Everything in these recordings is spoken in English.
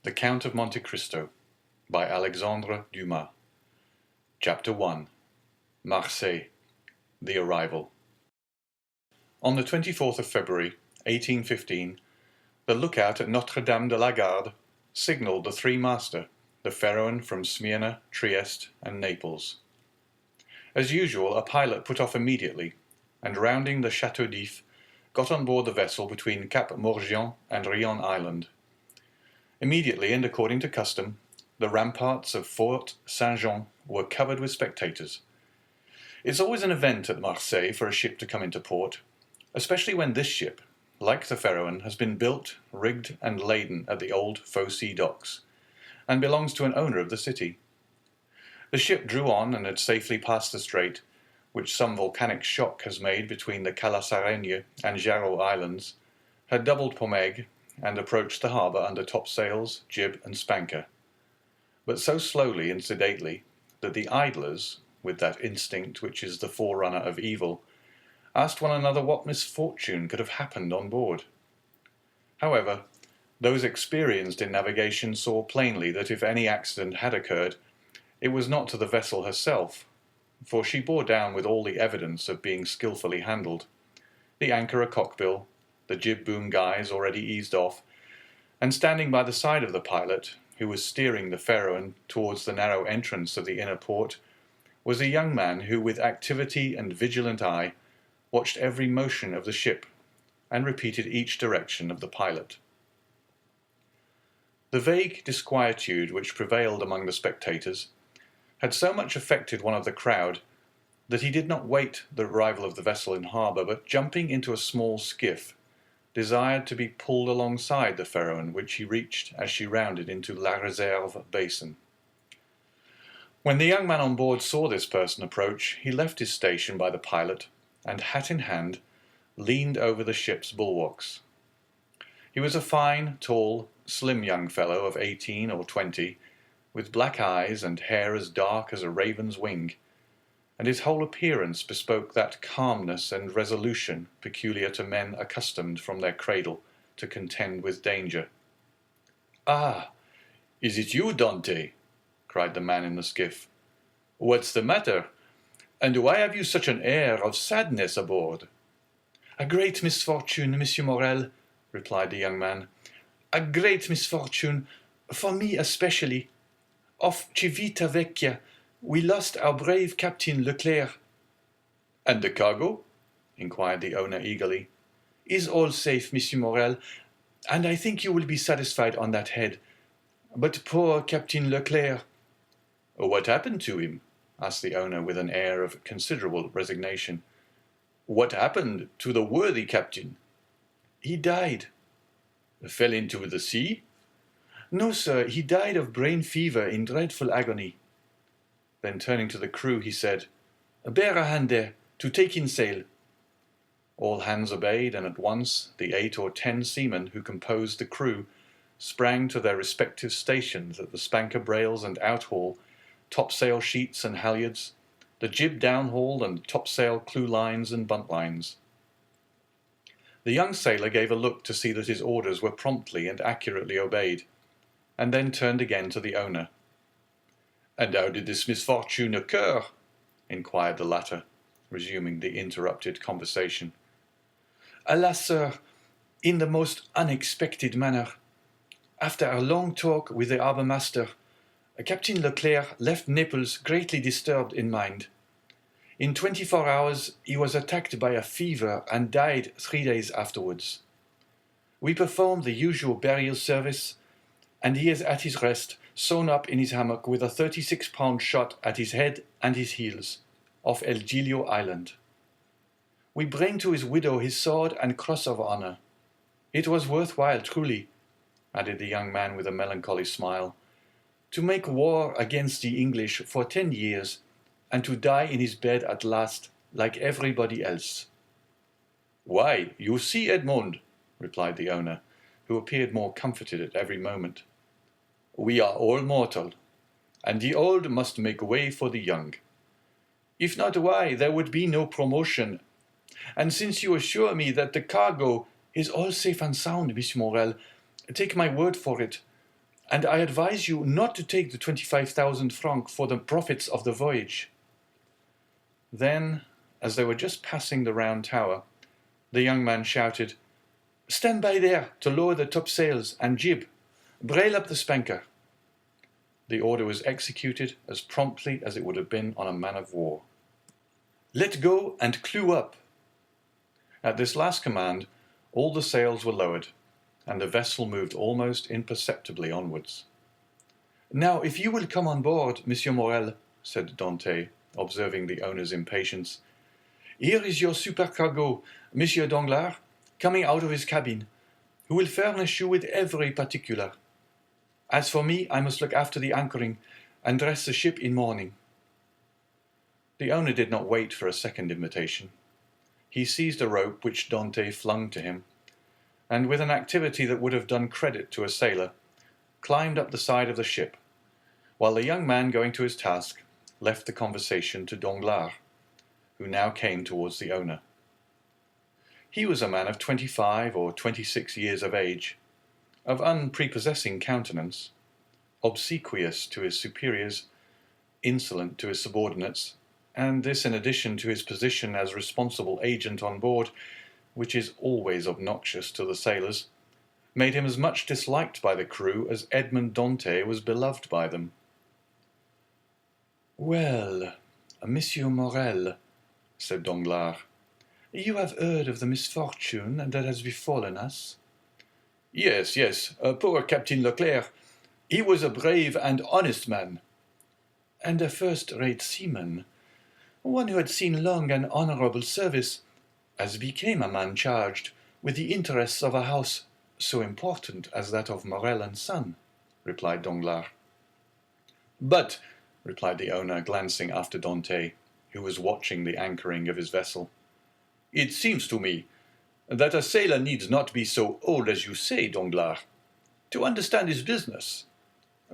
The Count of Monte Cristo by Alexandre Dumas. Chapter 1. Marseille. The Arrival. On the 24th of February, 1815, the lookout at Notre-Dame de la Garde signalled the three-master, the Pharaon from Smyrna, Trieste, and Naples. As usual, a pilot put off immediately, and rounding the Chateau d'If, got on board the vessel between Cap Morgian and Rion Island. Immediately, and according to custom, the ramparts of Fort Saint-Jean were covered with spectators. It's always an event at Marseille for a ship to come into port, especially when this ship, like the Pharaon, has been built, rigged, and laden at the old Fosse docks, and belongs to an owner of the city. The ship drew on and had safely passed the strait, which some volcanic shock has made between the Calassaregne and Jarreau Islands, had doubled Pomègue, and approached the harbour under topsails, jib, and spanker, but so slowly and sedately that the idlers, with that instinct which is the forerunner of evil, asked one another what misfortune could have happened on board. However, those experienced in navigation saw plainly that if any accident had occurred, it was not to the vessel herself, for she bore down with all the evidence of being skilfully handled, the anchor a cockbill, the jib-boom guys already eased off, and standing by the side of the pilot, who was steering the Pharaon towards the narrow entrance of the inner port, was a young man who, with activity and vigilant eye, watched every motion of the ship, and repeated each direction of the pilot. The vague disquietude which prevailed among the spectators had so much affected one of the crowd that he did not wait the arrival of the vessel in harbour, but jumping into a small skiff, desired to be pulled alongside the Pharaon, which he reached as she rounded into La Réserve basin. When the young man on board saw this person approach, he left his station by the pilot, and, hat in hand, leaned over the ship's bulwarks. He was a fine, tall, slim young fellow of 18 or 20, with black eyes and hair as dark as a raven's wing, and his whole appearance bespoke that calmness and resolution peculiar to men accustomed from their cradle to contend with danger. "Ah, is it you, Dante?" cried the man in the skiff. "What's the matter? And why have you such an air of sadness aboard?" "A great misfortune, Monsieur Morel," replied the young man. "A great misfortune, for me especially. Off Civita Vecchia, we lost our brave Captain Leclerc." "And the cargo?" inquired the owner eagerly. "Is all safe, Monsieur Morel, and I think you will be satisfied on that head. But poor Captain Leclerc—" "What happened to him?" asked the owner with an air of considerable resignation. "What happened to the worthy captain?" "He died." "Fell into the sea?" "No, sir, he died of brain fever in dreadful agony." Then turning to the crew, he said, "Bear a hand there, to take in sail." All hands obeyed, and at once the 8 or 10 seamen who composed the crew sprang to their respective stations at the spanker brails and outhaul, topsail sheets and halyards, the jib downhaul and topsail clew lines and buntlines. The young sailor gave a look to see that his orders were promptly and accurately obeyed, and then turned again to the owner. "And how did this misfortune occur?" inquired the latter, resuming the interrupted conversation. "Alas, sir, in the most unexpected manner. After a long talk with the harbour master, Captain Leclerc left Naples greatly disturbed in mind. In 24 hours he was attacked by a fever and died 3 days afterwards. We performed the usual burial service, and he is at his rest, sewn up in his hammock with a 36-pound shot at his head and his heels, off El Giglio Island. We bring to his widow his sword and cross of honour. It was worthwhile, truly," added the young man with a melancholy smile, "to make war against the English for 10 years, and to die in his bed at last, like everybody else." "Why, you see, Edmond," replied the owner, who appeared more comforted at every moment, "we are all mortal, and the old must make way for the young. If not, why, there would be no promotion. And since you assure me that the cargo is all safe and sound, Monsieur Morel, take my word for it. and I advise you not to take the 25,000 francs for the profits of the voyage." Then, as they were just passing the round tower, the young man shouted, "Stand by there to lower the topsails and jib. Brail up the spanker." The order was executed as promptly as it would have been on a man of war. "Let go and clew up." At this last command, all the sails were lowered, and the vessel moved almost imperceptibly onwards. "Now, if you will come on board, Monsieur Morel," said Dante, observing the owner's impatience, "here is your supercargo, Monsieur Danglars, coming out of his cabin, who will furnish you with every particular. As for me, I must look after the anchoring and dress the ship in mourning." The owner did not wait for a second invitation. He seized a rope which Dante flung to him, and with an activity that would have done credit to a sailor, climbed up the side of the ship, while the young man, going to his task, left the conversation to Danglars, who now came towards the owner. He was a man of 25 or 26 years of age, of unprepossessing countenance, obsequious to his superiors, insolent to his subordinates, and this in addition to his position as responsible agent on board, which is always obnoxious to the sailors, made him as much disliked by the crew as Edmond Dantès was beloved by them. "Well, Monsieur Morel," said Danglars, "you have heard of the misfortune that has befallen us?" "Yes, yes, poor Captain Leclerc. He was a brave and honest man." "And a first-rate seaman, one who had seen long and honourable service, as became a man charged with the interests of a house so important as that of Morel and Son," replied Danglars. "But," replied the owner, glancing after Dantès, who was watching the anchoring of his vessel, "it seems to me that a sailor needs not be so old as you say, Danglars, to understand his business,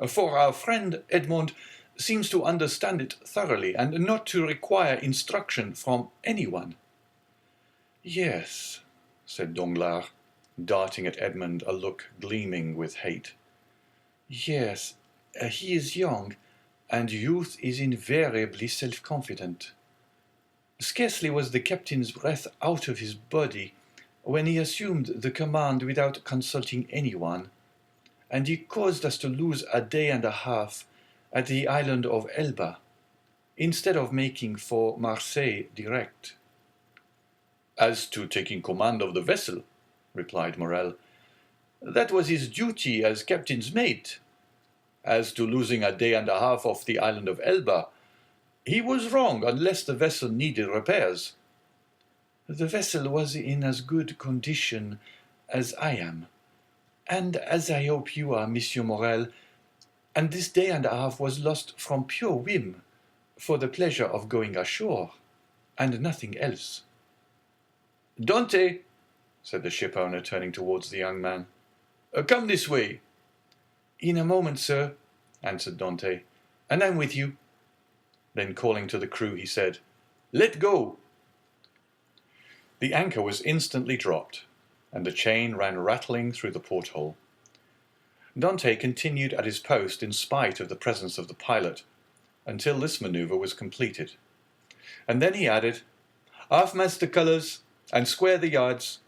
for our friend Edmond seems to understand it thoroughly and not to require instruction from anyone." "Yes," said Danglars, darting at Edmond a look gleaming with hate. "Yes, he is young, and youth is invariably self-confident. Scarcely was the captain's breath out of his body when he assumed the command without consulting anyone, and he caused us to lose a day and a half at the island of Elba, instead of making for Marseille direct." "As to taking command of the vessel," replied Morel, "that was his duty as captain's mate. As to losing a day and a half off the island of Elba, he was wrong unless the vessel needed repairs." "The vessel was in as good condition as I am, and as I hope you are, Monsieur Morel, and this day and a half was lost from pure whim, for the pleasure of going ashore, and nothing else." "Dante," said the ship-owner, turning towards the young man, "come this way." "In a moment, sir," answered Dante, "and I'm with you." Then calling to the crew, he said, "Let go." The anchor was instantly dropped, and the chain ran rattling through the porthole. Dante continued at his post in spite of the presence of the pilot, until this manoeuvre was completed, and then he added, "Half-mast the colours, and square the yards."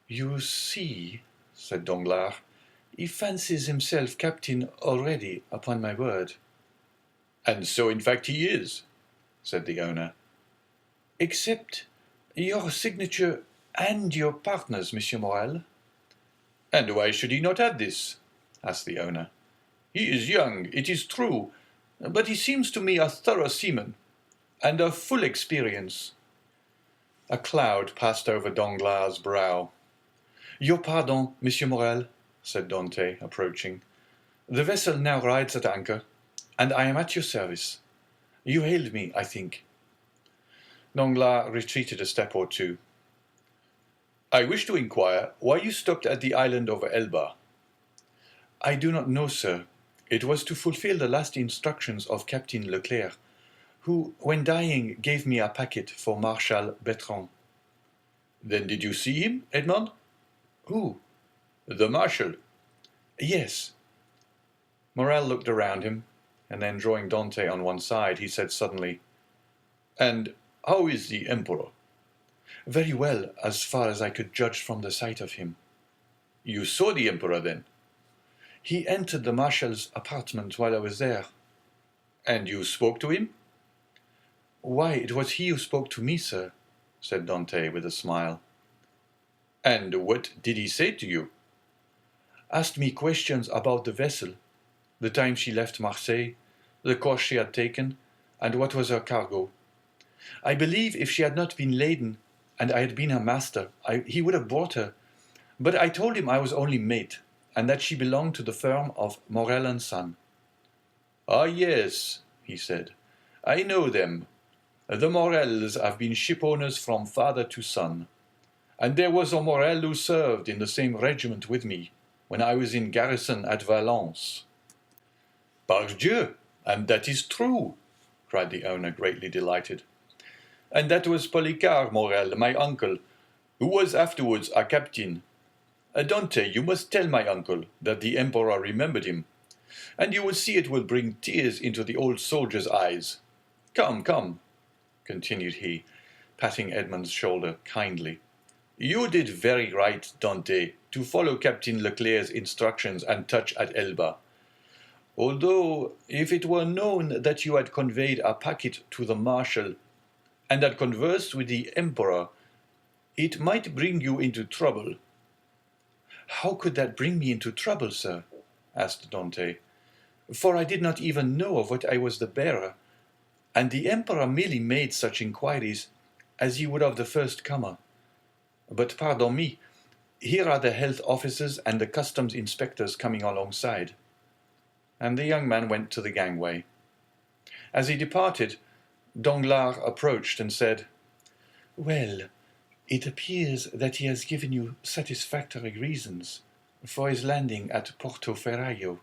"You see," said Danglars, "he fancies himself captain already, upon my word." "And so in fact he is," said the owner. "Except your signature and your partner's, Monsieur Morel." "And why should he not have this?" asked the owner. "He is young, it is true, but he seems to me a thorough seaman, and of full experience." A cloud passed over Danglars' brow. "Your pardon, Monsieur Morel," said Dante, approaching. "The vessel now rides at anchor, and I am at your service. You hailed me, I think." Danglars retreated a step or two. "I wish to inquire why you stopped at the island of Elba." "I do not know, sir. It was to fulfill the last instructions of Captain Leclerc, who, when dying, gave me a packet for Marshal Bertrand." "Then did you see him, Edmond?" "Who?" "The Marshal." "Yes, Morel looked around him, and then drawing Dante on one side, he said suddenly, "And how is the Emperor?" "Very well, as far as I could judge from the sight of him." "You saw the Emperor, then?" "He entered the Marshal's apartment while I was there." "And you spoke to him?" "Why, it was he who spoke to me, sir," said Dante with a smile. "And what did he say to you?" "Asked me questions about the vessel, the time she left Marseille, the course she had taken, and what was her cargo. I believe if she had not been laden, and I had been her master, he would have brought her. But I told him I was only mate, and that she belonged to the firm of Morel and Son." "Ah, yes," he said, "I know them. The Morels have been shipowners from father to son. And there was a Morel who served in the same regiment with me when I was in garrison at Valence." "Pardieu! And that is true!" cried the owner, greatly delighted. "And that was Polycar Morel, my uncle, who was afterwards a captain. Dante, you must tell my uncle that the Emperor remembered him, and you will see it will bring tears into the old soldier's eyes. Come, come," continued he, patting Edmond's shoulder kindly. "You did very right, Dante, to follow Captain Leclerc's instructions and touch at Elba. Although, if it were known that you had conveyed a packet to the Marshal and had conversed with the Emperor, it might bring you into trouble." "How could that bring me into trouble, sir?" asked Dante. "For I did not even know of what I was the bearer, and the Emperor merely made such inquiries as he would of the first comer. But pardon me, here are the health officers and the customs inspectors coming alongside." And the young man went to the gangway. As he departed, Danglars approached and said, "Well, it appears that he has given you satisfactory reasons for his landing at Porto Ferraio."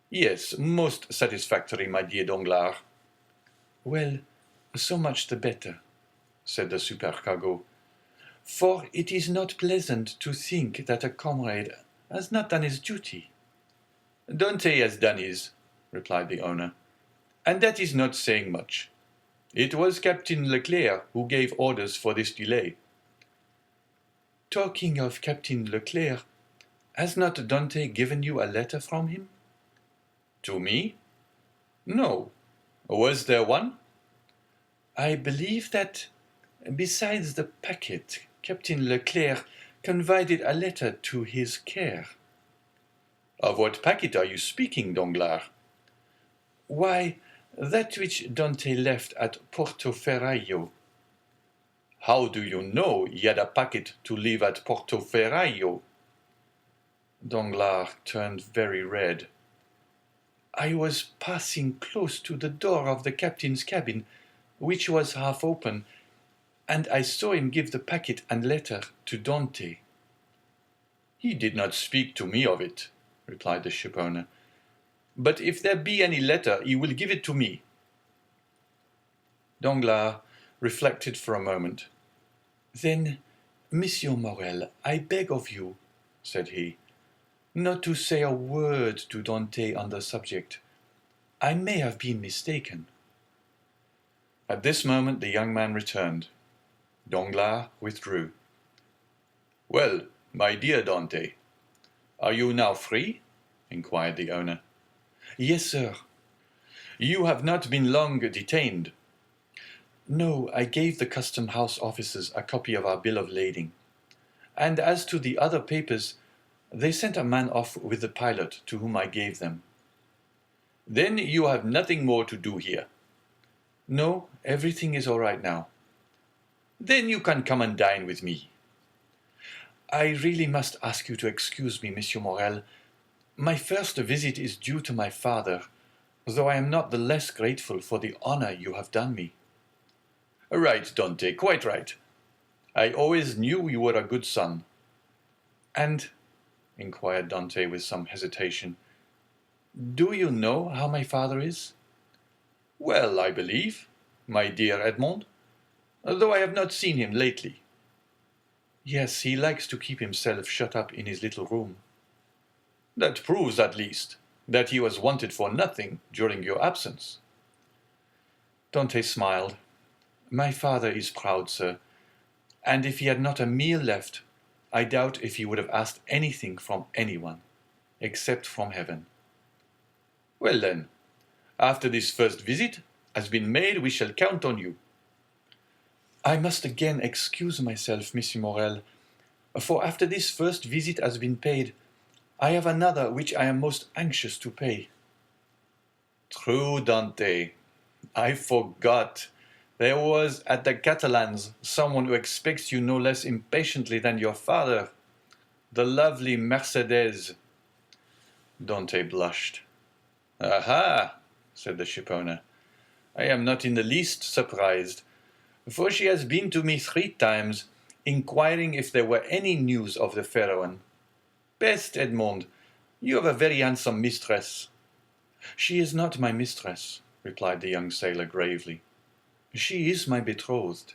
"Yes, most satisfactory, my dear Danglars." "Well, so much the better," said the supercargo, "for it is not pleasant to think that a comrade has not done his duty." "Dante has done his," replied the owner, "and that is not saying much. It was Captain Leclerc who gave orders for this delay." "Talking of Captain Leclerc, has not Dante given you a letter from him?" "To me? No. Was there one?" "I believe that, besides the packet, Captain Leclerc confided a letter to his care." "Of what packet are you speaking, Danglars?" "Why, that which Dante left at Porto Ferraio." "How do you know he had a packet to leave at Porto Ferraio?" Danglars turned very red. "I was passing close to the door of the captain's cabin, which was half open, and I saw him give the packet and letter to Dante." "He did not speak to me of it," replied the shipowner. "But if there be any letter, he will give it to me." Danglars reflected for a moment. "Then, Monsieur Morel, I beg of you," said he, "not to say a word to Dante on the subject. I may have been mistaken." At this moment the young man returned. Danglars withdrew. "Well, my dear Dante, are you now free?" inquired the owner. "Yes, sir." "You have not been long detained." "No, I gave the custom house officers a copy of our bill of lading. And as to the other papers, they sent a man off with the pilot to whom I gave them." "Then you have nothing more to do here?" "No, everything is all right now." "Then you can come and dine with me." "I really must ask you to excuse me, Monsieur Morel. My first visit is due to my father, though I am not the less grateful for the honor you have done me." "Right, Dante, quite right. I always knew you were a good son." "And," inquired Dante with some hesitation, "do you know how my father is?" "Well, I believe, my dear Edmond, though I have not seen him lately." "Yes, he likes to keep himself shut up in his little room." "That proves, at least, that he was wanted for nothing during your absence. Dante smiled. My father is proud, sir, and if he had not a meal left, I doubt if he would have asked anything from anyone, except from heaven. Well then, after this first visit has been made, we shall count on you. I must again excuse myself, Monsieur Morel, for after this first visit has been paid, I have another which I am most anxious to pay. True, Dante. I forgot. There was at the Catalans someone who expects you no less impatiently than your father, the lovely Mercedes. Dante blushed. Aha, said the shipowner. I am not in the least surprised, for she has been to me 3 times, inquiring if there were any news of the fair one. Peste, Edmond, you have a very handsome mistress. She is not my mistress, replied the young sailor gravely. She is my betrothed.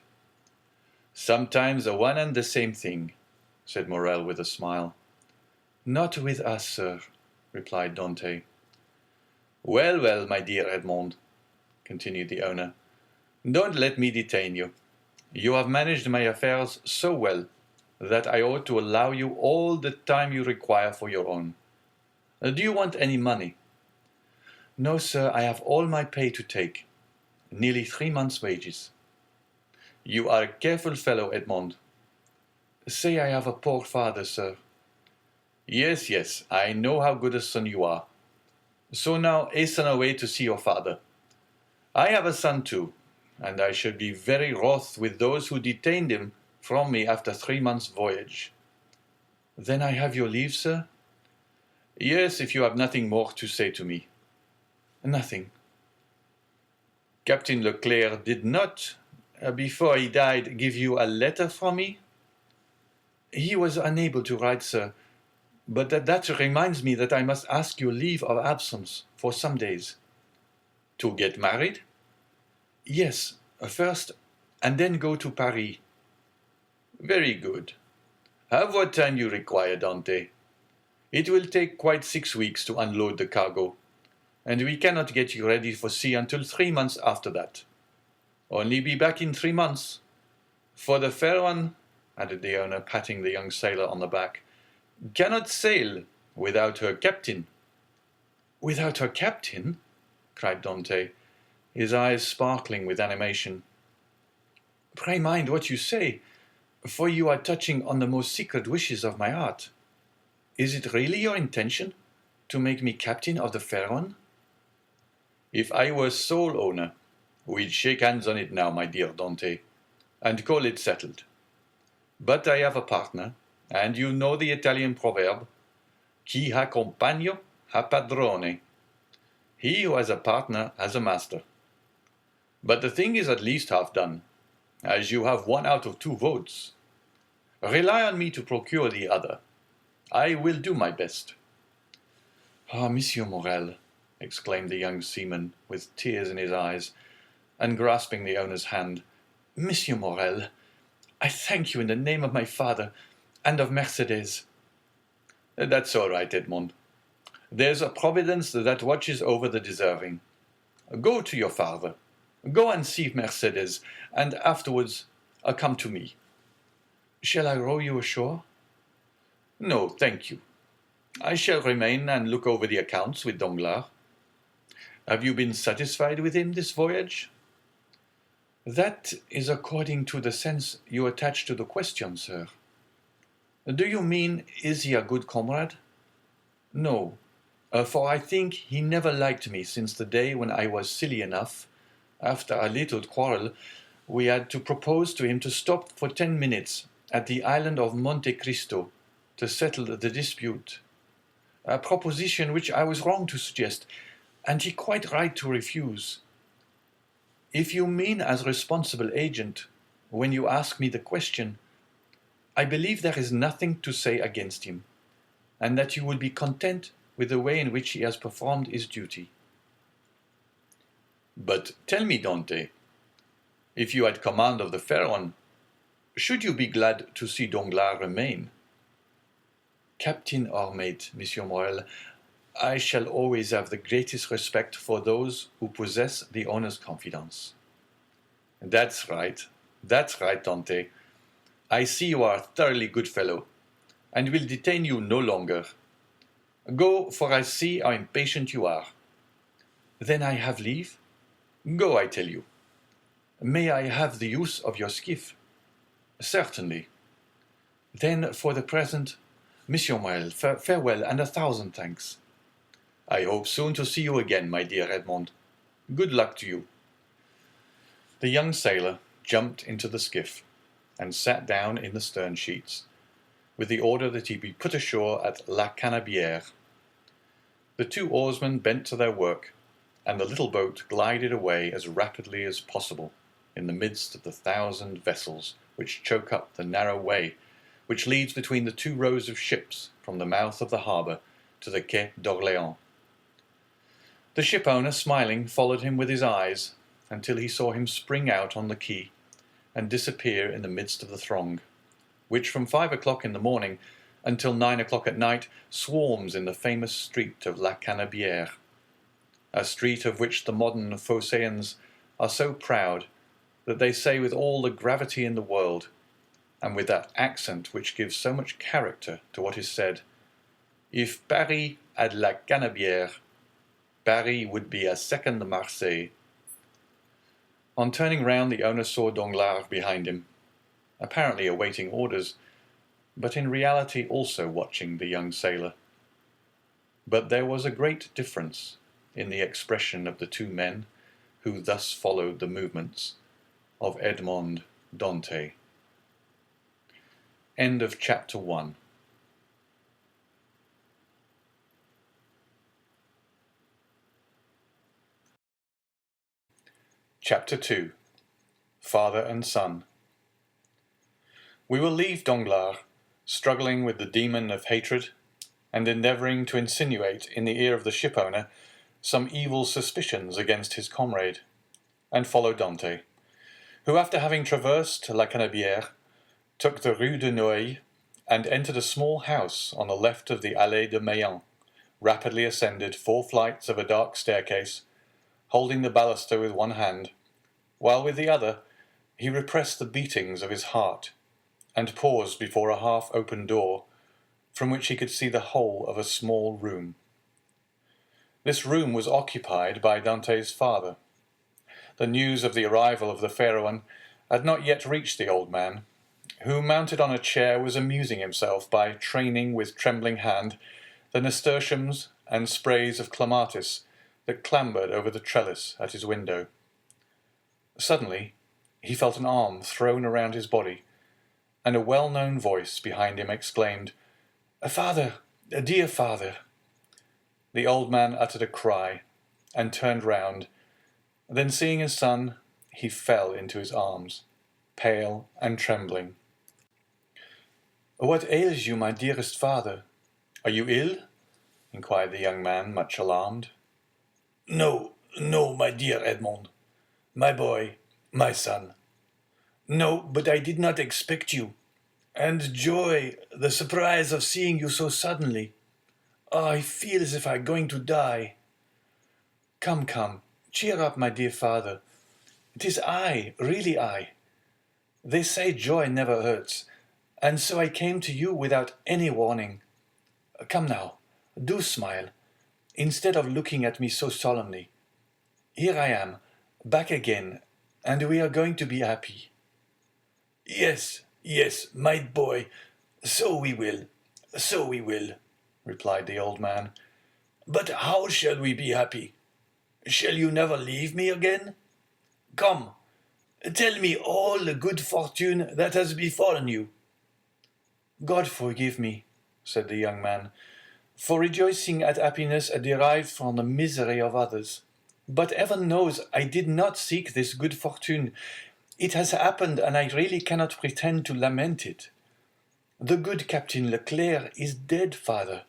Sometimes the one and the same thing, said Morel with a smile. Not with us, sir, replied Dante. Well, well, my dear Edmond, continued the owner, don't let me detain you. You have managed my affairs so well that I ought to allow you all the time you require for your own. Do you want any money? No, sir, I have all my pay to take, nearly 3 months' wages. You are a careful fellow, Edmond. Say I have a poor father, sir. Yes, yes, I know how good a son you are. So now hasten away to see your father. I have a son too, and I shall be very wroth with those who detained him from me after 3 months' voyage. Then I have your leave, sir? Yes, if you have nothing more to say to me. Nothing. Captain Leclerc did not, before he died, give you a letter from me? He was unable to write, sir, but that reminds me that I must ask your leave of absence for some days. To get married? Yes, first, and then go to Paris. Very good. Have what time you require, Dante. It will take quite 6 weeks to unload the cargo, and we cannot get you ready for sea until 3 months after that. Only be back in 3 months. For the fair one, added the owner, patting the young sailor on the back, cannot sail without her captain. Without her captain? Cried Dante, his eyes sparkling with animation. Pray mind what you say, for you are touching on the most secret wishes of my heart. Is it really your intention to make me captain of the fair one? If I were sole owner, we'd shake hands on it now, my dear Dante, and call it settled. But I have a partner, and you know the Italian proverb, chi ha compagno ha padrone. He who has a partner has a master. But the thing is at least half done, as you have 1 out of 2 votes. Rely on me to procure the other. I will do my best. Ah, Monsieur Morel, exclaimed the young seaman, with tears in his eyes, and grasping the owner's hand. Monsieur Morel, I thank you in the name of my father and of Mercedes. That's all right, Edmond. There's a providence that watches over the deserving. Go to your father. Go and see Mercedes, and afterwards come to me. Shall I row you ashore? No, thank you. I shall remain and look over the accounts with Danglars. Have you been satisfied with him this voyage? That is according to the sense you attach to the question, sir. Do you mean, is he a good comrade? No, for I think he never liked me since the day when I was silly enough, after a little quarrel, we had to propose to him to stop for 10 minutes at the island of Monte Cristo to settle the dispute. A proposition which I was wrong to suggest, and he quite right to refuse. If you mean as responsible agent, when you ask me the question, I believe there is nothing to say against him, and that you will be content with the way in which he has performed his duty. But tell me, Dante, if you had command of the fair one, should you be glad to see Danglars remain? Captain or mate, Monsieur Morel, I shall always have the greatest respect for those who possess the owner's confidence. That's right, Dante. I see you are a thoroughly good fellow, and will detain you no longer. Go, for I see how impatient you are. Then I have leave? Go, I tell you. May I have the use of your skiff? Certainly. Then, for the present, Monsieur Morel, farewell, and 1,000 thanks. I hope soon to see you again, my dear Edmond. Good luck to you. The young sailor jumped into the skiff and sat down in the stern sheets, with the order that he be put ashore at La Canebière. The two oarsmen bent to their work, and the little boat glided away as rapidly as possible in the midst of the 1,000 vessels which choke up the narrow way which leads between the two rows of ships from the mouth of the harbour to the Quai d'Orléans. The ship-owner, smiling, followed him with his eyes until he saw him spring out on the quay and disappear in the midst of the throng, which from 5 o'clock in the morning until 9 o'clock at night swarms in the famous street of La Canebière, a street of which the modern Phocéens are so proud that they say with all the gravity in the world, and with that accent which gives so much character to what is said, "If Paris had La Canebière, Paris would be a second Marseille." On turning round, the owner saw Danglars behind him, apparently awaiting orders, but in reality also watching the young sailor. But there was a great difference in the expression of the two men who thus followed the movements of Edmond Dantès. End of chapter 1. Chapter 2. Father and Son. We will leave Danglars struggling with the demon of hatred and endeavouring to insinuate in the ear of the ship-owner some evil suspicions against his comrade, and follow Dante, who, after having traversed La Canebière, took the Rue de Noailles and entered a small house on the left of the Allée de Meilhan, rapidly ascended 4 flights of a dark staircase, holding the baluster with one hand, while with the other he repressed the beatings of his heart, and paused before a half-open door, from which he could see the whole of a small room. This room was occupied by Dante's father. The news of the arrival of the fair one had not yet reached the old man, who, mounted on a chair, was amusing himself by training with trembling hand the nasturtiums and sprays of clematis that clambered over the trellis at his window. Suddenly he felt an arm thrown around his body, and a well-known voice behind him exclaimed, "Father, dear father!" The old man uttered a cry, and turned round. Then, seeing his son, he fell into his arms, pale and trembling. "What ails you, my dearest father? Are you ill?" inquired the young man, much alarmed. No, my dear Edmond. My boy, my son. No, but I did not expect you. And joy, the surprise of seeing you so suddenly. Oh, I feel as if I were going to die. Come, cheer up, my dear father. It is I, really I. They say joy never hurts, and so I came to you without any warning. Come now, do smile, instead of looking at me so solemnly. Here I am, back again, and we are going to be happy. Yes, my boy, so we will, replied the old man. But how shall we be happy? Shall you never leave me again? Come, tell me all the good fortune that has befallen you. God forgive me, said the young man, for rejoicing at happiness derived from the misery of others. But heaven knows I did not seek this good fortune. It has happened, and I really cannot pretend to lament it. The good Captain Leclerc is dead, father,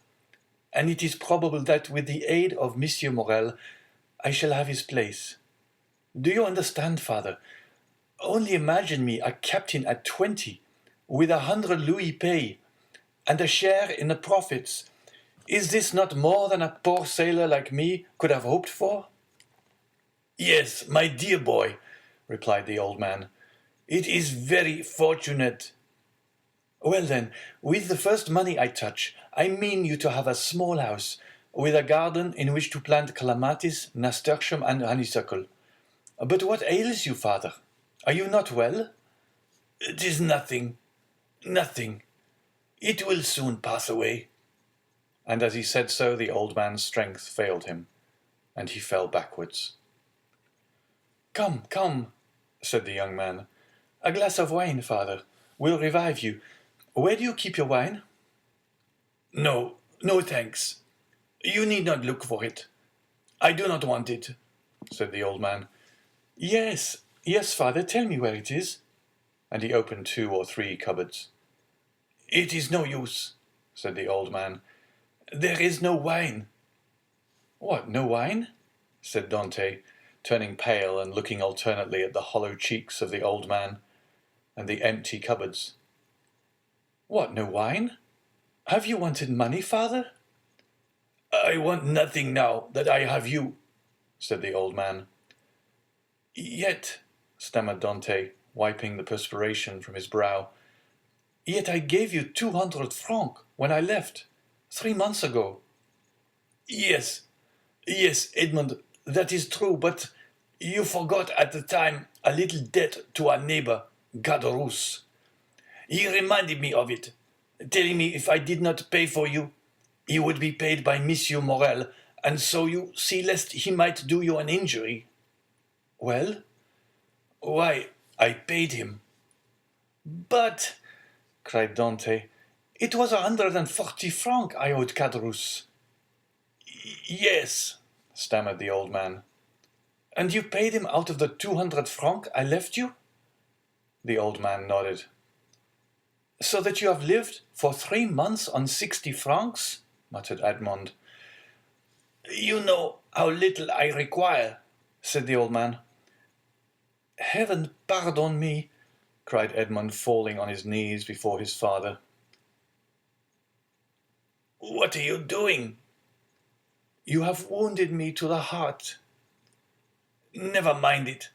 and it is probable that with the aid of Monsieur Morel I shall have his place. Do you understand, father? Only imagine me a captain at 20, with 100 louis pay, and a share in the profits. Is this not more than a poor sailor like me could have hoped for?" "Yes, my dear boy," replied the old man. "It is very fortunate." "Well then, with the first money I touch, I mean you to have a small house, with a garden in which to plant clematis, nasturtium, and honeysuckle. But what ails you, father? Are you not well?" "It is nothing, nothing. It will soon pass away." And as he said so, the old man's strength failed him, and he fell backwards. "Come, come," said the young man. "A glass of wine, father, will revive you. Where do you keep your wine?" "No, no, thanks. You need not look for it. I do not want it," said the old man. "Yes, yes, father, tell me where it is." And he opened 2 or 3 cupboards. "It is no use," said the old man. "There is no wine." "What, no wine?" said Dante, turning pale and looking alternately at the hollow cheeks of the old man and the empty cupboards. "What, no wine? Have you wanted money, father?" "I want nothing now that I have you," said the old man. "Yet," Stammered Dante, wiping the perspiration from his brow, "yet I gave you 200 francs when I left, 3 months ago." "Yes, yes, Edmond, that is true, but you forgot at the time a little debt to our neighbor, Caderousse. He reminded me of it, telling me if I did not pay for you, he would be paid by Monsieur Morel, and so you see lest he might do you an injury." "Well?" "Why, I paid him." "But," cried Dante, "it was 140 francs I owed Caderousse." "Yes," stammered the old man. "And you paid him out of the 200 francs I left you?" The old man nodded. "So that you have lived for 3 months on 60 francs?" muttered Edmond. "You know how little I require," said the old man. "Heaven pardon me," cried Edmond, falling on his knees before his father. "What are you doing?" "You have wounded me to the heart." "Never mind it,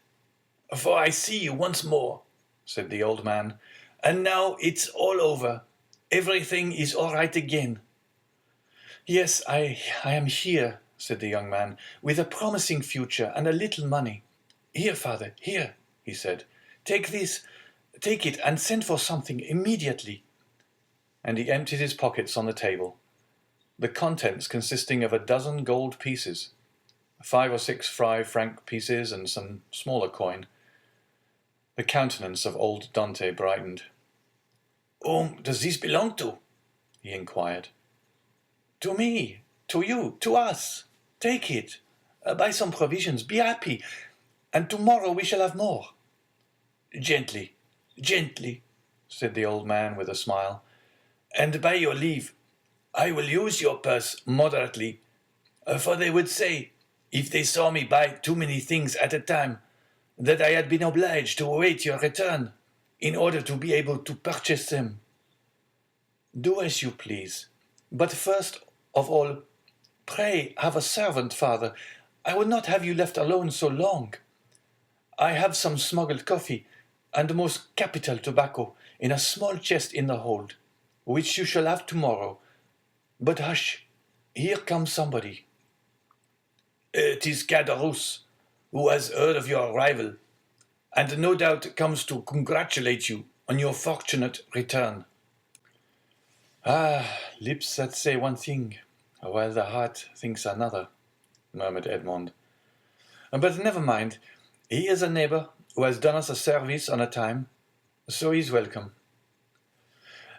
for I see you once more," said the old man, "and now it's all over. Everything is all right again." "Yes, I am here," said the young man, "with a promising future and a little money. Here, father, here," he said. "Take this, take it, and send for something immediately." And he emptied his pockets on the table, the contents consisting of a dozen gold pieces, 5 or 6 5-franc pieces, and some smaller coin. The countenance of old Dante brightened. "Whom does this belong to?" he inquired. "To me, to you, to us. Take it. Buy some provisions. Be happy. And tomorrow we shall have more." "Gently, gently," said the old man with a smile. "And by your leave, I will use your purse moderately, for they would say, if they saw me buy too many things at a time, that I had been obliged to await your return in order to be able to purchase them." "Do as you please. But first of all, pray have a servant, father. I would not have you left alone so long. I have some smuggled coffee and most capital tobacco in a small chest in the hold, which you shall have tomorrow. But hush, here comes somebody." "It is Caderousse, who has heard of your arrival, and no doubt comes to congratulate you on your fortunate return." "Ah, lips that say one thing, while the heart thinks another," murmured Edmond. "But never mind, he is a neighbor who has done us a service on a time, so he is welcome."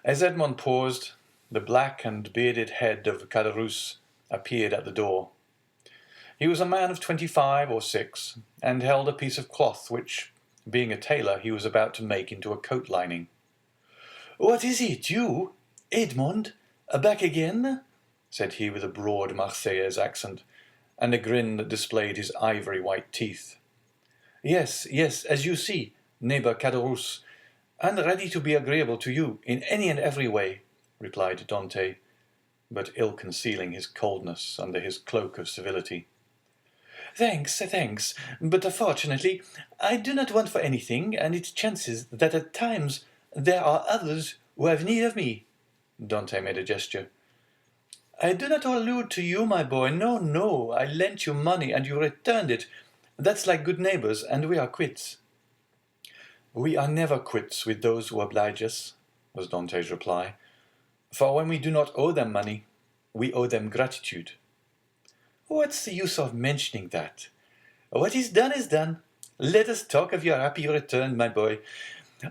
As Edmond paused, the black and bearded head of Caderousse appeared at the door. He was a man of 25 or 6, and held a piece of cloth which, being a tailor, he was about to make into a coat lining. "What is it, you? Edmond? Back again?" said he with a broad Marseillaise accent, and a grin that displayed his ivory white teeth. Yes, yes, as you see, neighbor Caderousse, and ready to be agreeable to you in any and every way," replied Dante. but ill concealing his coldness under his cloak of civility. Thanks, but fortunately I do not want for anything, and it chances that at times there are others who have need of me. Dante made a gesture. I do not allude to you, my boy. No, I lent you money and you returned it. That's like good neighbors, and we are quits. We are never quits with those who oblige us, was Dante's reply. For when we do not owe them money, we owe them gratitude. What's the use of mentioning that? What is done. Let us talk of your happy return, my boy.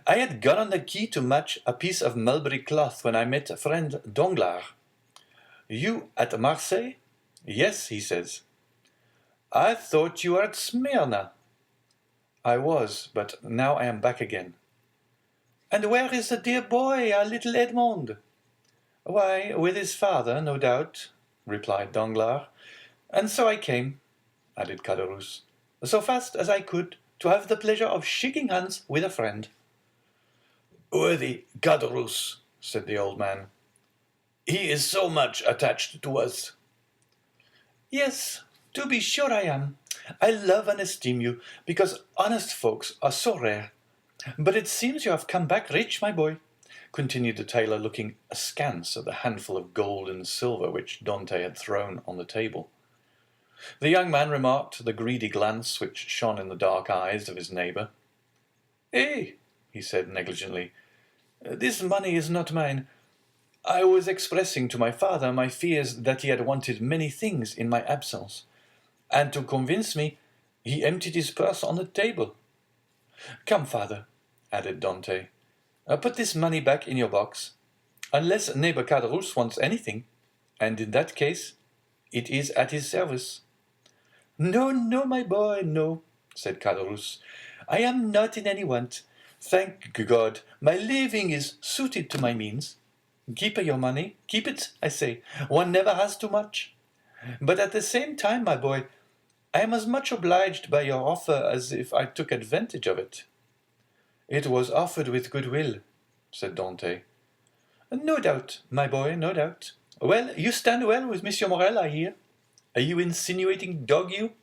I had gone on the quay to match a piece of mulberry cloth when I met friend Danglars. You at Marseille? Yes, he says. I thought you were at Smyrna. I was, but now I am back again. And where is the dear boy, our little Edmond? Why, with his father, no doubt, replied Danglars. And so I came, added Caderousse, so fast as I could, to have the pleasure of shaking hands with a friend. Worthy Caderousse, said the old man, he is so much attached to us. Yes, to be sure I am. I love and esteem you, because honest folks are so rare. But it seems you have come back rich, my boy, continued the tailor, looking askance at the handful of gold and silver which Dante had thrown on the table. The young man remarked the greedy glance which shone in the dark eyes of his neighbour. "Eh," he said negligently, "this money is not mine. I was expressing to my father my fears that he had wanted many things in my absence, and to convince me, he emptied his purse on the table. Come, father," added Dante, "put this money back in your box, unless neighbour Caderousse wants anything, and in that case it is at his service." No, my boy, no, said Caderousse. I am not in any want. Thank God, my living is suited to my means. Keep your money. Keep it, I say. One never has too much. But at the same time, my boy, I am as much obliged by your offer as if I took advantage of it. It was offered with good will, said Dante. No doubt, my boy, no doubt. Well, you stand well with Monsieur Morrel, I hear. Are you insinuating dog you?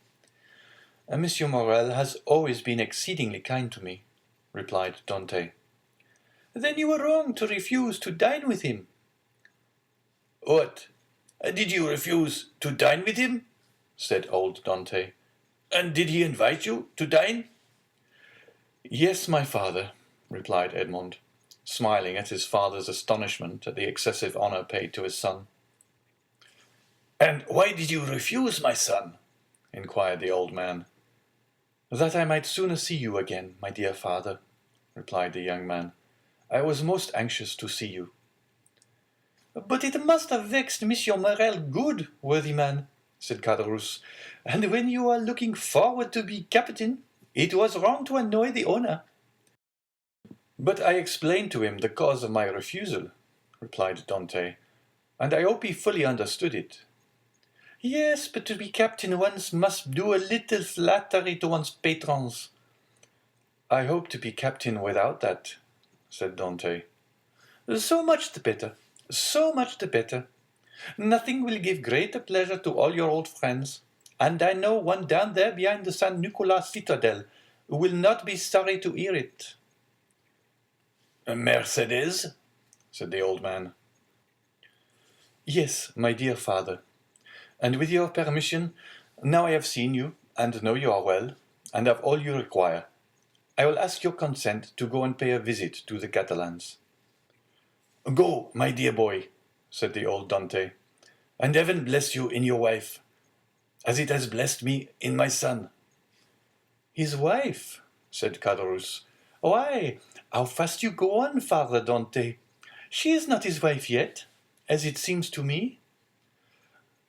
Monsieur Morrel has always been exceedingly kind to me, replied Dante. Then you were wrong to refuse to dine with him. What? Did you refuse to dine with him? Said old Dante. And did he invite you to dine? Yes, my father, replied Edmond, smiling at his father's astonishment at the excessive honour paid to his son. And why did you refuse, my son? Inquired the old man. That I might sooner see you again, my dear father, replied the young man. I was most anxious to see you. But it must have vexed Monsieur Morrel good, worthy man, said Caderousse. And when you are looking forward to be captain, it was wrong to annoy the owner. But I explained to him the cause of my refusal, replied Dante, and I hope he fully understood it. Yes, but to be captain once must do a little flattery to one's patrons. I hope to be captain without that, said Dante. So much the better, so much the better. Nothing will give greater pleasure to all your old friends, and I know one down there behind the San Nicolas citadel who will not be sorry to hear it. Mercedes, said the old man. Yes, my dear father. And with your permission, now I have seen you, and know you are well, and have all you require, I will ask your consent to go and pay a visit to the Catalans. Go, my dear boy, said the old Dante, and heaven bless you in your wife, as it has blessed me in my son. His wife, said Caderousse. Why, how fast you go on, Father Dante. She is not his wife yet, as it seems to me.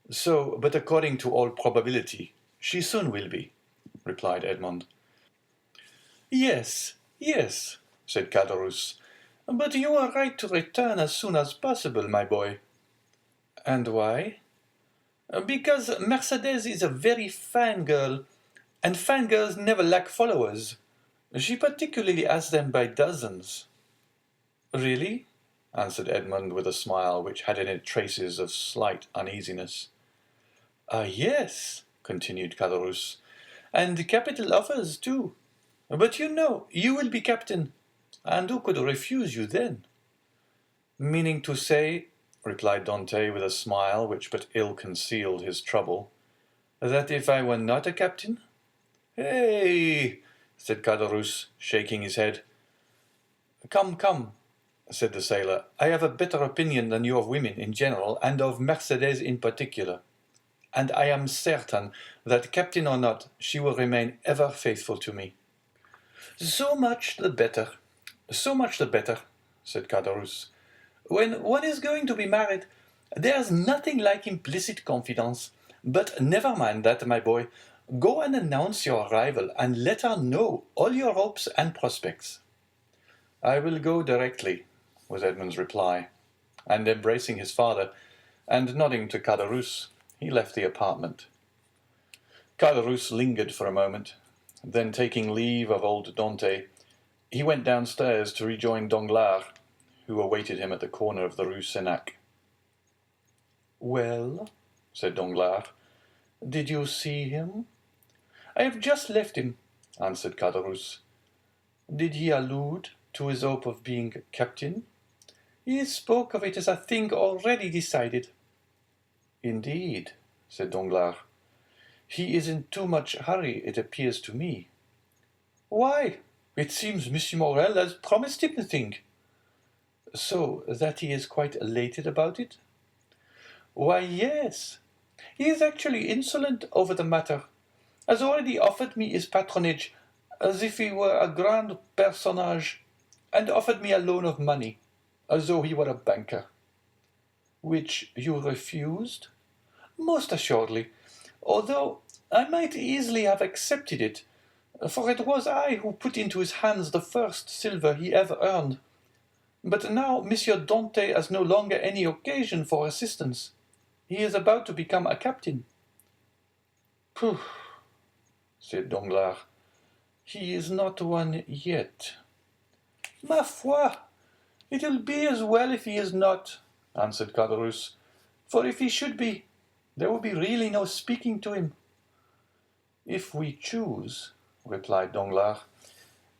So, but according to all probability, she soon will be, replied Edmond. Yes, said Caderousse, but you are right to return as soon as possible, my boy. And why? Because Mercedes is a very fine girl, and fine girls never lack followers. She particularly has them by dozens. Really? answered Edmund with a smile which had in it traces of slight uneasiness. Ah, yes, continued Caderousse, and capital offers too. But you know, you will be captain, and who could refuse you then? Meaning to say, replied Dante with a smile which but ill concealed his trouble, that if I were not a captain? Hey, said Caderousse, shaking his head. come, come, said the sailor, I have a better opinion than you of women in general, and of Mercedes in particular. And I am certain that, captain or not, she will remain ever faithful to me. So much the better, said Caderousse. When one is going to be married, there's nothing like implicit confidence. But never mind that, my boy. Go and announce your arrival, and let her know all your hopes and prospects. I will go directly, was Edmund's reply, and embracing his father, and nodding to Caderousse, he left the apartment. Caderousse lingered for a moment, then taking leave of old Dante, he went downstairs to rejoin Danglars, who awaited him at the corner of the Rue Senac. Well, said Danglars, did you see him? I have just left him, answered Caderousse. Did he allude to his hope of being captain? He spoke of it as a thing already decided. Indeed, said Danglars. He is in too much hurry, it appears to me. Why? It seems M. Morrel has promised him the thing. So that he is quite elated about it? Why, yes. He is actually insolent over the matter. Has already offered me his patronage, as if he were a grand personage, and offered me a loan of money, as though he were a banker. Which you refused? Most assuredly, although I might easily have accepted it, for it was I who put into his hands the first silver he ever earned. But now Monsieur Dante has no longer any occasion for assistance. He is about to become a captain. Pooh, said Danglars. He is not one yet. Ma foi, it will be as well if he is not, answered Caderousse, for if he should be, there will be really no speaking to him. If we choose, replied Danglars,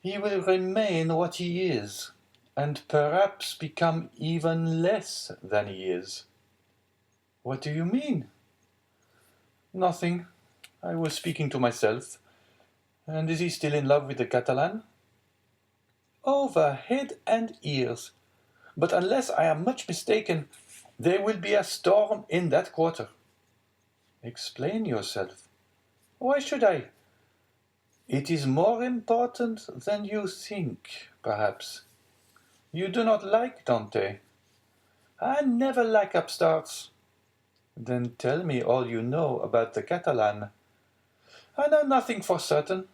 he will remain what he is, and perhaps become even less than he is. What do you mean? Nothing. I was speaking to myself. And is he still in love with the Catalan? Over head and ears. But unless I am much mistaken, there will be a storm in that quarter. Explain yourself. Why should I? It is more important than you think, perhaps. You do not like Dante. I never like upstarts. Then tell me all you know about the Catalan. I know nothing for certain.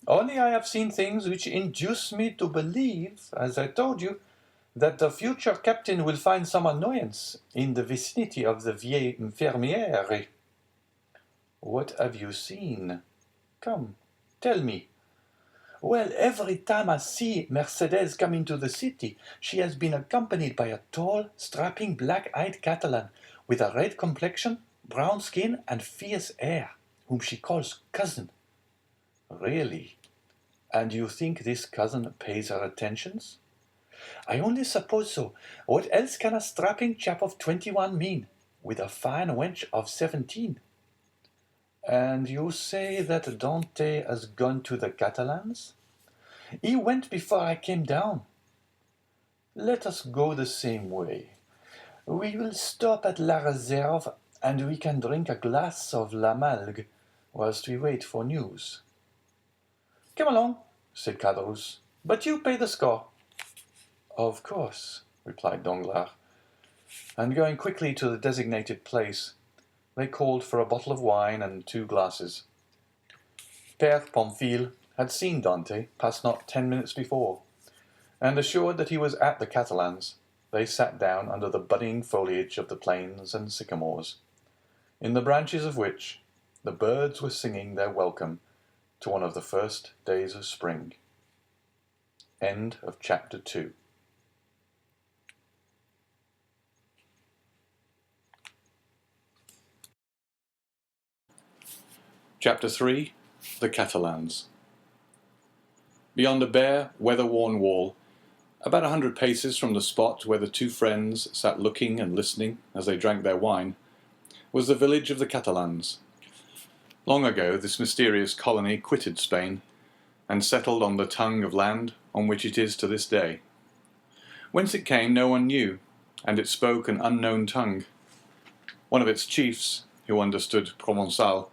Only I have seen things which induce me to believe, as I told you, that the future captain will find some annoyance in the vicinity of the Vieille Infirmiere. What have you seen? Come, tell me. Well, every time I see Mercedes come into the city, she has been accompanied by a tall, strapping, black-eyed Catalan, with a red complexion, brown skin, and fierce air, whom she calls cousin. Really? And you think this cousin pays her attentions? I only suppose so. What else can a strapping chap of 21 mean, with a fine wench of 17? And you say that Dante has gone to the Catalans? He went before I came down. Let us go the same way. We will stop at La Réserve, and we can drink a glass of La Malgue, whilst we wait for news. Come along, said Caderousse, but you pay the score. Of course, replied Danglars, and going quickly to the designated place, they called for a bottle of wine and 2 glasses. Père Pamphile had seen Dante pass not 10 minutes before, and assured that he was at the Catalans, they sat down under the budding foliage of the planes and sycamores, in the branches of which the birds were singing their welcome to one of the first days of spring. End of chapter 2. Chapter 3. The Catalans. Beyond a bare, weather-worn wall, about 100 paces from the spot where the two friends sat looking and listening as they drank their wine, was the village of the Catalans. Long ago this mysterious colony quitted Spain and settled on the tongue of land on which it is to this day. Whence it came no one knew, and it spoke an unknown tongue. One of its chiefs, who understood Provençal,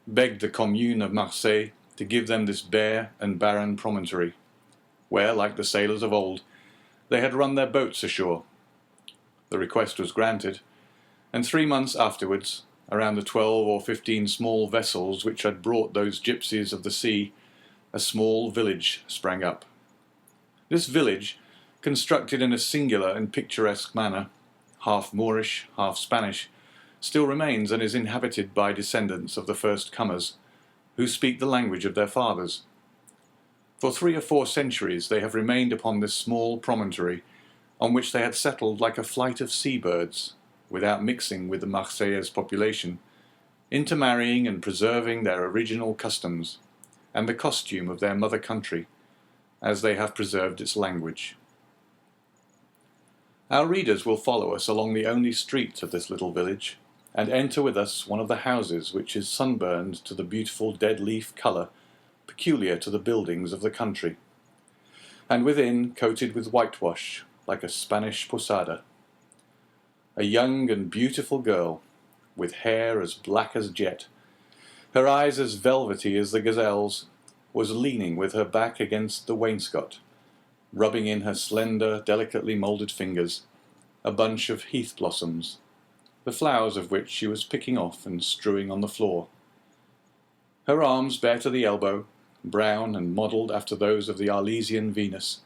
begged the commune of Marseille to give them this bare and barren promontory, where, like the sailors of old, they had run their boats ashore. The request was granted, and 3 months afterwards, around the 12 or 15 small vessels which had brought those gypsies of the sea, a small village sprang up. This village, constructed in a singular and picturesque manner, half Moorish, half Spanish, still remains and is inhabited by descendants of the first comers, who speak the language of their fathers. For 3 or 4 centuries they have remained upon this small promontory, on which they had settled like a flight of seabirds, without mixing with the Marseillaise population, intermarrying and preserving their original customs, and the costume of their mother country, as they have preserved its language. Our readers will follow us along the only street of this little village, and enter with us one of the houses which is sunburned to the beautiful dead leaf colour peculiar to the buildings of the country, and within coated with whitewash like a Spanish posada. A young and beautiful girl, with hair as black as jet, her eyes as velvety as the gazelle's, was leaning with her back against the wainscot, rubbing in her slender, delicately moulded fingers a bunch of heath blossoms, the flowers of which she was picking off and strewing on the floor. Her arms, bare to the elbow, brown and modelled after those of the Arlesian Venus,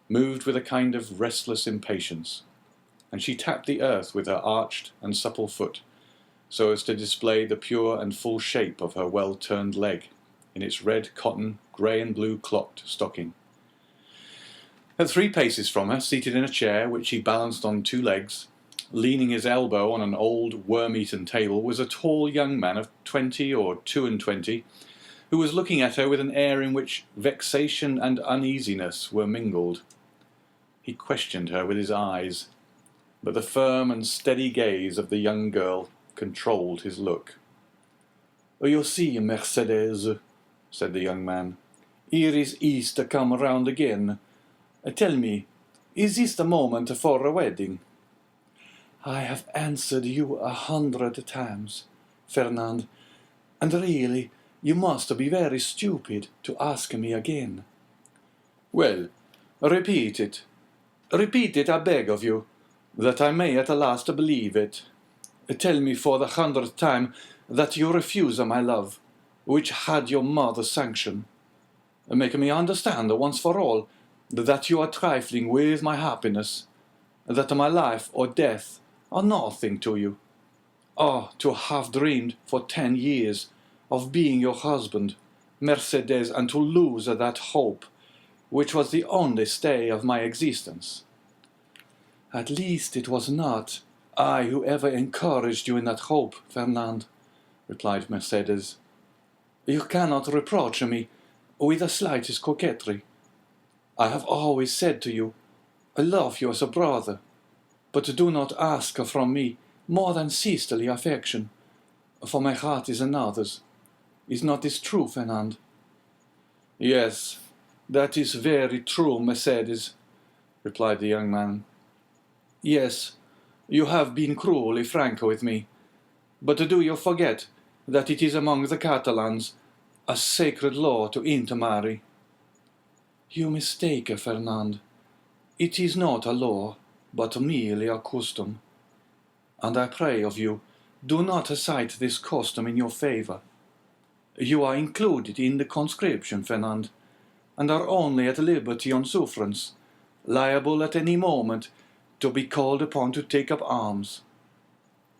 moved with a kind of restless impatience, and she tapped the earth with her arched and supple foot, so as to display the pure and full shape of her well-turned leg, in its red cotton, grey and blue clocked stocking. At 3 paces from her, seated in a chair which he balanced on 2 legs, leaning his elbow on an old worm-eaten table, was a tall young man of 20 or 22, who was looking at her with an air in which vexation and uneasiness were mingled. He questioned her with his eyes, but the firm and steady gaze of the young girl controlled his look. "You see, Mercedes," said the young man, "here is Easter come round again. Tell me, is this the moment for a wedding?" "I have answered you 100 times, Fernand, and really you must be very stupid to ask me again." "Well, repeat it. Repeat it, I beg of you, that I may at last believe it. Tell me for the 100th time that you refuse my love, which had your mother's sanction. Make me understand once for all that you are trifling with my happiness, that my life or death are nothing to you. Oh, to have dreamed for 10 years of being your husband, Mercedes, and to lose that hope, which was the only stay of my existence." "At least it was not I who ever encouraged you in that hope, Fernand," replied Mercedes. "You cannot reproach me with the slightest coquetry. I have always said to you, I love you as a brother, but do not ask from me more than sisterly affection, for my heart is another's. Is not this true, Fernand?" "Yes, that is very true, Mercedes," replied the young man. "Yes, you have been cruelly frank with me, but do you forget that it is among the Catalans a sacred law to intermarry?" "You mistake, Fernand. It is not a law, but merely a custom. And I pray of you, do not cite this custom in your favour. You are included in the conscription, Fernand, and are only at liberty on sufferance, liable at any moment to be called upon to take up arms.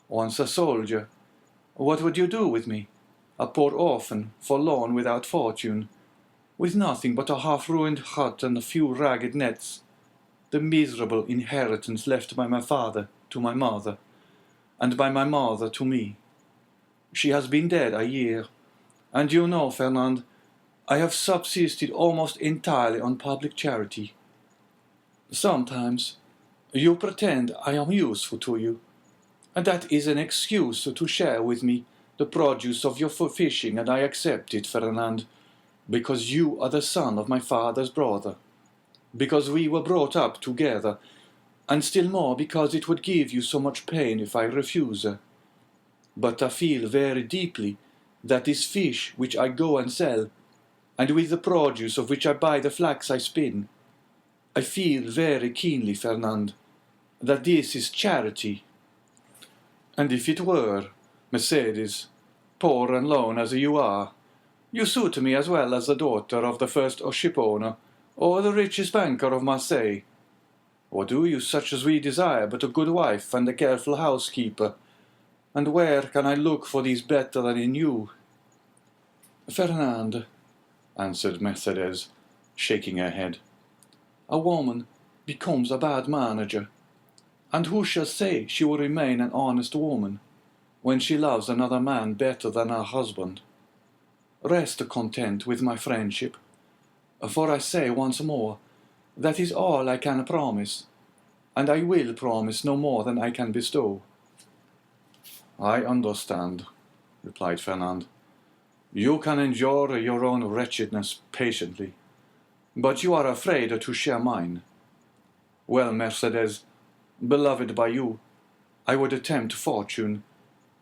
Once a soldier, what would you do with me, a poor orphan, forlorn without fortune, with nothing but a half-ruined hut and a few ragged nets, the miserable inheritance left by my father to my mother, and by my mother to me? She has been dead a year, And you know, Fernand, I have subsisted almost entirely on public charity. Sometimes you pretend I am useful to you, and that is an excuse to share with me the produce of your fishing, and I accept it, Fernand, because you are the son of my father's brother, because we were brought up together, and still more because it would give you so much pain if I refuse. But I feel very deeply that this fish which I go and sell, and with the produce of which I buy the flax I spin, I feel very keenly, Fernand, that this is charity. And if it were, Mercedes, poor and lone as you are, you suit me as well as the daughter of the first shipowner, or the richest banker of Marseille. What do you such as we desire but a good wife and a careful housekeeper? And where can I look for these better than in you? Fernand, answered Mercedes, shaking her head, a woman becomes a bad manager, and who shall say she will remain an honest woman when she loves another man better than her husband? Rest content with my friendship, for I say once more, that is all I can promise, and I will promise no more than I can bestow. I understand, replied Fernand. You can endure your own wretchedness patiently, but you are afraid to share mine. Well, Mercedes, beloved by you, I would attempt fortune.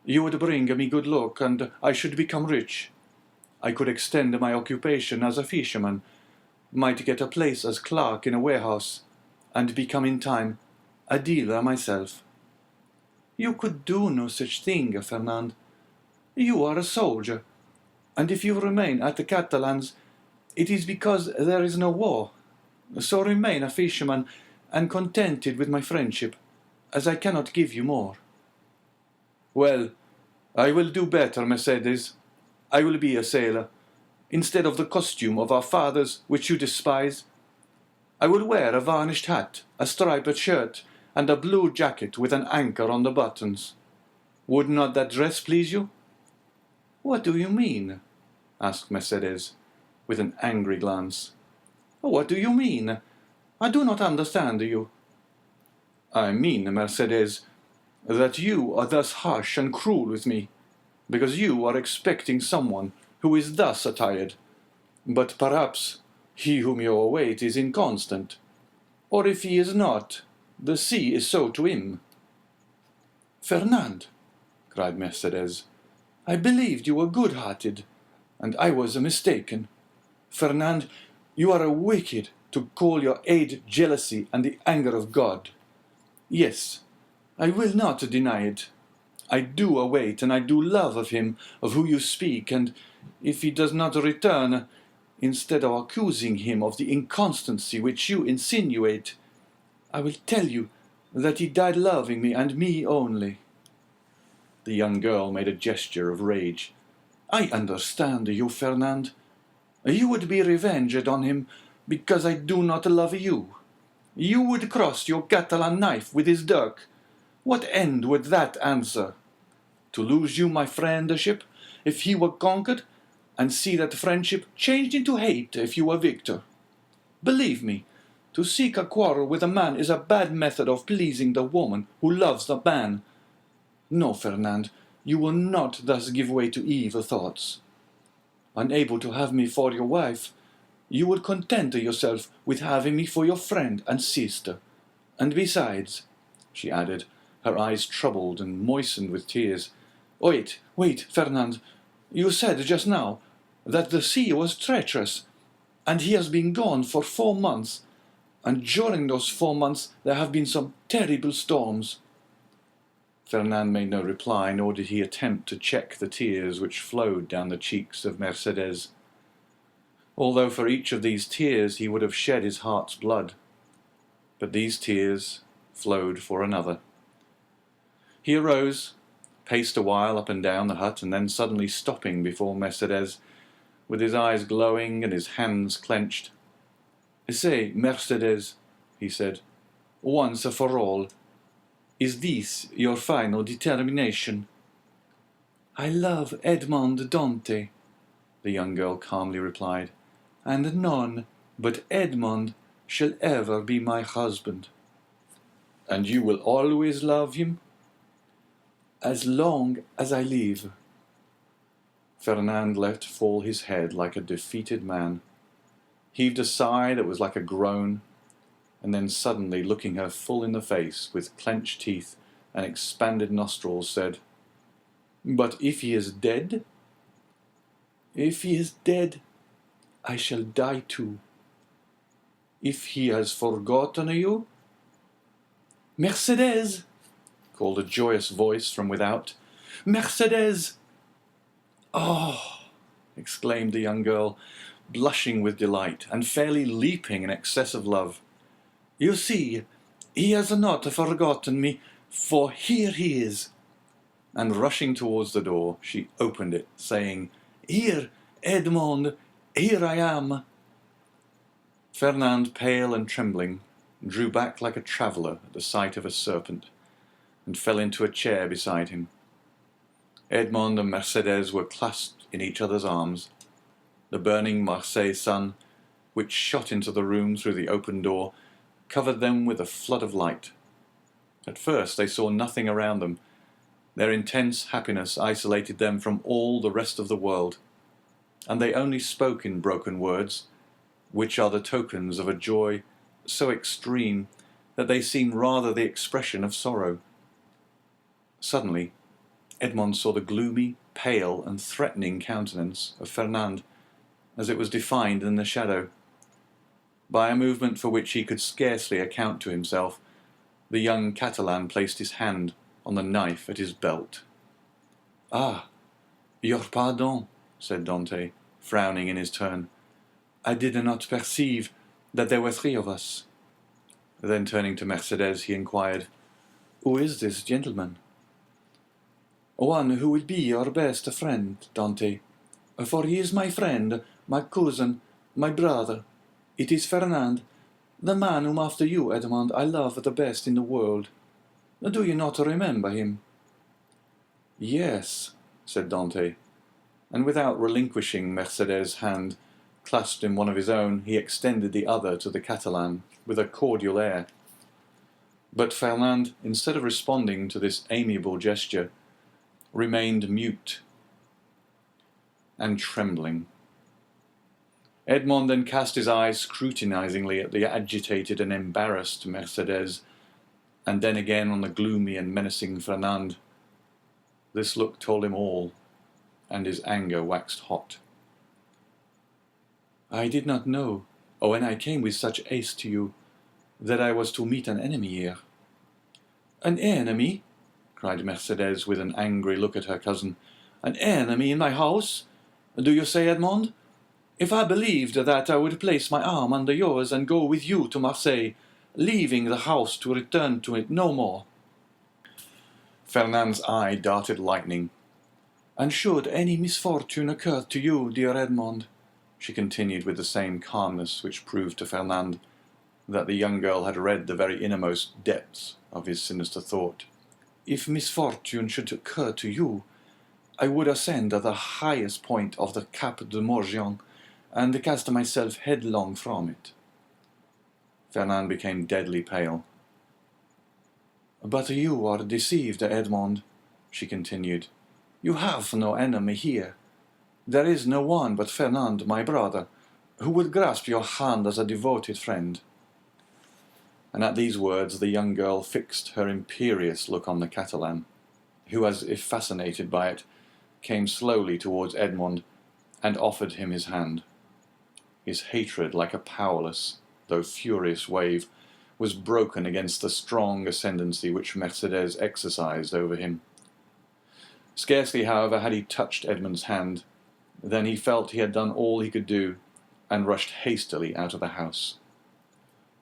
You would bring me good luck, and I should become rich. I could extend my occupation as a fisherman, might get a place as clerk in a warehouse, and become in time a dealer myself. You could do no such thing, Fernand. You are a soldier, and if you remain at the Catalans, it is because there is no war. So remain a fisherman, and contented with my friendship, as I cannot give you more. Well, I will do better, Mercedes. I will be a sailor, instead of the costume of our fathers, which you despise. I will wear a varnished hat, a striped shirt, and a blue jacket with an anchor on the buttons. Would not that dress please you? What do you mean? Asked Mercedes, with an angry glance. What do you mean? I do not understand you. I mean, Mercedes, that you are thus harsh and cruel with me, because you are expecting someone who is thus attired. But perhaps he whom you await is inconstant, or if he is not, the sea is so to him. Fernand, cried Mercedes, I believed you were good-hearted, and I was mistaken. Fernand, you are wicked to call your aid jealousy and the anger of God. Yes, I will not deny it. I do await and I do love of him of whom you speak, and if he does not return, instead of accusing him of the inconstancy which you insinuate, I will tell you that he died loving me and me only. The young girl made a gesture of rage. I understand you, Fernand. You would be revenged on him because I do not love you. You would cross your Catalan knife with his dirk. What end would that answer? To lose you my friendship if he were conquered, and see that friendship changed into hate if you were victor. Believe me, to seek a quarrel with a man is a bad method of pleasing the woman who loves the man. No, Fernand, you will not thus give way to evil thoughts. Unable to have me for your wife, you would content yourself with having me for your friend and sister. And besides, she added, her eyes troubled and moistened with tears, wait, Fernand, you said just now that the sea was treacherous, and he has been gone for 4 months, and during those 4 months there have been some terrible storms. Fernand made no reply, nor did he attempt to check the tears which flowed down the cheeks of Mercedes, although for each of these tears he would have shed his heart's blood. But these tears flowed for another. He arose, paced a while up and down the hut, and then suddenly stopping before Mercedes, with his eyes glowing and his hands clenched. Say, Mercedes, he said, once for all, is this your final determination? I love Edmond Dante, the young girl calmly replied, "and none but Edmond shall ever be my husband." "And you will always love him?" "As long as I live." Fernand let fall his head like a defeated man, heaved a sigh that was like a groan, and then suddenly looking her full in the face with clenched teeth and expanded nostrils, said, "But if he is dead?" "If he is dead, I shall die too." "If he has forgotten you?" "Mercedes!" called a joyous voice from without. "Mercedes!" "Oh!" exclaimed the young girl, blushing with delight and fairly leaping in excess of love. "You see, he has not forgotten me, for here he is." And rushing towards the door, she opened it, saying, "Here, Edmond, here I am." Fernand, pale and trembling, drew back like a traveller at the sight of a serpent, and fell into a chair beside him. Edmond and Mercedes were clasped in each other's arms. The burning Marseille sun, which shot into the room through the open door, covered them with a flood of light. At first they saw nothing around them. Their intense happiness isolated them from all the rest of the world, and they only spoke in broken words, which are the tokens of a joy so extreme that they seem rather the expression of sorrow. Suddenly, Edmond saw the gloomy, pale, and threatening countenance of Fernand, as it was defined in the shadow. By a movement for which he could scarcely account to himself, the young Catalan placed his hand on the knife at his belt. "Ah, your pardon," said Dante, frowning in his turn. "I did not perceive that there were three of us." Then turning to Mercedes, he inquired, "Who is this gentleman?" "One who will be your best friend, Dante, for he is my friend, my cousin, my brother. It is Fernand, the man whom after you, Edmond, I love the best in the world. Do you not remember him?" "Yes," said Dante, and without relinquishing Mercedes' hand, clasped in one of his own, he extended the other to the Catalan with a cordial air. But Fernand, instead of responding to this amiable gesture, remained mute and trembling. Edmond then cast his eyes scrutinizingly at the agitated and embarrassed Mercedes, and then again on the gloomy and menacing Fernand. This look told him all, and his anger waxed hot. "I did not know, when I came with such haste to you, that I was to meet an enemy here." "An enemy?" cried Mercedes with an angry look at her cousin. "An enemy in my house, do you say, Edmond? If I believed that, I would place my arm under yours and go with you to Marseille, leaving the house to return to it no more." Fernand's eye darted lightning. "And should any misfortune occur to you, dear Edmond," she continued with the same calmness which proved to Fernand that the young girl had read the very innermost depths of his sinister thought, "if misfortune should occur to you, I would ascend the highest point of the Cap de Morgian and cast myself headlong from it." Fernand became deadly pale. "But you are deceived, Edmond," she continued. "You have no enemy here. There is no one but Fernand, my brother, who would grasp your hand as a devoted friend." And at these words the young girl fixed her imperious look on the Catalan, who, as if fascinated by it, came slowly towards Edmond and offered him his hand. His hatred, like a powerless, though furious wave, was broken against the strong ascendancy which Mercedes exercised over him. Scarcely, however, had he touched Edmond's hand, than he felt he had done all he could do, and rushed hastily out of the house.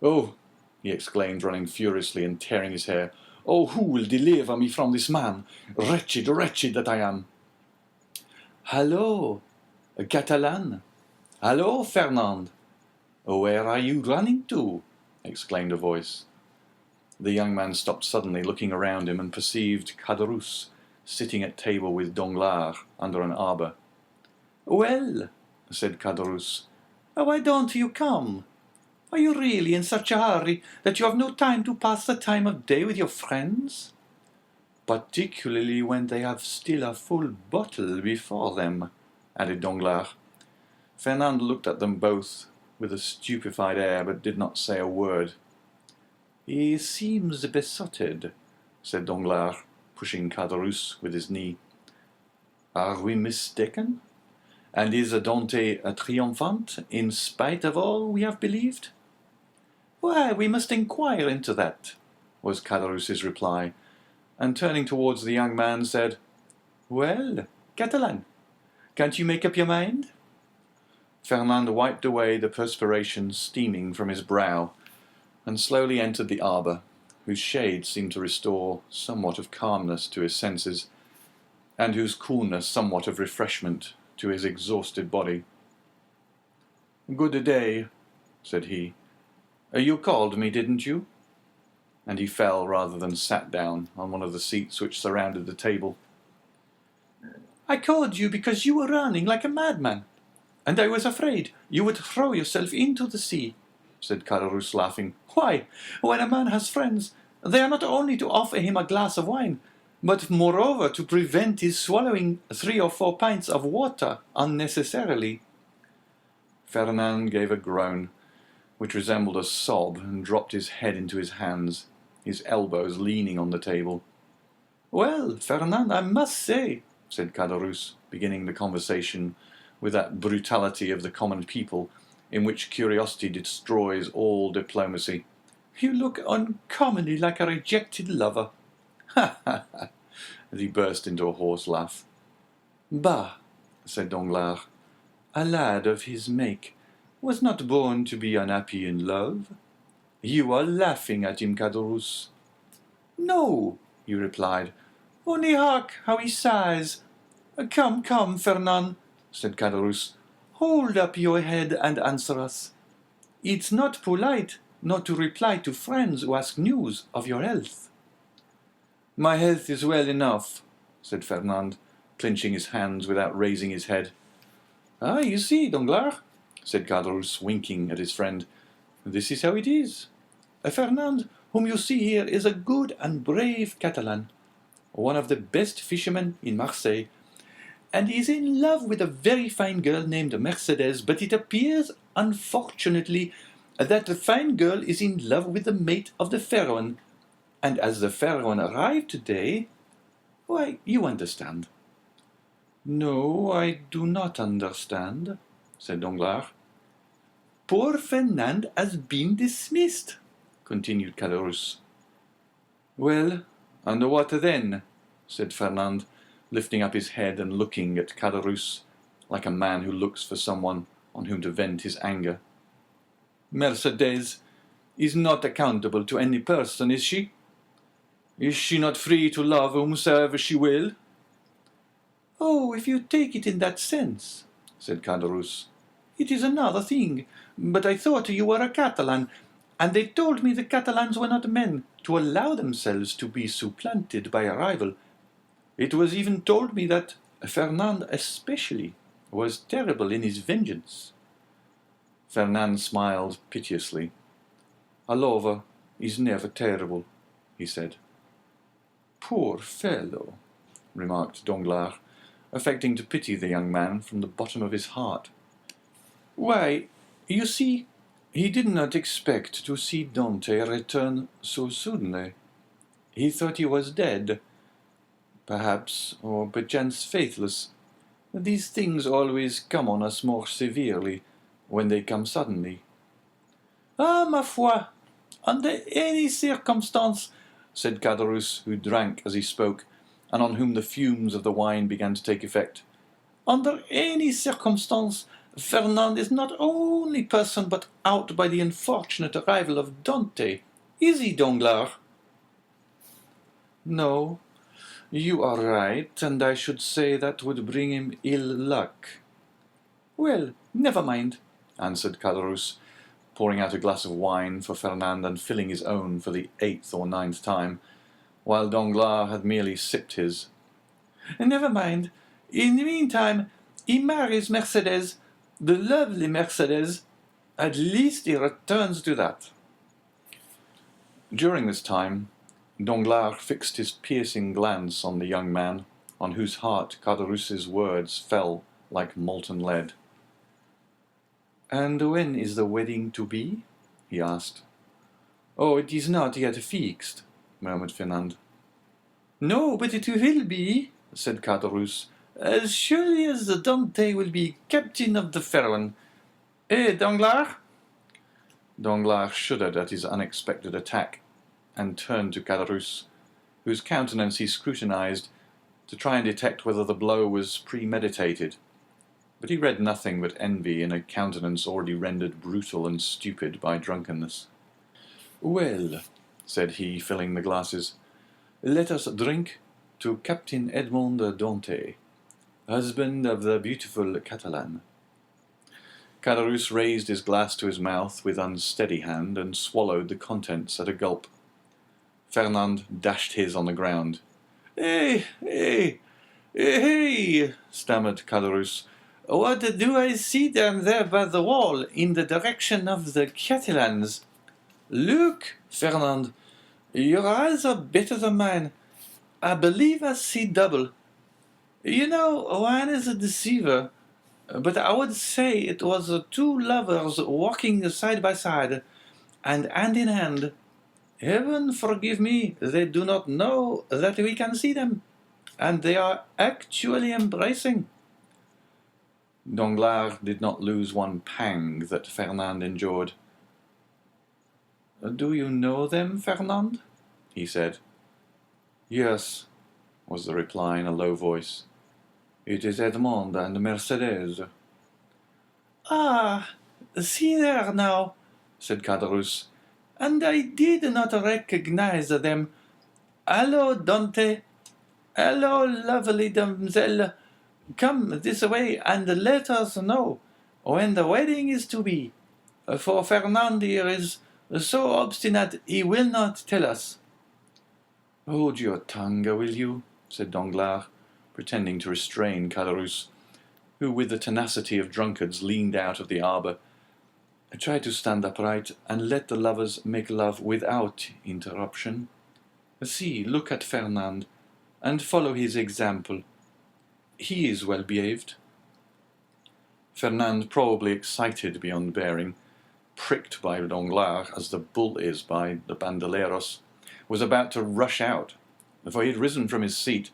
"Oh!" he exclaimed, running furiously and tearing his hair. "Oh, who will deliver me from this man? Wretched, wretched that I am!" "Hallo, Catalan! Hallo, Fernand! Where are you running to?" exclaimed a voice. The young man stopped suddenly, looking around him, and perceived Caderousse sitting at table with Danglars under an arbour. Well, said Caderousse, why don't you come? Are you really in such a hurry that you have no time to pass the time of day with your friends? Particularly when they have still a full bottle before them, added Danglars. Fernand looked at them both with a stupefied air, but did not say a word. He seems besotted, said Danglars, pushing Caderousse with his knee. Are we mistaken? And is Dante a triumphant, in spite of all we have believed? Why, we must inquire into that, was Caderousse's reply, and turning towards the young man, said, Well, Catalan, can't you make up your mind? Fernand wiped away the perspiration steaming from his brow, and slowly entered the arbour, whose shade seemed to restore somewhat of calmness to his senses, and whose coolness somewhat of refreshment to his exhausted body. Good day, said he. You called me, didn't you? And he fell rather than sat down on one of the seats which surrounded the table. I called you because you were running like a madman, and I was afraid you would throw yourself into the sea, said Caderousse, laughing. Why, when a man has friends, they are not only to offer him a glass of wine, but moreover to prevent his swallowing 3 or 4 pints of water unnecessarily. Fernand gave a groan, which resembled a sob, and dropped his head into his hands, his elbows leaning on the table. Well, Fernand, I must say, said Caderousse, beginning the conversation with that brutality of the common people in which curiosity destroys all diplomacy, you look uncommonly like a rejected lover. Ha, ha, ha, as he burst into a hoarse laugh. Bah, said Danglars, a lad of his make was not born to be unhappy in love. You are laughing at him, Caderousse. No, you replied, only hark how he sighs. Come, come, Fernand, said Caderousse, hold up your head and answer us. It's not polite not to reply to friends who ask news of your health. My health is well enough, said Fernand, clenching his hands without raising his head. Ah, you see, Danglars, said Caderousse, winking at his friend, this is how it is. Fernand, whom you see here, is a good and brave Catalan, one of the best fishermen in Marseille, and is in love with a very fine girl named Mercedes, but it appears, unfortunately, that the fine girl is in love with the mate of the fair one, and as the fair one arrived today, why, you understand. No, I do not understand, said Danglars. Poor Fernand has been dismissed, continued Caderousse. Well, and what then? Said Fernand, lifting up his head and looking at Caderousse like a man who looks for someone on whom to vent his anger. Mercedes is not accountable to any person, is she? Is she not free to love whomsoever she will? Oh, if you take it in that sense, said Caderousse, it is another thing. But I thought you were a Catalan, and they told me the Catalans were not men to allow themselves to be supplanted by a rival. It was even told me that Fernand especially was terrible in his vengeance. Fernand smiled piteously. A lover is never terrible, he said. Poor fellow, remarked Danglars, affecting to pity the young man from the bottom of his heart. Why, you see, he did not expect to see Dante return so suddenly. He thought he was dead, perhaps, or perchance faithless. These things always come on us more severely when they come suddenly. Ah, ma foi, under any circumstance, said Caderousse, who drank as he spoke, and on whom the fumes of the wine began to take effect. Under any circumstance, Fernand is not only person but out by the unfortunate arrival of Dante. Is he, Danglars? No, you are right, and I should say that would bring him ill luck. Well, never mind, answered Caderousse, pouring out a glass of wine for Fernand and filling his own for the 8th or 9th time, while Danglars had merely sipped his. Never mind. In the meantime, He marries Mercedes, the lovely Mercedes. At least he returns to that. During this time, Danglars fixed his piercing glance on the young man, on whose heart Caderousse's words fell like molten lead. "And when is the wedding to be?" he asked. "Oh, it is not yet fixed," murmured Fernand. "No, but it will be," said Caderousse, "as surely as Dante will be captain of the Pharaon. Eh, Danglars?" Danglars shuddered at his unexpected attack, and turned to Caderousse, whose countenance he scrutinized to try and detect whether the blow was premeditated. But he read nothing but envy in a countenance already rendered brutal and stupid by drunkenness. "Well," said he, filling the glasses, "let us drink to Captain Edmond Dante, husband of the beautiful Catalane." Caderousse raised his glass to his mouth with unsteady hand, and swallowed the contents at a gulp. Fernand dashed his on the ground. "Eh, eh, eh," stammered Caderousse. "What do I see down there by the wall, in the direction of the Catalans? Look, Fernand, your eyes are better than mine. I believe I see double. You know, wine is a deceiver, but I would say it was two lovers walking side by side, and hand in hand. Heaven forgive me, they do not know that we can see them, and they are actually embracing." Danglars did not lose one pang that Fernand endured. "Do you know them, Fernand?" he said. "Yes," was the reply in a low voice. "It is Edmond and Mercedes." "Ah, see there now," said Caderousse, "and I did not recognize them. Hello, Dante. Hello, lovely damsel. Come this way, and let us know when the wedding is to be, for Fernand here is so obstinate he will not tell us." "Hold your tongue, will you?" said Danglars, pretending to restrain Caderousse, who, with the tenacity of drunkards, leaned out of the arbour. "Try to stand upright, and let the lovers make love without interruption. See, look at Fernand, and follow his example. He is well behaved." Fernand, probably excited beyond bearing, pricked by Danglars as the bull is by the bandoleros, was about to rush out, for he had risen from his seat,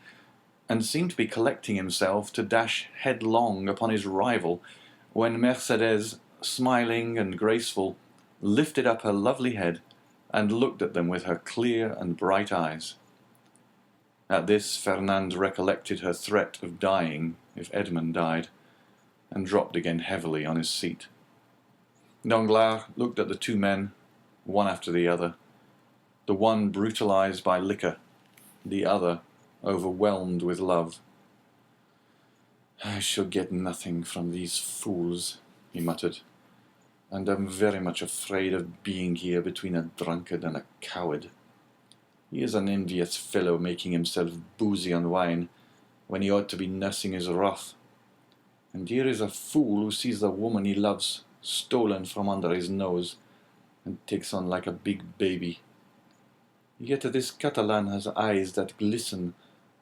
and seemed to be collecting himself to dash headlong upon his rival, when Mercedes, smiling and graceful, lifted up her lovely head, and looked at them with her clear and bright eyes. At this Fernand recollected her threat of dying if Edmond died, and dropped again heavily on his seat. Danglars looked at the two men, one after the other, the one brutalized by liquor, the other overwhelmed with love. "I shall get nothing from these fools," he muttered, "and am very much afraid of being here between a drunkard and a coward. He is an envious fellow, making himself boozy on wine, when he ought to be nursing his wrath. And here is a fool who sees the woman he loves stolen from under his nose, and takes on like a big baby. Yet this Catalan has eyes that glisten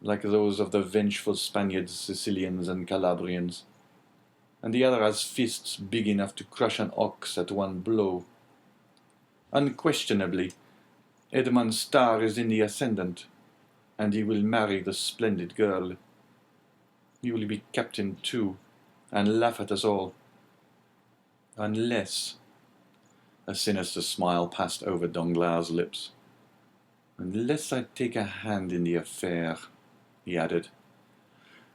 like those of the vengeful Spaniards, Sicilians, and Calabrians, and the other has fists big enough to crush an ox at one blow. Unquestionably, Edmond's star is in the ascendant, and he will marry the splendid girl. He will be captain too, and laugh at us all. Unless—" a sinister smile passed over Danglars' lips. "Unless I take a hand in the affair," he added.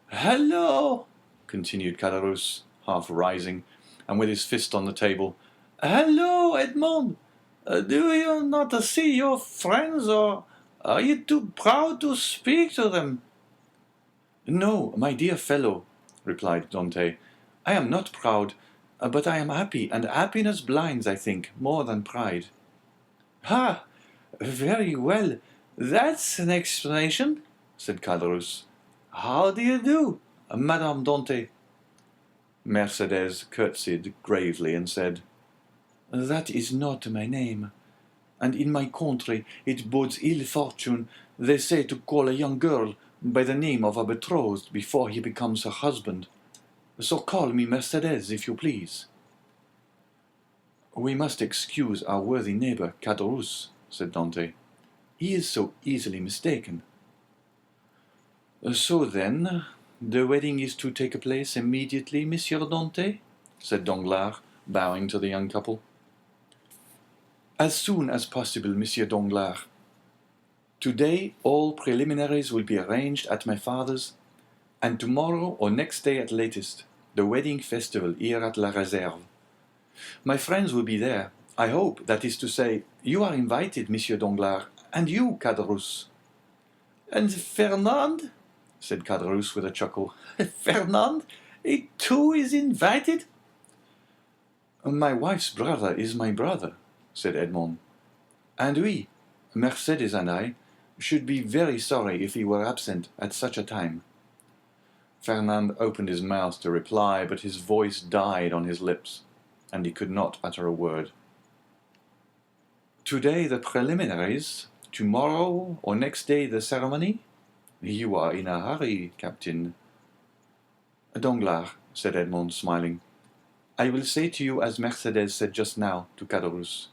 "Hello!" continued Caderousse, half rising, and with his fist on the table. "Hello, Edmond! Do you not see your friends, or are you too proud to speak to them?" "No, my dear fellow," replied Dante, "I am not proud, but I am happy, and happiness blinds, I think, more than pride." "Ah, very well, that's an explanation," said Caderousse. "How do you do, Madame Dante?" Mercedes curtsied gravely and said, "That is not my name, and in my country it bodes ill fortune, they say, to call a young girl by the name of a betrothed before he becomes her husband. So call me Mercedes, if you please." "We must excuse our worthy neighbor, Caderousse," said Dante. "He is so easily mistaken." "So then, the wedding is to take place immediately, Monsieur Dante?" said Danglars, bowing to the young couple. "As soon as possible, Monsieur Danglars. Today all preliminaries will be arranged at my father's, and tomorrow or next day at latest, the wedding festival here at La Réserve. My friends will be there. I hope, that is to say, you are invited, Monsieur Danglars, and you, Caderousse." "And Fernand?" said Caderousse with a chuckle. "Fernand, he too is invited?" "My wife's brother is my brother," said Edmond, "and we, Mercedes and I, should be very sorry if he were absent at such a time." Fernand opened his mouth to reply, but his voice died on his lips, and he could not utter a word. "Today the preliminaries, tomorrow or next day the ceremony? You are in a hurry, Captain." "Danglars," said Edmond, smiling, "I will say to you as Mercedes said just now to Caderousse.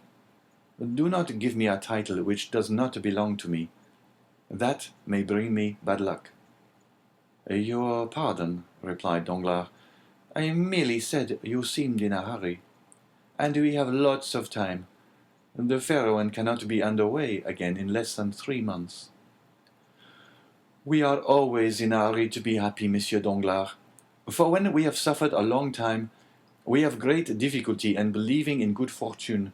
Do not give me a title which does not belong to me. That may bring me bad luck." "Your pardon," replied Danglars. "I merely said you seemed in a hurry. And we have lots of time. The Pharaoh cannot be under way again in less than 3 months." "We are always in a hurry to be happy, Monsieur Danglars. For when we have suffered a long time, we have great difficulty in believing in good fortune.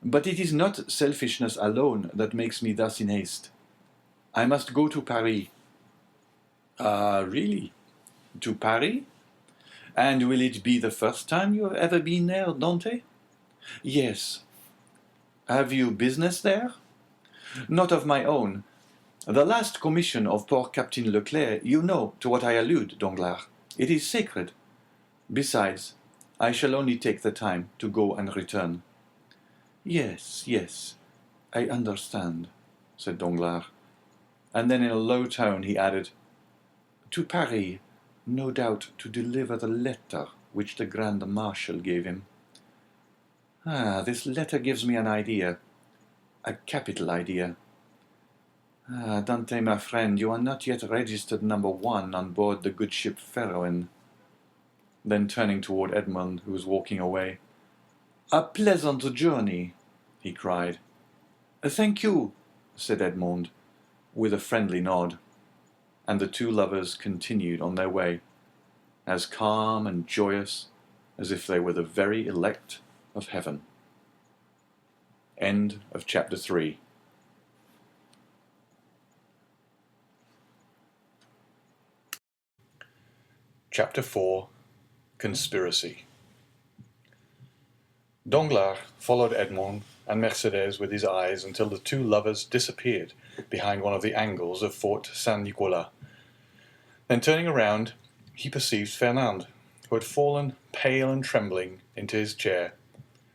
But it is not selfishness alone that makes me thus in haste. I must go to Paris." "Ah, really? To Paris? And will it be the first time you have ever been there, Dante?" "Yes." "Have you business there?" "Not of my own. The last commission of poor Captain Leclerc, you know to what I allude, Danglars. It is sacred. Besides, I shall only take the time to go and return." "Yes, yes, I understand," said Danglars. And then in a low tone he added, "To Paris, no doubt to deliver the letter which the Grand Marshal gave him. Ah, this letter gives me an idea, a capital idea. Ah, Dante, my friend, you are not yet registered number 1 on board the good ship Pharaon." Then turning toward Edmond, who was walking away, "A pleasant journey," he cried. "Thank you," said Edmond, with a friendly nod, and the two lovers continued on their way, as calm and joyous as if they were the very elect of heaven. End of chapter 3. Chapter 4. Conspiracy. Danglars followed Edmond and Mercedes with his eyes until the two lovers disappeared behind one of the angles of Fort Saint-Nicolas. Then turning around, he perceived Fernand, who had fallen, pale and trembling, into his chair,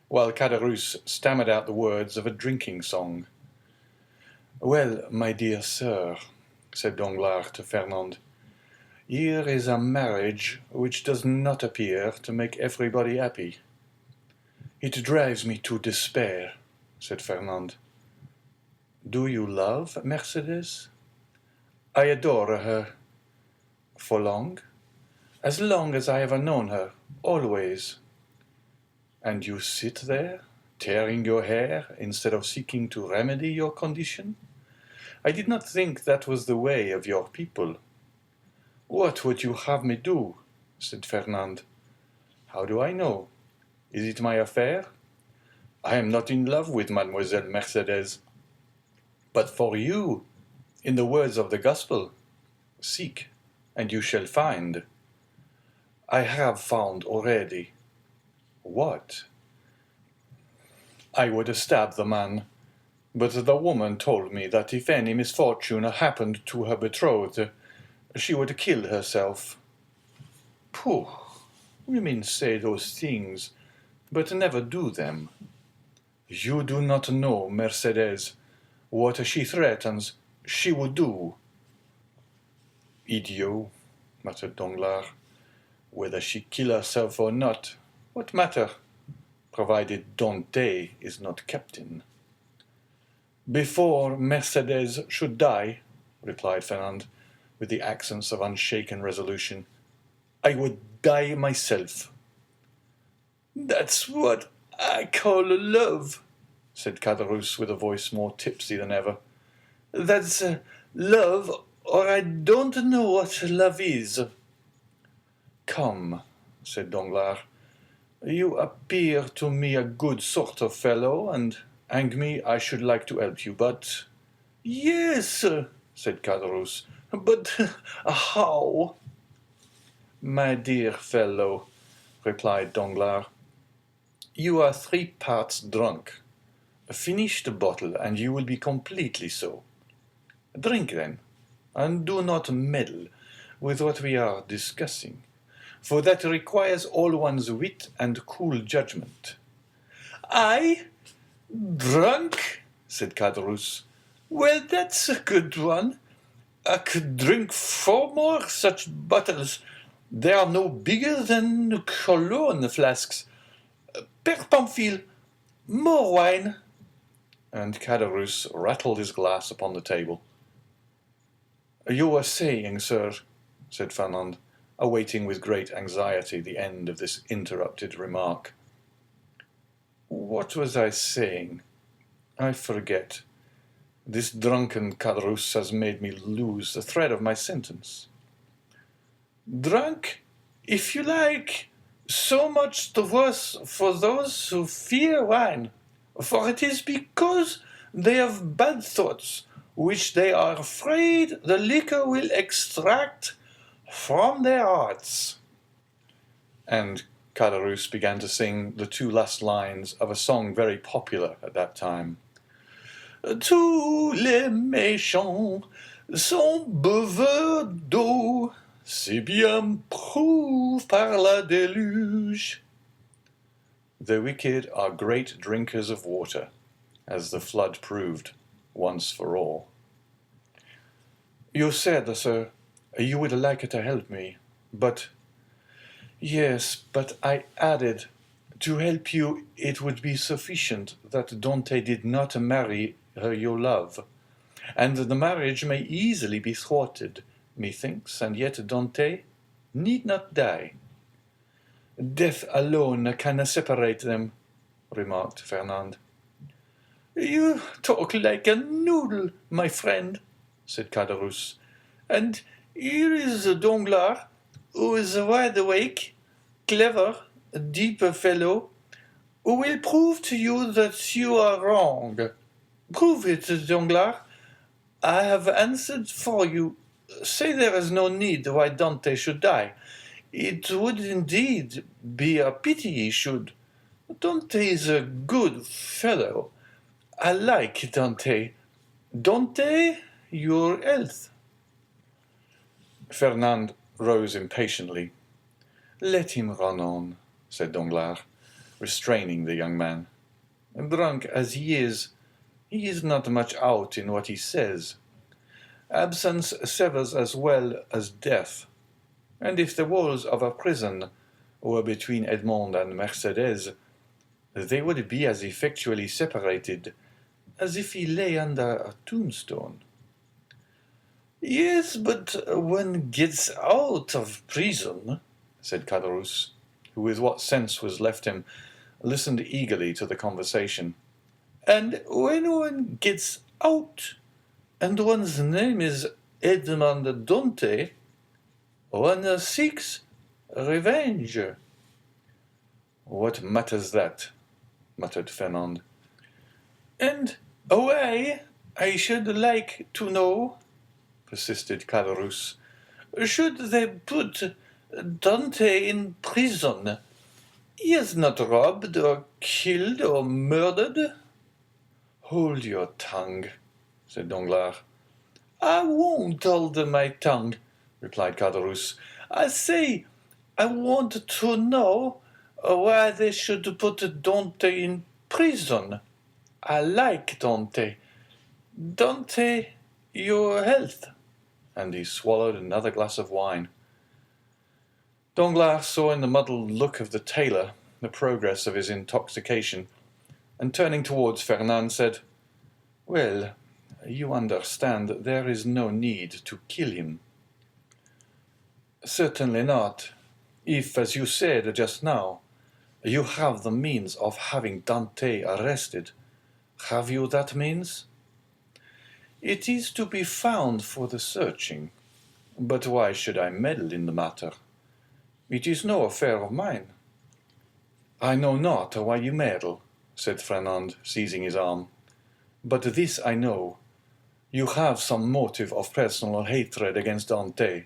while Caderousse stammered out the words of a drinking song. "Well, my dear sir," said Danglars to Fernand, "here is a marriage which does not appear to make everybody happy." "It drives me to despair," said Fernand. "Do you love Mercedes?" "I adore her." "For long?" "As long as I have known her, always." "And you sit there, tearing your hair, instead of seeking to remedy your condition? I did not think that was the way of your people." "What would you have me do?" said Fernand. "How do I know? Is it my affair? I am not in love with Mademoiselle Mercedes. But for you, in the words of the Gospel, seek, and you shall find." "I have found already." "What?" "I would stab the man, but the woman told me that if any misfortune happened to her betrothed, she would kill herself." "Pooh! Women say those things, but never do them. You do not know, Mercedes, what she threatens she would do. Idiot, muttered Danglars. Whether she kill herself or not, what matter, provided Dante is not captain? Before Mercedes should die, replied Fernand, with the accents of unshaken resolution, I would die myself. That's what I call love, said Caderousse with a voice more tipsy than ever. That's love, or I don't know what love is. Come, said Danglars, you appear to me a good sort of fellow, and hang me, I should like to help you, but... Yes, said Caderousse, but how? My dear fellow, replied Danglars, you are 3 parts drunk. Finish the bottle, and you will be completely so. Drink, then, and do not meddle with what we are discussing, for that requires all one's wit and cool judgment. I? Drunk? Said Caderousse. Well, that's a good one. I could drink 4 more such bottles. They are no bigger than Cologne flasks. Père Pamphile, more wine. And Caderousse rattled his glass upon the table. You were saying, sir, said Fernand, awaiting with great anxiety the end of this interrupted remark. What was I saying? I forget. This drunken Caderousse has made me lose the thread of my sentence. Drunk, if you like, so much the worse for those who fear wine, for it is because they have bad thoughts, which they are afraid the liquor will extract from their hearts. And Caderousse began to sing the 2 last lines of a song very popular at that time. Tous les méchants sont buveurs d'eau, c'est bien prouvé par la déluge. The wicked are great drinkers of water, as the flood proved once for all. You said, sir, you would like to help me, but... Yes, but I added, to help you it would be sufficient that Dante did not marry her your love, and the marriage may easily be thwarted, methinks, and yet Dante need not die. Death alone can separate them, remarked Fernand. You talk like a noodle, my friend, said Caderousse, and here is Danglars, who is wide awake, clever, a deep fellow, who will prove to you that you are wrong. Prove it, Danglars. I have answered for you. Say there is no need why Dante should die. It would indeed be a pity he should. Dante is a good fellow. I like Dante. Dante, your health. Fernand rose impatiently. Let him run on, said Danglars, restraining the young man. Drunk as he is not much out in what he says. Absence severs as well as death, and if the walls of a prison were between Edmond and Mercedes, they would be as effectually separated as if he lay under a tombstone. Yes, but one gets out of prison, said Caderousse, who, with what sense was left him, listened eagerly to the conversation. And when one gets out, and one's name is Edmond Dante, one seeks revenge. What matters that? Muttered Fernand. And why, I should like to know, persisted Caderousse, should they put Dante in prison? He is not robbed or killed or murdered. Hold your tongue, said Danglars. I won't hold my tongue, replied Caderousse. I say, I want to know why they should put Dante in prison. I like Dante. Dante, your health. And he swallowed another glass of wine. Danglars saw in the muddled look of the tailor the progress of his intoxication, and turning towards Fernand, said, "Well, you understand that there is no need to kill him." "Certainly not, if, as you said just now, you have the means of having Dante arrested. Have you that means?" "It is to be found for the searching. But why should I meddle in the matter? It is no affair of mine." "I know not why you meddle," said Fernand, seizing his arm. "But this I know. You have some motive of personal hatred against Dante,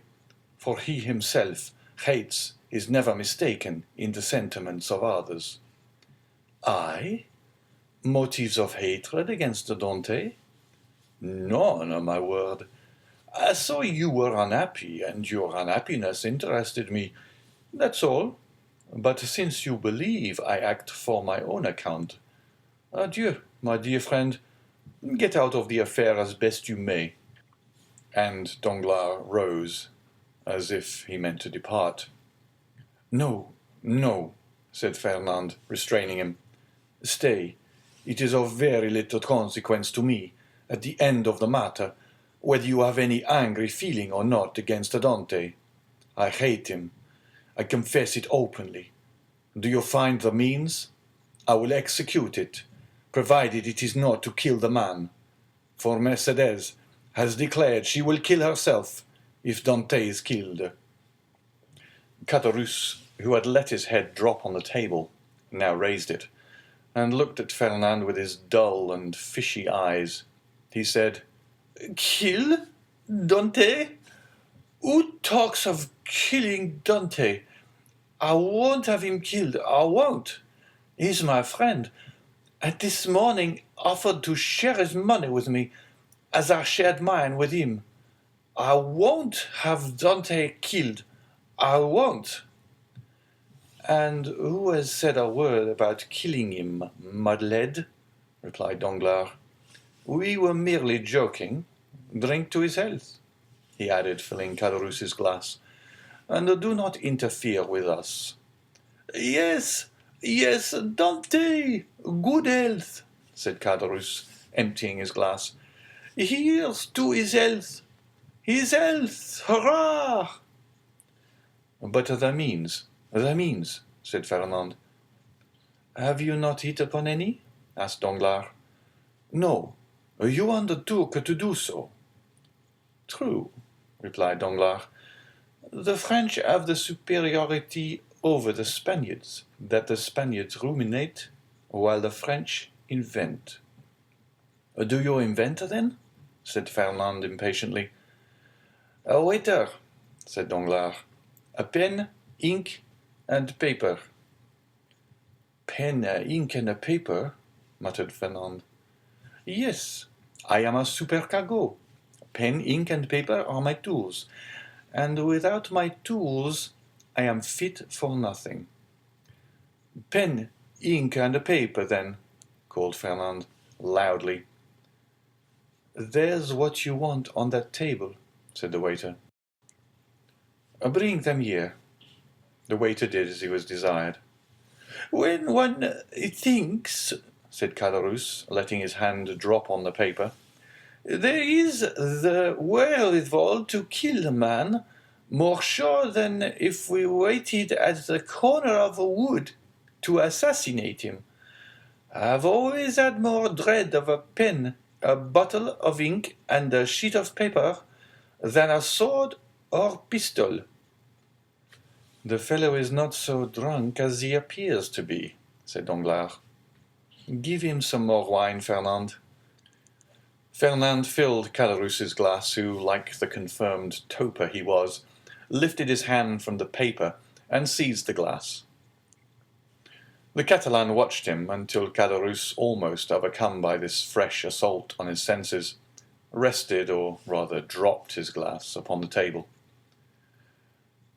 for he himself hates is never mistaken in the sentiments of others." "I? Motives of hatred against Dante? None, my word. I saw you were unhappy, and your unhappiness interested me. That's all. But since you believe I act for my own account, adieu, my dear friend. Get out of the affair as best you may." And Danglars rose, as if he meant to depart. "No, no," said Fernand, restraining him. "Stay. It is of very little consequence to me, at the end of the matter, whether you have any angry feeling or not against Dante. I hate him. I confess it openly. Do you find the means? I will execute it, provided it is not to kill the man. For Mercédès has declared she will kill herself if Dante is killed." Caderousse, who had let his head drop on the table, now raised it, and looked at Fernand with his dull and fishy eyes. He said, "Kill Dante? Who talks of killing Dante? I won't have him killed. I won't. He's my friend, and this morning offered to share his money with me, as I shared mine with him. I won't have Dante killed. I won't." "And who has said a word about killing him, Madeleine?" replied Danglars. "We were merely joking. Drink to his health," he added, filling Caderousse's glass, "and do not interfere with us." "Yes, yes, Dante, good health," said Caderousse, emptying his glass. "Here's to his health! His health! Hurrah!" "But the means, said Fernand. "Have you not hit upon any?" asked Danglars. "No, you undertook to do so." "True," replied Danglars. "The French have the superiority over the Spaniards, that the Spaniards ruminate, while the French invent." "Do you invent, then?" said Fernand impatiently. "A waiter," said Danglars. "A pen, ink, and paper." "Pen, ink, and a paper," muttered Fernand. "Yes, I am a supercargo. Pen, ink, and paper are my tools, and without my tools I am fit for nothing." "Pen, ink, and a paper, then," called Fernand, loudly. "There's what you want on that table," said the waiter. "Bring them here." The waiter did as he was desired. "When one thinks," said Caderousse, letting his hand drop on the paper, "there is the wherewithal to kill a man, more sure than if we waited at the corner of a wood to assassinate him. I've always had more dread of a pen, a bottle of ink, and a sheet of paper than a sword or pistol." "The fellow is not so drunk as he appears to be," said Danglars. "Give him some more wine, Fernand." Fernand filled Caderousse's glass, who, like the confirmed toper he was, lifted his hand from the paper and seized the glass. The Catalan watched him until Caderousse, almost overcome by this fresh assault on his senses, rested, or rather dropped his glass, upon the table.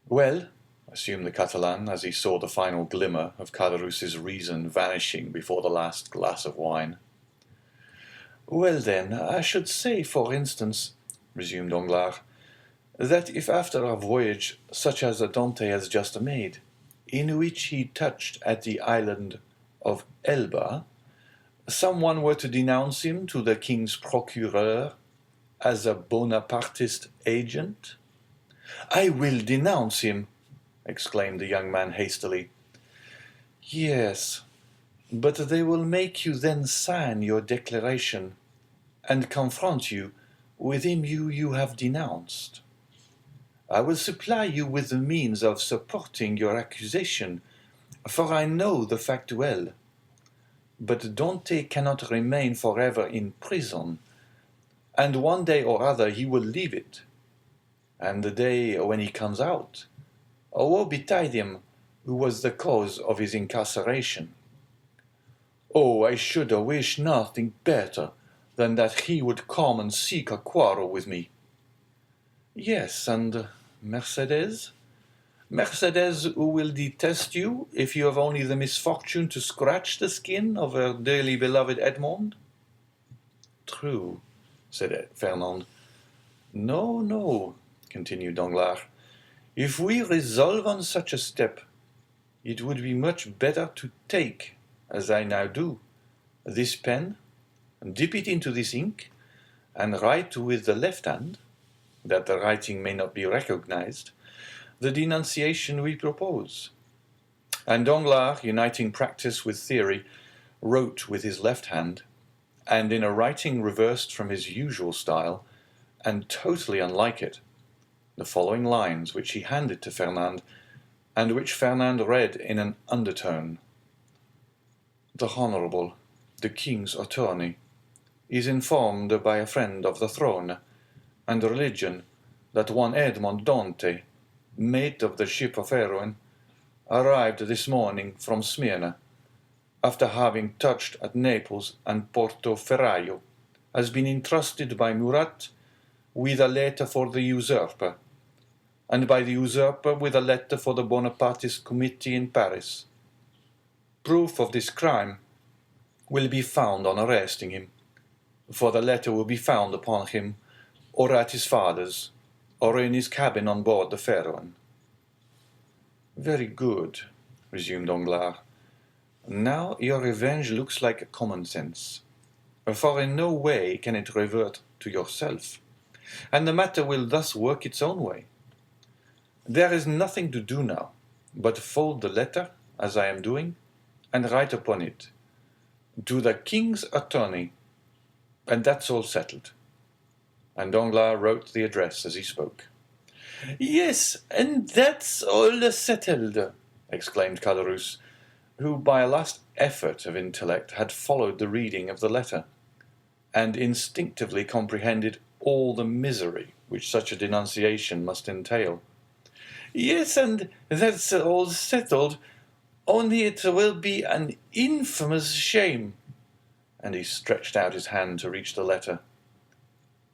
"Well, assumed the Catalan as he saw the final glimmer of Caderousse's reason vanishing before the last glass of wine. Well then, I should say, for instance, resumed Danglars, that if after a voyage such as Dante has just made, in which he touched at the island of Elba, someone were to denounce him to the king's procureur as a Bonapartist agent? I will denounce him, exclaimed the young man hastily. Yes, but they will make you then sign your declaration and confront you with him you have denounced. I will supply you with the means of supporting your accusation, for I know the fact well. But Dante cannot remain forever in prison, and one day or other he will leave it. And the day when he comes out, woe betide him who was the cause of his incarceration. Oh, I should wish nothing better than that he would come and seek a quarrel with me. Yes, and Mercedes? Mercedes, who will detest you if you have only the misfortune to scratch the skin of her dearly beloved Edmond? True, said Fernand. No, no, continued Danglars. If we resolve on such a step, it would be much better to take, as I now do, this pen, and dip it into this ink, and write with the left hand, that the writing may not be recognized, the denunciation we propose. And Danglars, uniting practice with theory, wrote with his left hand, and in a writing reversed from his usual style, and totally unlike it, the following lines which he handed to Fernand, and which Fernand read in an undertone. The Honourable, the King's Attorney, is informed by a friend of the throne and religion that one Edmond Dante, mate of the ship of Erewhon, arrived this morning from Smyrna, after having touched at Naples and Porto Ferraio, has been entrusted by Murat with a letter for the usurper, and by the usurper with a letter for the Bonapartist committee in Paris. Proof of this crime will be found on arresting him, for the letter will be found upon him, or at his father's, or in his cabin on board the Pharaon. Very good, resumed Danglars. Now your revenge looks like common sense, for in no way can it revert to yourself, and the matter will thus work its own way. There is nothing to do now, but fold the letter, as I am doing, and write upon it, to the King's Attorney, and that's all settled. And Danglars wrote the address as he spoke. Yes, and that's all settled, exclaimed Caderousse, who by a last effort of intellect had followed the reading of the letter, and instinctively comprehended all the misery which such a denunciation must entail. Yes, and that's all settled, only it will be an infamous shame. And he stretched out his hand to reach the letter.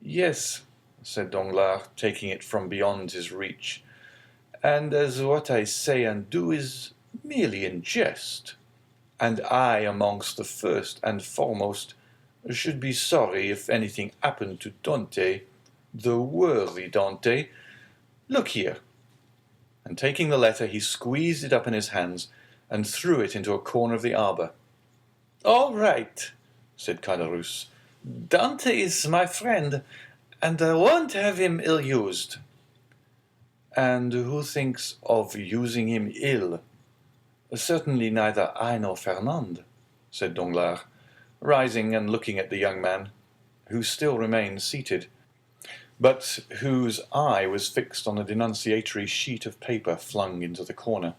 Yes, said Danglars, taking it from beyond his reach, and as what I say and do is merely in jest, and I amongst the first and foremost should be sorry if anything happened to Dante, the worthy Dante. Look here. And taking the letter, he squeezed it up in his hands and threw it into a corner of the arbour. All right, said Caderousse. Dante is my friend, and I won't have him ill-used. And who thinks of using him ill? Certainly neither I nor Fernand, said Danglars, rising and looking at the young man, who still remained seated, but whose eye was fixed on a denunciatory sheet of paper flung into the corner.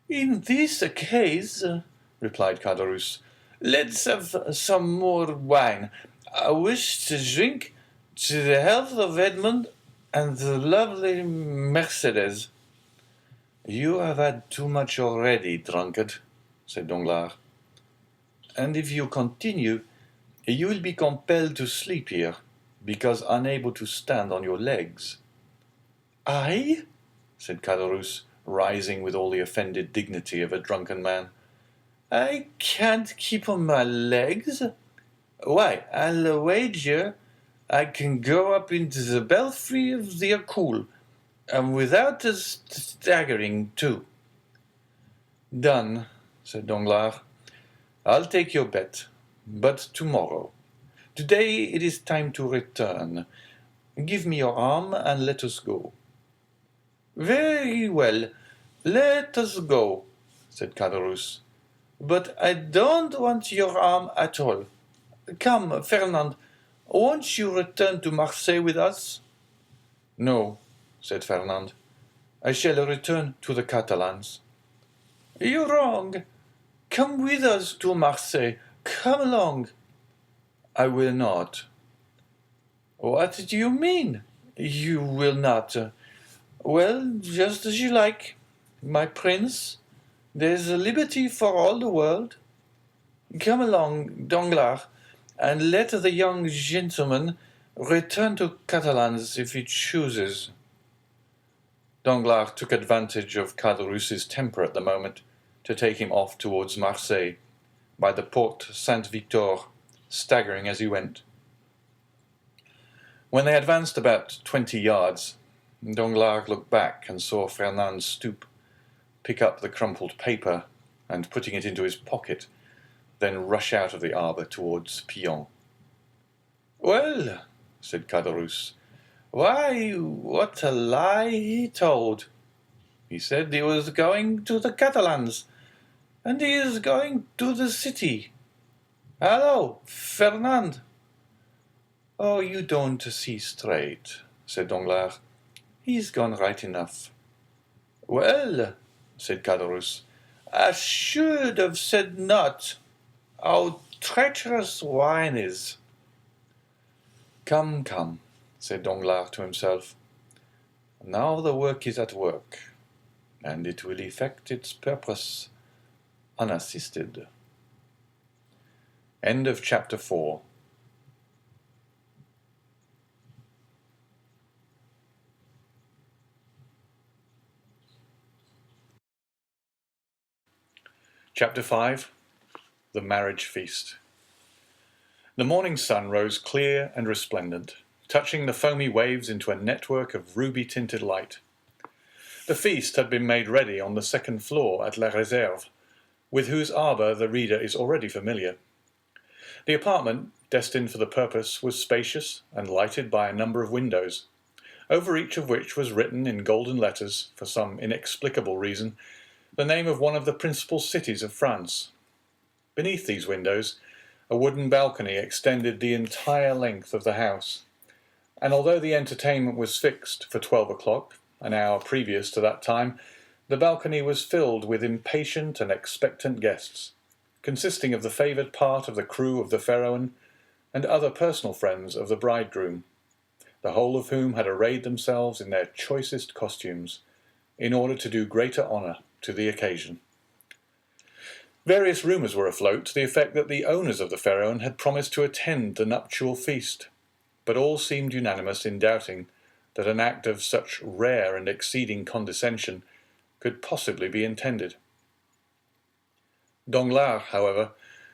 In this case, replied Caderousse, let's have some more wine. I wish to drink to the health of Edmond and the lovely Mercedes. You have had too much already, drunkard, said Danglars. And if you continue, you will be compelled to sleep here, because unable to stand on your legs. I? Said Caderousse, rising with all the offended dignity of a drunken man. I can't keep on my legs. Why, I'll wager I can go up into the belfry of the Accoul, and without a staggering, too. Done, said Danglars. I'll take your bet, but tomorrow. Today it is time to return. Give me your arm and let us go. Very well, let us go, said Caderousse. But I don't want your arm at all. Come, Fernand, won't you return to Marseille with us? No, said Fernand. I shall return to the Catalans. You're wrong. Come with us to Marseille. Come along. I will not. What do you mean? You will not. Well, just as you like, my prince. There's a liberty for all the world. Come along, Danglars, and let the young gentleman return to Catalans if he chooses. Danglars took advantage of Caderousse's temper at the moment to take him off towards Marseille, by the Porte Saint-Victor, staggering as he went. When they advanced about 20 yards, Danglars looked back and saw Fernand stoop, pick up the crumpled paper, and putting it into his pocket, then rush out of the arbour towards Pillon. Well, said Caderousse, why, what a lie he told. He said he was going to the Catalans, and he is going to the city. Hallo, Fernand. Oh, you don't see straight, said Danglars. He's gone right enough. Well, said Caderousse, I should have said not. How treacherous wine is. Come, come, said Danglars to himself. Now the work is at work, and it will effect its purpose unassisted. End of chapter 4. Chapter 5. The Marriage Feast. The morning sun rose clear and resplendent, touching the foamy waves into a network of ruby-tinted light. The feast had been made ready on the second floor at La Réserve, with whose arbour the reader is already familiar. The apartment, destined for the purpose, was spacious and lighted by a number of windows, over each of which was written in golden letters, for some inexplicable reason, the name of one of the principal cities of France. Beneath these windows, a wooden balcony extended the entire length of the house, and although the entertainment was fixed for 12 o'clock, an hour previous to that time, the balcony was filled with impatient and expectant guests, consisting of the favoured part of the crew of the Pharaon and other personal friends of the bridegroom, the whole of whom had arrayed themselves in their choicest costumes, in order to do greater honour to the occasion. Various rumours were afloat to the effect that the owners of the Pharaon had promised to attend the nuptial feast, but all seemed unanimous in doubting that an act of such rare and exceeding condescension could possibly be intended. Danglars, however,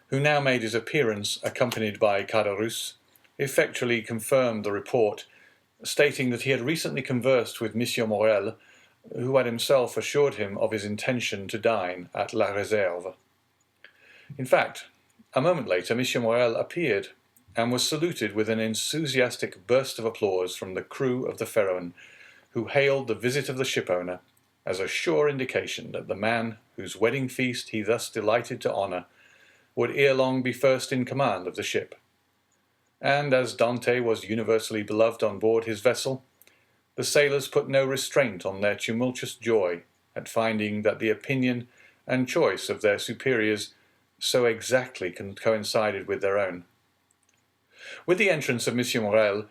who now made his appearance accompanied by Caderousse, effectually confirmed the report, stating that he had recently conversed with M. Morrel, who had himself assured him of his intention to dine at La Réserve. In fact, a moment later, M. Morrel appeared and was saluted with an enthusiastic burst of applause from the crew of the Pharaon, who hailed the visit of the shipowner as a sure indication that the man whose wedding feast he thus delighted to honour would ere long be first in command of the ship. And as Dante was universally beloved on board his vessel, the sailors put no restraint on their tumultuous joy at finding that the opinion and choice of their superiors so exactly coincided with their own. With the entrance of M. Morrel,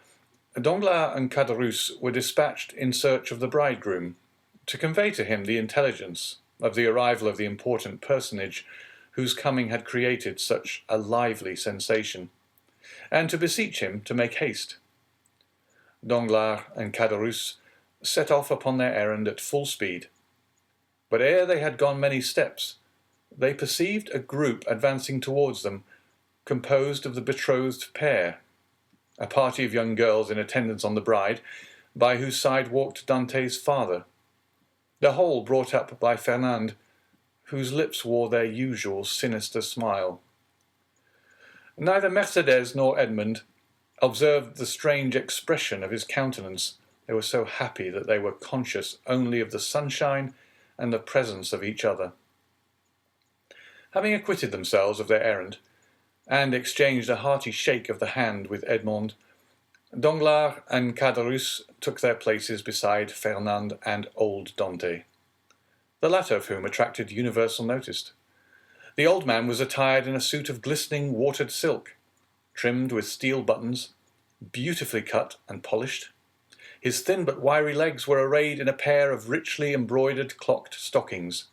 Danglars and Caderousse were dispatched in search of the bridegroom, to convey to him the intelligence of the arrival of the important personage whose coming had created such a lively sensation, and to beseech him to make haste. Danglars and Caderousse set off upon their errand at full speed, But ere they had gone many steps, they perceived a group advancing towards them, composed of the betrothed pair, a party of young girls in attendance on the bride, by whose side walked Dante's father, the whole brought up by Fernand, whose lips wore their usual sinister smile. Neither Mercedes nor Edmond observed the strange expression of his countenance. They were so happy that they were conscious only of the sunshine and the presence of each other. Having acquitted themselves of their errand, and exchanged a hearty shake of the hand with Edmond, Danglars and Caderousse took their places beside Fernand and old Dante, the latter of whom attracted universal notice. The old man was attired in a suit of glistening watered silk, trimmed with steel buttons, beautifully cut and polished. His thin but wiry legs were arrayed in a pair of richly embroidered clocked stockings,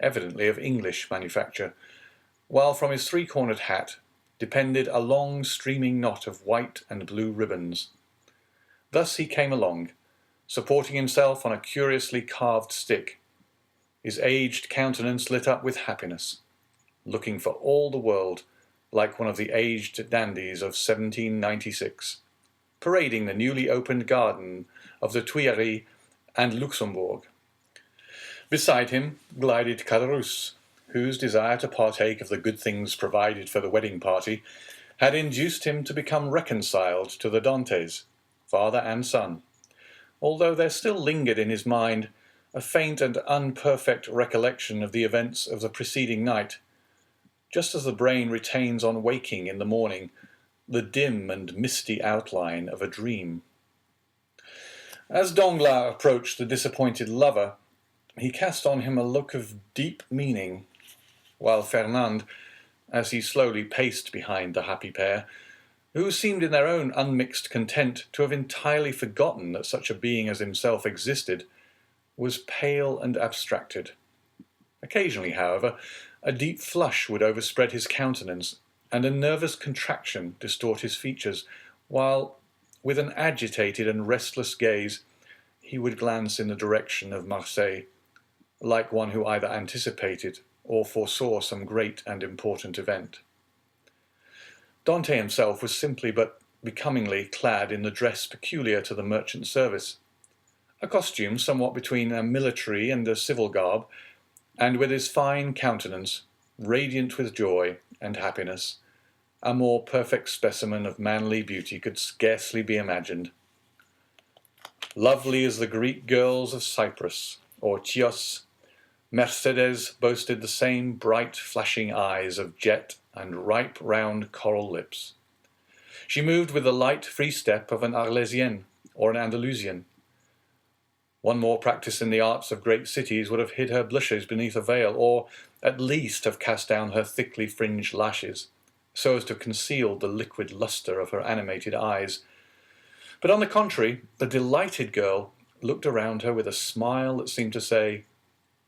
evidently of English manufacture, while from his three-cornered hat depended a long streaming knot of white and blue ribbons. Thus he came along, supporting himself on a curiously carved stick, his aged countenance lit up with happiness, looking for all the world like one of the aged dandies of 1796, parading the newly opened garden of the Tuileries and Luxembourg. Beside him glided Caderousse, whose desire to partake of the good things provided for the wedding party had induced him to become reconciled to the Dantes, father and son, although there still lingered in his mind a faint and unperfect recollection of the events of the preceding night, just as the brain retains on waking in the morning the dim and misty outline of a dream. As Danglars approached the disappointed lover, he cast on him a look of deep meaning, while Fernand, as he slowly paced behind the happy pair, who seemed in their own unmixed content to have entirely forgotten that such a being as himself existed, was pale and abstracted. Occasionally, however, a deep flush would overspread his countenance, and a nervous contraction distort his features, while, with an agitated and restless gaze, he would glance in the direction of Marseille, like one who either anticipated or foresaw some great and important event. Dante himself was simply but becomingly clad in the dress peculiar to the merchant service, a costume somewhat between a military and a civil garb, and with his fine countenance, radiant with joy and happiness, a more perfect specimen of manly beauty could scarcely be imagined. Lovely as the Greek girls of Cyprus or Chios, Mercedes boasted the same bright, flashing eyes of jet and ripe, round coral lips. She moved with the light, free step of an Arlesienne or an Andalusian. One more practice in the arts of great cities would have hid her blushes beneath a veil, or at least have cast down her thickly fringed lashes, so as to conceal the liquid lustre of her animated eyes. But on the contrary, the delighted girl looked around her with a smile that seemed to say,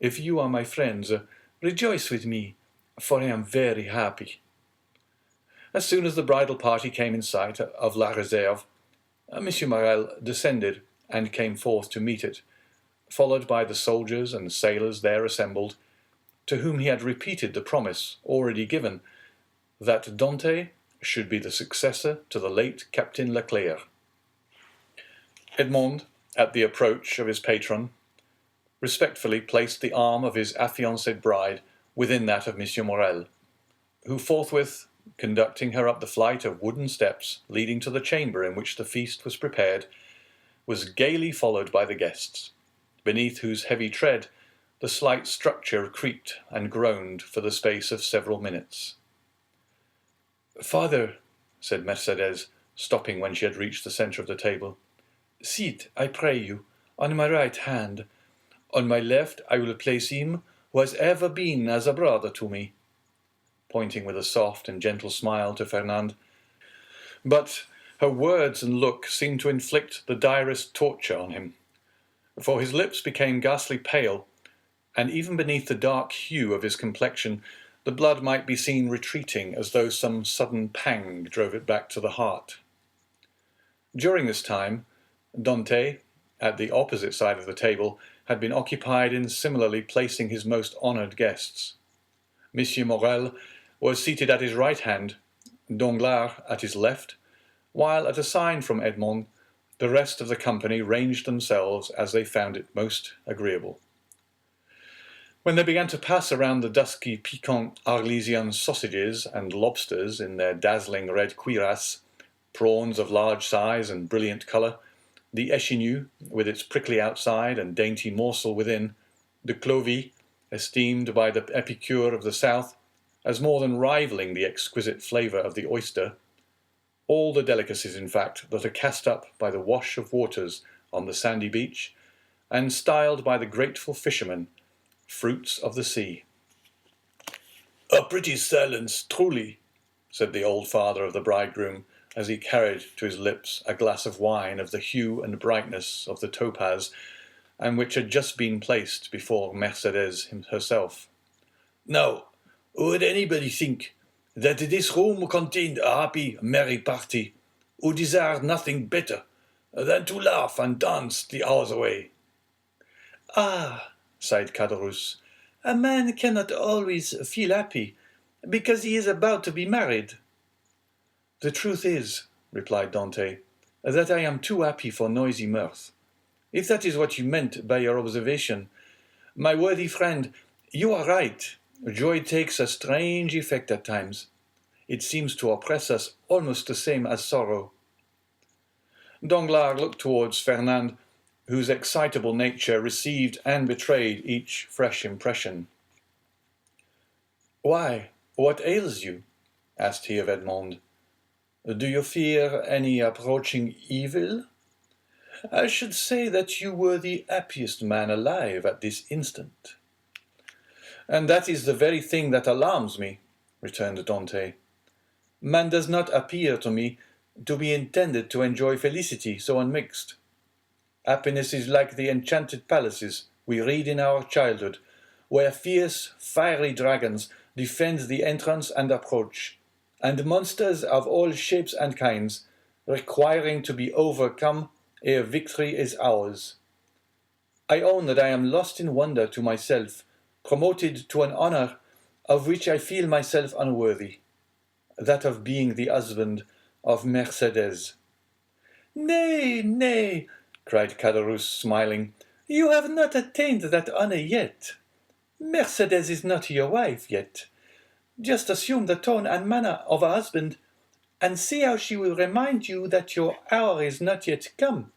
"If you are my friends, rejoice with me, for I am very happy." As soon as the bridal party came in sight of La Réserve, Monsieur Morel descended and came forth to meet it, followed by the soldiers and sailors there assembled, to whom he had repeated the promise already given, that Dante should be the successor to the late Captain Leclerc. Edmond, at the approach of his patron, respectfully placed the arm of his affianced bride within that of Monsieur Morel, who forthwith, conducting her up the flight of wooden steps leading to the chamber in which the feast was prepared, was gaily followed by the guests, beneath whose heavy tread the slight structure creaked and groaned for the space of several minutes. "Father," said Mercedes, stopping when she had reached the centre of the table, "sit, I pray you, on my right hand. On my left I will place him who has ever been as a brother to me," pointing with a soft and gentle smile to Fernand. But her words and look seemed to inflict the direst torture on him, for his lips became ghastly pale, and even beneath the dark hue of his complexion the blood might be seen retreating as though some sudden pang drove it back to the heart. During this time, Dante, at the opposite side of the table, had been occupied in similarly placing his most honoured guests. Monsieur Morel was seated at his right hand, Danglars at his left, while at a sign from Edmond, the rest of the company ranged themselves as they found it most agreeable. When they began to pass around the dusky piquant Arlesian sausages and lobsters in their dazzling red cuirass, prawns of large size and brilliant colour, the échinu, with its prickly outside and dainty morsel within, the clovy, esteemed by the epicure of the south as more than rivalling the exquisite flavour of the oyster, all the delicacies, in fact, that are cast up by the wash of waters on the sandy beach, and styled by the grateful fishermen fruits of the sea. "A pretty silence, truly," said the old father of the bridegroom, as he carried to his lips a glass of wine of the hue and brightness of the topaz, and which had just been placed before Mercédès herself. "Now, would anybody think that this room contained a happy, merry party, who desired nothing better than to laugh and dance the hours away?" "Ah," sighed Caderousse, "a man cannot always feel happy, because he is about to be married." "The truth is," replied Dante, "that I am too happy for noisy mirth. If that is what you meant by your observation, my worthy friend, you are right. Joy takes a strange effect at times. It seems to oppress us almost the same as sorrow." Danglars looked towards Fernand, whose excitable nature received and betrayed each fresh impression. "Why, what ails you?" asked he of Edmond. "Do you fear any approaching evil? I should say that you were the happiest man alive at this instant." "And that is the very thing that alarms me," returned Dante. "Man does not appear to me to be intended to enjoy felicity so unmixed. Happiness is like the enchanted palaces we read in our childhood, where fierce, fiery dragons defend the entrance and approach, and monsters of all shapes and kinds, requiring to be overcome ere victory is ours. I own that I am lost in wonder to myself, promoted to an honour of which I feel myself unworthy, that of being the husband of Mercédès." "Nay, nay," cried Caderousse, smiling, "you have not attained that honour yet. Mercédès is not your wife yet. Just assume the tone and manner of a husband, and see how she will remind you that your hour is not yet come."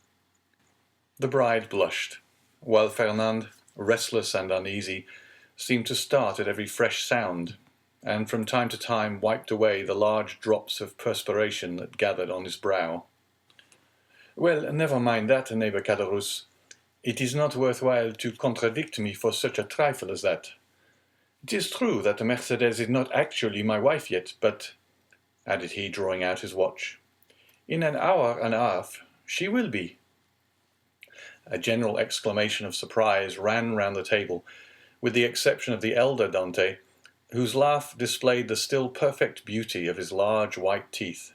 The bride blushed, while Fernand, restless and uneasy, seemed to start at every fresh sound, and from time to time wiped away the large drops of perspiration that gathered on his brow. "Well, never mind that, neighbour Caderousse. It is not worth while to contradict me for such a trifle as that. It is true that Mercédès is not actually my wife yet, but," added he, drawing out his watch, "in an hour and a half she will be." A general exclamation of surprise ran round the table, with the exception of the elder Dante, whose laugh displayed the still perfect beauty of his large white teeth.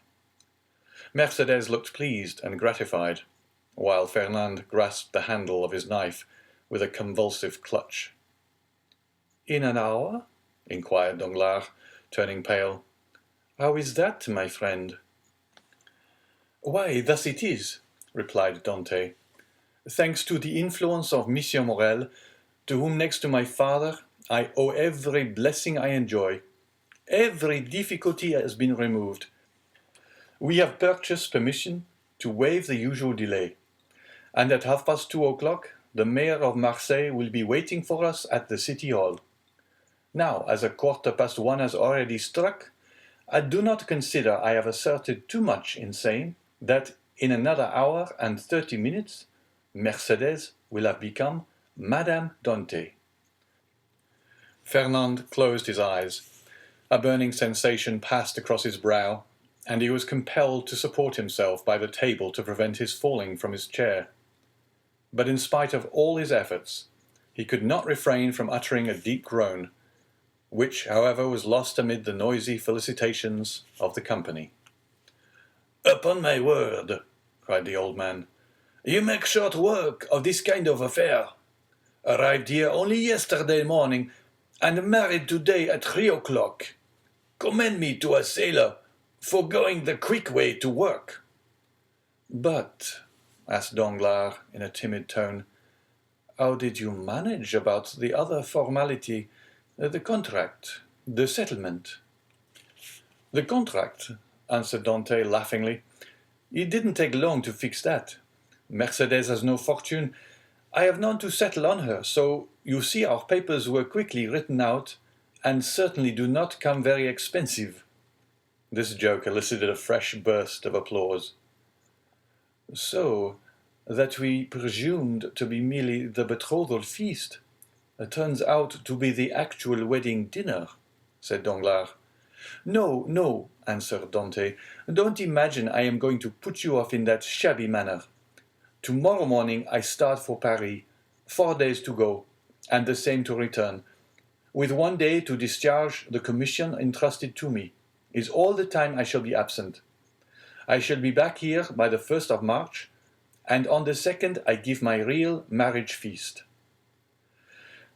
Mercédès looked pleased and gratified, while Fernand grasped the handle of his knife with a convulsive clutch. "In an hour?" inquired Danglars, turning pale. "How is that, my friend?" "Why, thus it is," replied Dante. "Thanks to the influence of Monsieur Morel, to whom next to my father I owe every blessing I enjoy, every difficulty has been removed. We have purchased permission to waive the usual delay, and at 2:30 the mayor of Marseille will be waiting for us at the city hall. Now, as 1:15 has already struck, I do not consider I have asserted too much in saying that in another hour and 30 minutes Mercédès will have become Madame Dante." Fernand closed his eyes. A burning sensation passed across his brow, and he was compelled to support himself by the table to prevent his falling from his chair. But in spite of all his efforts, he could not refrain from uttering a deep groan, which, however, was lost amid the noisy felicitations of the company. "Upon my word," cried the old man, "you make short work of this kind of affair. Arrived here only yesterday morning, and married today at 3 o'clock. Commend me to a sailor for going the quick way to work." "But," asked Danglars in a timid tone, "how did you manage about the other formality, the contract, the settlement?" "The contract," answered Dante laughingly. "It didn't take long to fix that. Mercedes has no fortune. I have none to settle on her, so you see our papers were quickly written out, and certainly do not come very expensive." This joke elicited a fresh burst of applause. "So that we presumed to be merely the betrothal feast turns out to be the actual wedding dinner," said Danglars. "No, no," answered Dante. "Don't imagine I am going to put you off in that shabby manner. Tomorrow morning I start for Paris, 4 days to go, and the same to return, with 1 day to discharge the commission entrusted to me, is all the time I shall be absent. I shall be back here by the 1st of March, and on the 2nd I give my real marriage feast."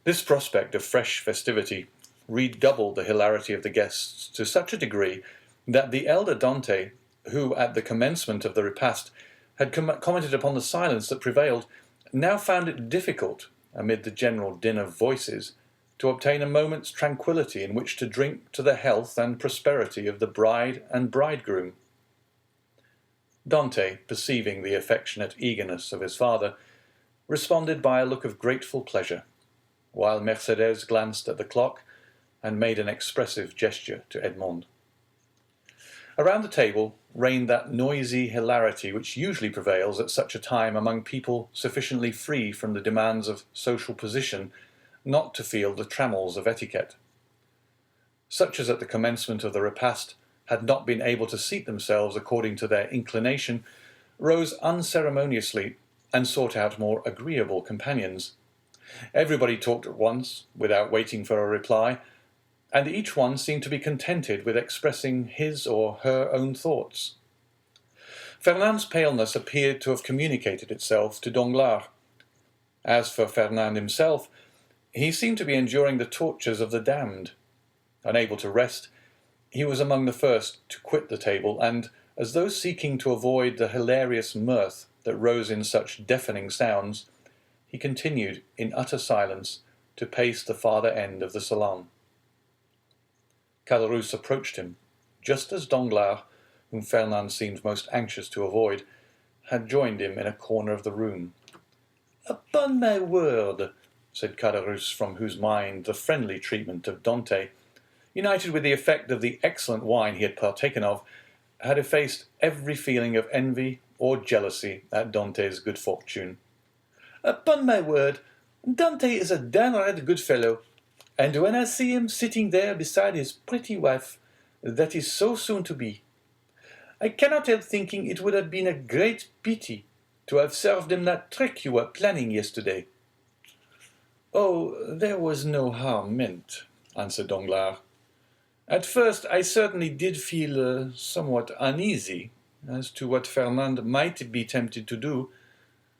This prospect of fresh festivity redoubled the hilarity of the guests to such a degree that the elder Dante, who at the commencement of the repast had commented upon the silence that prevailed, now found it difficult, amid the general din of voices, to obtain a moment's tranquillity in which to drink to the health and prosperity of the bride and bridegroom. Dante, perceiving the affectionate eagerness of his father, responded by a look of grateful pleasure, while Mercedes glanced at the clock and made an expressive gesture to Edmond. Around the table reigned that noisy hilarity which usually prevails at such a time among people sufficiently free from the demands of social position not to feel the trammels of etiquette. Such as at the commencement of the repast had not been able to seat themselves according to their inclination rose unceremoniously and sought out more agreeable companions. Everybody talked at once, without waiting for a reply, and each one seemed to be contented with expressing his or her own thoughts. Fernand's paleness appeared to have communicated itself to Danglars. As for Fernand himself, he seemed to be enduring the tortures of the damned. Unable to rest, he was among the first to quit the table, and, as though seeking to avoid the hilarious mirth that rose in such deafening sounds, he continued, in utter silence, to pace the farther end of the salon. Caderousse approached him, just as Danglars, whom Fernand seemed most anxious to avoid, had joined him in a corner of the room. "Upon my word," said Caderousse, from whose mind the friendly treatment of Dante, united with the effect of the excellent wine he had partaken of, had effaced every feeling of envy or jealousy at Dante's good fortune. "Upon my word, Dante is a downright good fellow, and when I see him sitting there beside his pretty wife, that is so soon to be, I cannot help thinking it would have been a great pity to have served him that trick you were planning yesterday." "Oh, there was no harm meant," answered Danglars. "At first I certainly did feel somewhat uneasy as to what Fernand might be tempted to do,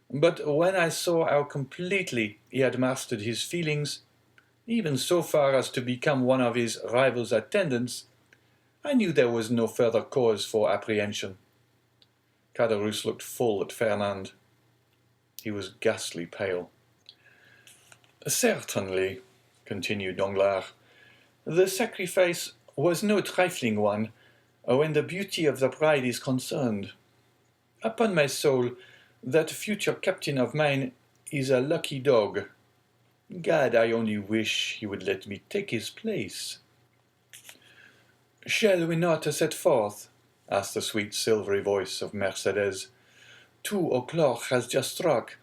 but when I saw how completely he had mastered his feelings, even so far as to become one of his rival's attendants, I knew there was no further cause for apprehension." Caderousse looked full at Fernand. He was ghastly pale. "Certainly," continued Danglars, "the sacrifice was no trifling one when the beauty of the bride is concerned. Upon my soul, that future captain of mine is a lucky dog. Gad, I only wish he would let me take his place." "Shall we not set forth?" asked the sweet silvery voice of Mercedes. 2 o'clock has just struck,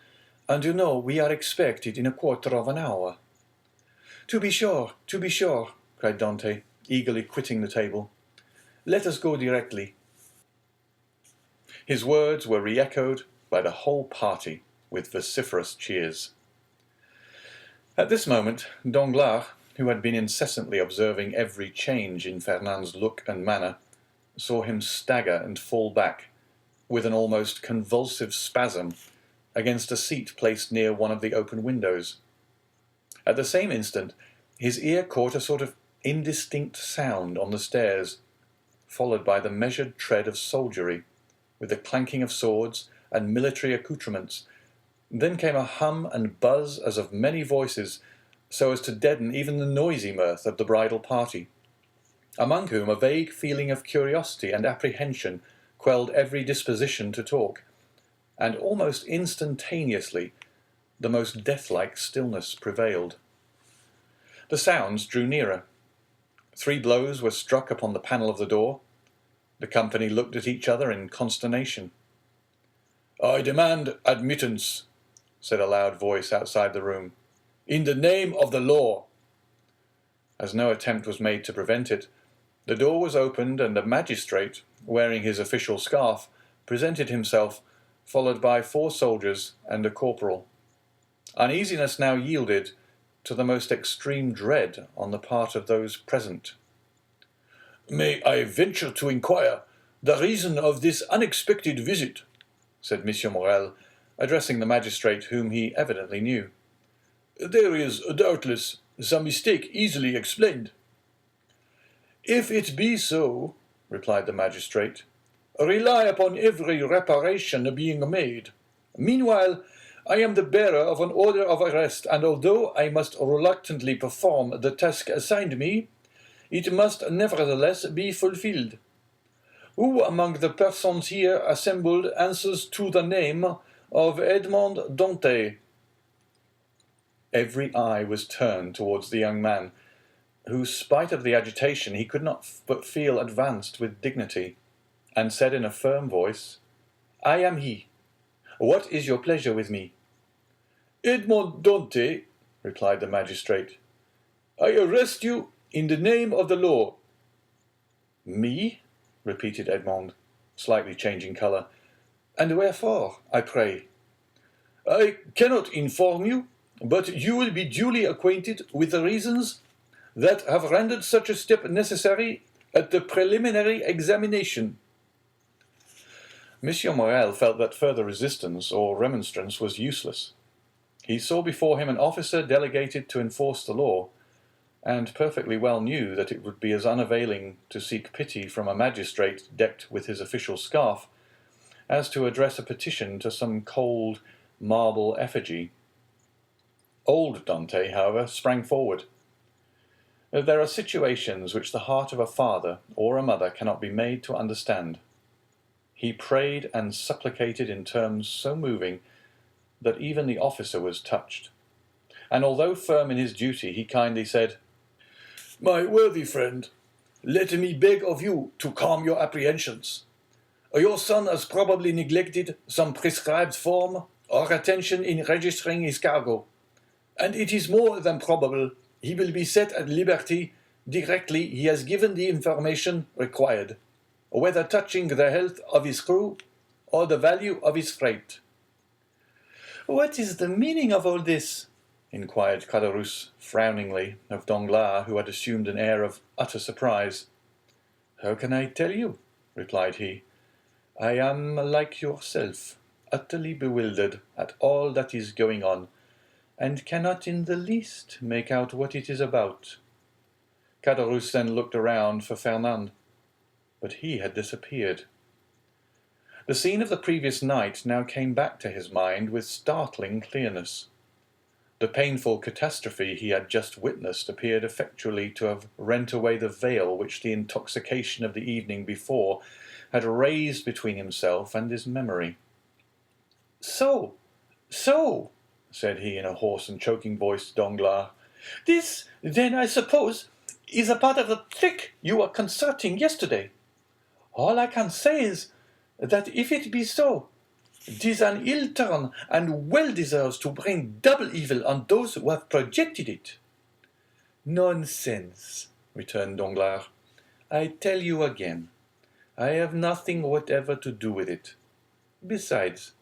and you know we are expected in a quarter of an hour." To be sure," cried Dante, eagerly quitting the table. "Let us go directly." His words were re-echoed by the whole party with vociferous cheers. At this moment, Danglars, who had been incessantly observing every change in Fernand's look and manner, saw him stagger and fall back, with an almost convulsive spasm, against a seat placed near one of the open windows. At the same instant, his ear caught a sort of indistinct sound on the stairs, followed by the measured tread of soldiery, with the clanking of swords and military accoutrements. Then came a hum and buzz as of many voices, so as to deaden even the noisy mirth of the bridal party, among whom a vague feeling of curiosity and apprehension quelled every disposition to talk, and almost instantaneously the most death-like stillness prevailed. The sounds drew nearer. 3 blows were struck upon the panel of the door. The company looked at each other in consternation. "I demand admittance," said a loud voice outside the room. "In the name of the law." As no attempt was made to prevent it, the door was opened and a magistrate, wearing his official scarf, presented himself, followed by 4 soldiers and a corporal. Uneasiness now yielded to the most extreme dread on the part of those present. "May I venture to inquire the reason of this unexpected visit?" said M. Morel, addressing the magistrate whom he evidently knew. "There is, doubtless, some mistake easily explained." "If it be so," replied the magistrate, "rely upon every reparation being made. Meanwhile, I am the bearer of an order of arrest, and although I must reluctantly perform the task assigned me, it must nevertheless be fulfilled. Who among the persons here assembled answers to the name of Edmond Dantès?" Every eye was turned towards the young man, who, spite of the agitation, he could not but feel advanced with dignity, and said in a firm voice, "I am he. What is your pleasure with me?" "Edmond Dantès," replied the magistrate, "I arrest you in the name of the law." "Me?" repeated Edmond, slightly changing colour. "And wherefore, I pray?" "I cannot inform you, but you will be duly acquainted with the reasons that have rendered such a step necessary at the preliminary examination." M. Morel felt that further resistance or remonstrance was useless. He saw before him an officer delegated to enforce the law, and perfectly well knew that it would be as unavailing to seek pity from a magistrate decked with his official scarf as to address a petition to some cold marble effigy. Old Dante, however, sprang forward. There are situations which the heart of a father or a mother cannot be made to understand. He prayed and supplicated in terms so moving that even the officer was touched, and although firm in his duty, he kindly said, "My worthy friend, let me beg of you to calm your apprehensions. Your son has probably neglected some prescribed form or attention in registering his cargo, and it is more than probable he will be set at liberty directly he has given the information required, whether touching the health of his crew or the value of his freight." "What is the meaning of all this?" inquired Caderousse frowningly of Danglars, who had assumed an air of utter surprise. "How can I tell you?" replied he. "I am, like yourself, utterly bewildered at all that is going on, and cannot in the least make out what it is about." Caderousse then looked around for Fernand, but he had disappeared. The scene of the previous night now came back to his mind with startling clearness. The painful catastrophe he had just witnessed appeared effectually to have rent away the veil which the intoxication of the evening before had raised between himself and his memory. So, said he in a hoarse and choking voice to Danglars, "this, then, I suppose, is a part of the trick you were concerting yesterday. All I can say is, that if it be so, 'tis an ill turn, and well deserves to bring double evil on those who have projected it." "Nonsense," returned Danglars. "I tell you again, I have nothing whatever to do with it. Besides,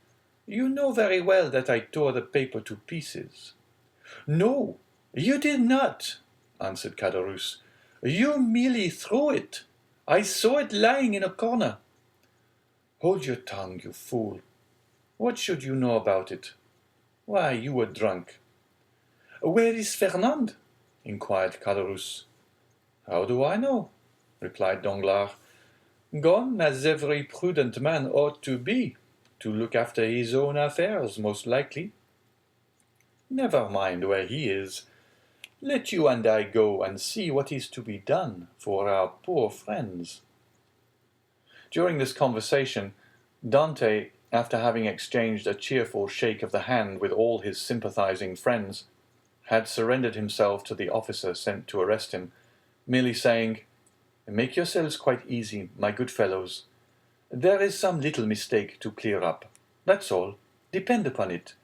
you know very well that I tore the paper to pieces." "No, you did not," answered Caderousse. "You merely threw it. I saw it lying in a corner." "Hold your tongue, you fool. What should you know about it? Why, you were drunk." Where is Fernand? inquired Caderousse. How do I know? replied Danglars. Gone, as every prudent man ought to be, to look after his own affairs, most likely. Never mind where he is. Let you and I go and see what is to be done for our poor friends. During this conversation, Dante, after having exchanged a cheerful shake of the hand with all his sympathizing friends, had surrendered himself to the officer sent to arrest him, merely saying, "Make yourselves quite easy, my good fellows. There is some little mistake to clear up. That's all. Depend upon it.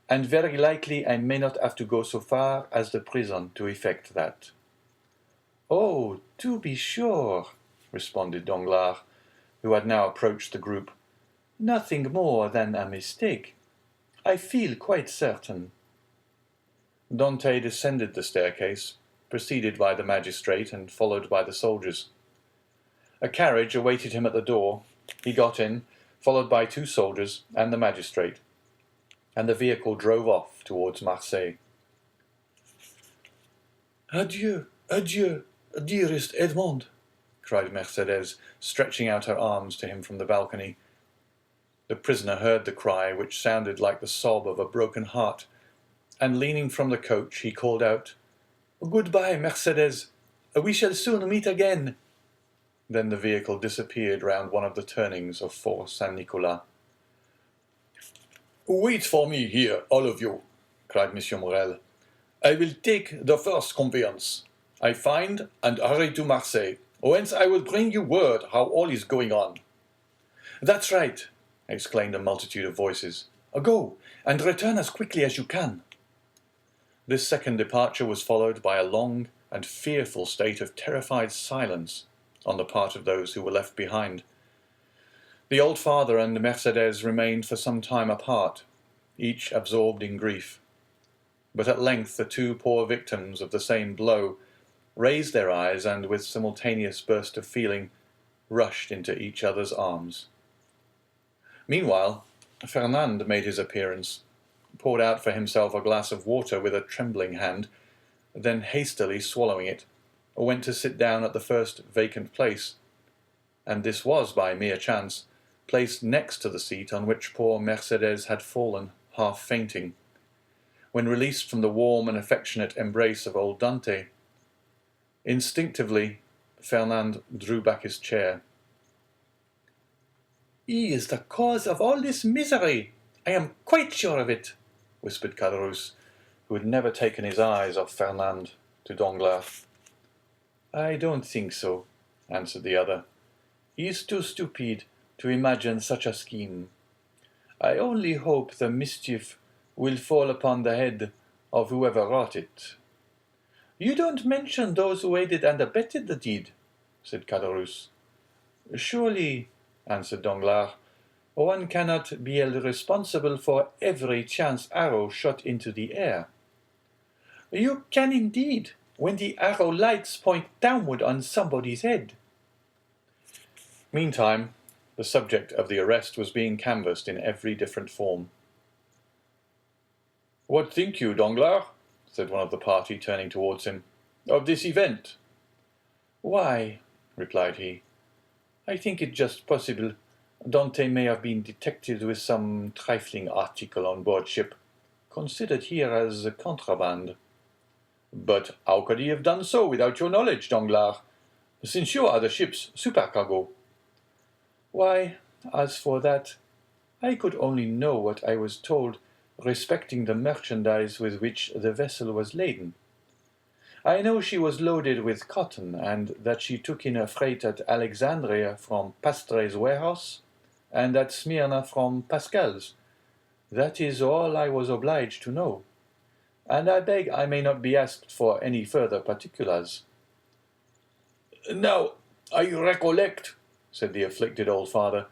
And very likely I may not have to go so far as the prison to effect that." "Oh, to be sure," responded Danglars, who had now approached the group. "Nothing more than a mistake. I feel quite certain." Dante descended the staircase, preceded by the magistrate and followed by the soldiers. A carriage awaited him at the door. He got in, followed by 2 soldiers and the magistrate, and the vehicle drove off towards Marseille. "Adieu, adieu, dearest Edmond," cried Mercédès, stretching out her arms to him from the balcony. The prisoner heard the cry, which sounded like the sob of a broken heart, and leaning from the coach, he called out, "Goodbye, Mercédès. We shall soon meet again." Then the vehicle disappeared round one of the turnings of Fort Saint-Nicolas. "Wait for me here, all of you," cried M. Morrel. "I will take the first conveyance I find and hurry to Marseille, whence I will bring you word how all is going on." "That's right," exclaimed a multitude of voices. "Go, and return as quickly as you can." This second departure was followed by a long and fearful state of terrified silence on the part of those who were left behind. The old father and Mercédès remained for some time apart, each absorbed in grief. But at length the 2 poor victims of the same blow raised their eyes and, with simultaneous burst of feeling, rushed into each other's arms. Meanwhile, Fernand made his appearance, poured out for himself a glass of water with a trembling hand, then hastily swallowing it, went to sit down at the first vacant place, and this was, by mere chance, placed next to the seat on which poor Mercédès had fallen, half fainting. When released from the warm and affectionate embrace of old Dante, instinctively Fernand drew back his chair. "He is the cause of all this misery. I am quite sure of it," whispered Caderousse, who had never taken his eyes off Fernand, to Danglars. "I don't think so," answered the other. "He is too stupid to imagine such a scheme. I only hope the mischief will fall upon the head of whoever wrought it." "You don't mention those who aided and abetted the deed," said Caderousse. "Surely," answered Danglars, "one cannot be held responsible for every chance arrow shot into the air." "You can indeed, when the arrow lights point downward on somebody's head." Meantime, the subject of the arrest was being canvassed in every different form. "What think you, Danglars?" said one of the party, turning towards him, "of this event?" "Why," replied he, "I think it just possible Dante may have been detected with some trifling article on board ship, considered here as contraband." "But how could he have done so without your knowledge, Danglars, since you are the ship's supercargo?" "Why, as for that, I could only know what I was told respecting the merchandise with which the vessel was laden. I know she was loaded with cotton, and that she took in her freight at Alexandria from Pastre's warehouse, and at Smyrna from Pascal's. That is all I was obliged to know, and I beg I may not be asked for any further particulars." "Now, I recollect," said the afflicted old father.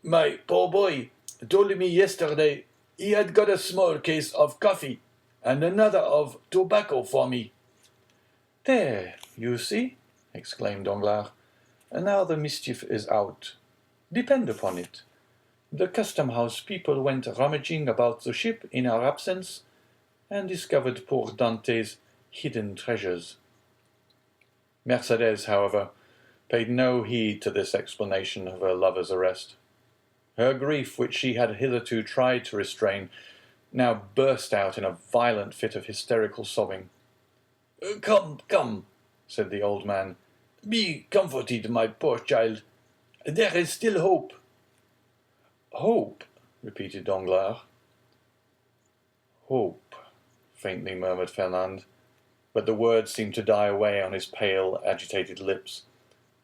"My poor boy told me yesterday he had got a small case of coffee and another of tobacco for me." "There, you see," exclaimed Danglars. "Now the mischief is out. Depend upon it, the custom-house people went rummaging about the ship in our absence, and discovered poor Dante's hidden treasures. Mercedes, however, paid no heed to this explanation of her lover's arrest. Her grief, which she had hitherto tried to restrain, now burst out in a violent fit of hysterical sobbing. Come, come, said the old man. be comforted, my poor child. There is still hope. Hope, repeated Danglars. Hope, faintly murmured Fernand, but the words seemed to die away on his pale, agitated lips,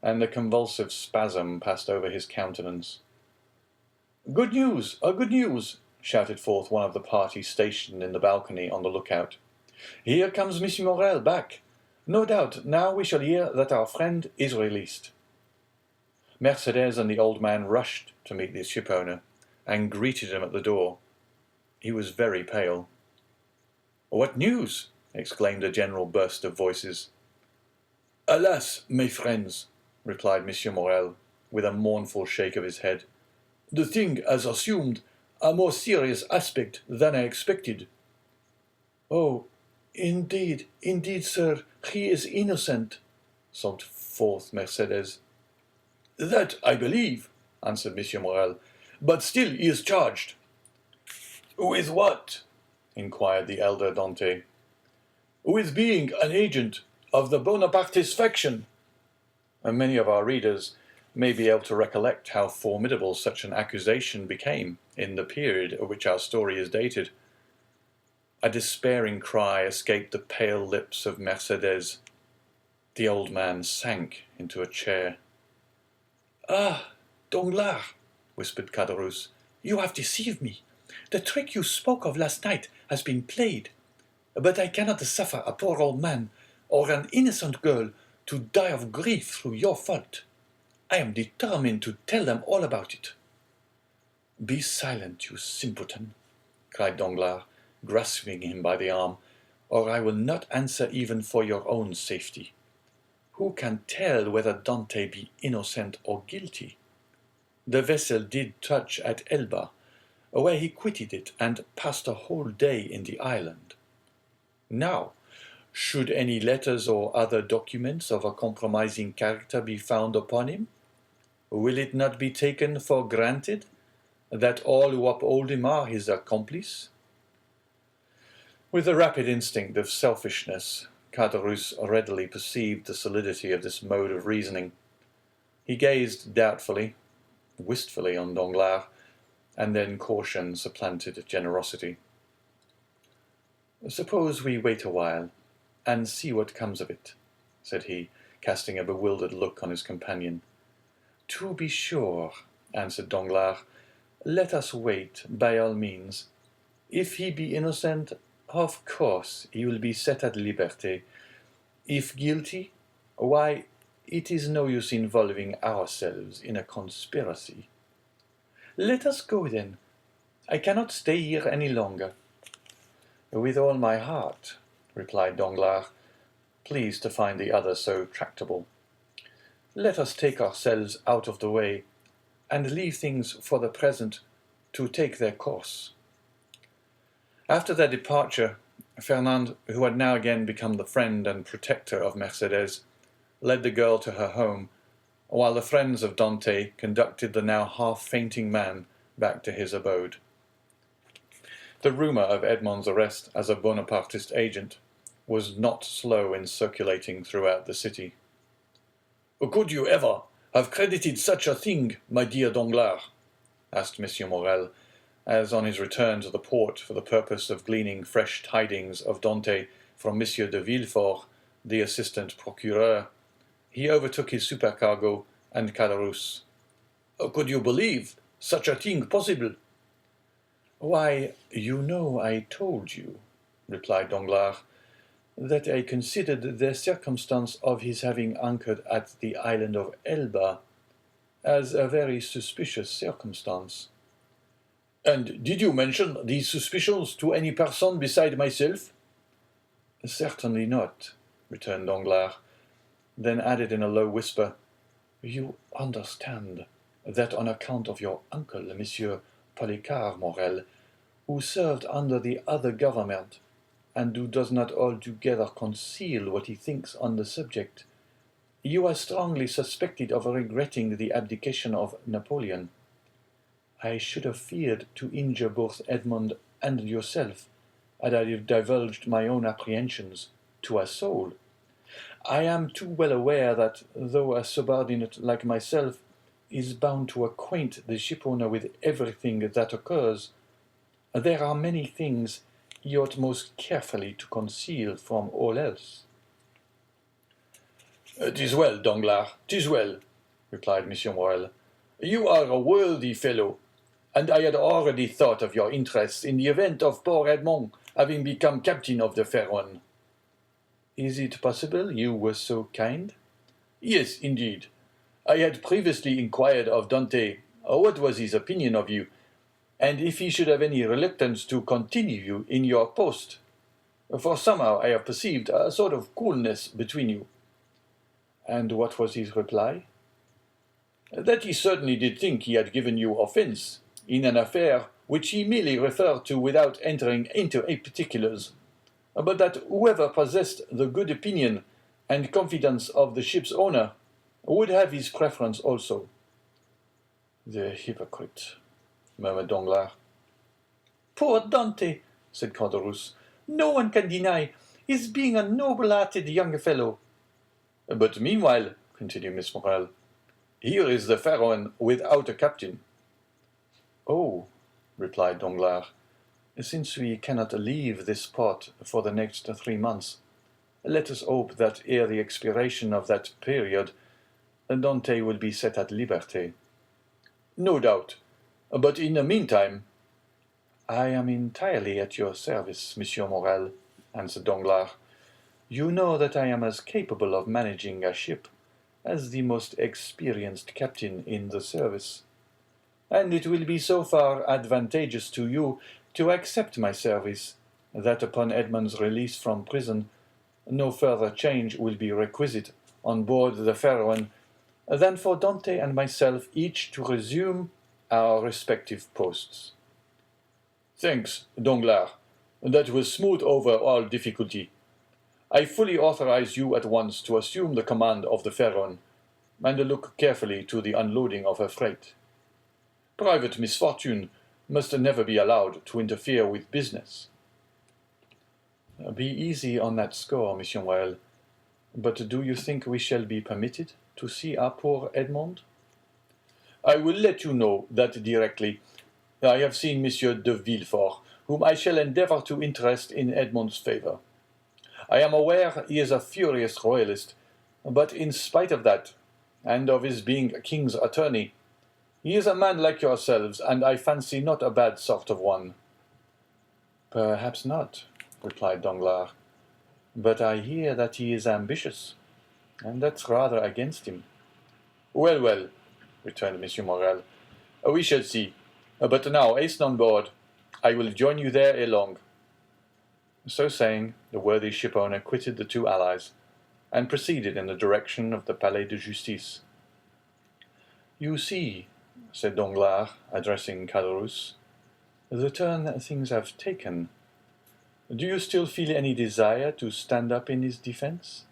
and a convulsive spasm passed over his countenance. Good news! Good news! Shouted forth one of the party stationed in the balcony on the lookout. Here comes Monsieur Morrel back. No doubt now we shall hear that our friend is released. Mercedes and the old man rushed to meet the shipowner, and greeted him at the door. He was very pale. What news? Exclaimed a general burst of voices. Alas, mes friends, replied Monsieur Morrel, with a mournful shake of his head, the thing has assumed a more serious aspect than I expected. Oh, indeed, sir, he is innocent, sobbed forth Mercedes. That I believe, answered Monsieur Morrel, but still he is charged. With what? inquired the elder Dante. With being an agent of the Bonapartist faction. And many of our readers may be able to recollect how formidable such an accusation became in the period at which our story is dated. A despairing cry escaped the pale lips of Mercedes. The old man sank into a chair. Ah, Danglars, whispered Caderousse, you have deceived me. The trick you spoke of last night has been played. But I cannot suffer a poor old man or an innocent girl to die of grief through your fault. I am determined to tell them all about it. Be silent, you simpleton, cried Danglars, grasping him by the arm, or I will not answer even for your own safety. Who can tell whether Dante be innocent or guilty? The vessel did touch at Elba, where he quitted it and passed a whole day in the island. Now, should any letters or other documents of a compromising character be found upon him, will it not be taken for granted that all who uphold him are his accomplice? With the rapid instinct of selfishness, Caderousse readily perceived the solidity of this mode of reasoning. He gazed doubtfully, wistfully on Danglars, and then caution supplanted generosity. Suppose we wait a while, and see what comes of it, said he, casting a bewildered look on his companion. To be sure, answered Danglars, let us wait, by all means. If he be innocent, of course he will be set at liberty. If guilty, why, it is no use involving ourselves in a conspiracy. Let us go, then. I cannot stay here any longer. With all my heart, replied Danglars, pleased to find the other so tractable. Let us take ourselves out of the way, and leave things for the present to take their course. After their departure, Fernand, who had now again become the friend and protector of Mercedes, led the girl to her home, while the friends of Dante conducted the now half-fainting man back to his abode. The rumour of Edmond's arrest as a Bonapartist agent was not slow in circulating throughout the city. Could you ever have credited such a thing, my dear Danglars? asked Monsieur Morrel, as on his return to the port for the purpose of gleaning fresh tidings of Dante from Monsieur de Villefort, the assistant procureur, he overtook his supercargo and Caderousse. Could you believe such a thing possible? Why, you know I told you, replied Danglars, that I considered the circumstance of his having anchored at the island of Elba as a very suspicious circumstance. And did you mention these suspicions to any person beside myself? Certainly not, returned Danglars, then added in a low whisper, You understand that on account of your uncle, Monsieur Policar Morrel, who served under the other government, and who does not altogether conceal what he thinks on the subject. You are strongly suspected of regretting the abdication of Napoleon. I should have feared to injure both Edmond and yourself, had I divulged my own apprehensions to a soul. I am too well aware that, though a subordinate like myself is bound to acquaint the shipowner with everything that occurs, there are many things he ought most carefully to conceal from all else. "'Tis well, Danglars, 'tis well," replied M. Morrel. "You are a worthy fellow, and I had already thought of your interests in the event of poor Edmond having become captain of the Pharaon." "Is it possible you were so kind?" "Yes, indeed. I had previously inquired of Dante what was his opinion of you, and if he should have any reluctance to continue you in your post. For somehow I have perceived a sort of coolness between you." "And what was his reply?" "That he certainly did think he had given you offence in an affair which he merely referred to without entering into particulars, but that whoever possessed the good opinion and confidence of the ship's owner would have his preference also." "The hypocrite," murmured Danglars. "Poor Dante," said Caderousse. "No one can deny his being a noble-hearted young fellow." "But meanwhile," continued Miss Morrel, "here is the Pharaon without a captain." "Oh," replied Danglars, "since we cannot leave this port for the next 3 months, let us hope that ere the expiration of that period, Dante will be set at liberty." "No doubt. But in the meantime—" "I am entirely at your service, Monsieur Morrel," answered Danglars. "You know that I am as capable of managing a ship as the most experienced captain in the service, and it will be so far advantageous to you to accept my service, that upon Edmond's release from prison, no further change will be requisite on board the Pharaon than for Dante and myself each to resume our respective posts." "Thanks, Danglars. That will smooth over all difficulty. I fully authorize you at once to assume the command of the Pharaon, and look carefully to the unloading of her freight. Private misfortune must never be allowed to interfere with business." "Be easy on that score, Monsieur Morrel. But do you think we shall be permitted to see our poor Edmond?" "I will let you know that directly. I have seen Monsieur de Villefort, whom I shall endeavor to interest in Edmond's favor. I am aware he is a furious royalist, but in spite of that, and of his being a king's attorney, he is a man like yourselves, and I fancy not a bad sort of one." "Perhaps not," replied Danglars, "but I hear that he is ambitious, and that's rather against him." "Well, well," returned M. Morrel, "we shall see. But now hasten on board. I will join you there ere long." So saying, the worthy shipowner quitted the two allies, and proceeded in the direction of the Palais de Justice. "You see," said Danglars, addressing Caderousse, "the turn things have taken. Do you still feel any desire to stand up in his defence?"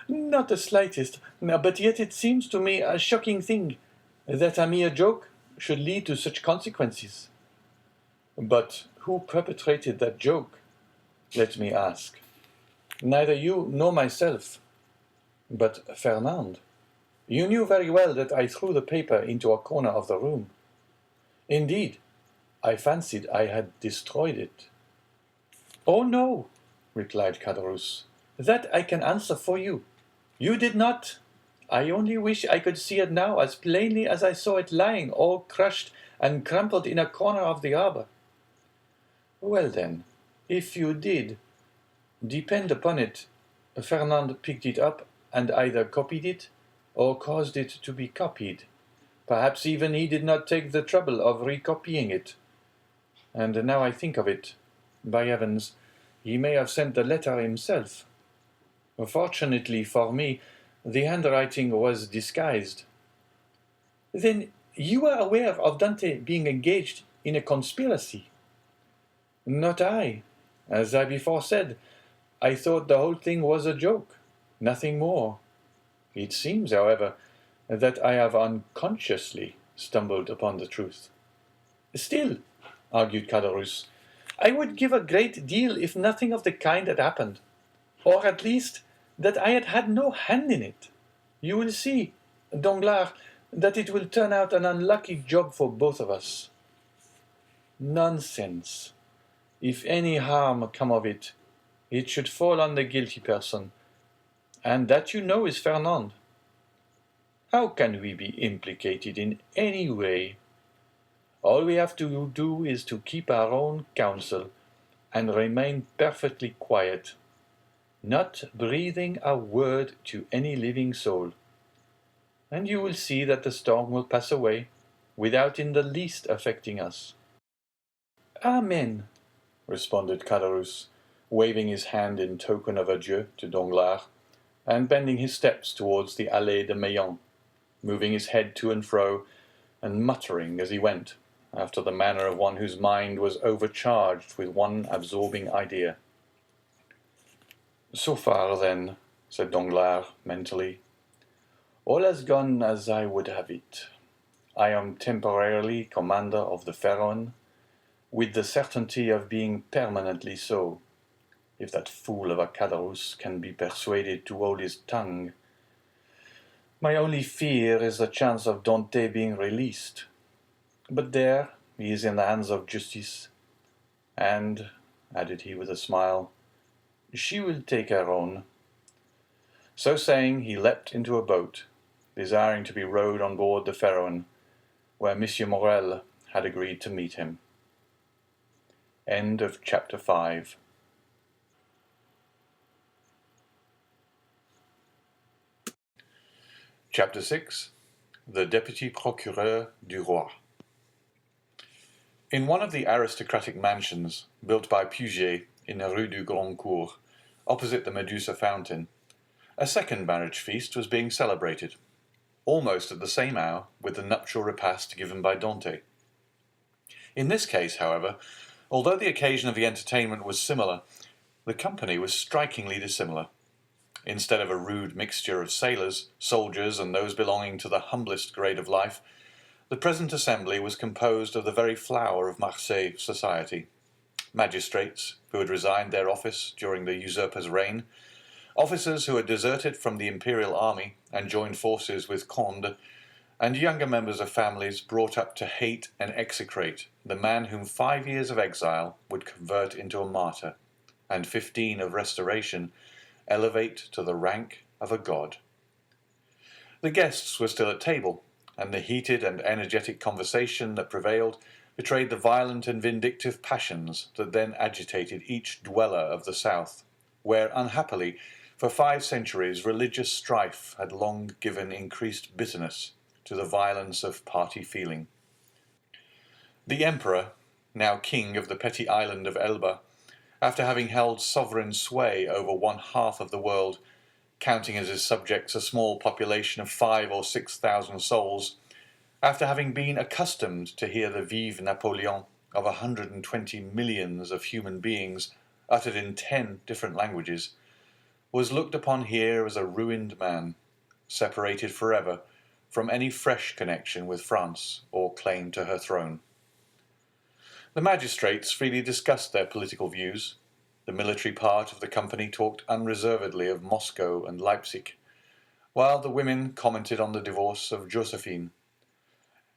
"Not the slightest, but yet it seems to me a shocking thing that a mere joke should lead to such consequences." "But who perpetrated that joke, let me ask? Neither you nor myself, but Fernand. You knew very well that I threw the paper into a corner of the room. Indeed, I fancied I had destroyed it." "Oh, no," replied Caderousse. "That I can answer for you. You did not. I only wish I could see it now as plainly as I saw it lying all crushed and crumpled in a corner of the arbor." "Well, then, if you did, depend upon it, Fernand picked it up and either copied it or caused it to be copied. Perhaps even he did not take the trouble of recopying it. And now I think of it, by heavens, he may have sent the letter himself. Fortunately for me, the handwriting was disguised." "Then you are aware of Dante being engaged in a conspiracy?" "Not I. As I before said, I thought the whole thing was a joke, nothing more. It seems, however, that I have unconsciously stumbled upon the truth. Still, argued Caderousse, I would give a great deal if nothing of the kind had happened, or at least that I had had no hand in it. You will see, Danglars, that it will turn out an unlucky job for both of us. Nonsense. If any harm come of it, it should fall on the guilty person, and that you know is Fernand. How can we be implicated in any way? All we have to do is to keep our own counsel and remain perfectly quiet, not breathing a word to any living soul. And you will see that the storm will pass away without in the least affecting us. Amen, responded Caderousse, waving his hand in token of adieu to Danglars, and bending his steps towards the Allée de Meilhan, moving his head to and fro, and muttering as he went, after the manner of one whose mind was overcharged with one absorbing idea. So far, then, said Danglars, mentally, all has gone as I would have it. I am temporarily commander of the Pharaon, with the certainty of being permanently so, if that fool of a Caderousse can be persuaded to hold his tongue. My only fear is the chance of Dante being released. But there, he is in the hands of justice. And, added he with a smile, she will take her own. So saying, he leapt into a boat, desiring to be rowed on board the Pharaon, where Monsieur Morrel had agreed to meet him. End of chapter 5. Chapter 6. The Deputy Procureur du Roi. In one of the aristocratic mansions built by Puget in the Rue du Grand Cours, opposite the Medusa fountain, a second marriage feast was being celebrated, almost at the same hour with the nuptial repast given by Dante. In this case, however, although the occasion of the entertainment was similar, the company was strikingly dissimilar. Instead of a rude mixture of sailors, soldiers, and those belonging to the humblest grade of life, the present assembly was composed of the very flower of Marseille society: magistrates who had resigned their office during the usurper's reign, officers who had deserted from the imperial army and joined forces with Conde, and younger members of families brought up to hate and execrate the man whom 5 years of exile would convert into a martyr, and 15 of restoration elevate to the rank of a god. The guests were still at table, and the heated and energetic conversation that prevailed betrayed the violent and vindictive passions that then agitated each dweller of the South, where, unhappily, for 5 centuries religious strife had long given increased bitterness to the violence of party feeling. The emperor, now king of the petty island of Elba, after having held sovereign sway over 1/2 of the world, counting as his subjects a small population of 5,000 or 6,000 souls, after having been accustomed to hear the Vive Napoleon of 120 millions of human beings uttered in 10 different languages, was looked upon here as a ruined man, separated forever from any fresh connection with France or claim to her throne. The magistrates freely discussed their political views. The military part of the company talked unreservedly of Moscow and Leipzig, while the women commented on the divorce of Josephine.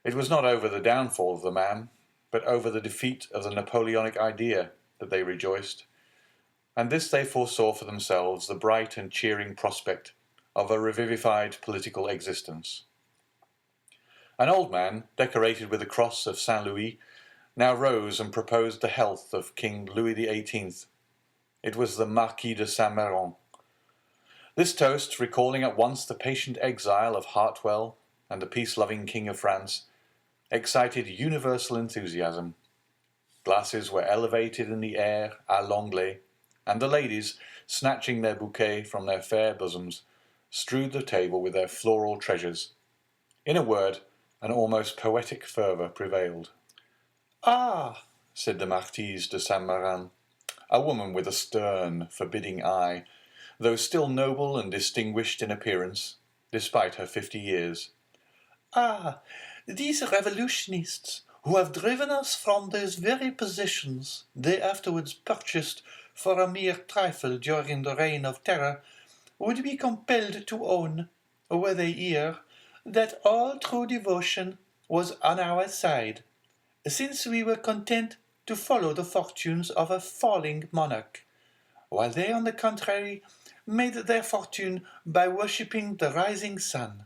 It was not over the downfall of the man, but over the defeat of the Napoleonic idea that they rejoiced, and this they foresaw for themselves the bright and cheering prospect of a revivified political existence. An old man, decorated with the cross of Saint Louis, now rose and proposed the health of King Louis XVIII. It was the Marquis de Saint-Méran. This toast, recalling at once the patient exile of Hartwell and the peace-loving King of France, excited universal enthusiasm. Glasses were elevated in the air à l'anglais, and the ladies, snatching their bouquet from their fair bosoms, strewed the table with their floral treasures. In a word, an almost poetic fervour prevailed. "Ah," said the Marquise de Saint-Méran, a woman with a stern, forbidding eye, though still noble and distinguished in appearance, despite her 50 years. Ah, these revolutionists who have driven us from those very positions they afterwards purchased for a mere trifle during the reign of terror would be compelled to own, were they here, that all true devotion was on our side, since we were content to follow the fortunes of a falling monarch, while they, on the contrary, made their fortune by worshipping the rising sun.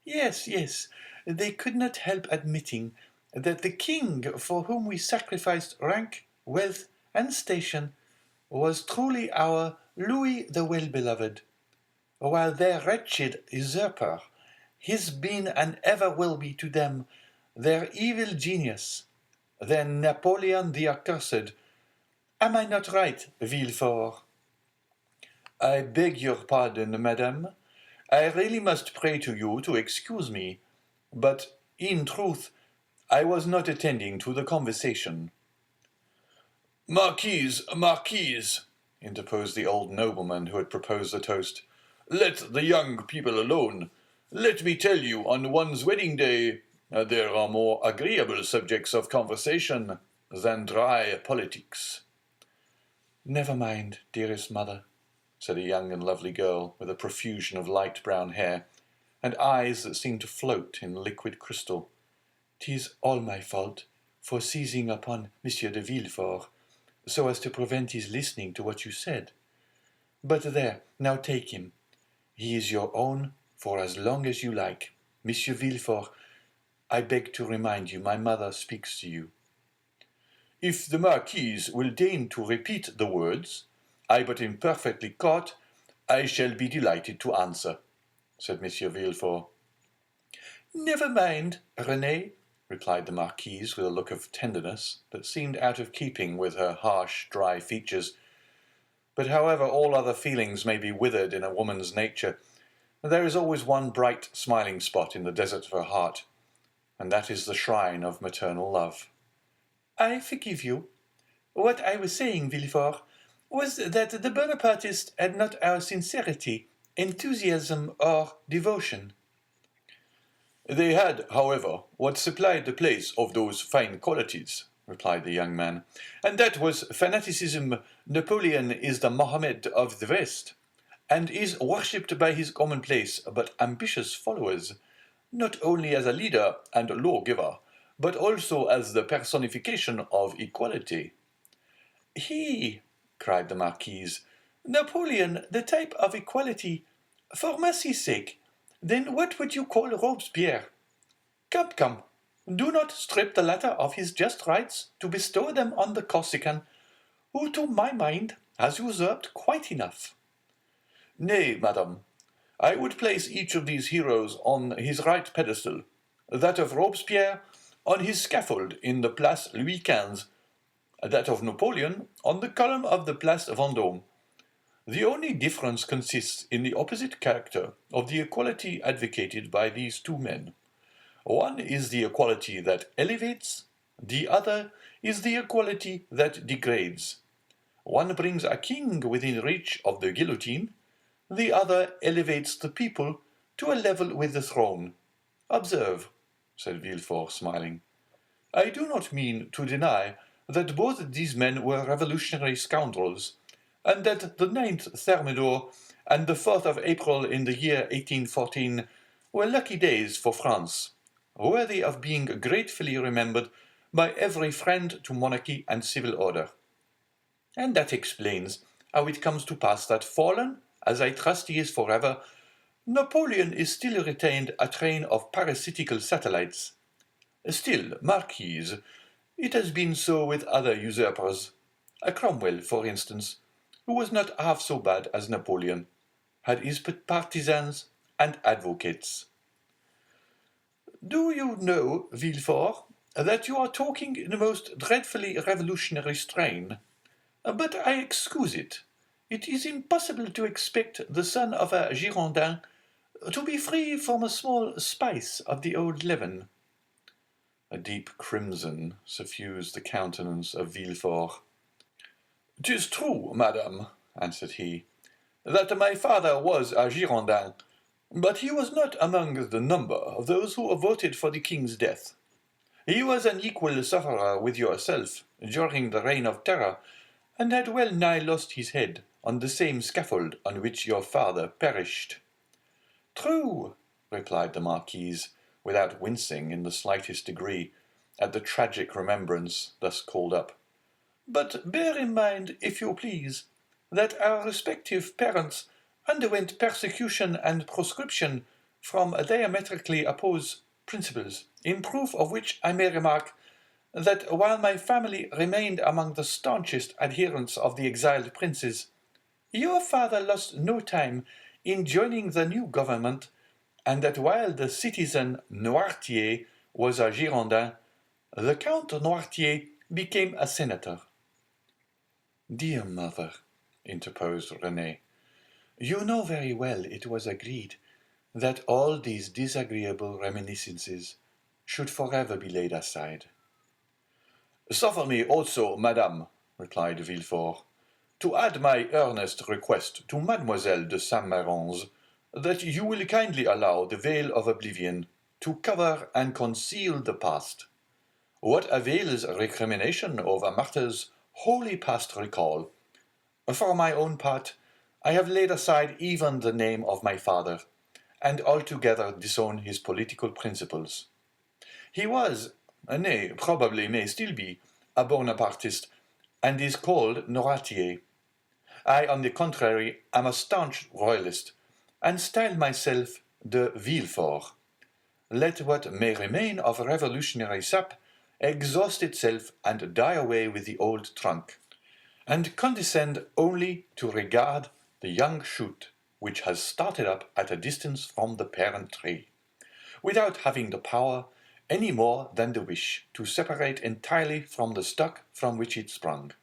Yes, yes, they could not help admitting that the king for whom we sacrificed rank, wealth, and station was truly our Louis the Well-Beloved, while their wretched usurper has been and ever will be to them their evil genius, their Napoleon the Accursed. Am I not right, Villefort? I beg your pardon, madame. I really must pray to you to excuse me, but, in truth, I was not attending to the conversation. Marquise, interposed the old nobleman who had proposed the toast, let the young people alone. Let me tell you, on one's wedding day, there are more agreeable subjects of conversation than dry politics. Never mind, dearest mother, said a young and lovely girl with a profusion of light brown hair, and eyes that seemed to float in liquid crystal. 'Tis all my fault, for seizing upon Monsieur de Villefort, so as to prevent his listening to what you said. But there, now take him. He is your own for as long as you like. Monsieur Villefort, I beg to remind you my mother speaks to you. If the Marquise will deign to repeat the words, I but imperfectly caught, I shall be delighted to answer, said Monsieur Villefort. Never mind, Renée, replied the Marquise with a look of tenderness that seemed out of keeping with her harsh, dry features. But however all other feelings may be withered in a woman's nature, there is always one bright, smiling spot in the desert of her heart, and that is the shrine of maternal love. I forgive you. What I was saying, Villefort, was that the Bonapartists had not our sincerity, enthusiasm, or devotion. They had, however, what supplied the place of those fine qualities, replied the young man, and that was fanaticism. Napoleon is the Mohammed of the West, and is worshipped by his commonplace but ambitious followers, not only as a leader and lawgiver, but also as the personification of equality. He, cried the Marquise, Napoleon, the type of equality. For mercy's sake, then what would you call Robespierre? Come, come, do not strip the latter of his just rights to bestow them on the Corsican, who, to my mind, has usurped quite enough. Nay, madame, I would place each of these heroes on his right pedestal, that of Robespierre on his scaffold in the Place Louis XV, that of Napoleon on the column of the Place Vendôme. The only difference consists in the opposite character of the equality advocated by these two men. One is the equality that elevates, the other is the equality that degrades. One brings a king within reach of the guillotine, the other elevates the people to a level with the throne. Observe, said Villefort, smiling. I do not mean to deny that both these men were revolutionary scoundrels, and that the 9th Thermidor and the 4th of April in the year 1814 were lucky days for France, worthy of being gratefully remembered by every friend to monarchy and civil order. And that explains how it comes to pass that, fallen, as I trust he is forever, Napoleon is still retained a train of parasitical satellites. Still, Marquise, it has been so with other usurpers. A Cromwell, for instance, who was not half so bad as Napoleon, had his partisans and advocates. Do you know, Villefort, that you are talking in a most dreadfully revolutionary strain? But I excuse it. It is impossible to expect the son of a Girondin to be free from a small spice of the old leaven. A deep crimson suffused the countenance of Villefort. "'Tis true, madame," answered he, "that my father was a Girondin, but he was not among the number of those who voted for the king's death. He was an equal sufferer with yourself during the reign of terror, and had well nigh lost his head on the same scaffold on which your father perished." "True," replied the Marquise, without wincing in the slightest degree at the tragic remembrance thus called up. "But bear in mind, if you please, that our respective parents underwent persecution and proscription from diametrically opposed principles, in proof of which I may remark that while my family remained among the staunchest adherents of the exiled princes, your father lost no time in joining the new government, and that while the citizen Noirtier was a Girondin, the Count Noirtier became a senator." "Dear mother," interposed Renée, "you know very well it was agreed that all these disagreeable reminiscences should forever be laid aside." "Suffer me also, madame," replied Villefort, "to add my earnest request to Mademoiselle de Saint-Méran's that you will kindly allow the veil of oblivion to cover and conceal the past. What avails recrimination over matters wholly past recall? For my own part, I have laid aside even the name of my father, and altogether disown his political principles. He was, nay, probably may still be, a Bonapartist, and is called Noirtier. I, on the contrary, am a staunch royalist, and style myself de Villefort. Let what may remain of revolutionary sap exhaust itself and die away with the old trunk, and condescend only to regard the young shoot which has started up at a distance from the parent tree, without having the power any more than the wish to separate entirely from the stock from which it sprung."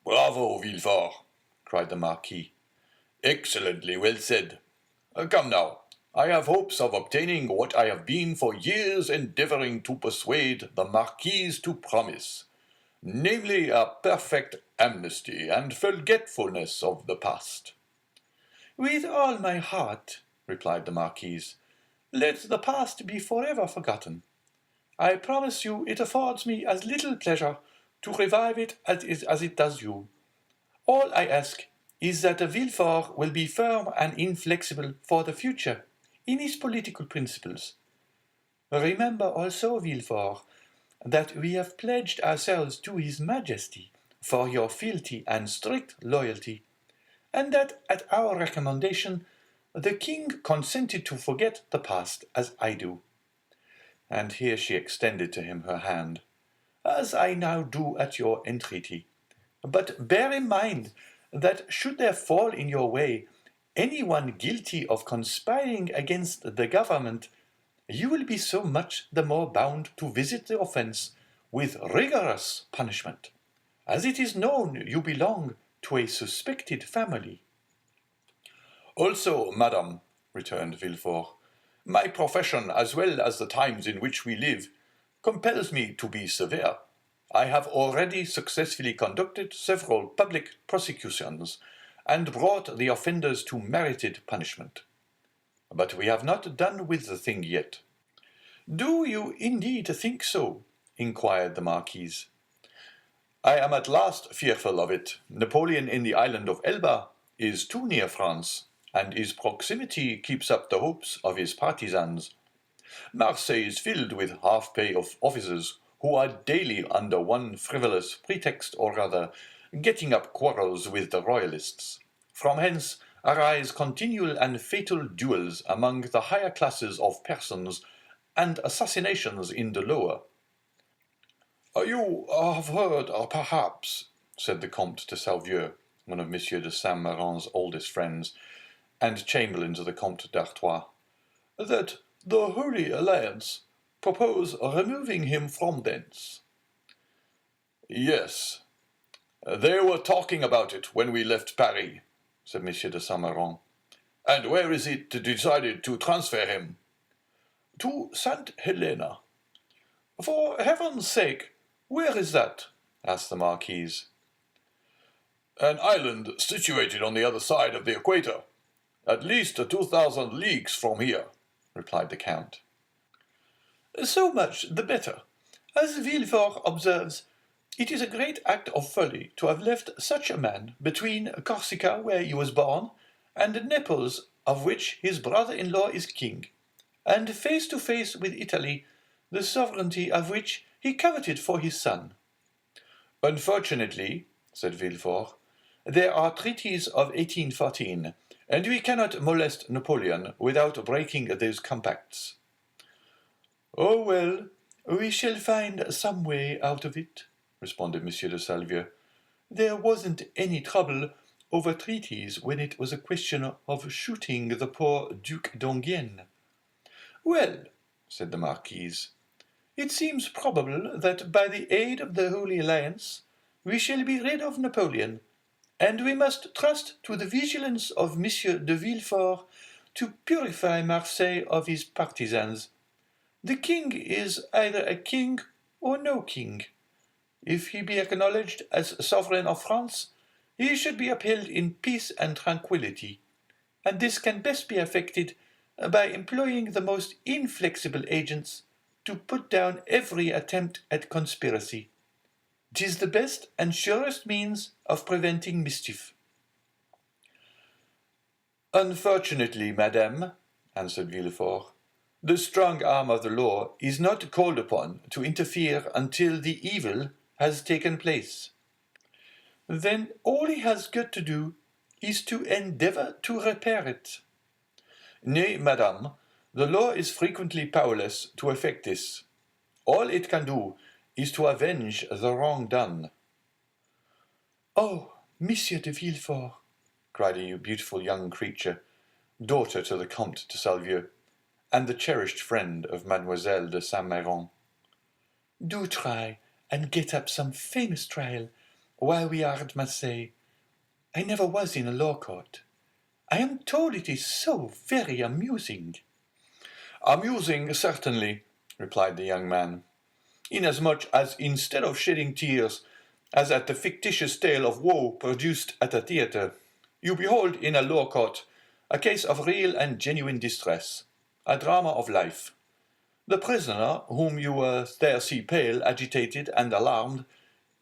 "Bravo, Villefort!" cried the Marquis. "Excellently well said. Come now, I have hopes of obtaining what I have been for years endeavoring to persuade the Marquise to promise, namely a perfect amnesty and forgetfulness of the past." "With all my heart," replied the Marquise. "Let the past be forever forgotten. I promise you it affords me as little pleasure to revive it as it does you. All I ask is that Villefort will be firm and inflexible for the future in his political principles. Remember also, Villefort, that we have pledged ourselves to his Majesty for your fealty and strict loyalty, and that at our recommendation the king consented to forget the past as I do." And here she extended to him her hand, "as I now do at your entreaty. But bear in mind that should there fall in your way any one guilty of conspiring against the government, you will be so much the more bound to visit the offence with rigorous punishment, as it is known you belong to a suspected family." "Also, madame," returned Villefort, "my profession, as well as the times in which we live, compels me to be severe. I have already successfully conducted several public prosecutions, and brought the offenders to merited punishment. But we have not done with the thing yet." "Do you indeed think so?" inquired the Marquise. "I am at last fearful of it. Napoleon in the island of Elba is too near France, and his proximity keeps up the hopes of his partisans. Marseille is filled with half-pay officers who are daily, under one frivolous pretext or other, getting up quarrels with the royalists. From hence arise continual and fatal duels among the higher classes of persons, and assassinations in the lower." "You have heard, perhaps," said the Comte de Salvieux, one of M. de Saint-Méran's oldest friends, and chamberlain to the Comte d'Artois, "that the Holy Alliance propose removing him from thence." "Yes, they were talking about it when we left Paris," said M. de Saint-Méran. "And where is it decided to transfer him?" "To St. Helena." "For heaven's sake, where is that?" asked the Marquise. An island situated on the other side of the equator, at least 2,000 leagues from here, replied the Count. So much the better. As Villefort observes, it is a great act of folly to have left such a man between Corsica, where he was born, and Naples, of which his brother-in-law is king, and face to face with Italy, the sovereignty of which he coveted for his son. Unfortunately, said Villefort, there are treaties of 1814, and we cannot molest Napoleon without breaking those compacts. Oh well, we shall find some way out of it, responded M. de Salvieux. There wasn't any trouble over treaties when it was a question of shooting the poor Duc d'Enghien. Well, said the Marquise, it seems probable that by the aid of the Holy Alliance we shall be rid of Napoleon, and we must trust to the vigilance of M. de Villefort to purify Marseille of his partisans. The king is either a king or no king. If he be acknowledged as sovereign of France, he should be upheld in peace and tranquillity, and this can best be effected by employing the most inflexible agents to put down every attempt at conspiracy. 'Tis the best and surest means of preventing mischief. Unfortunately, madame, answered Villefort, the strong arm of the law is not called upon to interfere until the evil has taken place. Then all he has got to do is to endeavour to repair it. Nay, madame, the law is frequently powerless to effect this. All it can do is to avenge the wrong done. Oh, Monsieur de Villefort, cried a beautiful young creature, daughter to the Comte de Salvieux, and the cherished friend of Mademoiselle de Saint-Méran. Do try and get up some famous trial while we are at Marseille. I never was in a law court. I am told it is so very amusing. Amusing, certainly, replied the young man, inasmuch as instead of shedding tears, as at the fictitious tale of woe produced at a theatre, you behold in a law court a case of real and genuine distress, a drama of life. The prisoner, whom you there see pale, agitated, and alarmed,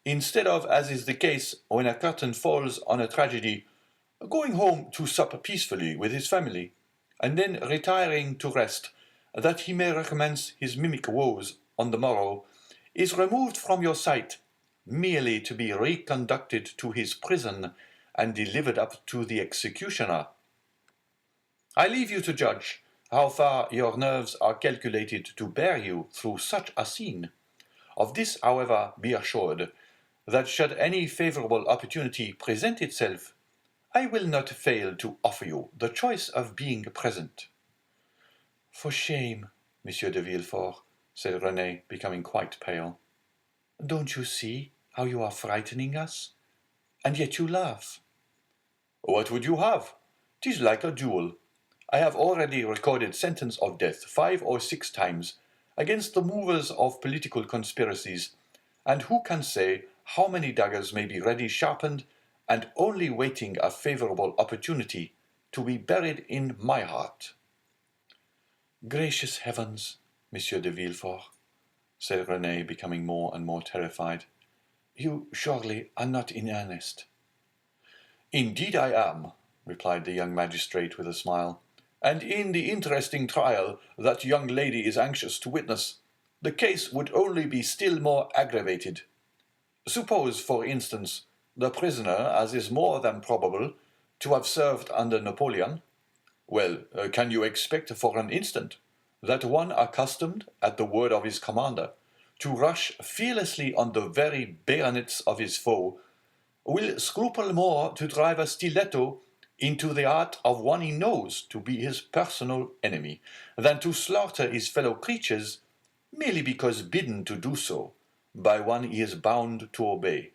instead of, as is the case when a curtain falls on a tragedy, going home to sup peacefully with his family, and then retiring to rest, that he may recommence his mimic woes on the morrow, is removed from your sight, merely to be reconducted to his prison and delivered up to the executioner. I leave you to judge how far your nerves are calculated to bear you through such a scene. Of this, however, be assured, that should any favourable opportunity present itself, I will not fail to offer you the choice of being present. For shame, Monsieur de Villefort, said Renée, becoming quite pale. Don't you see how you are frightening us? And yet you laugh. What would you have? 'Tis like a duel. I have already recorded sentence of death 5 or 6 times against the movers of political conspiracies, and who can say how many daggers may be ready sharpened and only waiting a favourable opportunity to be buried in my heart? Gracious heavens, Monsieur de Villefort, said Renée, becoming more and more terrified. You surely are not in earnest. Indeed I am, replied the young magistrate with a smile, and in the interesting trial that young lady is anxious to witness, the case would only be still more aggravated. Suppose, for instance, the prisoner, as is more than probable, to have served under Napoleon. Well, can you expect for an instant that one accustomed, at the word of his commander, to rush fearlessly on the very bayonets of his foe, will scruple more to drive a stiletto into the heart of one he knows to be his personal enemy, than to slaughter his fellow creatures merely because bidden to do so by one he is bound to obey?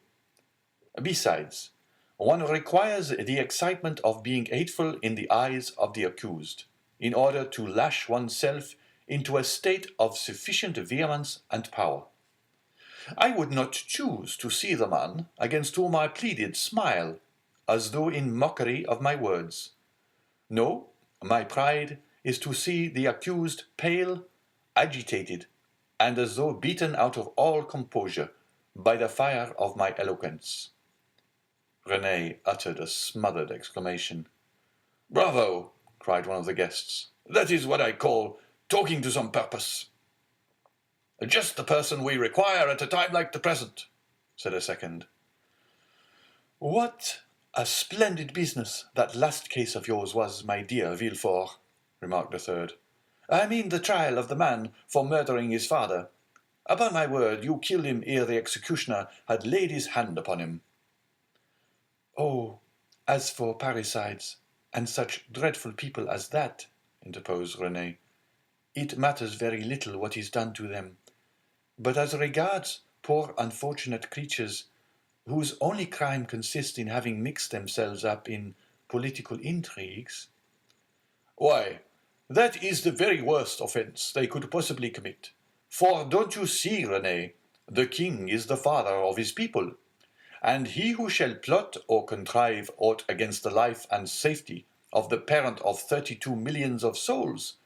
Besides, one requires the excitement of being hateful in the eyes of the accused, in order to lash oneself into a state of sufficient vehemence and power. I would not choose to see the man against whom I pleaded smile as though in mockery of my words. No, my pride is to see the accused pale, agitated, and as though beaten out of all composure by the fire of my eloquence. Renee uttered a smothered exclamation. "Bravo!" cried one of the guests. "That is what I call talking to some purpose." "Just the person we require at a time like the present," said a second. "What a splendid business that last case of yours was, my dear Villefort," remarked a third. "I mean the trial of the man for murdering his father. Upon my word, you killed him ere the executioner had laid his hand upon him." "Oh, as for parricides, and such dreadful people as that," interposed Renée, "it matters very little what is done to them. But as regards poor unfortunate creatures, whose only crime consists in having mixed themselves up in political intrigues—" "Why, that is the very worst offence they could possibly commit. For don't you see, Renee, the king is the father of his people, and he who shall plot or contrive aught against the life and safety of the parent of 32 millions of souls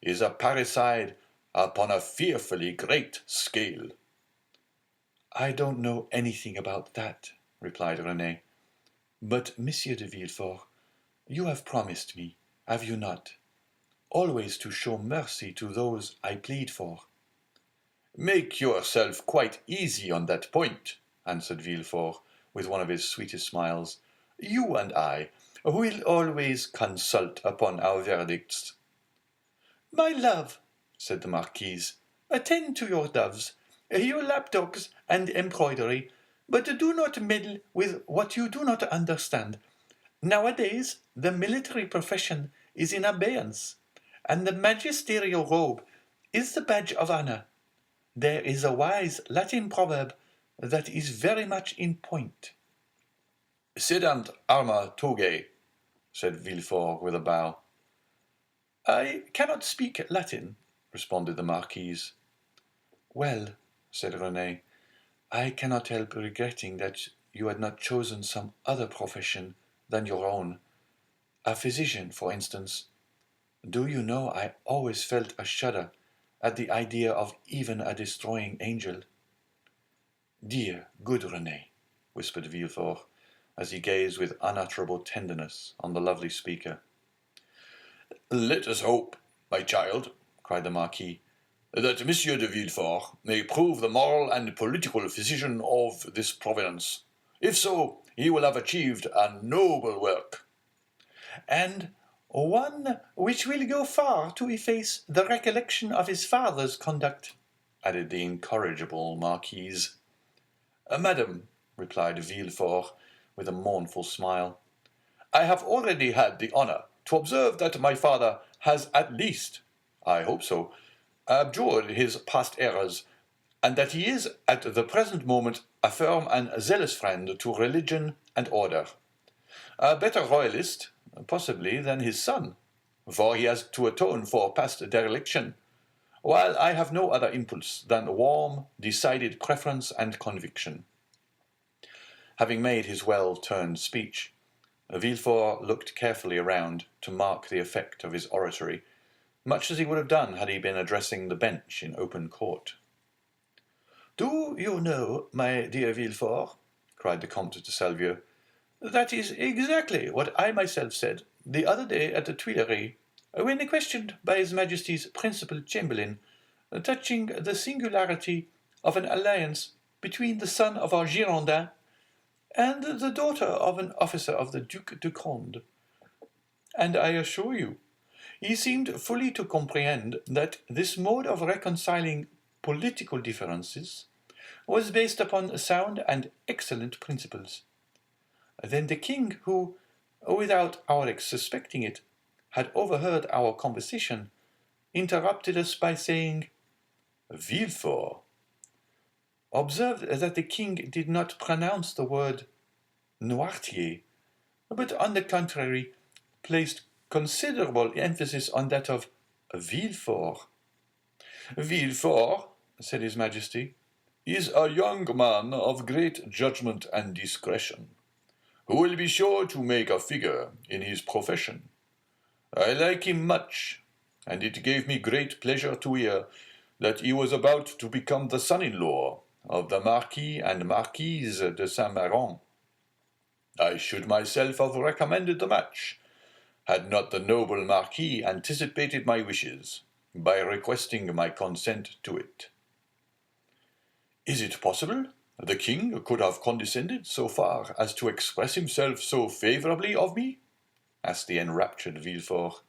is a parricide upon a fearfully great scale." "I don't know anything about that," replied Renée. "But, Monsieur de Villefort, you have promised me, have you not, always to show mercy to those I plead for?" "Make yourself quite easy on that point," answered Villefort, with one of his sweetest smiles. "You and I will always consult upon our verdicts." "My love," said the marquise, "attend to your doves, your lapdogs and embroidery, but do not meddle with what you do not understand. Nowadays the military profession is in abeyance, and the magisterial robe is the badge of honor. There is a wise Latin proverb that is very much in point." "Sedant arma togae," said Villefort with a bow. "I cannot speak Latin," responded the marquise. "Well," said Renée, "I cannot help regretting that you had not chosen some other profession than your own. A physician, for instance. Do you know, I always felt a shudder at the idea of even a destroying angel." "Dear, good Renée," whispered Villefort, as he gazed with unutterable tenderness on the lovely speaker. "Let us hope, my child," cried the Marquis, "that Monsieur de Villefort may prove the moral and political physician of this province. If so, he will have achieved a noble work." "And one which will go far to efface the recollection of his father's conduct," added the incorrigible marquise. "Madam," replied Villefort, with a mournful smile, "I have already had the honor to observe that my father has at least, I hope so, abjured his past errors, and that he is at the present moment a firm and zealous friend to religion and order. A better royalist, possibly, than his son, for he has to atone for past dereliction, while I have no other impulse than warm, decided preference and conviction." Having made his well-turned speech, Villefort looked carefully around to mark the effect of his oratory, much as he would have done had he been addressing the bench in open court. "Do you know, my dear Villefort," cried the Comte de Salvieux, "that is exactly what I myself said the other day at the Tuileries, when questioned by His Majesty's principal chamberlain touching the singularity of an alliance between the son of our Girondin and the daughter of an officer of the Duc de Conde. And I assure you, he seemed fully to comprehend that this mode of reconciling political differences was based upon sound and excellent principles. Then the king, who, without our suspecting it, had overheard our conversation, interrupted us by saying, "Villefort." observed that the king did not pronounce the word Noirtier, but on the contrary placed considerable emphasis on that of Villefort. "Villefort," said his Majesty, "is a young man of great judgment and discretion. who will be sure to make a figure in his profession. I like him much, and it gave me great pleasure to hear that he was about to become the son-in-law of the Marquis and Marquise de Saint-Méran. I should myself have recommended the match, had not the noble Marquis anticipated my wishes by requesting my consent to it. Is it possible the king could have condescended so far as to express himself so favourably of me? Asked the enraptured Villefort.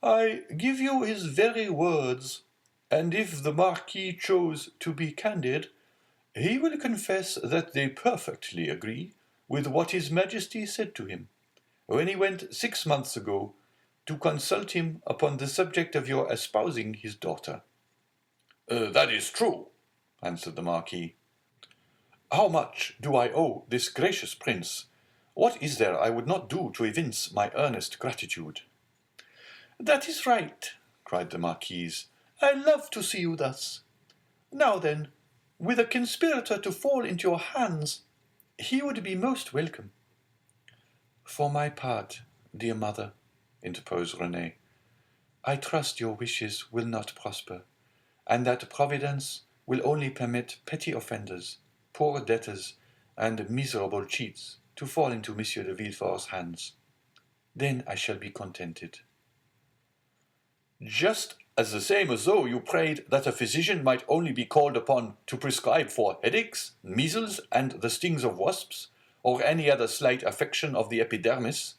I give you his very words, and if the Marquis chose to be candid, he will confess that they perfectly agree with what his Majesty said to him, when he went 6 months ago to consult him upon the subject of your espousing his daughter. That is true, answered the Marquis. How much do I owe this gracious prince? What is there I would not do to evince my earnest gratitude? That is right, cried the Marquise. I love to see you thus. Now then, with a conspirator to fall into your hands, he would be most welcome. For my part, dear mother, interposed Renée, I trust your wishes will not prosper, and that Providence will only permit petty offenders, poor debtors, and miserable cheats to fall into Monsieur de Villefort's hands. Then I shall be contented. Just as the same as though you prayed that a physician might only be called upon to prescribe for headaches, measles, and the stings of wasps, or any other slight affection of the epidermis.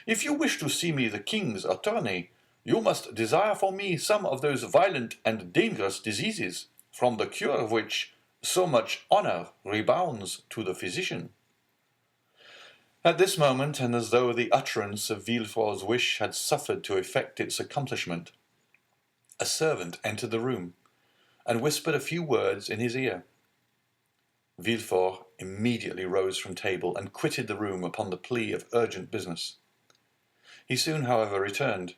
If you wish to see me the king's attorney, you must desire for me some of those violent and dangerous diseases, from the cure of which so much honour rebounds to the physician. At this moment, and as though the utterance of Villefort's wish had suffered to effect its accomplishment, a servant entered the room, and whispered a few words in his ear. Villefort immediately rose from table and quitted the room upon the plea of urgent business. He soon, however, returned,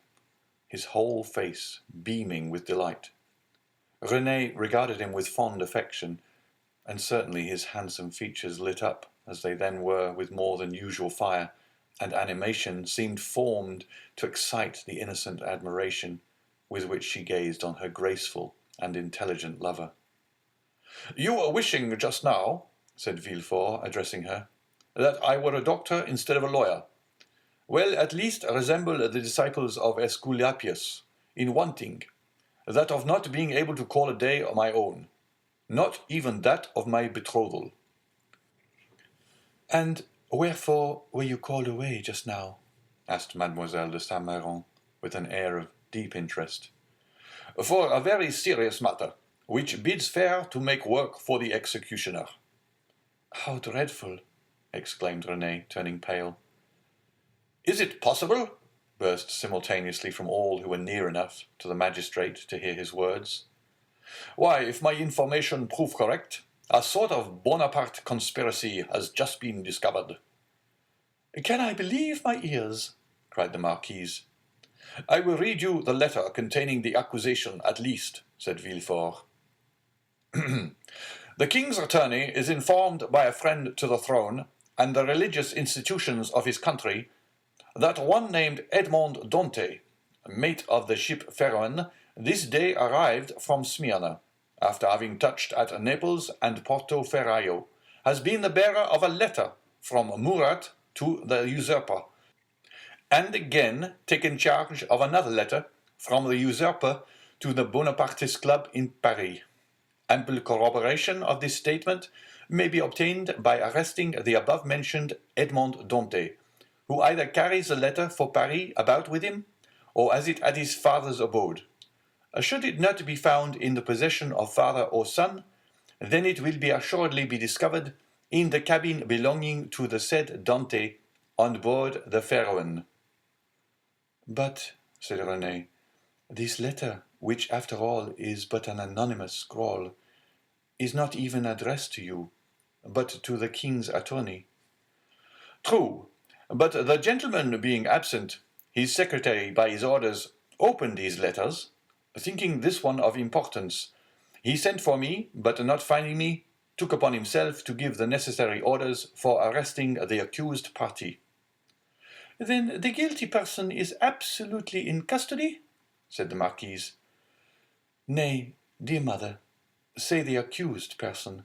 his whole face beaming with delight. Renée regarded him with fond affection, and certainly his handsome features lit up, as they then were, with more than usual fire, and animation seemed formed to excite the innocent admiration with which she gazed on her graceful and intelligent lover. You were wishing just now, said Villefort, addressing her, that I were a doctor instead of a lawyer. Well, at least resemble the disciples of Aesculapius in one thing, that of not being able to call a day my own, not even that of my betrothal. And wherefore were you called away just now? Asked Mademoiselle de Saint-Méran, with an air of deep interest. For a very serious matter, which bids fair to make work for the executioner. How dreadful! Exclaimed Renée, turning pale. Is it possible? Burst simultaneously from all who were near enough to the magistrate to hear his words. Why, if my information prove correct, a sort of Bonaparte conspiracy has just been discovered. Can I believe my ears? Cried the Marquise. I will read you the letter containing the accusation at least, said Villefort. The king's attorney is informed by a friend to the throne and the religious institutions of his country that one named Edmond Dante, mate of the ship Pharaon, this day arrived from Smyrna, after having touched at Naples and Porto Ferraio, has been the bearer of a letter from Murat to the usurper, and again taken charge of another letter from the usurper to the Bonapartist Club in Paris. Ample corroboration of this statement may be obtained by arresting the above-mentioned Edmond Dante, who either carries the letter for Paris about with him, or has it at his father's abode. Should it not be found in the possession of father or son, then it will be assuredly be discovered in the cabin belonging to the said Dante on board the Pharaon. But, said Renée, this letter, which after all is but an anonymous scrawl, is not even addressed to you, but to the king's attorney. True, but the gentleman being absent, his secretary by his orders opened these letters, thinking this one of importance. He sent for me, but not finding me, took upon himself to give the necessary orders for arresting the accused party. Then the guilty person is absolutely in custody? Said the Marquise. Nay, dear mother, say the accused person.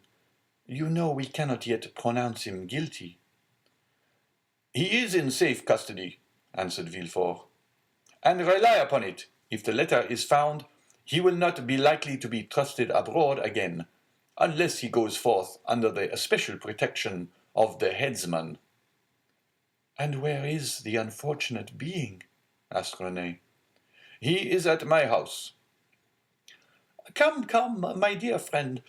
You know we cannot yet pronounce him guilty. He is in safe custody, answered Villefort. And rely upon it, if the letter is found, he will not be likely to be trusted abroad again, unless he goes forth under the especial protection of the headsman. And where is the unfortunate being? Asked Renée. He is at my house. Come, my dear friend,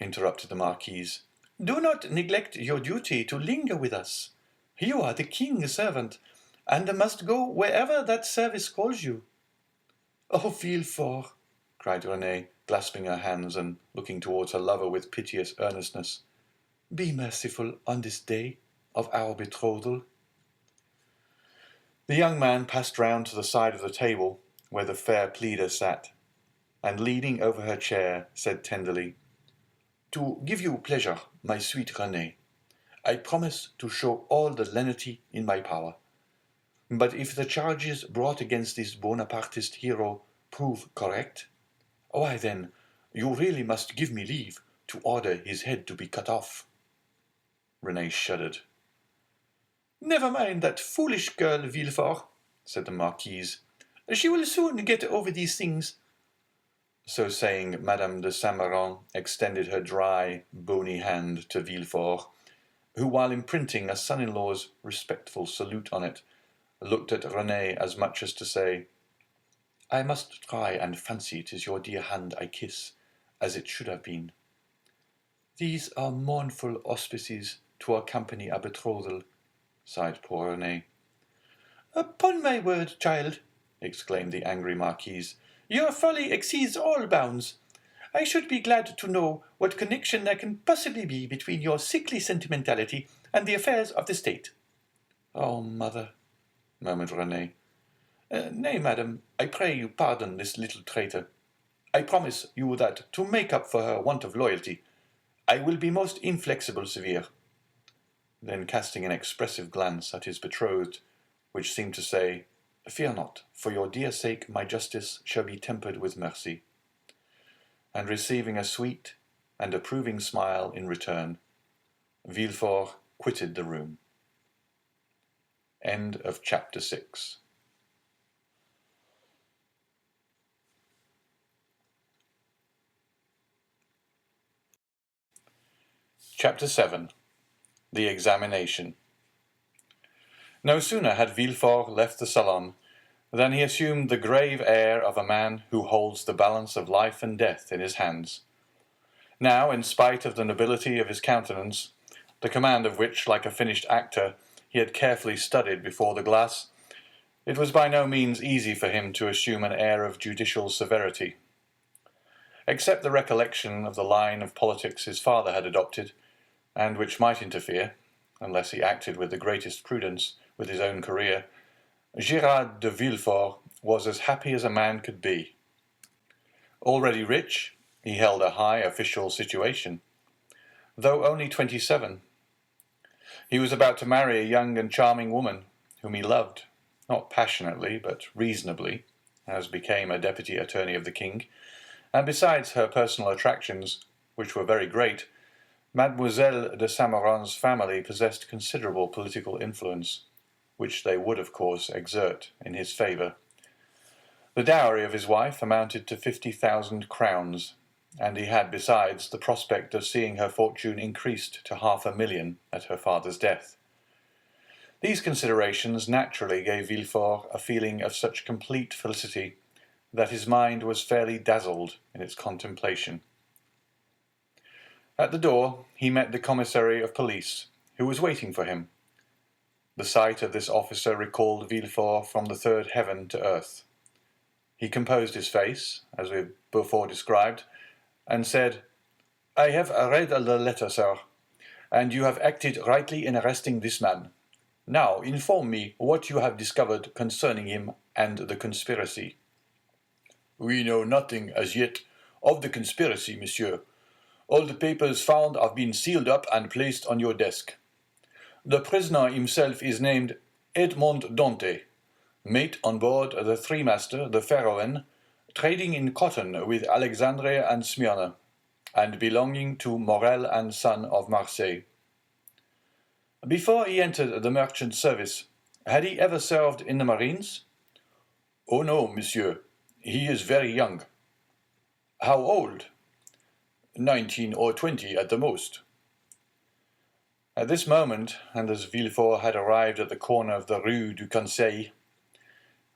interrupted the Marquise. Do not neglect your duty to linger with us. You are the king's servant, and must go wherever that service calls you. Oh, Villefort, cried Renée, clasping her hands and looking towards her lover with piteous earnestness, be merciful on this day of our betrothal. The young man passed round to the side of the table where the fair pleader sat, and leaning over her chair, said tenderly, To give you pleasure, my sweet Renée, I promise to show all the lenity in my power. But if the charges brought against this Bonapartist hero prove correct, why then, you really must give me leave to order his head to be cut off. Renée shuddered. Never mind that foolish girl, Villefort, said the Marquise. She will soon get over these things. So saying, Madame de Saint-Méran extended her dry, bony hand to Villefort, who, while imprinting a son-in-law's respectful salute on it, looked at Renée as much as to say, I must try and fancy it is your dear hand I kiss, as it should have been. These are mournful auspices to accompany a betrothal, sighed poor Renée. Upon my word, child, exclaimed the angry Marquise, your folly exceeds all bounds. I should be glad to know what connection there can possibly be between your sickly sentimentality and the affairs of the state. Oh, mother, murmured Renée. Nay, madam, I pray you pardon this little traitor. I promise you that, to make up for her want of loyalty, I will be most inflexible severe. Then casting an expressive glance at his betrothed, which seemed to say, Fear not, for your dear sake my justice shall be tempered with mercy. And receiving a sweet and approving smile in return, Villefort quitted the room. End of chapter 6. Chapter 7. The Examination. No sooner had Villefort left the salon than he assumed the grave air of a man who holds the balance of life and death in his hands. Now, in spite of the nobility of his countenance, the command of which, like a finished actor, he had carefully studied before the glass, it was by no means easy for him to assume an air of judicial severity. Except the recollection of the line of politics his father had adopted, and which might interfere, unless he acted with the greatest prudence, with his own career, Gérard de Villefort was as happy as a man could be. Already rich, he held a high official situation. Though only 27, he was about to marry a young and charming woman whom he loved, not passionately, but reasonably, as became a deputy attorney of the king, and besides her personal attractions, which were very great, Mademoiselle de Saint-Méran's family possessed considerable political influence, which they would, of course, exert in his favour. The dowry of his wife amounted to 50,000 crowns, and he had, besides, the prospect of seeing her fortune increased to 500,000 at her father's death. These considerations naturally gave Villefort a feeling of such complete felicity that his mind was fairly dazzled in its contemplation. At the door he met the commissary of police, who was waiting for him. The sight of this officer recalled Villefort from the third heaven to earth. He composed his face, as we have before described, and said, I have read the letter, sir, and you have acted rightly in arresting this man. Now inform me what you have discovered concerning him and the conspiracy. We know nothing as yet of the conspiracy, monsieur, All the papers found have been sealed up and placed on your desk. The prisoner himself is named Edmond Dante, mate on board the three-master, the Pharaoh, trading in cotton with Alexandria and Smyrna, and belonging to Morel and Son of Marseille. Before he entered the merchant service, had he ever served in the marines? Oh no, monsieur. He is very young. How old? 19 or 20 at the most. At this moment, and as Villefort had arrived at the corner of the Rue du Conseil,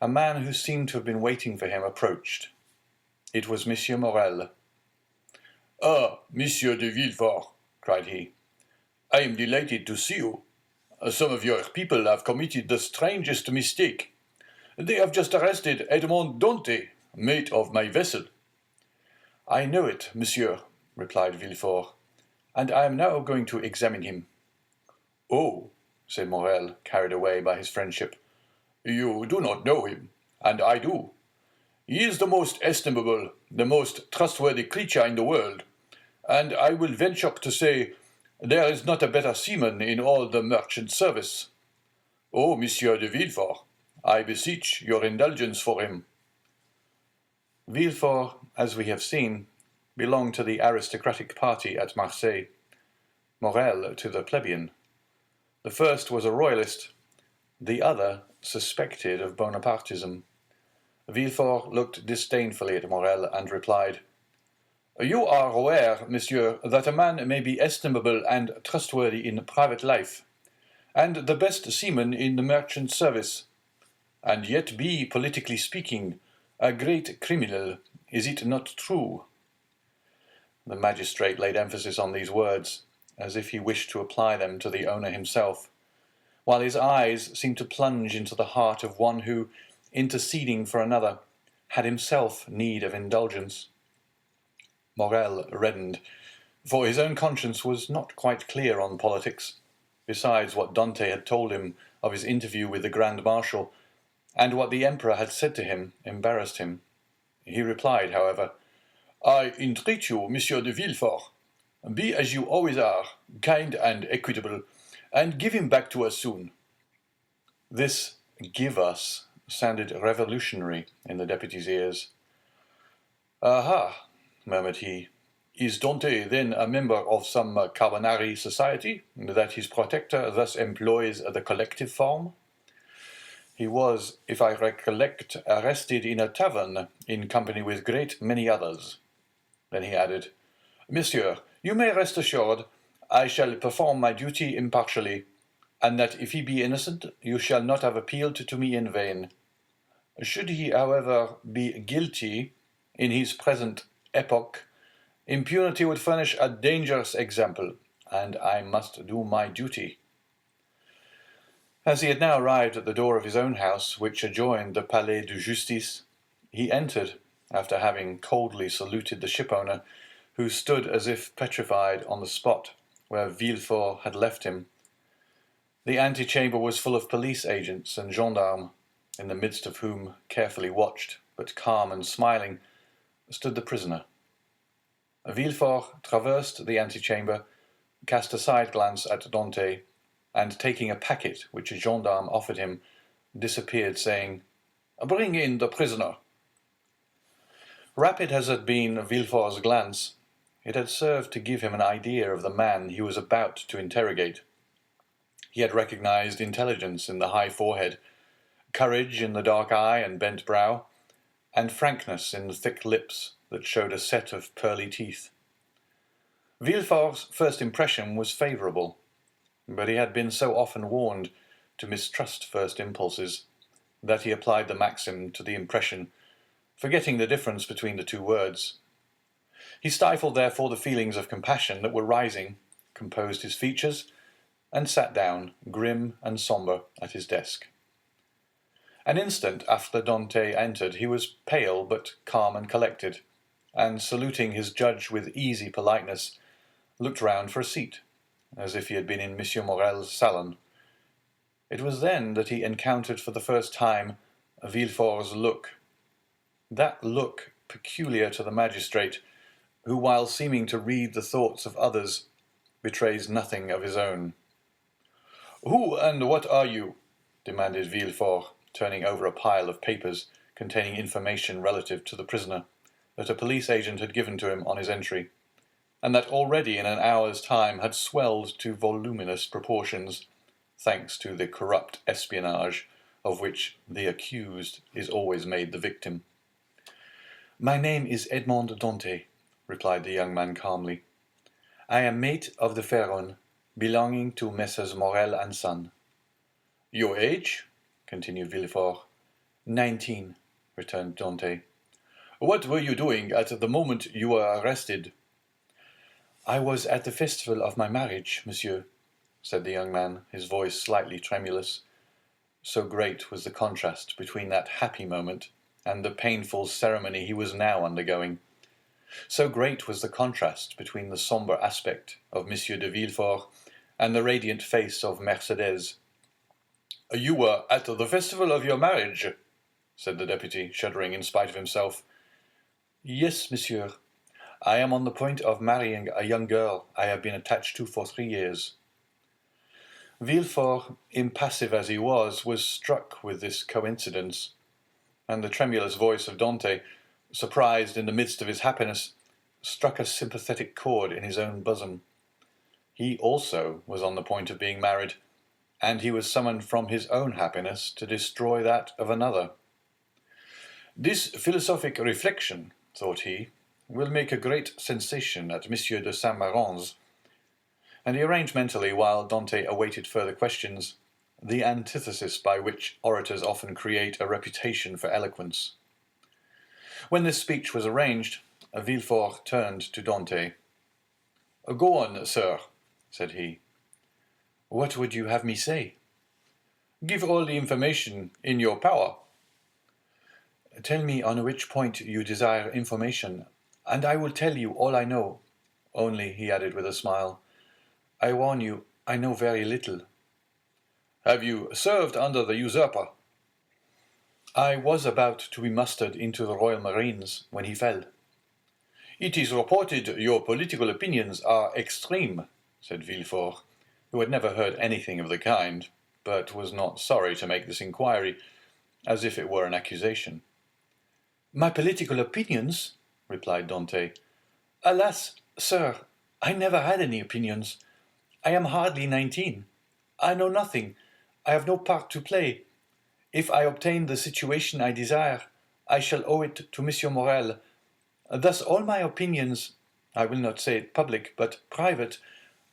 a man who seemed to have been waiting for him approached. It was Monsieur Morel. "Ah, Monsieur de Villefort," cried he, "I am delighted to see you. Some of your people have committed the strangest mistake. They have just arrested Edmond Dante, mate of my vessel." "I know it, monsieur," replied Villefort, "and I am now going to examine him." "Oh," said Morel, carried away by his friendship, "you do not know him, and I do. He is the most estimable, the most trustworthy creature in the world, and I will venture to say there is not a better seaman in all the merchant service. Oh, Monsieur de Villefort, I beseech your indulgence for him." Villefort, as we have seen, belonged to the aristocratic party at Marseille, Morel to the plebeian. The first was a royalist, the other suspected of Bonapartism. Villefort looked disdainfully at Morel and replied, "You are aware, monsieur, that a man may be estimable and trustworthy in private life, and the best seaman in the merchant service, and yet be, politically speaking, a great criminal. Is it not true?" The magistrate laid emphasis on these words, as if he wished to apply them to the owner himself, while his eyes seemed to plunge into the heart of one who, interceding for another, had himself need of indulgence. Morel reddened, for his own conscience was not quite clear on politics. Besides, what Dante had told him of his interview with the Grand Marshal, and what the Emperor had said to him, embarrassed him. He replied, however, "I entreat you, Monsieur de Villefort, be as you always are, kind and equitable, and give him back to us soon." This "give us" sounded revolutionary in the deputy's ears. "Aha!" murmured he. "Is Dante then a member of some Carbonari society, that his protector thus employs the collective form?" "He was, if I recollect, arrested in a tavern, in company with great many others." Then he added, "Monsieur, you may rest assured I shall perform my duty impartially, and that if he be innocent, you shall not have appealed to me in vain. Should he, however, be guilty, in his present epoch, impunity would furnish a dangerous example, and I must do my duty." As he had now arrived at the door of his own house, which adjoined the Palais de Justice, he entered, after having coldly saluted the shipowner, who stood as if petrified on the spot where Villefort had left him. The antechamber was full of police agents and gendarmes, in the midst of whom, carefully watched, but calm and smiling, stood the prisoner. Villefort traversed the antechamber, cast a side glance at Dante, and taking a packet which a gendarme offered him, disappeared, saying, "Bring in the prisoner." Rapid as had been Villefort's glance, it had served to give him an idea of the man he was about to interrogate. He had recognized intelligence in the high forehead, courage in the dark eye and bent brow, and frankness in the thick lips that showed a set of pearly teeth. Villefort's first impression was favorable, but he had been so often warned to mistrust first impulses that he applied the maxim to the impression, forgetting the difference between the two words. He stifled therefore the feelings of compassion that were rising, composed his features, and sat down, grim and sombre, at his desk. An instant after Dante entered, he was pale but calm and collected, and saluting his judge with easy politeness, looked round for a seat, as if he had been in Monsieur Morel's salon. It was then that he encountered for the first time Villefort's look. That look, peculiar to the magistrate, who, while seeming to read the thoughts of others, betrays nothing of his own. "Who and what are you?" demanded Villefort, turning over a pile of papers containing information relative to the prisoner that a police agent had given to him on his entry, and that already in an hour's time had swelled to voluminous proportions, thanks to the corrupt espionage of which the accused is always made the victim. "My name is Edmond Dantès," replied the young man calmly. "I am mate of the Pharaon, belonging to Messrs. Morel and Son." "Your age?" continued Villefort. 19, returned Dantès. "What were you doing at the moment you were arrested?" "I was at the festival of my marriage, monsieur," said the young man, his voice slightly tremulous. So great was the contrast between that happy moment and the painful ceremony he was now undergoing. So great was the contrast between the sombre aspect of M. de Villefort and the radiant face of Mercédès. "You were at the festival of your marriage," said the deputy, shuddering in spite of himself. "Yes, monsieur. I am on the point of marrying a young girl I have been attached to for 3 years." Villefort, impassive as he was struck with this coincidence, and the tremulous voice of Dantès, surprised in the midst of his happiness, struck a sympathetic chord in his own bosom. He also was on the point of being married, and he was summoned from his own happiness to destroy that of another. "This philosophic reflection," thought he, "will make a great sensation at Monsieur de Saint-Méran's." And he arranged mentally, while Dantès awaited further questions, the antithesis by which orators often create a reputation for eloquence. When this speech was arranged, Villefort turned to Dantès. "Go on, sir," said he. "What would you have me say?" "Give all the information in your power." "Tell me on which point you desire information, and I will tell you all I know. Only," he added with a smile, "I warn you, I know very little." "Have you served under the usurper?" "I was about to be mustered into the Royal Marines when he fell." "It is reported your political opinions are extreme," said Villefort, who had never heard anything of the kind, but was not sorry to make this inquiry, as if it were an accusation. "My political opinions?" replied Dantès. "Alas, sir, I never had any opinions. I am hardly 19. I know nothing. I have no part to play. If I obtain the situation I desire, I shall owe it to M. Morel. Thus all my opinions, I will not say it public, but private,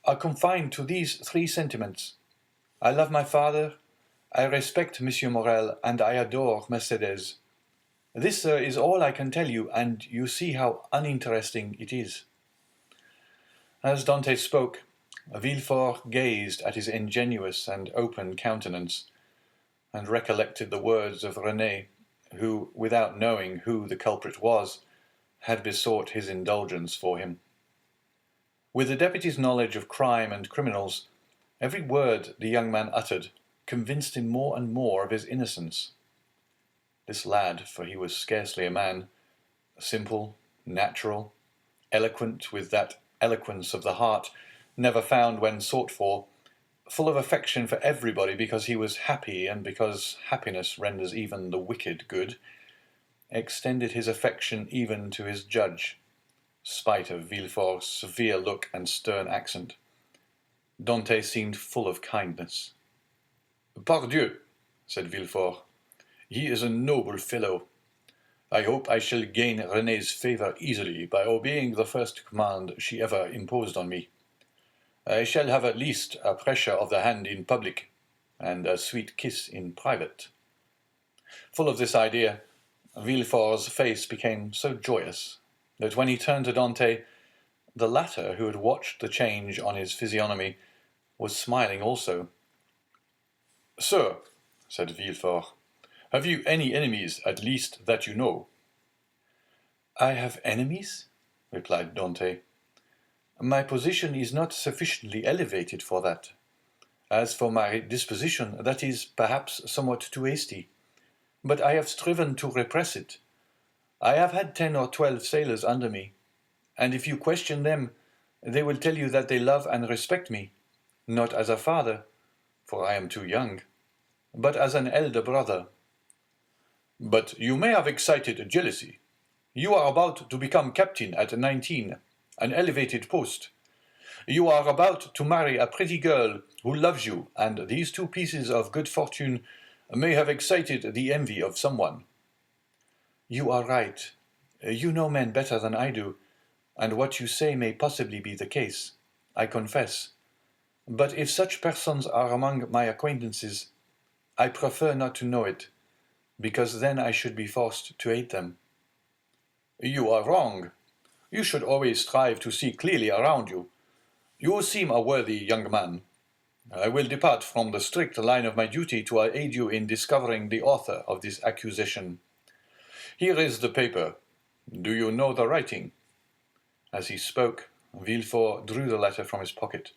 are confined to these 3 sentiments. I love my father, I respect M. Morel, and I adore Mercédès. This, sir, is all I can tell you, and you see how uninteresting it is." As Dantès spoke, Villefort gazed at his ingenuous and open countenance, and recollected the words of Renée, who, without knowing who the culprit was, had besought his indulgence for him. With the deputy's knowledge of crime and criminals, every word the young man uttered convinced him more and more of his innocence. This lad, for he was scarcely a man, simple, natural, eloquent with that eloquence of the heart never found when sought for, full of affection for everybody because he was happy and because happiness renders even the wicked good, extended his affection even to his judge, spite of Villefort's severe look and stern accent. Dantès seemed full of kindness. "Pardieu," said Villefort, "he is a noble fellow. I hope I shall gain Renée's favour easily by obeying the first command she ever imposed on me. I shall have at least a pressure of the hand in public, and a sweet kiss in private." Full of this idea, Villefort's face became so joyous that when he turned to Dantès, the latter, who had watched the change on his physiognomy, was smiling also. "Sir," said Villefort, "have you any enemies, at least, that you know?" "I have enemies?" replied Dantès. "My position is not sufficiently elevated for that. As for my disposition, that is, perhaps, somewhat too hasty. But I have striven to repress it. I have had 10 or 12 sailors under me, and if you question them, they will tell you that they love and respect me, not as a father, for I am too young, but as an elder brother. But you may have excited jealousy. You are about to become captain at 19, an elevated post. You are about to marry a pretty girl who loves you, and these two pieces of good fortune may have excited the envy of someone. You are right. You know men better than I do, and what you say may possibly be the case, I confess. But if such persons are among my acquaintances, I prefer not to know it, because then I should be forced to hate them. You are wrong. You should always strive to see clearly around you. You seem a worthy young man. I will depart from the strict line of my duty to aid you in discovering the author of this accusation. Here is the paper. Do you know the writing? As he spoke, Villefort drew the letter from his pocket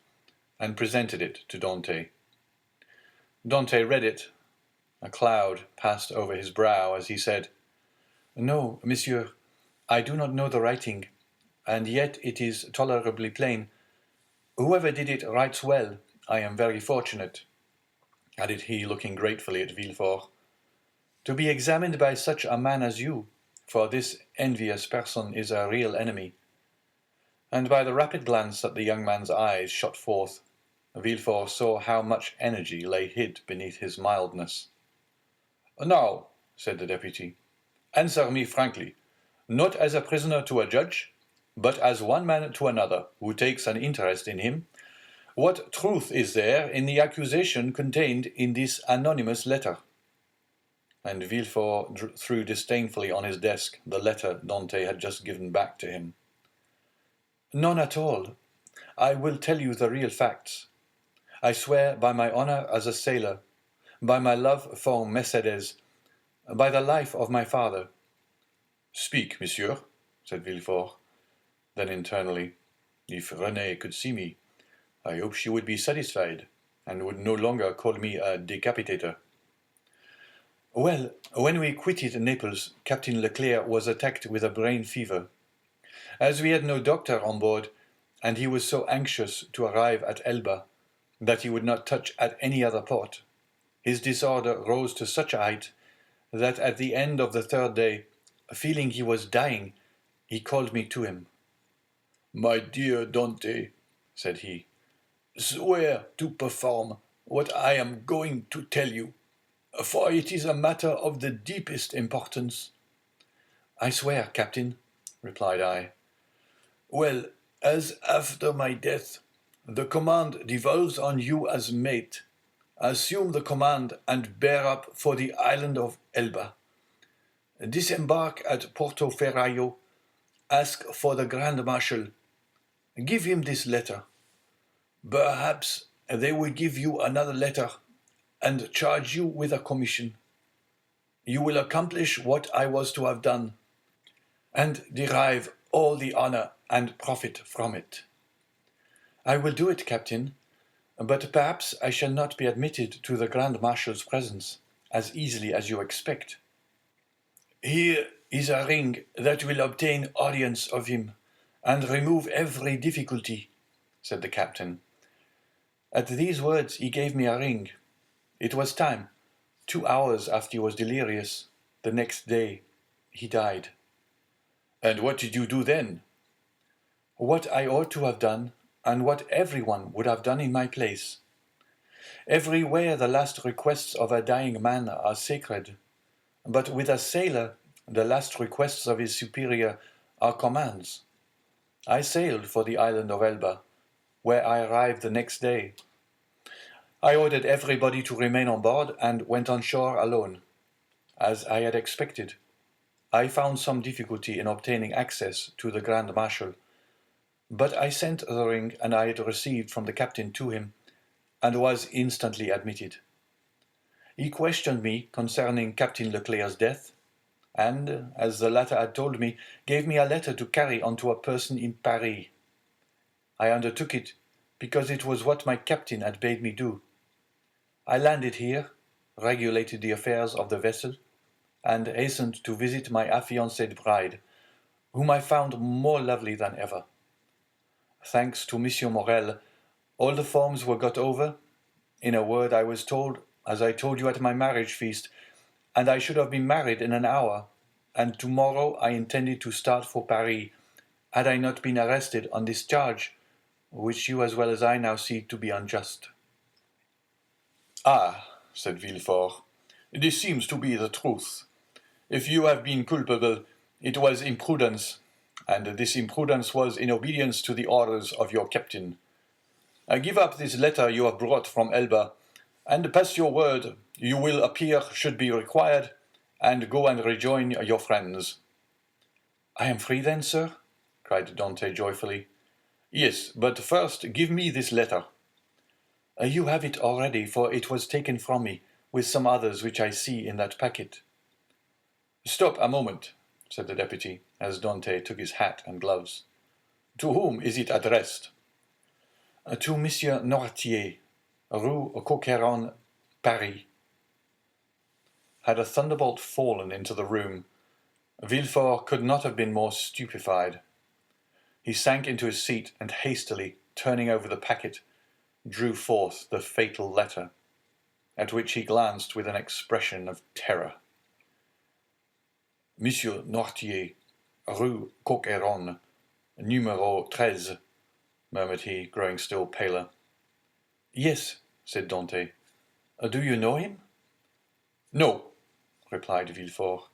and presented it to Dante. Dante read it. A cloud passed over his brow as he said, "No, monsieur, I do not know the writing, and yet it is tolerably plain. Whoever did it writes well. I am very fortunate," added he, looking gratefully at Villefort, "to be examined by such a man as you, for this envious person is a real enemy." And by the rapid glance that the young man's eyes shot forth, Villefort saw how much energy lay hid beneath his mildness. "Now," said the deputy, "answer me frankly, not as a prisoner to a judge, but as one man to another who takes an interest in him. What truth is there in the accusation contained in this anonymous letter?" And Villefort threw disdainfully on his desk the letter Dante had just given back to him. "None at all. I will tell you the real facts. I swear by my honor as a sailor, by my love for Mercédès, by the life of my father." "Speak, monsieur," said Villefort. Then internally, "If Renée could see me, I hope she would be satisfied, and would no longer call me a decapitator." "Well, when we quitted Naples, Captain Leclerc was attacked with a brain fever. As we had no doctor on board, and he was so anxious to arrive at Elba that he would not touch at any other port, his disorder rose to such a height that at the end of the third day, feeling he was dying, he called me to him. "My dear Dante," said he, "swear to perform what I am going to tell you, for it is a matter of the deepest importance." "I swear, Captain," replied I. "Well, as after my death, the command devolves on you as mate, assume the command and bear up for the island of Elba. Disembark at Porto Ferraio, ask for the Grand Marshal. Give him this letter. Perhaps they will give you another letter and charge you with a commission. You will accomplish what I was to have done, and derive all the honor and profit from it." "I will do it, Captain, but perhaps I shall not be admitted to the Grand Marshal's presence as easily as you expect." "Here is a ring that will obtain audience of him, and remove every difficulty," said the captain. At these words he gave me a ring. It was time. 2 hours after he was delirious, the next day, he died. "And what did you do then?" What I ought to have done, and what everyone would have done in my place. Everywhere the last requests of a dying man are sacred, but with a sailor the last requests of his superior are commands. I sailed for the island of Elba, where I arrived the next day. I ordered everybody to remain on board and went on shore alone. As I had expected, I found some difficulty in obtaining access to the Grand Marshal, but I sent the ring I had received from the captain to him, and was instantly admitted. He questioned me concerning Captain Leclerc's death, and, as the latter had told me, gave me a letter to carry on to a person in Paris. I undertook it because it was what my captain had bade me do. I landed here, regulated the affairs of the vessel, and hastened to visit my affianced bride, whom I found more lovely than ever. Thanks to Monsieur Morel, all the forms were got over. In a word, I was told, as I told you at my marriage feast, and I should have been married in an hour, and tomorrow I intended to start for Paris, had I not been arrested on this charge, which you as well as I now see to be unjust. Ah, said Villefort, this seems to be the truth. If you have been culpable, it was imprudence, and this imprudence was in obedience to the orders of your captain. Give up this letter you have brought from Elba, and pass your word you will appear should be required, and go and rejoin your friends. I am free then, sir? Cried Dante joyfully. Yes, but first give me this letter. You have it already, for it was taken from me, with some others which I see in that packet. Stop a moment, said the deputy, as Dante took his hat and gloves. To whom is it addressed? To Monsieur Noirtier, Rue Coqueron, Paris. Had a thunderbolt fallen into the room, Villefort could not have been more stupefied. He sank into his seat and hastily, turning over the packet, drew forth the fatal letter, at which he glanced with an expression of terror. Monsieur Noirtier, Rue Coqueron, numéro 13, murmured he, growing still paler. Yes, said Dante. Do you know him? No, replied Villefort.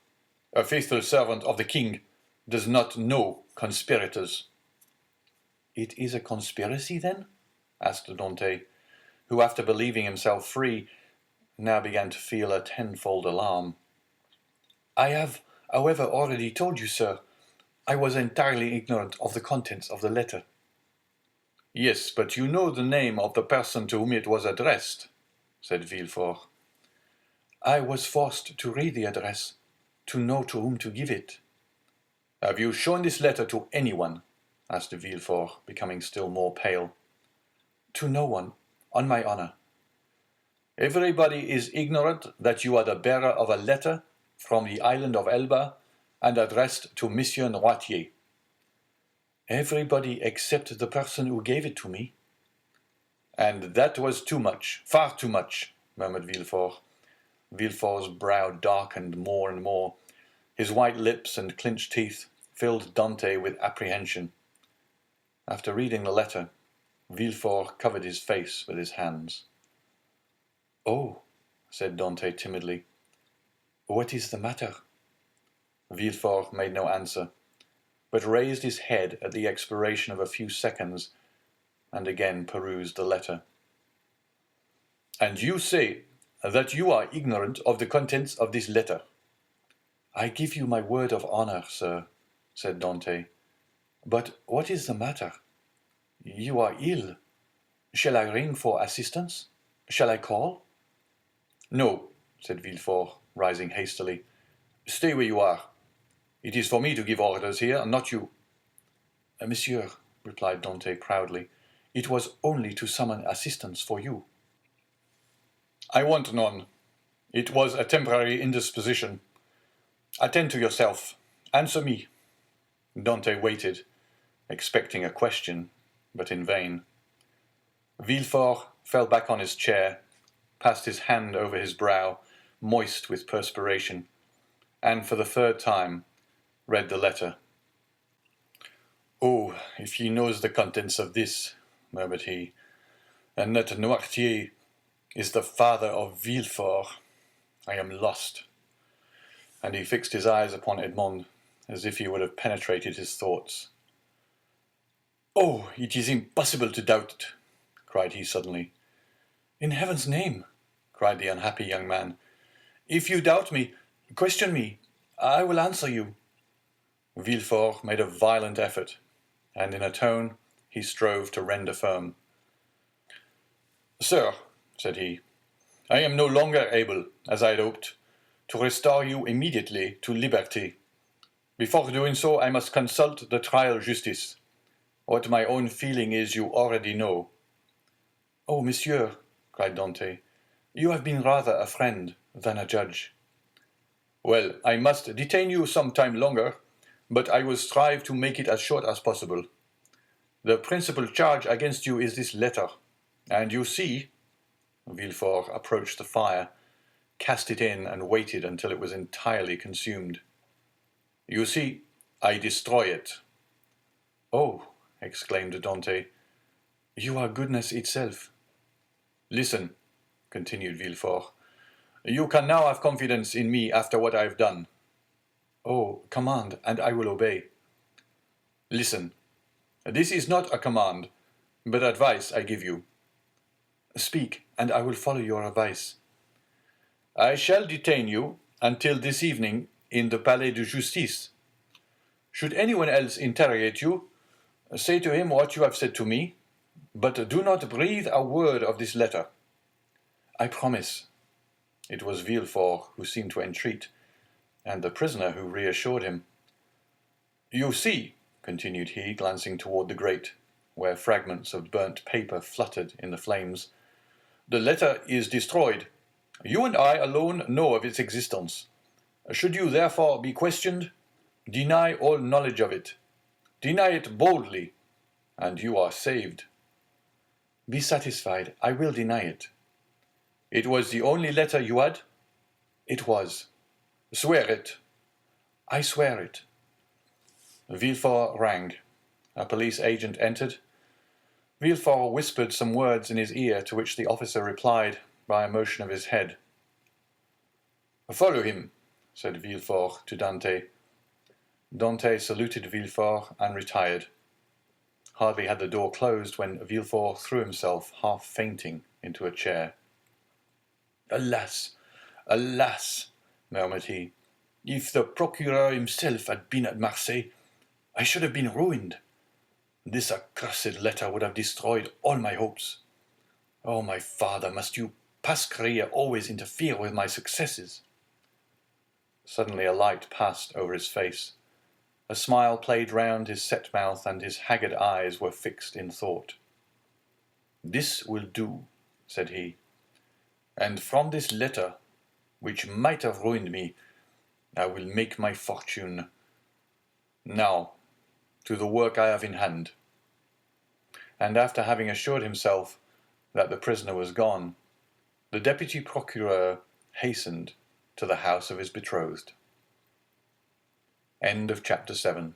A faithful servant of the king does not know conspirators. It is a conspiracy, then? Asked Dante, who, after believing himself free, now began to feel a tenfold alarm. I have, however, already told you, sir, I was entirely ignorant of the contents of the letter. Yes, but you know the name of the person to whom it was addressed, said Villefort. I was forced to read the address, to know to whom to give it. Have you shown this letter to anyone? Asked Villefort, becoming still more pale. To no one, on my honor. Everybody is ignorant that you are the bearer of a letter from the island of Elba and addressed to Monsieur Noirtier. Everybody except the person who gave it to me. And that was too much, far too much, murmured Villefort. Villefort's brow darkened more and more. His white lips and clenched teeth filled Dante with apprehension. After reading the letter, Villefort covered his face with his hands. "Oh," said Dante timidly, "what is the matter?" Villefort made no answer, but raised his head at the expiration of a few seconds, and again perused the letter. "And you say that you are ignorant of the contents of this letter?" "I give you my word of honor, sir," said Dante. "But what is the matter? You are ill. Shall I ring for assistance? Shall I call?" "No," said Villefort, rising hastily. "Stay where you are. It is for me to give orders here, not you." "Monsieur," replied Dante proudly, "it was only to summon assistance for you." "I want none. It was a temporary indisposition. Attend to yourself. Answer me." Dante waited, expecting a question, but in vain. Villefort fell back on his chair, passed his hand over his brow, moist with perspiration, and for the third time read the letter. "Oh, if he knows the contents of this," murmured he, "and that Noirtier is the father of Villefort, I am lost." And he fixed his eyes upon Edmond, as if he would have penetrated his thoughts. "Oh, it is impossible to doubt it," cried he suddenly. "In heaven's name," cried the unhappy young man, "if you doubt me, question me. I will answer you." Villefort made a violent effort, and in a tone he strove to render firm. "Sir," said he, "I am no longer able, as I had hoped, to restore you immediately to liberty. Before doing so, I must consult the trial justice. What my own feeling is you already know." "Oh, monsieur," cried Dante, "you have been rather a friend than a judge." "Well, I must detain you some time longer, but I will strive to make it as short as possible. The principal charge against you is this letter, and you see—" Villefort approached the fire, cast it in, and waited until it was entirely consumed. "You see, I destroy it." "Oh," exclaimed Dante, "you are goodness itself." "Listen," continued Villefort. "You can now have confidence in me after what I have done." "Oh, command, and I will obey." "Listen. This is not a command, but advice I give you. "Speak, and I will follow your advice." I shall detain you until this evening in the Palais de Justice. Should anyone else interrogate you, say to him what you have said to me, but do not breathe a word of this letter." "I promise." It was Villefort who seemed to entreat, and the prisoner who reassured him. "You see," continued he, glancing toward the grate, where fragments of burnt paper fluttered in the flames, "the letter is destroyed. You and I alone know of its existence. Should you therefore be questioned, deny all knowledge of it. Deny it boldly, and you are saved." "Be satisfied, I will deny it." "It was the only letter you had?" "It was." "Swear it." "I swear it." Villefort rang. A police agent entered. Villefort whispered some words in his ear, to which the officer replied by a motion of his head. "Follow him," said Villefort to Dante. Dante saluted Villefort and retired. Hardly had the door closed when Villefort threw himself, half fainting, into a chair. "Alas, alas," murmured he, "if the procureur himself had been at Marseille, I should have been ruined. This accursed letter would have destroyed all my hopes. Oh, my father, must you, past career, always interfere with my successes?" Suddenly a light passed over his face. A smile played round his set mouth, and his haggard eyes were fixed in thought. "This will do," said he, "and from this letter, which might have ruined me, I will make my fortune. Now, to the work I have in hand." And after having assured himself that the prisoner was gone, the deputy procureur hastened to the house of his betrothed. End of chapter 7.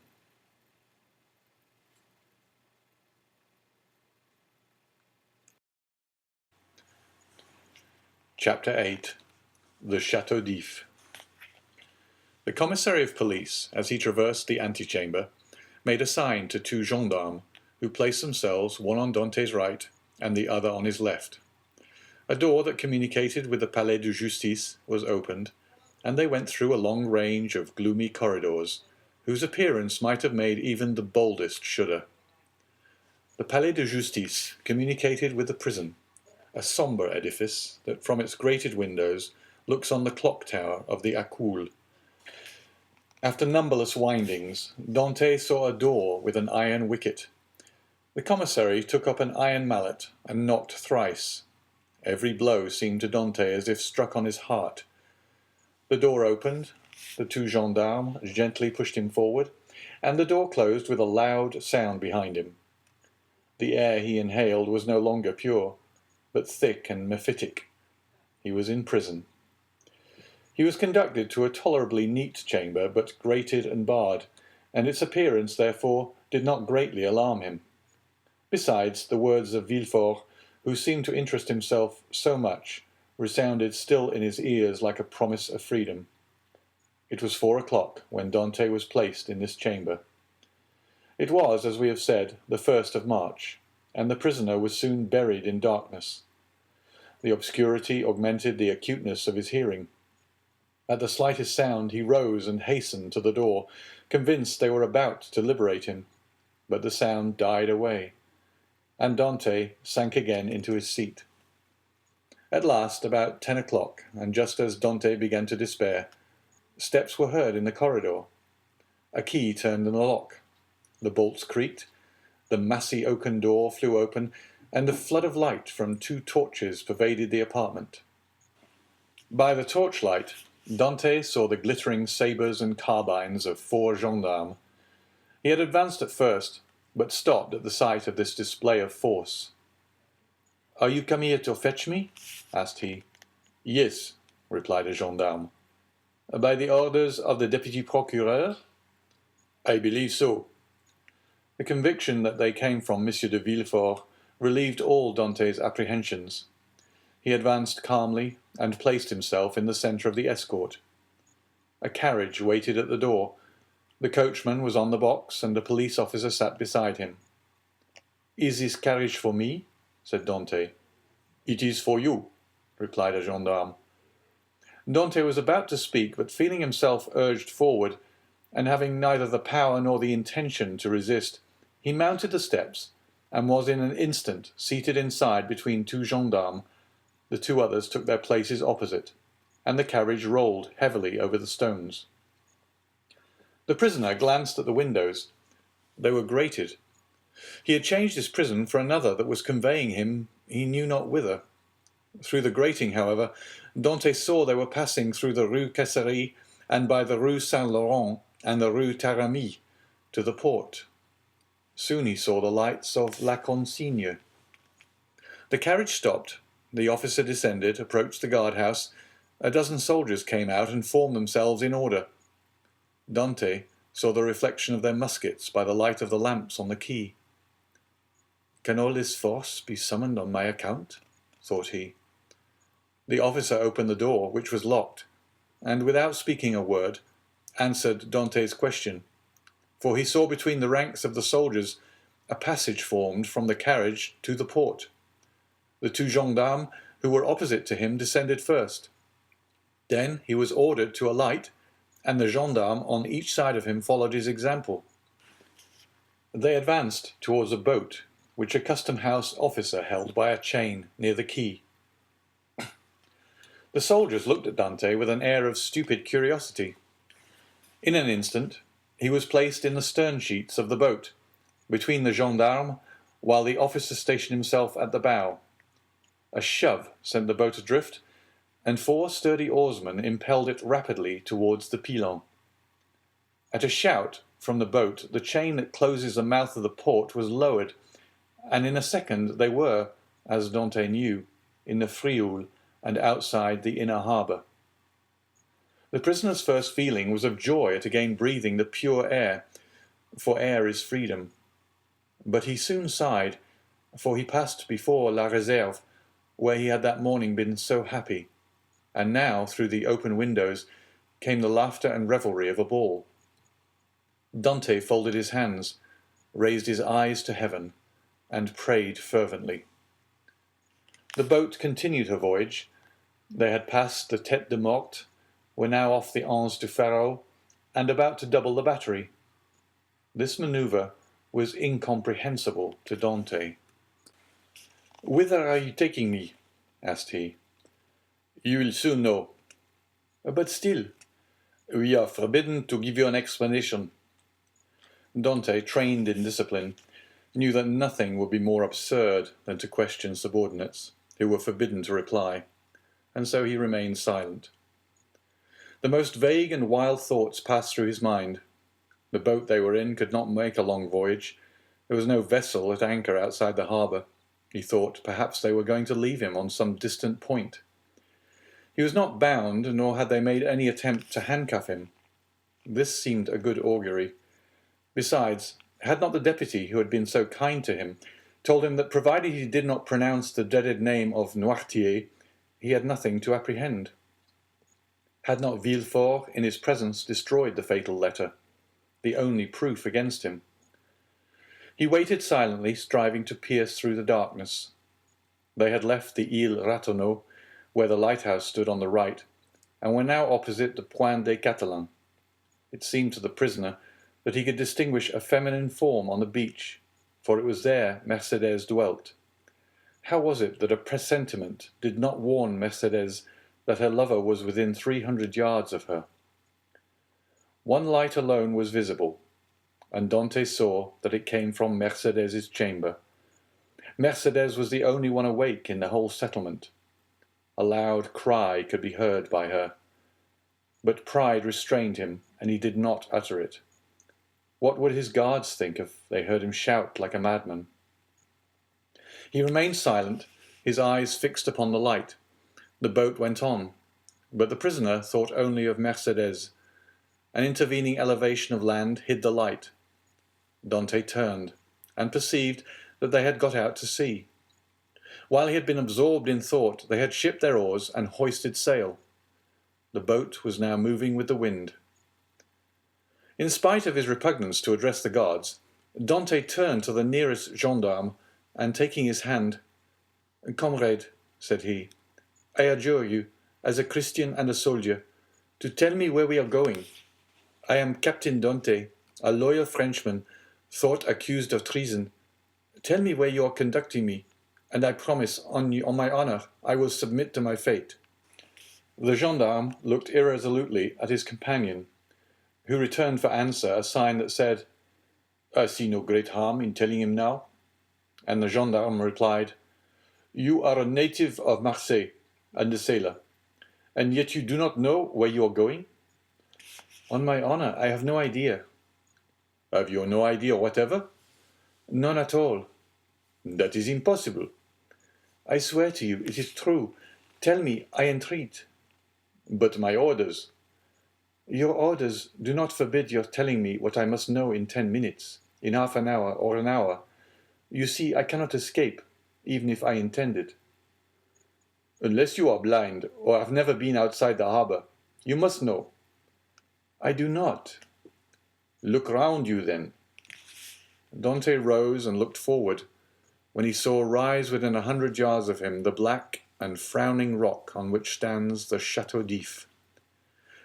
Chapter 8. The Château d'If. The commissary of police, as he traversed the antechamber, made a sign to two gendarmes, who placed themselves one on Dante's right and the other on his left. A door that communicated with the Palais de Justice was opened, and they went through a long range of gloomy corridors, whose appearance might have made even the boldest shudder. The Palais de Justice communicated with the prison, a sombre edifice that from its grated windows looks on the clock tower of the Accoules. After numberless windings, Dante saw a door with an iron wicket. The commissary took up an iron mallet and knocked thrice. Every blow seemed to Dante as if struck on his heart. The door opened, the two gendarmes gently pushed him forward, and the door closed with a loud sound behind him. The air he inhaled was no longer pure, but thick and mephitic. He was in prison. He was conducted to a tolerably neat chamber, but grated and barred, and its appearance, therefore, did not greatly alarm him. Besides, the words of Villefort, who seemed to interest himself so much, resounded still in his ears like a promise of freedom. It was 4 o'clock when Dante was placed in this chamber. It was, as we have said, the 1st of March, and the prisoner was soon buried in darkness. The obscurity augmented the acuteness of his hearing. At the slightest sound he rose and hastened to the door, convinced they were about to liberate him. But the sound died away, and Dante sank again into his seat. At last, about 10 o'clock, and just as Dante began to despair, steps were heard in the corridor. A key turned in the lock. The bolts creaked, the massy oaken door flew open, and a flood of light from 2 torches pervaded the apartment. By the torchlight, Dante saw the glittering sabres and carbines of 4 gendarmes He had advanced at first, but stopped at the sight of this display of force. "Are you come here to fetch me?" asked he. "Yes," replied a gendarme. "By the orders of the deputy procureur?" "I believe so." The conviction that they came from M. de Villefort relieved all Dante's apprehensions. He advanced calmly and placed himself in the centre of the escort. A carriage waited at the door. The coachman was on the box, and a police officer sat beside him. "Is this carriage for me?" said Dante. "It is for you," replied a gendarme. Dante was about to speak, but feeling himself urged forward, and having neither the power nor the intention to resist, he mounted the steps, and was in an instant seated inside between two gendarmes. The two others took their places opposite, and the carriage rolled heavily over the stones. The prisoner glanced at the windows. They were grated. He had changed his prison for another that was conveying him he knew not whither. Through the grating, however, Dante saw they were passing through the Rue Caisserie and by the Rue Saint-Laurent and the Rue Taramie to the port. Soon he saw the lights of La Consigne. The carriage stopped. The officer descended, approached the guardhouse. A dozen soldiers came out and formed themselves in order. Dante saw the reflection of their muskets by the light of the lamps on the quay. "Can all this force be summoned on my account?" thought he. The officer opened the door, which was locked, and without speaking a word, answered Dante's question, for he saw between the ranks of the soldiers a passage formed from the carriage to the port. The two gendarmes who were opposite to him descended first. Then he was ordered to alight, and the gendarme on each side of him followed his example. They advanced towards a boat which a custom-house officer held by a chain near the quay. The soldiers looked at Dante with an air of stupid curiosity. In an instant he was placed in the stern sheets of the boat, between the gendarmes, while the officer stationed himself at the bow. A shove sent the boat adrift, and 4 sturdy oarsmen impelled it rapidly towards the Pilon. At a shout from the boat, the chain that closes the mouth of the port was lowered, and in a second they were, as Dante knew, in the Frioul and outside the inner harbour. The prisoner's first feeling was of joy at again breathing the pure air, for air is freedom. But he soon sighed, for he passed before La Réserve, where he had that morning been so happy, and now, through the open windows, came the laughter and revelry of a ball. Dante folded his hands, raised his eyes to heaven, and prayed fervently. The boat continued her voyage. They had passed the Tête de Morte, were now off the Anse du Pharaon, and about to double the battery. This manoeuvre was incomprehensible to Dante. "Whither are you taking me?" asked he. "You will soon know." "But still—" "We are forbidden to give you an explanation." Dante, trained in discipline, knew that nothing would be more absurd than to question subordinates, who were forbidden to reply, and so he remained silent. The most vague and wild thoughts passed through his mind. The boat they were in could not make a long voyage. There was no vessel at anchor outside the harbour. He thought perhaps they were going to leave him on some distant point. He was not bound, nor had they made any attempt to handcuff him. This seemed a good augury. Besides, had not the deputy, who had been so kind to him, told him that provided he did not pronounce the dreaded name of Noirtier, he had nothing to apprehend? Had not Villefort, in his presence, destroyed the fatal letter, the only proof against him? He waited silently, striving to pierce through the darkness. They had left the Île Ratonneau, where the lighthouse stood on the right, and were now opposite the Point des Catalans. It seemed to the prisoner that he could distinguish a feminine form on the beach, for it was there Mercédès dwelt. How was it that a presentiment did not warn Mercédès that her lover was within 300 yards of her? One light alone was visible, and Dante saw that it came from Mercédès' chamber. Mercédès was the only one awake in the whole settlement. A loud cry could be heard by her, but pride restrained him, and he did not utter it. What would his guards think if they heard him shout like a madman? He remained silent, his eyes fixed upon the light. The boat went on, but the prisoner thought only of Mercedes. An intervening elevation of land hid the light. Dante turned, and perceived that they had got out to sea. While he had been absorbed in thought, they had shipped their oars and hoisted sail. The boat was now moving with the wind. In spite of his repugnance to address the guards, Dante turned to the nearest gendarme, and taking his hand, "Comrade," said he, "I adjure you, as a Christian and a soldier, to tell me where we are going. I am Captain Dante, a loyal Frenchman, thought accused of treason. Tell me where you are conducting me, and I promise, on my honor, I will submit to my fate." The gendarme looked irresolutely at his companion, who returned for answer a sign that said, "I see no great harm in telling him now." And the gendarme replied, "You are a native of Marseille and a sailor, and yet you do not know where you are going?" "On my honor, I have no idea." "Have you no idea whatever?" "None at all." "That is impossible." "I swear to you, it is true. Tell me, I entreat." "But my orders—" "Your orders do not forbid your telling me what I must know in 10 minutes, in half an hour, or an hour. You see, I cannot escape, even if I intended." "Unless you are blind, or have never been outside the harbor, you must know." "I do not." "Look round you, then." Dante rose and looked forward, when he saw rise within 100 yards of him the black and frowning rock on which stands the Chateau d'If.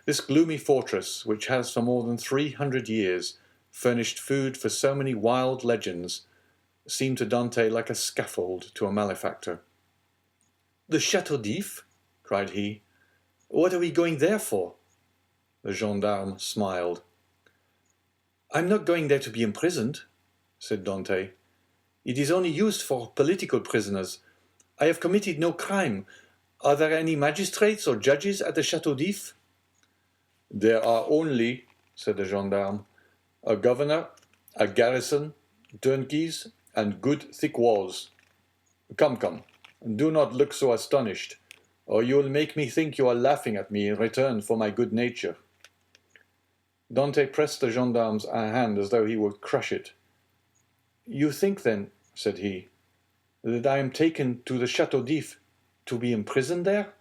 This gloomy fortress, which has for more than 300 years furnished food for so many wild legends, seemed to Dante like a scaffold to a malefactor. "The Chateau d'If?" cried he. "What are we going there for?" The gendarme smiled. "I'm not going there to be imprisoned," said Dante. "It is only used for political prisoners. I have committed no crime. Are there any magistrates or judges at the Chateau d'If?" "There are only," said the gendarme, "a governor, a garrison, turnkeys, and good thick walls. Come, do not look so astonished, or you will make me think you are laughing at me in return for my good nature." Dante pressed the gendarme's hand as though he would crush it. "You think, then," said he, "that I am taken to the Chateau d'If to be imprisoned there?"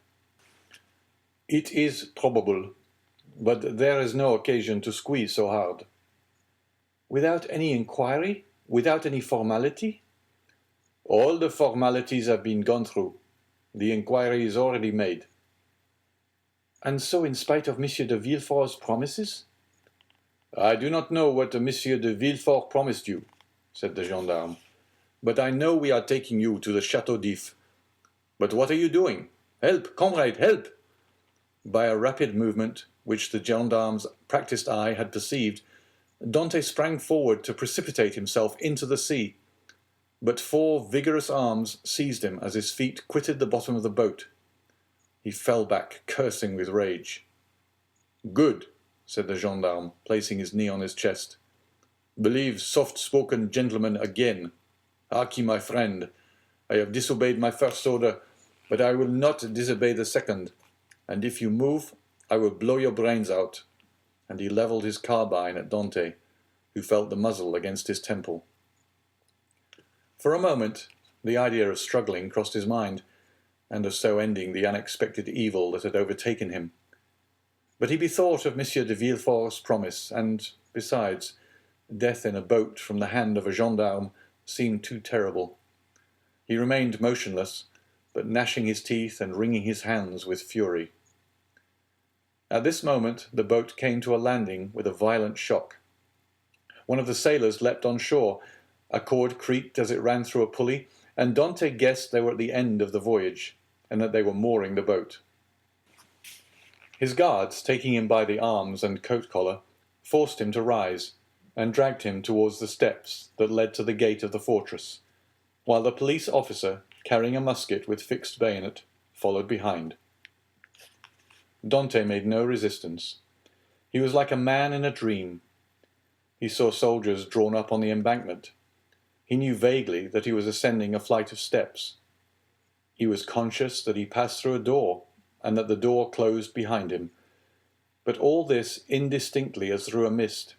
"It is probable, but there is no occasion to squeeze so hard." "Without any inquiry? Without any formality?" "All the formalities have been gone through. The inquiry is already made." "And so in spite of Monsieur de Villefort's promises?" "I do not know what Monsieur de Villefort promised you," said the gendarme, "but I know we are taking you to the Chateau d'If. But what are you doing? Help, comrade, help!" By a rapid movement, which the gendarme's practised eye had perceived, Dante sprang forward to precipitate himself into the sea, but 4 vigorous arms seized him as his feet quitted the bottom of the boat. He fell back, cursing with rage. "Good," said the gendarme, placing his knee on his chest. "Believe soft-spoken gentlemen again. Harkee, my friend, I have disobeyed my first order, but I will not disobey the second, and if you move, I will blow your brains out." And he levelled his carbine at Dante, who felt the muzzle against his temple. For a moment, the idea of struggling crossed his mind, and of so ending the unexpected evil that had overtaken him. But he bethought of Monsieur de Villefort's promise, and, besides, death in a boat from the hand of a gendarme seemed too terrible. He remained motionless, but gnashing his teeth and wringing his hands with fury. At this moment the boat came to a landing with a violent shock. One of the sailors leapt on shore. A cord creaked as it ran through a pulley, and Dante guessed they were at the end of the voyage, and that they were mooring the boat. His guards, taking him by the arms and coat collar, forced him to rise, and dragged him towards the steps that led to the gate of the fortress, while the police officer, carrying a musket with fixed bayonet, followed behind. Dante made no resistance. He was like a man in a dream. He saw soldiers drawn up on the embankment. He knew vaguely that he was ascending a flight of steps. He was conscious that he passed through a door, and that the door closed behind him, but all this indistinctly as through a mist.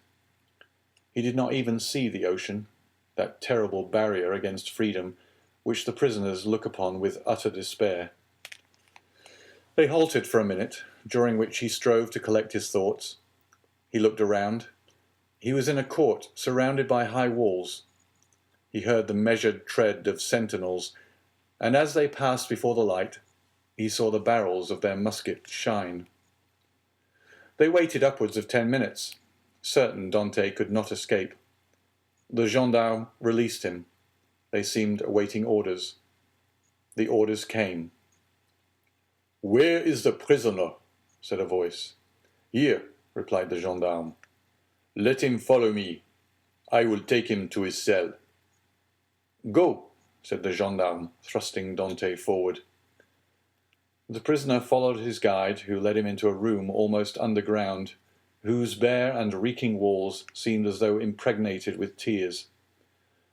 He did not even see the ocean, that terrible barrier against freedom, which the prisoners look upon with utter despair. They halted for a minute, during which he strove to collect his thoughts. He looked around. He was in a court surrounded by high walls. He heard the measured tread of sentinels, and as they passed before the light, he saw the barrels of their muskets shine. They waited upwards of 10 minutes, certain Dante could not escape. The gendarme released him. They seemed awaiting orders. The orders came. "Where is the prisoner?" said a voice. "Here," replied the gendarme. "Let him follow me. I will take him to his cell." "Go," said the gendarme, thrusting Dante forward. The prisoner followed his guide, who led him into a room almost underground, whose bare and reeking walls seemed as though impregnated with tears.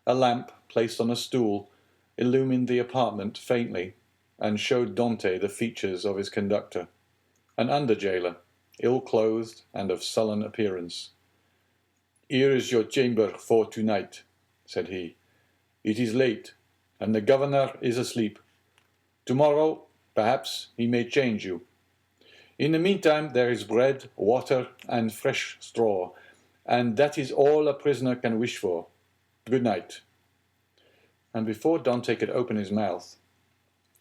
A lamp, placed on a stool, illumined the apartment faintly, and showed Dante the features of his conductor, an under-jailer, ill-clothed and of sullen appearance. "Here is your chamber for tonight," said he. "It is late, and the governor is asleep. Tomorrow, perhaps, he may change you. In the meantime, there is bread, water, and fresh straw, and that is all a prisoner can wish for. Good night." And before Dante could open his mouth,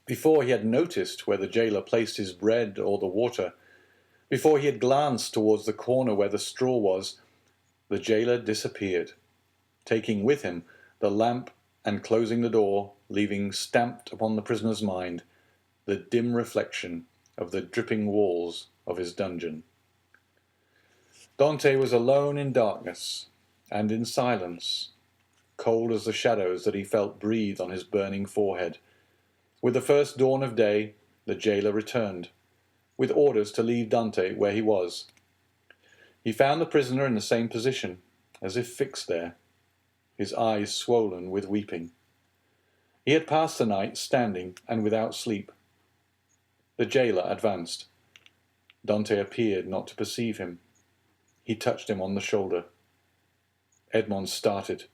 before he had noticed where the jailer placed his bread or the water, before he had glanced towards the corner where the straw was, the jailer disappeared, taking with him the lamp and closing the door, leaving stamped upon the prisoner's mind the dim reflection of the dripping walls of his dungeon. Dante was alone in darkness and in silence, cold as the shadows that he felt breathe on his burning forehead. With the first dawn of day, the jailer returned, with orders to leave Dante where he was. He found the prisoner in the same position, as if fixed there, his eyes swollen with weeping. He had passed the night standing and without sleep. The jailer advanced. Dante appeared not to perceive him. He touched him on the shoulder. Edmond started.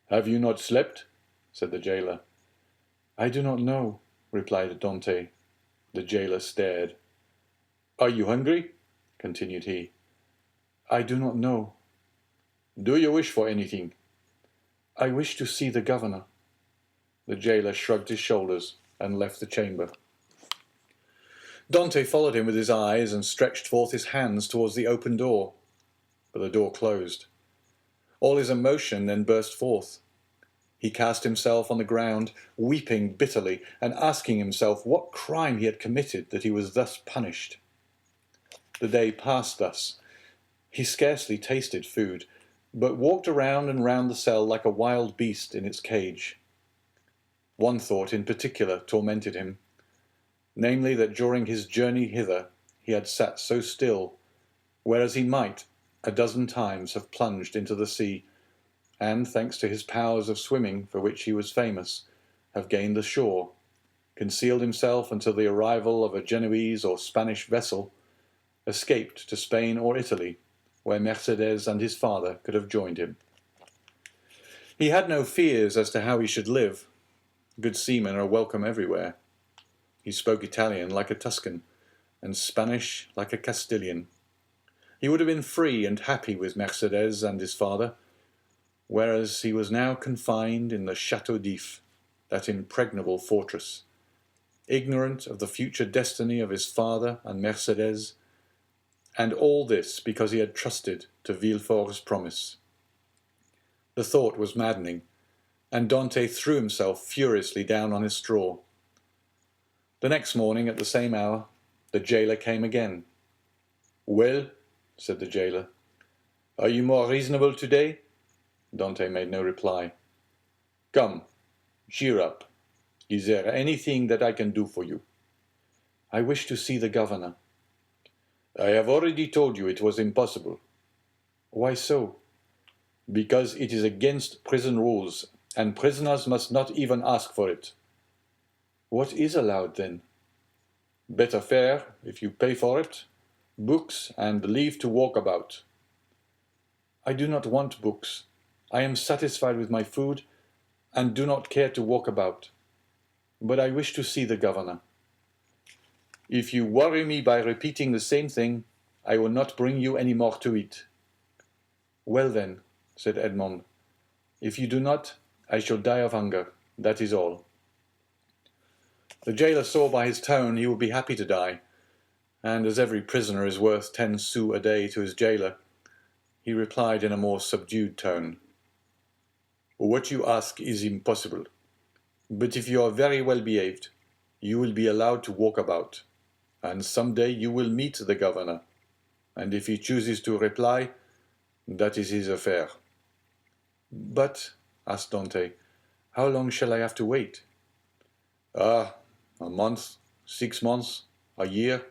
"Have you not slept?" said the jailer. "I do not know," replied Dante. The jailer stared. "Are you hungry?" continued he. "I do not know." "Do you wish for anything?" "I wish to see the governor." The jailer shrugged his shoulders and left the chamber. Dante followed him with his eyes and stretched forth his hands towards the open door, but the door closed. All his emotion then burst forth. He cast himself on the ground, weeping bitterly and asking himself what crime he had committed that he was thus punished. The day passed thus. He scarcely tasted food, but walked around and round the cell like a wild beast in its cage. One thought in particular tormented him, namely that during his journey hither he had sat so still, whereas he might, a dozen times, have plunged into the sea, and, thanks to his powers of swimming for which he was famous, have gained the shore, concealed himself until the arrival of a Genoese or Spanish vessel, escaped to Spain or Italy, where Mercedes and his father could have joined him. He had no fears as to how he should live. Good seamen are welcome everywhere. He spoke Italian like a Tuscan, and Spanish like a Castilian. He would have been free and happy with Mercedes and his father, whereas he was now confined in the Château d'If, that impregnable fortress, ignorant of the future destiny of his father and Mercedes, and all this because he had trusted to Villefort's promise. The thought was maddening, and Dante threw himself furiously down on his straw. The next morning, at the same hour, the jailer came again. "Well," said the jailer, "are you more reasonable today?" Dante made no reply. "Come, cheer up. Is there anything that I can do for you?" "I wish to see the governor." "I have already told you it was impossible." "Why so?" Because it is against prison rules, and prisoners must not even ask for it. What is allowed then? Better fare, if you pay for it, books, and leave to walk about. I do not want books. I am satisfied with my food, and do not care to walk about. But I wish to see the governor. If you worry me by repeating the same thing, I will not bring you any more to eat. Well then, said Edmond, if you do not, I shall die of hunger. That is all. The jailer saw by his tone he would be happy to die, and as every prisoner is worth 10 sous a day to his jailer, he replied in a more subdued tone, "What you ask is impossible, but if you are very well behaved, you will be allowed to walk about, and some day you will meet the governor, and if he chooses to reply, that is his affair." But, asked Dante, how long shall I have to wait? "Ah, a month, 6 months, a year."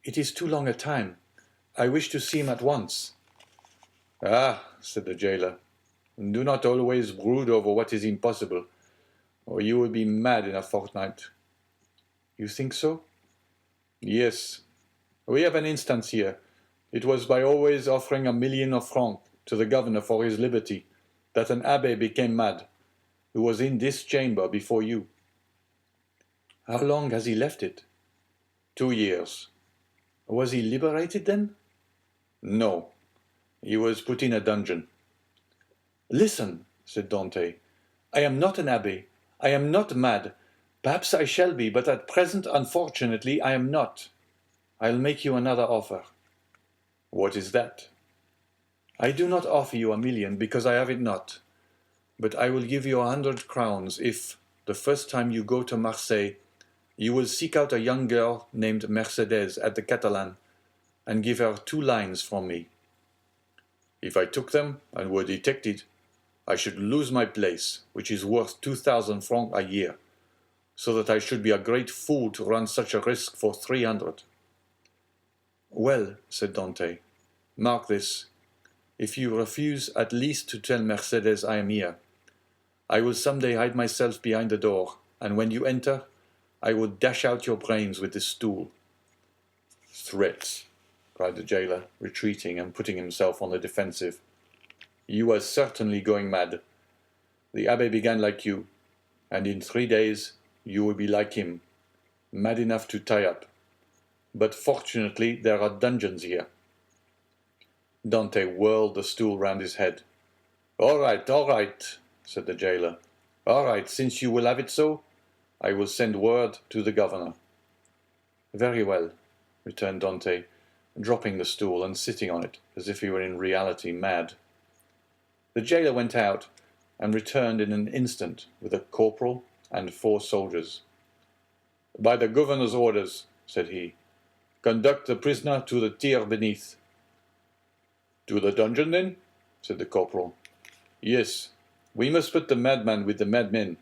It is too long a time. I wish to see him at once. "Ah," said the jailer, "do not always brood over what is impossible, or you will be mad in a fortnight." You think so? "Yes. We have an instance here. It was by always offering 1,000,000 of francs to the governor for his liberty that an abbé became mad, who was in this chamber before you." How long has he left it? 2 years. Was he liberated then? No. He was put in a dungeon. Listen, said Dante. I am not an abbé. I am not mad. Perhaps I shall be, but at present, unfortunately, I am not. I'll make you another offer. What is that? I do not offer you 1,000,000 because I have it not. But I will give you 100 crowns if, the first time you go to Marseille, you will seek out a young girl named Mercedes at the Catalan and give her 2 lines from me. If I took them and were detected, I should lose my place, which is worth 2,000 francs a year, so that I should be a great fool to run such a risk for 300. Well, said Dante, mark this. If you refuse at least to tell Mercedes I am here, I will some day hide myself behind the door, and when you enter, I will dash out your brains with this stool. Threats, cried the jailer, retreating and putting himself on the defensive. You are certainly going mad. The abbé began like you, and in 3 days you will be like him, mad enough to tie up. But fortunately there are dungeons here. Dante whirled the stool round his head. All right, said the jailer. All right, since you will have it so, I will send word to the governor. Very well, returned Dante, dropping the stool and sitting on it as if he were in reality mad. The jailer went out and returned in an instant with a corporal and 4 soldiers. By the governor's orders, said he, conduct the prisoner to the tier beneath. To the dungeon, then? Said the corporal. Yes, we must put the madman with the madmen.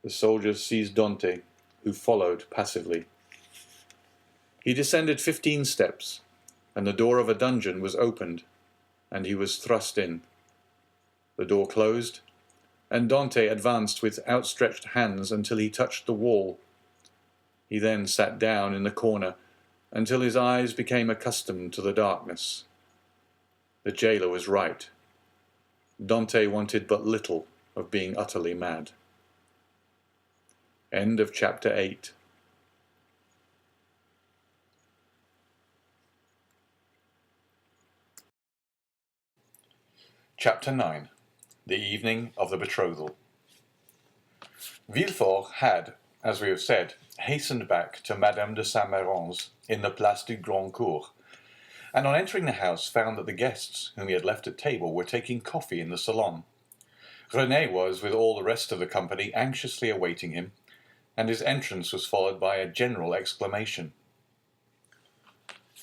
The soldiers seized Dante, who followed passively. He descended 15 steps, and the door of a dungeon was opened, and he was thrust in. The door closed, and Dante advanced with outstretched hands until he touched the wall. He then sat down in the corner until his eyes became accustomed to the darkness. The jailer was right. Dante wanted but little of being utterly mad. End of chapter 8. Chapter 9. The evening of the betrothal. Villefort had, as we have said, hastened back to Madame de Saint-Méran's in the Place du Grand Cour, and on entering the house found that the guests whom he had left at table were taking coffee in the salon. Renée was, with all the rest of the company, anxiously awaiting him, and his entrance was followed by a general exclamation.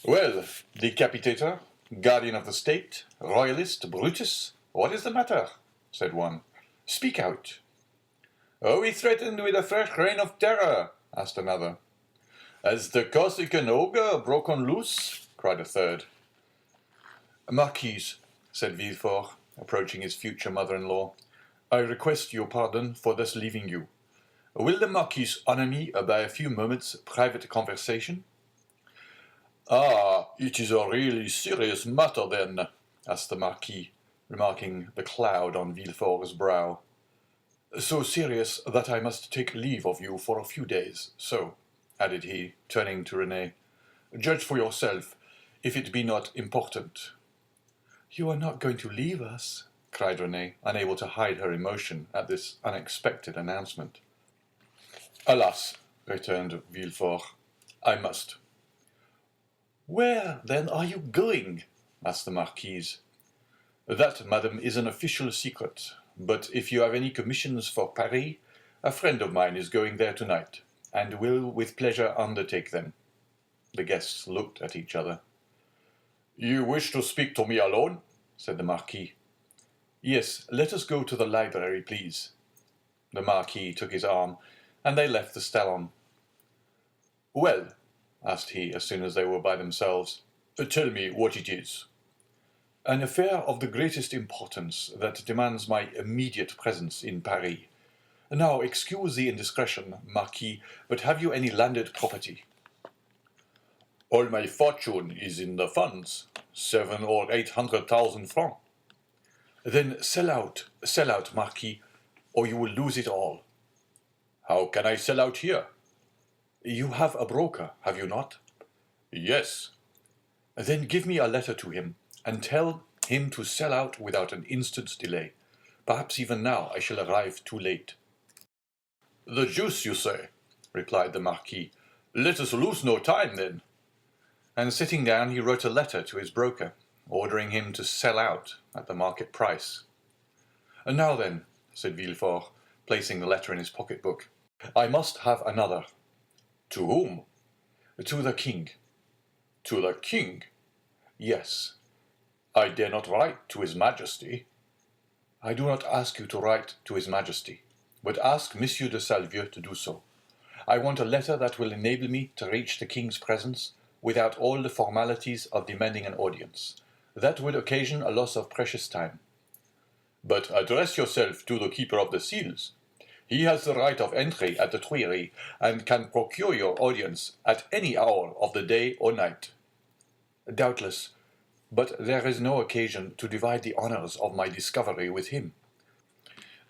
"Well, decapitator, guardian of the state, royalist, Brutus, what is the matter?" said one. "Speak out." "Are we threatened with a fresh reign of terror?" asked another. "Has the Corsican ogre broken loose?" cried a third. Marquise, said Villefort, approaching his future mother-in-law, "I request your pardon for thus leaving you. Will the Marquis honour me by a few moments' private conversation?" "Ah, it is a really serious matter, then?" asked the Marquis, remarking the cloud on Villefort's brow. "So serious that I must take leave of you for a few days. So," added he, turning to Renée, "judge for yourself, if it be not important." "You are not going to leave us?" cried Renée, unable to hide her emotion at this unexpected announcement. "Alas," returned Villefort, "I must." "Where, then, are you going?" asked the Marquise. "That, madam, is an official secret. But if you have any commissions for Paris, a friend of mine is going there tonight, and will with pleasure undertake them." The guests looked at each other. "You wish to speak to me alone?" said the Marquis. "Yes, let us go to the library, please." The Marquis took his arm, and they left the salon. "Well," asked he, as soon as they were by themselves, "tell me what it is." "An affair of the greatest importance that demands my immediate presence in Paris. Now, excuse the indiscretion, Marquis, but have you any landed property?" "All my fortune is in the funds, 700,000 or 800,000 francs." "Then sell out, Marquis, or you will lose it all." "How can I sell out here?" "You have a broker, have you not?" "Yes." "Then give me a letter to him, and tell him to sell out without an instant's delay. Perhaps even now I shall arrive too late." "The deuce you say," replied the Marquis. "Let us lose no time, then." And sitting down, he wrote a letter to his broker, ordering him to sell out at the market price. "Now then," said Villefort, placing the letter in his pocket-book, "I must have another." "To whom?" "To the king." "To the king?" "Yes." "I dare not write to his Majesty." "I do not ask you to write to his Majesty, but ask Monsieur de Salvieux to do so. I want a letter that will enable me to reach the king's presence without all the formalities of demanding an audience. That would occasion a loss of precious time." "But address yourself to the keeper of the seals. He has the right of entry at the Tuileries, and can procure your audience at any hour of the day or night." "Doubtless, but there is no occasion to divide the honors of my discovery with him."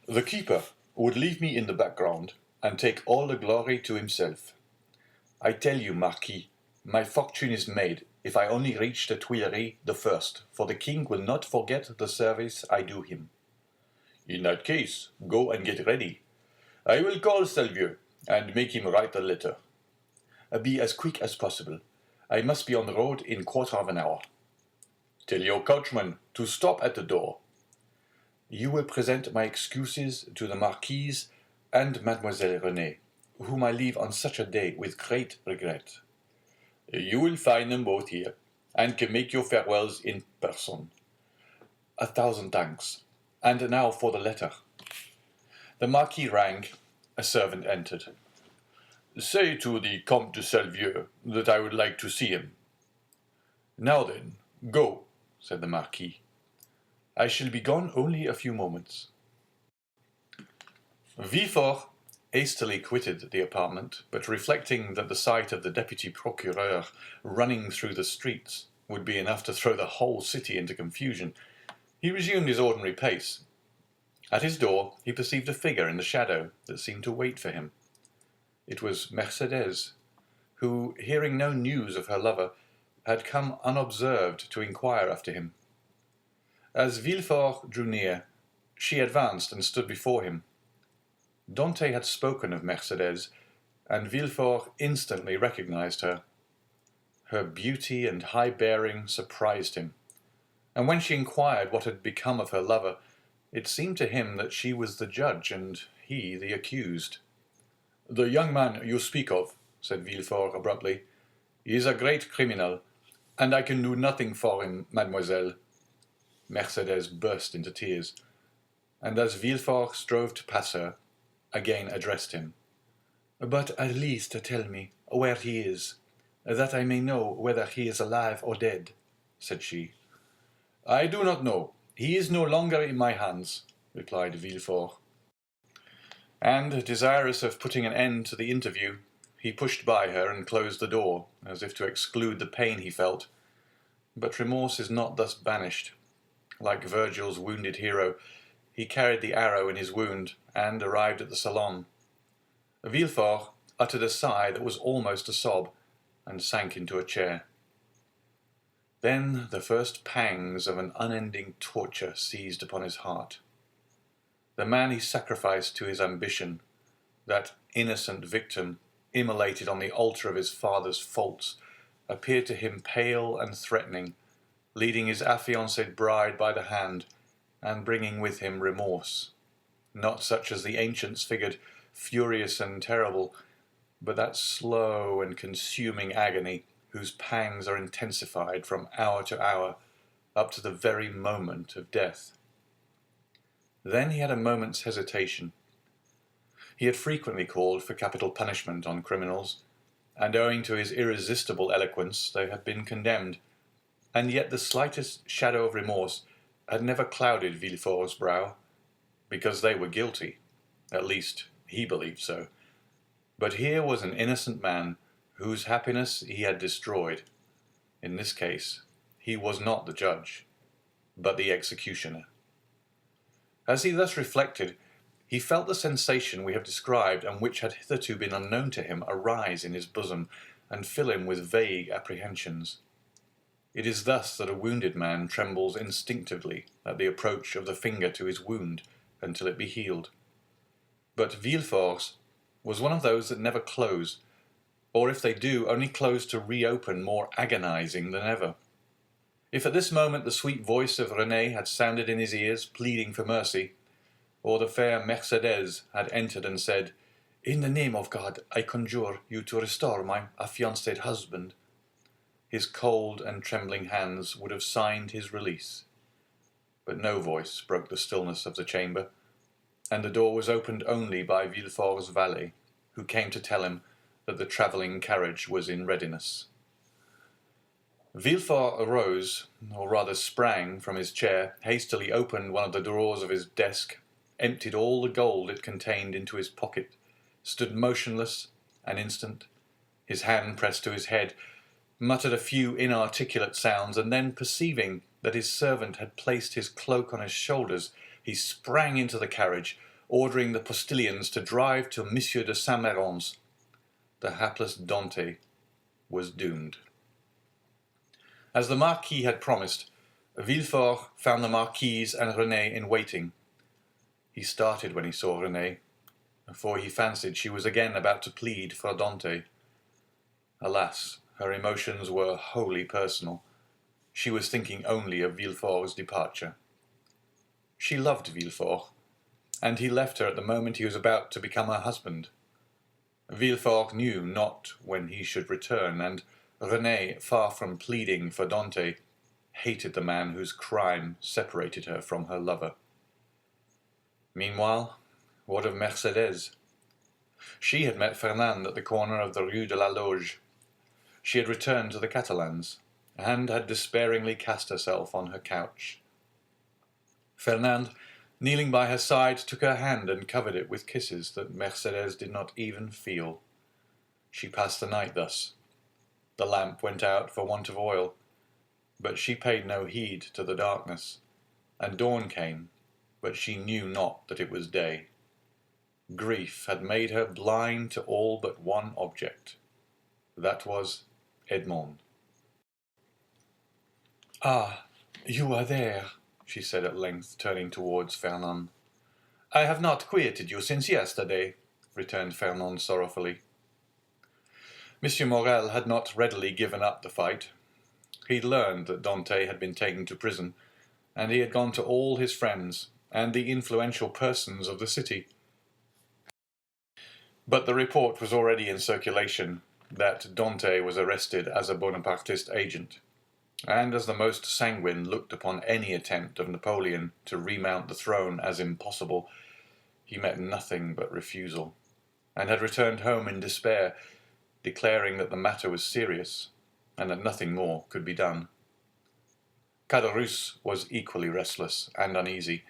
"The keeper would leave me in the background, and take all the glory to himself." "I tell you, Marquis, my fortune is made if I only reach the Tuileries the first, for the king will not forget the service I do him." "In that case, go and get ready. I will call Salvieux, and make him write the letter." "Be as quick as possible. I must be on the road in quarter of an hour." "Tell your coachman to stop at the door." "You will present my excuses to the Marquise and Mademoiselle Renée, whom I leave on such a day with great regret." "You will find them both here, and can make your farewells in person." "A thousand thanks. And now for the letter." The Marquis rang. A servant entered. "Say to the Comte de Salvieux that I would like to see him." "Now then, go," said the Marquis. "I shall be gone only a few moments." Villefort hastily quitted the apartment, but reflecting that the sight of the deputy procureur running through the streets would be enough to throw the whole city into confusion, he resumed his ordinary pace. At his door he perceived a figure in the shadow that seemed to wait for him. It was Mercédès, who, hearing no news of her lover, had come unobserved to inquire after him. As Villefort drew near, she advanced and stood before him. Dante had spoken of Mercédès, and Villefort instantly recognized her. Her beauty and high bearing surprised him, and when she inquired what had become of her lover, it seemed to him that she was the judge and he the accused. "The young man you speak of," said Villefort abruptly, "is a great criminal, and I can do nothing for him, mademoiselle." Mercédès burst into tears, and as Villefort strove to pass her, again addressed him. "But at least tell me where he is, that I may know whether he is alive or dead," said she. I do not know. He is no longer in my hands, replied Villefort. And, desirous of putting an end to the interview, he pushed by her and closed the door, as if to exclude the pain he felt. But remorse is not thus banished. Like Virgil's wounded hero, he carried the arrow in his wound, and arrived at the salon. Villefort uttered a sigh that was almost a sob, and sank into a chair. Then the first pangs of an unending torture seized upon his heart. The man he sacrificed to his ambition, that innocent victim immolated on the altar of his father's faults, appeared to him pale and threatening, leading his affianced bride by the hand, and bringing with him remorse, not such as the ancients figured, furious and terrible, but that slow and consuming agony whose pangs are intensified from hour to hour, up to the very moment of death. Then he had a moment's hesitation. He had frequently called for capital punishment on criminals, and owing to his irresistible eloquence they had been condemned, and yet the slightest shadow of remorse had never clouded Villefort's brow, because they were guilty. At least, he believed so. But here was an innocent man whose happiness he had destroyed. In this case, he was not the judge, but the executioner. As he thus reflected, he felt the sensation we have described, and which had hitherto been unknown to him, arise in his bosom, and fill him with vague apprehensions. It is thus that a wounded man trembles instinctively at the approach of the finger to his wound until it be healed. But Villefort's was one of those that never close, or if they do, only close to reopen more agonizing than ever. If at this moment the sweet voice of Renée had sounded in his ears, pleading for mercy, or the fair Mercédès had entered and said, "In the name of God, I conjure you to restore my affianced husband," his cold and trembling hands would have signed his release. But no voice broke the stillness of the chamber, and the door was opened only by Villefort's valet, who came to tell him that the travelling carriage was in readiness. Villefort arose, or rather sprang, from his chair, hastily opened one of the drawers of his desk, emptied all the gold it contained into his pocket, stood motionless an instant, his hand pressed to his head, muttered a few inarticulate sounds, and then, perceiving that his servant had placed his cloak on his shoulders, he sprang into the carriage, ordering the postilions to drive to Monsieur de Saint-Méran's. The hapless Dante was doomed. As the Marquis had promised, Villefort found the Marquise and Renée in waiting. He started when he saw Renée, for he fancied she was again about to plead for Dante. Alas, her emotions were wholly personal. She was thinking only of Villefort's departure. She loved Villefort, and he left her at the moment he was about to become her husband. Villefort knew not when he should return, and Renée, far from pleading for Dante, hated the man whose crime separated her from her lover. Meanwhile, what of Mercédès? She had met Fernand at the corner of the Rue de la Loge. She had returned to the Catalans, and had despairingly cast herself on her couch. Fernand, kneeling by her side, took her hand and covered it with kisses that Mercédès did not even feel. She passed the night thus. The lamp went out for want of oil, but she paid no heed to the darkness, and dawn came, but she knew not that it was day. Grief had made her blind to all but one object. That was Edmond. "Ah, you are there," she said at length, turning towards Fernand. "I have not quitted you since yesterday," returned Fernand sorrowfully. Monsieur Morel had not readily given up the fight. He learned that Dante had been taken to prison, and he had gone to all his friends and the influential persons of the city. But the report was already in circulation that Dante was arrested as a Bonapartist agent, and as the most sanguine looked upon any attempt of Napoleon to remount the throne as impossible, he met nothing but refusal, and had returned home in despair, declaring that the matter was serious, and that nothing more could be done. Caderousse was equally restless and uneasy,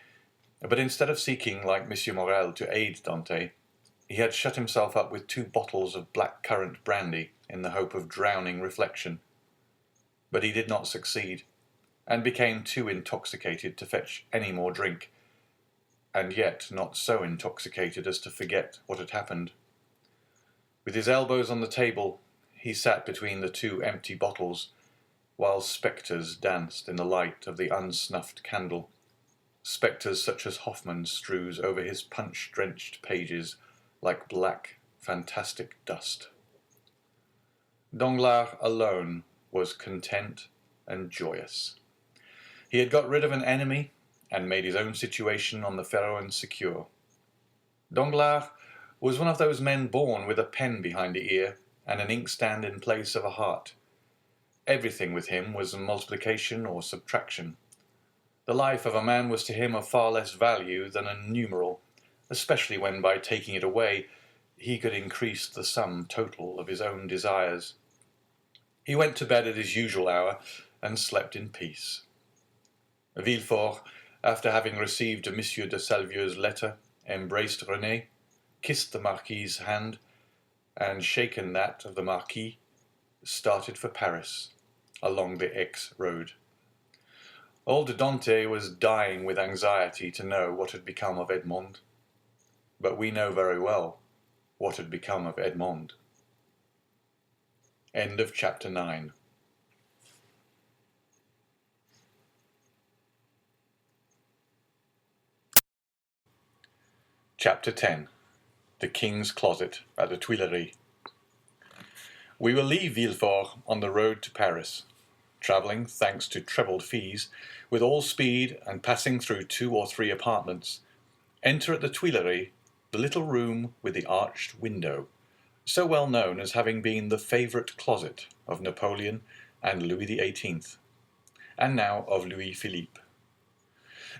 but instead of seeking, like Monsieur Morel, to aid Dante, he had shut himself up with 2 bottles of black currant brandy in the hope of drowning reflection. But he did not succeed, and became too intoxicated to fetch any more drink, and yet not so intoxicated as to forget what had happened. With his elbows on the table, he sat between the 2 empty bottles, while spectres danced in the light of the unsnuffed candle, spectres such as Hoffmann strews over his punch-drenched pages like black, fantastic dust. Danglars alone was content and joyous. He had got rid of an enemy and made his own situation on the Feroan secure. Danglars was one of those men born with a pen behind the ear and an inkstand in place of a heart. Everything with him was multiplication or subtraction. The life of a man was to him of far less value than a numeral, especially when by taking it away he could increase the sum total of his own desires. He went to bed at his usual hour and slept in peace. Villefort, after having received M. de Salvieux's letter, embraced Renée, kissed the Marquis's hand, and shaken that of the Marquis, started for Paris, along the Aix road. Old Dante was dying with anxiety to know what had become of Edmond, but we know very well what had become of Edmond. End of chapter 9. Chapter 10. The King's Closet at the Tuileries. We will leave Villefort on the road to Paris, travelling, thanks to trebled fees, with all speed and passing through 2 or 3 apartments, enter at the Tuileries the little room with the arched window, so well known as having been the favourite closet of Napoleon and Louis XVIII, and now of Louis Philippe.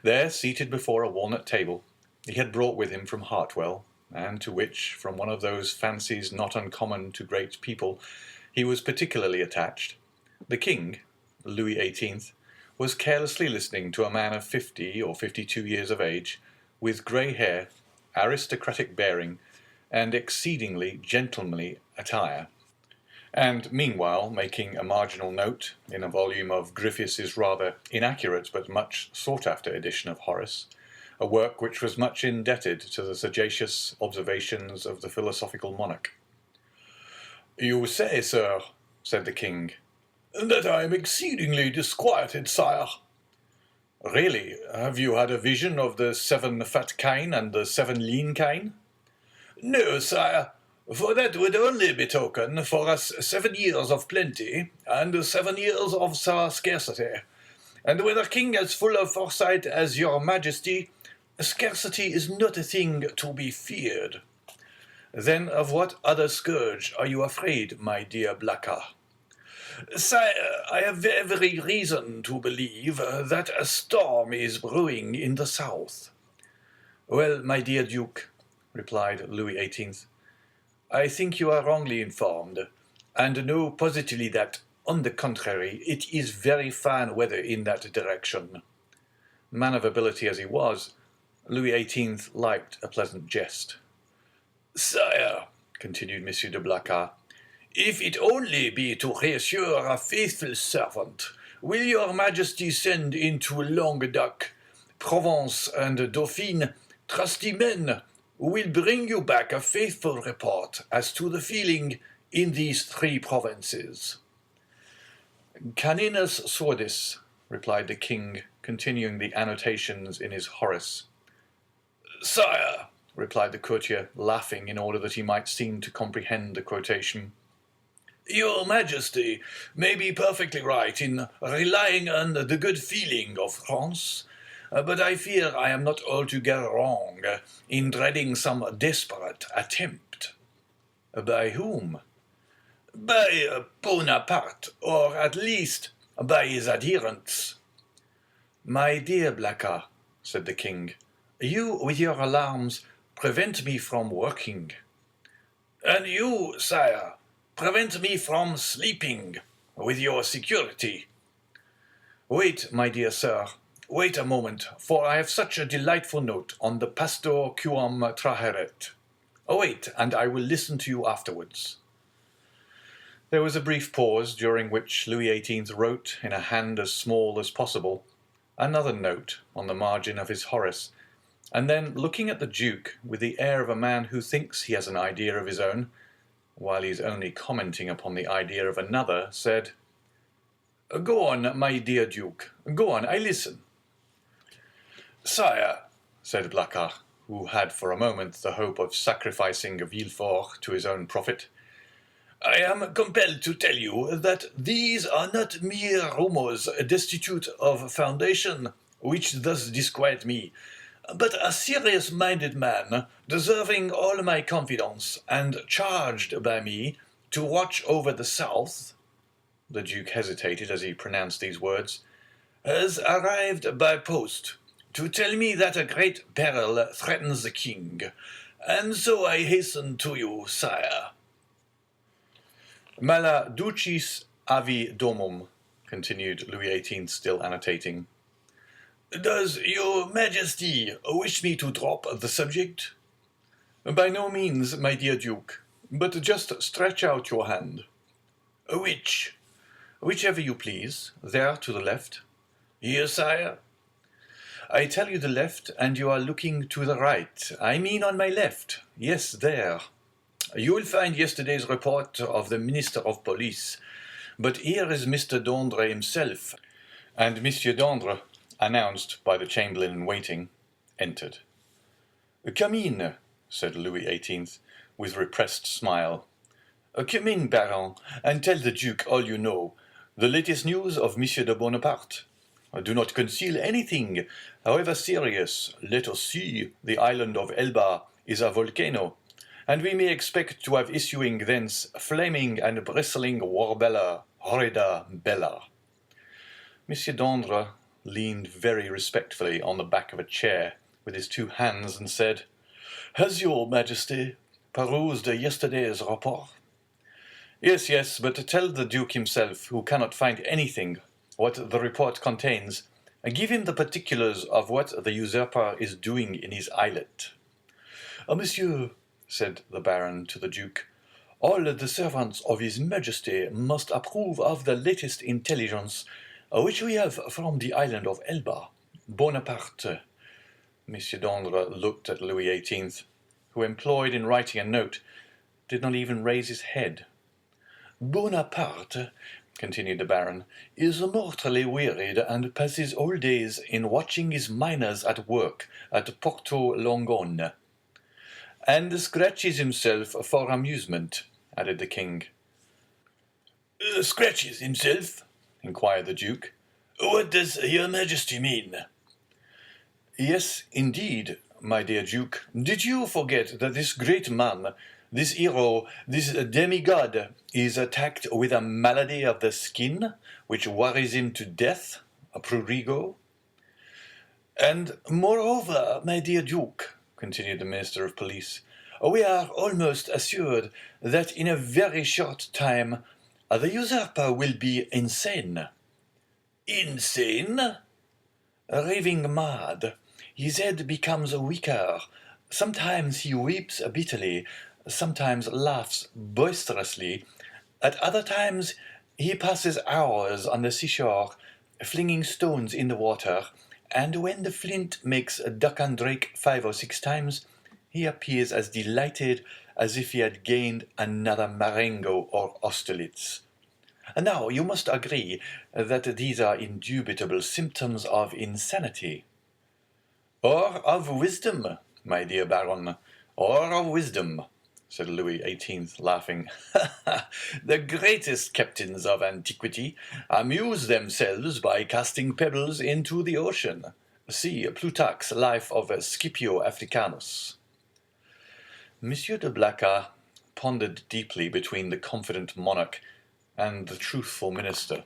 There, seated before a walnut table, he had brought with him from Hartwell, and to which, from one of those fancies not uncommon to great people, he was particularly attached, the King, Louis XVIII, was carelessly listening to a man of 50 or 52 years of age, with grey hair, aristocratic bearing, and exceedingly gentlemanly attire, and meanwhile making a marginal note, in a volume of Griffiths's rather inaccurate but much sought-after edition of Horace, a work which was much indebted to the sagacious observations of the philosophical monarch. "You say, sir," said the king, "that I am exceedingly disquieted, sire." "Really, have you had a vision of the 7 fat kine and the 7 lean kine?" "No, sire, for that would only betoken for us 7 years of plenty and 7 years of scarcity. And when a king as full of foresight as your majesty, scarcity is not a thing to be feared. Then of what other scourge are you afraid, my dear Blacas?" "Sire, I have every reason to believe that a storm is brewing in the south." "Well, my dear Duke," replied Louis XVIII, "I think you are wrongly informed, and know positively that, on the contrary, it is very fine weather in that direction." Man of ability as he was, Louis XVIII liked a pleasant jest. "Sire," continued M. de Blacas, "if it only be to reassure a faithful servant, will your majesty send into Languedoc, Provence, and Dauphine trusty men who will bring you back a faithful report as to the feeling in these 3 provinces?" "Caninus sordis," replied the king, continuing the annotations in his Horace. "Sire," replied the courtier, laughing in order that he might seem to comprehend the quotation, "your majesty may be perfectly right in relying on the good feeling of France, but I fear I am not altogether wrong in dreading some desperate attempt." "By whom?" "By Bonaparte, or at least by his adherents." "My dear Blacas," said the king, "you, with your alarms, prevent me from working." "And you, sire, prevent me from sleeping, with your security." Wait, my dear sir, wait a moment, for I have such a delightful note on the pastor quam traheret. Wait, and I will listen to you afterwards. There was a brief pause, during which Louis XVIII wrote, in a hand as small as possible, another note on the margin of his Horace, and then, looking at the Duke with the air of a man who thinks he has an idea of his own, while he is only commenting upon the idea of another, said, "Go on, my dear Duke, go on, I listen." "Sire," said Blacas, who had for a moment the hope of sacrificing Villefort to his own profit, "I am compelled to tell you that these are not mere rumors destitute of foundation, which thus disquiet me, but a serious-minded man, deserving all my confidence, and charged by me to watch over the south." The Duke hesitated as he pronounced these words. "Has arrived by post to tell me that a great peril threatens the king, and so I hasten to you, sire." "Mala ducis avi domum," continued Louis XVIII, still annotating. "Does your Majesty wish me to drop the subject?" "By no means, my dear Duke, but just stretch out your hand." "Which?" "Whichever you please, there to the left." "Here, sire." "I tell you the left, and you are looking to the right. I mean on my left. Yes, there. You will find yesterday's report of the Minister of Police. But here is Mr. d'Andre himself." And Monsieur d'Andre, announced by the Chamberlain-in-Waiting, entered. "Come in," said Louis XVIII, with repressed smile. "Come in, Baron, and tell the Duke all you know, the latest news of Monsieur de Bonaparte. Do not conceal anything, however serious. Let us see, the island of Elba is a volcano, and we may expect to have issuing thence flaming and bristling warbella, horrida bella." Monsieur d'Andre leaned very respectfully on the back of a chair with his two hands and said, "Has your Majesty perused yesterday's report?" Yes, but tell the Duke himself, who cannot find anything, what the report contains. Give him the particulars of what the usurper is doing in his islet." "Monsieur," said the Baron to the Duke, "all the servants of His Majesty must approve of the latest intelligence which we have from the island of Elba. Bonaparte." Monsieur d'Andre looked at Louis XVIII, who, employed in writing a note, did not even raise his head. "Bonaparte," continued the Baron, "is mortally wearied and passes all days in watching his miners at work at Porto Longone." "And scratches himself for amusement," added the king. "Scratches himself?" inquired the Duke. "What does your Majesty mean?" "Yes, indeed, my dear Duke. Did you forget that this great man, this hero, this demigod, is attacked with a malady of the skin, which worries him to death, a prurigo?" "And moreover, my dear Duke," continued the Minister of Police, "we are almost assured that in a very short time the usurper will be insane." "Insane?" "Raving mad. His head becomes weaker. Sometimes he weeps bitterly, sometimes laughs boisterously. At other times he passes hours on the seashore, flinging stones in the water, and when the flint makes duck and drake 5 or 6 times, he appears as delighted as if he had gained another Marengo or Austerlitz. Now, you must agree that these are indubitable symptoms of insanity." "Or of wisdom, my dear Baron, or of wisdom," said Louis XVIII, laughing. "The greatest captains of antiquity amuse themselves by casting pebbles into the ocean. See Plutarch's Life of Scipio Africanus." Monsieur de Blacas pondered deeply between the confident monarch and the truthful minister.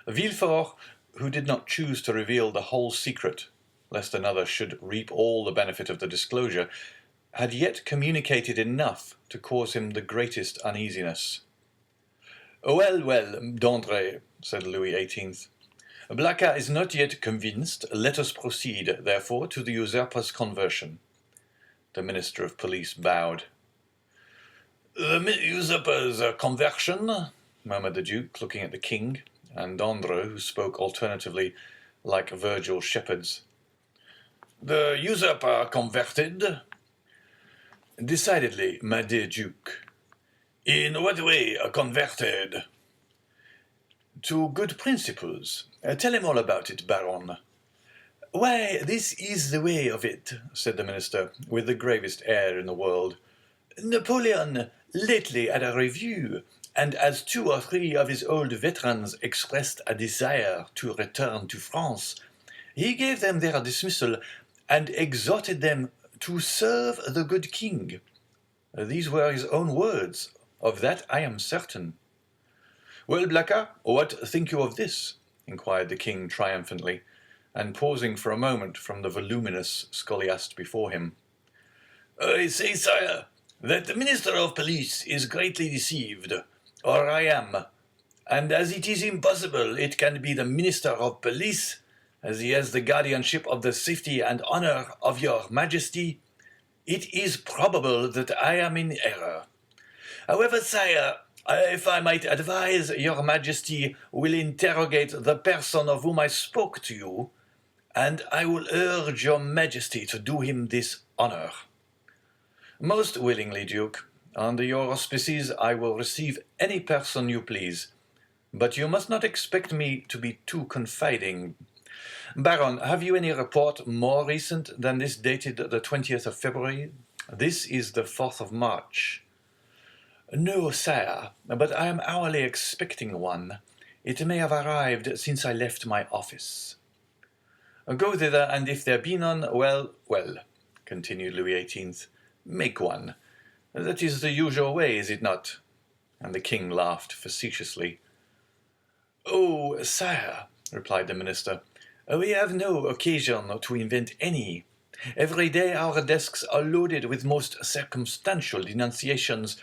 Villefort, who did not choose to reveal the whole secret, lest another should reap all the benefit of the disclosure, had yet communicated enough to cause him the greatest uneasiness. "Well, d'Andre," said Louis XVIII, Blacas is not yet convinced. Let us proceed, therefore, to the usurper's conversion. The Minister of Police bowed. The usurper's conversion? Murmured the Duke, looking at the King, and Andre, who spoke alternatively like Virgil shepherds. The usurper converted? Decidedly, my dear Duke. In what way converted? To good principles. Tell him all about it, Baron. Why, this is the way of it, said the minister, with the gravest air in the world. Napoleon, lately at a review, and as 2 or 3 of his old veterans expressed a desire to return to France, he gave them their dismissal and exhorted them to serve the good king. These were his own words. Of that I am certain. Well, Blacas, what think you of this? Inquired the king triumphantly, and pausing for a moment from the voluminous scholiast before him. I say, sire, that the Minister of Police is greatly deceived, or I am, and as it is impossible it can be the Minister of Police, as he has the guardianship of the safety and honour of your Majesty, it is probable that I am in error. However, sire, if I might advise, your Majesty will interrogate the person of whom I spoke to you, and I will urge your Majesty to do him this honour. Most willingly, Duke. Under your auspices I will receive any person you please, but you must not expect me to be too confiding. Baron, have you any report more recent than this dated the 20th of February? This is the 4th of March. No, sire, but I am hourly expecting one. It may have arrived since I left my office. Go thither, and if there be none, well, continued Louis XVIII, make one. That is the usual way, is it not? And the king laughed facetiously. Oh, sire, replied the minister, we have no occasion to invent any. Every day our desks are loaded with most circumstantial denunciations,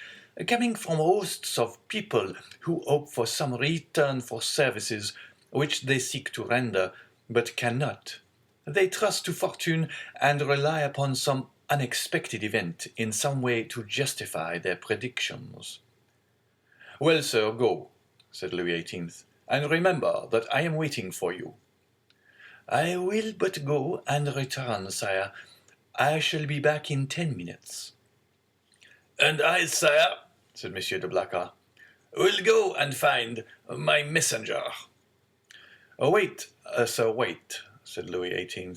coming from hosts of people who hope for some return for services which they seek to render, but cannot. They trust to fortune and rely upon some unexpected event in some way to justify their predictions. Well, sir, go, said Louis XVIII, and remember that I am waiting for you. I will but go and return, sire. I shall be back in 10 minutes. And I, sire, said Monsieur de Blacas, will go and find my messenger. Wait, sir, wait, said Louis XVIII.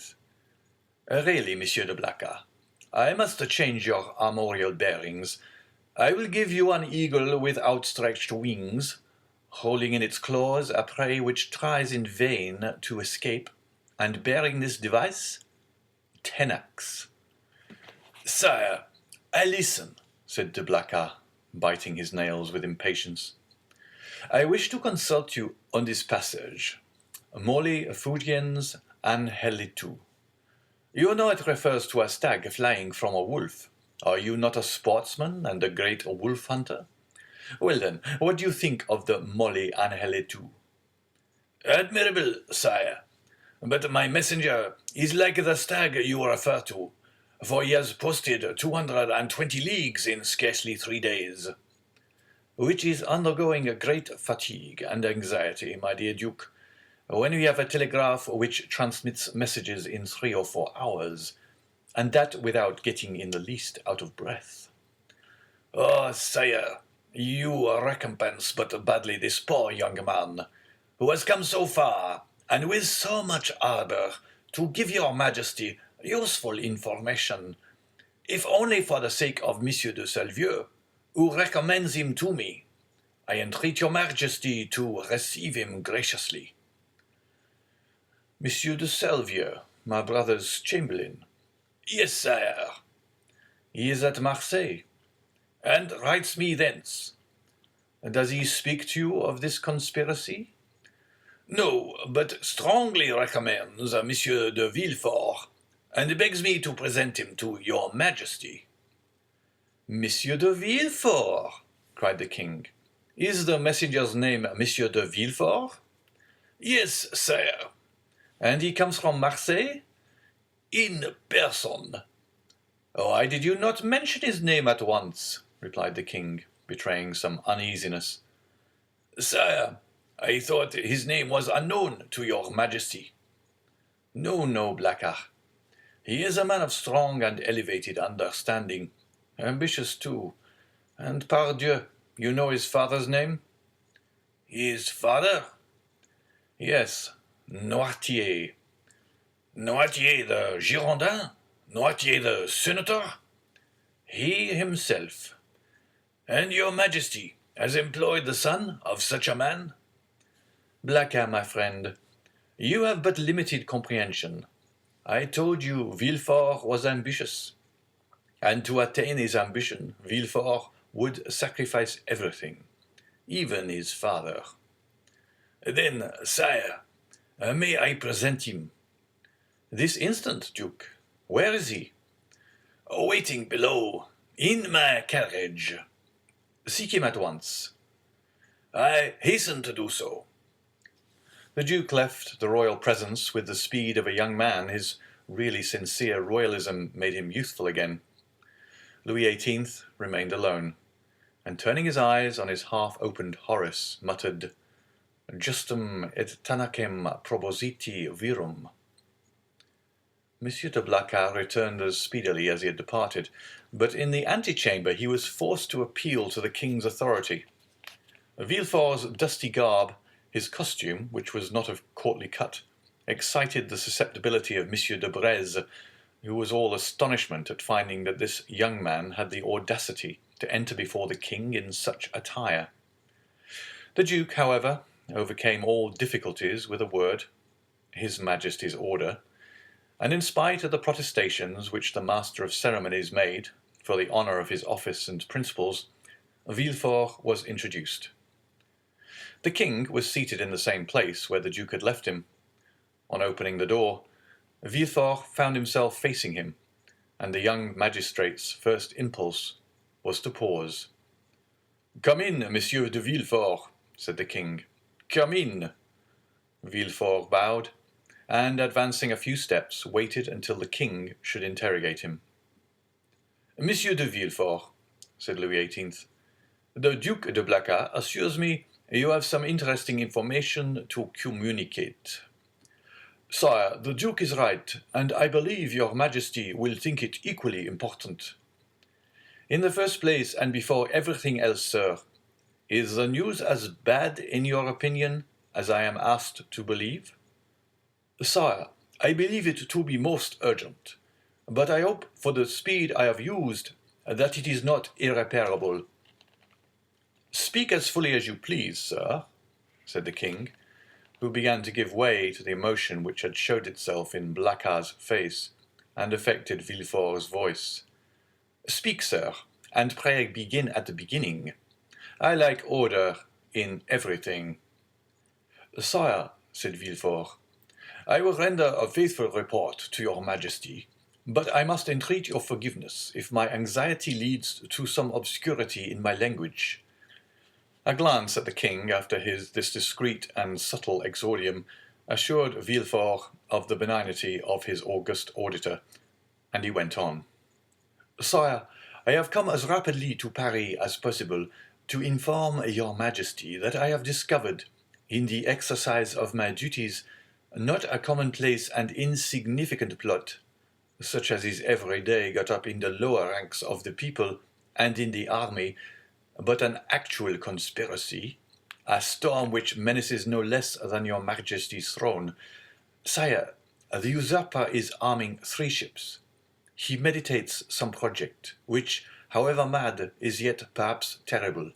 Really, Monsieur de Blacas, I must change your armorial bearings. I will give you an eagle with outstretched wings, holding in its claws a prey which tries in vain to escape, and bearing this device, Tenax. Sire, I listen, said de Blacas, biting his nails with impatience. I wish to consult you on this passage. Molli fugiens angelitu. You know it refers to a stag flying from a wolf. Are you not a sportsman and a great wolf hunter? Well then, what do you think of the Molli angelitu? Admirable, sire. But my messenger is like the stag you refer to, for he has posted 220 leagues in scarcely 3 days. Which is undergoing a great fatigue and anxiety, my dear Duke. When we have a telegraph which transmits messages in 3 or 4 hours, and that without getting in the least out of breath. Oh, sire, you recompense but badly this poor young man, who has come so far, and with so much ardour, to give your Majesty useful information, if only for the sake of Monsieur de Salvieux, who recommends him to me. I entreat your Majesty to receive him graciously. Monsieur de Salvieux, my brother's chamberlain. Yes, sire. He is at Marseille, and writes me thence. Does he speak to you of this conspiracy? No, but strongly recommends Monsieur de Villefort, and begs me to present him to your Majesty. Monsieur de Villefort, cried the king. Is the messenger's name Monsieur de Villefort? Yes, sire. And he comes from Marseille? In person. Why did you not mention his name at once? Replied the king, betraying some uneasiness. Sire, I thought his name was unknown to your majesty. No, no, Blacas. He is a man of strong and elevated understanding, ambitious too, and pardieu, you know his father's name? His father? Yes, Noirtier. Noirtier the Girondin? Noirtier the senator? He himself. And your majesty has employed the son of such a man? Blacas, my friend, you have but limited comprehension. I told you Villefort was ambitious, and to attain his ambition, Villefort would sacrifice everything, even his father. Then, sire, may I present him? This instant, Duke. Where is he? Waiting below, in my carriage. Seek him at once. I hasten to do so. The Duke left the royal presence with the speed of a young man. His really sincere royalism made him youthful again. Louis XVIII remained alone, and turning his eyes on his half-opened Horace, muttered, Justum et tanacem propositi virum. Monsieur de Blacas returned as speedily as he had departed, but in the antechamber he was forced to appeal to the king's authority. Villefort's dusty garb, his costume, which was not of courtly cut, excited the susceptibility of Monsieur de Breze, who was all astonishment at finding that this young man had the audacity to enter before the king in such attire. The Duke, however, overcame all difficulties with a word, His Majesty's order, and in spite of the protestations which the master of ceremonies made for the honour of his office and principles, Villefort was introduced. The king was seated in the same place where the Duke had left him. On opening the door, Villefort found himself facing him, and the young magistrate's first impulse was to pause. "Come in, Monsieur de Villefort," said the king. "Come in." Villefort bowed, and advancing a few steps, waited until the king should interrogate him. "Monsieur de Villefort," said Louis XVIII, "the Duke de Blacas assures me you have some interesting information to communicate." "Sire, the Duke is right, and I believe your Majesty will think it equally important. In the first place, and before everything else, sir, is the news as bad, in your opinion, as I am asked to believe?" "Sire, I believe it to be most urgent, but I hope, for the speed I have used, that it is not irreparable." "Speak as fully as you please, sir," said the king, who began to give way to the emotion which had showed itself in Blacas's face and affected Villefort's voice. "Speak, sir, and pray begin at the beginning. I like order in everything." "Sire," said Villefort, "I will render a faithful report to your Majesty, but I must entreat your forgiveness if my anxiety leads to some obscurity in my language." A glance at the king after this discreet and subtle exordium assured Villefort of the benignity of his august auditor, and he went on. "Sire, I have come as rapidly to Paris as possible to inform your Majesty that I have discovered, in the exercise of my duties, not a commonplace and insignificant plot, such as is every day got up in the lower ranks of the people and in the army, but an actual conspiracy, a storm which menaces no less than your Majesty's throne. Sire, the usurper is arming 3 ships. He meditates some project, which, however mad, is yet perhaps terrible.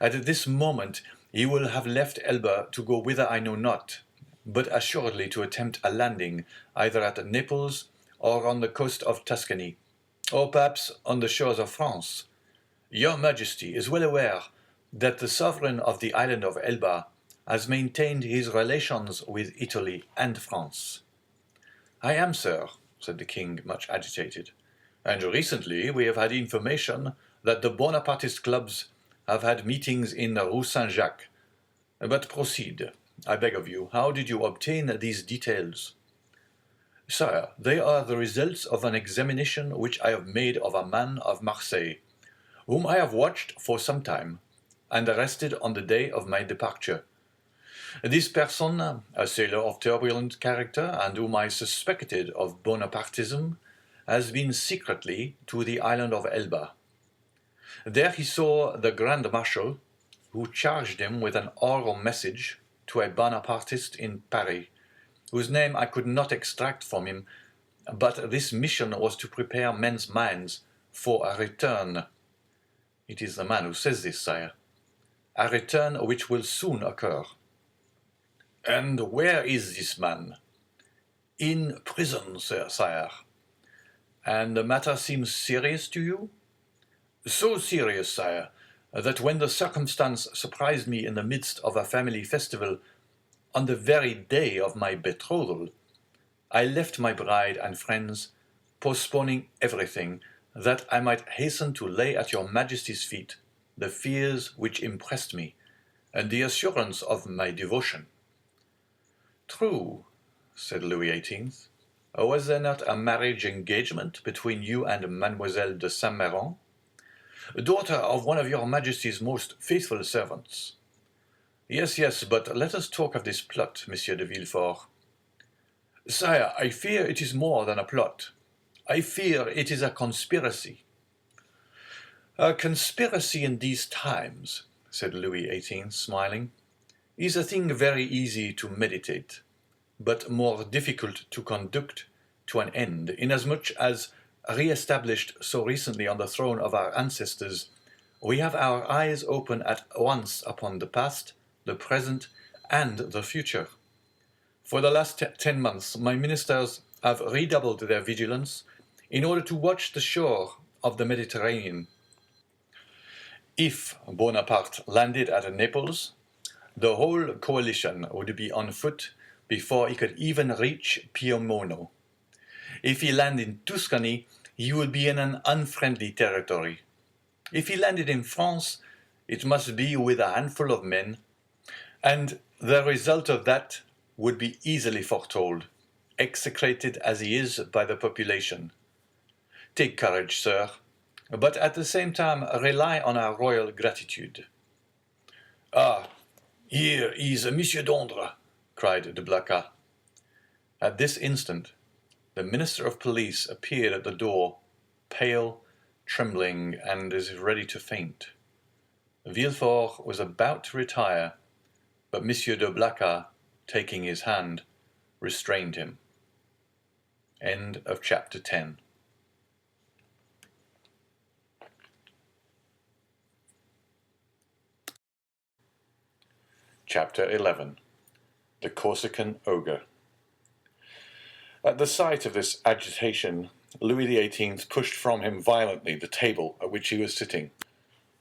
At this moment he will have left Elba to go whither I know not, but assuredly to attempt a landing either at Naples or on the coast of Tuscany, or perhaps on the shores of France. Your Majesty is well aware that the sovereign of the island of Elba has maintained his relations with Italy and France." "I am, sir," said the king, much agitated, "and recently we have had information that the Bonapartist clubs have had meetings in the Rue Saint-Jacques. But proceed. I beg of you, how did you obtain these details? Sire, they are the results of an examination which I have made of a man of Marseille, whom I have watched for some time, and arrested on the day of my departure. This person, a sailor of turbulent character, and whom I suspected of Bonapartism, has been secretly to the island of Elba. There he saw the Grand Marshal, who charged him with an oral message to a Bonapartist in Paris, whose name I could not extract from him, but this mission was to prepare men's minds for a return. It is the man who says this, sire. A return which will soon occur. And where is this man? In prison, sire. And the matter seems serious to you? So serious, sire, that when the circumstance surprised me in the midst of a family festival, on the very day of my betrothal, I left my bride and friends, postponing everything, that I might hasten to lay at your Majesty's feet the fears which impressed me, and the assurance of my devotion. True, said Louis XVIII. Was there not a marriage engagement between you and Mademoiselle de Saint-Méran? Daughter of one of your Majesty's most faithful servants. Yes, but let us talk of this plot, Monsieur de Villefort. Sire, I fear it is more than a plot. I fear it is a conspiracy. A conspiracy in these times, said Louis XVIII, smiling, is a thing very easy to meditate, but more difficult to conduct to an end, inasmuch as, re-established so recently on the throne of our ancestors, we have our eyes open at once upon the past, the present, and the future. For the last 10 months, my ministers have redoubled their vigilance in order to watch the shore of the Mediterranean. If Bonaparte landed at Naples, the whole coalition would be on foot before he could even reach Piombino. If he landed in Tuscany, he would be in an unfriendly territory. If he landed in France, it must be with a handful of men, and the result of that would be easily foretold, execrated as he is by the population. Take courage, sir, but at the same time rely on our royal gratitude. Ah, here is Monsieur d'Andre, cried de Blacas. At this instant, the Minister of Police appeared at the door, pale, trembling, and as if ready to faint. Villefort was about to retire, but Monsieur de Blacas, taking his hand, restrained him. End of chapter 10. Chapter 11. The Corsican Ogre. At the sight of this agitation, Louis XVIII pushed from him violently the table at which he was sitting.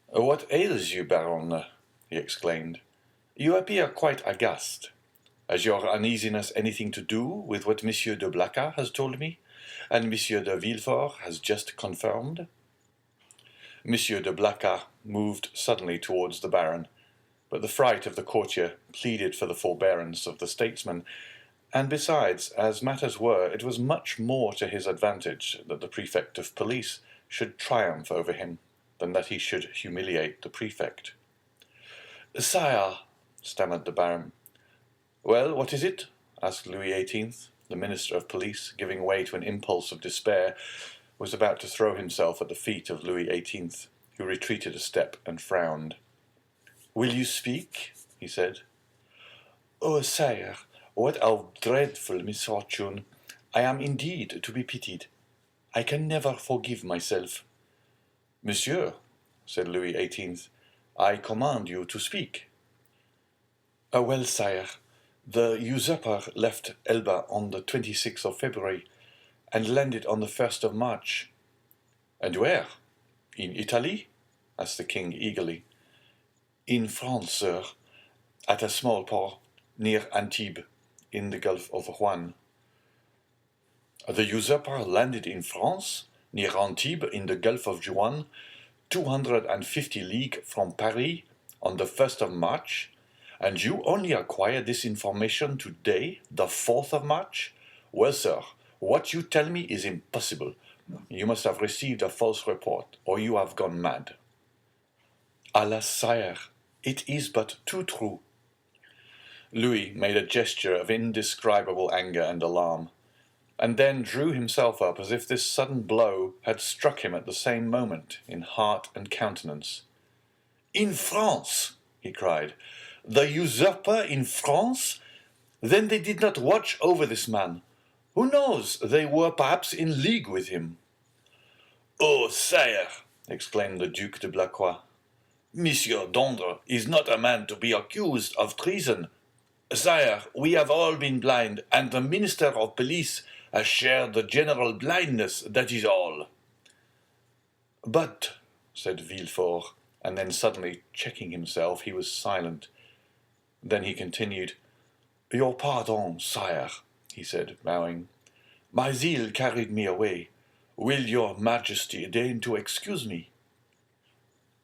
"What ails you, Baron?" he exclaimed. "You appear quite aghast. Has your uneasiness anything to do with what Monsieur de Blacas has told me, and Monsieur de Villefort has just confirmed?" Monsieur de Blacas moved suddenly towards the Baron, but the fright of the courtier pleaded for the forbearance of the statesman, and besides, as matters were, it was much more to his advantage that the prefect of police should triumph over him than that he should humiliate the prefect. "Sire," stammered the Baron. "Well, what is it?" asked Louis XVIII. The Minister of Police, giving way to an impulse of despair, was about to throw himself at the feet of Louis XVIII, who retreated a step and frowned. "Will you speak?" he said. "Oh, sire, what a dreadful misfortune! I am indeed to be pitied. I can never forgive myself." "Monsieur," said Louis XVIII, "I command you to speak." Well, sire, the usurper left Elba on the 26th of February, and landed on the 1st of March. "And where? In Italy?" asked the king eagerly. "In France, sir, at a small port near Antibes, in the Gulf of Juan." "The usurper landed in France, near Antibes, in the Gulf of Juan, 250 leagues from Paris, on the 1st of March, And you only acquired this information today, the 4th of March? Well, sir, what you tell me is impossible. You must have received a false report, or you have gone mad. Alas, sire, it is but too true. Louis made a gesture of indescribable anger and alarm, and then drew himself up as if this sudden blow had struck him at the same moment in heart and countenance. In France, he cried. The usurper in France? Then they did not watch over this man. Who knows, they were perhaps in league with him. Oh, sire, exclaimed the Duc de Blacas, Monsieur d'Andre is not a man to be accused of treason. Sire, we have all been blind, and the Minister of Police has shared the general blindness, that is all. But, said Villefort, and then suddenly checking himself, he was silent. Then he continued, Your pardon, sire, he said, bowing. My zeal carried me away. Will your majesty deign to excuse me?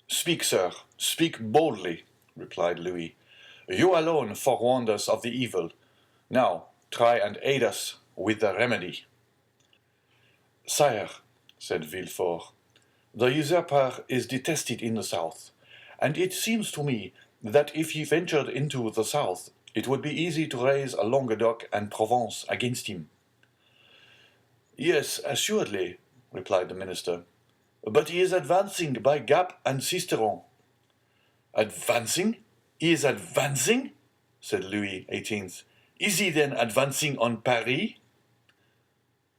Speak, sir, speak boldly, replied Louis. You alone forewarned us of the evil. Now try and aid us with the remedy. Sire, said Villefort, the usurper is detested in the south, and it seems to me that if he ventured into the south, it would be easy to raise a Languedoc and Provence against him. Yes, assuredly, replied the minister, but he is advancing by Gap and Sisteron. Advancing? He is advancing? Said Louis XVIII. Is he then advancing on Paris?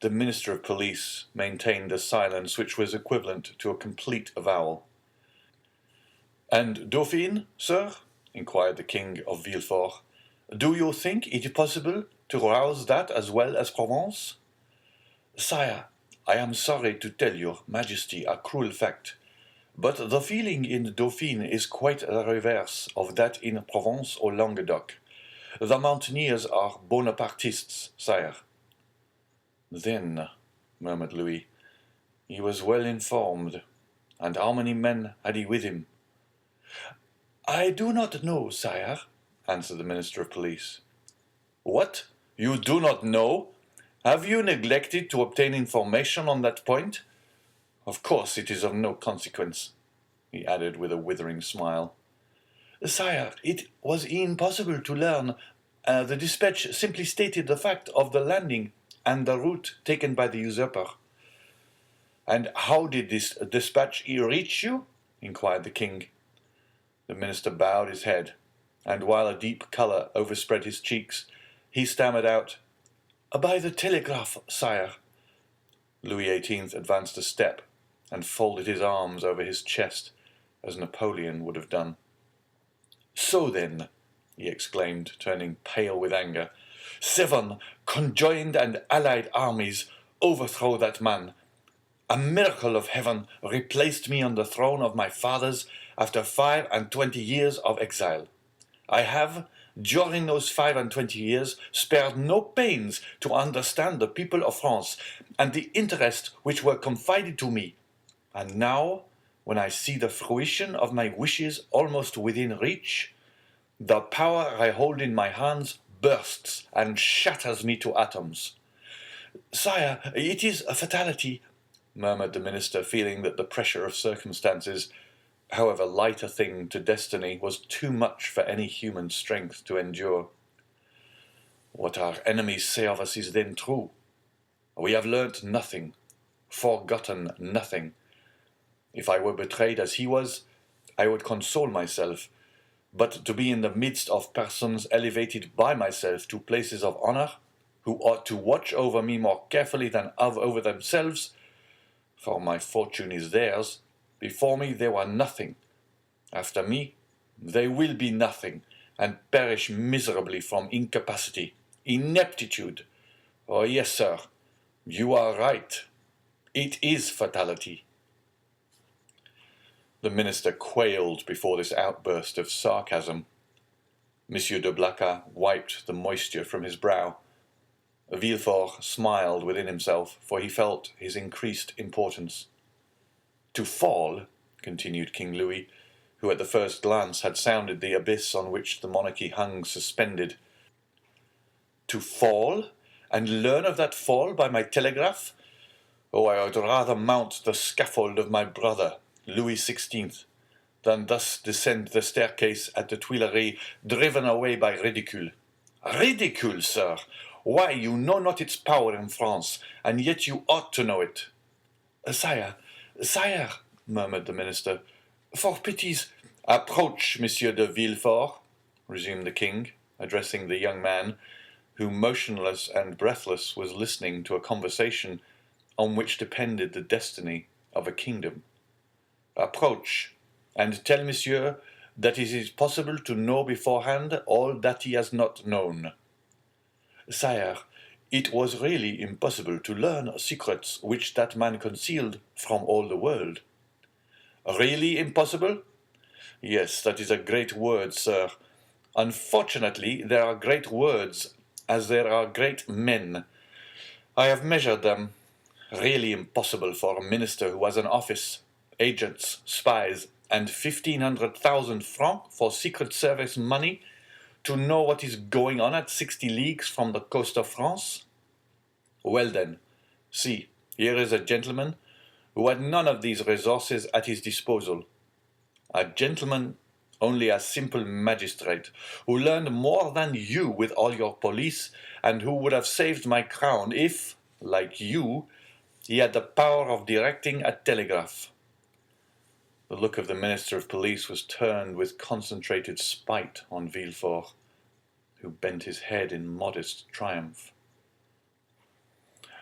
The Minister of Police maintained a silence which was equivalent to a complete avowal. And Dauphine, sir? Inquired the King of Villefort. Do you think it possible to rouse that as well as Provence? Sire, I am sorry to tell your Majesty a cruel fact, but the feeling in Dauphine is quite the reverse of that in Provence or Languedoc. The mountaineers are Bonapartists, sire. Then, murmured Louis, he was well informed, and how many men had he with him? I do not know, sire, answered the Minister of Police. What? You do not know? Have you neglected to obtain information on that point? Of course it is of no consequence, he added with a withering smile. Sire, it was impossible to learn. The dispatch simply stated the fact of the landing and the route taken by the usurper. And how did this dispatch reach you? Inquired the king. The minister bowed his head, and while a deep colour overspread his cheeks, he stammered out, By the telegraph, sire. Louis XVIII advanced a step and folded his arms over his chest, as Napoleon would have done. So then, he exclaimed, turning pale with anger, 7 conjoined and allied armies overthrow that man. A miracle of heaven replaced me on the throne of my fathers after 25 years of exile. I have, during those 25 years, spared no pains to understand the people of France and the interests which were confided to me. And now, when I see the fruition of my wishes almost within reach, the power I hold in my hands bursts and shatters me to atoms. Sire, it is a fatality, murmured the minister, feeling that the pressure of circumstances, however light a thing to destiny, was too much for any human strength to endure. What our enemies say of us is then true. We have learnt nothing, forgotten nothing. If I were betrayed as he was, I would console myself, but to be in the midst of persons elevated by myself to places of honour, who ought to watch over me more carefully than over themselves, for my fortune is theirs, before me they were nothing, after me they will be nothing, and perish miserably from incapacity, ineptitude. Oh yes, sir, you are right. It is fatality. The minister quailed before this outburst of sarcasm. Monsieur de Blacas wiped the moisture from his brow. Villefort smiled within himself, for he felt his increased importance. To fall, continued King Louis, who at the first glance had sounded the abyss on which the monarchy hung suspended. To fall, and learn of that fall by my telegraph? Oh, I would rather mount the scaffold of my brother, Louis XVI, than thus descend the staircase at the Tuileries, driven away by ridicule. Ridicule, sir! Why, you know not its power in France, and yet you ought to know it. Sire, sire, murmured the minister, for pity's... Approach, Monsieur de Villefort, resumed the king, addressing the young man, who, motionless and breathless, was listening to a conversation on which depended the destiny of a kingdom. Approach, and tell Monsieur that it is possible to know beforehand all that he has not known. Sire, it was really impossible to learn secrets which that man concealed from all the world. Really impossible? Yes, that is a great word, sir. Unfortunately, there are great words as there are great men. I have measured them. Really impossible for a minister who has an office, agents, spies, and 1,500,000 francs for Secret Service money to know what is going on at 60 leagues from the coast of France? Well then, see, here is a gentleman who had none of these resources at his disposal. A gentleman, only a simple magistrate, who learned more than you with all your police, and who would have saved my crown if, like you, he had the power of directing a telegraph. The look of the Minister of Police was turned with concentrated spite on Villefort, who bent his head in modest triumph.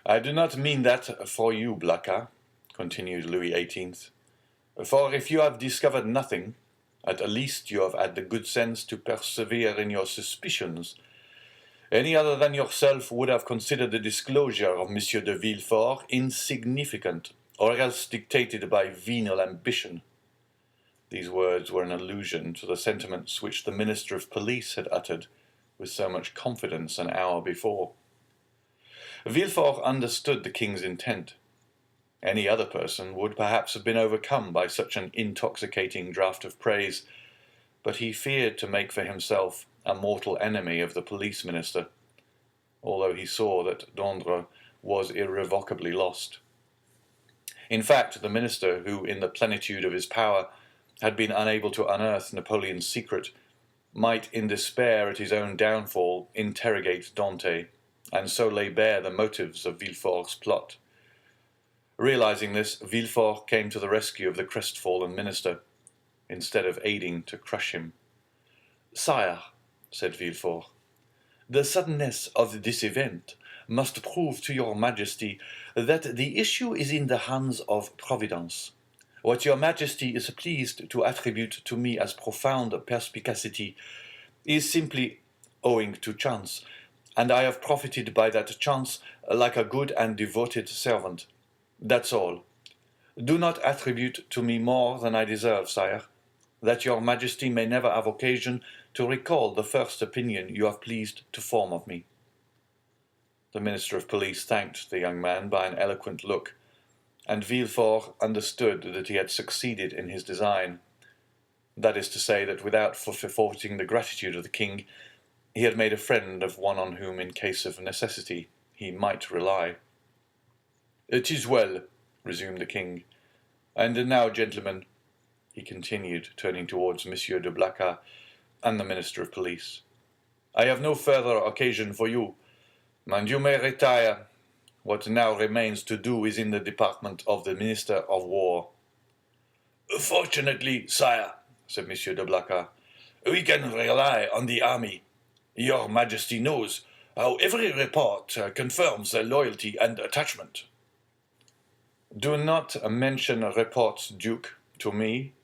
I do not mean that for you, Blacas, continued Louis XVIII, for if you have discovered nothing, at least you have had the good sense to persevere in your suspicions. Any other than yourself would have considered the disclosure of Monsieur de Villefort insignificant, or else dictated by venal ambition. These words were an allusion to the sentiments which the Minister of Police had uttered with so much confidence an hour before. Villefort understood the king's intent. Any other person would perhaps have been overcome by such an intoxicating draught of praise, but he feared to make for himself a mortal enemy of the police minister, although he saw that Dondre was irrevocably lost. In fact, the minister, who in the plenitude of his power had been unable to unearth Napoleon's secret, might, in despair at his own downfall, interrogate Dante, and so lay bare the motives of Villefort's plot. Realizing this, Villefort came to the rescue of the crestfallen minister, instead of aiding to crush him. Sire, said Villefort, the suddenness of this event must prove to your majesty that the issue is in the hands of Providence. What your majesty is pleased to attribute to me as profound perspicacity is simply owing to chance, and I have profited by that chance like a good and devoted servant. That's all. Do not attribute to me more than I deserve, sire, that your majesty may never have occasion to recall the first opinion you have pleased to form of me. The Minister of Police thanked the young man by an eloquent look, and Villefort understood that he had succeeded in his design. That is to say, that without forfeiting the gratitude of the king, he had made a friend of one on whom, in case of necessity, he might rely. "It is well," resumed the king. "And now, gentlemen," he continued, turning towards Monsieur de Blacas and the Minister of Police, "I have no further occasion for you, and you may retire. What now remains to do is in the department of the Minister of War." "Fortunately, sire," said Monsieur de Blacas, "we can rely on the army. Your majesty knows how every report confirms their loyalty and attachment." "Do not mention reports, Duke, to me,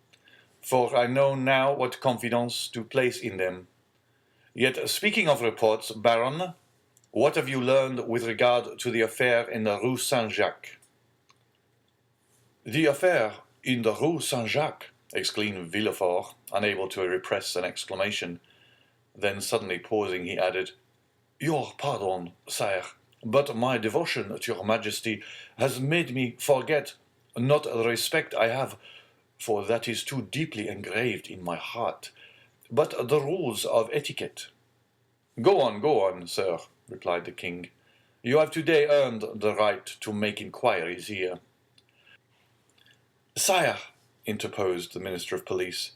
for I know now what confidence to place in them. Yet, speaking of reports, Baron, what have you learned with regard to the affair in the Rue Saint-Jacques?" "The affair in the Rue Saint-Jacques," exclaimed Villefort, unable to repress an exclamation. Then, suddenly pausing, he added, "Your pardon, sire, but my devotion to your majesty has made me forget, not the respect I have, for that is too deeply engraved in my heart, but the rules of etiquette. Go on, sir, replied the king. You have today earned the right to make inquiries here. Sire, interposed the Minister of Police,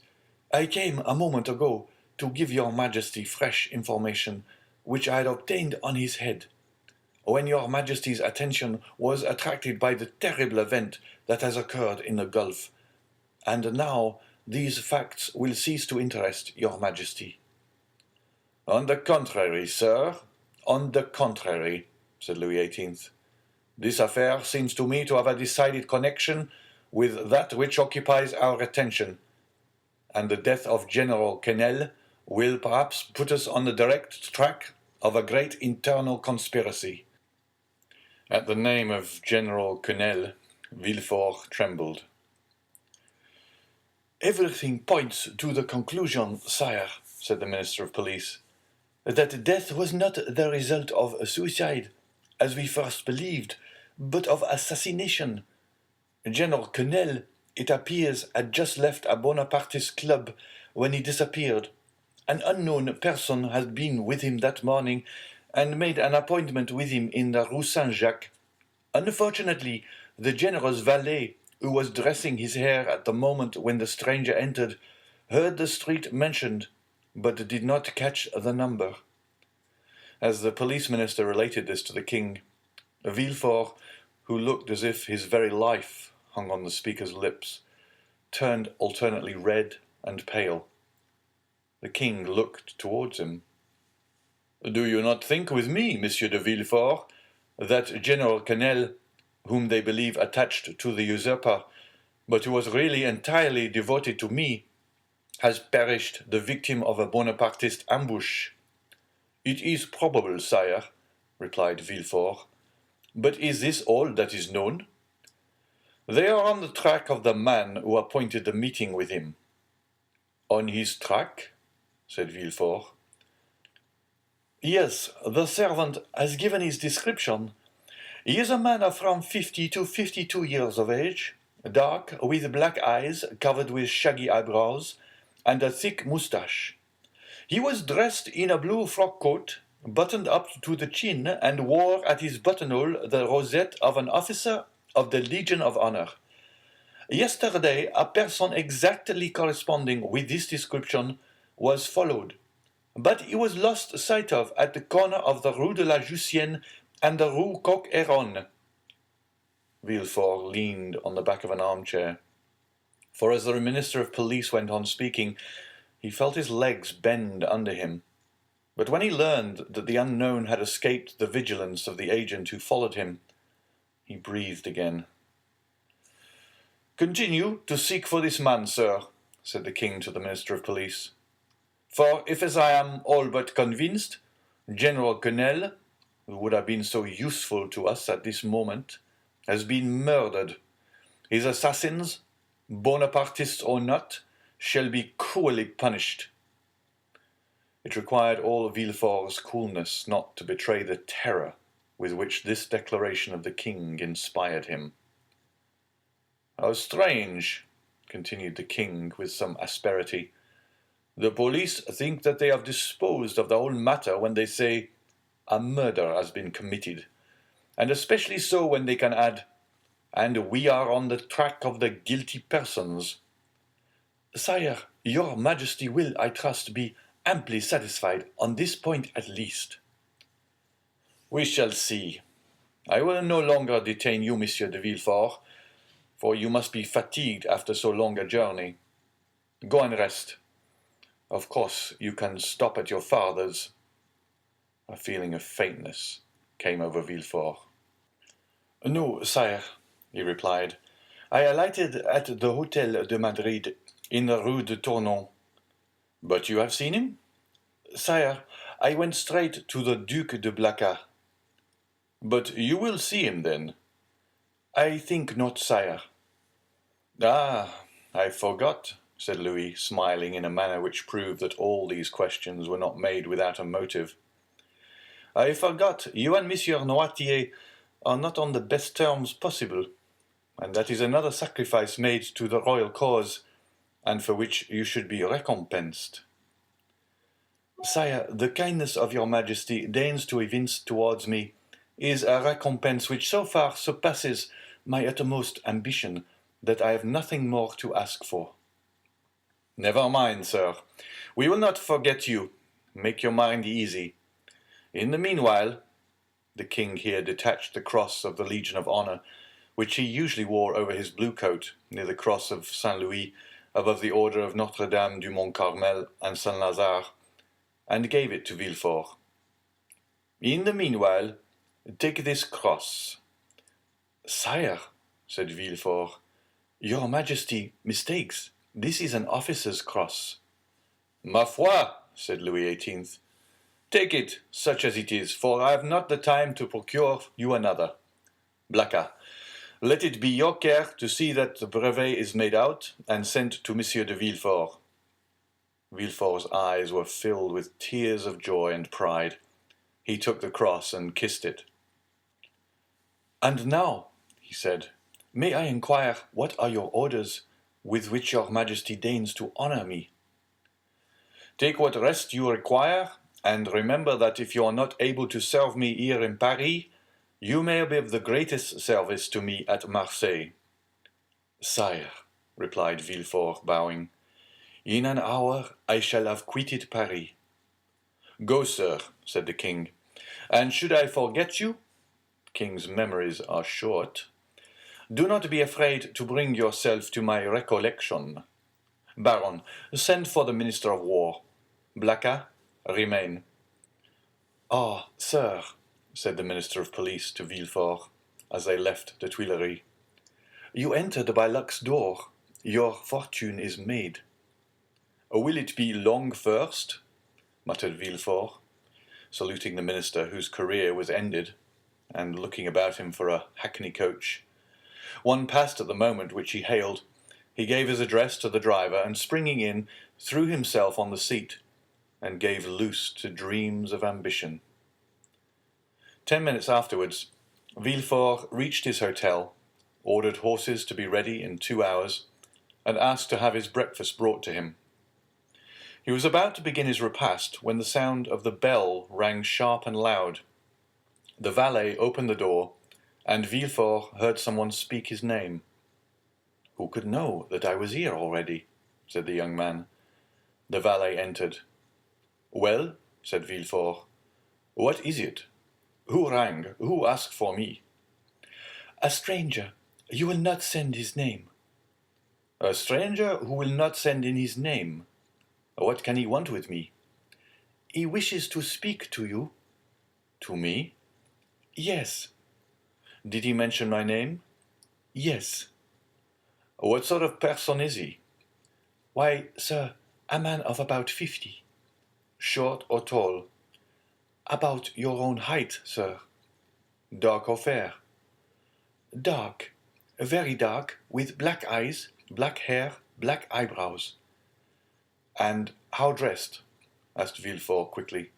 I came a moment ago to give your Majesty fresh information which I had obtained on his head, when your Majesty's attention was attracted by the terrible event that has occurred in the Gulf, and now these facts will cease to interest your Majesty. On the contrary, sir, on the contrary, said Louis XVIII. This affair seems to me to have a decided connection with that which occupies our attention, and the death of General Quesnel will perhaps put us on the direct track of a great internal conspiracy. At the name of General Quesnel, Villefort trembled. Everything points to the conclusion, sire, said the Minister of Police, that death was not the result of suicide, as we first believed, but of assassination. General Quesnel, it appears, had just left a Bonapartist club when he disappeared. An unknown person had been with him that morning and made an appointment with him in the Rue Saint-Jacques. Unfortunately, the general's valet, who was dressing his hair at the moment when the stranger entered, heard the street mentioned, but did not catch the number. As the police minister related this to the king, Villefort, who looked as if his very life hung on the speaker's lips, turned alternately red and pale. The king looked towards him. Do you not think with me, Monsieur de Villefort, that General Quesnel, whom they believe attached to the usurper, but who was really entirely devoted to me, has perished the victim of a Bonapartist ambush? It is probable, sire, replied Villefort. But is this all that is known? They are on the track of the man who appointed the meeting with him. On his track? Said Villefort. Yes, the servant has given his description. He is a man of from 50 to 52 years of age, dark, with black eyes covered with shaggy eyebrows, and a thick moustache. He was dressed in a blue frock coat, buttoned up to the chin, and wore at his buttonhole the rosette of an officer of the Legion of Honor. Yesterday, a person exactly corresponding with this description was followed, but he was lost sight of at the corner of the Rue de la Jussienne and the Rue Coq-Héron. Villefort leaned on the back of an armchair, for as the Minister of Police went on speaking, he felt his legs bend under him. But when he learned that the unknown had escaped the vigilance of the agent who followed him, he breathed again. Continue to seek for this man, sir, said the king to the Minister of Police. For if, as I am all but convinced, General Quesnel, who would have been so useful to us at this moment, has been murdered, his assassins, Bonapartists or not, shall be cruelly punished. It required all Villefort's coolness not to betray the terror with which this declaration of the king inspired him. How strange, continued the king with some asperity. The police think that they have disposed of the whole matter when they say, a murder has been committed, and especially so when they can add, and we are on the track of the guilty persons. Sire, your Majesty will, I trust, be amply satisfied on this point at least. We shall see. I will no longer detain you, Monsieur de Villefort, for you must be fatigued after so long a journey. Go and rest. Of course, you can stop at your father's. A feeling of faintness came over Villefort. No, sire, he replied. I alighted at the Hôtel de Madrid in the Rue de Tournon. But you have seen him? Sire, I went straight to the Duc de Blacas. But you will see him, then? I think not, sire. Ah, I forgot, said Louis, smiling in a manner which proved that all these questions were not made without a motive. I forgot, you and Monsieur Noirtier are not on the best terms possible. and that is another sacrifice made to the royal cause, and for which you should be recompensed. Sire, the kindness of your Majesty deigns to evince towards me is a recompense which so far surpasses my uttermost ambition that I have nothing more to ask for. Never mind, sir. We will not forget you. Make your mind easy. In the meanwhile, the king here detached the cross of the Legion of Honor, which he usually wore over his blue coat, near the cross of Saint Louis, above the order of Notre Dame du Mont Carmel and Saint Lazare, and gave it to Villefort. In the meanwhile, take this cross. Sire, said Villefort, your Majesty mistakes. This is an officer's cross. Ma foi, said Louis XVIII. Take it, such as it is, for I have not the time to procure you another. Blacas, let it be your care to see that the brevet is made out and sent to Monsieur de Villefort. Villefort's eyes were filled with tears of joy and pride. He took the cross and kissed it. And now, he said, may I inquire what are your orders with which your Majesty deigns to honor me? Take what rest you require, and remember that if you are not able to serve me here in Paris, you may be of the greatest service to me at Marseille. Sire, replied Villefort, bowing, in an hour I shall have quitted Paris. Go, sir, said the king, and should I forget you, king's memories are short, do not be afraid to bring yourself to my recollection. Baron, send for the Minister of War. Blacas, remain. Ah, sir, said the Minister of Police to Villefort, as they left the Tuileries, you entered by luck's door. Your fortune is made. Will it be long first? Muttered Villefort, saluting the minister whose career was ended, and looking about him for a hackney coach. One passed at the moment which he hailed. He gave his address to the driver, and springing in, threw himself on the seat, and gave loose to dreams of ambition. 10 minutes afterwards, Villefort reached his hotel, ordered horses to be ready in 2 hours, and asked to have his breakfast brought to him. He was about to begin his repast when the sound of the bell rang sharp and loud. The valet opened the door, and Villefort heard someone speak his name. Who could know that I was here already? Said the young man. The valet entered. Well, said Villefort, what is it? Who rang? Who asked for me? A stranger. You will not send his name. A stranger who will not send in his name. What can he want with me? He wishes to speak to you. To me? Yes. Did he mention my name? Yes. What sort of person is he? Why, sir, a man of about 50. Short or tall? About your own height, sir. Dark or fair? Dark, very dark, with black eyes, black hair, black eyebrows. And how dressed? Asked Villefort quickly.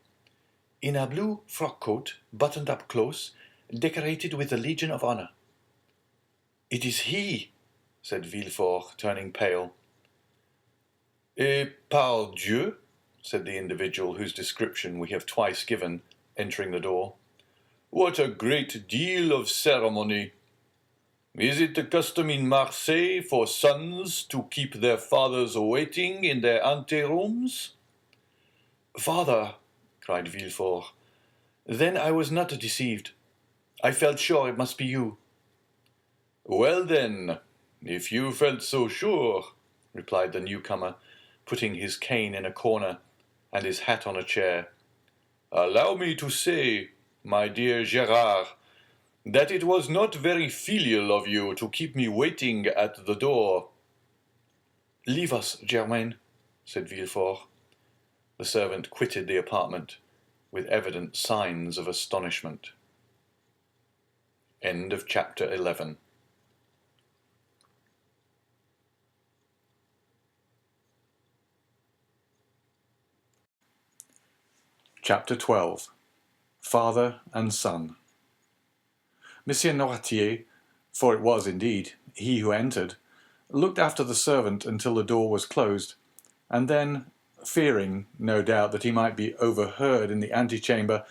In a blue frock coat, buttoned up close, decorated with the Legion of Honor. It is he, said Villefort, turning pale. Et pardieu, said the individual whose description we have twice given, entering the door. What a great deal of ceremony! Is it the custom in Marseille for sons to keep their fathers waiting in their anterooms? Father, cried Villefort, then I was not deceived. I felt sure it must be you. Well then, if you felt so sure, replied the newcomer, putting his cane in a corner and his hat on a chair, allow me to say, my dear Gérard, that it was not very filial of you to keep me waiting at the door. Leave us, Germain, said Villefort. The servant quitted the apartment with evident signs of astonishment. End of chapter 11. Chapter 12. Father and Son. Monsieur Noirtier for it was indeed he who entered, looked after the servant until the door was closed, and then, fearing, no doubt, that he might be overheard in the antechamber,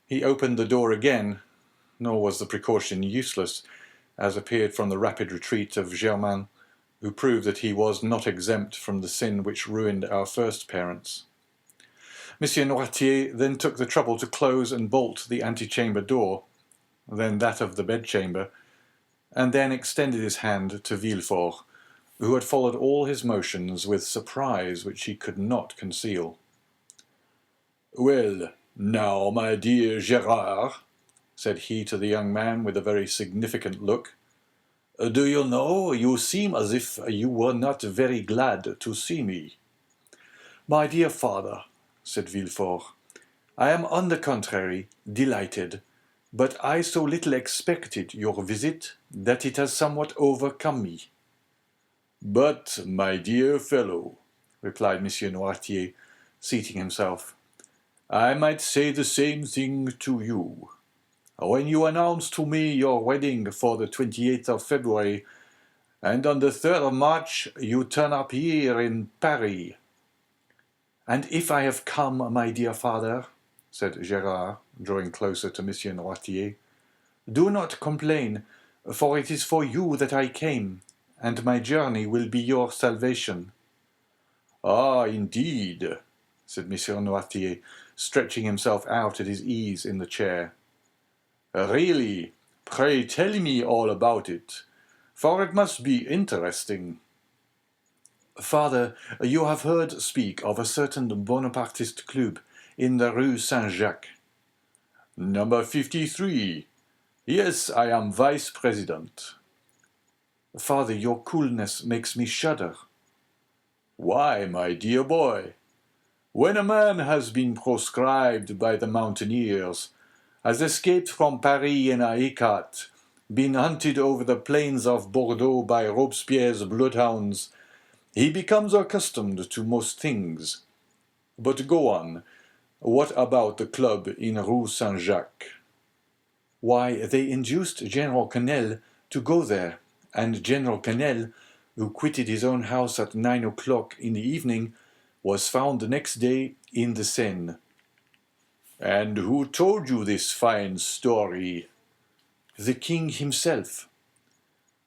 he opened the door again, nor was the precaution useless, as appeared from the rapid retreat of Germain, who proved that he was not exempt from the sin which ruined our first parents. Monsieur Noirtier then took the trouble to close and bolt the antechamber door, then that of the bedchamber, and then extended his hand to Villefort, who had followed all his motions with surprise which he could not conceal. "Well, now, my dear Gérard," said he to the young man with a very significant look, "do you know, you seem as if you were not very glad to see me." "My dear father," said Villefort, "I am on the contrary delighted, but I so little expected your visit that it has somewhat overcome me." "But, my dear fellow," replied Monsieur Noirtier, seating himself, "I might say the same thing to you. When you announced to me your wedding for the 28th of February, and on the 3rd of March you turn up here in Paris." "And if I have come, my dear father," said Gérard, drawing closer to Monsieur Noirtier, "do not complain, for it is for you that I came, and my journey will be your salvation." "Ah, indeed," said Monsieur Noirtier, stretching himself out at his ease in the chair. "Really, pray tell me all about it, for it must be interesting." "Father, you have heard speak of a certain Bonapartist club in the Rue Saint-Jacques?" "Number 53. Yes, I am vice-president." "Father, your coolness makes me shudder." "Why, my dear boy? When a man has been proscribed by the mountaineers, has escaped from Paris in a hécat, been hunted over the plains of Bordeaux by Robespierre's bloodhounds, he becomes accustomed to most things. But go on. What about the club in Rue Saint-Jacques?" "Why, they induced General Quesnel to go there, and General Quesnel, who quitted his own house at 9 o'clock in the evening, was found the next day in the Seine." "And who told you this fine story?" "The king himself."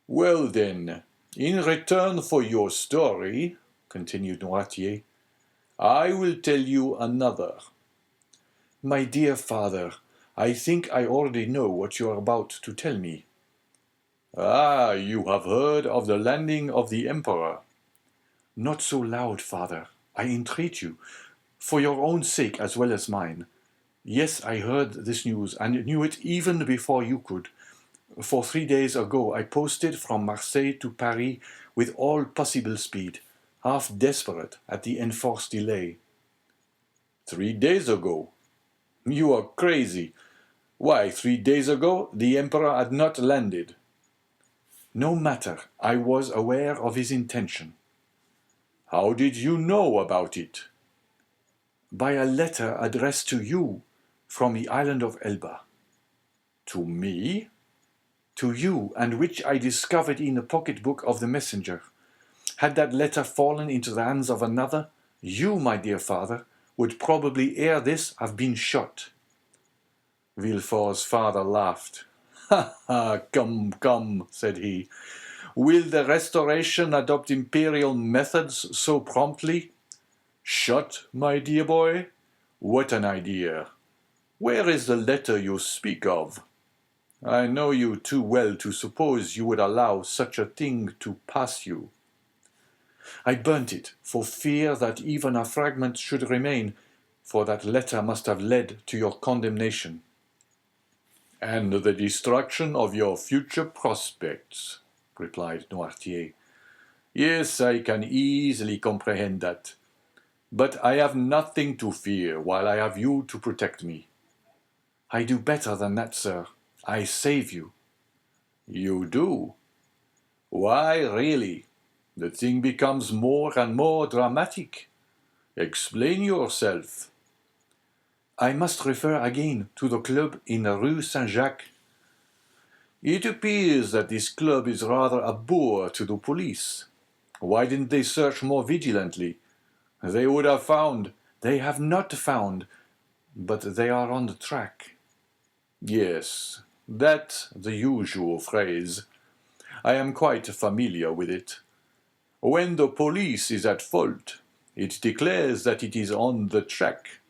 "Well then, in return for your story," continued Noirtier, "I will tell you another." "My dear father, I think I already know what you are about to tell me." "Ah, you have heard of the landing of the Emperor?" "Not so loud, father, I entreat you, for your own sake as well as mine. Yes, I heard this news, and knew it even before you could. For 3 days ago I posted from Marseille to Paris with all possible speed, half desperate at the enforced delay." 3 days ago? You are crazy. Why, 3 days ago the Emperor had not landed." "No matter, I was aware of his intention." "How did you know about it?" "By a letter addressed to you from the island of Elba." "To me?" "To you, and which I discovered in the pocket-book of the messenger. Had that letter fallen into the hands of another, you, my dear father, would probably ere this have been shot." Villefort's father laughed. "Ha, ha, come, come," said he. "Will the Restoration adopt imperial methods so promptly? Shot, my dear boy? What an idea! Where is the letter you speak of? I know you too well to suppose you would allow such a thing to pass you." "I burnt it, for fear that even a fragment should remain, for that letter must have led to your condemnation." "And the destruction of your future prospects," replied Noirtier. "Yes, I can easily comprehend that. But I have nothing to fear while I have you to protect me." "I do better than that, sir. I save you." "You do? Why, really, the thing becomes more and more dramatic. Explain yourself." "I must refer again to the club in the Rue Saint-Jacques." It appears that this club is rather a bore to the police. Why didn't they search more vigilantly? They would have found. They have not found, but they are on the track. Yes, that's the usual phrase. I am quite familiar with it. When the police is at fault, it declares that it is on the track,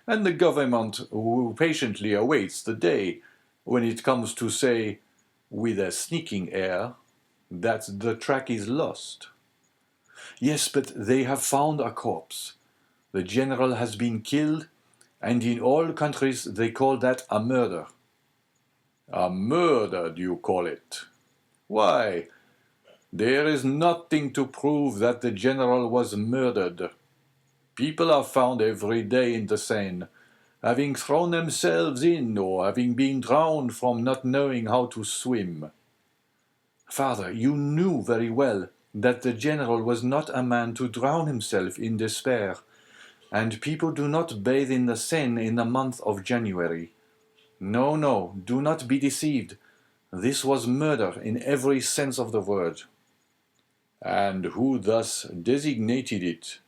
and the government who patiently awaits the day when it comes to say, with a sneaking air, that the track is lost. Yes, but they have found a corpse. The general has been killed, and in all countries they call that a murder. A murder, do you call it? Why, there is nothing to prove that the general was murdered. People are found every day in the Seine, having thrown themselves in or having been drowned from not knowing how to swim. Father, you knew very well that the general was not a man to drown himself in despair, and people do not bathe in the Seine in the month of January. No, no, do not be deceived. This was murder in every sense of the word. And who thus designated it?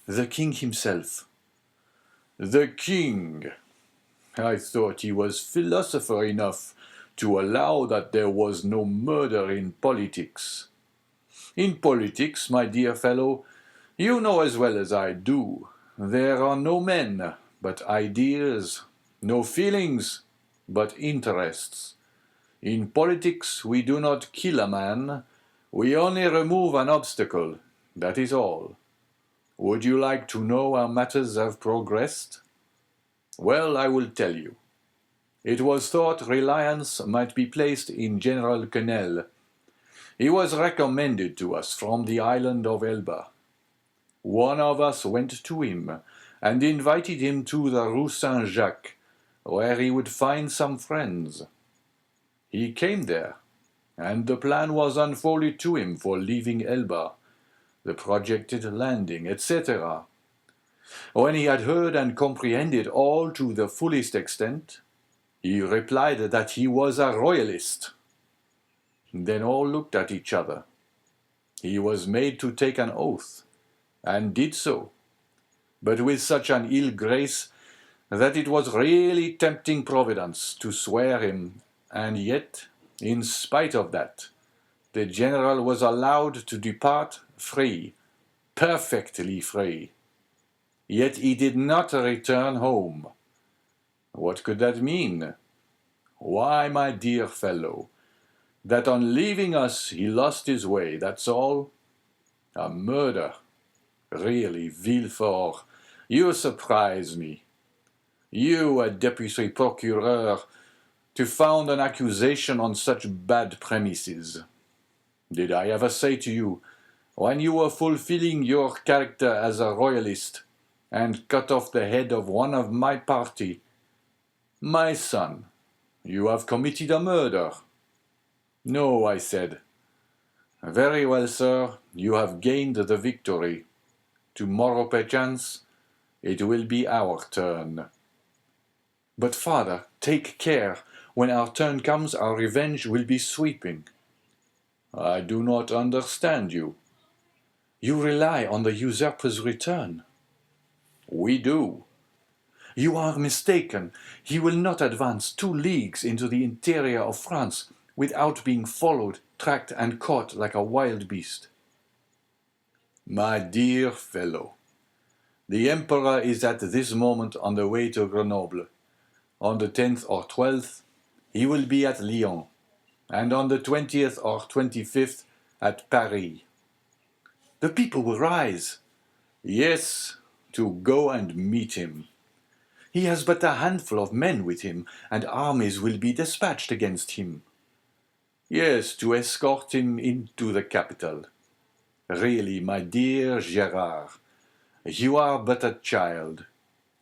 The king himself. The king! I thought he was philosopher enough to allow that there was no murder in politics. In politics, my dear fellow, you know as well as I do, there are no men, but ideas, no feelings, but interests. In politics, we do not kill a man, we only remove an obstacle, that is all. Would you like to know how matters have progressed? Well, I will tell you. It was thought reliance might be placed in General Quesnel. He was recommended to us from the island of Elba. One of us went to him and invited him to the Rue Saint-Jacques, where he would find some friends. He came there, and the plan was unfolded to him for leaving Elba, the projected landing, etc. When he had heard and comprehended all to the fullest extent, he replied that he was a royalist. Then all looked at each other. He was made to take an oath, and did so, but with such an ill grace that it was really tempting Providence to swear him, and yet, in spite of that, the general was allowed to depart free, perfectly free. Yet he did not return home. What could that mean? Why, my dear fellow, that on leaving us he lost his way, that's all. A murder. Really, Villefort, you surprise me. You, a deputy procureur, to found an accusation on such bad premises. Did I ever say to you, when you were fulfilling your character as a royalist, and cut off the head of one of my party, my son, you have committed a murder? No, I said. Very well, sir, you have gained the victory. Tomorrow, perchance, it will be our turn. But, father, take care. When our turn comes, our revenge will be sweeping. I do not understand you. You rely on the usurper's return. We do. You are mistaken. He will not advance 2 leagues into the interior of France without being followed, tracked, and caught like a wild beast. My dear fellow, the Emperor is at this moment on the way to Grenoble. On the 10th or 12th, he will be at Lyons, and on the 20th or 25th at Paris. The people will rise. Yes, to go and meet him. He has but a handful of men with him, and armies will be dispatched against him. Yes, to escort him into the capital. Really, my dear Gérard, you are but a child.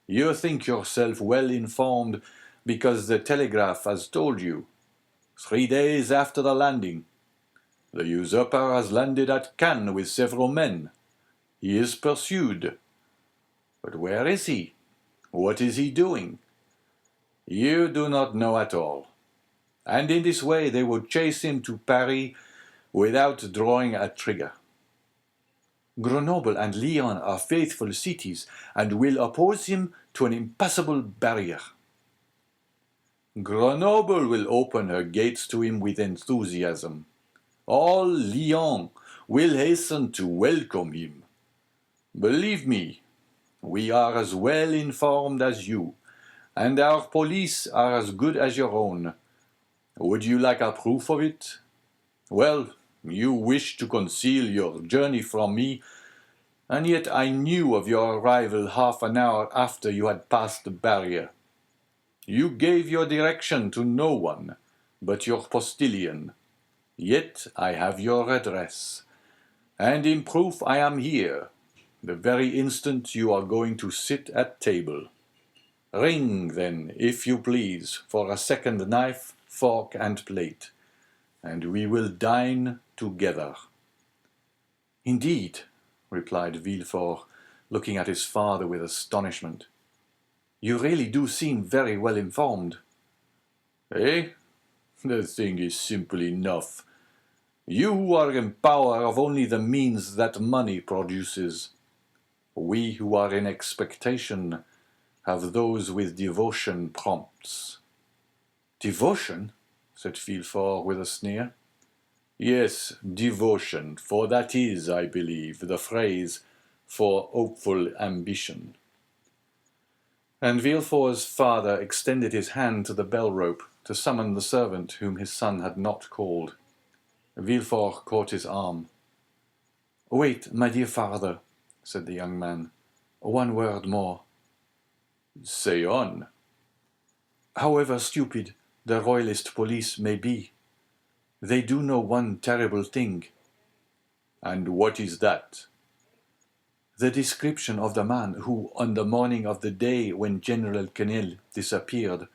You think yourself well informed because the telegraph has told you. 3 days after the landing, the usurper has landed at Cannes with several men. He is pursued. But where is he? What is he doing? You do not know at all. and in this way they would chase him to Paris without drawing a trigger. Grenoble and Lyon are faithful cities, and will oppose him to an impassable barrier. Grenoble will open her gates to him with enthusiasm. All Lyon will hasten to welcome him. Believe me, we are as well informed as you, and our police are as good as your own. Would you like a proof of it? Well, you wish to conceal your journey from me, and yet I knew of your arrival half an hour after you had passed the barrier. You gave your direction to no one but your postilion, yet I have your address, and in proof I am here, the very instant you are going to sit at table. Ring, then, if you please, for a second knife, fork, and plate, and we will dine together. Indeed, replied Villefort, looking at his father with astonishment. You really do seem very well informed. Eh? The thing is simple enough. You are in power of only the means that money produces. We who are in expectation have those with devotion prompts. Devotion? Said Villefort with a sneer. Yes, devotion, for that is, I believe, the phrase for hopeful ambition. And Villefort's father extended his hand to the bell-rope to summon the servant whom his son had not called. Villefort caught his arm. "Wait, my dear father," said the young man. "One word more." Say on. However stupid the royalist police may be, they do know one terrible thing. And what is that? The description of the man who, on the morning of the day when General Quesnel disappeared,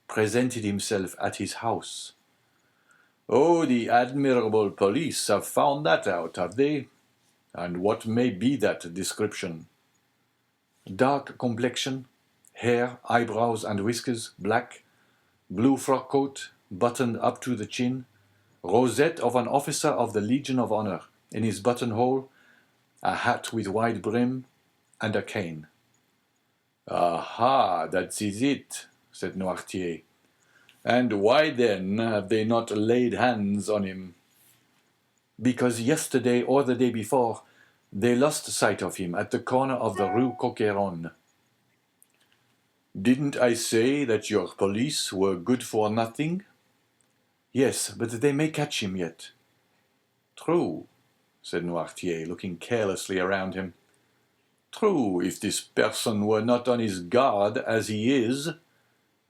presented himself at his house. Oh, the admirable police have found that out, have they? And what may be that description? Dark complexion, hair, eyebrows, and whiskers, black, blue frock coat, buttoned up to the chin, rosette of an officer of the Legion of Honor in his buttonhole, a hat with wide brim, and a cane. Aha, that is it, said Noirtier. And why then have they not laid hands on him? Because yesterday or the day before, they lost sight of him at the corner of the Rue Coqueron. Didn't I say that your police were good for nothing? Yes, but they may catch him yet. True, said Noirtier, looking carelessly around him. True, if this person were not on his guard as he is,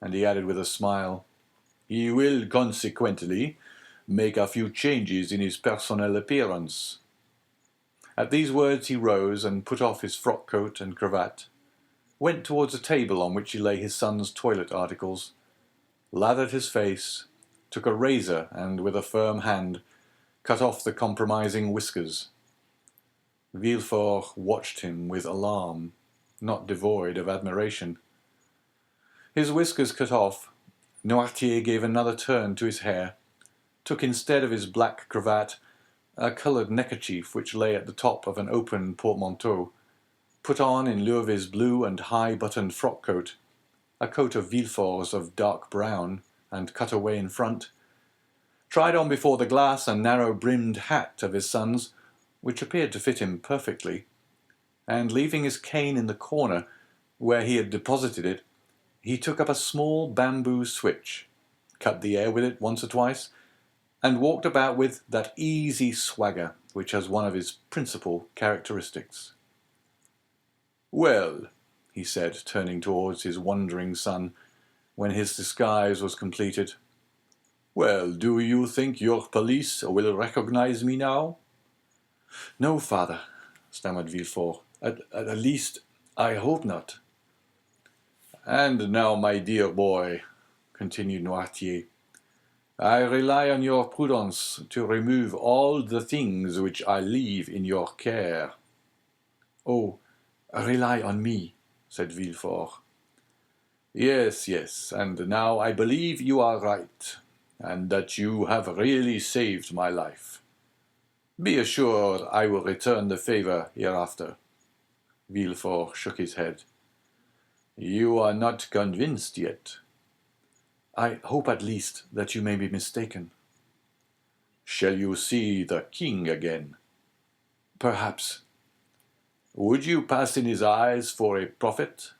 and he added with a smile, he will consequently make a few changes in his personal appearance. At these words he rose and put off his frock coat and cravat, went towards a table on which he lay his son's toilet articles, lathered his face, took a razor and, with a firm hand, cut off the compromising whiskers. Villefort watched him with alarm, not devoid of admiration. His whiskers cut off, Noirtier gave another turn to his hair, took instead of his black cravat a coloured neckerchief which lay at the top of an open portmanteau, put on in lieu of his blue and high-buttoned frock-coat, a coat of Villefort's of dark brown and cut away in front, tried on before the glass a narrow-brimmed hat of his son's, which appeared to fit him perfectly, and leaving his cane in the corner where he had deposited it, he took up a small bamboo switch, cut the air with it once or twice, and walked about with that easy swagger which has one of his principal characteristics. "Well," he said, turning towards his wondering son, when his disguise was completed, "well, do you think your police will recognize me now?" "No, father," stammered Villefort. At least, I hope not." "And now, my dear boy," continued Noirtier, "I rely on your prudence to remove all the things which I leave in your care." "Oh, rely on me," said Villefort. "Yes, yes, and now I believe you are right. and that you have really saved my life. Be assured I will return the favor hereafter. Villefort shook his head. You are not convinced yet. I hope at least that you may be mistaken. Shall you see the king again? Perhaps. Would you pass in his eyes for a prophet?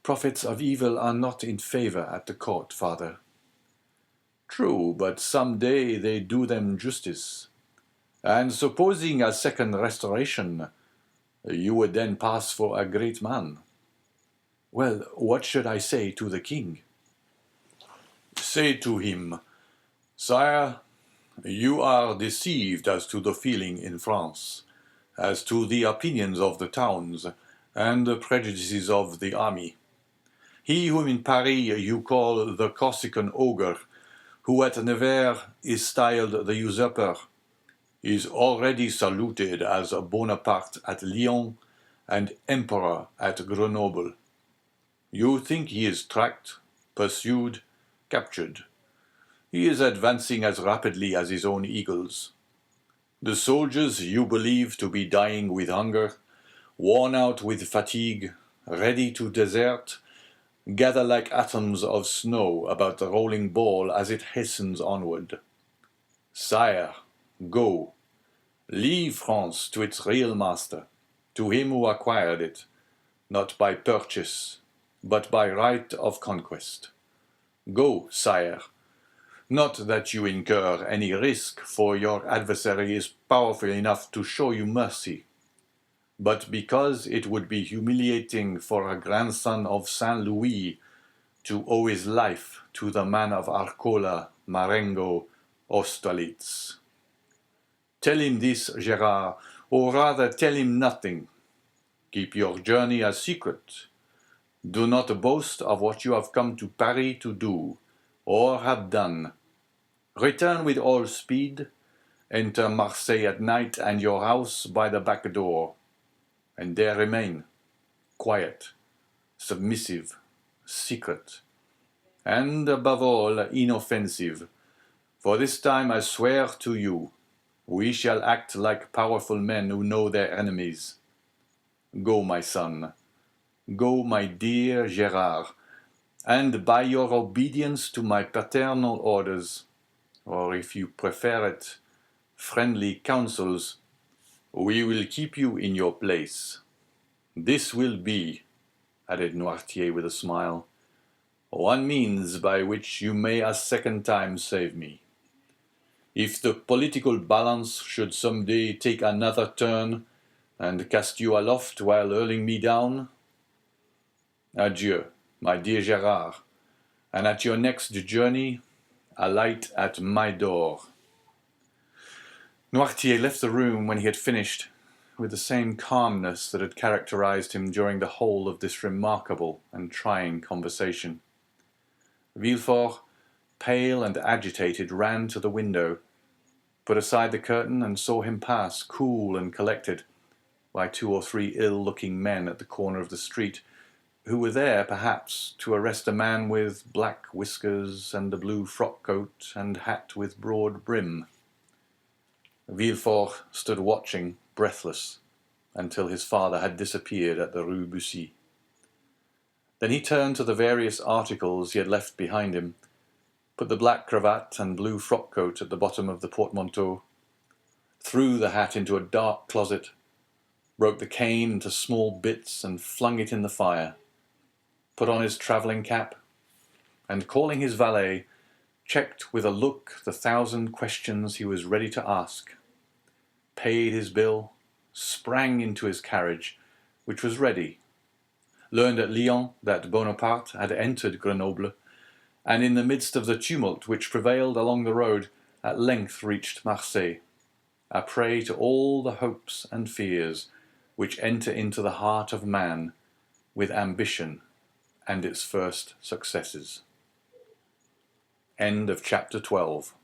Prophets of evil are not in favor at the court, father. True, but some day they do them justice. And supposing a second restoration, you would then pass for a great man. Well, what should I say to the king? Say to him, Sire, you are deceived as to the feeling in France, as to the opinions of the towns, and the prejudices of the army. He whom in Paris you call the Corsican ogre, who at Nevers is styled the usurper, is already saluted as Bonaparte at Lyons and Emperor at Grenoble. You think he is tracked, pursued, captured. He is advancing as rapidly as his own eagles. The soldiers you believe to be dying with hunger, worn out with fatigue, ready to desert, gather like atoms of snow about the rolling ball as it hastens onward. Sire, go. Leave France to its real master, to him who acquired it, not by purchase, but by right of conquest. Go, sire. Not that you incur any risk, for your adversary is powerful enough to show you mercy, but because it would be humiliating for a grandson of Saint Louis to owe his life to the man of Arcola, Marengo, Austerlitz. Tell him this, Gérard, or rather tell him nothing. Keep your journey a secret. Do not boast of what you have come to Paris to do, or have done. Return with all speed, enter Marseille at night and your house by the back door, and there remain, quiet, submissive, secret, and above all inoffensive, for this time I swear to you, we shall act like powerful men who know their enemies. Go, my son, go, my dear Gérard, and by your obedience to my paternal orders, or if you prefer it, friendly counsels, we will keep you in your place. This will be, added Noirtier with a smile, one means by which you may a second time save me. If the political balance should some day take another turn, and cast you aloft while hurling me down, adieu, my dear Gérard, and at your next journey, alight at my door. Noirtier left the room when he had finished, with the same calmness that had characterized him during the whole of this remarkable and trying conversation. Villefort, pale and agitated, ran to the window, put aside the curtain, and saw him pass, cool and collected, by 2 or 3 ill-looking men at the corner of the street, who were there, perhaps, to arrest a man with black whiskers and a blue frock-coat and hat with broad brim. Villefort stood watching, breathless, until his father had disappeared at the Rue Bussy. Then he turned to the various articles he had left behind him, put the black cravat and blue frock-coat at the bottom of the portmanteau, threw the hat into a dark closet, broke the cane into small bits and flung it in the fire, put on his travelling cap, and calling his valet, checked with a look the 1,000 questions he was ready to ask, paid his bill, sprang into his carriage, which was ready, learned at Lyons that Bonaparte had entered Grenoble, and in the midst of the tumult which prevailed along the road, at length reached Marseille, a prey to all the hopes and fears which enter into the heart of man with ambition and its first successes. End of chapter 12.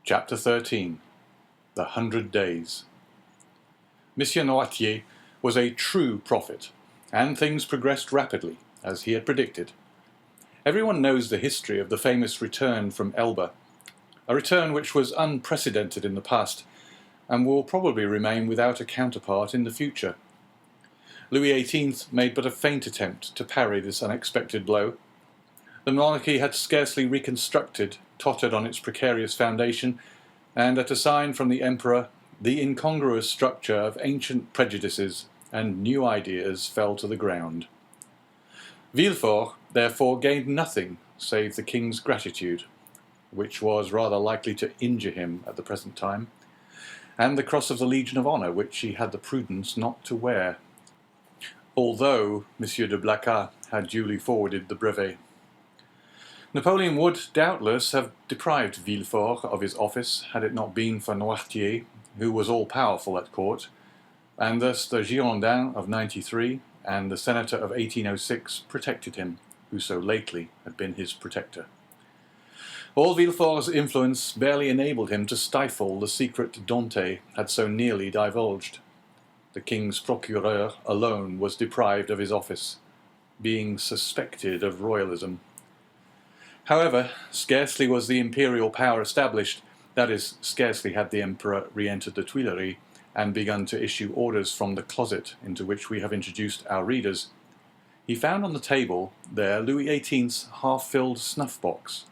Chapter 13. The 100 Days. Monsieur Noirtier was a true prophet, and things progressed rapidly, as he had predicted. Everyone knows the history of the famous return from Elba, a return which was unprecedented in the past and will probably remain without a counterpart in the future. Louis XVIII made but a faint attempt to parry this unexpected blow. The monarchy had scarcely reconstructed, tottered on its precarious foundation, and at a sign from the emperor, the incongruous structure of ancient prejudices and new ideas fell to the ground. Villefort, therefore, gained nothing save the king's gratitude, which was rather likely to injure him at the present time, and the cross of the Legion of Honour, which he had the prudence not to wear, although M. de Blacas had duly forwarded the brevet. Napoleon would, doubtless, have deprived Villefort of his office had it not been for Noirtier, who was all-powerful at court, and thus the Girondin of '93 and the Senator of 1806 protected him, who so lately had been his protector. All Villefort's influence barely enabled him to stifle the secret Dante had so nearly divulged. The king's procureur alone was deprived of his office, being suspected of royalism. However, scarcely was the imperial power established, that is, scarcely had the emperor re-entered the Tuileries and begun to issue orders from the closet into which we have introduced our readers, he found on the table there Louis XVIII's half-filled snuff-box.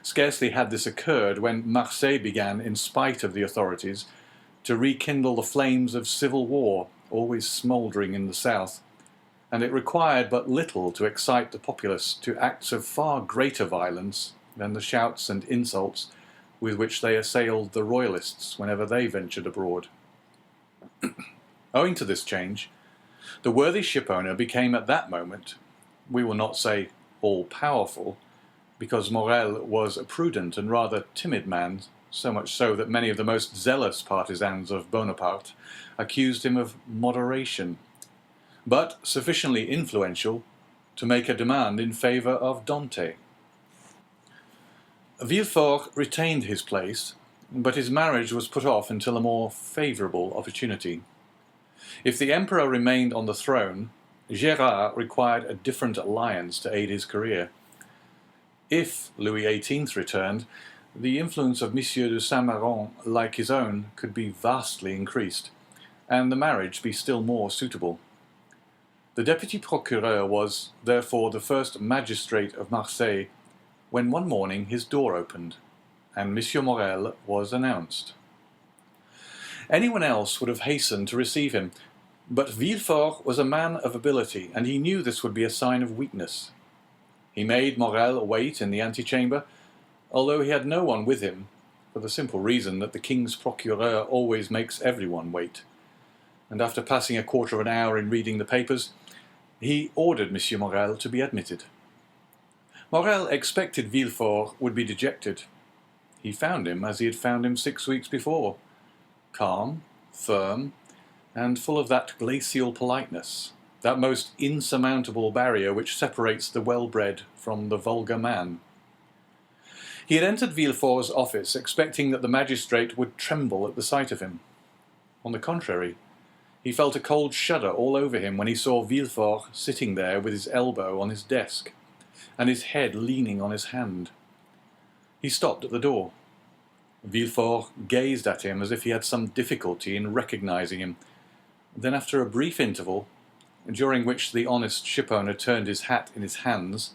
Scarcely had this occurred when Marseille began, in spite of the authorities, to rekindle the flames of civil war, always smouldering in the south, and it required but little to excite the populace to acts of far greater violence than the shouts and insults with which they assailed the royalists whenever they ventured abroad. Owing to this change, the worthy shipowner became at that moment, we will not say all-powerful, because Morel was a prudent and rather timid man, so much so that many of the most zealous partisans of Bonaparte accused him of moderation, but sufficiently influential to make a demand in favour of Dante. Villefort retained his place, but his marriage was put off until a more favourable opportunity. If the emperor remained on the throne, Gérard required a different alliance to aid his career. If Louis XVIII returned, the influence of Monsieur de Saint-Méran, like his own, could be vastly increased, and the marriage be still more suitable. The deputy procureur was, therefore, the first magistrate of Marseille, when one morning his door opened, and Monsieur Morel was announced. Anyone else would have hastened to receive him, but Villefort was a man of ability, and he knew this would be a sign of weakness. He made Morel wait in the antechamber, although he had no one with him, for the simple reason that the king's procureur always makes everyone wait. And after passing a quarter of an hour in reading the papers, he ordered Monsieur Morel to be admitted. Morel expected Villefort would be dejected. He found him as he had found him 6 weeks before, calm, firm, and full of that glacial politeness, that most insurmountable barrier which separates the well-bred from the vulgar man. He had entered Villefort's office expecting that the magistrate would tremble at the sight of him. On the contrary, he felt a cold shudder all over him when he saw Villefort sitting there with his elbow on his desk, and his head leaning on his hand. He stopped at the door. Villefort gazed at him as if he had some difficulty in recognizing him. Then, after a brief interval, during which the honest shipowner turned his hat in his hands,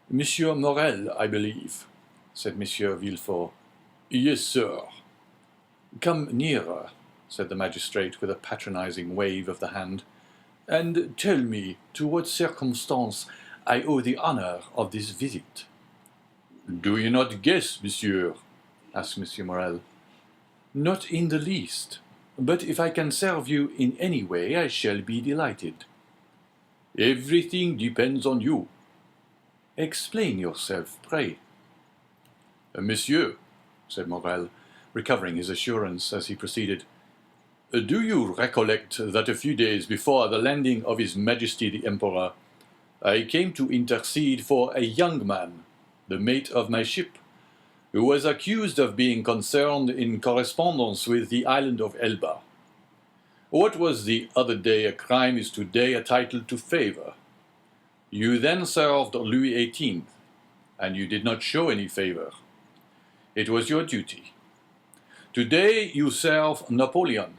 "Monsieur Morel, I believe," said Monsieur Villefort. "Yes, sir." "Come nearer," said the magistrate with a patronizing wave of the hand, "and tell me to what circumstance I owe the honour of this visit." "Do you not guess, monsieur?" asked Monsieur Morel. "Not in the least. But if I can serve you in any way, I shall be delighted." "Everything depends on you." "Explain yourself, pray." "Monsieur," said Morel, recovering his assurance as he proceeded, "do you recollect that a few days before the landing of His Majesty the Emperor, I came to intercede for a young man, the mate of my ship, who was accused of being concerned in correspondence with the island of Elba? What was the other day a crime is today a title to favor. You then served Louis XVIII, and you did not show any favor. It was your duty. Today you serve Napoleon,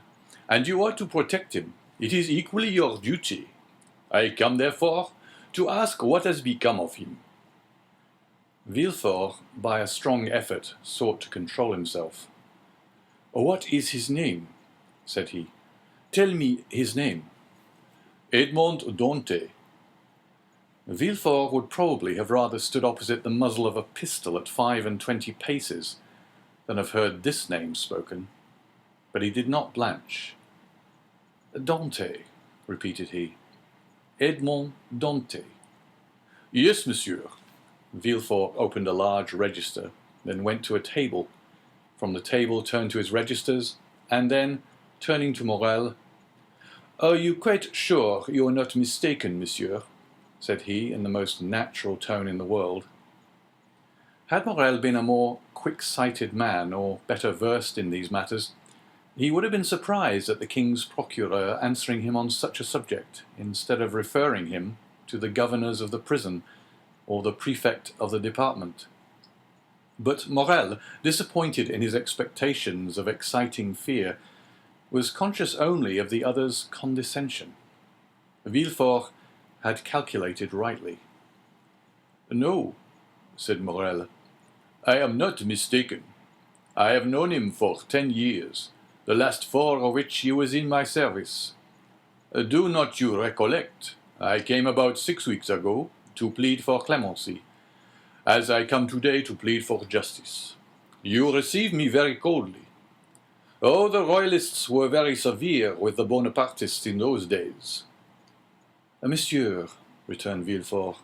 and you are to protect him. It is equally your duty. I come, therefore, to ask what has become of him. Villefort, by a strong effort, sought to control himself. "What is his name?" said he. "Tell me his name." Edmond Dante. Villefort would probably have rather stood opposite the muzzle of a pistol at 25 paces than have heard this name spoken, but he did not blanch. "Dante," repeated he. "Edmond Dante." Yes, monsieur. Villefort opened a large register, then went to a table. From the table turned to his registers, and then, turning to Morrel, "Are you quite sure you are not mistaken, monsieur?" said he, in the most natural tone in the world. Had Morrel been a more quick-sighted man, or better versed in these matters, he would have been surprised at the king's procureur answering him on such a subject, instead of referring him to the governors of the prison or the prefect of the department. But Morrel, disappointed in his expectations of exciting fear, was conscious only of the other's condescension. Villefort had calculated rightly. No, said Morrel, I am not mistaken. I have known him for 10 years, the last 4 of which he was in my service. Do not you recollect? I came about 6 weeks ago to plead for clemency, as I come today to plead for justice. You received me very coldly. Oh, the Royalists were very severe with the Bonapartists in those days. Monsieur, returned Villefort,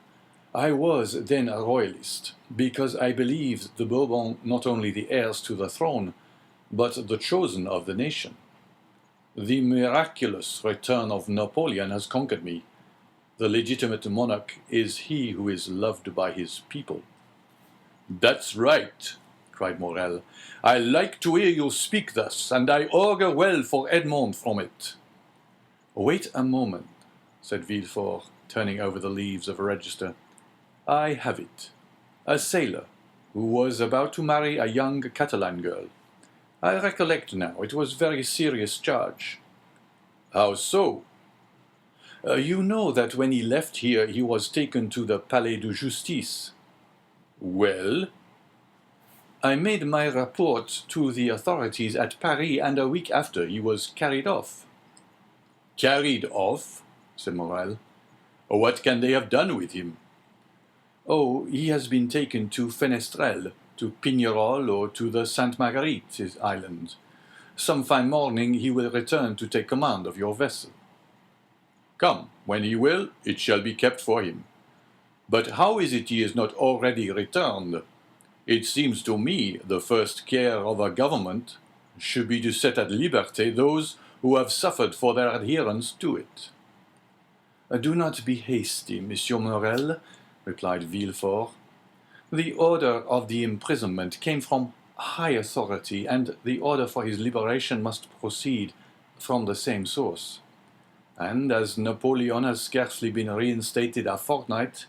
I was then a Royalist, because I believed the Bourbons not only the heirs to the throne, but the chosen of the nation. The miraculous return of Napoleon has conquered me. The legitimate monarch is he who is loved by his people. That's right, cried Morrel. I like to hear you speak thus, and I augur well for Edmond from it. Wait a moment, said Villefort, turning over the leaves of a register. I have it. A sailor, who was about to marry a young Catalan girl. I recollect now, it was a very serious charge. How so? You know that when he left here he was taken to the Palais de Justice. Well? I made my report to the authorities at Paris, and a week after he was carried off. Carried off? Said Morrel. What can they have done with him? Oh, he has been taken to Fenestrelle, to Pignerol, or to the Sainte Marguerite Islands. Some fine morning he will return to take command of your vessel. Come, when he will, it shall be kept for him. But how is it he is not already returned? It seems to me the first care of a government should be to set at liberty those who have suffered for their adherence to it. Do not be hasty, Monsieur Morrel, replied Villefort. The order of the imprisonment came from high authority, and the order for his liberation must proceed from the same source. And as Napoleon has scarcely been reinstated a fortnight,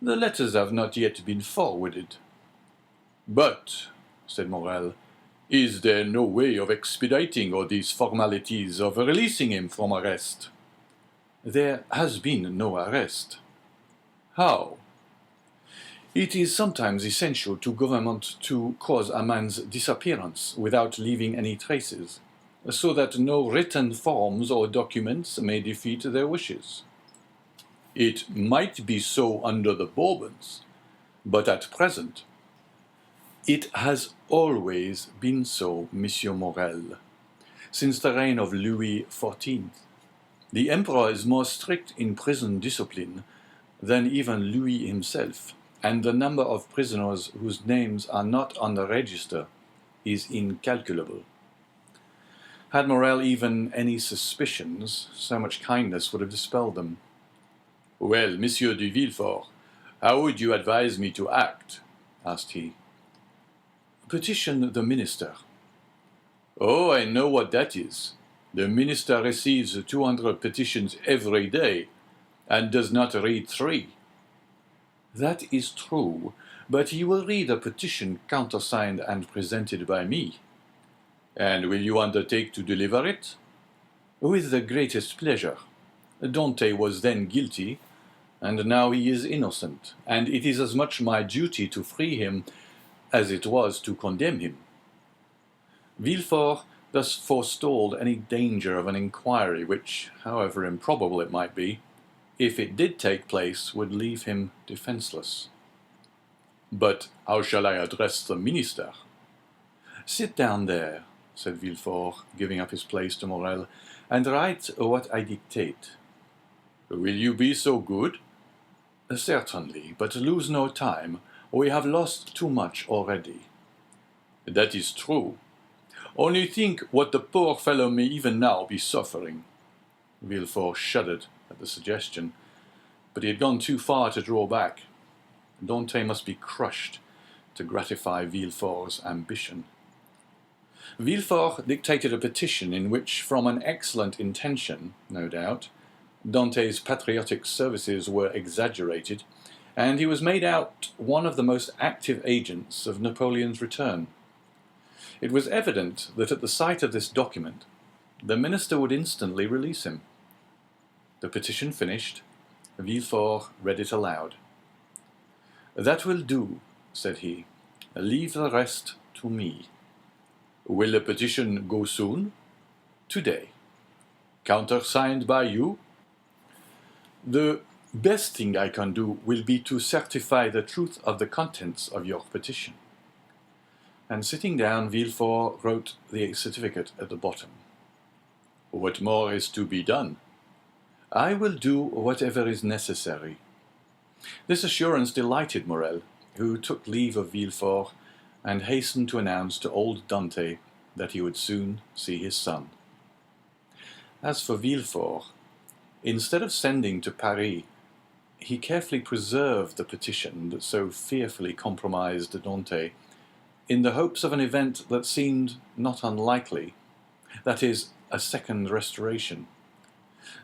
the letters have not yet been forwarded. But, said Morrel, is there no way of expediting all these formalities of releasing him from arrest? There has been no arrest. How? It is sometimes essential to government to cause a man's disappearance without leaving any traces, so that no written forms or documents may defeat their wishes. It might be so under the Bourbons, but at present... It has always been so, Monsieur Morrel, since the reign of Louis XIV. The Emperor is more strict in prison discipline than even Louis himself, and the number of prisoners whose names are not on the register is incalculable. Had Morrel even any suspicions, so much kindness would have dispelled them. Well, Monsieur de Villefort, how would you advise me to act? Asked he. Petition the minister. Oh, I know what that is. The minister receives 200 petitions every day, and does not read 3. That is true, but he will read a petition countersigned and presented by me. And will you undertake to deliver it? With the greatest pleasure. Dante was then guilty, and now he is innocent, and it is as much my duty to free him as it was to condemn him. Villefort thus forestalled any danger of an inquiry which, however improbable it might be, if it did take place, would leave him defenceless. But how shall I address the minister? Sit down there, said Villefort, giving up his place to Morrel, and write what I dictate. Will you be so good? Certainly, but lose no time. We have lost too much already. That is true. Only think what the poor fellow may even now be suffering. Villefort shuddered at the suggestion, but he had gone too far to draw back. Dante must be crushed to gratify Villefort's ambition. Villefort dictated a petition in which, from an excellent intention, no doubt, Dante's patriotic services were exaggerated, and he was made out one of the most active agents of Napoleon's return. It was evident that at the sight of this document, the minister would instantly release him. The petition finished, Villefort read it aloud. "That will do," said he. "Leave the rest to me." "Will the petition go soon?" "Today." "Countersigned by you?" "The best thing I can do will be to certify the truth of the contents of your petition." And sitting down, Villefort wrote the certificate at the bottom. "What more is to be done?" "I will do whatever is necessary." This assurance delighted Morrel, who took leave of Villefort and hastened to announce to old Dante that he would soon see his son. As for Villefort, instead of sending to Paris, he carefully preserved the petition that so fearfully compromised Dante, in the hopes of an event that seemed not unlikely, that is, a second restoration.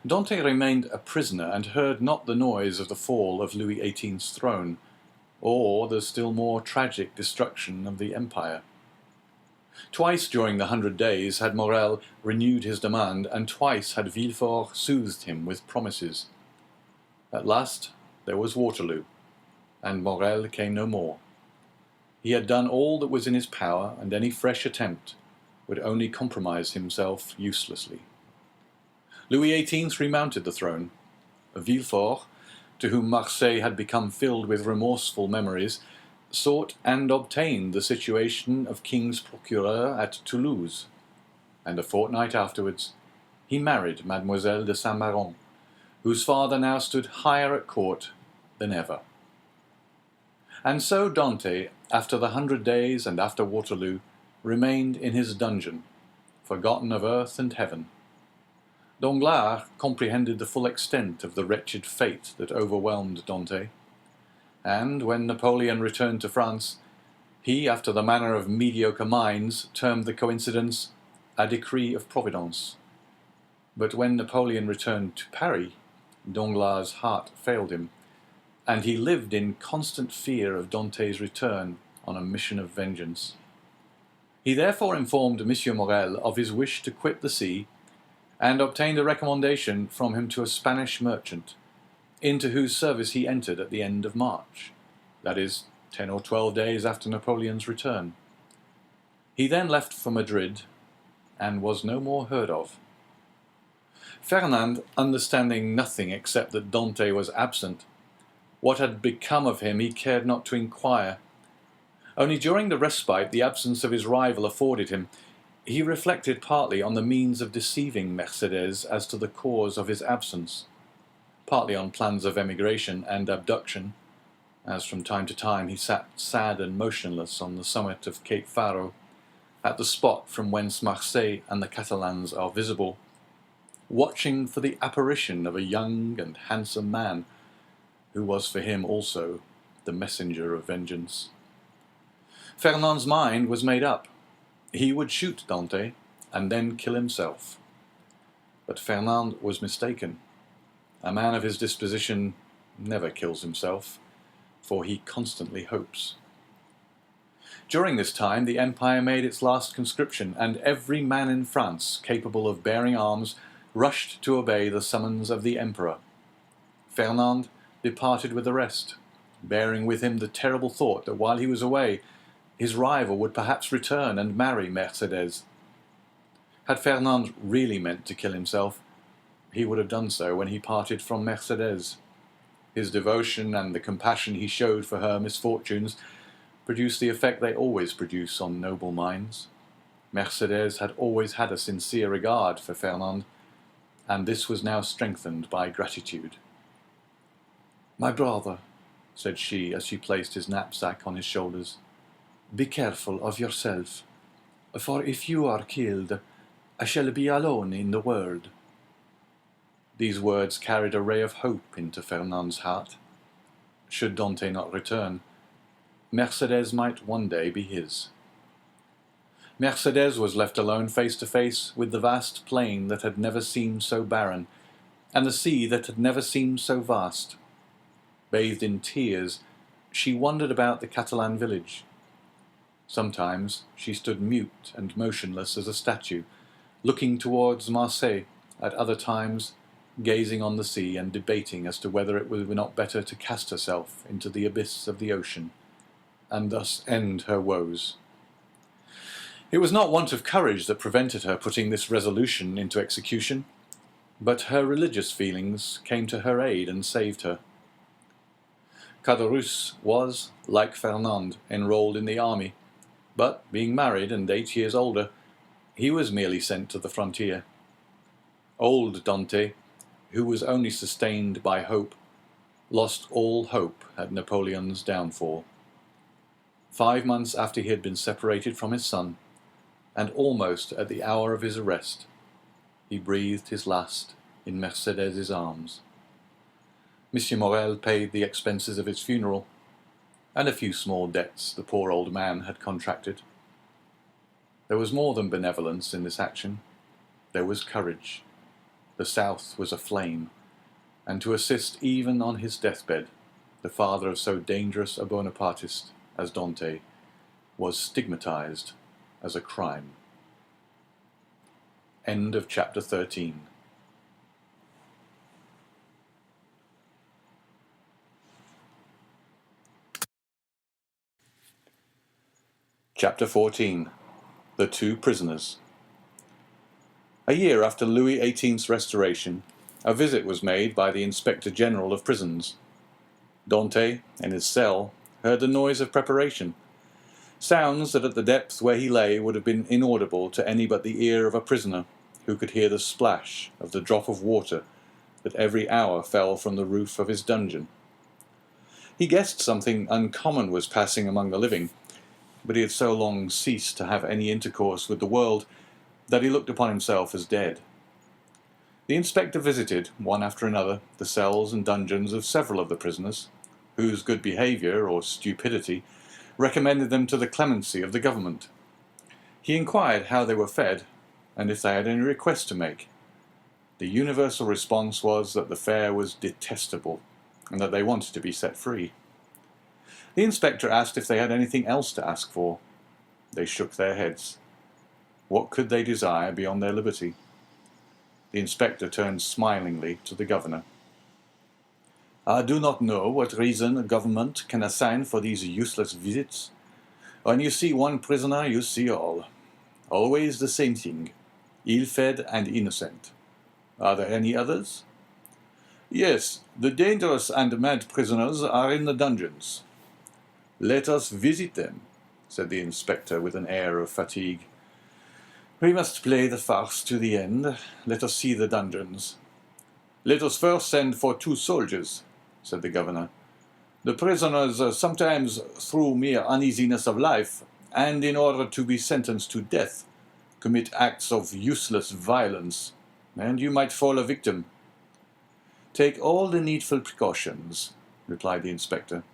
Dante remained a prisoner and heard not the noise of the fall of Louis XVIII's throne, or the still more tragic destruction of the empire. Twice during the 100 days had Morrel renewed his demand, and twice had Villefort soothed him with promises. At last there was Waterloo, and Morrel came no more. He had done all that was in his power, and any fresh attempt would only compromise himself uselessly. Louis XVIII remounted the throne. Villefort, to whom Marseille had become filled with remorseful memories, sought and obtained the situation of King's Procureur at Toulouse, and a fortnight afterwards he married Mademoiselle de Saint-Méran, whose father now stood higher at court than ever. And so Dante, after the 100 days and after Waterloo, remained in his dungeon, forgotten of earth and heaven. Danglars comprehended the full extent of the wretched fate that overwhelmed Dante, and when Napoleon returned to France, he, after the manner of mediocre minds, termed the coincidence a decree of Providence. But when Napoleon returned to Paris, Danglars' heart failed him, and he lived in constant fear of Dante's return on a mission of vengeance. He therefore informed M. Morrel of his wish to quit the sea, and obtained a recommendation from him to a Spanish merchant, into whose service he entered at the end of March, that is, 10 or 12 days after Napoleon's return. He then left for Madrid, and was no more heard of. Fernand, understanding nothing except that Dante was absent, what had become of him he cared not to inquire. Only during the respite the absence of his rival afforded him, he reflected partly on the means of deceiving Mercédès as to the cause of his absence, partly on plans of emigration and abduction, as from time to time he sat sad and motionless on the summit of Cape Faro, at the spot from whence Marseille and the Catalans are visible, watching for the apparition of a young and handsome man, who was for him also the messenger of vengeance. Fernand's mind was made up. He would shoot Dante, and then kill himself. But Fernand was mistaken. A man of his disposition never kills himself, for he constantly hopes. During this time, the Empire made its last conscription, and every man in France capable of bearing arms rushed to obey the summons of the Emperor. Fernand departed with the rest, bearing with him the terrible thought that while he was away, his rival would perhaps return and marry Mercedes. Had Fernand really meant to kill himself, he would have done so when he parted from Mercedes. His devotion and the compassion he showed for her misfortunes produced the effect they always produce on noble minds. Mercedes had always had a sincere regard for Fernand, and this was now strengthened by gratitude. "My brother," said she as she placed his knapsack on his shoulders, "be careful of yourself, for if you are killed, I shall be alone in the world." These words carried a ray of hope into Fernand's heart. Should Dante not return, Mercedes might one day be his. Mercedes was left alone face to face with the vast plain that had never seemed so barren, and the sea that had never seemed so vast. Bathed in tears, she wandered about the Catalan village. Sometimes she stood mute and motionless as a statue, looking towards Marseille, at other times gazing on the sea and debating as to whether it were not better to cast herself into the abyss of the ocean, and thus end her woes. It was not want of courage that prevented her putting this resolution into execution, but her religious feelings came to her aid and saved her. Caderousse was, like Fernand, enrolled in the army, but, being married and 8 years older, he was merely sent to the frontier. Old Dante, who was only sustained by hope, lost all hope at Napoleon's downfall. 5 months after he had been separated from his son, and almost at the hour of his arrest, he breathed his last in Mercedes's arms. Monsieur Morel paid the expenses of his funeral, and a few small debts the poor old man had contracted. There was more than benevolence in this action. There was courage. The South was aflame, and to assist even on his deathbed the father of so dangerous a Bonapartist as Dante was stigmatized as a crime. End of chapter 13. Chapter 14. The Two Prisoners. A year after Louis XVIII's restoration, a visit was made by the Inspector General of Prisons. Dante, in his cell, heard the noise of preparation, sounds that at the depth where he lay would have been inaudible to any but the ear of a prisoner who could hear the splash of the drop of water that every hour fell from the roof of his dungeon. He guessed something uncommon was passing among the living, but he had so long ceased to have any intercourse with the world that he looked upon himself as dead. The inspector visited, one after another, the cells and dungeons of several of the prisoners, whose good behaviour or stupidity recommended them to the clemency of the government. He inquired how they were fed, and if they had any request to make. The universal response was that the fare was detestable, and that they wanted to be set free. The inspector asked if they had anything else to ask for. They shook their heads. What could they desire beyond their liberty? The inspector turned smilingly to the governor. "I do not know what reason a government can assign for these useless visits. When you see one prisoner, you see all. Always the same thing, ill-fed and innocent. Are there any others?" "Yes, the dangerous and mad prisoners are in the dungeons." "Let us visit them," said the inspector with an air of fatigue. "We must play the farce to the end. Let us see the dungeons." "Let us first send for 2 soldiers," said the governor. "The prisoners sometimes, through mere uneasiness of life, and in order to be sentenced to death, commit acts of useless violence, and you might fall a victim." "Take all the needful precautions," replied the inspector.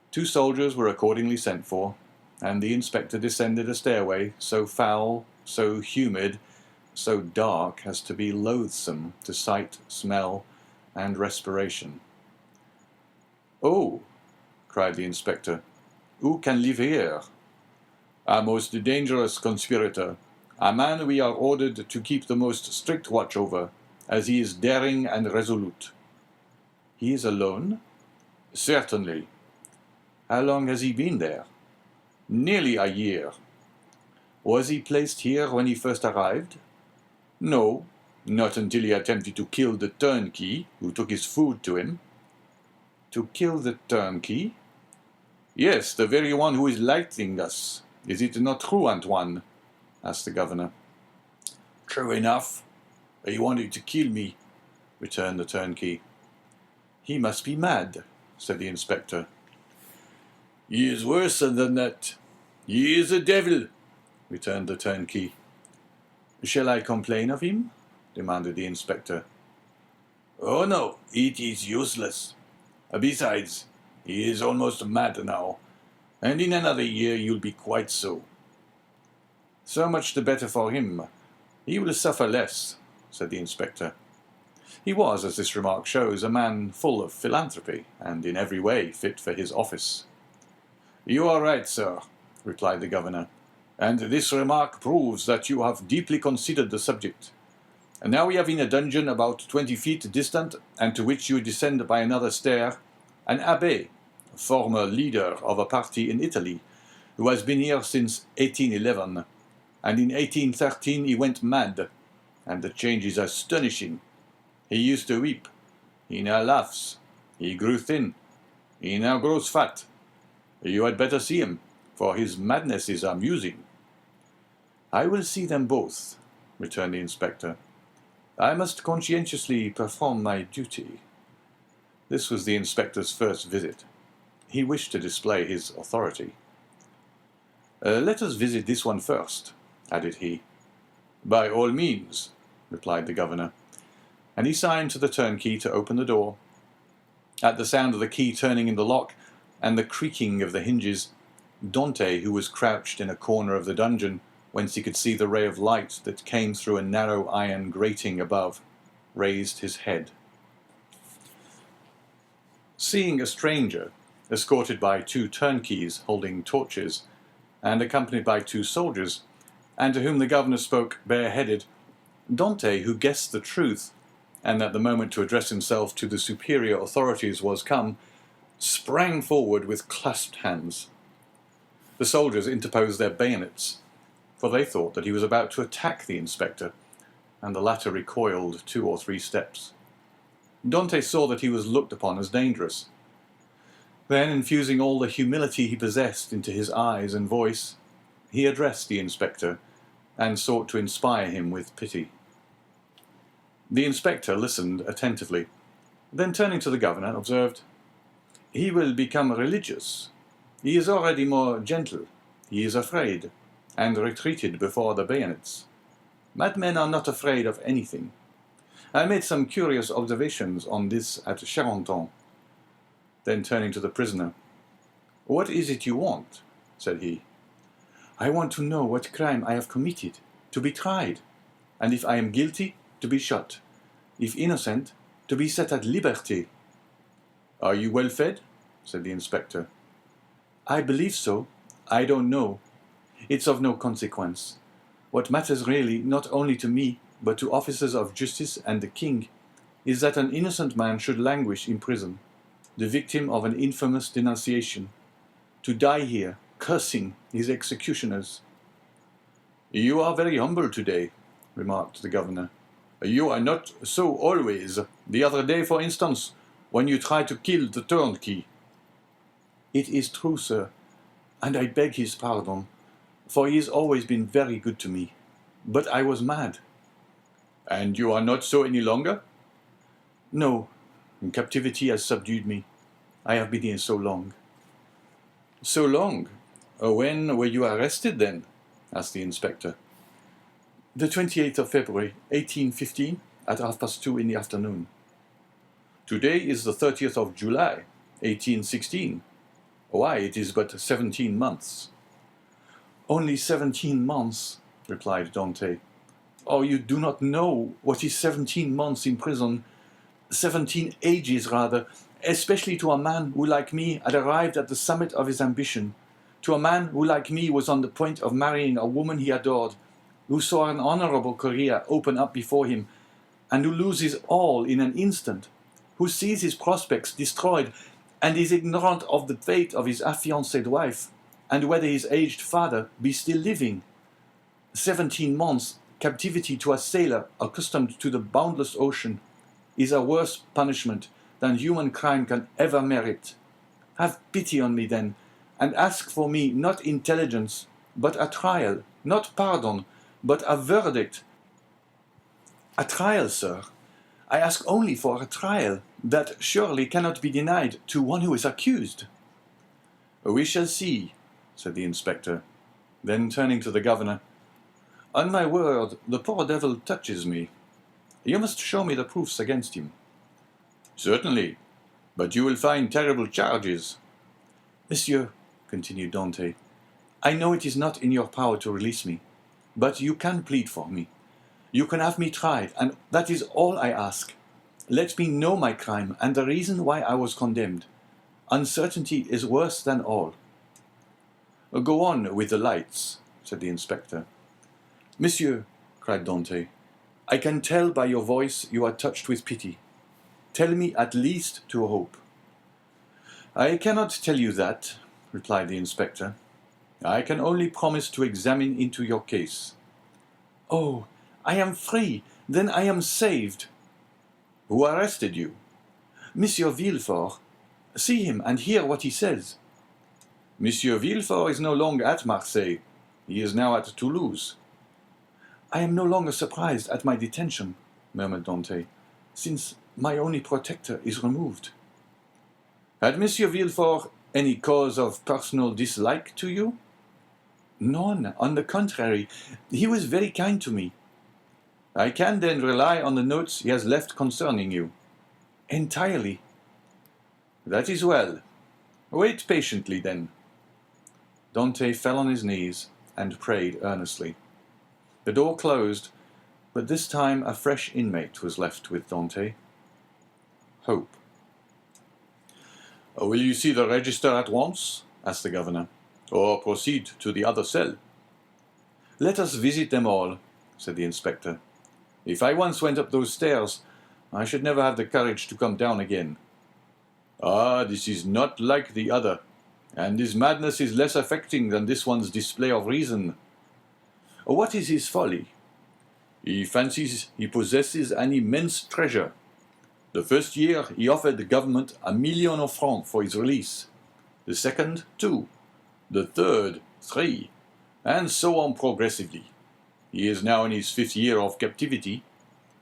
2 soldiers were accordingly sent for, and the inspector descended a stairway so foul, so humid, so dark as to be loathsome to sight, smell, and respiration. "Oh," cried the inspector, "who can live here?" "A most dangerous conspirator, a man we are ordered to keep the most strict watch over, as he is daring and resolute." "He is alone?" "Certainly." "How long has he been there?" "Nearly a year." "Was he placed here when he first arrived?" "No, not until he attempted to kill the turnkey who took his food to him." "To kill the turnkey?" "Yes, the very one who is lighting us. Is it not true, Antoine?" asked the governor. True enough. He wanted to kill me, returned the turnkey. "He must be mad," said the inspector. "He is worse than that. He is a devil," returned the turnkey. "Shall I complain of him?" demanded the inspector. "Oh no, it is useless. Besides, he is almost mad now, and in another year you'll be quite so." "So much the better for him. He will suffer less," said the inspector. He was, as this remark shows, a man full of philanthropy, and in every way fit for his office. "You are right, sir," replied the governor, "and this remark proves that you have deeply considered the subject. And now we have in a dungeon about 20 feet distant, and to which you descend by another stair, an abbé, former leader of a party in Italy, who has been here since 1811, and in 1813 he went mad, and the change is astonishing. He used to weep. He now laughs. He grew thin. He now grows fat. You had better see him, for his madness is amusing." "I will see them both," returned the inspector. "I must conscientiously perform my duty." This was the inspector's first visit. He wished to display his authority. "Let us visit this one first," added he. "By all means," replied the governor, and he signed to the turnkey to open the door. At the sound of the key turning in the lock and the creaking of the hinges, Dante, who was crouched in a corner of the dungeon, whence he could see the ray of light that came through a narrow iron grating above, raised his head. Seeing a stranger, escorted by 2 turnkeys holding torches, and accompanied by 2 soldiers, and to whom the governor spoke bareheaded, Dante, who guessed the truth, and that the moment to address himself to the superior authorities was come, sprang forward with clasped hands. The soldiers interposed their bayonets, for they thought that he was about to attack the inspector, and the latter recoiled 2 or 3 steps. Dante saw that he was looked upon as dangerous. Then, infusing all the humility he possessed into his eyes and voice, he addressed the inspector, and sought to inspire him with pity. The inspector listened attentively, then turning to the governor, observed, "He will become religious. He is already more gentle. He is afraid, and retreated before the bayonets. Madmen are not afraid of anything. I made some curious observations on this at Charenton." Then turning to the prisoner, "What is it you want?" said he. "I want to know what crime I have committed, to be tried, and if I am guilty, to be shot. If innocent, to be set at liberty." "Are you well fed?" said the inspector. "I believe so. I don't know. It's of no consequence. What matters really, not only to me, but to officers of justice and the king, is that an innocent man should languish in prison, the victim of an infamous denunciation, to die here, cursing his executioners." "You are very humble today," remarked the governor. "You are not so always. The other day, for instance, when you tried to kill the turnkey." "It is true, sir, and I beg his pardon, for he has always been very good to me. But I was mad." "And you are not so any longer?" "No, captivity has subdued me. I have been here so long." "So long? When were you arrested, then?" asked the inspector. "The 28th of February, 1815, at 2:30 in the afternoon." "Today is the 30th of July, 1816. Why, it is but 17 months." "Only 17 months," replied Dante. Oh, you do not know what is 17 months in prison, 17 ages rather, especially to a man who, like me, had arrived at the summit of his ambition, to a man who, like me, was on the point of marrying a woman he adored, who saw an honorable career open up before him, and who loses all in an instant, who sees his prospects destroyed, and is ignorant of the fate of his affianced wife, and whether his aged father be still living. 17 months captivity to a sailor accustomed to the boundless ocean is a worse punishment than human crime can ever merit. Have pity on me then, and ask for me not intelligence, but a trial, not pardon, but a verdict. A trial, sir. I ask only for a trial, that surely cannot be denied to one who is accused. We shall see, said the inspector. Then turning to the governor, on my word, the poor devil touches me. You must show me the proofs against him. Certainly, but you will find terrible charges. Monsieur, continued Dante, I know it is not in your power to release me, but you can plead for me. You can have me tried, and that is all I ask. Let me know my crime and the reason why I was condemned. Uncertainty is worse than all. Go on with the lights, said the inspector. Monsieur, cried Dante, I can tell by your voice you are touched with pity. Tell me at least to hope. I cannot tell you that, replied the inspector. I can only promise to examine into your case. Oh, I am free, then I am saved. Who arrested you? Monsieur Villefort. See him and hear what he says. Monsieur Villefort is no longer at Marseille. He is now at Toulouse. I am no longer surprised at my detention, murmured Dante, since my only protector is removed. Had Monsieur Villefort any cause of personal dislike to you? None, on the contrary, he was very kind to me. I can then rely on the notes he has left concerning you? Entirely. That is well. Wait patiently then. Dante fell on his knees and prayed earnestly. The door closed, but this time a fresh inmate was left with Dante. Hope. Will you see the register at once? Asked the governor. Or proceed to the other cell? Let us visit them all, said the inspector. If I once went up those stairs, I should never have the courage to come down again. Ah, this is not like the other, and his madness is less affecting than this one's display of reason. What is his folly? He fancies he possesses an immense treasure. The first year he offered the government 1,000,000 of francs for his release. The second, 2. The third, 3. And so on progressively. He is now in his 5th year of captivity.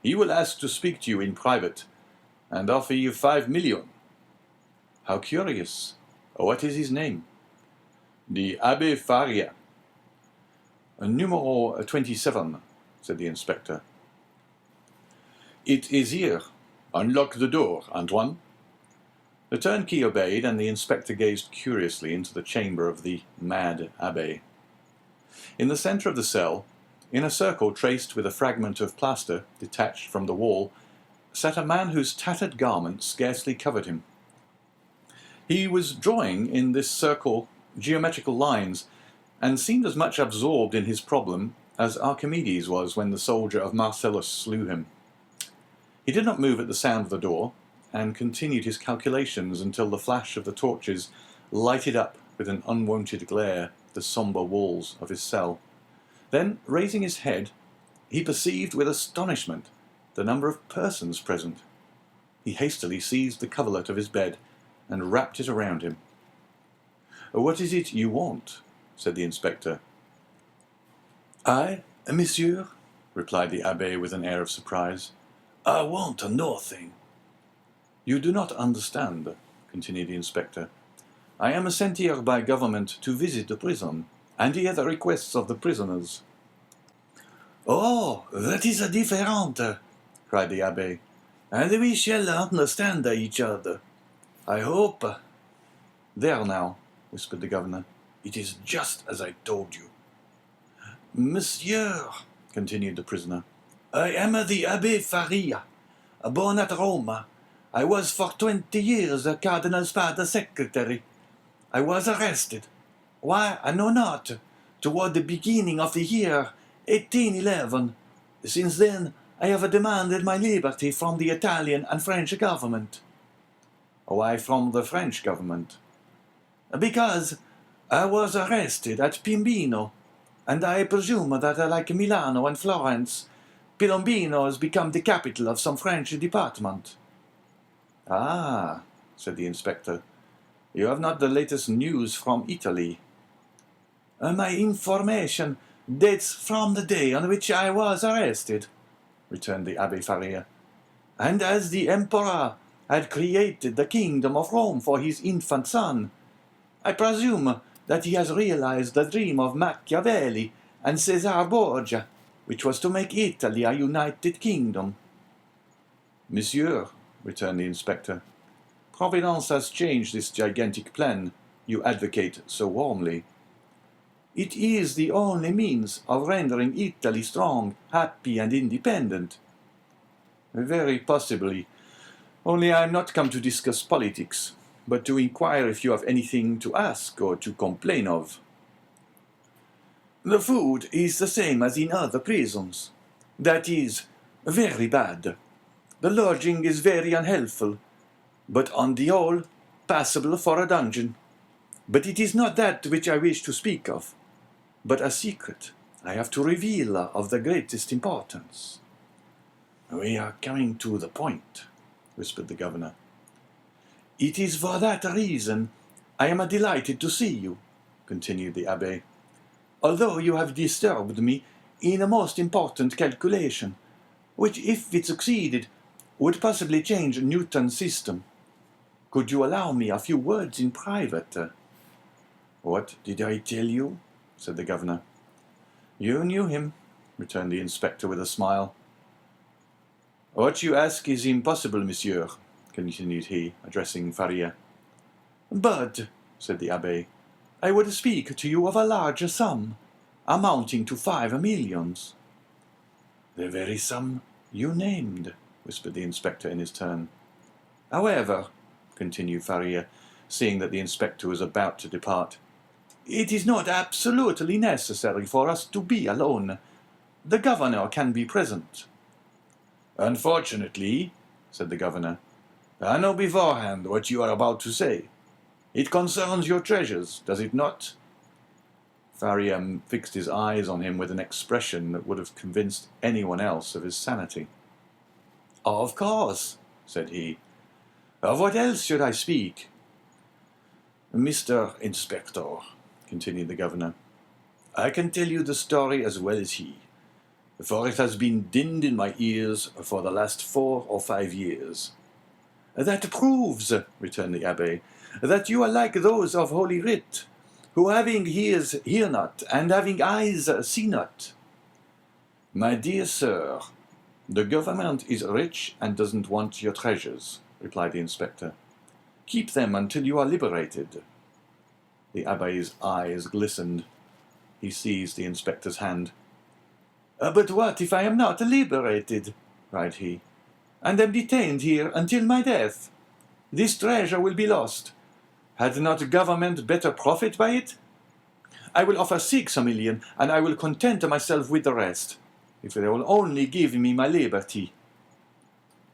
He will ask to speak to you in private, and offer you 5,000,000. How curious. What is his name? The Abbé Faria. Numero 27, said the inspector. It is here. Unlock the door, Antoine. The turnkey obeyed, and the inspector gazed curiously into the chamber of the mad abbé. In the centre of the cell, in a circle traced with a fragment of plaster detached from the wall, sat a man whose tattered garment scarcely covered him. He was drawing in this circle geometrical lines, and seemed as much absorbed in his problem as Archimedes was when the soldier of Marcellus slew him. He did not move at the sound of the door, and continued his calculations until the flash of the torches lighted up with an unwonted glare the sombre walls of his cell. Then, raising his head, he perceived with astonishment the number of persons present. He hastily seized the coverlet of his bed and wrapped it around him. "What is it you want?" said the inspector. I, monsieur, replied the abbé with an air of surprise. I want nothing. "You do not understand," continued the inspector. "I am sent here by government to visit the prison, and hear the requests of the prisoners." Oh, that is different, cried the abbé, and we shall understand each other. I hope. "There now," whispered the governor. "It is just as I told you." Monsieur, continued the prisoner, I am the Abbe Faria, born at Roma. I was for 20 years a Cardinal's father's secretary. I was arrested. Why, I know not. Toward the beginning of the year 1811. Since then, I have demanded my liberty from the Italian and French government. Why from the French government? Because I was arrested at Piombino, and I presume that, like Milano and Florence, Piombino has become the capital of some French department. Ah, said the inspector. You have not the latest news from Italy. My information dates from the day on which I was arrested, returned the Abbe Faria. And as the Emperor had created the kingdom of Rome for his infant son, I presume that he has realized the dream of Machiavelli and Caesar Borgia, which was to make Italy a united kingdom. Monsieur, returned the inspector, Providence has changed this gigantic plan you advocate so warmly. It is the only means of rendering Italy strong, happy, and independent. Very possibly. Only I am not come to discuss politics, but to inquire if you have anything to ask or to complain of. The food is the same as in other prisons. That is, very bad. The lodging is very unhealthful, but on the whole, passable for a dungeon. But it is not that which I wish to speak of, but a secret I have to reveal of the greatest importance. We are coming to the point, whispered the governor. It is for that reason I am delighted to see you, continued the abbe, although you have disturbed me in a most important calculation, which, if it succeeded, would possibly change Newton's system. Could you allow me a few words in private? What did I tell you? Said the governor. You knew him, returned the inspector with a smile. What you ask is impossible, monsieur, continued he, addressing Faria. But, said the abbe, I would speak to you of a larger sum, amounting to 5 millions. The very sum you named, whispered the inspector in his turn. However, continued Faria, seeing that the inspector was about to depart, it is not absolutely necessary for us to be alone. The governor can be present. Unfortunately, said the governor, I know beforehand what you are about to say. It concerns your treasures, does it not? Faria fixed his eyes on him with an expression that would have convinced anyone else of his sanity. Of course, said he. Of what else should I speak? Mr. Inspector, continued the governor, I can tell you the story as well as he, for it has been dinned in my ears for the last 4 or 5 years. That proves, returned the abbe, that you are like those of Holy Writ, who having ears hear not, and having eyes see not. My dear sir, the government is rich and doesn't want your treasures, replied the inspector. Keep them until you are liberated. The abbe's eyes glistened. He seized the inspector's hand. But what if I am not liberated? Cried he, and am detained here until my death? This treasure will be lost. Had not government better profit by it? I will offer 6 million, and I will content myself with the rest, if they will only give me my liberty.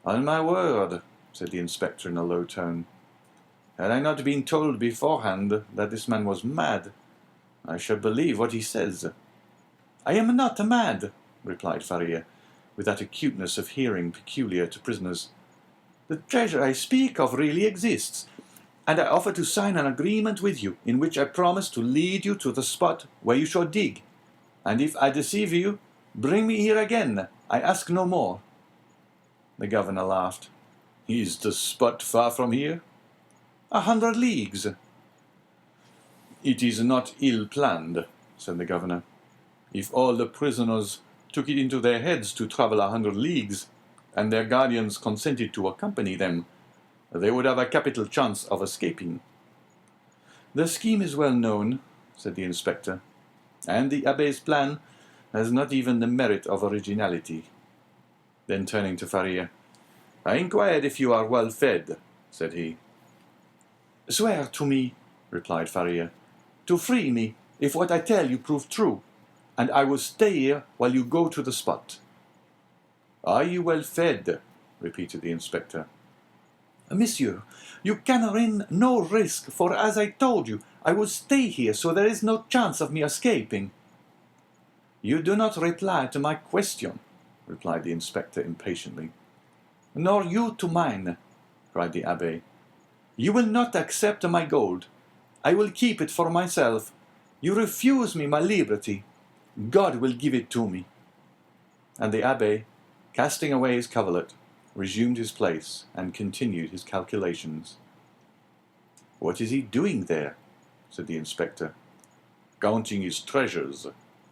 On my word, said the inspector in a low tone, had I not been told beforehand that this man was mad, I should believe what he says. I am not mad, replied Faria, with that acuteness of hearing peculiar to prisoners. The treasure I speak of really exists, and I offer to sign an agreement with you in which I promise to lead you to the spot where you shall dig, and if I deceive you, bring me here again. I ask no more. The governor laughed. Is the spot far from here? 100 leagues. It is not ill planned, said the governor. If all the prisoners took it into their heads to travel 100 leagues, and their guardians consented to accompany them, they would have a capital chance of escaping. The scheme is well known, said the inspector, and the abbe's plan has not even the merit of originality. Then turning to Faria, "I inquired if you are well fed," said he. "Swear to me," replied Faria, "to free me if what I tell you prove true, and I will stay here while you go to the spot." "Are you well fed?" repeated the inspector. "Monsieur, you can run no risk, for as I told you, I will stay here, so there is no chance of me escaping." "You do not reply to my question," replied the inspector impatiently. "Nor you to mine," cried the abbé. "You will not accept my gold. I will keep it for myself. You refuse me my liberty. God will give it to me." And the abbé, casting away his coverlet, resumed his place and continued his calculations. "What is he doing there?" said the inspector. "Counting his treasures,"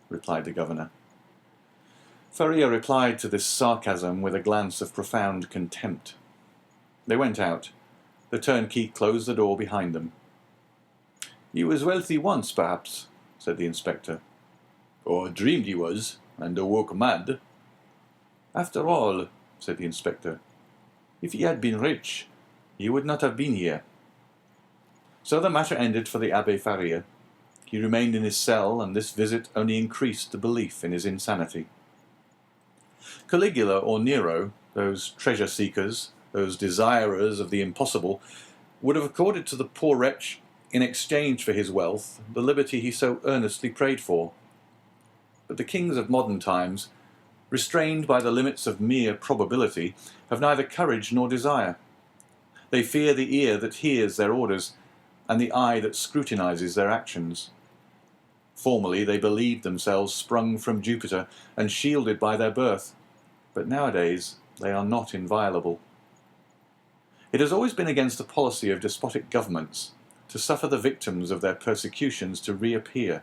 replied the governor. Faria replied to this sarcasm with a glance of profound contempt. They went out. The turnkey closed the door behind them. "He was wealthy once, perhaps," said the inspector. "Or dreamed he was, and awoke mad." "After all," said the inspector, "if he had been rich, he would not have been here." So the matter ended for the Abbé Faria. He remained in his cell, and this visit only increased the belief in his insanity. Caligula or Nero, those treasure-seekers, those desirers of the impossible, would have accorded to the poor wretch, in exchange for his wealth, the liberty he so earnestly prayed for. But the kings of modern times, restrained by the limits of mere probability, have neither courage nor desire. They fear the ear that hears their orders, and the eye that scrutinizes their actions. Formerly they believed themselves sprung from Jupiter and shielded by their birth, but nowadays they are not inviolable. It has always been against the policy of despotic governments to suffer the victims of their persecutions to reappear.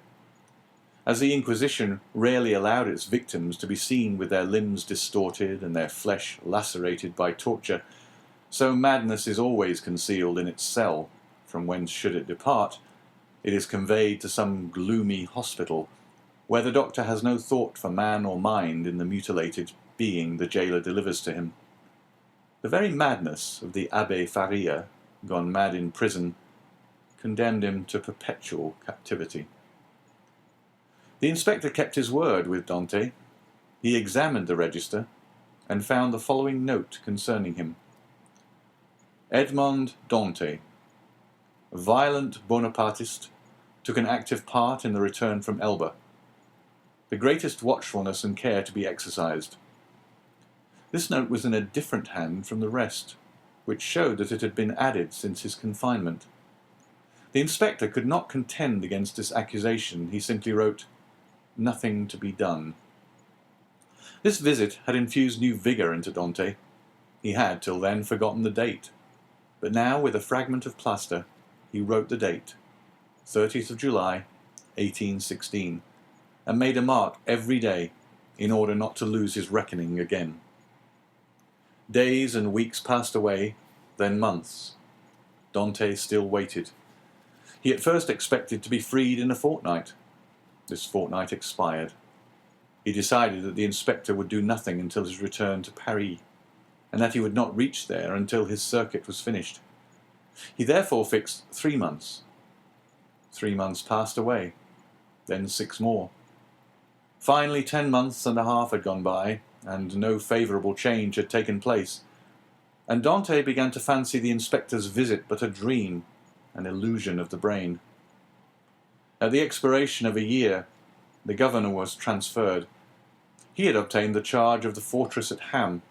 As the Inquisition rarely allowed its victims to be seen with their limbs distorted and their flesh lacerated by torture, so madness is always concealed in its cell, from whence should it depart, it is conveyed to some gloomy hospital, where the doctor has no thought for man or mind in the mutilated being the jailer delivers to him. The very madness of the Abbé Faria, gone mad in prison, condemned him to perpetual captivity. The inspector kept his word with Dante. He examined the register and found the following note concerning him. Edmond Dante, violent Bonapartist, took an active part in the return from Elba. The greatest watchfulness and care to be exercised. This note was in a different hand from the rest, which showed that it had been added since his confinement. The inspector could not contend against this accusation. He simply wrote, "Nothing to be done." This visit had infused new vigour into Dante. He had, till then, forgotten the date. But now, with a fragment of plaster, he wrote the date, 30th of July, 1816, and made a mark every day in order not to lose his reckoning again. Days and weeks passed away, then months. Dante still waited. He at first expected to be freed in a fortnight. This fortnight expired. He decided that the inspector would do nothing until his return to Paris, and that he would not reach there until his circuit was finished. He therefore fixed 3 months. 3 months passed away, then 6 more. Finally, 10 months and a half had gone by, and no favourable change had taken place, and Dante began to fancy the inspector's visit but a dream, an illusion of the brain. At the expiration of a year, the governor was transferred. He had obtained the charge of the fortress at Ham.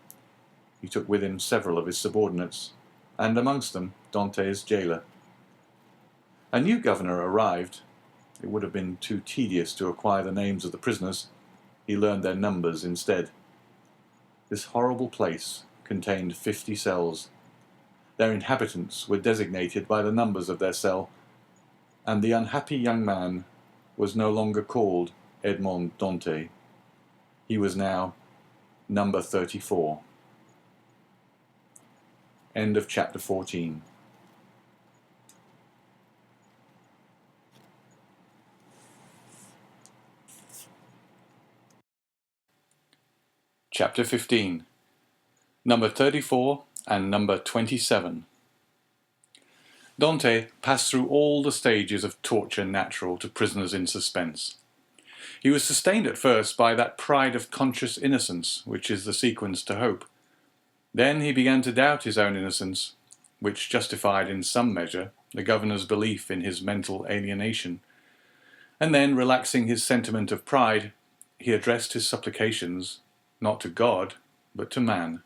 He took with him several of his subordinates, and amongst them Dante's jailer. A new governor arrived. It would have been too tedious to acquire the names of the prisoners. He learned their numbers instead. This horrible place contained 50 cells. Their inhabitants were designated by the numbers of their cell, and the unhappy young man was no longer called Edmond Dante. He was now number 34. End of chapter 14. Chapter 15. Number 34 and number 27. Dante passed through all the stages of torture natural to prisoners in suspense. He was sustained at first by that pride of conscious innocence which is the sequence to hope. Then he began to doubt his own innocence, which justified in some measure the governor's belief in his mental alienation. And then, relaxing his sentiment of pride, he addressed his supplications not to God, but to man.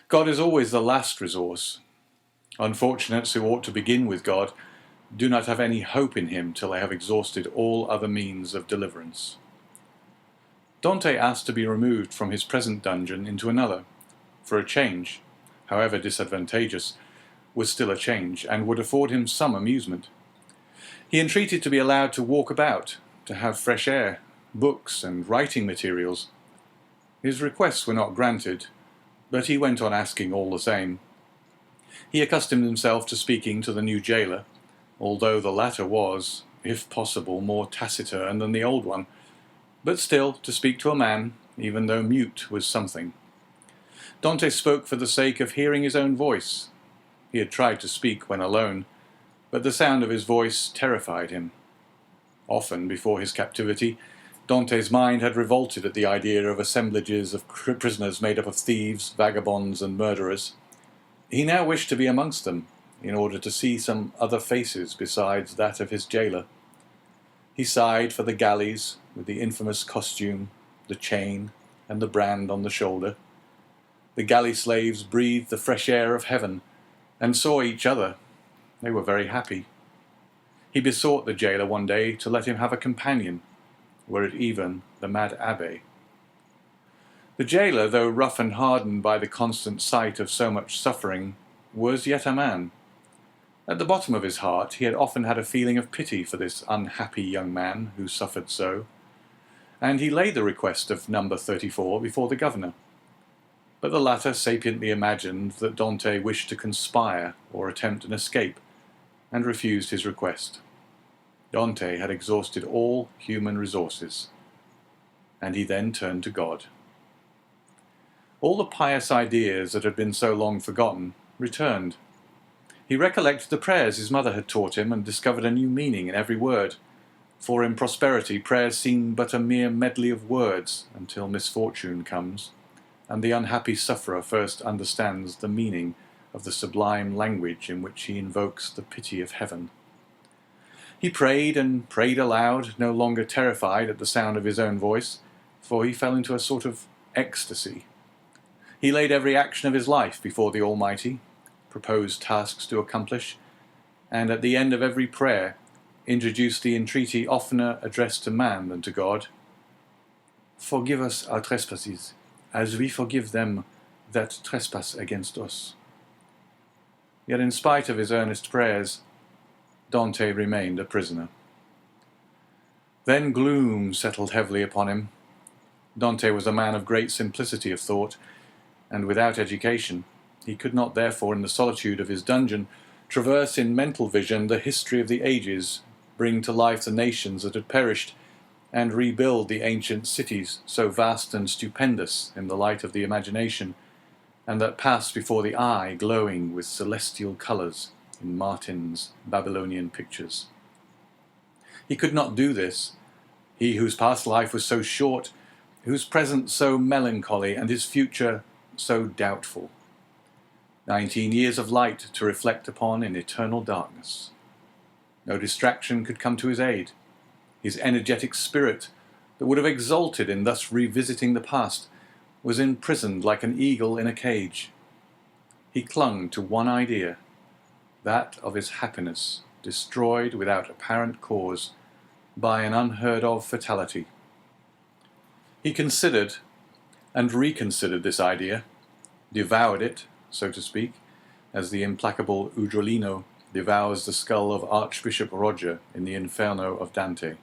God is always the last resource. Unfortunates who ought to begin with God do not have any hope in him till they have exhausted all other means of deliverance. Dante asked to be removed from his present dungeon into another, for a change, however disadvantageous, was still a change, and would afford him some amusement. He entreated to be allowed to walk about, to have fresh air, books, and writing materials. His requests were not granted, but he went on asking all the same. He accustomed himself to speaking to the new jailer, although the latter was, if possible, more taciturn than the old one, but still to speak to a man, even though mute, was something. Dante spoke for the sake of hearing his own voice. He had tried to speak when alone, but the sound of his voice terrified him. Often, before his captivity, Dante's mind had revolted at the idea of assemblages of prisoners made up of thieves, vagabonds, and murderers. He now wished to be amongst them, in order to see some other faces besides that of his jailer. He sighed for the galleys, with the infamous costume, the chain, and the brand on the shoulder. The galley slaves breathed the fresh air of heaven, and saw each other. They were very happy. He besought the jailer one day to let him have a companion, were it even the mad abbé. The jailer, though rough and hardened by the constant sight of so much suffering, was yet a man. At the bottom of his heart he had often had a feeling of pity for this unhappy young man who suffered so, and he laid the request of number 34 before the governor. But the latter sapiently imagined that Dante wished to conspire or attempt an escape, and refused his request. Dante had exhausted all human resources, and he then turned to God. All the pious ideas that had been so long forgotten returned. He recollected the prayers his mother had taught him and discovered a new meaning in every word, for in prosperity prayers seem but a mere medley of words until misfortune comes, and the unhappy sufferer first understands the meaning of the sublime language in which he invokes the pity of heaven. He prayed and prayed aloud, no longer terrified at the sound of his own voice, for he fell into a sort of ecstasy. He laid every action of his life before the Almighty, proposed tasks to accomplish, and at the end of every prayer introduced the entreaty oftener addressed to man than to God. Forgive us our trespasses, as we forgive them that trespass against us. Yet in spite of his earnest prayers, Dante remained a prisoner. Then gloom settled heavily upon him. Dante was a man of great simplicity of thought, and without education. He could not therefore, in the solitude of his dungeon, traverse in mental vision the history of the ages, bring to life the nations that had perished, and rebuild the ancient cities, so vast and stupendous in the light of the imagination, and that passed before the eye glowing with celestial colours in Martin's Babylonian pictures. He could not do this, he whose past life was so short, whose present so melancholy, and his future so doubtful. 19 years of light to reflect upon in eternal darkness. No distraction could come to his aid. His energetic spirit, that would have exulted in thus revisiting the past, was imprisoned like an eagle in a cage. He clung to one idea, that of his happiness, destroyed without apparent cause by an unheard-of fatality. He considered and reconsidered this idea, devoured it, so to speak, as the implacable Ugolino devours the skull of Archbishop Roger in the Inferno of Dante.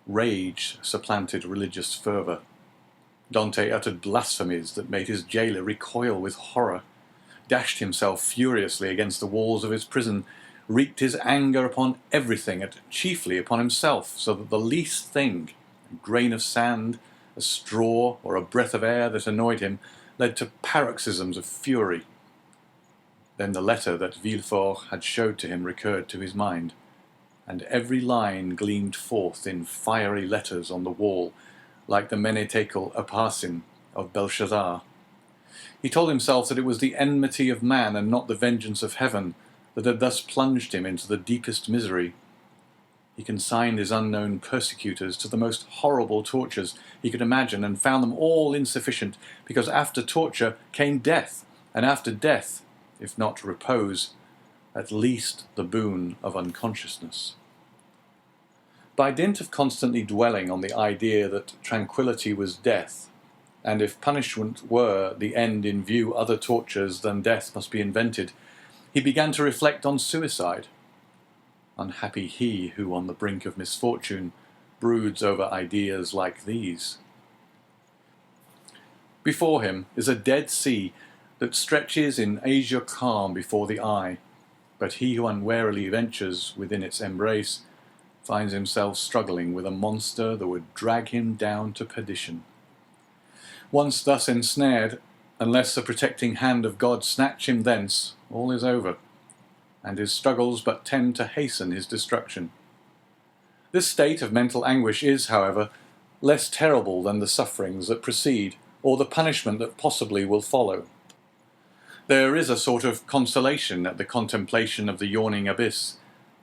Rage supplanted religious fervour. Dante uttered blasphemies that made his jailer recoil with horror, dashed himself furiously against the walls of his prison, wreaked his anger upon everything and chiefly upon himself, so that the least thing, a grain of sand, a straw, or a breath of air that annoyed him, led to paroxysms of fury. Then the letter that Villefort had showed to him recurred to his mind, and every line gleamed forth in fiery letters on the wall, like the menetekel upharsin of Belshazzar. He told himself that it was the enmity of man and not the vengeance of heaven that had thus plunged him into the deepest misery. He consigned his unknown persecutors to the most horrible tortures he could imagine, and found them all insufficient, because after torture came death, and after death, if not repose, at least the boon of unconsciousness. By dint of constantly dwelling on the idea that tranquillity was death, and if punishment were the end in view, other tortures than death must be invented, he began to reflect on suicide. Unhappy he who, on the brink of misfortune, broods over ideas like these. Before him is a dead sea that stretches in azure calm before the eye, but he who unwarily ventures within its embrace finds himself struggling with a monster that would drag him down to perdition. Once thus ensnared, unless the protecting hand of God snatch him thence, all is over, and his struggles but tend to hasten his destruction. This state of mental anguish is, however, less terrible than the sufferings that precede, or the punishment that possibly will follow. There is a sort of consolation at the contemplation of the yawning abyss,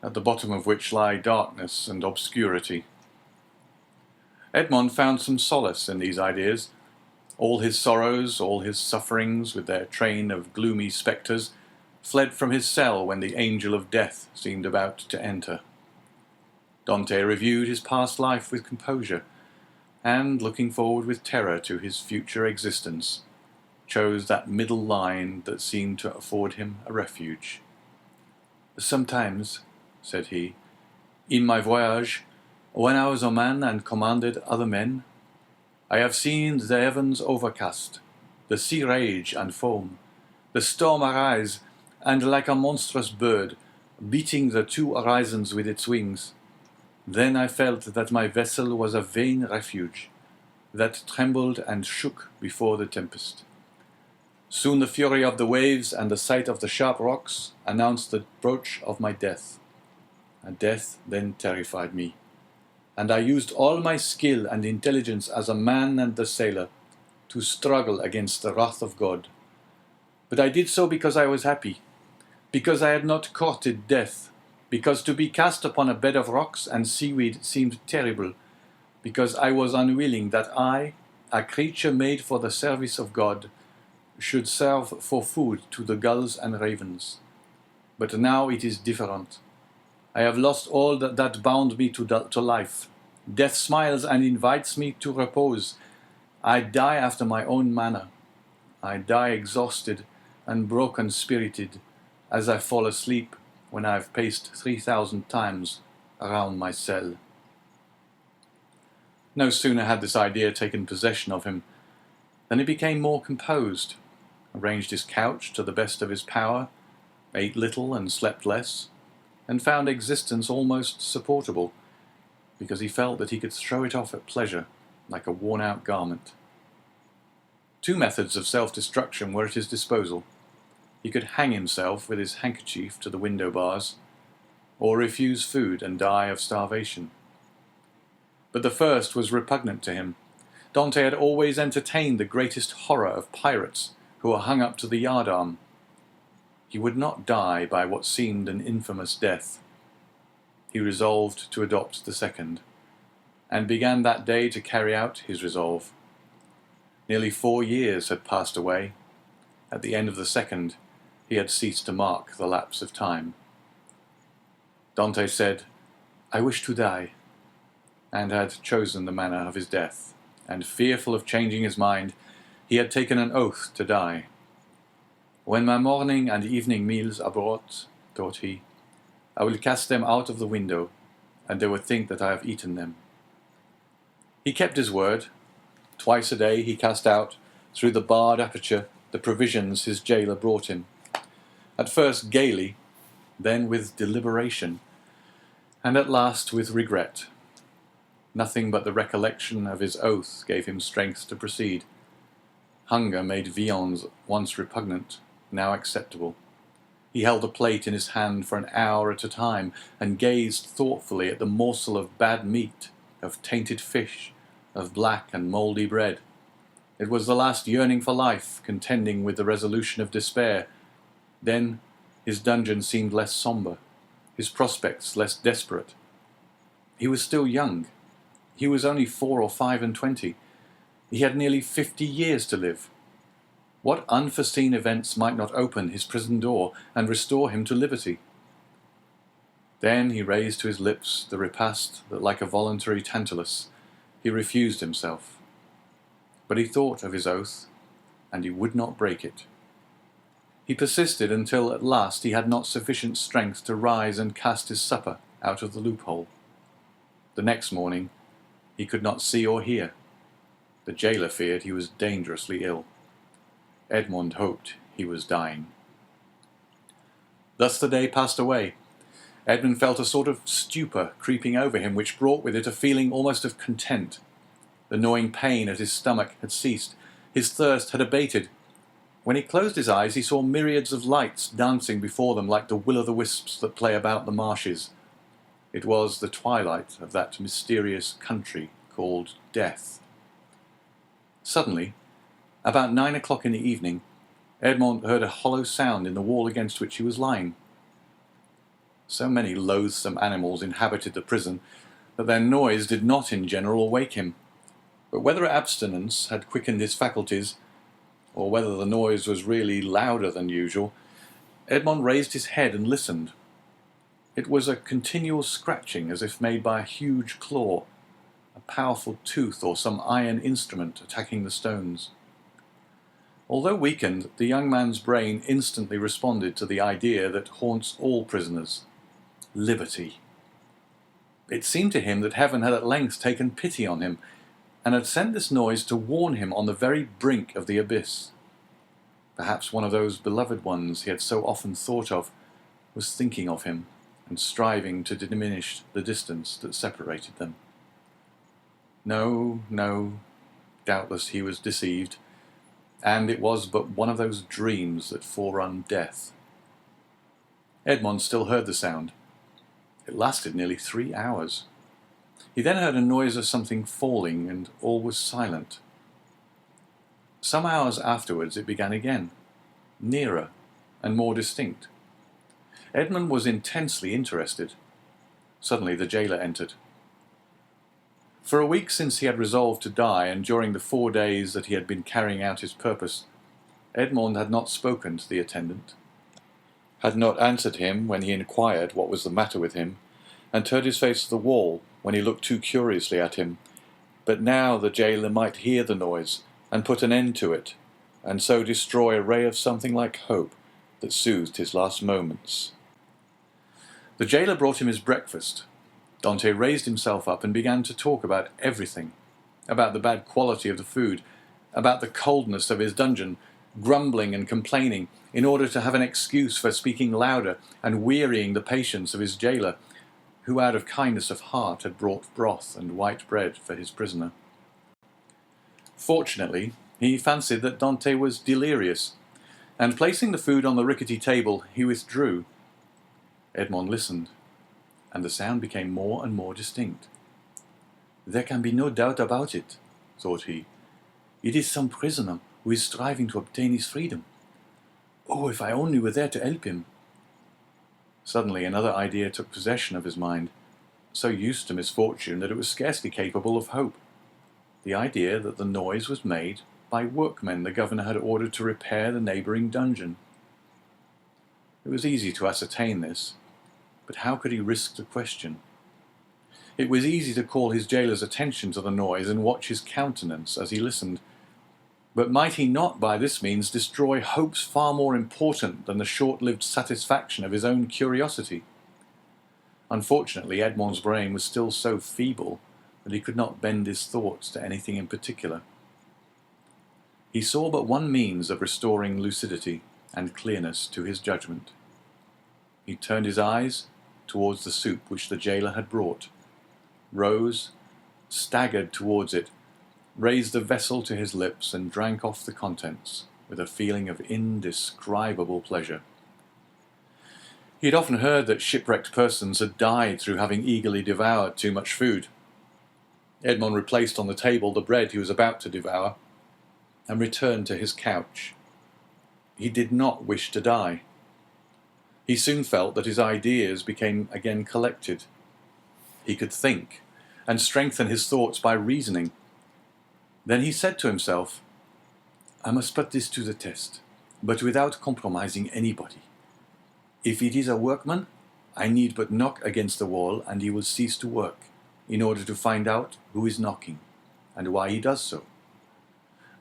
at the bottom of which lie darkness and obscurity. Edmond found some solace in these ideas. All his sorrows, all his sufferings, with their train of gloomy spectres, fled from his cell when the angel of death seemed about to enter. Dante reviewed his past life with composure, and, looking forward with terror to his future existence, chose that middle line that seemed to afford him a refuge. "Sometimes," said he, "in my voyage, when I was a man and commanded other men, I have seen the heavens overcast, the sea rage and foam, the storm arise, and like a monstrous bird, beating the two horizons with its wings. Then I felt that my vessel was a vain refuge, that trembled and shook before the tempest. Soon the fury of the waves and the sight of the sharp rocks announced the approach of my death. And death then terrified me, and I used all my skill and intelligence as a man and a sailor to struggle against the wrath of God. But I did so because I was happy, because I had not courted death, because to be cast upon a bed of rocks and seaweed seemed terrible, because I was unwilling that I, a creature made for the service of God, should serve for food to the gulls and ravens. But now it is different. I have lost all that bound me to life. Death smiles and invites me to repose. I die after my own manner. I die exhausted and broken-spirited, as I fall asleep when I have paced 3,000 times around my cell." No sooner had this idea taken possession of him than he became more composed, arranged his couch to the best of his power, ate little and slept less, and found existence almost supportable, because he felt that he could throw it off at pleasure like a worn-out garment. Two methods of self-destruction were at his disposal. He could hang himself with his handkerchief to the window bars, or refuse food and die of starvation. But the first was repugnant to him. Dante had always entertained the greatest horror of pirates who were hung up to the yardarm. He would not die by what seemed an infamous death. He resolved to adopt the second, and began that day to carry out his resolve. Nearly 4 years had passed away. At the end of the second, he had ceased to mark the lapse of time. Dante said, "I wish to die," and had chosen the manner of his death, and fearful of changing his mind, he had taken an oath to die. "When my morning and evening meals are brought," thought he, "I will cast them out of the window, and they will think that I have eaten them." He kept his word. Twice a day he cast out, through the barred aperture, the provisions his jailer brought him. At first gaily, then with deliberation, and at last with regret. Nothing but the recollection of his oath gave him strength to proceed. Hunger made viands once repugnant, now acceptable. He held a plate in his hand for an hour at a time and gazed thoughtfully at the morsel of bad meat, of tainted fish, of black and mouldy bread. It was the last yearning for life, contending with the resolution of despair. Then his dungeon seemed less sombre, his prospects less desperate. He was still young. He was only 4 or 25. He had nearly 50 years to live. What unforeseen events might not open his prison door and restore him to liberty? Then he raised to his lips the repast that, like a voluntary Tantalus, he refused himself. But he thought of his oath, and he would not break it. He persisted until at last he had not sufficient strength to rise and cast his supper out of the loophole. The next morning he could not see or hear. The jailer feared he was dangerously ill. Edmond hoped he was dying. Thus the day passed away. Edmund felt a sort of stupor creeping over him, which brought with it a feeling almost of content. The gnawing pain at his stomach had ceased. His thirst had abated. When he closed his eyes, he saw myriads of lights dancing before them like the will-o'-the-wisps that play about the marshes. It was the twilight of that mysterious country called Death. Suddenly, about 9 o'clock in the evening, Edmond heard a hollow sound in the wall against which he was lying. So many loathsome animals inhabited the prison that their noise did not in general awake him. But whether abstinence had quickened his faculties, or whether the noise was really louder than usual, Edmond raised his head and listened. It was a continual scratching, as if made by a huge claw, a powerful tooth or some iron instrument attacking the stones. Although weakened, the young man's brain instantly responded to the idea that haunts all prisoners: liberty. It seemed to him that heaven had at length taken pity on him, and had sent this noise to warn him on the very brink of the abyss. Perhaps one of those beloved ones he had so often thought of was thinking of him and striving to diminish the distance that separated them. No, doubtless he was deceived, and it was but one of those dreams that forerun death. Edmond still heard the sound. It lasted nearly 3 hours. He then heard a noise of something falling, and all was silent. Some hours afterwards it began again, nearer and more distinct. Edmond was intensely interested. Suddenly the jailer entered. For a week since he had resolved to die, and during the 4 days that he had been carrying out his purpose, Edmond had not spoken to the attendant, had not answered him when he inquired what was the matter with him, and turned his face to the wall when he looked too curiously at him. But now the jailer might hear the noise and put an end to it, and so destroy a ray of something like hope that soothed his last moments. The jailer brought him his breakfast. Dante raised himself up and began to talk about everything, about the bad quality of the food, about the coldness of his dungeon, grumbling and complaining in order to have an excuse for speaking louder and wearying the patience of his jailer, who out of kindness of heart had brought broth and white bread for his prisoner. Fortunately, he fancied that Dante was delirious, and placing the food on the rickety table, he withdrew. Edmond listened, and the sound became more and more distinct. "There can be no doubt about it," thought he. "It is some prisoner who is striving to obtain his freedom. Oh, if I only were there to help him!" Suddenly another idea took possession of his mind, so used to misfortune that it was scarcely capable of hope. The idea that the noise was made by workmen the governor had ordered to repair the neighbouring dungeon. It was easy to ascertain this, but how could he risk the question? It was easy to call his jailer's attention to the noise and watch his countenance as he listened, but might he not by this means destroy hopes far more important than the short-lived satisfaction of his own curiosity? Unfortunately, Edmond's brain was still so feeble that he could not bend his thoughts to anything in particular. He saw but one means of restoring lucidity and clearness to his judgment. He turned his eyes towards the soup which the jailer had brought, rose, staggered towards it, raised the vessel to his lips and drank off the contents with a feeling of indescribable pleasure. He had often heard that shipwrecked persons had died through having eagerly devoured too much food. Edmond replaced on the table the bread he was about to devour and returned to his couch. He did not wish to die. He soon felt that his ideas became again collected. He could think and strengthen his thoughts by reasoning. Then he said to himself, "I must put this to the test, but without compromising anybody. If it is a workman, I need but knock against the wall and he will cease to work, in order to find out who is knocking, and why he does so.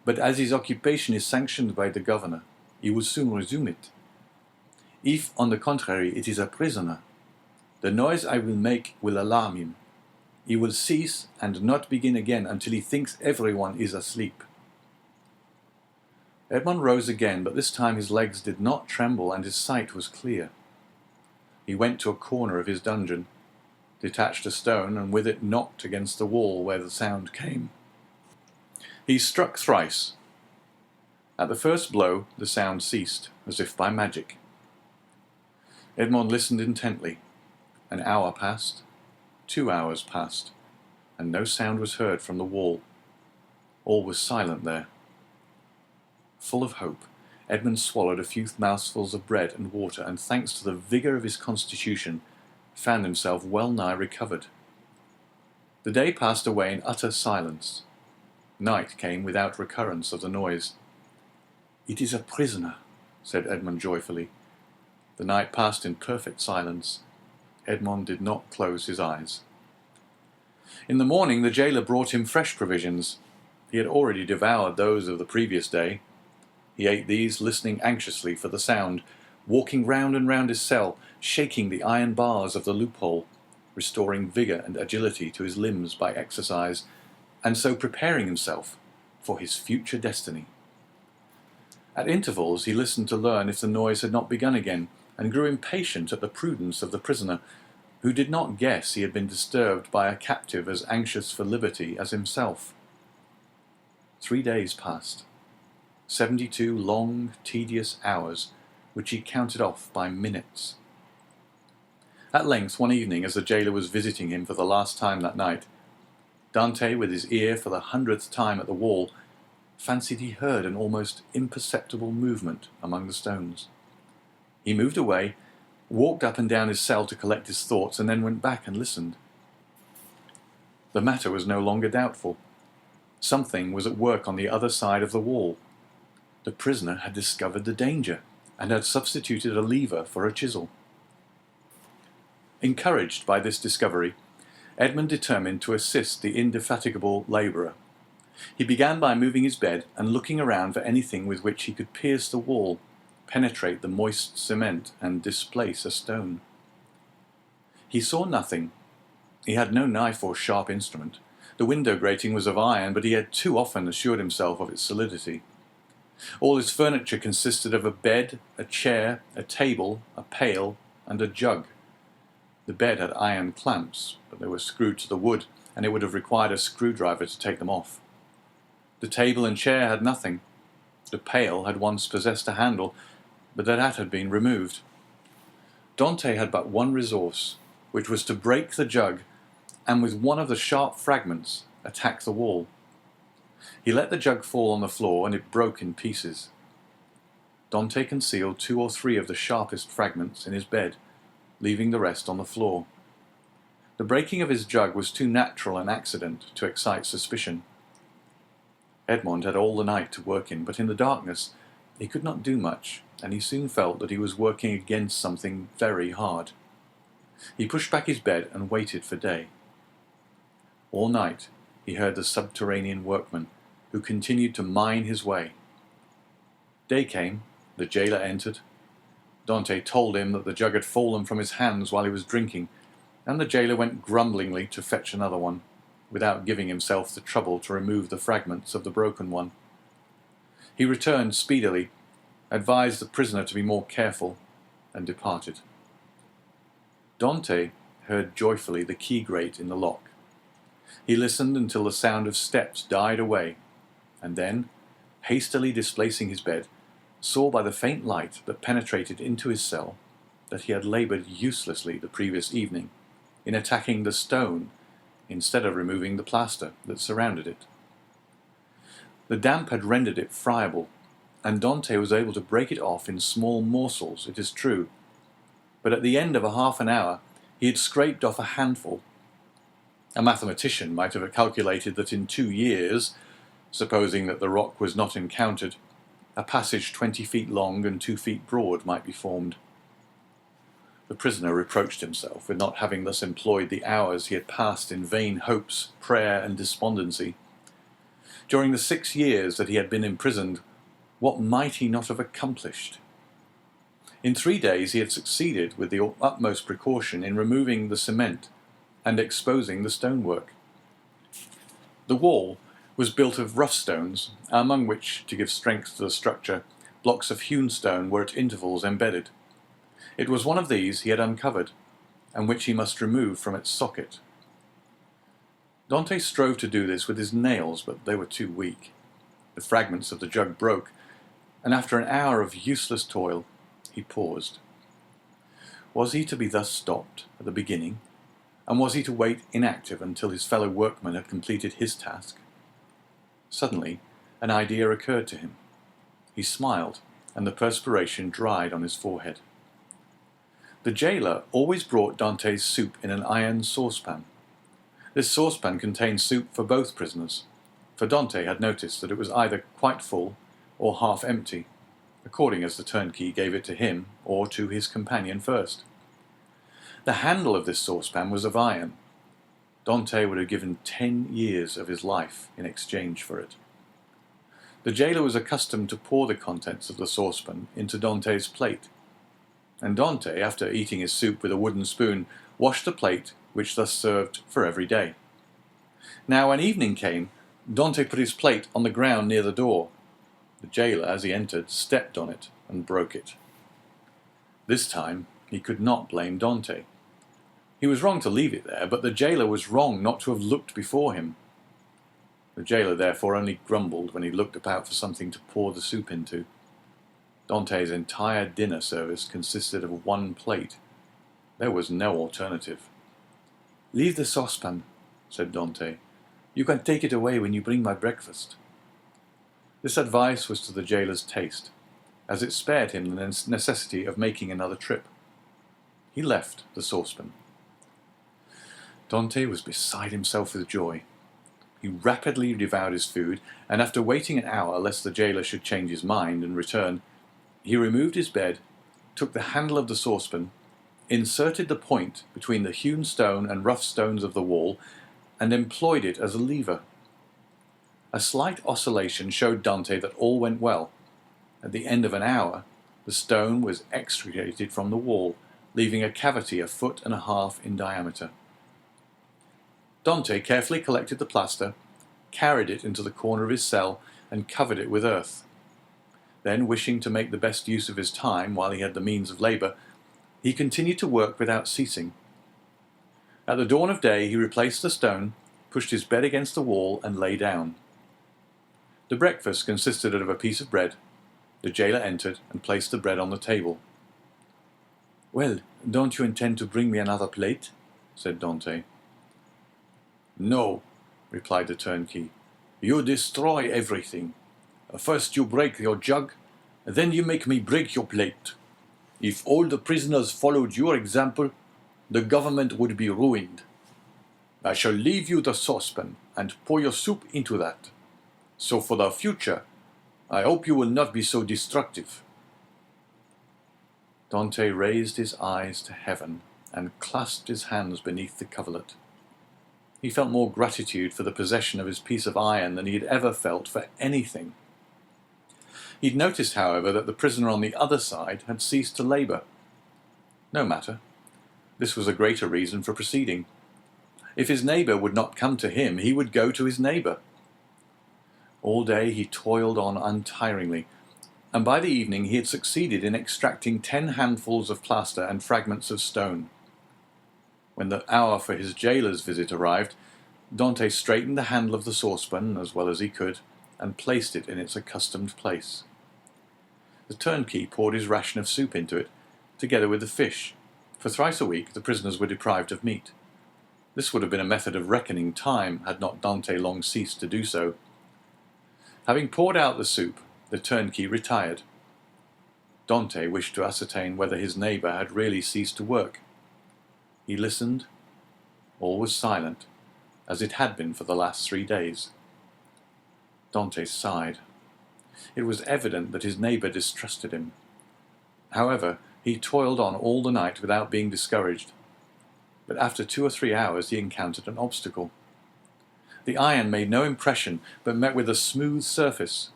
But as his occupation is sanctioned by the governor, he will soon resume it. If, on the contrary, it is a prisoner, the noise I will make will alarm him. He will cease and not begin again until he thinks everyone is asleep." Edmond rose again, but this time his legs did not tremble and his sight was clear. He went to a corner of his dungeon, detached a stone, and with it knocked against the wall where the sound came. He struck thrice. At the first blow, the sound ceased, as if by magic. Edmond listened intently. An hour passed, 2 hours passed, and no sound was heard from the wall. All was silent there. Full of hope, Edmund swallowed a few mouthfuls of bread and water, and thanks to the vigour of his constitution, found himself well nigh recovered. The day passed away in utter silence. Night came without recurrence of the noise. "It is a prisoner," said Edmund joyfully. The night passed in perfect silence. Edmond did not close his eyes. In the morning the jailer brought him fresh provisions. He had already devoured those of the previous day. He ate these, listening anxiously for the sound, walking round and round his cell, shaking the iron bars of the loophole, restoring vigour and agility to his limbs by exercise, and so preparing himself for his future destiny. At intervals he listened to learn if the noise had not begun again, and grew impatient at the prudence of the prisoner, who did not guess he had been disturbed by a captive as anxious for liberty as himself. 3 days passed, 72 long, tedious hours, which he counted off by minutes. At length, one evening, as the jailer was visiting him for the last time that night, Dante, with his ear for the 100th time at the wall, fancied he heard an almost imperceptible movement among the stones. He moved away, walked up and down his cell to collect his thoughts, and then went back and listened. The matter was no longer doubtful. Something was at work on the other side of the wall. The prisoner had discovered the danger, and had substituted a lever for a chisel. Encouraged by this discovery, Edmund determined to assist the indefatigable labourer. He began by moving his bed and looking around for anything with which he could pierce the wall, penetrate the moist cement, and displace a stone. He saw nothing. He had no knife or sharp instrument. The window grating was of iron, but he had too often assured himself of its solidity. All his furniture consisted of a bed, a chair, a table, a pail, and a jug. The bed had iron clamps, but they were screwed to the wood, and it would have required a screwdriver to take them off. The table and chair had nothing. The pail had once possessed a handle, but that had been removed. Dante had but one resource, which was to break the jug, and with one of the sharp fragments attack the wall. He let the jug fall on the floor, and it broke in pieces. Dante concealed 2 or 3 of the sharpest fragments in his bed, leaving the rest on the floor. The breaking of his jug was too natural an accident to excite suspicion. Edmond had all the night to work in, but in the darkness he could not do much, and he soon felt that he was working against something very hard. He pushed back his bed and waited for day. All night he heard the subterranean workman, who continued to mine his way. Day came, the jailer entered. Dante told him that the jug had fallen from his hands while he was drinking, and the jailer went grumblingly to fetch another one, without giving himself the trouble to remove the fragments of the broken one. He returned speedily, advised the prisoner to be more careful, and departed. Dante heard joyfully the key grate in the lock. He listened until the sound of steps died away, and then, hastily displacing his bed, saw by the faint light that penetrated into his cell that he had laboured uselessly the previous evening in attacking the stone instead of removing the plaster that surrounded it. The damp had rendered it friable, and Dante was able to break it off in small morsels, it is true, but at the end of a half an hour he had scraped off a handful. A mathematician might have calculated that in 2 years, supposing that the rock was not encountered, a passage 20 feet long and 2 feet broad might be formed. The prisoner reproached himself with not having thus employed the hours he had passed in vain hopes, prayer, and despondency. During the 6 years that he had been imprisoned, what might he not have accomplished? In 3 days he had succeeded with the utmost precaution in removing the cement and exposing the stonework. The wall was built of rough stones, among which, to give strength to the structure, blocks of hewn stone were at intervals embedded. It was one of these he had uncovered, and which he must remove from its socket. Dante strove to do this with his nails, but they were too weak. The fragments of the jug broke, and after an hour of useless toil, he paused. Was he to be thus stopped at the beginning, and was he to wait inactive until his fellow workman had completed his task? Suddenly, an idea occurred to him. He smiled, and the perspiration dried on his forehead. The jailer always brought Dante's soup in an iron saucepan. This saucepan contained soup for both prisoners, for Dante had noticed that it was either quite full or half empty, according as the turnkey gave it to him or to his companion first. The handle of this saucepan was of iron. Dante would have given 10 years of his life in exchange for it. The jailer was accustomed to pour the contents of the saucepan into Dante's plate, and Dante, after eating his soup with a wooden spoon, washed the plate which thus served for every day. Now when evening came, Dante put his plate on the ground near the door. The jailer, as he entered, stepped on it and broke it. This time he could not blame Dante. He was wrong to leave it there, but the jailer was wrong not to have looked before him. The jailer therefore only grumbled when he looked about for something to pour the soup into. Dante's entire dinner service consisted of one plate. There was no alternative. "Leave the saucepan," said Dante. "You can take it away when you bring my breakfast." This advice was to the jailer's taste, as it spared him the necessity of making another trip. He left the saucepan. Dante was beside himself with joy. He rapidly devoured his food, and after waiting an hour lest the jailer should change his mind and return, he removed his bed, took the handle of the saucepan, inserted the point between the hewn stone and rough stones of the wall, and employed it as a lever. A slight oscillation showed Dante that all went well. At the end of an hour, the stone was extricated from the wall, leaving a cavity 1.5 feet in diameter. Dante carefully collected the plaster, carried it into the corner of his cell, and covered it with earth. Then, wishing to make the best use of his time while he had the means of labour, he continued to work without ceasing. At the dawn of day he replaced the stone, pushed his bed against the wall, and lay down. The breakfast consisted of a piece of bread. The jailer entered and placed the bread on the table. "Well, don't you intend to bring me another plate?" said Dante. "No," replied the turnkey. "You destroy everything. First you break your jug, then you make me break your plate. If all the prisoners followed your example, the government would be ruined. I shall leave you the saucepan and pour your soup into that. So for the future, I hope you will not be so destructive." Dante raised his eyes to heaven and clasped his hands beneath the coverlet. He felt more gratitude for the possession of his piece of iron than he had ever felt for anything. He'd noticed, however, that the prisoner on the other side had ceased to labour. No matter. This was a greater reason for proceeding. If his neighbour would not come to him, he would go to his neighbour. All day he toiled on untiringly, and by the evening he had succeeded in extracting 10 handfuls of plaster and fragments of stone. When the hour for his jailer's visit arrived, Dante straightened the handle of the saucepan as well as he could and placed it in its accustomed place. The turnkey poured his ration of soup into it, together with the fish. For thrice a week the prisoners were deprived of meat. This would have been a method of reckoning time had not Dante long ceased to do so. Having poured out the soup, the turnkey retired. Dante wished to ascertain whether his neighbour had really ceased to work. He listened. All was silent, as it had been for the last 3 days. Dante sighed. It was evident that his neighbour distrusted him. However, he toiled on all the night without being discouraged. But after 2 or 3 hours he encountered an obstacle. The iron made no impression, but met with a smooth surface.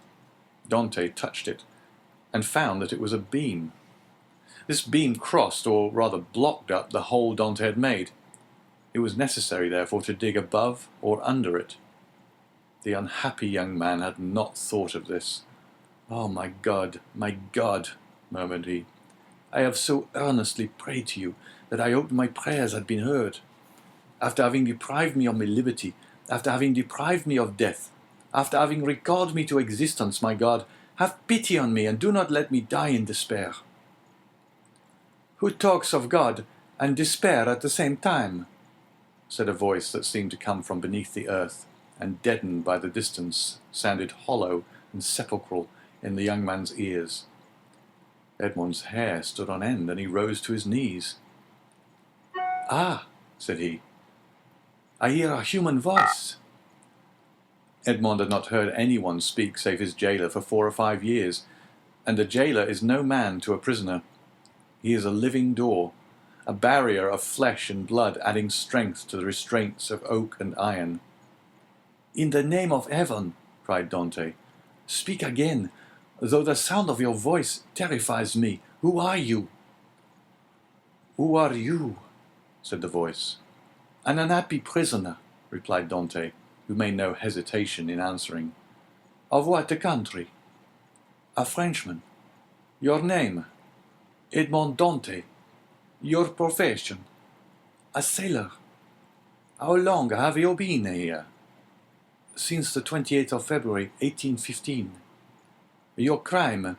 Dante touched it, and found that it was a beam. This beam crossed, or rather blocked up, the hole Dante had made. It was necessary, therefore, to dig above or under it. The unhappy young man had not thought of this. "Oh, my God, murmured he. "I have so earnestly prayed to you that I hoped my prayers had been heard. After having deprived me of my liberty, after having deprived me of death, after having recalled me to existence, my God, have pity on me and do not let me die in despair." "Who talks of God and despair at the same time?" said a voice that seemed to come from beneath the earth, and deadened by the distance, sounded hollow and sepulchral in the young man's ears. Edmond's hair stood on end, and he rose to his knees. "Ah," said he, "I hear a human voice." Edmond had not heard anyone speak save his jailer for 4 or 5 years, and a jailer is no man to a prisoner. He is a living door, a barrier of flesh and blood, adding strength to the restraints of oak and iron. "In the name of heaven," cried Dante, "speak again, though the sound of your voice terrifies me. Who are you?" "Who are you?" said the voice. "An unhappy prisoner," replied Dante, who made no hesitation in answering. "Of what country?" "A Frenchman." "Your name?" "Edmond Dante." "Your profession?" "A sailor." "How long have you been here?" "Since the 28th of February, 1815. "Your crime?"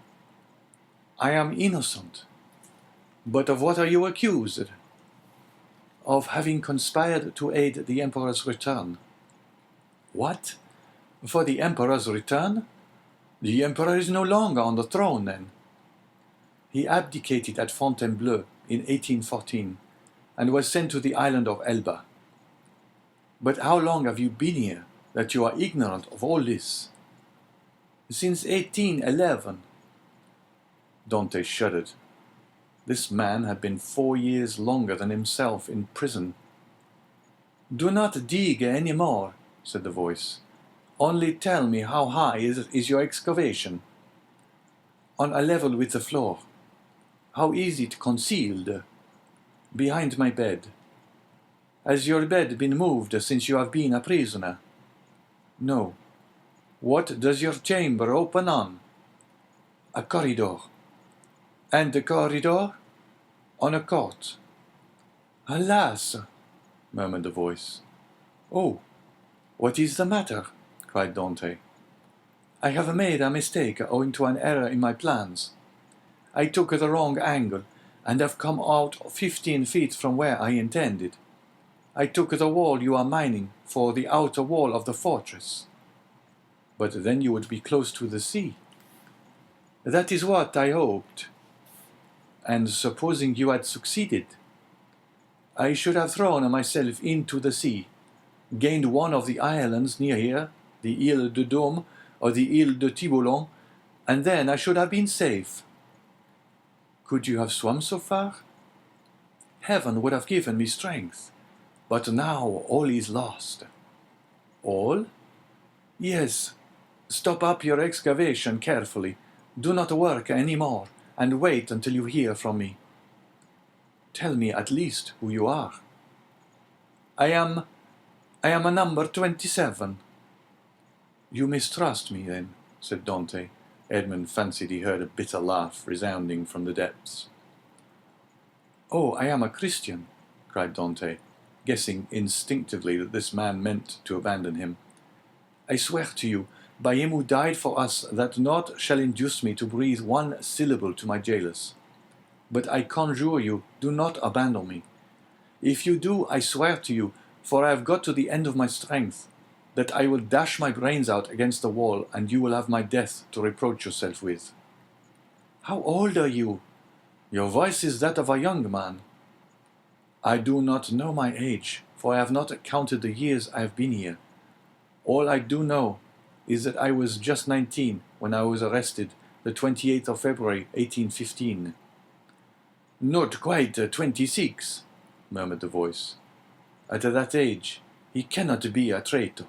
"I am innocent." "But of what are you accused?" "Of having conspired to aid the Emperor's return." "What? For the Emperor's return? The Emperor is no longer on the throne, then." "He abdicated at Fontainebleau in 1814, and was sent to the island of Elba." "But how long have you been here, that you are ignorant of all this?" "Since 1811. Dante shuddered. This man had been 4 years longer than himself in prison. "Do not dig any more," said the voice. "Only tell me how high is your excavation?" "On a level with the floor." "How is it concealed?" "Behind my bed." "Has your bed been moved since you have been a prisoner?" "No." "What does your chamber open on?" "A corridor." "And the corridor?" "On a court." "Alas!" murmured the voice. "Oh, what is the matter?" cried Dante. "I have made a mistake owing to an error in my plans. I took the wrong angle, and have come out 15 feet from where I intended. I took the wall you are mining for the outer wall of the fortress." "But then you would be close to the sea." "That is what I hoped." "And supposing you had succeeded?" "I should have thrown myself into the sea, gained one of the islands near here, the Ile de Dôme or the Ile de Tiboulon, and then I should have been safe." "Could you have swum so far?" "Heaven would have given me strength. But now all is lost." "All?" "Yes. Stop up your excavation carefully. Do not work any more, and wait until you hear from me." "Tell me at least who you are." I am a number 27. "You mistrust me, then," said Dante. Edmond fancied he heard a bitter laugh resounding from the depths. "Oh, I am a Christian," cried Dante. guessing instinctively that this man meant to abandon him. "I swear to you, by him who died for us, that naught shall induce me to breathe one syllable to my jailers. But I conjure you, do not abandon me. If you do, I swear to you, for I have got to the end of my strength, that I will dash my brains out against the wall, and you will have my death to reproach yourself with." "How old are you? Your voice is that of a young man." "I do not know my age, for I have not counted the years I have been here. All I do know is that I was just 19 when I was arrested, the 28th of February, 1815. "Not quite 26, murmured the voice. "At that age, he cannot be a traitor."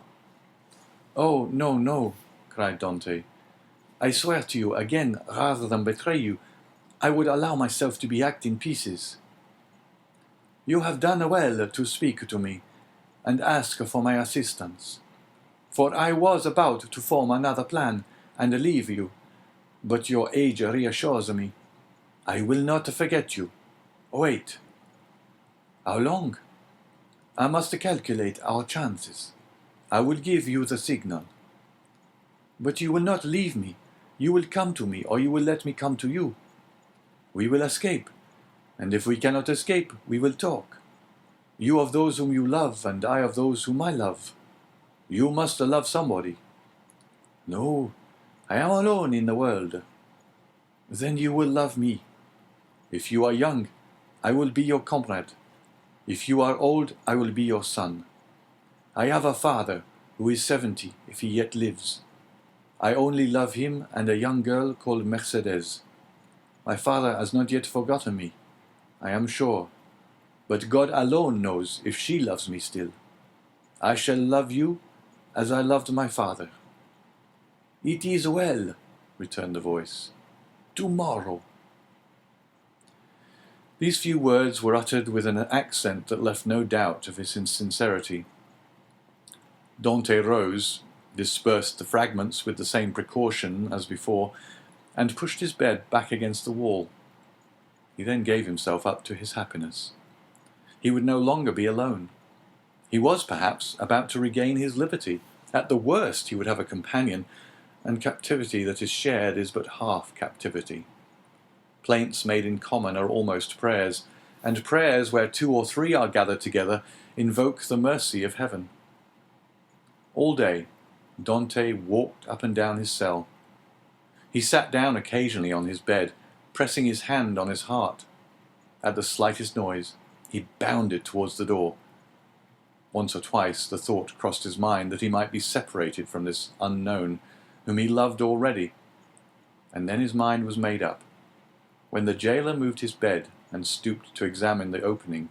"Oh, no, no," cried Dante. "I swear to you, again, rather than betray you, I would allow myself to be hacked in pieces." "You have done well to speak to me, and ask for my assistance. For I was about to form another plan and leave you, but your age reassures me. I will not forget you. Wait." "How long?" "I must calculate our chances. I will give you the signal." "But you will not leave me. You will come to me, or you will let me come to you. We will escape, and if we cannot escape, we will talk. You of those whom you love, and I of those whom I love. You must love somebody." "No, I am alone in the world." "Then you will love me. If you are young, I will be your comrade. If you are old, I will be your son. I have a father who is 70 if he yet lives. I only love him and a young girl called Mercedes. My father has not yet forgotten me, I am sure, but God alone knows if she loves me still. I shall love you as I loved my father." "It is well," returned the voice. "Tomorrow." These few words were uttered with an accent that left no doubt of his sincerity. Dante rose, dispersed the fragments with the same precaution as before, and pushed his bed back against the wall. He then gave himself up to his happiness. He would no longer be alone. He was, perhaps, about to regain his liberty. At the worst, he would have a companion, and captivity that is shared is but half captivity. Plaints made in common are almost prayers, and prayers where 2 or 3 are gathered together invoke the mercy of heaven. All day, Dante walked up and down his cell. He sat down occasionally on his bed, pressing his hand on his heart. At the slightest noise, he bounded towards the door. Once or twice the thought crossed his mind that he might be separated from this unknown, whom he loved already, and then his mind was made up. When the jailer moved his bed and stooped to examine the opening,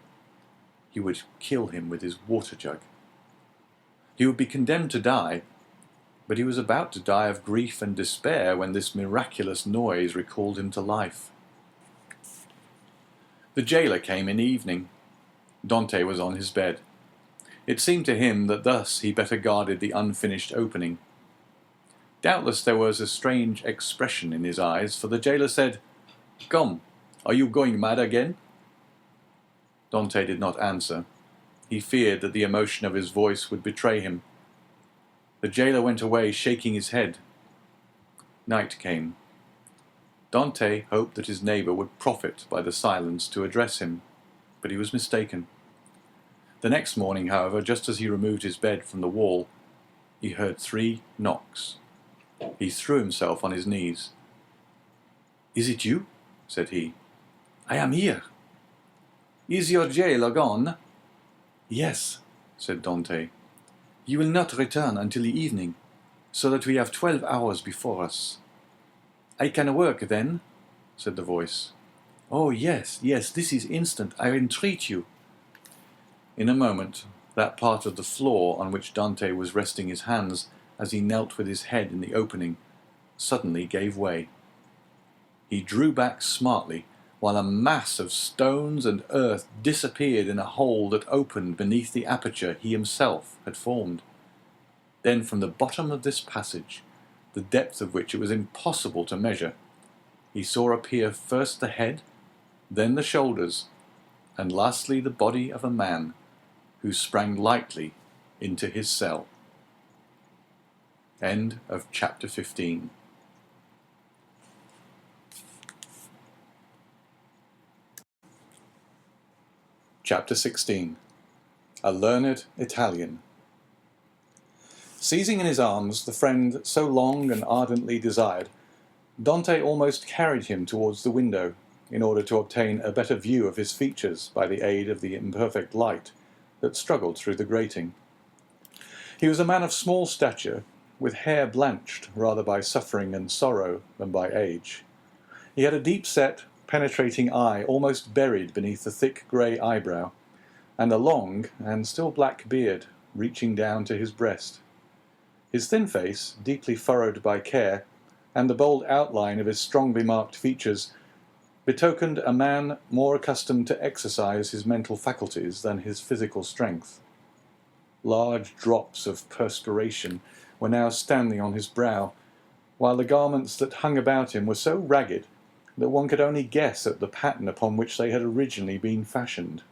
he would kill him with his water jug. He would be condemned to die, but he was about to die of grief and despair when this miraculous noise recalled him to life. The jailer came in the evening. Dante was on his bed. It seemed to him that thus he better guarded the unfinished opening. Doubtless there was a strange expression in his eyes, for the jailer said, "Come, are you going mad again?" Dante did not answer. He feared that the emotion of his voice would betray him. The jailer went away, shaking his head. Night came. Dante hoped that his neighbour would profit by the silence to address him, but he was mistaken. The next morning, however, just as he removed his bed from the wall, he heard 3 knocks. He threw himself on his knees. "Is it you?" said he. "I am here." "Is your jailer gone?" "Yes," said Dante. "You will not return until the evening, so that we have 12 hours before us." "I can work then?" said the voice. "Oh, yes, yes, this is instant, I entreat you." In a moment, that part of the floor on which Dante was resting his hands as he knelt with his head in the opening suddenly gave way. He drew back smartly, while a mass of stones and earth disappeared in a hole that opened beneath the aperture he himself had formed. Then from the bottom of this passage, the depth of which it was impossible to measure, he saw appear first the head, then the shoulders, and lastly the body of a man, who sprang lightly into his cell. End of chapter 15. Chapter 16. A Learned Italian. Seizing in his arms the friend so long and ardently desired, Dante almost carried him towards the window in order to obtain a better view of his features by the aid of the imperfect light that struggled through the grating. He was a man of small stature, with hair blanched rather by suffering and sorrow than by age. He had a deep-set, penetrating eye almost buried beneath a thick grey eyebrow, and a long and still black beard reaching down to his breast. His thin face, deeply furrowed by care, and the bold outline of his strongly marked features betokened a man more accustomed to exercise his mental faculties than his physical strength. Large drops of perspiration were now standing on his brow, while the garments that hung about him were so ragged that one could only guess at the pattern upon which they had originally been fashioned.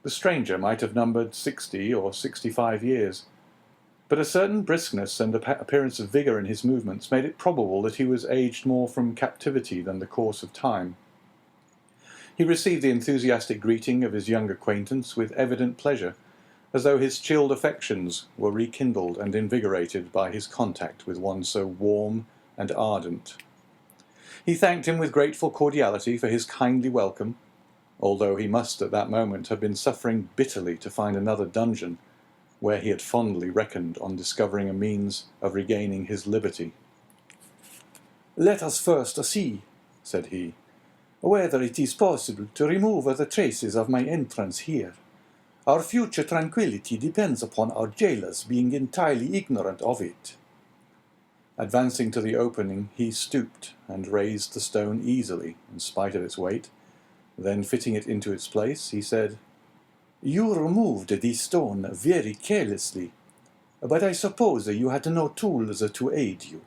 The stranger might have numbered 60 or 65 years, but a certain briskness and appearance of vigour in his movements made it probable that he was aged more from captivity than the course of time. He received the enthusiastic greeting of his young acquaintance with evident pleasure, as though his chilled affections were rekindled and invigorated by his contact with one so warm and ardent. He thanked him with grateful cordiality for his kindly welcome, although he must at that moment have been suffering bitterly to find another dungeon, where he had fondly reckoned on discovering a means of regaining his liberty. "Let us first see," said he, "whether it is possible to remove the traces of my entrance here. Our future tranquillity depends upon our jailers being entirely ignorant of it." Advancing to the opening, he stooped and raised the stone easily, in spite of its weight. Then, fitting it into its place, he said, "You removed this stone very carelessly, but I suppose you had no tools to aid you."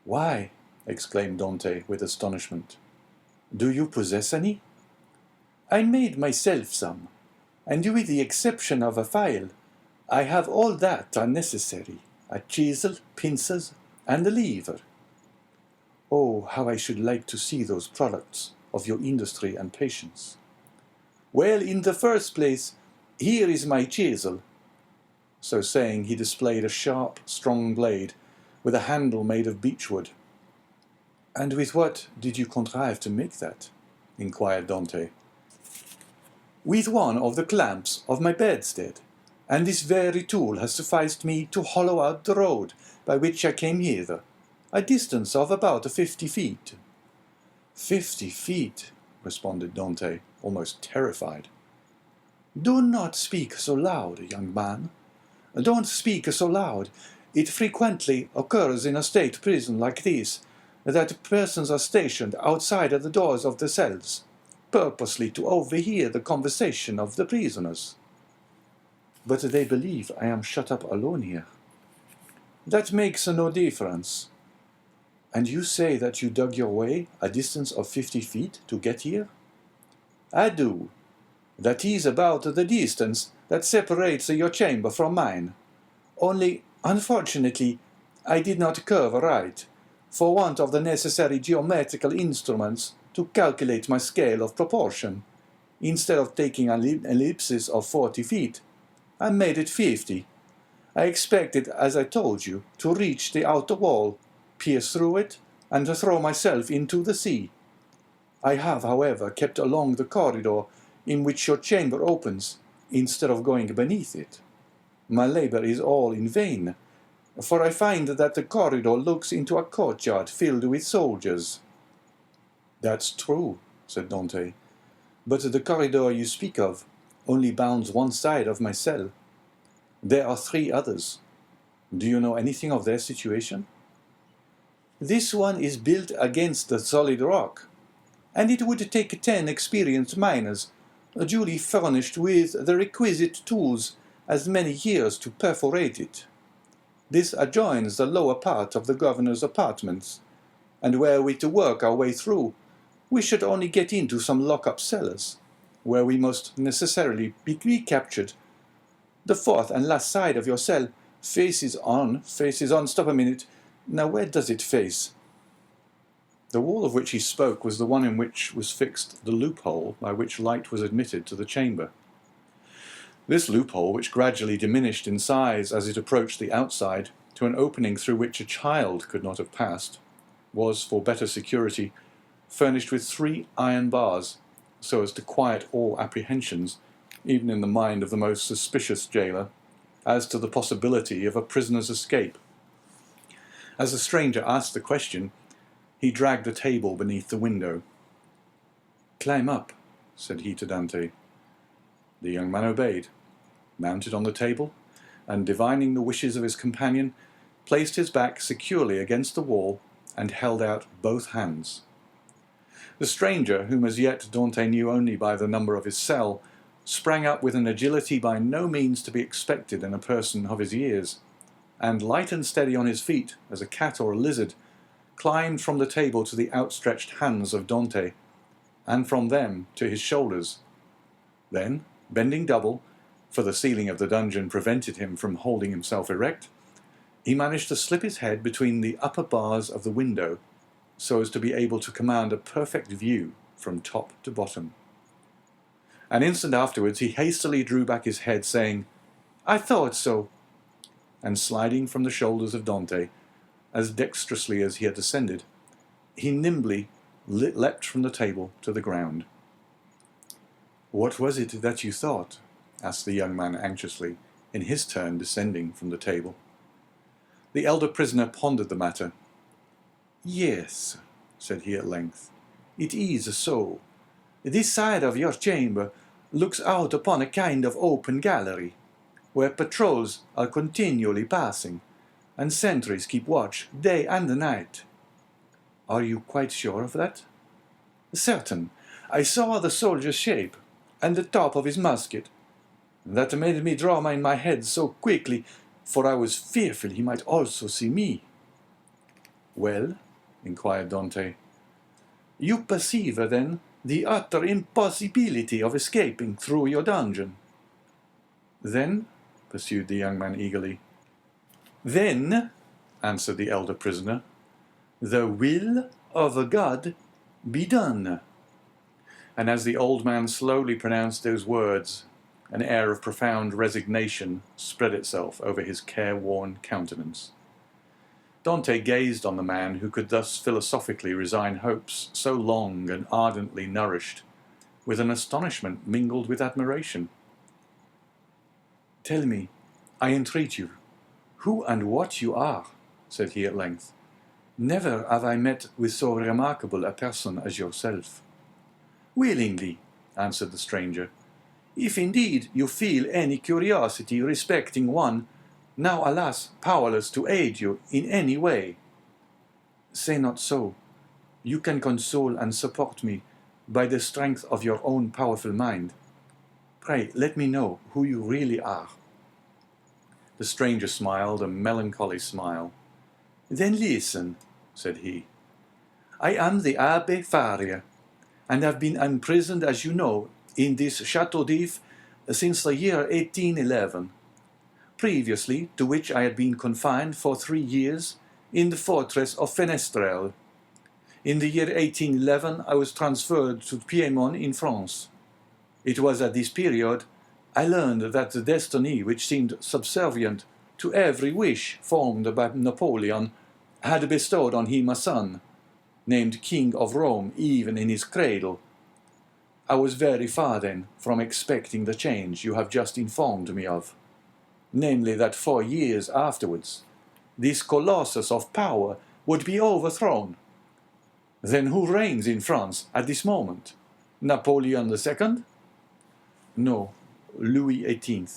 "Why," exclaimed Dante with astonishment, "do you possess any?" "I made myself some, and with the exception of a file, I have all that are necessary, a chisel, pincers, and a lever." "Oh, how I should like to see those products of your industry and patience." "Well, in the first place, here is my chisel." So saying, he displayed a sharp, strong blade, with a handle made of beechwood. "And with what did you contrive to make that?" inquired Dante. "With one of the clamps of my bedstead, and this very tool has sufficed me to hollow out the road by which I came hither, a distance of about 50 feet. 50 feet, responded Dante, almost terrified. "Do not speak so loud, young man. Don't speak so loud. It frequently occurs in a state prison like this, that persons are stationed outside of the doors of the cells, purposely to overhear the conversation of the prisoners." "But they believe I am shut up alone here." "That makes no difference." "And you say that you dug your way a distance of 50 feet to get here?" "I do. That is about the distance that separates your chamber from mine. Only, unfortunately, I did not curve right, for want of the necessary geometrical instruments to calculate my scale of proportion. Instead of taking an ellipsis of 40 feet, I made it 50. I expected, as I told you, to reach the outer wall, pierce through it, and throw myself into the sea. I have, however, kept along the corridor in which your chamber opens, instead of going beneath it. My labor is all in vain, for I find that the corridor looks into a courtyard filled with soldiers." "That's true," said Dante, "but the corridor you speak of only bounds one side of my cell. There are 3 others. Do you know anything of their situation?" "This one is built against the solid rock, and it would take 10 experienced miners, duly furnished with the requisite tools, as many years to perforate it. This adjoins the lower part of the governor's apartments, and were we to work our way through, we should only get into some lock-up cellars. where we must necessarily be recaptured. The fourth and last side of your cell faces on. Stop a minute. Now where does it face? The wall of which he spoke was the one in which was fixed the loophole by which light was admitted to the chamber. This loophole, which gradually diminished in size as it approached the outside to an opening through which a child could not have passed, was, for better security, furnished with 3 iron bars, so as to quiet all apprehensions, even in the mind of the most suspicious jailer, as to the possibility of a prisoner's escape. As the stranger asked the question, he dragged a table beneath the window. "Climb up," said he to Dante. The young man obeyed, mounted on the table, and, divining the wishes of his companion, placed his back securely against the wall and held out both hands. The stranger, whom as yet Dante knew only by the number of his cell, sprang up with an agility by no means to be expected in a person of his years, and, light and steady on his feet as a cat or a lizard, climbed from the table to the outstretched hands of Dante, and from them to his shoulders. Then, bending double, for the ceiling of the dungeon prevented him from holding himself erect, he managed to slip his head between the upper bars of the window, so as to be able to command a perfect view from top to bottom. An instant afterwards he hastily drew back his head, saying, "I thought so," and sliding from the shoulders of Dante, as dexterously as he had descended, he nimbly leapt from the table to the ground. "What was it that you thought?" asked the young man anxiously, in his turn descending from the table. The elder prisoner pondered the matter. "Yes," said he at length, "it is so. This side of your chamber looks out upon a kind of open gallery, where patrols are continually passing, and sentries keep watch day and night." "Are you quite sure of that?" "Certain. I saw the soldier's shape, and the top of his musket. That made me draw in my head so quickly, for I was fearful he might also see me." "Well?" inquired Dante. "You perceive, then, the utter impossibility of escaping through your dungeon." "Then," pursued the young man eagerly, "then," answered the elder prisoner, "the will of God be done." And as the old man slowly pronounced those words, an air of profound resignation spread itself over his careworn countenance. Dante gazed on the man who could thus philosophically resign hopes so long and ardently nourished, with an astonishment mingled with admiration. "Tell me, I entreat you, who and what you are," said he at length. "Never have I met with so remarkable a person as yourself." "Willingly," answered the stranger, "if indeed you feel any curiosity respecting one, now alas powerless to aid you in any way." "Say not so. You can console and support me by the strength of your own powerful mind. Pray let me know who you really are." The stranger smiled a melancholy smile. "Then listen," said he. "I am the Abbe Faria, and have been imprisoned, as you know, in this Chateau d'If since the year 1811, previously to which I had been confined for 3 years in the fortress of Fenestrelle. In the year 1811 I was transferred to Piedmont in France. It was at this period I learned that the destiny which seemed subservient to every wish formed by Napoleon had bestowed on him a son, named King of Rome even in his cradle. I was very far then from expecting the change you have just informed me of, namely that 4 years afterwards this colossus of power would be overthrown. Then who reigns in France at this moment? Napoleon II? No, Louis XVIII.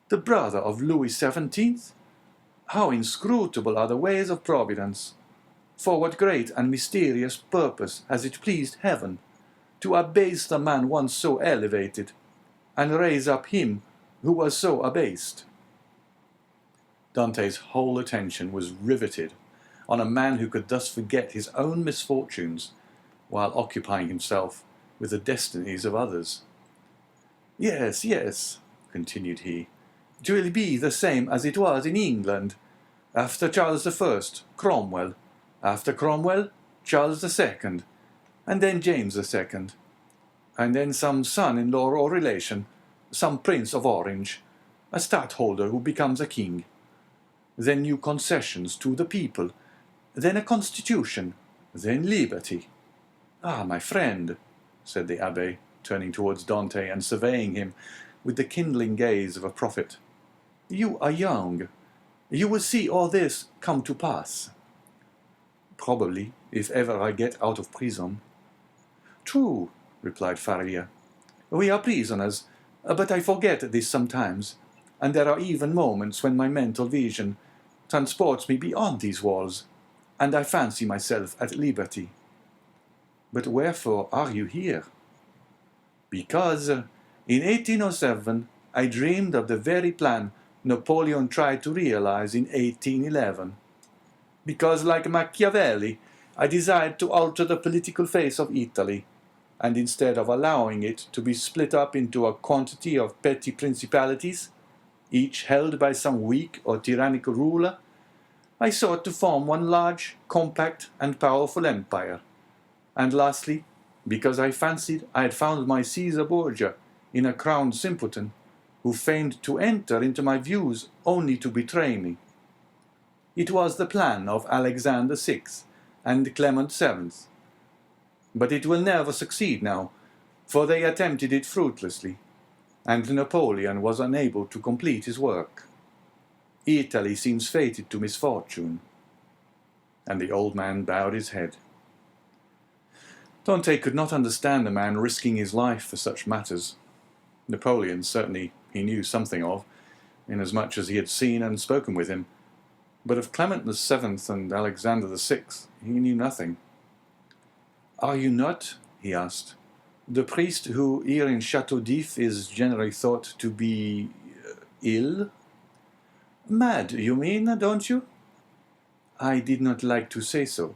The brother of Louis XVII? How inscrutable are the ways of Providence! For what great and mysterious purpose has it pleased heaven to abase the man once so elevated, and raise up him who was so abased?" Dante's whole attention was riveted on a man who could thus forget his own misfortunes while occupying himself with the destinies of others. Yes, yes, continued he, 'twill be the same as it was in England. After Charles I, Cromwell. After Cromwell, Charles II, and then James II, and then some son-in-law or relation, some Prince of Orange, a stadtholder who becomes a king. Then new concessions to the people, then a constitution, then liberty. Ah, my friend, said the abbé, turning towards Dante and surveying him with the kindling gaze of a prophet, you are young. You will see all this come to pass. Probably, if ever I get out of prison. True, replied Faria. We are prisoners, but I forget this sometimes, and there are even moments when my mental vision transports me beyond these walls, and I fancy myself at liberty. But wherefore are you here? Because in 1807 I dreamed of the very plan Napoleon tried to realize in 1811. Because, like Machiavelli, I desired to alter the political face of Italy, and instead of allowing it to be split up into a quantity of petty principalities, each held by some weak or tyrannical ruler, I sought to form one large, compact, and powerful empire. And lastly, because I fancied I had found my Caesar Borgia in a crowned simpleton, who feigned to enter into my views only to betray me. It was the plan of Alexander VI and Clement VII. But it will never succeed now, for they attempted it fruitlessly, and Napoleon was unable to complete his work. Italy seems fated to misfortune. And the old man bowed his head. Dante could not understand a man risking his life for such matters. Napoleon certainly he knew something of, inasmuch as he had seen and spoken with him, but of Clement VII and Alexander VI he knew nothing. Are you not, he asked, the priest who here in Château d'If is generally thought to be ill? Mad, you mean, don't you? I did not like to say so,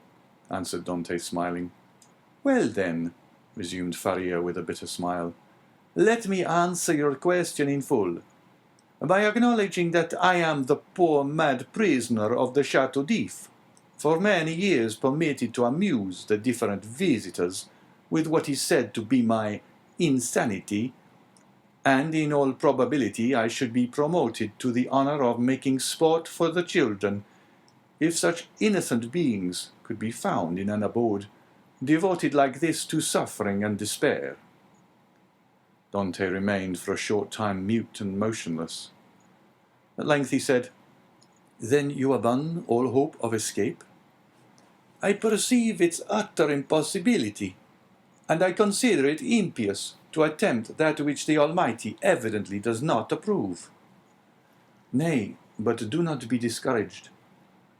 answered Dante, smiling. Well then, resumed Faria with a bitter smile, let me answer your question in full, by acknowledging that I am the poor mad prisoner of the Château d'If, for many years permitted to amuse the different visitors with what is said to be my insanity, and in all probability I should be promoted to the honor of making sport for the children, if such innocent beings could be found in an abode devoted like this to suffering and despair. Dante remained for a short time mute and motionless. At length he said, Then you abandon all hope of escape? I perceive its utter impossibility, and I consider it impious to attempt that which the Almighty evidently does not approve. Nay, but do not be discouraged.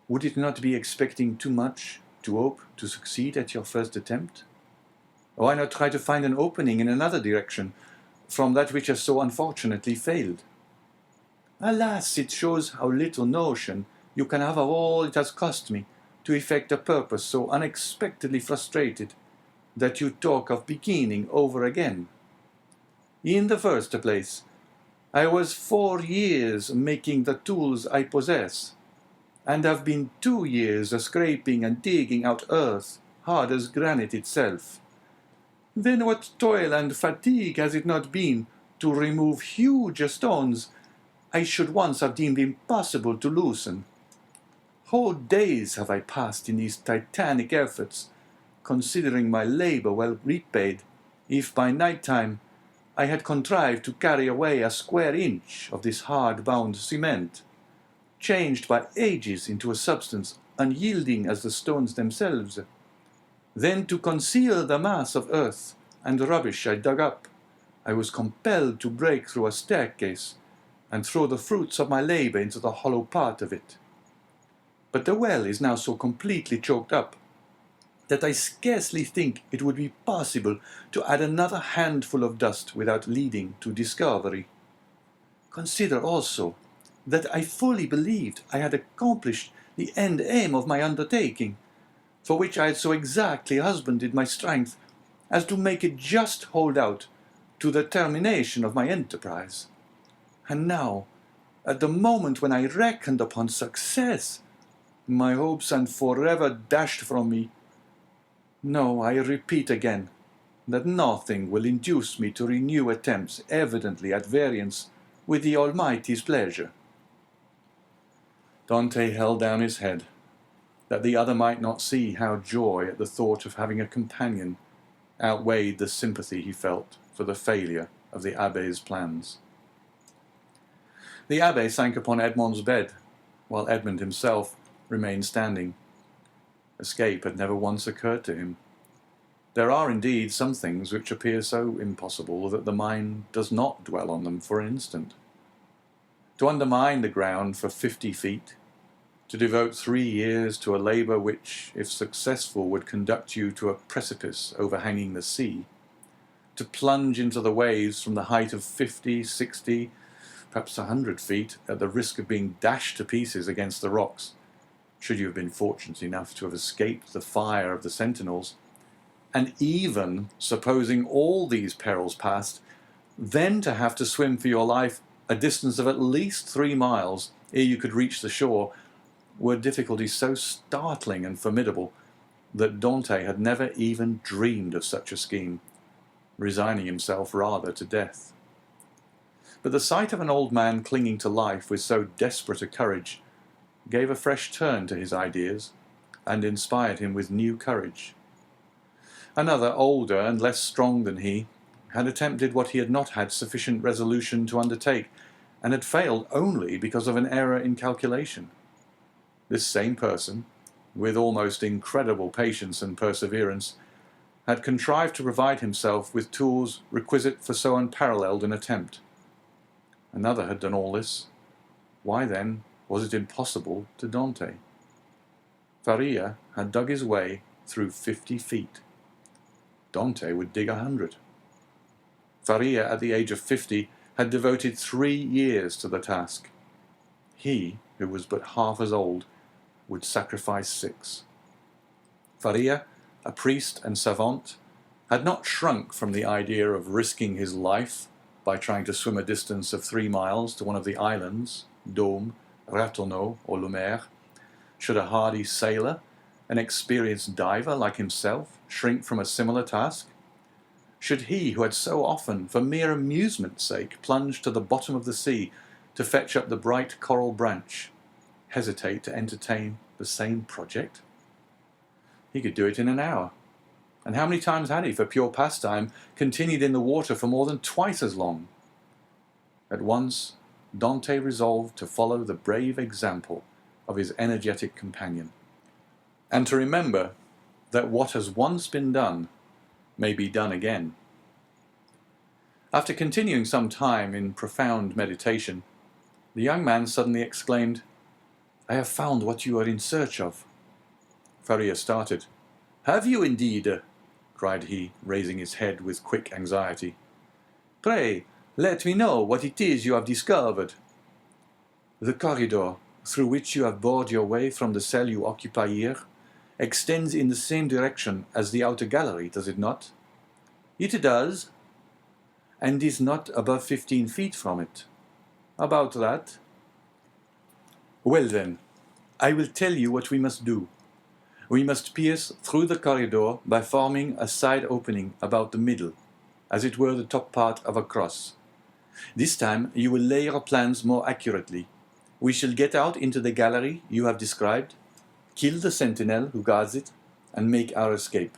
Would it not be expecting too much to hope to succeed at your first attempt? Why not try to find an opening in another direction from that which has so unfortunately failed? Alas, it shows how little notion you can have of all it has cost me to effect a purpose so unexpectedly frustrated, that you talk of beginning over again. In the first place, I was 4 years making the tools I possess, and have been 2 years scraping and digging out earth hard as granite itself. Then what toil and fatigue has it not been to remove huge stones I should once have deemed impossible to loosen? Whole days have I passed in these titanic efforts, considering my labor well repaid, if by night time I had contrived to carry away a square inch of this hard-bound cement, changed by ages into a substance unyielding as the stones themselves. Then to conceal the mass of earth and rubbish I dug up, I was compelled to break through a staircase and throw the fruits of my labor into the hollow part of it. But the well is now so completely choked up that I scarcely think it would be possible to add another handful of dust without leading to discovery. Consider also that I fully believed I had accomplished the end aim of my undertaking, for which I had so exactly husbanded my strength as to make it just hold out to the termination of my enterprise. And now, at the moment when I reckoned upon success, my hopes are forever dashed from me. No, I repeat again, that nothing will induce me to renew attempts evidently at variance with the Almighty's pleasure. Dante held down his head, that the other might not see how joy at the thought of having a companion outweighed the sympathy he felt for the failure of the abbé's plans. The abbé sank upon Edmond's bed, while Edmond himself remained standing. Escape had never once occurred to him. There are indeed some things which appear so impossible that the mind does not dwell on them for an instant. To undermine the ground for 50 feet, to devote 3 years to a labour which, if successful, would conduct you to a precipice overhanging the sea, to plunge into the waves from the height of 50, 60, perhaps 100 feet, at the risk of being dashed to pieces against the rocks, should you have been fortunate enough to have escaped the fire of the sentinels, and even supposing all these perils past, then to have to swim for your life a distance of at least 3 miles ere you could reach the shore, were difficulties so startling and formidable that Dante had never even dreamed of such a scheme, resigning himself rather to death. But the sight of an old man clinging to life with so desperate a courage gave a fresh turn to his ideas and inspired him with new courage. Another, older and less strong than he, had attempted what he had not had sufficient resolution to undertake, and had failed only because of an error in calculation. This same person, with almost incredible patience and perseverance, had contrived to provide himself with tools requisite for so unparalleled an attempt. Another had done all this. Why, then, was it impossible to Dante? Faria had dug his way through 50 feet. Dante would dig 100. Faria, at the age of 50, had devoted 3 years to the task. He, who was but half as old, would sacrifice 6. Faria, a priest and savant, had not shrunk from the idea of risking his life by trying to swim a distance of 3 miles to one of the islands, Dôme, Ratonneau, or Lumière. Should a hardy sailor, an experienced diver like himself, shrink from a similar task? Should he, who had so often, for mere amusement's sake, plunged to the bottom of the sea to fetch up the bright coral branch, hesitate to entertain the same project? He could do it in an hour. And how many times had he, for pure pastime, continued in the water for more than twice as long? At once, Dante resolved to follow the brave example of his energetic companion, and to remember that what has once been done may be done again. After continuing some time in profound meditation, the young man suddenly exclaimed, "I have found what you are in search of." Faria started. "Have you indeed?" cried he, raising his head with quick anxiety. "Pray, let me know what it is you have discovered." "The corridor through which you have bored your way from the cell you occupy here extends in the same direction as the outer gallery, does it not?" "It does." "And is not above 15 feet from it?" "About that." "Well then, I will tell you what we must do. We must pierce through the corridor by forming a side opening about the middle, as it were the top part of a cross. This time you will lay your plans more accurately. We shall get out into the gallery you have described, kill the sentinel who guards it, and make our escape.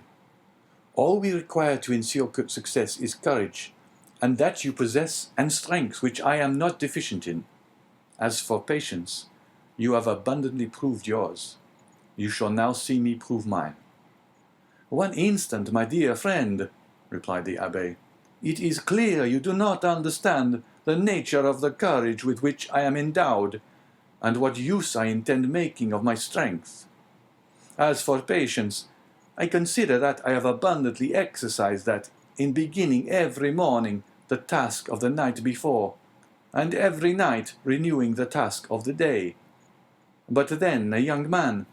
All we require to ensure success is courage, and that you possess, and strength, which I am not deficient in. As for patience, you have abundantly proved yours. You shall now see me prove mine." "One instant, my dear friend," replied the abbé. "It is clear you do not understand the nature of the courage with which I am endowed, and what use I intend making of my strength. As for patience, I consider that I have abundantly exercised that in beginning every morning the task of the night before, and every night renewing the task of the day. But then, a young man,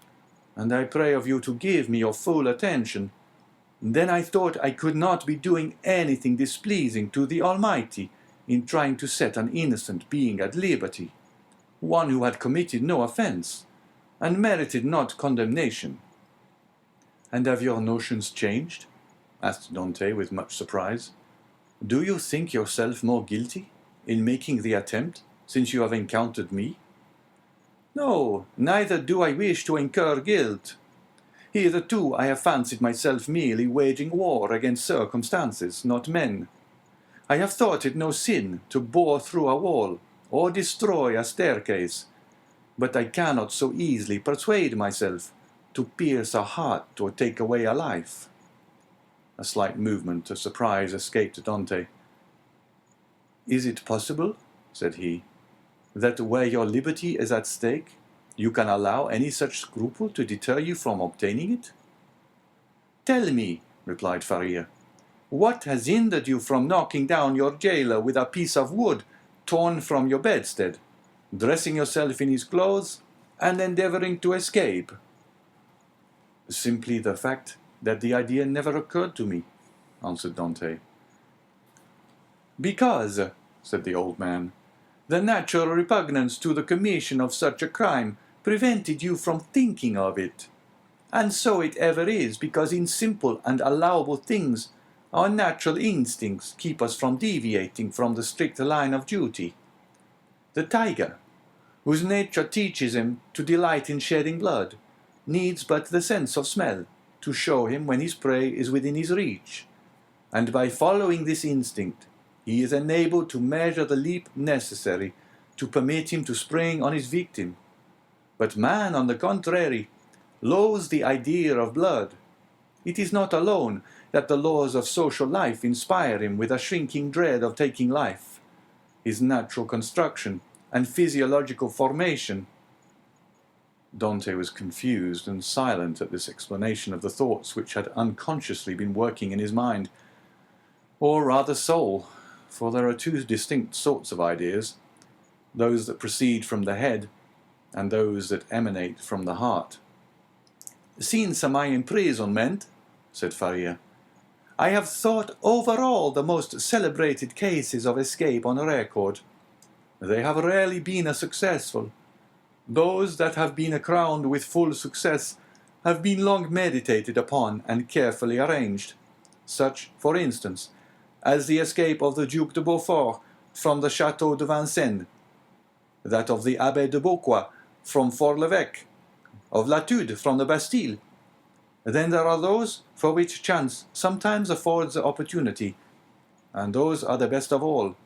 and I pray of you to give me your full attention, Then I thought I could not be doing anything displeasing to the Almighty in trying to set an innocent being at liberty, one who had committed no offense, and merited not condemnation. And have your notions changed? Asked Dante with much surprise. Do you think yourself more guilty in making the attempt, since you have encountered me? No, neither do I wish to incur guilt. Hitherto I have fancied myself merely waging war against circumstances, not men. I have thought it no sin to bore through a wall or destroy a staircase, but I cannot so easily persuade myself to pierce a heart or take away a life. A slight movement of surprise escaped Dante. Is it possible, said he, that where your liberty is at stake, you can allow any such scruple to deter you from obtaining it? Tell me, replied Faria, what has hindered you from knocking down your jailer with a piece of wood torn from your bedstead, dressing yourself in his clothes, and endeavoring to escape? Simply the fact that the idea never occurred to me, answered Dante. Because, said the old man, the natural repugnance to the commission of such a crime prevented you from thinking of it. And so it ever is, because in simple and allowable things our natural instincts keep us from deviating from the strict line of duty. The tiger, whose nature teaches him to delight in shedding blood, needs but the sense of smell to show him when his prey is within his reach, and by following this instinct he is enabled to measure the leap necessary to permit him to spring on his victim. But man, on the contrary, loathes the idea of blood. It is not alone that the laws of social life inspire him with a shrinking dread of taking life. His natural construction and physiological formation. Dante was confused and silent at this explanation of the thoughts which had unconsciously been working in his mind, or rather soul, for there are two distinct sorts of ideas, those that proceed from the head and those that emanate from the heart. Since my imprisonment, said Faria, I have thought over all the most celebrated cases of escape on record. They have rarely been successful. Those that have been crowned with full success have been long meditated upon and carefully arranged, such, for instance, as the escape of the Duc de Beaufort from the Château de Vincennes, that of the Abbé de Beauquois from Fort l'Evêque, of Latude from the Bastille. Then there are those for which chance sometimes affords opportunity, and those are the best of all.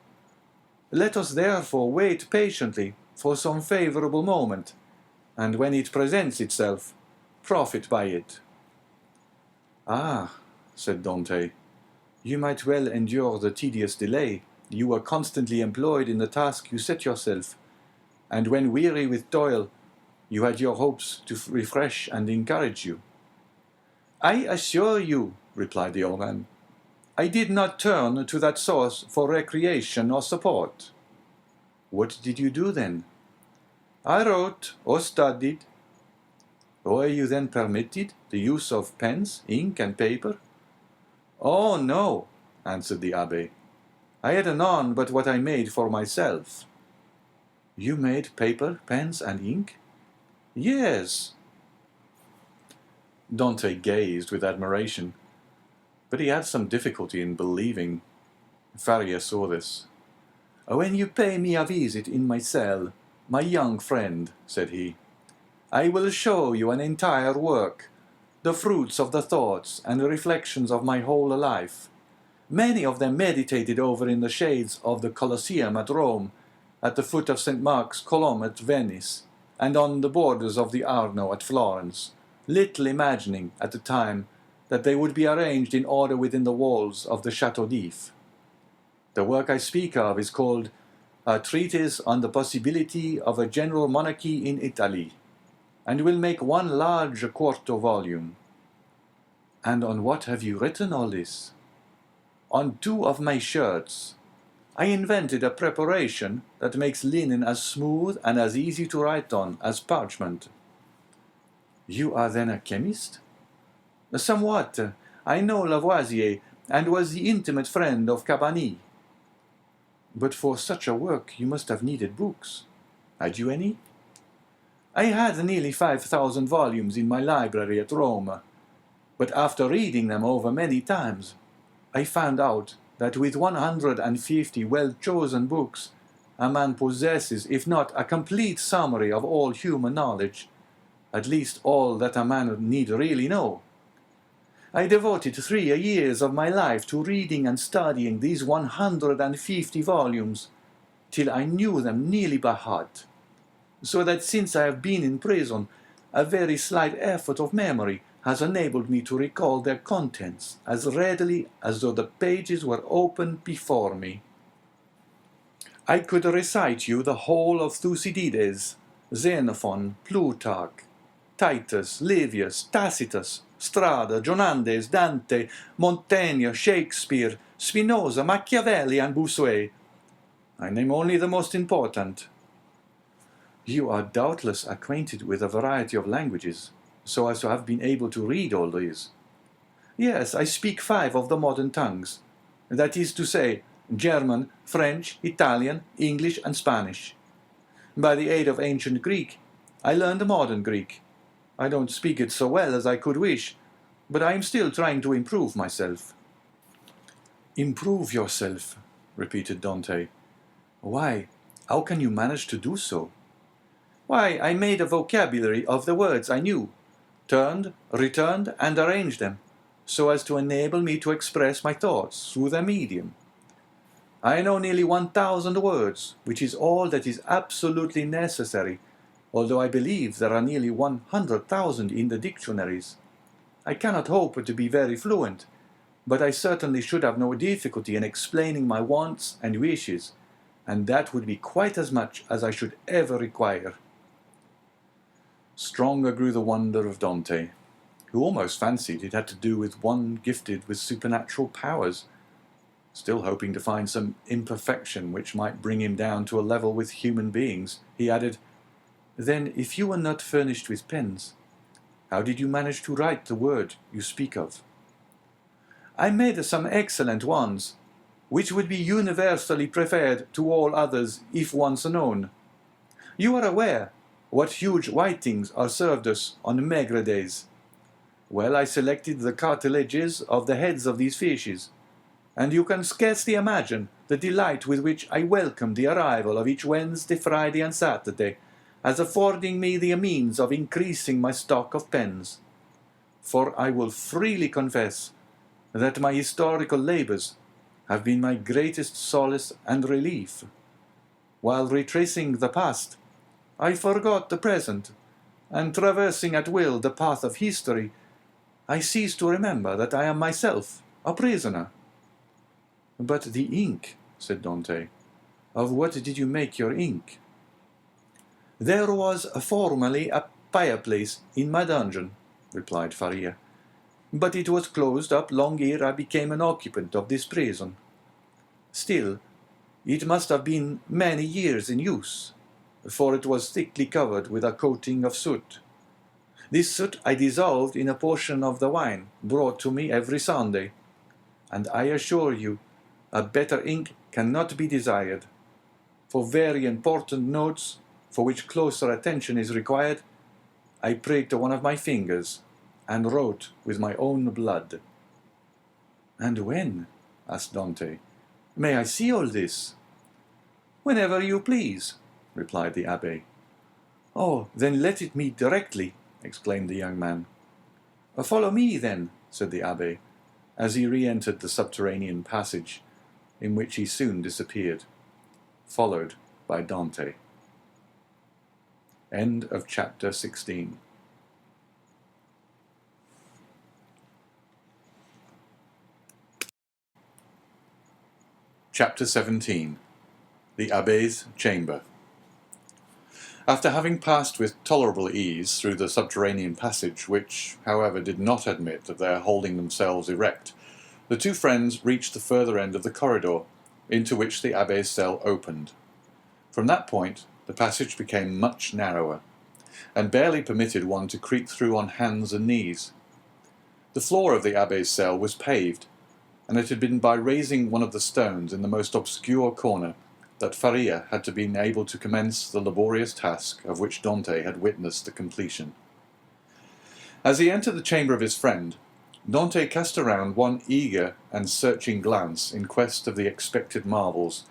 Let us therefore wait patiently for some favourable moment, and when it presents itself, profit by it. Ah, said Dante, you might well endure the tedious delay. You were constantly employed in the task you set yourself, and when weary with toil, you had your hopes to refresh and encourage you. I assure you, replied the old man, I did not turn to that source for recreation or support. What did you do then? I wrote or studied. Were you then permitted the use of pens, ink, and paper? Oh, no, answered the abbé. I had none but what I made for myself. You made paper, pens, and ink? Yes. Dante gazed with admiration, but he had some difficulty in believing. Faria saw this. When you pay me a visit in my cell, my young friend, said he, I will show you an entire work, the fruits of the thoughts and reflections of my whole life, many of them meditated over in the shades of the Colosseum at Rome, at the foot of St. Mark's Column at Venice, and on the borders of the Arno at Florence, little imagining at the time that they would be arranged in order within the walls of the Château d'If. The work I speak of is called A Treatise on the Possibility of a General Monarchy in Italy, and will make one large quarto volume. And on what have you written all this? On 2 of my shirts. I invented a preparation that makes linen as smooth and as easy to write on as parchment. You are then a chemist? Somewhat. I know Lavoisier, and was the intimate friend of Cabanilles. But for such a work you must have needed books. Had you any? I had nearly 5,000 volumes in my library at Rome, but after reading them over many times, I found out that with 150 well-chosen books, a man possesses, if not a complete summary of all human knowledge, at least all that a man need really know. I devoted 3 years of my life to reading and studying these 150 volumes, till I knew them nearly by heart, so that since I have been in prison, a very slight effort of memory has enabled me to recall their contents as readily as though the pages were open before me. I could recite you the whole of Thucydides, Xenophon, Plutarch, Titus, Livius, Tacitus, Strada, Jonandes, Dante, Montaigne, Shakespeare, Spinoza, Machiavelli, and Bossuet. I name only the most important. You are doubtless acquainted with a variety of languages, so as to have been able to read all these. Yes, I speak 5 of the modern tongues, that is to say, German, French, Italian, English, and Spanish. By the aid of ancient Greek, I learned modern Greek. I don't speak it so well as I could wish, but I am still trying to improve myself. Improve yourself, repeated Dante. Why, how can you manage to do so? Why, I made a vocabulary of the words I knew, turned, returned, and arranged them, so as to enable me to express my thoughts through their medium. I know nearly 1,000 words, which is all that is absolutely necessary, although I believe there are nearly 100,000 in the dictionaries. I cannot hope to be very fluent, but I certainly should have no difficulty in explaining my wants and wishes, and that would be quite as much as I should ever require. Stronger grew the wonder of Dante, who almost fancied it had to do with one gifted with supernatural powers. Still hoping to find some imperfection which might bring him down to a level with human beings, he added, "Then, if you were not furnished with pens, how did you manage to write the word you speak of?" "I made some excellent ones, which would be universally preferred to all others if once known. You are aware what huge whitings are served us on maigre days. Well, I selected the cartilages of the heads of these fishes, and you can scarcely imagine the delight with which I welcome the arrival of each Wednesday, Friday, and Saturday, as affording me the means of increasing my stock of pens. For I will freely confess that my historical labours have been my greatest solace and relief. While retracing the past, I forgot the present, and traversing at will the path of history, I cease to remember that I am myself a prisoner." "But the ink," said Dante. "Of what did you make your ink?" "There was formerly a fireplace in my dungeon," replied Faria, "but it was closed up long ere I became an occupant of this prison. Still, it must have been many years in use, for it was thickly covered with a coating of soot. This soot I dissolved in a portion of the wine brought to me every Sunday, and I assure you a better ink cannot be desired. For very important notes, for which closer attention is required, I pricked one of my fingers, and wrote with my own blood." "And when?" asked Dante. "May I see all this?" "Whenever you please," replied the abbé. "Oh, then let it me directly," exclaimed the young man. "Follow me, then," said the abbé, as he re-entered the subterranean passage, in which he soon disappeared, followed by Dante. End of chapter 16. Chapter 17. The Abbé's Chamber. After having passed with tolerable ease through the subterranean passage, which, however, did not admit of their holding themselves erect, the two friends reached the further end of the corridor, into which the abbé's cell opened. From that point, the passage became much narrower, and barely permitted one to creep through on hands and knees. The floor of the abbé's cell was paved, and it had been by raising one of the stones in the most obscure corner that Faria had been able to commence the laborious task of which Dante had witnessed the completion. As he entered the chamber of his friend, Dante cast around one eager and searching glance in quest of the expected marvels,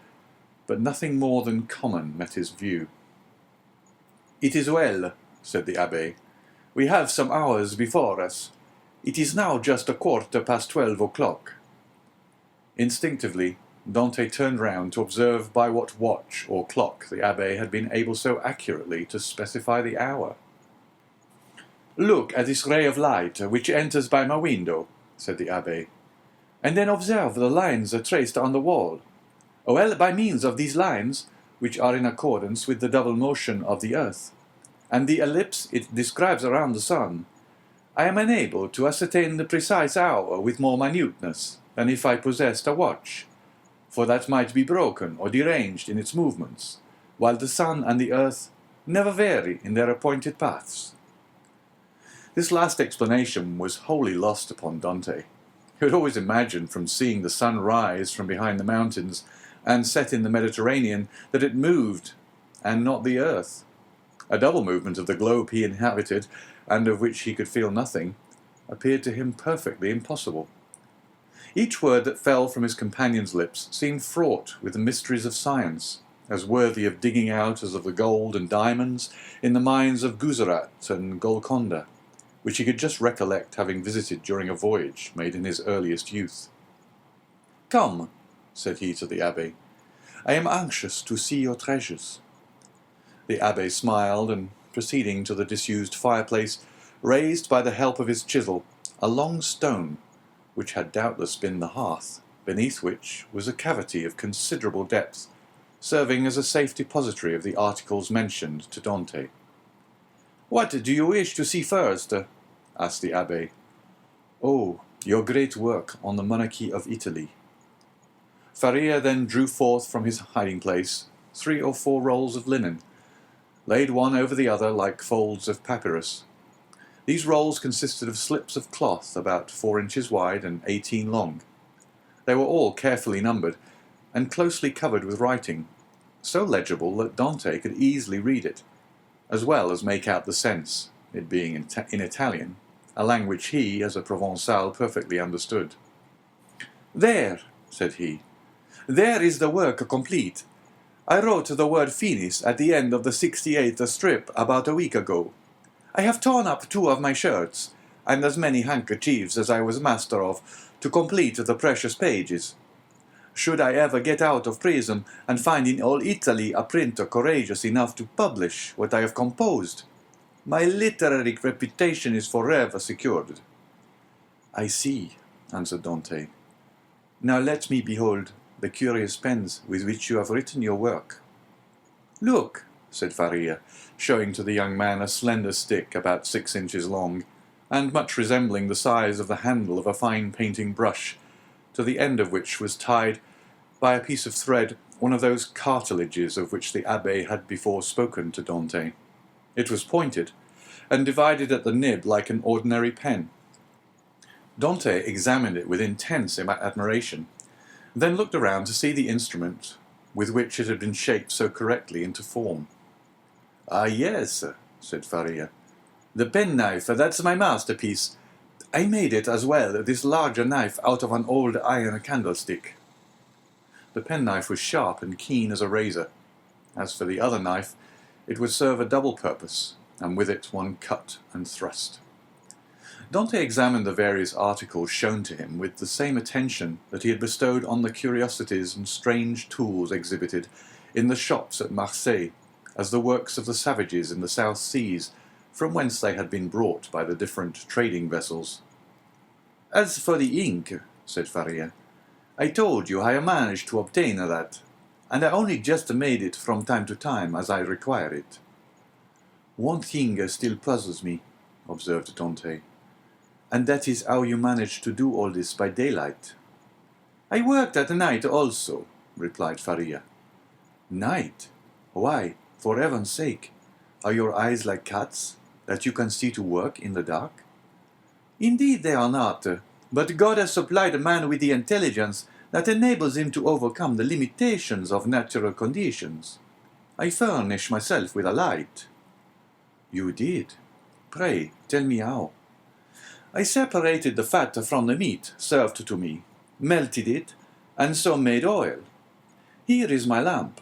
but nothing more than common met his view. "It is well," said the abbé. "We have some hours before us. It is now just 12:15 o'clock." Instinctively, Dante turned round to observe by what watch or clock the abbé had been able so accurately to specify the hour. "Look at this ray of light which enters by my window," said the abbé, "and then observe the lines traced on the wall. Well, by means of these lines, which are in accordance with the double motion of the earth, and the ellipse it describes around the sun, I am enabled to ascertain the precise hour with more minuteness than if I possessed a watch, for that might be broken or deranged in its movements, while the sun and the earth never vary in their appointed paths." This last explanation was wholly lost upon Dante. He had always imagined from seeing the sun rise from behind the mountains and set in the Mediterranean that it moved, and not the earth. A double movement of the globe he inhabited, and of which he could feel nothing, appeared to him perfectly impossible. Each word that fell from his companion's lips seemed fraught with the mysteries of science, as worthy of digging out as of the gold and diamonds in the mines of Guzerat and Golconda, which he could just recollect having visited during a voyage made in his earliest youth. "Come," said he to the abbé, "I am anxious to see your treasures." The abbé smiled, and proceeding to the disused fireplace, raised by the help of his chisel a long stone, which had doubtless been the hearth, beneath which was a cavity of considerable depth, serving as a safe depository of the articles mentioned to Dante. "What do you wish to see first?" asked the abbé. "Oh, your great work on the monarchy of Italy." Faria then drew forth from his hiding-place 3 or 4 rolls of linen, laid one over the other like folds of papyrus. These rolls consisted of slips of cloth about 4 inches wide and 18 long. They were all carefully numbered, and closely covered with writing, so legible that Dante could easily read it, as well as make out the sense, it being in Italian, a language he, as a Provençal, perfectly understood. "There," said he, "there is the work complete. I wrote the word finis at the end of the 68th strip about a week ago. I have torn up 2 of my shirts, and as many handkerchiefs as I was master of, to complete the precious pages. Should I ever get out of prison and find in all Italy a printer courageous enough to publish what I have composed, my literary reputation is forever secured." "I see," answered Dante. "Now let me behold the curious pens with which you have written your work." "Look," said Faria, showing to the young man a slender stick about 6 inches long, and much resembling the size of the handle of a fine painting brush, to the end of which was tied, by a piece of thread, one of those cartilages of which the abbé had before spoken to Dante. It was pointed, and divided at the nib like an ordinary pen. Dante examined it with intense admiration, then looked around to see the instrument with which it had been shaped so correctly into form. "Ah, yes," said Faria. "The penknife, that's my masterpiece. I made it as well, this larger knife, out of an old iron candlestick." The penknife was sharp and keen as a razor. As for the other knife, it would serve a double purpose, and with it one cut and thrust. Dante examined the various articles shown to him with the same attention that he had bestowed on the curiosities and strange tools exhibited in the shops at Marseille as the works of the savages in the South Seas, from whence they had been brought by the different trading vessels. "As for the ink," said Faria, "I told you I managed to obtain that, and I only just made it from time to time as I require it." "One thing still puzzles me," observed Dante, "and that is how you managed to do all this by daylight." "I worked at night also," replied Faria. "Night? Why, for heaven's sake, are your eyes like cats, that you can see to work in the dark?" Indeed they are not, but God has supplied man with the intelligence that enables him to overcome the limitations of natural conditions. I furnish myself with a light. You did? Pray, tell me how. I separated the fat from the meat served to me, melted it, and so made oil. Here is my lamp.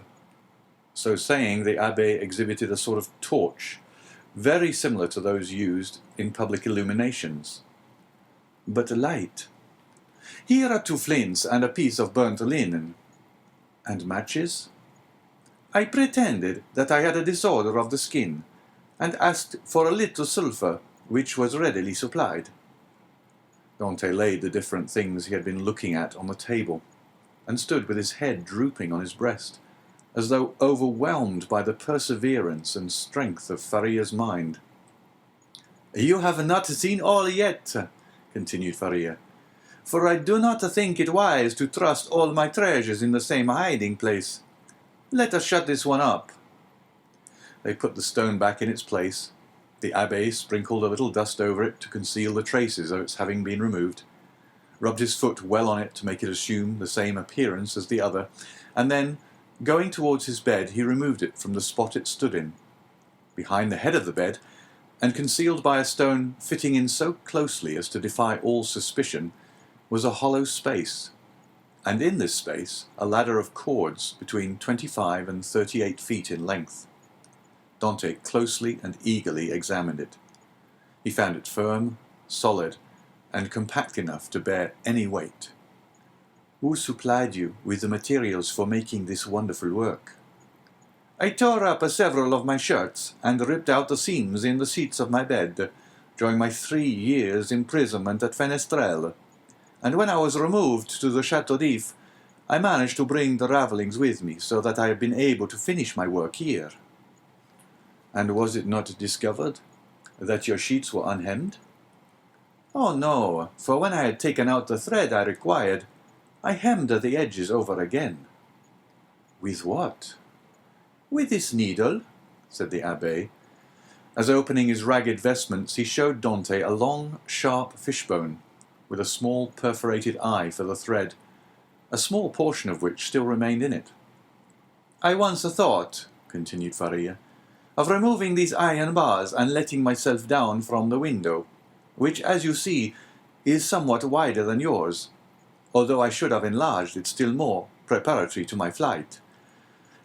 So saying, the abbé exhibited a sort of torch, very similar to those used in public illuminations. But light. Here are 2 flints and a piece of burnt linen. And matches? I pretended that I had a disorder of the skin, and asked for a little sulphur, which was readily supplied. Dante laid the different things he had been looking at on the table, and stood with his head drooping on his breast, as though overwhelmed by the perseverance and strength of Faria's mind. "You have not seen all yet," continued Faria, "for I do not think it wise to trust all my treasures in the same hiding place. Let us shut this one up." They put the stone back in its place. The abbé sprinkled a little dust over it to conceal the traces of its having been removed, rubbed his foot well on it to make it assume the same appearance as the other, and then, going towards his bed, he removed it from the spot it stood in. Behind the head of the bed, and concealed by a stone fitting in so closely as to defy all suspicion, was a hollow space, and in this space a ladder of cords between 25 and 38 feet in length. Dante closely and eagerly examined it. He found it firm, solid, and compact enough to bear any weight. "Who supplied you with the materials for making this wonderful work?" "I tore up several of my shirts and ripped out the seams in the seats of my bed during my 3 years' imprisonment at Fenestrelle, and when I was removed to the Chateau d'If, I managed to bring the ravellings with me, so that I have been able to finish my work here." "And was it not discovered that your sheets were unhemmed?" "Oh no, for when I had taken out the thread I required, I hemmed the edges over again." "With what?" "With this needle," said the abbé, as opening his ragged vestments he showed Dante a long, sharp fishbone, with a small perforated eye for the thread, a small portion of which still remained in it. "I once thought," continued Faria, "of removing these iron bars and letting myself down from the window, which, as you see, is somewhat wider than yours, although I should have enlarged it still more, preparatory to my flight.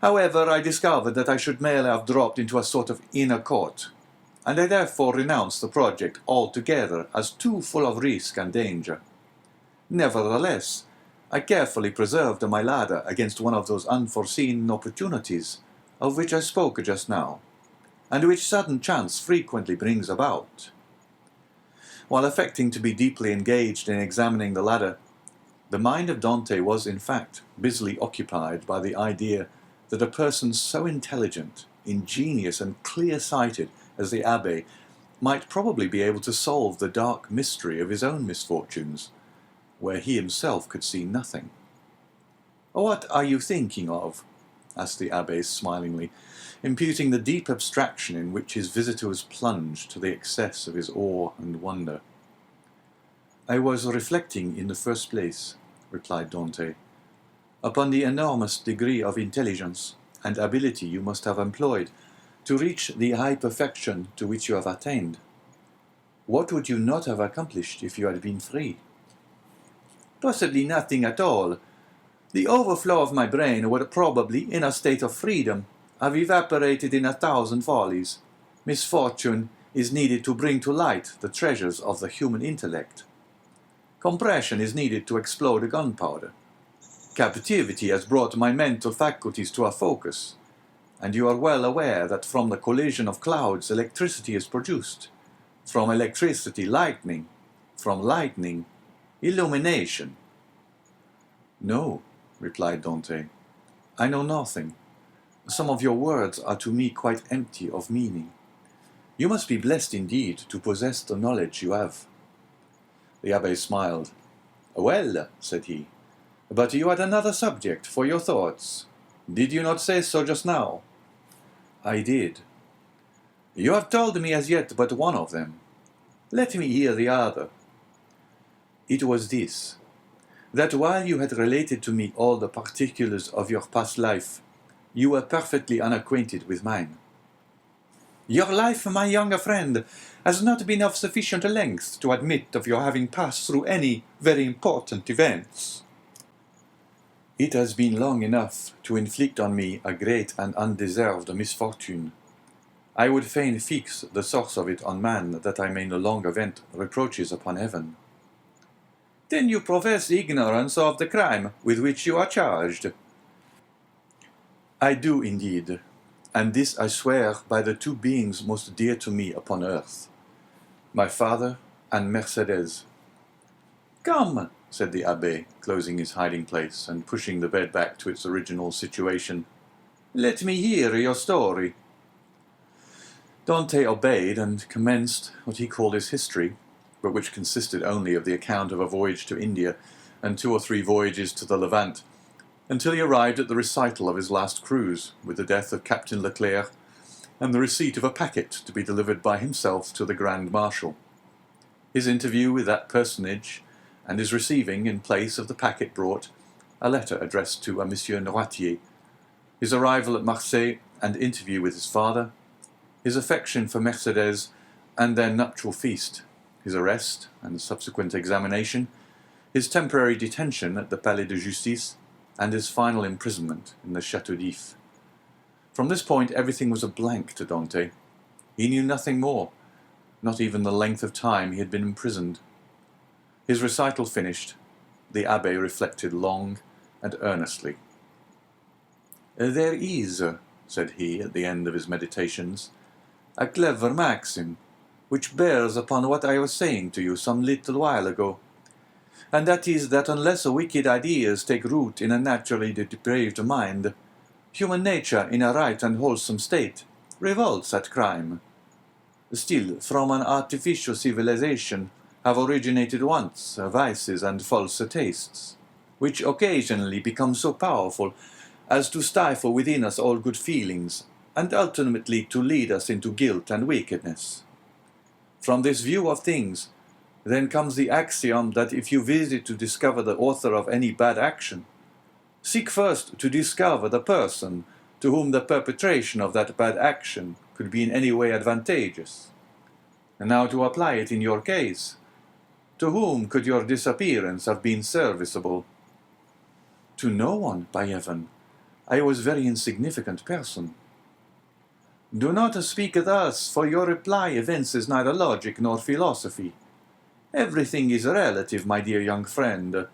However, I discovered that I should merely have dropped into a sort of inner court, and I therefore renounced the project altogether as too full of risk and danger. Nevertheless, I carefully preserved my ladder against one of those unforeseen opportunities of which I spoke just now, and which sudden chance frequently brings about." While affecting to be deeply engaged in examining the ladder, the mind of Dante was, in fact, busily occupied by the idea that a person so intelligent, ingenious, and clear-sighted as the abbé might probably be able to solve the dark mystery of his own misfortunes, where he himself could see nothing. "What are you thinking of?" asked the abbé smilingly, imputing the deep abstraction in which his visitor was plunged to the excess of his awe and wonder. "I was reflecting, in the first place," replied Dante, "upon the enormous degree of intelligence and ability you must have employed to reach the high perfection to which you have attained. What would you not have accomplished if you had been free?" "Possibly nothing at all. The overflow of my brain would probably, in a state of freedom, have evaporated in 1,000 follies. Misfortune is needed to bring to light the treasures of the human intellect. Compression is needed to explode gunpowder. Captivity has brought my mental faculties to a focus, and you are well aware that from the collision of clouds electricity is produced, from electricity lightning, from lightning illumination." "No," replied Dante, "I know nothing. Some of your words are to me quite empty of meaning. You must be blessed indeed to possess the knowledge you have." The abbé smiled. "Well," said he, "but you had another subject for your thoughts. Did you not say so just now?" "I did." "You have told me as yet but one of them. Let me hear the other, It was this, that while you had related to me all the particulars of your past life, you were perfectly unacquainted with mine. Your life, my young friend, has not been of sufficient length to admit of your having passed through any very important events. It has been long enough to inflict on me a great and undeserved misfortune. I would fain fix the source of it on man, that I may no longer vent reproaches upon heaven. Then you profess ignorance of the crime with which you are charged. I do indeed, and this I swear by the two beings most dear to me upon earth, my father and Mercedes. Come, said the abbé, closing his hiding place and pushing the bed back to its original situation. Let me hear your story. Dante obeyed and commenced what he called his history, but which consisted only of the account of a voyage to India and 2 or 3 voyages to the Levant, until he arrived at the recital of his last cruise, with the death of Captain Leclerc, and the receipt of a packet to be delivered by himself to the Grand Marshal. His interview with that personage, and his receiving, in place of the packet brought, a letter addressed to a Monsieur Noirtier, his arrival at Marseille and interview with his father, his affection for Mercedes and their nuptial feast, his arrest and subsequent examination, his temporary detention at the Palais de Justice, and his final imprisonment in the Château d'If. From this point everything was a blank to Dante. He knew nothing more, not even the length of time he had been imprisoned. His recital finished, the abbé reflected long and earnestly. "There is," said he at the end of his meditations, "a clever maxim, which bears upon what I was saying to you some little while ago, and that is that unless wicked ideas take root in a naturally depraved mind, human nature in a right and wholesome state revolts at crime. Still, from an artificial civilization have originated wants, vices, and false tastes, which occasionally become so powerful as to stifle within us all good feelings, and ultimately to lead us into guilt and wickedness. From this view of things, then comes the axiom that if you visit to discover the author of any bad action, seek first to discover the person to whom the perpetration of that bad action could be in any way advantageous. And now to apply it in your case, to whom could your disappearance have been serviceable? To no one, by heaven. I was a very insignificant person. Do not speak thus, for your reply evinces neither logic nor philosophy. Everything is relative, my dear young friend,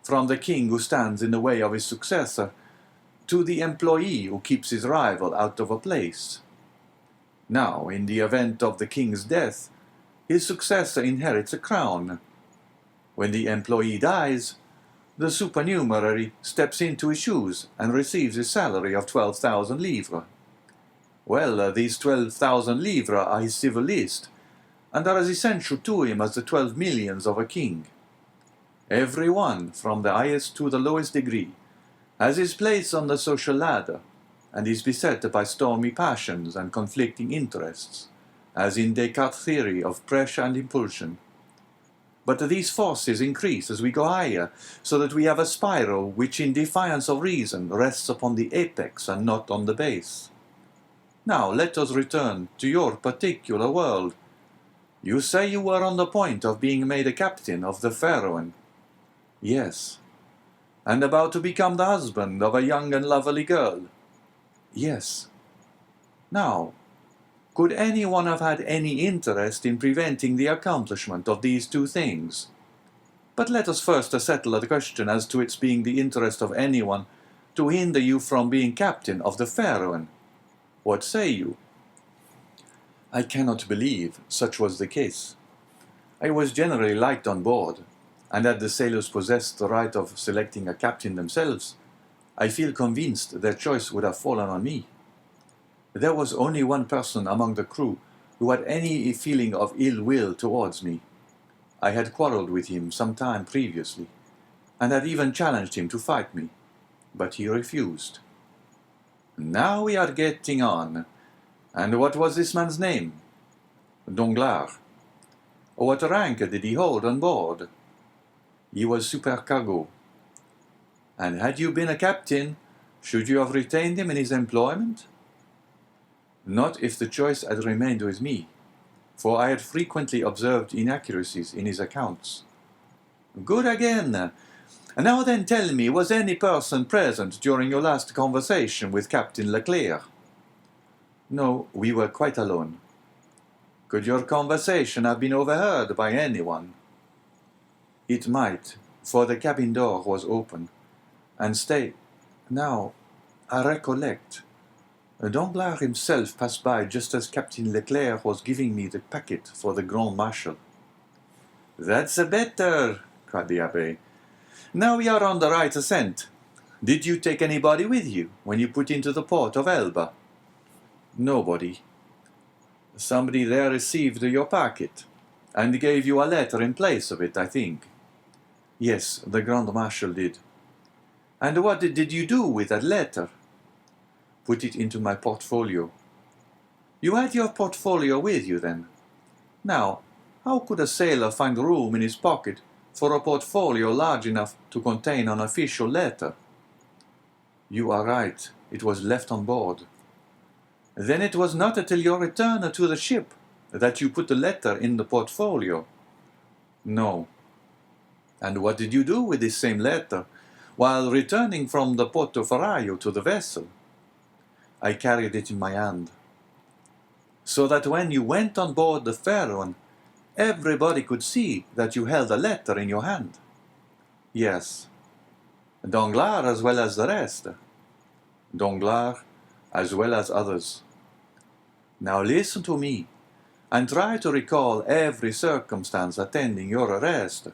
from the king who stands in the way of his successor, to the employee who keeps his rival out of a place. Now, in the event of the king's death, his successor inherits a crown. When the employee dies, the supernumerary steps into his shoes and receives his salary of 12,000 livres. Well, these 12,000 livres are his civil list, and are as essential to him as the 12 millions of a king. Every one, from the highest to the lowest degree, has his place on the social ladder, and is beset by stormy passions and conflicting interests, as in Descartes' theory of pressure and impulsion. But these forces increase as we go higher, so that we have a spiral which, in defiance of reason, rests upon the apex and not on the base. Now let us return to your particular world. You say you were on the point of being made a captain of the Pharaon. Yes. And about to become the husband of a young and lovely girl. Yes. Now, could anyone have had any interest in preventing the accomplishment of these two things? But let us first settle the question as to its being the interest of anyone to hinder you from being captain of the Pharaon. What say you? I cannot believe such was the case. I was generally liked on board, and had the sailors possessed the right of selecting a captain themselves, I feel convinced their choice would have fallen on me. There was only one person among the crew who had any feeling of ill will towards me. I had quarrelled with him some time previously, and had even challenged him to fight me, but he refused. Now we are getting on. And what was this man's name? Danglars. What rank did he hold on board? He was supercargo. And had you been a captain, should you have retained him in his employment? Not if the choice had remained with me, for I had frequently observed inaccuracies in his accounts. Good again. Now then tell me, was any person present during your last conversation with Captain Leclerc? No, we were quite alone. Could your conversation have been overheard by anyone? It might, for the cabin door was open. And stay, now, I recollect. Danglars himself passed by just as Captain Leclerc was giving me the packet for the Grand Marshal. That's better, cried the Abbé. Now we are on the right ascent. Did you take anybody with you when you put into the port of Elba? Nobody. Somebody there received your packet, and gave you a letter in place of it, I think. Yes, the Grand Marshal did. And what did you do with that letter? Put it into my portfolio. You had your portfolio with you, then? Now, how could a sailor find room in his pocket for a portfolio large enough to contain an official letter? You are right, it was left on board. Then it was not until your return to the ship that you put the letter in the portfolio? No. And what did you do with this same letter while returning from the Porto Ferraio to the vessel? I carried it in my hand. So that when you went on board the Pharaon, everybody could see that you held a letter in your hand? Yes. Danglars as well as the rest? Danglars as well as others. Now listen to me, and try to recall every circumstance attending your arrest.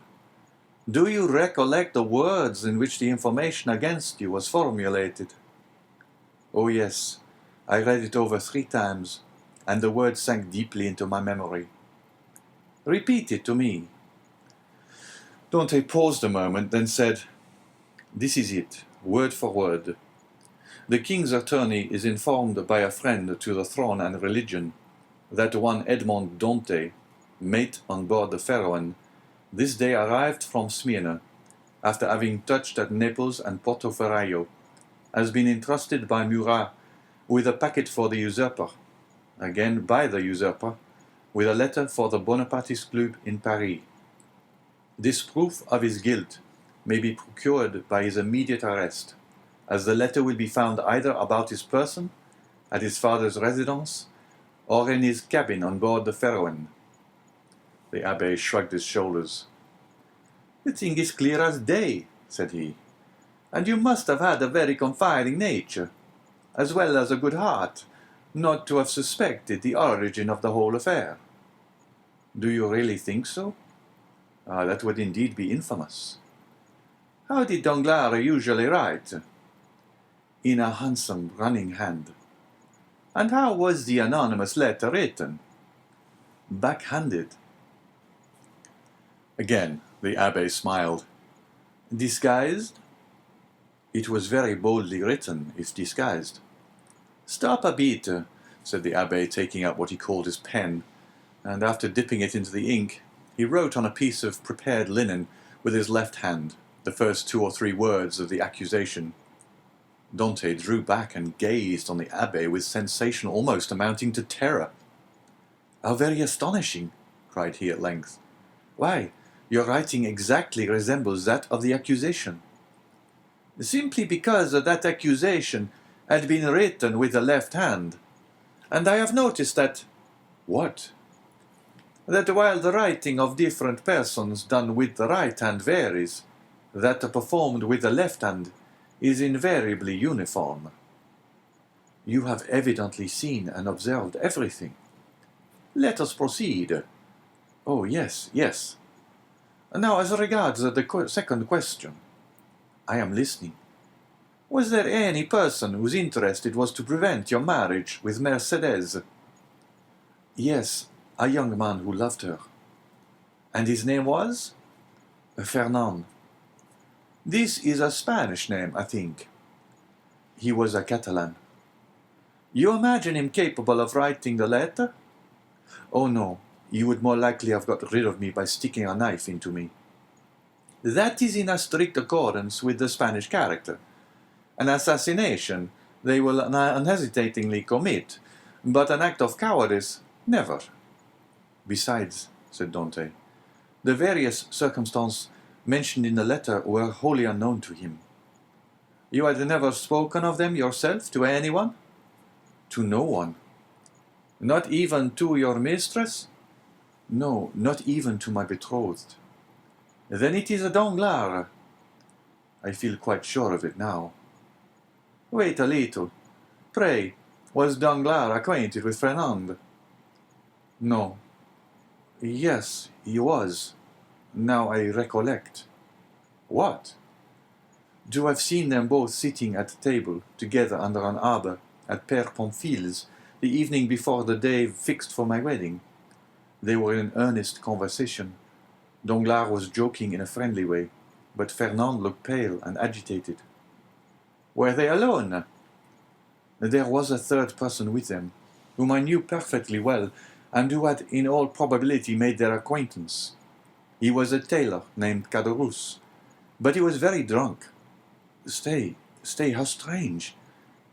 Do you recollect the words in which the information against you was formulated? Oh yes, I read it over 3 times, and the words sank deeply into my memory. Repeat it to me. Dante paused a moment, then said, This is it, word for word. The king's attorney is informed by a friend to the throne and religion that one Edmond Dante, mate on board the Pharaon, this day arrived from Smyrna, after having touched at Naples and Porto Ferraio, has been entrusted by Murat with a packet for the usurper, again by the usurper, with a letter for the Bonapartist Club in Paris. This proof of his guilt may be procured by his immediate arrest, as the letter will be found either about his person, at his father's residence, or in his cabin on board the Pharaon. The Abbé shrugged his shoulders. The thing is clear as day, said he, and you must have had a very confiding nature, as well as a good heart, not to have suspected the origin of the whole affair. Do you really think so? That would indeed be infamous. How did Danglars usually write? In a handsome running hand. And how was the anonymous letter written? Backhanded. Again the Abbé smiled. Disguised? It was very boldly written, if disguised. Stop a bit, said the Abbé, taking out what he called his pen, and after dipping it into the ink, he wrote on a piece of prepared linen with his left hand the first 2 or 3 words of the accusation. Dante drew back and gazed on the Abbé with sensation almost amounting to terror. How very astonishing, cried he at length. Why, your writing exactly resembles that of the accusation. Simply because that accusation had been written with the left hand, and I have noticed that— What? That while the writing of different persons done with the right hand varies, that performed with the left hand is invariably uniform. You have evidently seen and observed everything. Let us proceed. Oh, yes, yes. Now, as regards the second question. I am listening. Was there any person whose interest it was to prevent your marriage with Mercedes? Yes, a young man who loved her. And his name was? Fernand. This is a Spanish name, I think. He was a Catalan. You imagine him capable of writing the letter? Oh no, he would more likely have got rid of me by sticking a knife into me. That is in a strict accordance with the Spanish character. An assassination they will unhesitatingly commit, but an act of cowardice, never. Besides, said Dante, the various circumstances mentioned in the letter were wholly unknown to him. You had never spoken of them yourself to anyone? To no one. Not even to your mistress? No, not even to my betrothed. Then it is a Danglars. I feel quite sure of it now. Wait a little. Pray, was Danglars acquainted with Fernand? No. Yes, he was. Now I recollect. What? To have seen them both sitting at table together under an arbor at Père Pamphil's the evening before the day fixed for my wedding. They were in earnest conversation. Danglars was joking in a friendly way, but Fernand looked pale and agitated. Were they alone? There was a third person with them, whom I knew perfectly well, and who had in all probability made their acquaintance. He was a tailor named Caderousse, but he was very drunk. Stay, how strange,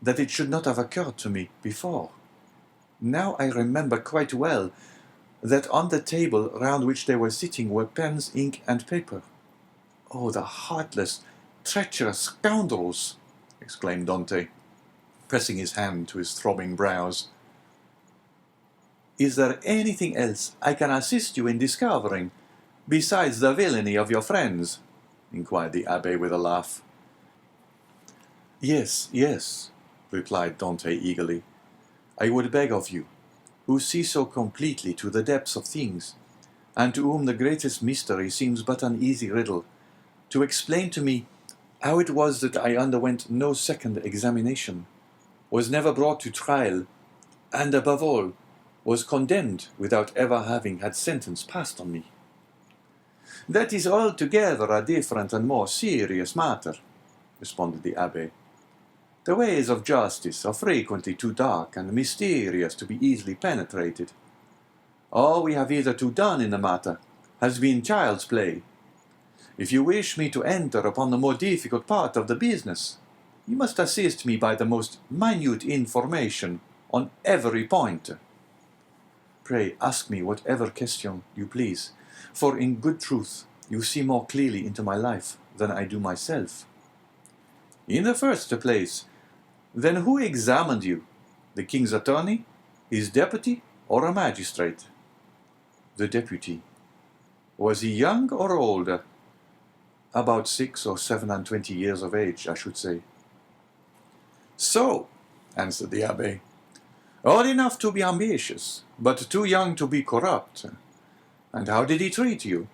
that it should not have occurred to me before. Now I remember quite well that on the table round which they were sitting were pens, ink, and paper. Oh, the heartless, treacherous scoundrels! Exclaimed Dante, pressing his hand to his throbbing brows. Is there anything else I can assist you in discovering, besides the villainy of your friends? Inquired the abbé with a laugh. Yes, replied Dante eagerly. I would beg of you, who see so completely to the depths of things, and to whom the greatest mystery seems but an easy riddle, to explain to me how it was that I underwent no second examination, was never brought to trial, and above all, was condemned without ever having had sentence passed on me. That is altogether a different and more serious matter, responded the abbé. The ways of justice are frequently too dark and mysterious to be easily penetrated. All we have hitherto done in the matter has been child's play. If you wish me to enter upon the more difficult part of the business, you must assist me by the most minute information on every point. Pray ask me whatever question you please, for in good truth you see more clearly into my life than I do myself. In the first place, then who examined you? The king's attorney, his deputy, or a magistrate? The deputy. Was he young or older? About 6 or 27 years of age, I should say. So, answered the abbé, old enough to be ambitious, but too young to be corrupt. And how did he treat you?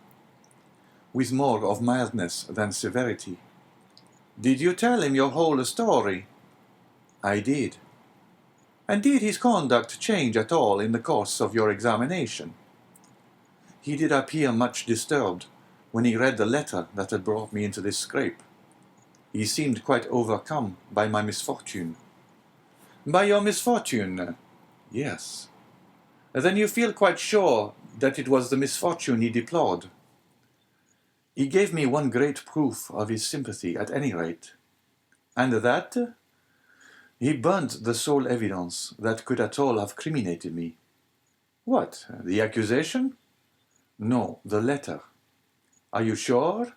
With more of mildness than severity. Did you tell him your whole story? I did. And did his conduct change at all in the course of your examination? He did appear much disturbed when he read the letter that had brought me into this scrape. He seemed quite overcome by my misfortune. By your misfortune? Yes. Then you feel quite sure that it was the misfortune he deplored? He gave me one great proof of his sympathy, at any rate. And that? He burnt the sole evidence that could at all have criminated me. What, the accusation? No, the letter. Are you sure?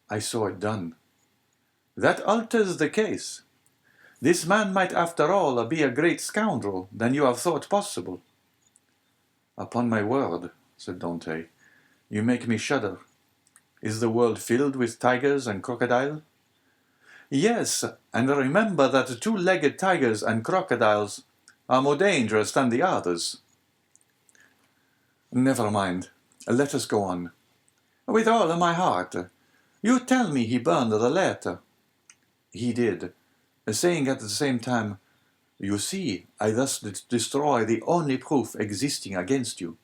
I saw it done. That alters the case. This man might after all be a great scoundrel than you have thought possible. Upon my word, said Dante, you make me shudder. Is the world filled with tigers and crocodiles? Yes, and remember that two-legged tigers and crocodiles are more dangerous than the others. Never mind. Let us go on. With all my heart. You tell me he burned the letter. He did, saying at the same time, you see, I thus destroy the only proof existing against you.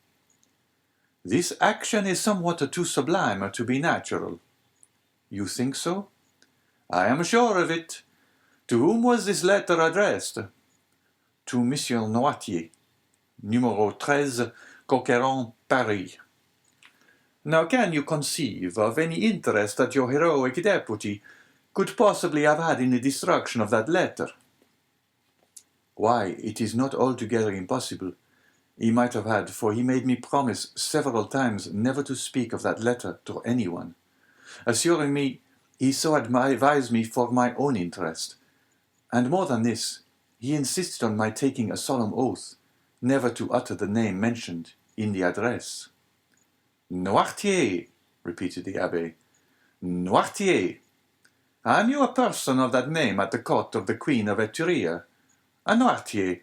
This action is somewhat too sublime to be natural. You think so? I am sure of it. To whom was this letter addressed? To Monsieur Noirtier, numero 13, Coqueron, Paris. Now can you conceive of any interest that your heroic deputy could possibly have had in the destruction of that letter? Why, it is not altogether impossible. He might have had, for he made me promise several times never to speak of that letter to anyone, assuring me he so advised me for my own interest. And more than this, he insisted on my taking a solemn oath never to utter the name mentioned in the address. Noirtier, repeated the abbe. Noirtier. I knew a person of that name at the court of the Queen of Etruria, a Noirtier,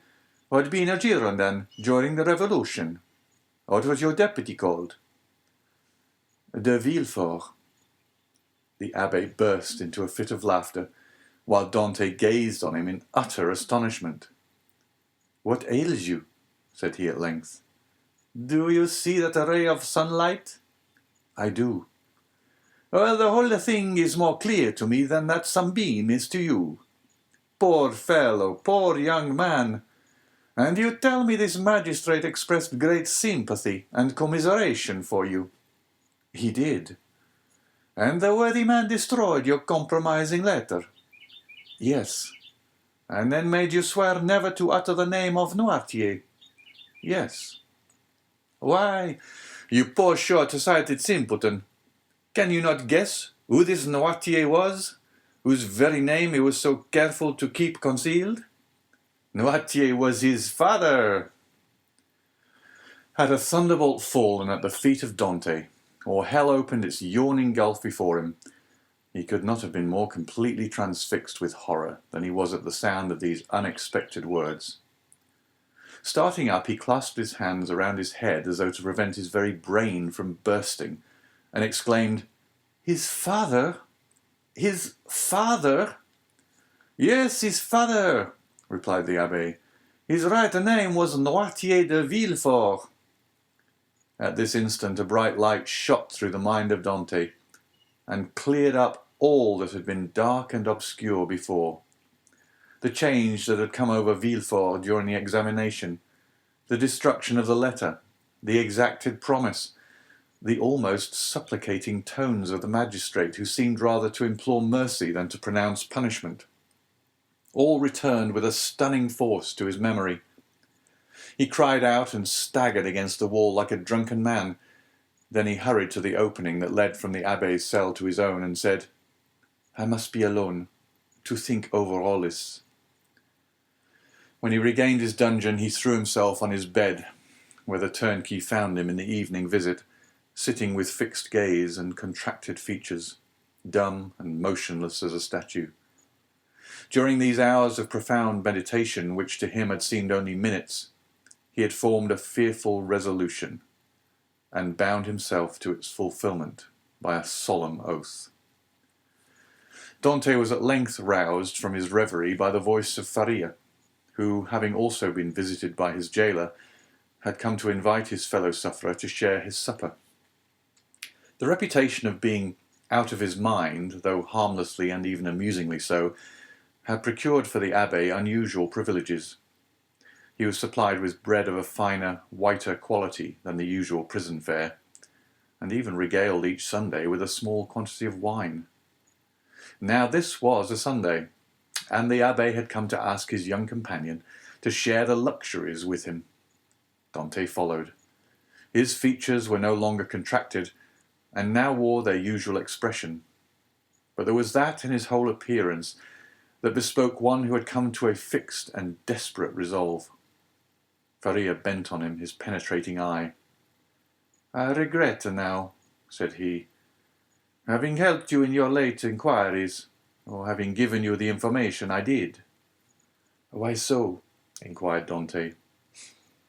who had been a Girondin during the Revolution. What was your deputy called? De Villefort. The abbe burst into a fit of laughter, while Dante gazed on him in utter astonishment. What ails you? Said he at length. Do you see that ray of sunlight? I do. Well, the whole thing is more clear to me than that sunbeam is to you. Poor fellow, poor young man. And you tell me this magistrate expressed great sympathy and commiseration for you. He did. And the worthy man destroyed your compromising letter. Yes. And then made you swear never to utter the name of Noirtier. Yes. Why, you poor short-sighted simpleton, can you not guess who this Noirtier was, whose very name he was so careful to keep concealed? Noirtier was his father. Had a thunderbolt fallen at the feet of Dante, or hell opened its yawning gulf before him, he could not have been more completely transfixed with horror than he was at the sound of these unexpected words. Starting up, he clasped his hands around his head as though to prevent his very brain from bursting, and exclaimed, His father? His father? Yes, his father, replied the abbé. His right name was Noirtier de Villefort. At this instant a bright light shot through the mind of Dante, and cleared up all that had been dark and obscure before. The change that had come over Villefort during the examination, the destruction of the letter, the exacted promise, the almost supplicating tones of the magistrate, who seemed rather to implore mercy than to pronounce punishment, all returned with a stunning force to his memory. He cried out and staggered against the wall like a drunken man. Then he hurried to the opening that led from the abbé's cell to his own, and said, I must be alone to think over all this. When he regained his dungeon, he threw himself on his bed, where the turnkey found him in the evening visit, sitting with fixed gaze and contracted features, dumb and motionless as a statue. During these hours of profound meditation, which to him had seemed only minutes, he had formed a fearful resolution, and bound himself to its fulfilment by a solemn oath. Dante was at length roused from his reverie by the voice of Faria, who, having also been visited by his jailer, had come to invite his fellow-sufferer to share his supper. The reputation of being out of his mind, though harmlessly and even amusingly so, had procured for the abbé unusual privileges. He was supplied with bread of a finer, whiter quality than the usual prison fare, and even regaled each Sunday with a small quantity of wine. Now this was a Sunday, and the abbé had come to ask his young companion to share the luxuries with him. Dante followed. His features were no longer contracted, and now wore their usual expression. But there was that in his whole appearance that bespoke one who had come to a fixed and desperate resolve. Faria bent on him his penetrating eye. I regret now, said he, having helped you in your late inquiries, or having given you the information I did. Why so? inquired Dante.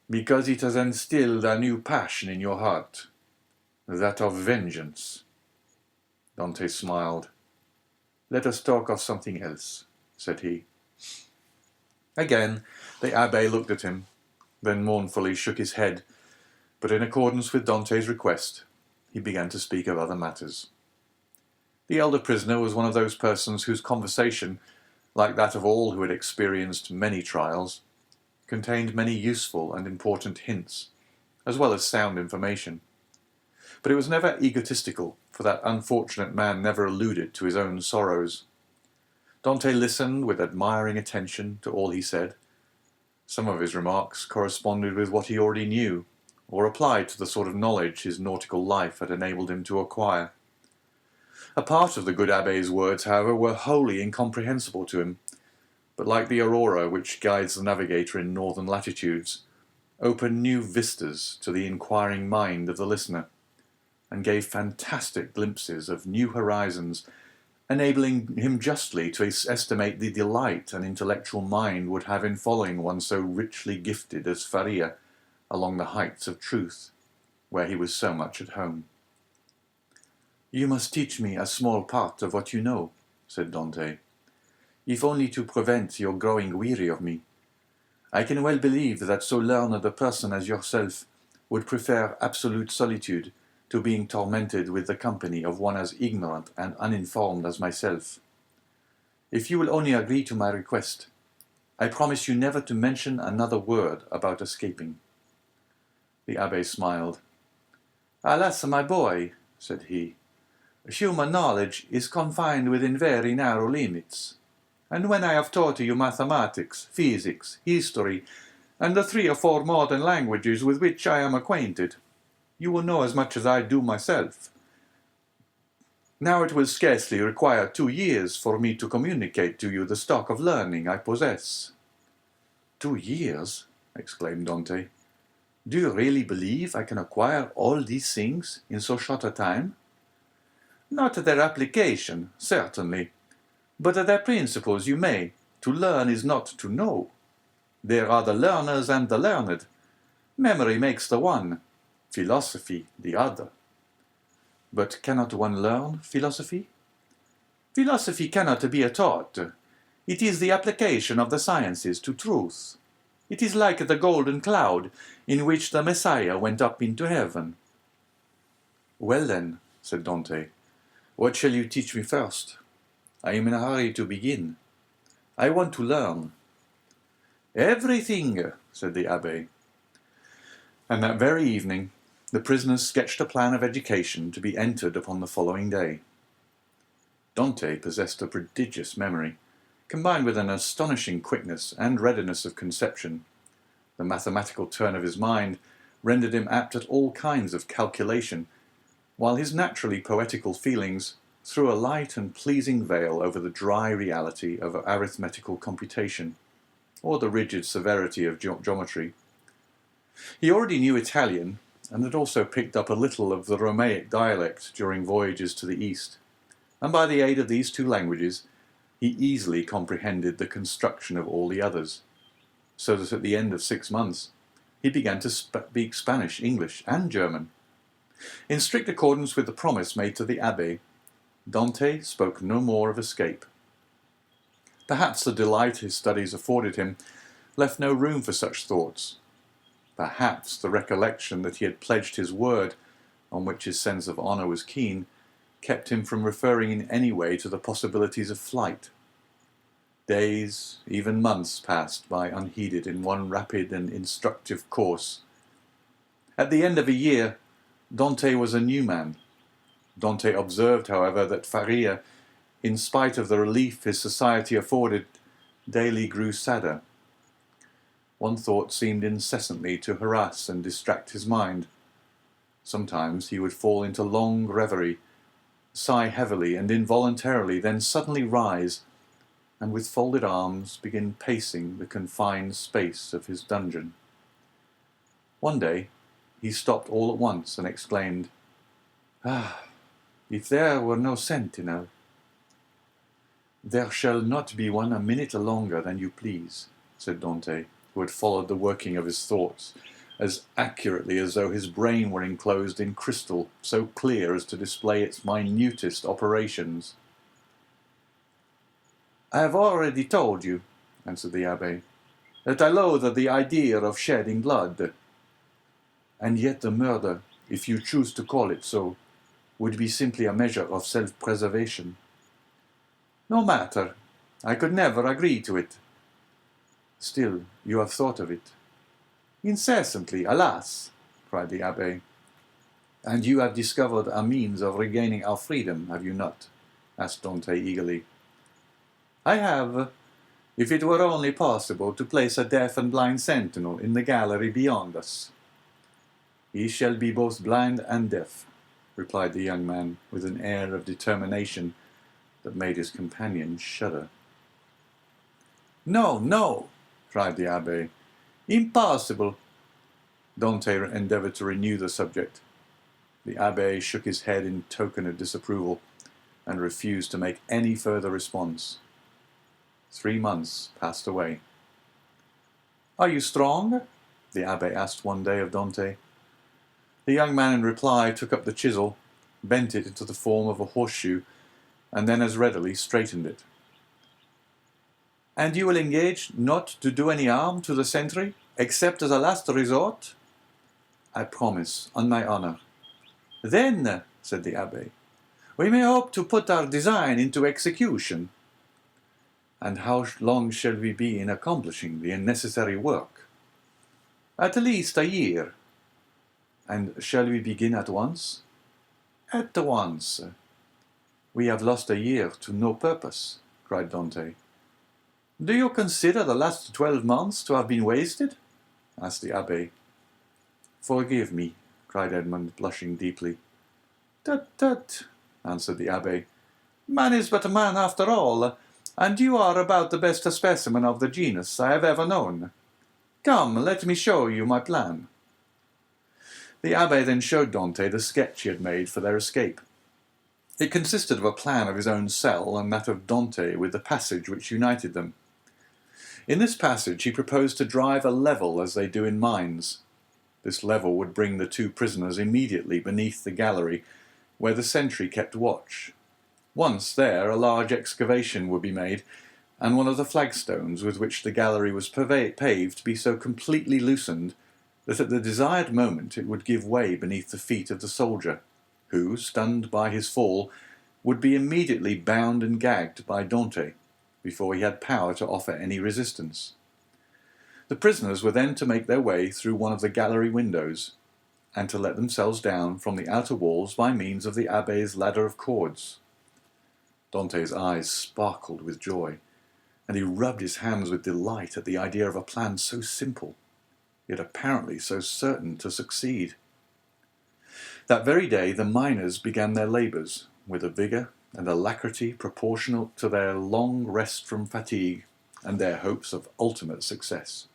Because it has instilled a new passion in your heart, that of vengeance. Dante smiled. Let us talk of something else, said he. Again the abbé looked at him, then mournfully shook his head, but in accordance with Dante's request, he began to speak of other matters. The elder prisoner was one of those persons whose conversation, like that of all who had experienced many trials, contained many useful and important hints, as well as sound information. But it was never egotistical, for that unfortunate man never alluded to his own sorrows. Dante listened with admiring attention to all he said. Some of his remarks corresponded with what he already knew, or applied to the sort of knowledge his nautical life had enabled him to acquire. A part of the good abbé's words, however, were wholly incomprehensible to him, but like the aurora which guides the navigator in northern latitudes, opened new vistas to the inquiring mind of the listener, and gave fantastic glimpses of new horizons, enabling him justly to estimate the delight an intellectual mind would have in following one so richly gifted as Faria along the heights of truth, where he was so much at home. "You must teach me a small part of what you know," said Dante, "if only to prevent your growing weary of me. I can well believe that so learned a person as yourself would prefer absolute solitude to being tormented with the company of one as ignorant and uninformed as myself. If you will only agree to my request, I promise you never to mention another word about escaping." The abbé smiled. "Alas, my boy," said he, "human knowledge is confined within very narrow limits, and when I have taught you mathematics, physics, history, and the 3 or 4 modern languages with which I am acquainted, you will know as much as I do myself. Now it will scarcely require 2 years for me to communicate to you the stock of learning I possess." "2 years?" exclaimed Dante. "Do you really believe I can acquire all these things in so short a time?" "Not their application, certainly, but their principles you may. To learn is not to know. There are the learners and the learned. Memory makes the one, philosophy the other." "But cannot one learn philosophy?" "Philosophy cannot be taught. It is the application of the sciences to truth. It is like the golden cloud in which the Messiah went up into heaven." "Well then," said Dante, "what shall you teach me first? I am in a hurry to begin. I want to learn." "Everything," said the abbé. And that very evening the prisoners sketched a plan of education to be entered upon the following day. Dante possessed a prodigious memory, combined with an astonishing quickness and readiness of conception. The mathematical turn of his mind rendered him apt at all kinds of calculation, while his naturally poetical feelings threw a light and pleasing veil over the dry reality of arithmetical computation, or the rigid severity of geometry. He already knew Italian, and had also picked up a little of the Romaic dialect during voyages to the East, and by the aid of these 2 languages he easily comprehended the construction of all the others, so that at the end of 6 months he began to speak Spanish, English, and German. In strict accordance with the promise made to the abbé, Dante spoke no more of escape. Perhaps the delight his studies afforded him left no room for such thoughts. Perhaps the recollection that he had pledged his word, on which his sense of honour was keen, kept him from referring in any way to the possibilities of flight. Days, even months, passed by unheeded in one rapid and instructive course. At the end of a year, Dante was a new man. Dante observed, however, that Faria, in spite of the relief his society afforded, daily grew sadder. One thought seemed incessantly to harass and distract his mind. Sometimes he would fall into long reverie, sigh heavily and involuntarily, then suddenly rise, and with folded arms begin pacing the confined space of his dungeon. One day he stopped all at once and exclaimed, "Ah, if there were no sentinel!" "There shall not be one a minute longer than you please," said Dante, who had followed the working of his thoughts as accurately as though his brain were enclosed in crystal so clear as to display its minutest operations. "I have already told you," answered the abbé, "that I loathe the idea of shedding blood. And yet the murder, if you choose to call it so, would be simply a measure of self-preservation." "No matter. I could never agree to it." "Still, you have thought of it." "Incessantly, alas!" cried the abbé. And you have discovered a means of regaining our freedom, have you not? Asked Dante eagerly. I have, if it were only possible to place a deaf and blind sentinel in the gallery beyond us. He shall be both blind and deaf, replied the young man with an air of determination that made his companion shudder. No, no, cried the abbé. Impossible. Dante endeavoured to renew the subject. The abbé shook his head in token of disapproval and refused to make any further response. 3 months passed away. Are you strong? The abbé asked one day of Dante. The young man in reply took up the chisel, bent it into the form of a horseshoe, and then as readily straightened it. And you will engage not to do any harm to the sentry, except as a last resort? I promise, on my honour. Then, said the abbé, we may hope to put our design into execution. And how long shall we be in accomplishing the necessary work? At least a year. And shall we begin at once? At once. We have lost a year to no purpose, cried Dante. Do you consider the last 12 months to have been wasted? Asked the abbé. Forgive me, cried Edmund, blushing deeply. Tut, tut, answered the abbé. Man is but a man after all, and you are about the best specimen of the genus I have ever known. Come, let me show you my plan. The abbé then showed Dante the sketch he had made for their escape. It consisted of a plan of his own cell and that of Dante with the passage which united them. In this passage he proposed to drive a level as they do in mines. This level would bring the 2 prisoners immediately beneath the gallery, where the sentry kept watch. Once there, a large excavation would be made, and one of the flagstones with which the gallery was paved be so completely loosened that at the desired moment it would give way beneath the feet of the soldier, who, stunned by his fall, would be immediately bound and gagged by Dante, before he had power to offer any resistance. The prisoners were then to make their way through one of the gallery windows, and to let themselves down from the outer walls by means of the abbé's ladder of cords. Dante's eyes sparkled with joy, and he rubbed his hands with delight at the idea of a plan so simple, yet apparently so certain to succeed. That very day the miners began their labours, with a vigour and alacrity proportional to their long rest from fatigue and their hopes of ultimate success.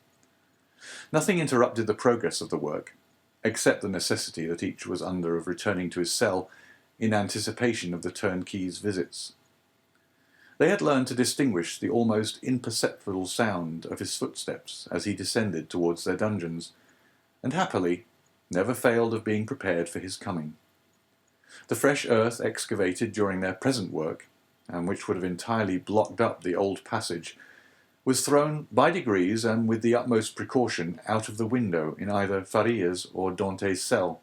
Nothing interrupted the progress of the work, except the necessity that each was under of returning to his cell in anticipation of the turnkey's visits. They had learned to distinguish the almost imperceptible sound of his footsteps as he descended towards their dungeons, and happily never failed of being prepared for his coming. The fresh earth excavated during their present work, and which would have entirely blocked up the old passage, was thrown by degrees and with the utmost precaution out of the window in either Faria's or Dante's cell,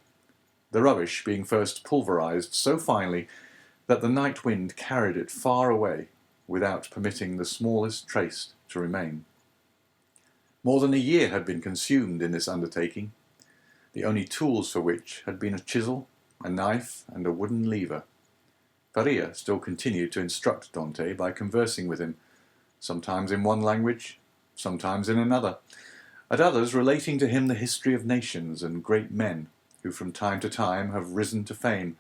the rubbish being first pulverized so finely that the night wind carried it far away without permitting the smallest trace to remain. More than a year had been consumed in this undertaking, the only tools for which had been a chisel, a knife, and a wooden lever. Faria still continued to instruct Dante by conversing with him, sometimes in one language, sometimes in another, at others relating to him the history of nations and great men who from time to time have risen to fame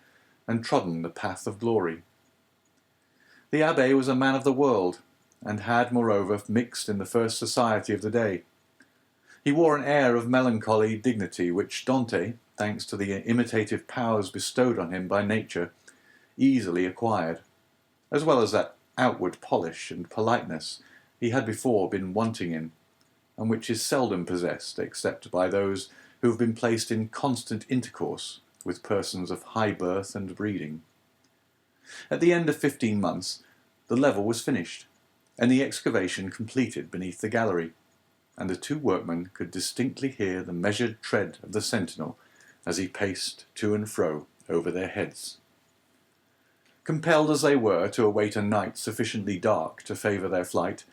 and trodden the path of glory. The abbé was a man of the world, and had, moreover, mixed in the first society of the day. He wore an air of melancholy dignity which Dante, thanks to the imitative powers bestowed on him by nature, easily acquired, as well as that outward polish and politeness he had before been wanting in, and which is seldom possessed except by those who have been placed in constant intercourse with persons of high birth and breeding. At the end of 15 months, the level was finished, and the excavation completed beneath the gallery, and the 2 workmen could distinctly hear the measured tread of the sentinel as he paced to and fro over their heads. Compelled as they were to await a night sufficiently dark to favour their flight,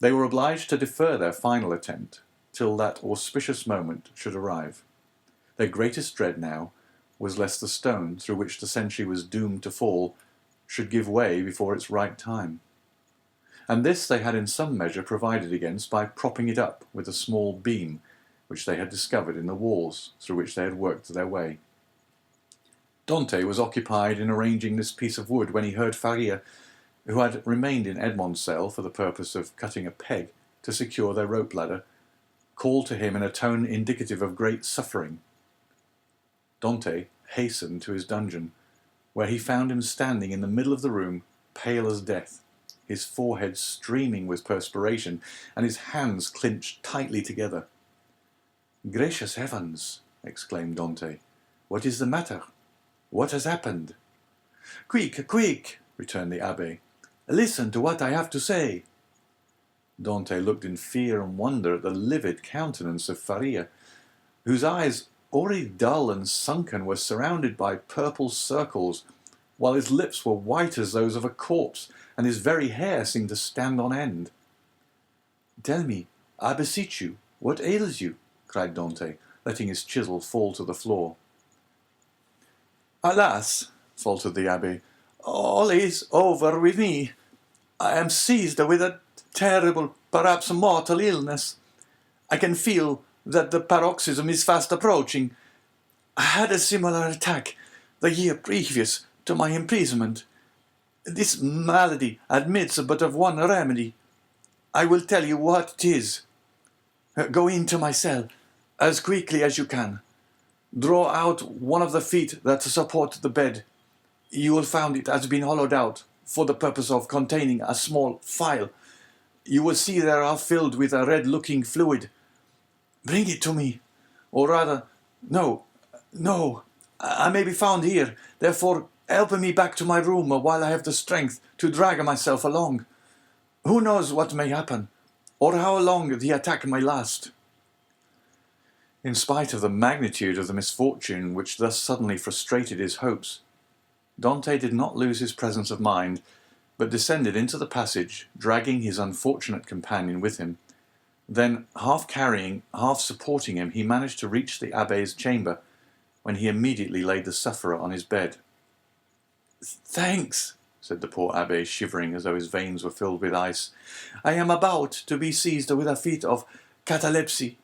they were obliged to defer their final attempt till that auspicious moment should arrive. Their greatest dread now was lest the stone through which the sentry was doomed to fall should give way before its right time. And this they had in some measure provided against by propping it up with a small beam which they had discovered in the walls through which they had worked their way. Dante was occupied in arranging this piece of wood when he heard Faria, who had remained in Edmond's cell for the purpose of cutting a peg to secure their rope ladder, call to him in a tone indicative of great suffering. Dante hastened to his dungeon, where he found him standing in the middle of the room, pale as death, his forehead streaming with perspiration, and his hands clinched tightly together. "Gracious heavens!" exclaimed Dante. "What is the matter? What has happened?" "Quick, quick!" returned the abbé. "Listen to what I have to say." Dante looked in fear and wonder at the livid countenance of Faria, whose eyes, already dull and sunken, were surrounded by purple circles, while his lips were white as those of a corpse, and his very hair seemed to stand on end. "Tell me, I beseech you, what ails you?" cried Dante, letting his chisel fall to the floor. "Alas," faltered the abbé, "all is over with me. I am seized with a terrible, perhaps mortal illness. I can feel that the paroxysm is fast approaching. I had a similar attack the year previous to my imprisonment. This malady admits but of one remedy. I will tell you what it is. Go into my cell as quickly as you can. Draw out one of the feet that support the bed. You will find it has been hollowed out for the purpose of containing a small phial. You will see they are filled with a red-looking fluid. Bring it to me. Or rather, no, I may be found here. Therefore, help me back to my room while I have the strength to drag myself along. Who knows what may happen, or how long the attack may last?" In spite of the magnitude of the misfortune which thus suddenly frustrated his hopes, Dante did not lose his presence of mind, but descended into the passage, dragging his unfortunate companion with him. Then, half carrying, half supporting him, he managed to reach the abbé's chamber, when he immediately laid the sufferer on his bed. "Thanks," said the poor abbé, shivering as though his veins were filled with ice. "I am about to be seized with a fit of catalepsy.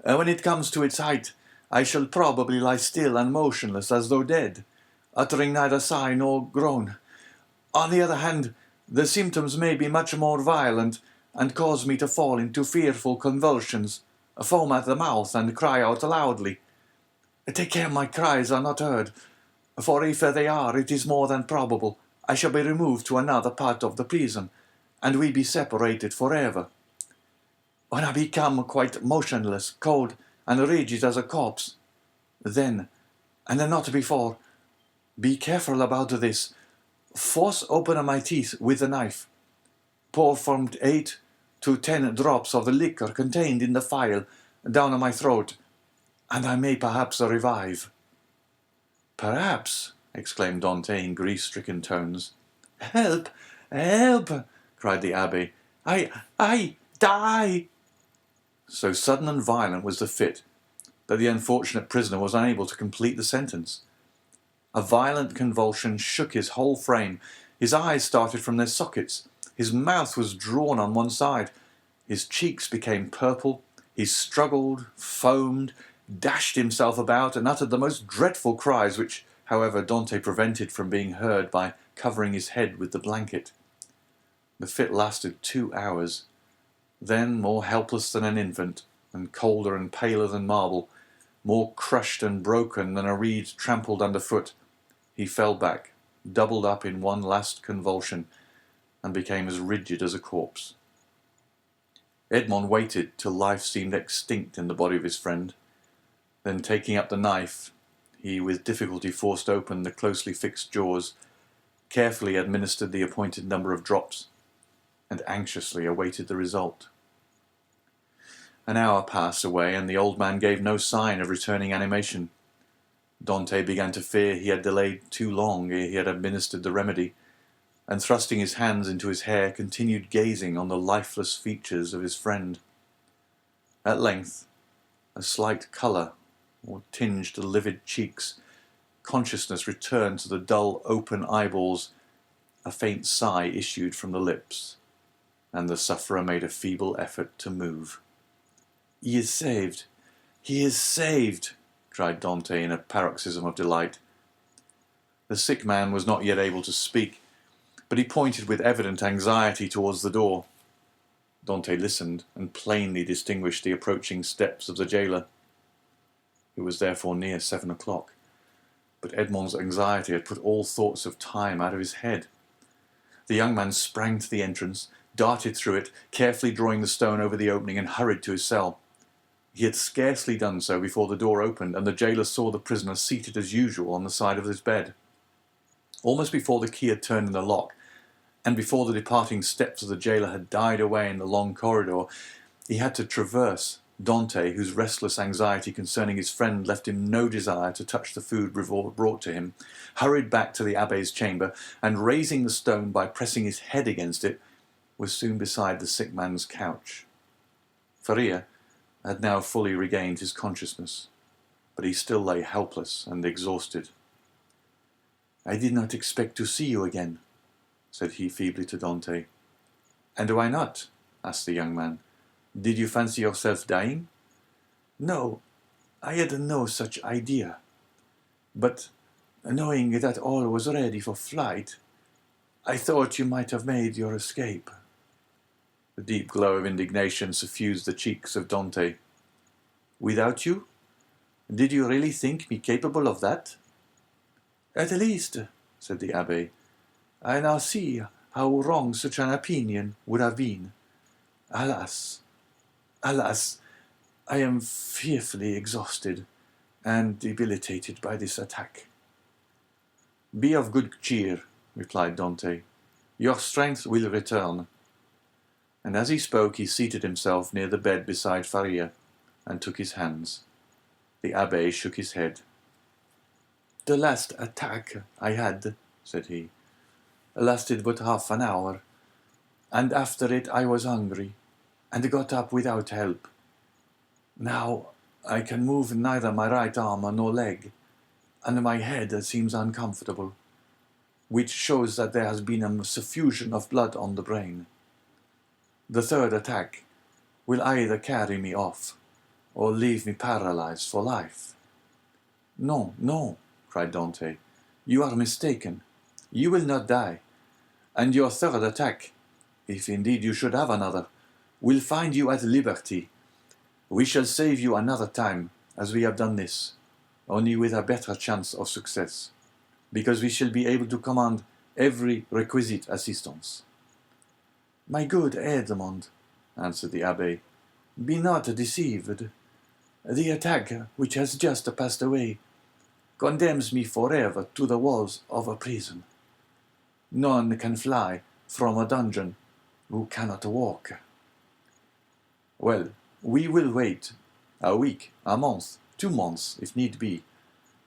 When it comes to its height, I shall probably lie still and motionless as though dead, uttering neither sigh nor groan. On the other hand, the symptoms may be much more violent, and cause me to fall into fearful convulsions, foam at the mouth, and cry out loudly. Take care my cries are not heard, for if they are, it is more than probable I shall be removed to another part of the prison, and we be separated forever. When I become quite motionless, cold, and rigid as a corpse, then, and not before, be careful about this, force open my teeth with a knife, pour from 8 to 10 drops of the liquor contained in the phial down my throat, and I may perhaps revive." "Perhaps!" exclaimed Dante in grief-stricken tones. "Help! Help!" cried the abbé. I die!" So sudden and violent was the fit that the unfortunate prisoner was unable to complete the sentence. A violent convulsion shook his whole frame. His eyes started from their sockets. His mouth was drawn on one side. His cheeks became purple. He struggled, foamed, dashed himself about, and uttered the most dreadful cries, which, however, Dante prevented from being heard by covering his head with the blanket. The fit lasted 2 hours. Then, more helpless than an infant, and colder and paler than marble, more crushed and broken than a reed trampled underfoot, he fell back, doubled up in one last convulsion, and became as rigid as a corpse. Edmond waited till life seemed extinct in the body of his friend. Then, taking up the knife, he with difficulty forced open the closely fixed jaws, carefully administered the appointed number of drops, and anxiously awaited the result. An hour passed away, and the old man gave no sign of returning animation. Dante began to fear he had delayed too long ere he had administered the remedy, and thrusting his hands into his hair, continued gazing on the lifeless features of his friend. At length, a slight colour, or tinged the livid cheeks, consciousness returned to the dull, open eyeballs, a faint sigh issued from the lips, and the sufferer made a feeble effort to move. "He is saved! He is saved!" cried Dante in a paroxysm of delight. The sick man was not yet able to speak, but he pointed with evident anxiety towards the door. Dante listened and plainly distinguished the approaching steps of the jailer. It was therefore near 7 o'clock, but Edmond's anxiety had put all thoughts of time out of his head. The young man sprang to the entrance, darted through it, carefully drawing the stone over the opening, and hurried to his cell. He had scarcely done so before the door opened, and the jailer saw the prisoner seated as usual on the side of his bed. Almost before the key had turned in the lock, and before the departing steps of the jailer had died away in the long corridor, he had to traverse Dante, whose restless anxiety concerning his friend left him no desire to touch the food brought to him, hurried back to the abbé's chamber, and raising the stone by pressing his head against it, was soon beside the sick man's couch. Faria had now fully regained his consciousness, but he still lay helpless and exhausted. "I did not expect to see you again," said he feebly to Dante. "And why not?" asked the young man. "Did you fancy yourself dying?" "No, I had no such idea. But, knowing that all was ready for flight, I thought you might have made your escape." A deep glow of indignation suffused the cheeks of Dante. "Without you? Did you really think me capable of that?" "At least," said the abbé, "I now see how wrong such an opinion would have been. Alas, alas, I am fearfully exhausted and debilitated by this attack." "Be of good cheer," replied Dante. "Your strength will return." And as he spoke, he seated himself near the bed beside Faria and took his hands. The abbé shook his head. "The last attack I had," said he, "lasted but half an hour, and after it I was hungry, and got up without help. Now I can move neither my right arm nor leg, and my head seems uncomfortable, which shows that there has been a suffusion of blood on the brain. The third attack will either carry me off, or leave me paralyzed for life." "No, no," cried Dante, "you are mistaken. You will not die, and your third attack, if indeed you should have another, will find you at liberty. We shall save you another time, as we have done this, only with a better chance of success, because we shall be able to command every requisite assistance." "My good Edmond," answered the abbé, "be not deceived. The attack which has just passed away condemns me forever to the walls of a prison. None can fly from a dungeon who cannot walk." "Well, we will wait a week, a month, 2 months, if need be,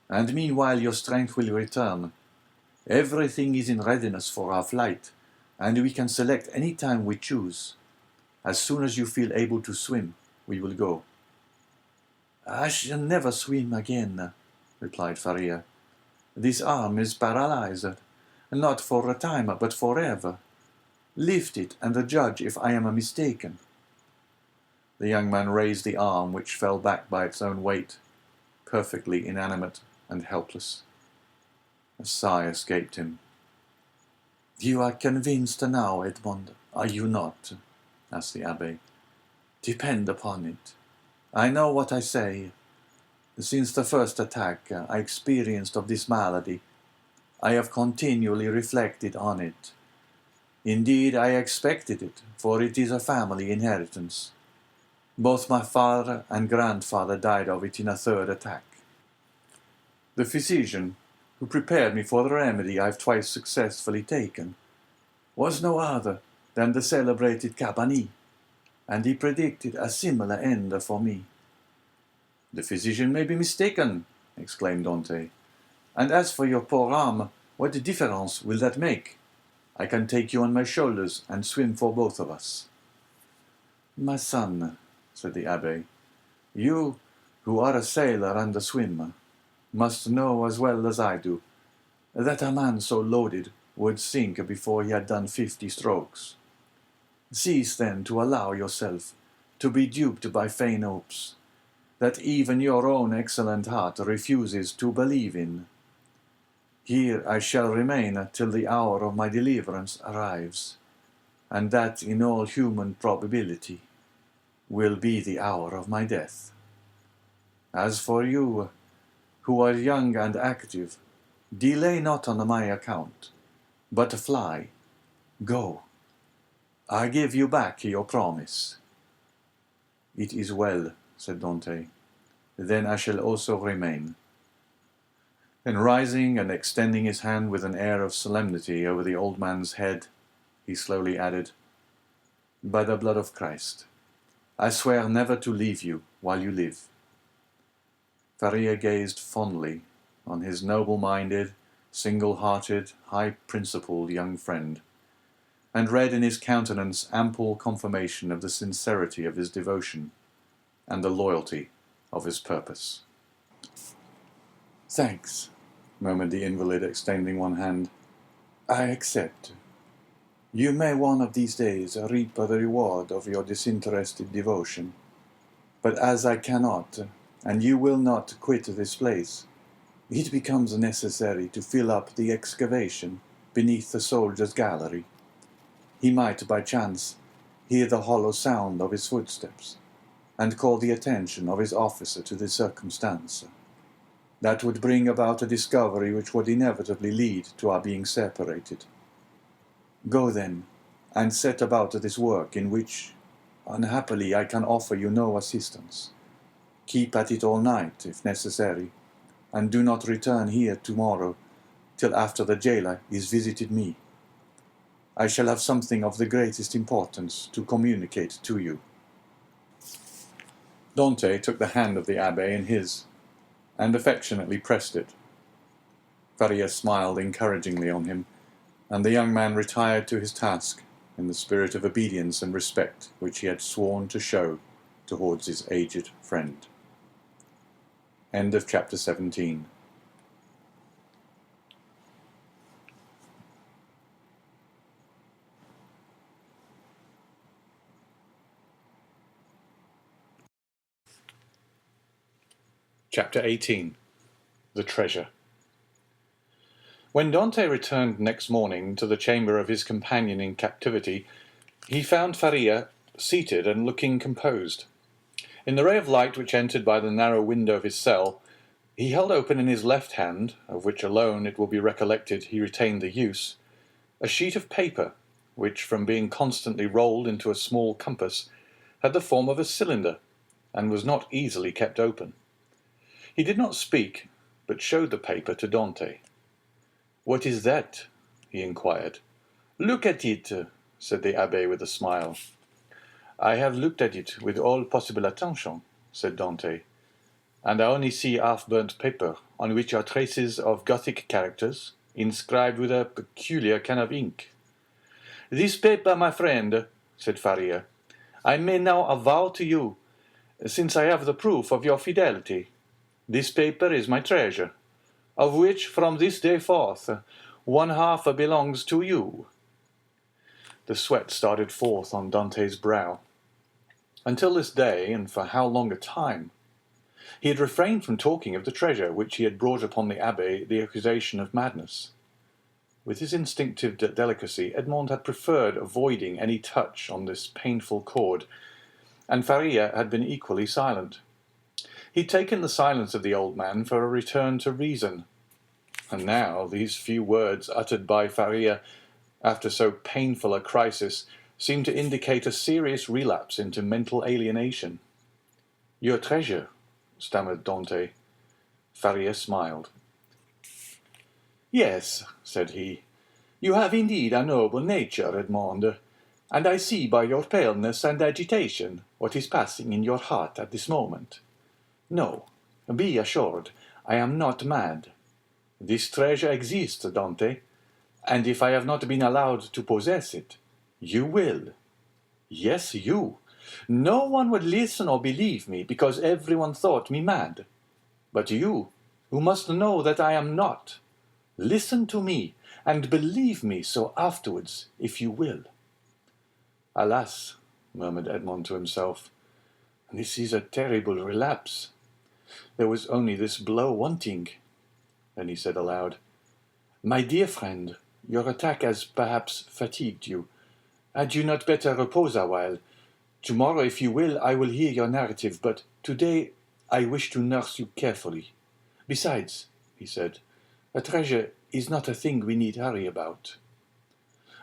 and meanwhile your strength will return. Everything is in readiness for our flight, and we can select any time we choose. As soon as you feel able to swim, we will go." "I shall never swim again," replied Faria. "This arm is paralyzed, not for a time, but forever. Lift it and judge if I am mistaken." The young man raised the arm, which fell back by its own weight, perfectly inanimate and helpless. A sigh escaped him. "You are convinced now, Edmond, are you not?" asked the abbé. "Depend upon it. I know what I say. Since the first attack I experienced of this malady, I have continually reflected on it. Indeed, I expected it, for it is a family inheritance. Both my father and grandfather died of it in a third attack. The physician who prepared me for the remedy I have twice successfully taken was no other than the celebrated Cabanilles, and he predicted a similar end for me." "The physician may be mistaken," exclaimed Dante. "And as for your poor arm, what difference will that make? I can take you on my shoulders and swim for both of us." "My son," said the abbé, "you, who are a sailor and a swimmer, must know as well as I do that a man so loaded would sink before he had done 50 strokes. Cease then to allow yourself to be duped by vain hopes that even your own excellent heart refuses to believe in. Here I shall remain till the hour of my deliverance arrives, and that in all human probability will be the hour of my death. As for you, who are young and active, delay not on my account, but fly, go. I give you back your promise. It is well, said Dante. Then I shall also remain. Then rising and extending his hand with an air of solemnity over the old man's head, he slowly added, By the blood of Christ, I swear never to leave you while you live. Faria gazed fondly on his noble-minded, single-hearted, high-principled young friend, and read in his countenance ample confirmation of the sincerity of his devotion and the loyalty of his purpose. Thanks, murmured the invalid, extending one hand. I accept. You may one of these days reap the reward of your disinterested devotion. But as I cannot, and you will not quit this place, it becomes necessary to fill up the excavation beneath the soldier's gallery. He might, by chance, hear the hollow sound of his footsteps, and call the attention of his officer to the circumstance. That would bring about a discovery which would inevitably lead to our being separated. Go then, and set about this work in which, unhappily, I can offer you no assistance. Keep at it all night, if necessary, and do not return here tomorrow till after the jailer is visited me. I shall have something of the greatest importance to communicate to you. Dante took the hand of the abbé in his, and affectionately pressed it. Faria smiled encouragingly on him, and the young man retired to his task in the spirit of obedience and respect which he had sworn to show towards his aged friend. End of chapter 17. Chapter 18. The Treasure. When Dante returned next morning to the chamber of his companion in captivity, he found Faria seated and looking composed. In the ray of light which entered by the narrow window of his cell, he held open in his left hand, of which alone it will be recollected he retained the use, a sheet of paper, which, from being constantly rolled into a small compass, had the form of a cylinder, and was not easily kept open. He did not speak, but showed the paper to Dante. "What is that?" he inquired. "Look at it," said the abbé with a smile. "I have looked at it with all possible attention," said Dante, "and I only see half-burnt paper, on which are traces of Gothic characters, inscribed with a peculiar kind of ink." "This paper, my friend," said Faria, "I may now avow to you, since I have the proof of your fidelity. This paper is my treasure, of which, from this day forth, one half belongs to you." The sweat started forth on Dante's brow. Until this day, and for how long a time? He had refrained from talking of the treasure which he had brought upon the abbé the accusation of madness. With his instinctive delicacy, Edmond had preferred avoiding any touch on this painful chord, and Faria had been equally silent. He had taken the silence of the old man for a return to reason, and now these few words uttered by Faria after so painful a crisis seemed to indicate a serious relapse into mental alienation. "Your treasure," stammered Dante. Faria smiled. "Yes," said he, "you have indeed a noble nature, Edmond, and I see by your paleness and agitation what is passing in your heart at this moment. No, be assured, I am not mad. This treasure exists, Dante, and if I have not been allowed to possess it, you will. Yes, you. No one would listen or believe me, because everyone thought me mad. But you, You must know that I am not. Listen to me, and believe me so afterwards, if you will." "Alas," murmured Edmond to himself, "this is a terrible relapse. There was only this blow wanting." Then he said aloud, "My dear friend, your attack has perhaps fatigued you. Had you not better repose a while? Tomorrow, if you will, I will hear your narrative, but today I wish to nurse you carefully. Besides," he said, "a treasure is not a thing we need hurry about."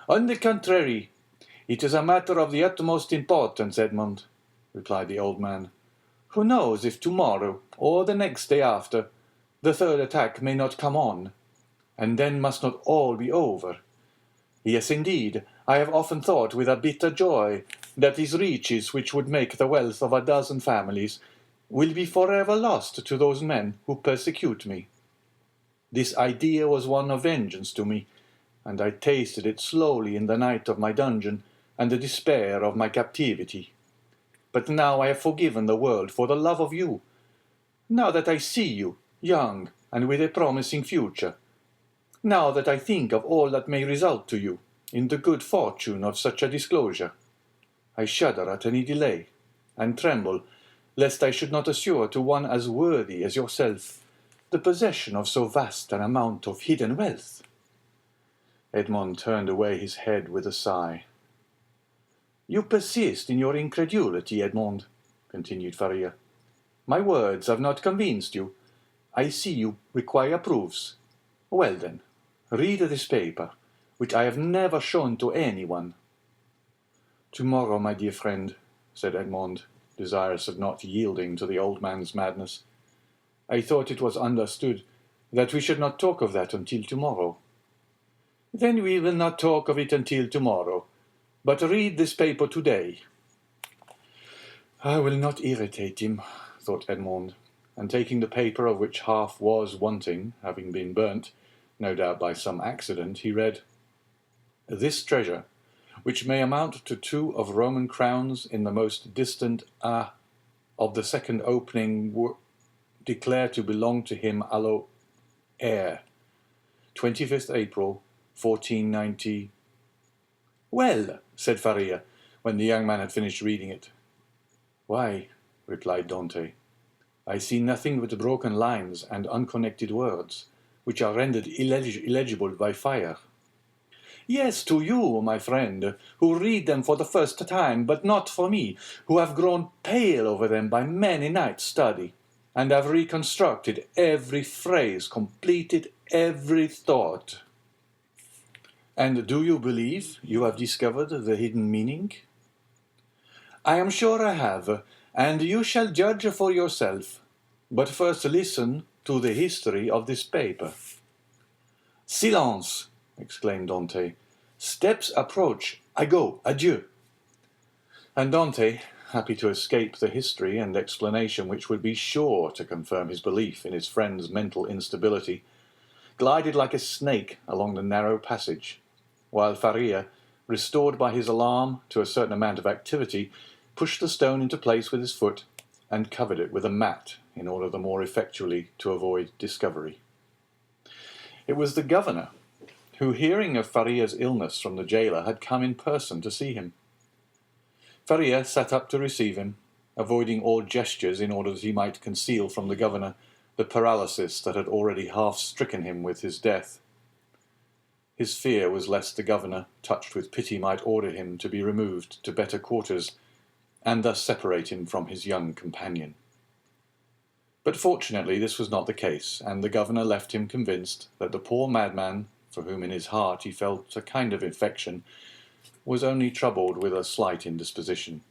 "On the contrary, it is a matter of the utmost importance, Edmond," replied the old man. "Who knows if tomorrow, or the next day after, the third attack may not come on, and then must not all be over? Yes, indeed, I have often thought with a bitter joy that these riches which would make the wealth of a dozen families will be forever lost to those men who persecute me. This idea was one of vengeance to me, and I tasted it slowly in the night of my dungeon and the despair of my captivity. But now I have forgiven the world for the love of you. Now that I see you, young and with a promising future, now that I think of all that may result to you in the good fortune of such a disclosure, I shudder at any delay, and tremble lest I should not assure to one as worthy as yourself the possession of so vast an amount of hidden wealth." Edmond turned away his head with a sigh. "You persist in your incredulity, Edmond," continued Faria. "My words have not convinced you. I see you require proofs. Well then, read this paper, which I have never shown to anyone." "Tomorrow, my dear friend," said Edmond, desirous of not yielding to the old man's madness. "I thought it was understood that we should not talk of that until tomorrow." "Then we will not talk of it until tomorrow, but read this paper today." "I will not irritate him," thought Edmond, and taking the paper, of which half was wanting, having been burnt, no doubt by some accident, he read, "This treasure, which may amount to 2 of Roman crowns in the most distant of the second opening, declare to belong to him allo heir, 25th April, 1490. "Well," said Faria, when the young man had finished reading it. "Why," replied Dante, "I see nothing but broken lines and unconnected words, which are rendered illegible by fire." "Yes, to you, my friend, who read them for the first time, but not for me, who have grown pale over them by many nights' study, and have reconstructed every phrase, completed every thought." "And do you believe you have discovered the hidden meaning?" "I am sure I have, and you shall judge for yourself. But first listen to the history of this paper." "Silence!" exclaimed Dante. "Steps approach. I go. Adieu." And Dante, happy to escape the history and explanation which would be sure to confirm his belief in his friend's mental instability, glided like a snake along the narrow passage, while Faria, restored by his alarm to a certain amount of activity, pushed the stone into place with his foot and covered it with a mat in order the more effectually to avoid discovery. It was the governor, who, hearing of Faria's illness from the jailer, had come in person to see him. Faria sat up to receive him, avoiding all gestures in order that he might conceal from the governor the paralysis that had already half stricken him with his death. His fear was lest the governor, touched with pity, might order him to be removed to better quarters, and thus separate him from his young companion. But fortunately this was not the case, and the governor left him convinced that the poor madman, for whom in his heart he felt a kind of affection, was only troubled with a slight indisposition.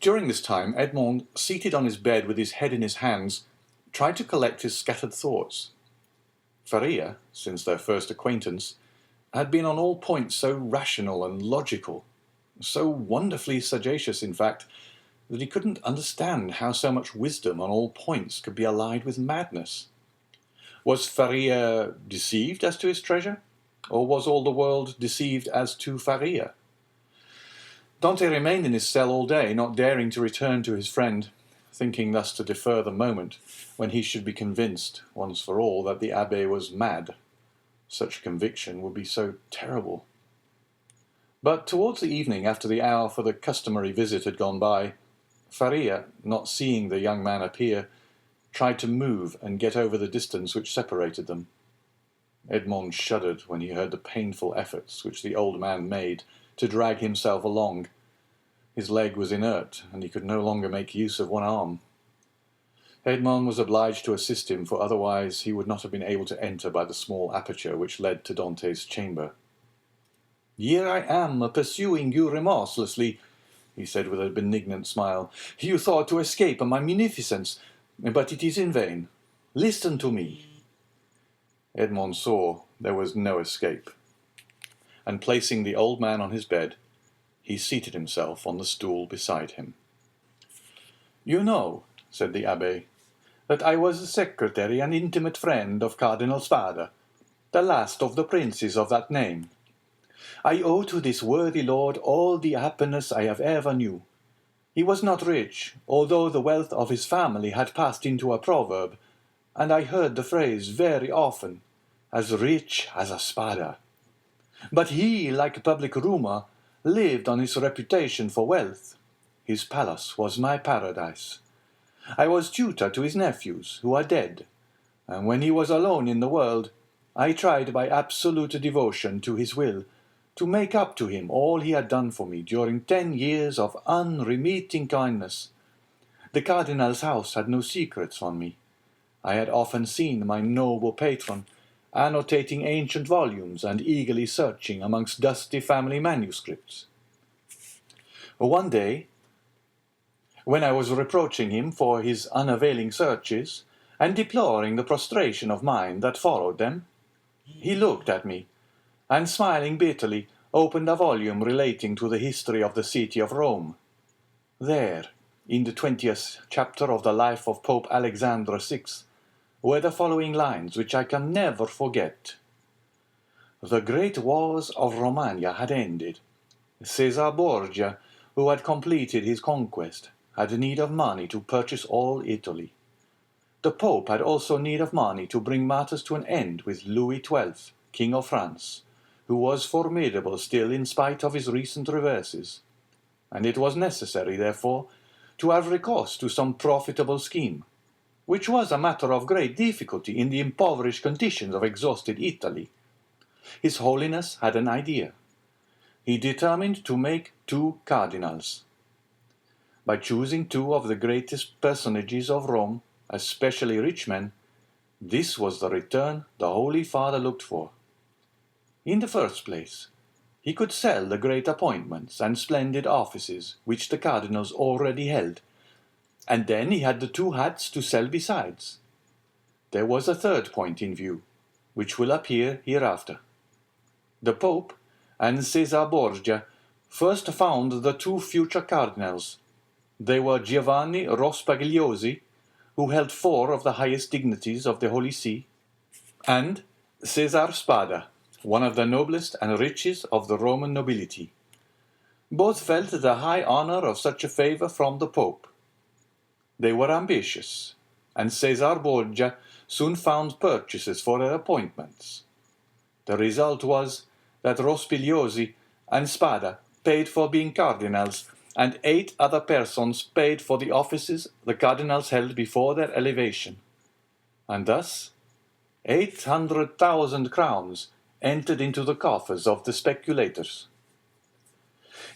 During this time, Edmond, seated on his bed with his head in his hands, tried to collect his scattered thoughts. Faria, since their first acquaintance, had been on all points so rational and logical, so wonderfully sagacious, in fact, that he couldn't understand how so much wisdom on all points could be allied with madness. Was Faria deceived as to his treasure, or was all the world deceived as to Faria? Dante remained in his cell all day, not daring to return to his friend, thinking thus to defer the moment when he should be convinced, once for all, that the abbé was mad. Such conviction would be so terrible. But towards the evening, after the hour for the customary visit had gone by, Faria, not seeing the young man appear, tried to move and get over the distance which separated them. Edmond shuddered when he heard the painful efforts which the old man made to drag himself along. His leg was inert, and he could no longer make use of one arm. Edmond was obliged to assist him, for otherwise he would not have been able to enter by the small aperture which led to Dante's chamber. "Here I am, pursuing you remorselessly," he said with a benignant smile. "You thought to escape my munificence, but it is in vain. Listen to me." Edmond saw there was no escape, and placing the old man on his bed, he seated himself on the stool beside him. "You know," said the abbé, "that I was the secretary and intimate friend of Cardinal Spada, the last of the princes of that name. I owe to this worthy lord all the happiness I have ever knew. He was not rich, although the wealth of his family had passed into a proverb, and I heard the phrase very often, as rich as a Spada. But he, like public rumour, lived on his reputation for wealth. His palace was my paradise. I was tutor to his nephews, who are dead, and when he was alone in the world, I tried by absolute devotion to his will to make up to him all he had done for me during 10 years of unremitting kindness. The cardinal's house had no secrets on me. I had often seen my noble patron annotating ancient volumes and eagerly searching amongst dusty family manuscripts. One day, when I was reproaching him for his unavailing searches, and deploring the prostration of mind that followed them, he looked at me, and smiling bitterly, opened a volume relating to the history of the city of Rome. There, in the 20th chapter of the life of Pope Alexander VI, were the following lines which I can never forget. The great wars of Romagna had ended. Caesar Borgia, who had completed his conquest, had need of money to purchase all Italy. The Pope had also need of money to bring matters to an end with Louis XII, King of France, who was formidable still in spite of his recent reverses, and it was necessary, therefore, to have recourse to some profitable scheme, which was a matter of great difficulty in the impoverished conditions of exhausted Italy. His Holiness had an idea. He determined to make 2 cardinals. By choosing 2 of the greatest personages of Rome, especially rich men, this was the return the Holy Father looked for. In the first place, he could sell the great appointments and splendid offices which the cardinals already held, and then he had the 2 hats to sell besides. There was a third point in view, which will appear hereafter. The Pope and Caesar Borgia first found the 2 future cardinals. They were Giovanni Rospagliosi, who held 4 of the highest dignities of the Holy See, and Cesar Spada, one of the noblest and richest of the Roman nobility. Both felt the high honor of such a favor from the Pope. They were ambitious, and Caesar Borgia soon found purchasers for their appointments. The result was that Rospigliosi and Spada paid for being cardinals, and 8 other persons paid for the offices the cardinals held before their elevation. And thus 800,000 crowns entered into the coffers of the speculators.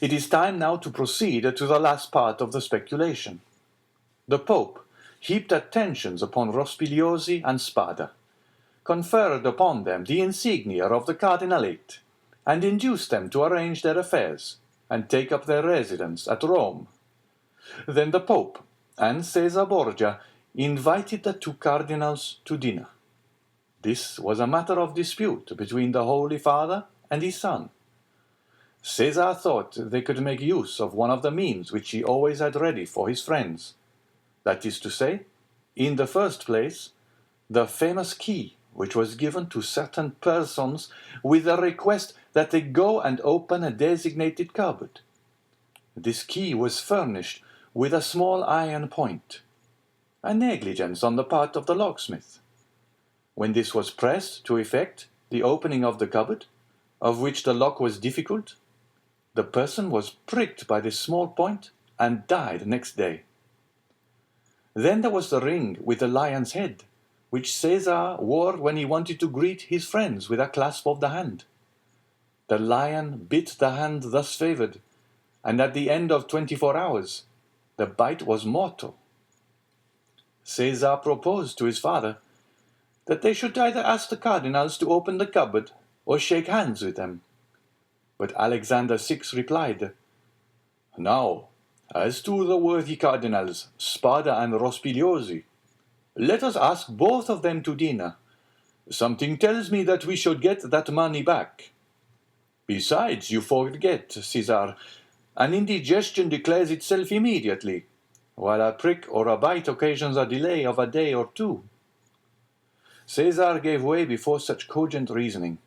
It is time now to proceed to the last part of the speculation. The Pope heaped attentions upon Rospigliosi and Spada, conferred upon them the insignia of the cardinalate, and induced them to arrange their affairs and take up their residence at Rome. Then the Pope and Caesar Borgia invited the 2 cardinals to dinner. This was a matter of dispute between the Holy Father and his son. Caesar thought they could make use of one of the means which he always had ready for his friends. That is to say, in the first place, the famous key which was given to certain persons with a request that they go and open a designated cupboard. This key was furnished with a small iron point, a negligence on the part of the locksmith. When this was pressed to effect the opening of the cupboard, of which the lock was difficult, the person was pricked by this small point and died next day. Then there was the ring with the lion's head, which Caesar wore when he wanted to greet his friends with a clasp of the hand. The lion bit the hand thus favored, and at the end of 24 hours, the bite was mortal. Caesar proposed to his father that they should either ask the cardinals to open the cupboard or shake hands with them. But Alexander VI replied, "Now, as to the worthy cardinals, Spada and Rospigliosi, let us ask both of them to dinner. Something tells me that we should get that money back. Besides, you forget, Caesar, an indigestion declares itself immediately, while a prick or a bite occasions a delay of a day or two." Caesar gave way before such cogent reasoning,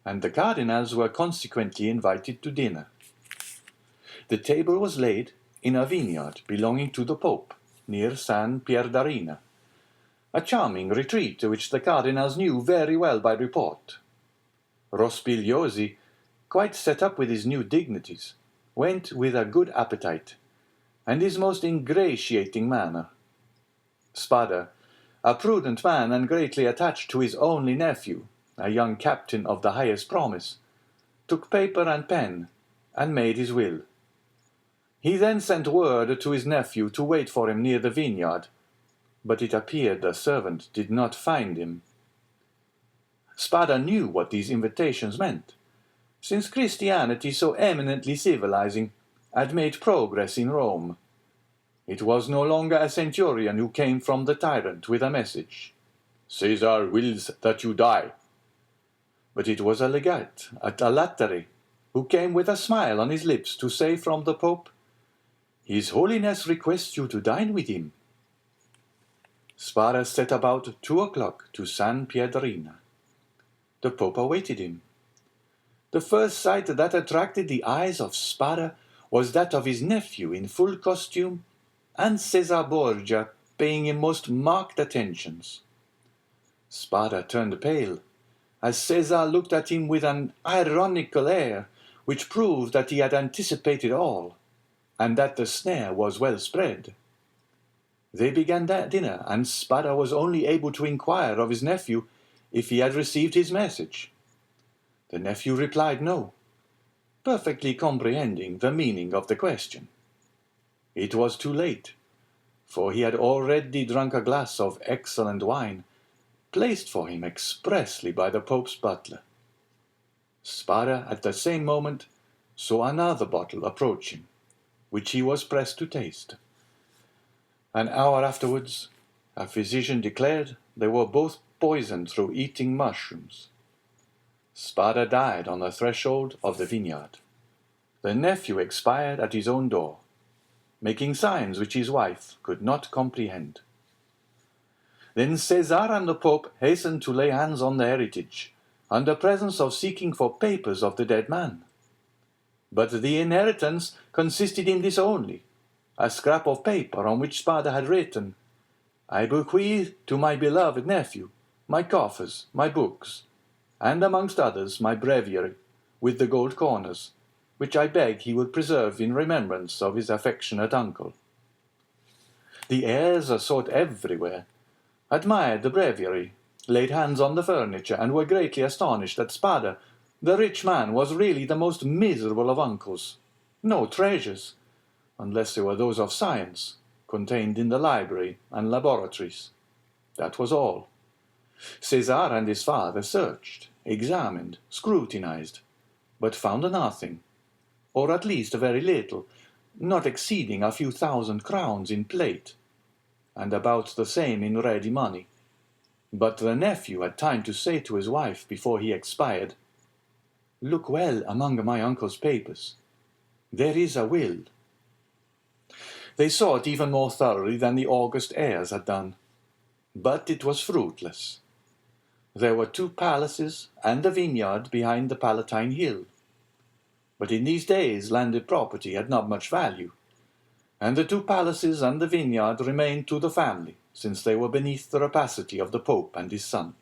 and the cardinals were consequently invited to dinner. The table was laid in a vineyard belonging to the Pope, near San Pierdarina, a charming retreat which the cardinals knew very well by report. Rospigliosi, quite set up with his new dignities, went with a good appetite, and his most ingratiating manner. Spada, a prudent man and greatly attached to his only nephew, a young captain of the highest promise, took paper and pen, and made his will. He then sent word to his nephew to wait for him near the vineyard, but it appeared the servant did not find him. Spada knew what these invitations meant, since Christianity, so eminently civilizing, had made progress in Rome. It was no longer a centurion who came from the tyrant with a message, "Caesar wills that you die," but it was a legate at a Latere who came with a smile on his lips to say from the Pope, "His Holiness requests you to dine with him." Spada set about 2 o'clock to San Piedrina. The Pope awaited him. The first sight that attracted the eyes of Spada was that of his nephew in full costume, and Caesar Borgia paying him most marked attentions. Spada turned pale, as Caesar looked at him with an ironical air, which proved that he had anticipated all, and that the snare was well spread. They began their dinner, and Spada was only able to inquire of his nephew if he had received his message. The nephew replied no, perfectly comprehending the meaning of the question. It was too late, for he had already drunk a glass of excellent wine, placed for him expressly by the Pope's butler. Spada at the same moment saw another bottle approach him, which he was pressed to taste. An hour afterwards, a physician declared they were both poisoned through eating mushrooms. Spada died on the threshold of the vineyard. The nephew expired at his own door, making signs which his wife could not comprehend. Then Caesar and the Pope hastened to lay hands on the heritage, under presence of seeking for papers of the dead man. But the inheritance consisted in this only, a scrap of paper on which Spada had written, "I bequeath to my beloved nephew my coffers, my books, and amongst others my breviary, with the gold corners, which I beg he will preserve in remembrance of his affectionate uncle." The heirs sought everywhere, admired the breviary, laid hands on the furniture, and were greatly astonished that Spada, the rich man, was really the most miserable of uncles. No treasures, unless they were those of science, contained in the library and laboratories. That was all. Caesar and his father searched, examined, scrutinized, but found nothing, or at least very little, not exceeding a few thousand crowns in plate, and about the same in ready money. But the nephew had time to say to his wife before he expired, "Look well among my uncle's papers. There is a will." They sought even more thoroughly than the august heirs had done, but it was fruitless. There were 2 palaces and a vineyard behind the Palatine Hill. But in these days landed property had not much value, and the 2 palaces and the vineyard remained to the family, since they were beneath the rapacity of the Pope and his son.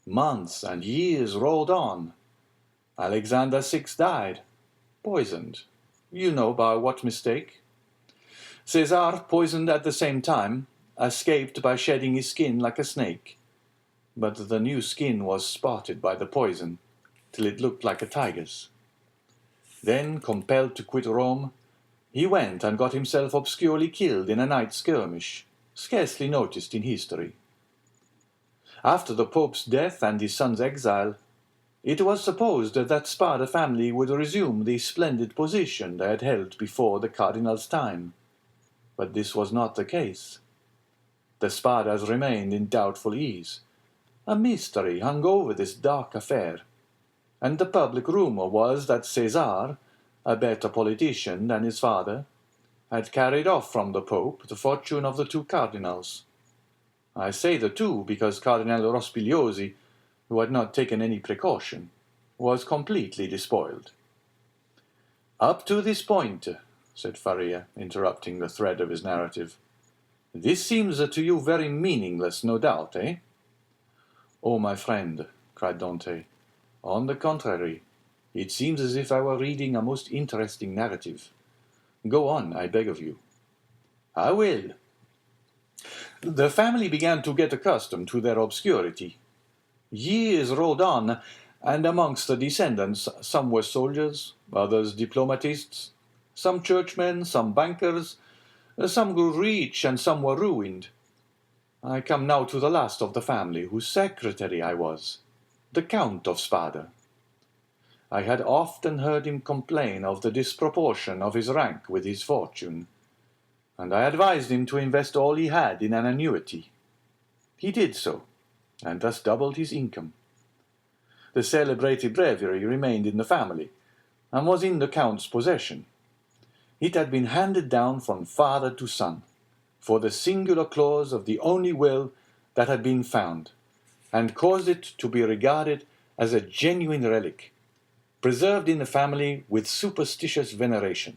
Months and years rolled on. Alexander VI died, poisoned. You know by what mistake. Caesar, poisoned at the same time, escaped by shedding his skin like a snake. But the new skin was spotted by the poison, till it looked like a tiger's. Then, compelled to quit Rome, he went and got himself obscurely killed in a night skirmish, scarcely noticed in history. After the Pope's death and his son's exile, it was supposed that Spada family would resume the splendid position they had held before the Cardinal's time. But this was not the case. The Spadas remained in doubtful ease. A mystery hung over this dark affair, and the public rumor was that Caesar, a better politician than his father, had carried off from the Pope the fortune of the two cardinals. I say the two because Cardinal Rospigliosi, who had not taken any precaution, was completely despoiled. Up to this point, said Faria, interrupting the thread of his narrative, this seems to you very meaningless, no doubt, eh? Oh, my friend, cried Dante, on the contrary, it seems as if I were reading a most interesting narrative. Go on, I beg of you. I will. The family began to get accustomed to their obscurity. Years rolled on, and amongst the descendants some were soldiers, others diplomatists, some churchmen, some bankers, some grew rich and some were ruined. I come now to the last of the family, whose secretary I was, the Count of Spada. I had often heard him complain of the disproportion of his rank with his fortune, and I advised him to invest all he had in an annuity. He did so, and thus doubled his income. The celebrated breviary remained in the family, and was in the Count's possession. It had been handed down from father to son, for the singular clause of the only will that had been found, and caused it to be regarded as a genuine relic, preserved in the family with superstitious veneration.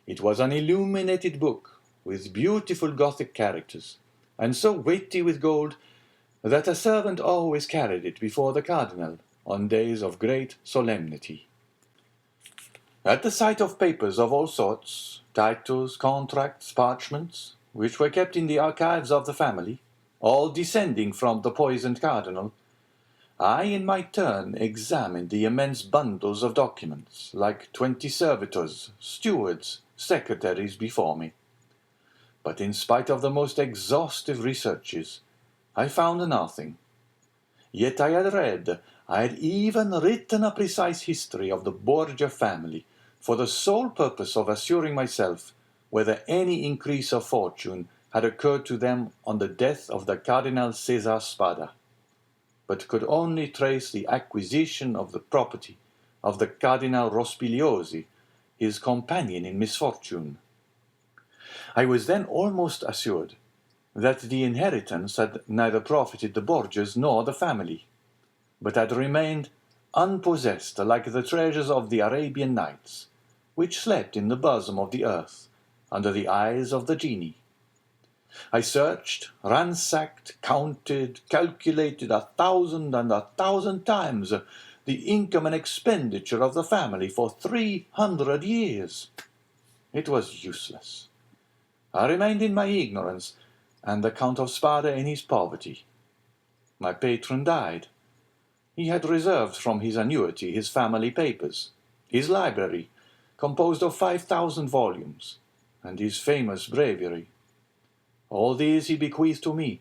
It was an illuminated book, with beautiful Gothic characters, and so weighty with gold that a servant always carried it before the cardinal on days of great solemnity. At the sight of papers of all sorts, titles, contracts, parchments, which were kept in the archives of the family, all descending from the poisoned cardinal, I in my turn examined the immense bundles of documents, like 20 servitors, stewards, secretaries before me. But in spite of the most exhaustive researches, I found nothing. Yet I had even written a precise history of the Borgia family, for the sole purpose of assuring myself whether any increase of fortune had occurred to them on the death of the Cardinal Cesar Spada, but could only trace the acquisition of the property of the Cardinal Rospigliosi, his companion in misfortune. I was then almost assured that the inheritance had neither profited the Borgias nor the family, but had remained unpossessed like the treasures of the Arabian Nights, which slept in the bosom of the earth, under the eyes of the genie. I searched, ransacked, counted, calculated 1,000 and 1,000 times the income and expenditure of the family for 300 years. It was useless. I remained in my ignorance, and the Count of Spada in his poverty. My patron died. He had reserved from his annuity his family papers, his library, composed of 5,000 volumes, and his famous breviary. All these he bequeathed to me,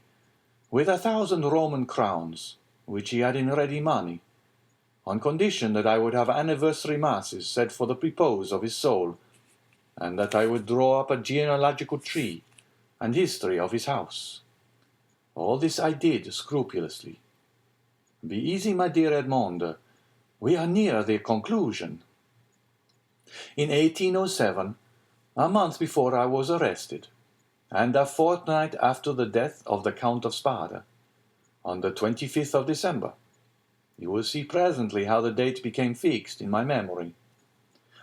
with 1,000 Roman crowns, which he had in ready money, on condition that I would have anniversary masses said for the repose of his soul, and that I would draw up a genealogical tree and history of his house. All this I did scrupulously. Be easy, my dear Edmond, we are near the conclusion. In 1807, a month before I was arrested, and a fortnight after the death of the Count of Spada, on the 25th of December. You will see presently how the date became fixed in my memory.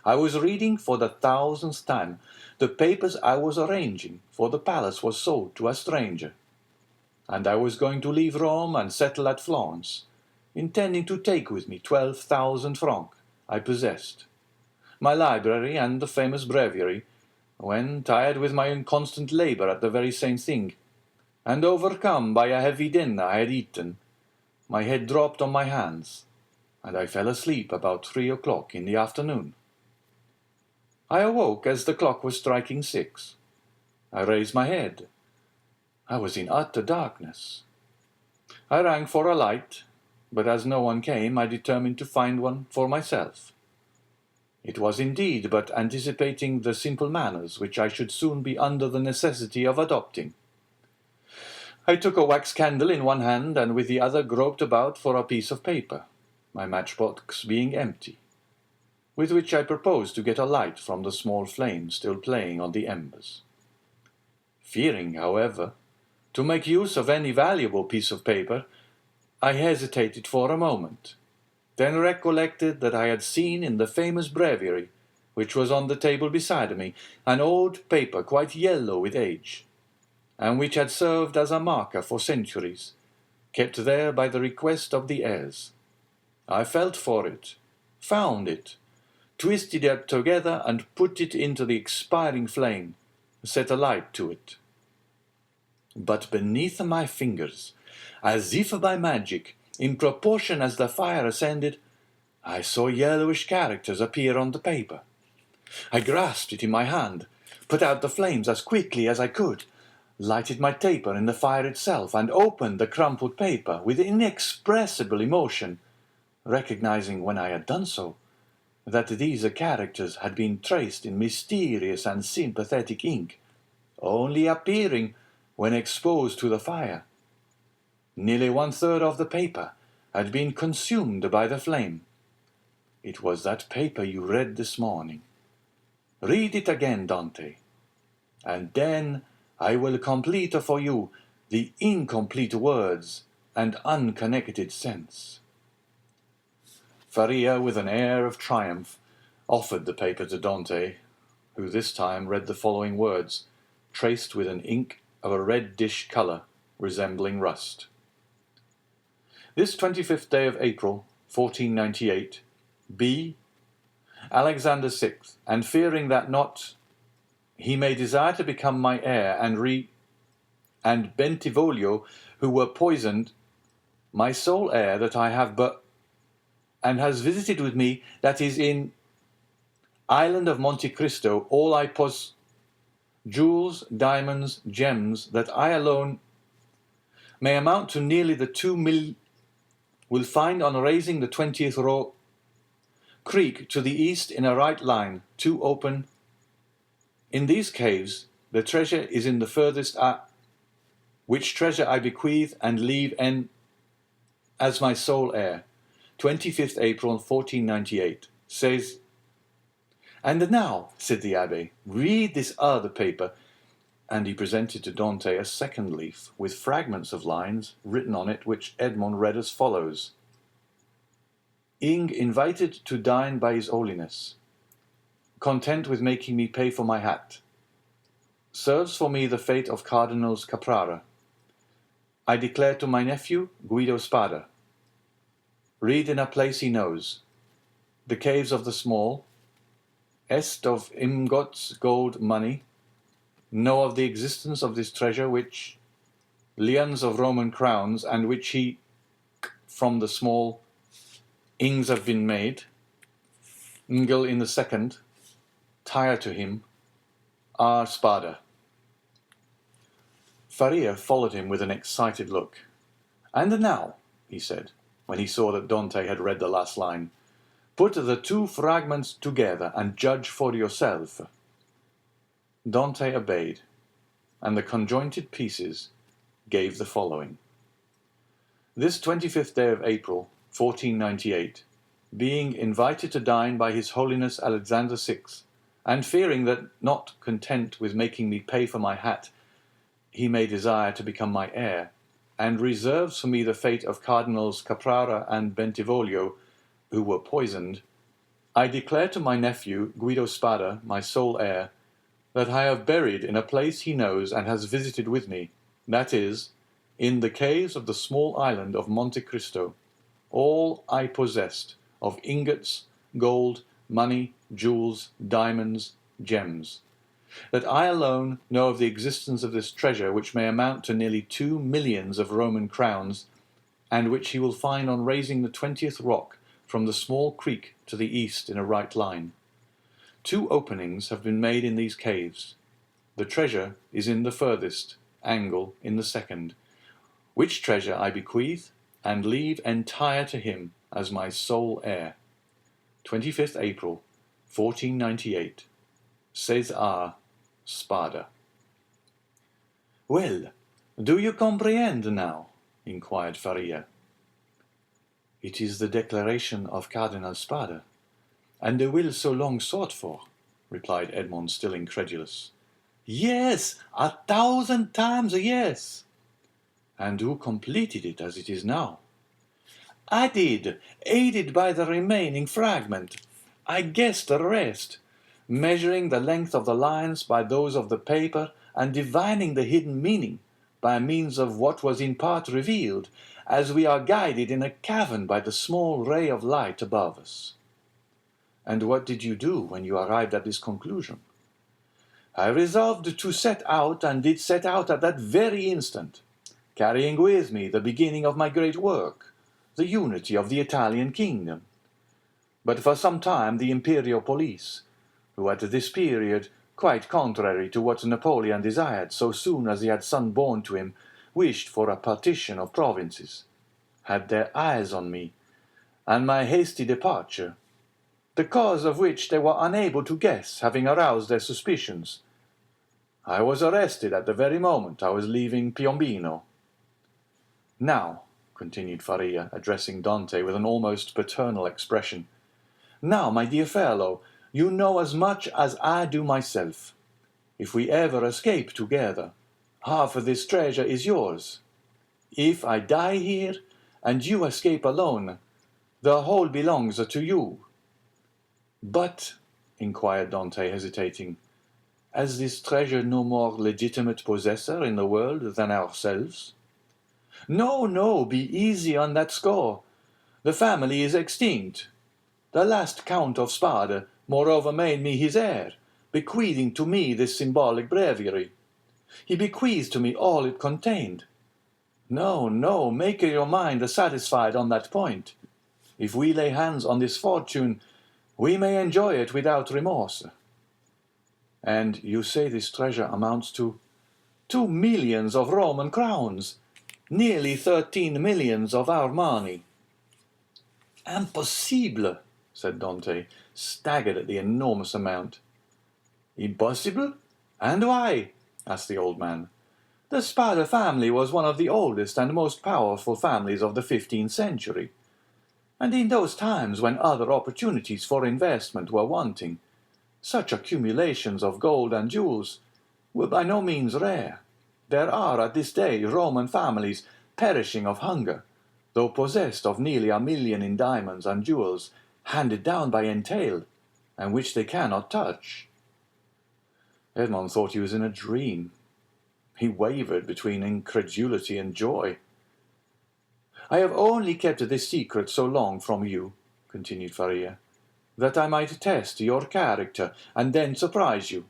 I was reading for the 1000th time the papers I was arranging, for the palace was sold to a stranger, and I was going to leave Rome and settle at Florence, intending to take with me 12,000 francs I possessed, my library and the famous breviary, when, tired with my inconstant labour at the very same thing, and overcome by a heavy dinner I had eaten, my head dropped on my hands, and I fell asleep about 3 o'clock in the afternoon. I awoke as the clock was striking 6. I raised my head. I was in utter darkness. I rang for a light, but as no one came, I determined to find one for myself. It was indeed but anticipating the simple manners which I should soon be under the necessity of adopting. I took a wax candle in one hand, and with the other groped about for a piece of paper, my matchbox being empty, with which I proposed to get a light from the small flame still playing on the embers. Fearing, however, to make use of any valuable piece of paper, I hesitated for a moment, then recollected that I had seen in the famous breviary, which was on the table beside me, an old paper quite yellow with age, and which had served as a marker for centuries, kept there by the request of the heirs. I felt for it, found it, twisted it together, and put it into the expiring flame, set a light to it. But beneath my fingers, as if by magic, in proportion as the fire ascended, I saw yellowish characters appear on the paper. I grasped it in my hand, put out the flames as quickly as I could, lighted my taper in the fire itself, and opened the crumpled paper with inexpressible emotion, recognizing when I had done so that these characters had been traced in mysterious and sympathetic ink, only appearing when exposed to the fire. Nearly 1/3 of the paper had been consumed by the flame. It was that paper you read this morning. Read it again, Dante, and then I will complete for you the incomplete words and unconnected sense. Faria, with an air of triumph, offered the paper to Dante, who this time read the following words, traced with an ink of a reddish colour resembling rust. This 25th day of April, 1498, B. Alexander VI, and fearing that not he may desire to become my heir, and Bentivoglio, who were poisoned, my sole heir that I have but, and has visited with me, that is in island of Monte Cristo, all I jewels, diamonds, gems, that I alone may amount to nearly the 2 will find on raising the 20th row creek to the east in a right line, 2 open. In these caves the treasure is in the furthest which treasure I bequeath and leave as my sole heir. 25th April 1498, says, "And now," said the abbé, "read this other paper," and he presented to Dante a second leaf with fragments of lines written on it, which Edmond read as follows: "Ing invited to dine by his holiness, content with making me pay for my hat, serves for me the fate of Cardinals Caprara. I declare to my nephew Guido Spada, read in a place he knows, the caves of the small, est of ingots, gold, money, know of the existence of this treasure which lions of Roman crowns, and which he from the small ings have been made, Ngel in the second, tire to him, R. Spada." Faria followed him with an excited look. "And now," he said, when he saw that Dante had read the last line, "put the 2 fragments together and judge for yourself." Dante obeyed, and the conjointed pieces gave the following: "This 25th day of April, 1498, being invited to dine by His Holiness Alexander VI, and fearing that, not content with making me pay for my hat, he may desire to become my heir, and reserves for me the fate of Cardinals Caprara and Bentivoglio, who were poisoned, I declare to my nephew, Guido Spada, my sole heir, that I have buried in a place he knows and has visited with me, that is, in the caves of the small island of Monte Cristo, all I possessed of ingots, gold, money, jewels, diamonds, gems. That I alone know of the existence of this treasure, which may amount to nearly 2 millions of Roman crowns, and which he will find on raising the 20th rock from the small creek to the east in a right line. 2 openings have been made in these caves. The treasure is in the furthest angle in the second, which treasure I bequeath and leave entire to him as my sole heir. 25th April, 1498. César Spada. "Well, do you comprehend now?" inquired Faria. "It is the declaration of Cardinal Spada, and the will so long sought for," replied Edmond, still incredulous. "Yes, 1,000 times yes." "And who completed it as it is now?" "I did, aided by the remaining fragment. I guessed the rest, measuring the length of the lines by those of the paper, and divining the hidden meaning by means of what was in part revealed, as we are guided in a cavern by the small ray of light above us." "And what did you do when you arrived at this conclusion?" "I resolved to set out, and did set out at that very instant, carrying with me the beginning of my great work, the unity of the Italian kingdom. But for some time the imperial police, who at this period, quite contrary to what Napoleon desired so soon as he had son born to him, wished for a partition of provinces, had their eyes on me, and my hasty departure, the cause of which they were unable to guess, having aroused their suspicions. I was arrested at the very moment I was leaving Piombino. Now," continued Faria, addressing Dante with an almost paternal expression, "now, my dear fellow, you know as much as I do myself. If we ever escape together, half of this treasure is yours. If I die here, and you escape alone, the whole belongs to you." "But," inquired Dante, hesitating, "has this treasure no more legitimate possessor in the world than ourselves?" "No, no, be easy on that score. The family is extinct. The last Count of Spada, moreover, made me his heir, bequeathing to me this symbolic breviary. He bequeathed to me all it contained. No, no, make your mind satisfied on that point. If we lay hands on this fortune, we may enjoy it without remorse." "And you say this treasure amounts to—" 2 millions of Roman crowns, nearly 13 millions of our money." "Impossible," said Dante, staggered at the enormous amount. "Impossible? And why?" asked the old man. "The Spada family was one of the oldest and most powerful families of the 15th century, and in those times when other opportunities for investment were wanting, such accumulations of gold and jewels were by no means rare. There are at this day Roman families perishing of hunger, though possessed of nearly 1 million in diamonds and jewels, handed down by entail, and which they cannot touch." Edmond thought he was in a dream. He wavered between incredulity and joy. "I have only kept this secret so long from you," continued Faria, "that I might test your character, and then surprise you.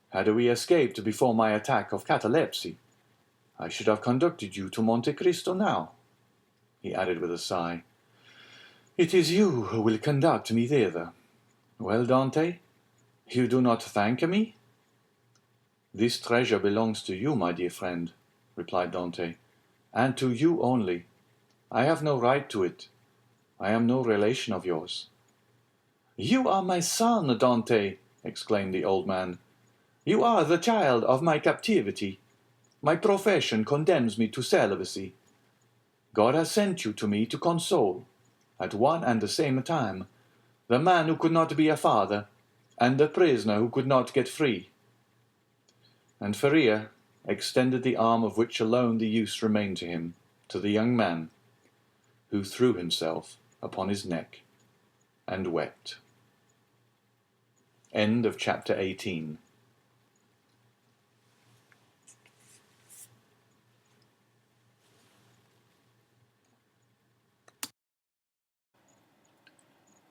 Had we escaped before my attack of catalepsy, I should have conducted you to Monte Cristo now," he added with a sigh. "It is you who will conduct me thither. Well, Dante, you do not thank me?" "This treasure belongs to you, my dear friend," replied Dante, "and to you only. I have no right to it. I am no relation of yours." "You are my son, Dante," exclaimed the old man. "You are the child of my captivity. My profession condemns me to celibacy. God has sent you to me to console, at one and the same time, the man who could not be a father, and the prisoner who could not get free." And Faria extended the arm of which alone the use remained to him, to the young man, who threw himself upon his neck and wept. End of chapter 18.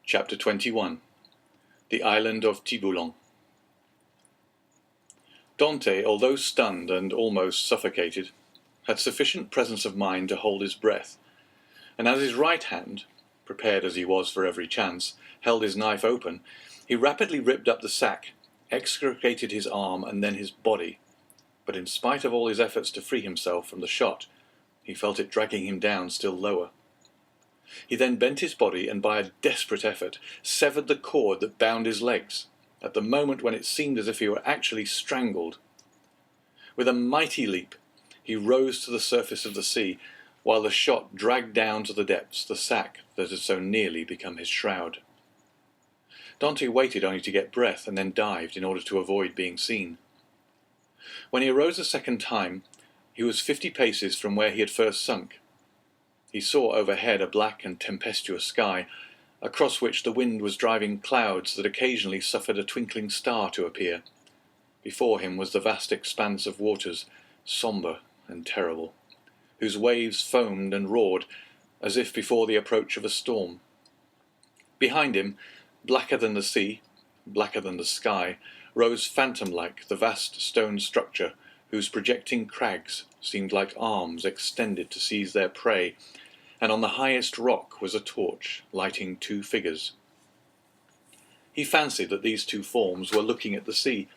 Chapter 21. The Island of Tiburon. Dante, although stunned and almost suffocated, had sufficient presence of mind to hold his breath, and as his right hand, prepared as he was for every chance, held his knife open, he rapidly ripped up the sack, extricated his arm and then his body, but in spite of all his efforts to free himself from the shot, he felt it dragging him down still lower. He then bent his body and by a desperate effort severed the cord that bound his legs, at the moment when it seemed as if he were actually strangled. With a mighty leap, he rose to the surface of the sea, while the shot dragged down to the depths the sack that had so nearly become his shroud. Dante waited only to get breath and then dived in order to avoid being seen. When he arose a second time, he was 50 paces from where he had first sunk. He saw overhead a black and tempestuous sky, across which the wind was driving clouds that occasionally suffered a twinkling star to appear. Before him was the vast expanse of waters, sombre and terrible, whose waves foamed and roared as if before the approach of a storm. Behind him, blacker than the sea, blacker than the sky, rose phantom-like the vast stone structure whose projecting crags seemed like arms extended to seize their prey, and on the highest rock was a torch lighting 2 figures. He fancied that these 2 forms were looking at the sea.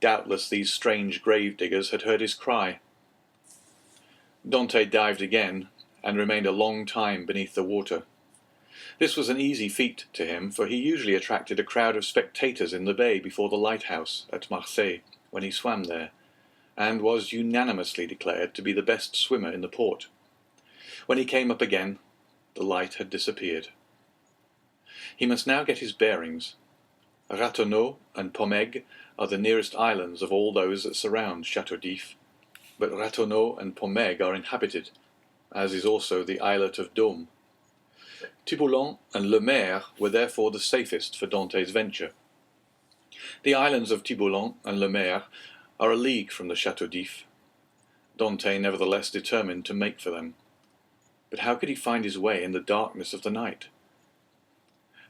Doubtless these strange grave-diggers had heard his cry. Dante dived again, and remained a long time beneath the water. This was an easy feat to him, for he usually attracted a crowd of spectators in the bay before the lighthouse at Marseille when he swam there, and was unanimously declared to be the best swimmer in the port. When he came up again, the light had disappeared. He must now get his bearings. Ratonneau and Pomègue are the nearest islands of all those that surround Château d'If, but Ratonneau and Pomègue are inhabited, as is also the islet of Dôme. Tiburon and Le Maire were therefore the safest for Dante's venture. The islands of Tiburon and Le Maire are a league from the Château d'If. Dante nevertheless determined to make for them. But how could he find his way in the darkness of the night?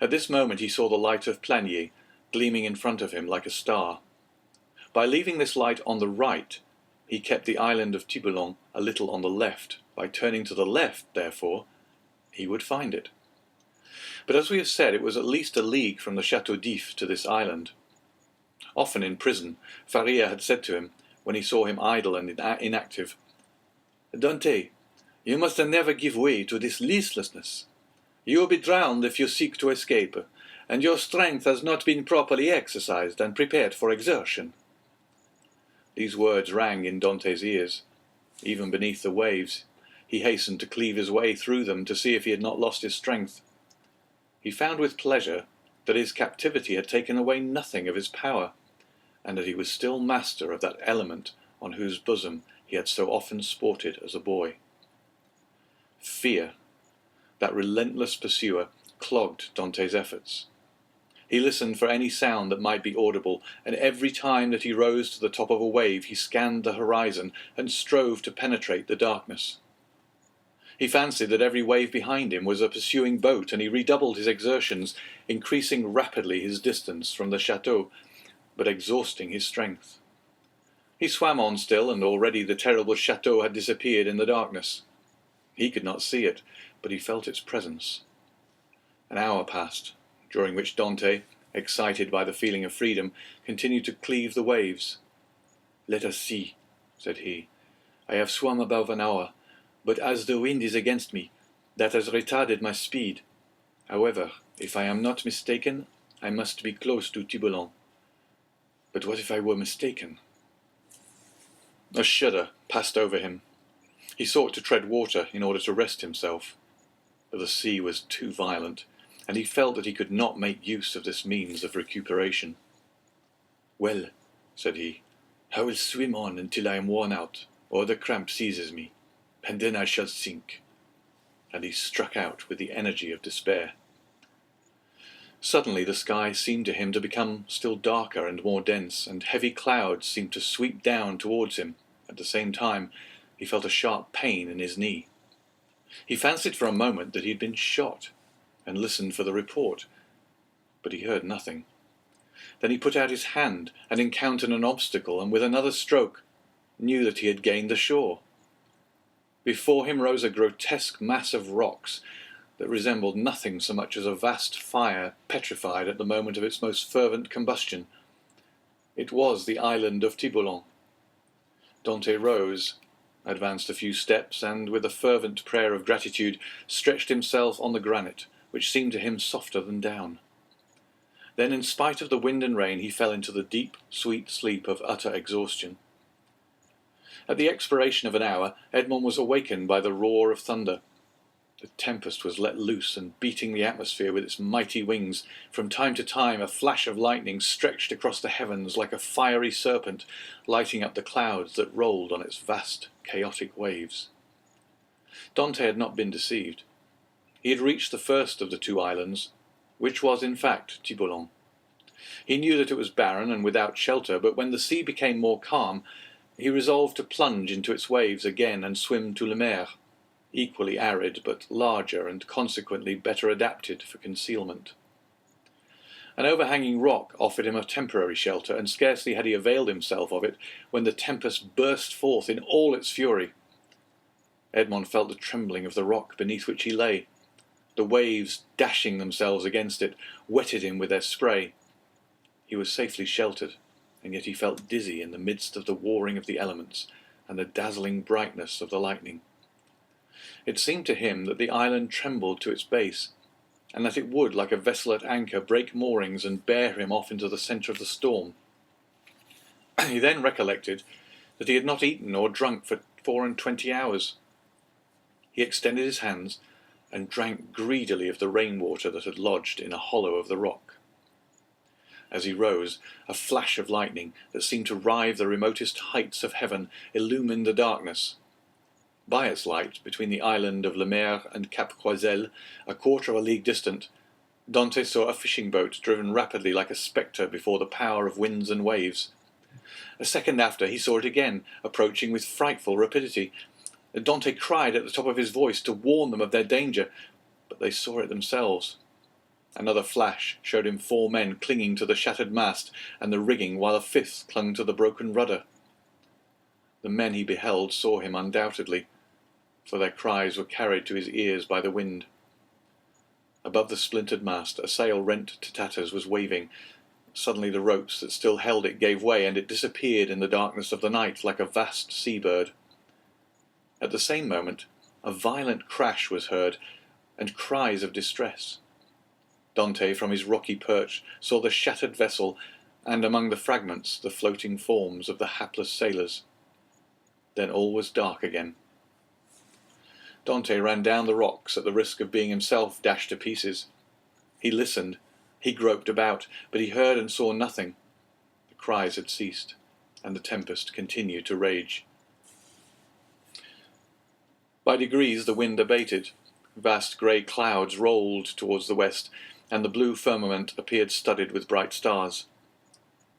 At this moment he saw the light of Planier gleaming in front of him like a star. By leaving this light on the right, he kept the island of Tiburon a little on the left. By turning to the left, therefore, he would find it. But as we have said, it was at least a league from the Château d'If to this island. Often in prison, Faria had said to him, when he saw him idle and inactive, "Dante, you must never give way to this listlessness. You will be drowned if you seek to escape, and your strength has not been properly exercised and prepared for exertion." These words rang in Dante's ears. Even beneath the waves, he hastened to cleave his way through them to see if he had not lost his strength. He found with pleasure that his captivity had taken away nothing of his power, and that he was still master of that element on whose bosom he had so often sported as a boy. Fear, that relentless pursuer, clogged Dante's efforts. He listened for any sound that might be audible, and every time that he rose to the top of a wave he scanned the horizon and strove to penetrate the darkness. He fancied that every wave behind him was a pursuing boat, and he redoubled his exertions, increasing rapidly his distance from the chateau, but exhausting his strength. He swam on still, and already the terrible chateau had disappeared in the darkness. He could not see it, but he felt its presence. An hour passed, during which Dante, excited by the feeling of freedom, continued to cleave the waves. "Let us see," said he. "I have swum above an hour, but as the wind is against me, that has retarded my speed. However, if I am not mistaken, I must be close to Tiburon. But what if I were mistaken?" A shudder passed over him. He sought to tread water in order to rest himself, but the sea was too violent, and he felt that he could not make use of this means of recuperation. "Well," said he, "I will swim on until I am worn out, or the cramp seizes me, and then I shall sink." And he struck out with the energy of despair. Suddenly the sky seemed to him to become still darker and more dense, and heavy clouds seemed to sweep down towards him. At the same time, he felt a sharp pain in his knee. He fancied for a moment that he had been shot, and listened for the report, but he heard nothing. Then he put out his hand and encountered an obstacle, and with another stroke knew that he had gained the shore. Before him rose a grotesque mass of rocks that resembled nothing so much as a vast fire petrified at the moment of its most fervent combustion. It was the island of Tiburon. Dante rose, advanced a few steps, and with a fervent prayer of gratitude stretched himself on the granite, which seemed to him softer than down. Then, in spite of the wind and rain, he fell into the deep, sweet sleep of utter exhaustion. At the expiration of an hour, Edmond was awakened by the roar of thunder. The tempest was let loose and beating the atmosphere with its mighty wings. From time to time a flash of lightning stretched across the heavens like a fiery serpent, lighting up the clouds that rolled on its vast, chaotic waves. Dante had not been deceived. He had reached the first of the two islands, which was in fact Tiburon. He knew that it was barren and without shelter, but when the sea became more calm, he resolved to plunge into its waves again and swim to Le Mer, equally arid but larger and consequently better adapted for concealment. An overhanging rock offered him a temporary shelter, and scarcely had he availed himself of it when the tempest burst forth in all its fury. Edmond felt the trembling of the rock beneath which he lay. The waves, dashing themselves against it, wetted him with their spray. He was safely sheltered, and yet he felt dizzy in the midst of the warring of the elements and the dazzling brightness of the lightning. It seemed to him that the island trembled to its base, and that it would, like a vessel at anchor, break moorings and bear him off into the centre of the storm. He then recollected that he had not eaten or drunk for 24 hours. He extended his hands and drank greedily of the rainwater that had lodged in a hollow of the rock. As he rose, a flash of lightning that seemed to rive the remotest heights of heaven illumined the darkness. By its light, between the island of Le Mer and Cap Croiselle, a quarter of a league distant, Dante saw a fishing boat driven rapidly like a spectre before the power of winds and waves. A second after, he saw it again, approaching with frightful rapidity. Dante cried at the top of his voice to warn them of their danger, but they saw it themselves. Another flash showed him 4 men clinging to the shattered mast and the rigging, while a 5th clung to the broken rudder. The men he beheld saw him undoubtedly, for their cries were carried to his ears by the wind. Above the splintered mast, a sail rent to tatters was waving. Suddenly the ropes that still held it gave way, and it disappeared in the darkness of the night like a vast sea-bird. At the same moment, a violent crash was heard, and cries of distress. Dante, from his rocky perch, saw the shattered vessel, and among the fragments the floating forms of the hapless sailors. Then all was dark again. Dante ran down the rocks at the risk of being himself dashed to pieces. He listened, he groped about, but he heard and saw nothing. The cries had ceased, and the tempest continued to rage. By degrees the wind abated. Vast grey clouds rolled towards the west, and the blue firmament appeared studded with bright stars.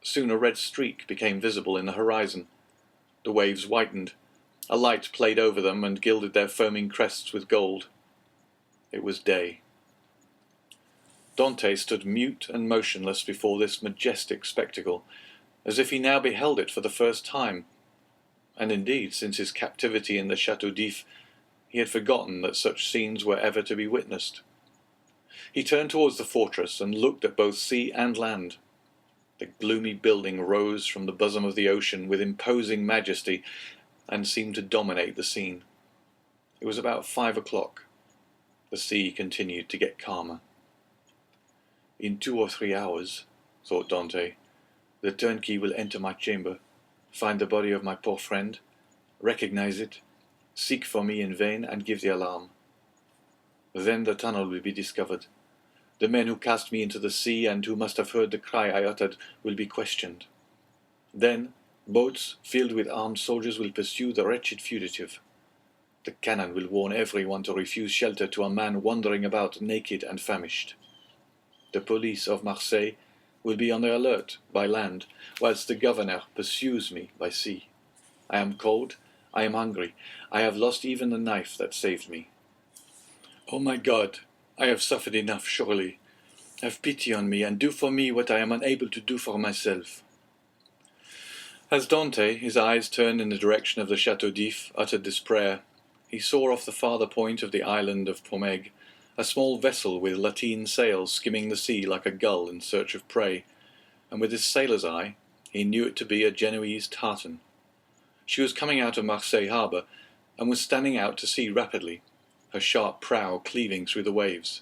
Soon a red streak became visible in the horizon. The waves whitened. A light played over them and gilded their foaming crests with gold. It was day. Dante stood mute and motionless before this majestic spectacle, as if he now beheld it for the first time. And indeed, since his captivity in the Château d'If, he had forgotten that such scenes were ever to be witnessed. He turned towards the fortress and looked at both sea and land. The gloomy building rose from the bosom of the ocean with imposing majesty, and seemed to dominate the scene. It was about 5 o'clock. The sea continued to get calmer. In 2 or 3 hours, thought Dante, the turnkey will enter my chamber, find the body of my poor friend, recognize it, seek for me in vain, and give the alarm. Then the tunnel will be discovered. The men who cast me into the sea and who must have heard the cry I uttered will be questioned. Then boats filled with armed soldiers will pursue the wretched fugitive. The cannon will warn everyone to refuse shelter to a man wandering about naked and famished. The police of Marseille will be on the alert by land, whilst the governor pursues me by sea. I am cold, I am hungry, I have lost even the knife that saved me. Oh my God, I have suffered enough, surely. Have pity on me, and do for me what I am unable to do for myself. As Dante, his eyes turned in the direction of the Chateau d'If, uttered this prayer, he saw off the farther point of the island of Pomègue a small vessel with lateen sails skimming the sea like a gull in search of prey, and with his sailor's eye he knew it to be a Genoese tartan. She was coming out of Marseille harbour, and was standing out to sea rapidly, her sharp prow cleaving through the waves.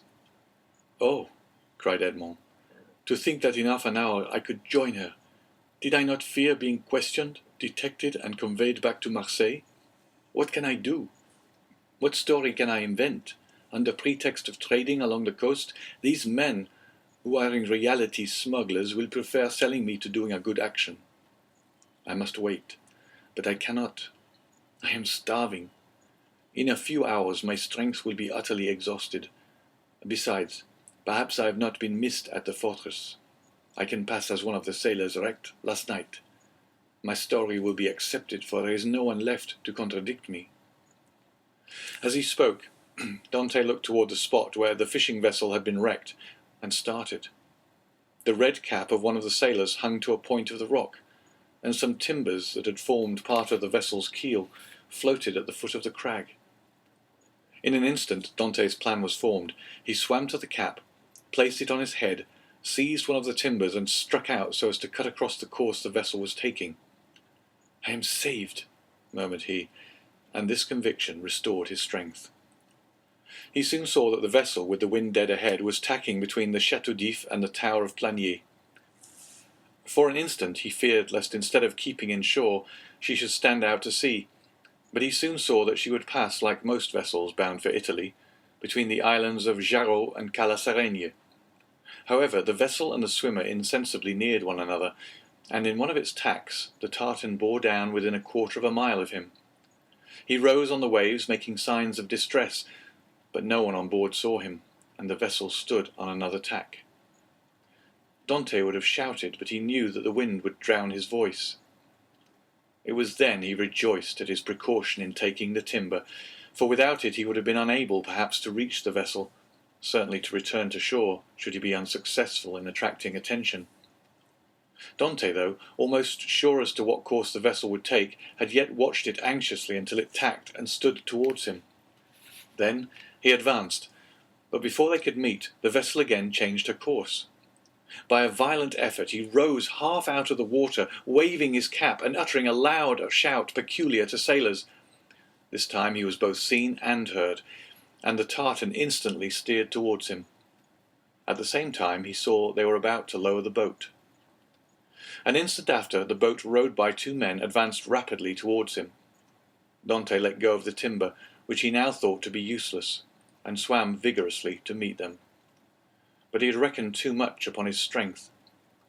"Oh," cried Edmond, "to think that in half an hour I could join her! Did I not fear being questioned, detected, and conveyed back to Marseille? What can I do? What story can I invent? Under pretext of trading along the coast, these men, who are in reality smugglers, will prefer selling me to doing a good action. I must wait, but I cannot. I am starving. In a few hours my strength will be utterly exhausted. Besides, perhaps I have not been missed at the fortress. I can pass as one of the sailors wrecked last night. My story will be accepted, for there is no one left to contradict me." As he spoke, Dante looked toward the spot where the fishing vessel had been wrecked, and started. The red cap of one of the sailors hung to a point of the rock, and some timbers that had formed part of the vessel's keel floated at the foot of the crag. In an instant Dante's plan was formed. He swam to the cap, placed it on his head, seized one of the timbers, and struck out so as to cut across the course the vessel was taking. "I am saved," murmured he, and this conviction restored his strength. He soon saw that the vessel, with the wind dead ahead, was tacking between the Chateau d'If and the Tower of Planier. For an instant he feared lest instead of keeping in shore she should stand out to sea, but he soon saw that she would pass, like most vessels bound for Italy, between the islands of Jarreau and Calasareigne. However, the vessel and the swimmer insensibly neared one another, and in one of its tacks the tartan bore down within a quarter of a mile of him. He rose on the waves, making signs of distress, but no one on board saw him, and the vessel stood on another tack. Dante would have shouted, but he knew that the wind would drown his voice. It was then he rejoiced at his precaution in taking the timber, for without it he would have been unable perhaps to reach the vessel, certainly to return to shore should he be unsuccessful in attracting attention. Dante, though, almost sure as to what course the vessel would take, had yet watched it anxiously until it tacked and stood towards him. Then he advanced, but before they could meet, the vessel again changed her course. By a violent effort he rose half out of the water, waving his cap and uttering a loud shout peculiar to sailors. This time he was both seen and heard, and the tartan instantly steered towards him. At the same time he saw they were about to lower the boat. An instant after, the boat rowed by two men advanced rapidly towards him. Dante let go of the timber, which he now thought to be useless, and swam vigorously to meet them. But he had reckoned too much upon his strength,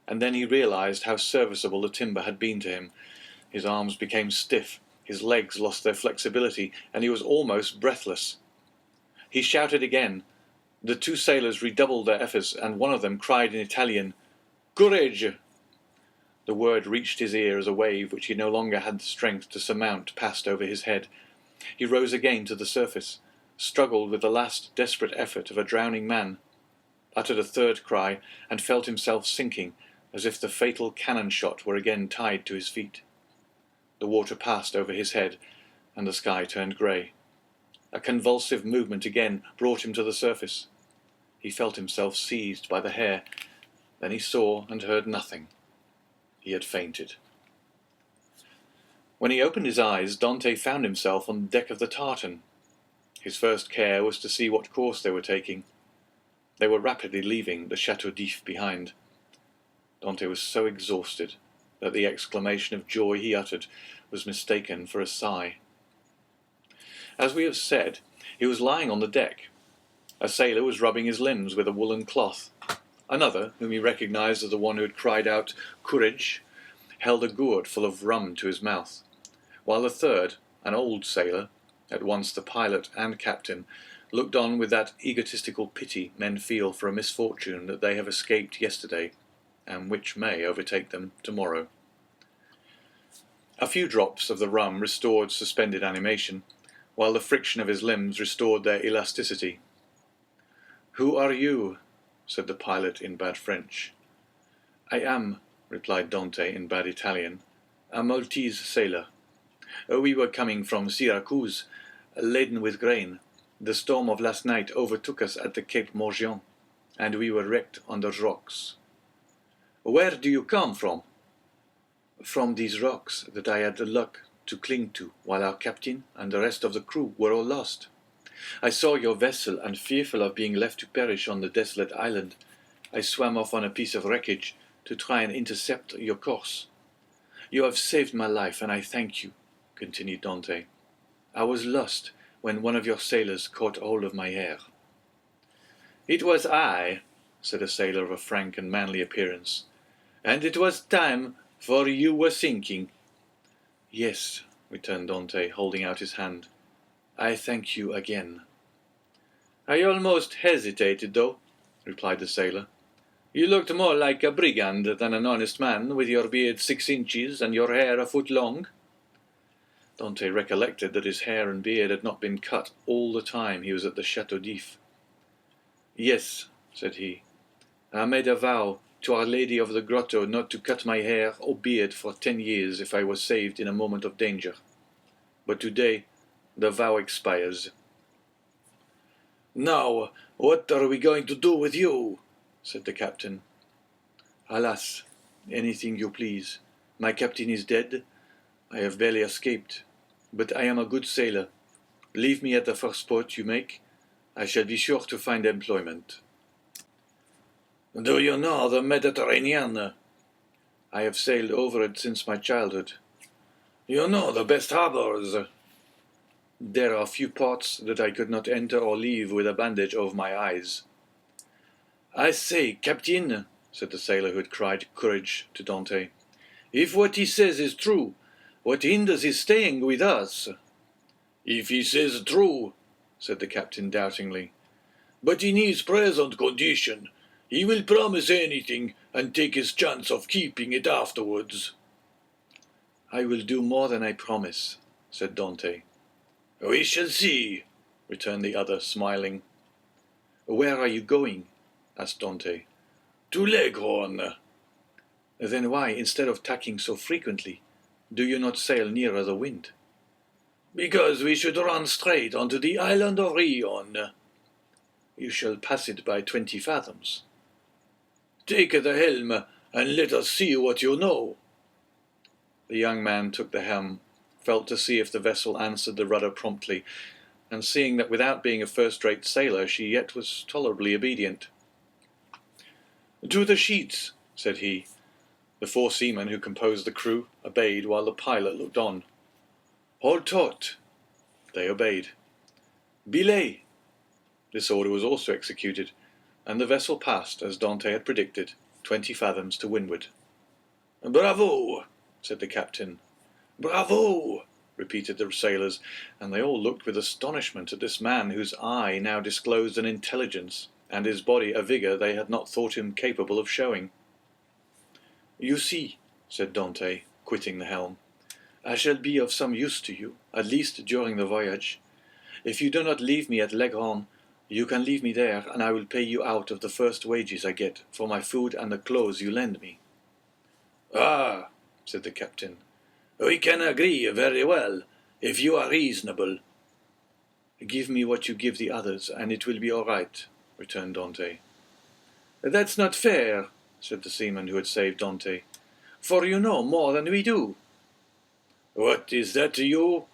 and then he realized how serviceable the timber had been to him. His arms became stiff, his legs lost their flexibility, and he was almost breathless. He shouted again. The two sailors redoubled their efforts, and one of them cried in Italian, "Courage!" The word reached his ear as a wave which he no longer had the strength to surmount passed over his head. He rose again to the surface, struggled with the last desperate effort of a drowning man, uttered a third cry, and felt himself sinking, as if the fatal cannon shot were again tied to his feet. The water passed over his head, and the sky turned grey. A convulsive movement again brought him to the surface. He felt himself seized by the hair. Then he saw and heard nothing. He had fainted. When he opened his eyes, Dante found himself on the deck of the tartan. His first care was to see what course they were taking. They were rapidly leaving the Chateau d'If behind. Dante was so exhausted that the exclamation of joy he uttered was mistaken for a sigh. As we have said, he was lying on the deck. A sailor was rubbing his limbs with a woolen cloth. Another, whom he recognized as the one who had cried out "Courage," held a gourd full of rum to his mouth, while the third, an old sailor, at once the pilot and captain, looked on with that egotistical pity men feel for a misfortune that they have escaped yesterday, and which may overtake them tomorrow. A few drops of the rum restored suspended animation, while the friction of his limbs restored their elasticity. "Who are you?" said the pilot in bad French. "I am," replied Dante in bad Italian, "a Maltese sailor. We were coming from Syracuse, laden with grain. The storm of last night overtook us at the Cape Morgian, and we were wrecked on the rocks." "Where do you come from?" "From these rocks that I had the luck to cling to while our captain and the rest of the crew were all lost. I saw your vessel, and fearful of being left to perish on the desolate island, I swam off on a piece of wreckage to try and intercept your course. You have saved my life, and I thank you," continued Dante. "I was lost when one of your sailors caught hold of my hair." "It was I," said a sailor of a frank and manly appearance, "and it was time, for you were sinking." "Yes," returned Dante, holding out his hand. "I thank you again." "I almost hesitated, though," replied the sailor. "You looked more like a brigand than an honest man, with your beard 6 inches and your hair a foot long." Dante recollected that his hair and beard had not been cut all the time he was at the Chateau d'If. "Yes," said he, "I made a vow to Our Lady of the Grotto not to cut my hair or beard for 10 years if I was saved in a moment of danger. But today the vow expires." "Now, what are we going to do with you?" said the captain. "Alas, anything you please. My captain is dead. I have barely escaped, but I am a good sailor. Leave me at the first port you make. I shall be sure to find employment." "Do you know the Mediterranean?" "I have sailed over it since my childhood." "You know the best harbors?" "There are few ports that I could not enter or leave with a bandage over my eyes." "I say, Captain," said the sailor who had cried courage to Dante, "if what he says is true, what hinders his staying with us?" "If he says true," said the captain doubtingly, "but in his present condition, he will promise anything and take his chance of keeping it afterwards." "I will do more than I promise," said Dante. "We shall see," returned the other, smiling. "Where are you going?" asked Dante. "To Leghorn." "Then why, instead of tacking so frequently, do you not sail nearer the wind?" "Because we should run straight onto the island of Rion." "You shall pass it by 20 fathoms." "Take the helm, and let us see what you know." The young man took the helm, felt to see if the vessel answered the rudder promptly, and seeing that without being a first-rate sailor she yet was tolerably obedient. "To the sheets," said he. The 4 seamen who composed the crew obeyed while the pilot looked on. "Hold taut." They obeyed. "Belay." This order was also executed, and the vessel passed, as Dante had predicted, 20 fathoms to windward. "Bravo!" said the captain. "Bravo!" repeated the sailors, and they all looked with astonishment at this man whose eye now disclosed an intelligence, and his body a vigour they had not thought him capable of showing. "You see," said Dante, quitting the helm, "I shall be of some use to you, at least during the voyage. If you do not leave me at Leghorn, you can leave me there, and I will pay you out of the first wages I get for my food and the clothes you lend me." "Ah," said the captain, "we can agree very well, if you are reasonable." "Give me what you give the others, and it will be all right," returned Dante. "That's not fair," said the seaman who had saved Dante, "for you know more than we do." "What is that to you,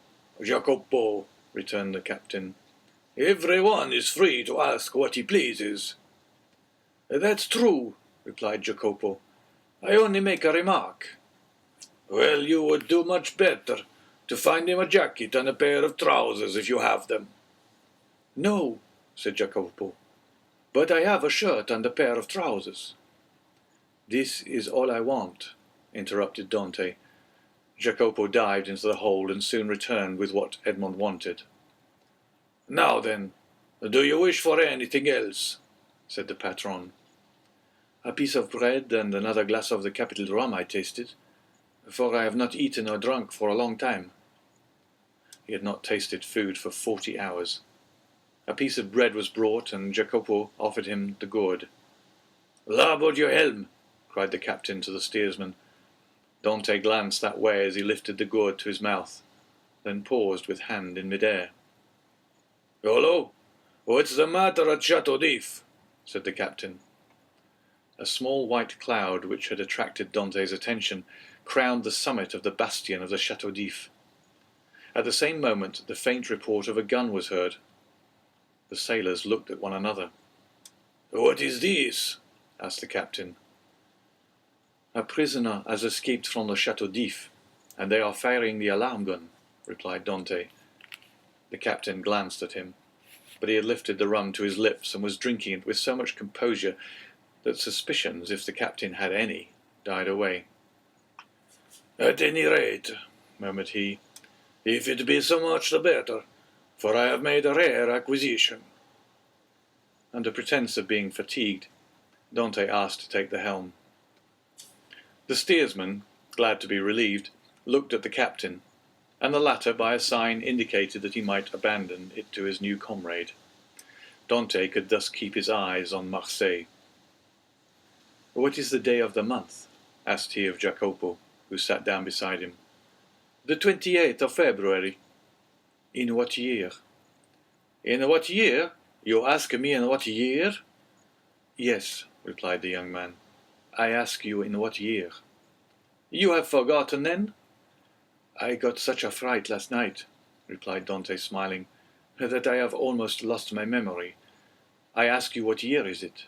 Jacopo?" returned the captain. "Every one is free to ask what he pleases." "That's true," replied Jacopo. "I only make a remark." "Well, you would do much better to find him a jacket and a pair of trousers if you have them." "No," said Jacopo, "but I have a shirt and a pair of trousers." "This is all I want," interrupted Dante. Jacopo dived into the hold and soon returned with what Edmond wanted. "Now then, Do you wish for anything else? Said the patron. A piece of bread and another glass of the capital rum I tasted, for I have not eaten or drunk for a long time. He had not tasted food for 40 hours. A piece of bread was brought, and Jacopo offered him the gourd. Larboard your helm, cried the captain to the steersman. Dante glanced that way as he lifted the gourd to his mouth, then paused with hand in mid-air. Hello, what's the matter at Chateau d'If? Said the captain. A small white cloud which had attracted Dante's attention crowned the summit of the bastion of the Chateau d'If. At the same moment the faint report of a gun was heard. The sailors looked at one another. What is this? Asked the captain. A prisoner has escaped from the Chateau d'If, and they are firing the alarm gun, replied Dante. The captain glanced at him, but he had lifted the rum to his lips and was drinking it with so much composure that suspicions, if the captain had any, died away. At any rate, murmured he, if it be so much the better, for I have made a rare acquisition. Under pretence of being fatigued, Dante asked to take the helm. The steersman, glad to be relieved, looked at the captain, and the latter by a sign indicated that he might abandon it to his new comrade. Dante could thus keep his eyes on Marseille. "What is the day of the month?" asked he of Jacopo, who sat down beside him. The 28th of February. "In what year?" In what year? You ask me in what year? "Yes," replied the young man. "I ask you in what year." You have forgotten, then? "I got such a fright last night," replied Dante, smiling, "that I have almost lost my memory. I ask you what year is it?"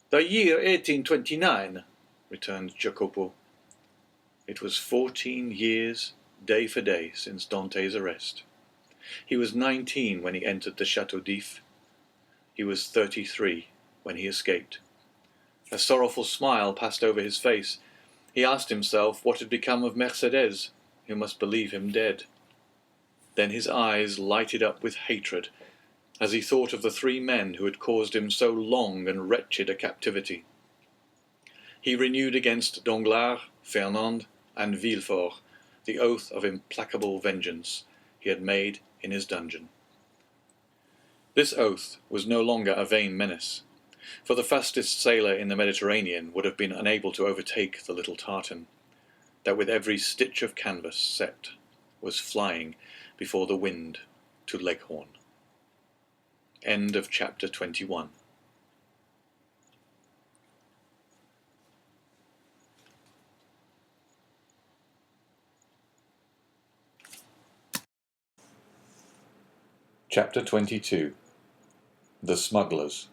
The year 1829, returned Jacopo. It was 14 years, day for day, since Dante's arrest. He was 19 when he entered the Chateau d'If. He was 33 when he escaped. A sorrowful smile passed over his face. He asked himself what had become of Mercedes, who must believe him dead. Then his eyes lighted up with hatred as he thought of the 3 men who had caused him so long and wretched a captivity. He renewed against Danglars, Fernand, and Villefort the oath of implacable vengeance he had made in his dungeon. This oath was no longer a vain menace, for the fastest sailor in the Mediterranean would have been unable to overtake the little tartan, that with every stitch of canvas set was flying before the wind to Leghorn. End of chapter 21. Chapter 22. The Smugglers.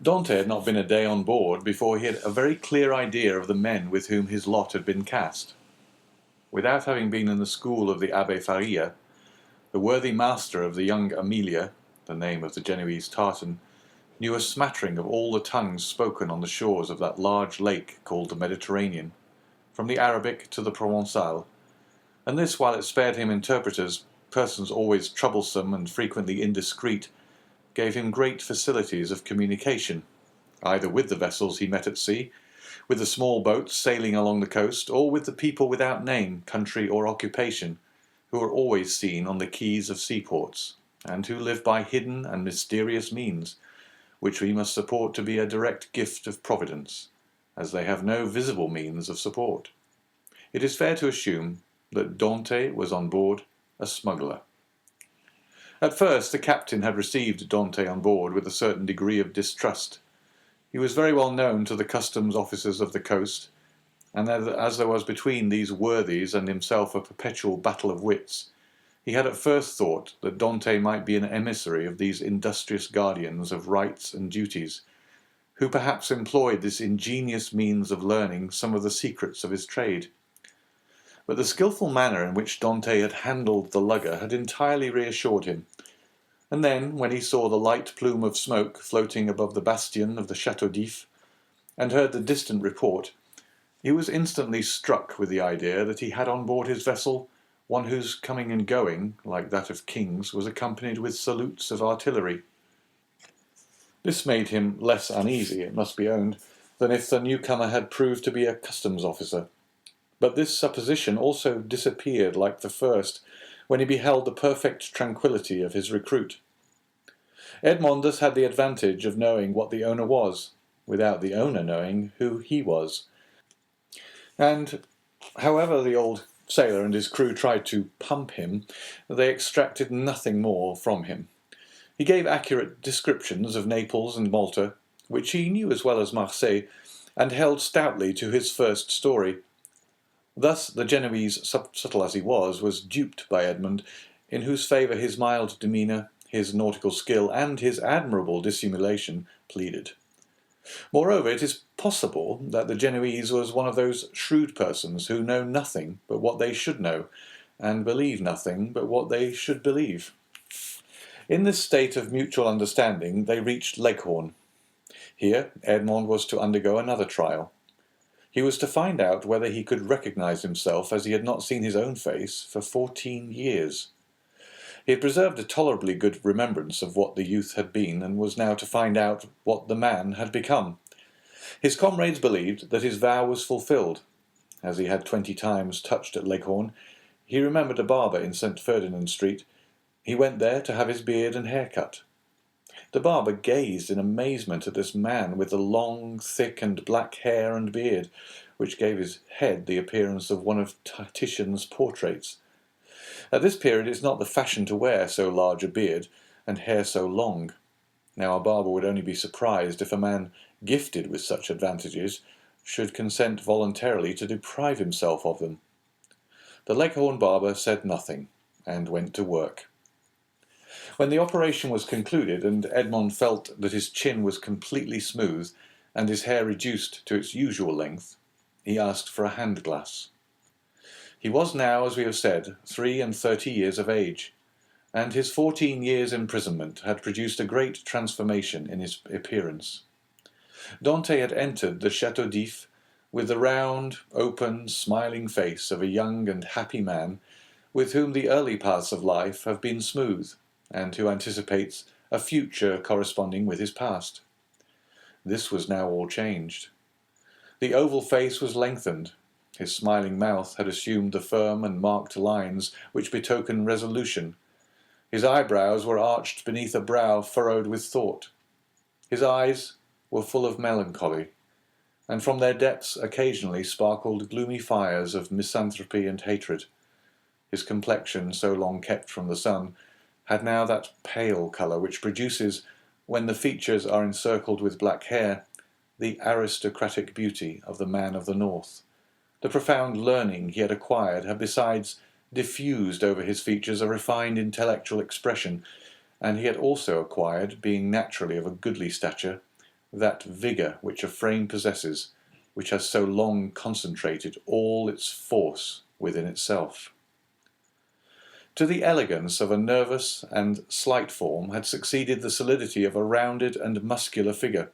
Dante had not been a day on board before he had a very clear idea of the men with whom his lot had been cast. Without having been in the school of the Abbé Faria, the worthy master of the young Amelia, the name of the Genoese tartan, knew a smattering of all the tongues spoken on the shores of that large lake called the Mediterranean, from the Arabic to the Provençal, and this, while it spared him interpreters, persons always troublesome and frequently indiscreet, gave him great facilities of communication, either with the vessels he met at sea, with the small boats sailing along the coast, or with the people without name, country, or occupation, who are always seen on the quays of seaports, and who live by hidden and mysterious means, which we must support to be a direct gift of Providence, as they have no visible means of support. It is fair to assume that Dante was on board a smuggler. At first the captain had received Dante on board with a certain degree of distrust. He was very well known to the customs officers of the coast, and as there was between these worthies and himself a perpetual battle of wits, he had at first thought that Dante might be an emissary of these industrious guardians of rights and duties, who perhaps employed this ingenious means of learning some of the secrets of his trade. But the skilful manner in which Dante had handled the lugger had entirely reassured him, and then, when he saw the light plume of smoke floating above the bastion of the Chateau d'If, and heard the distant report, he was instantly struck with the idea that he had on board his vessel one whose coming and going, like that of kings, was accompanied with salutes of artillery. This made him less uneasy, it must be owned, than if the newcomer had proved to be a customs officer. But this supposition also disappeared like the first, when he beheld the perfect tranquillity of his recruit. Edmond thus had the advantage of knowing what the owner was, without the owner knowing who he was. And however the old sailor and his crew tried to pump him, they extracted nothing more from him. He gave accurate descriptions of Naples and Malta, which he knew as well as Marseille, and held stoutly to his first story. Thus the Genoese, subtle as he was duped by Edmond, in whose favour his mild demeanour, his nautical skill, and his admirable dissimulation pleaded. Moreover, it is possible that the Genoese was one of those shrewd persons who know nothing but what they should know, and believe nothing but what they should believe. In this state of mutual understanding they reached Leghorn. Here Edmond was to undergo another trial. He was to find out whether he could recognize himself, as he had not seen his own face for 14 years. He had preserved a tolerably good remembrance of what the youth had been, and was now to find out what the man had become. His comrades believed that his vow was fulfilled. As he had 20 times touched at Leghorn, he remembered a barber in St. Ferdinand Street. He went there to have his beard and hair cut. The barber gazed in amazement at this man with the long, thick and black hair and beard, which gave his head the appearance of one of Titian's portraits. At this period it is not the fashion to wear so large a beard and hair so long. Now a barber would only be surprised if a man gifted with such advantages should consent voluntarily to deprive himself of them. The Leghorn barber said nothing, and went to work. When the operation was concluded, and Edmond felt that his chin was completely smooth, and his hair reduced to its usual length, he asked for a hand-glass. He was now, as we have said, 33 years of age, and his 14 years' imprisonment had produced a great transformation in his appearance. Dante had entered the Chateau d'If with the round, open, smiling face of a young and happy man, with whom the early paths of life have been smooth, and who anticipates a future corresponding with his past. This was now all changed. The oval face was lengthened. His smiling mouth had assumed the firm and marked lines which betoken resolution. His eyebrows were arched beneath a brow furrowed with thought. His eyes were full of melancholy, and from their depths occasionally sparkled gloomy fires of misanthropy and hatred. His complexion, so long kept from the sun, had now that pale colour which produces, when the features are encircled with black hair, the aristocratic beauty of the man of the north. The profound learning he had acquired had besides diffused over his features a refined intellectual expression, and he had also acquired, being naturally of a goodly stature, that vigour which a frame possesses, which has so long concentrated all its force within itself. To the elegance of a nervous and slight form had succeeded the solidity of a rounded and muscular figure.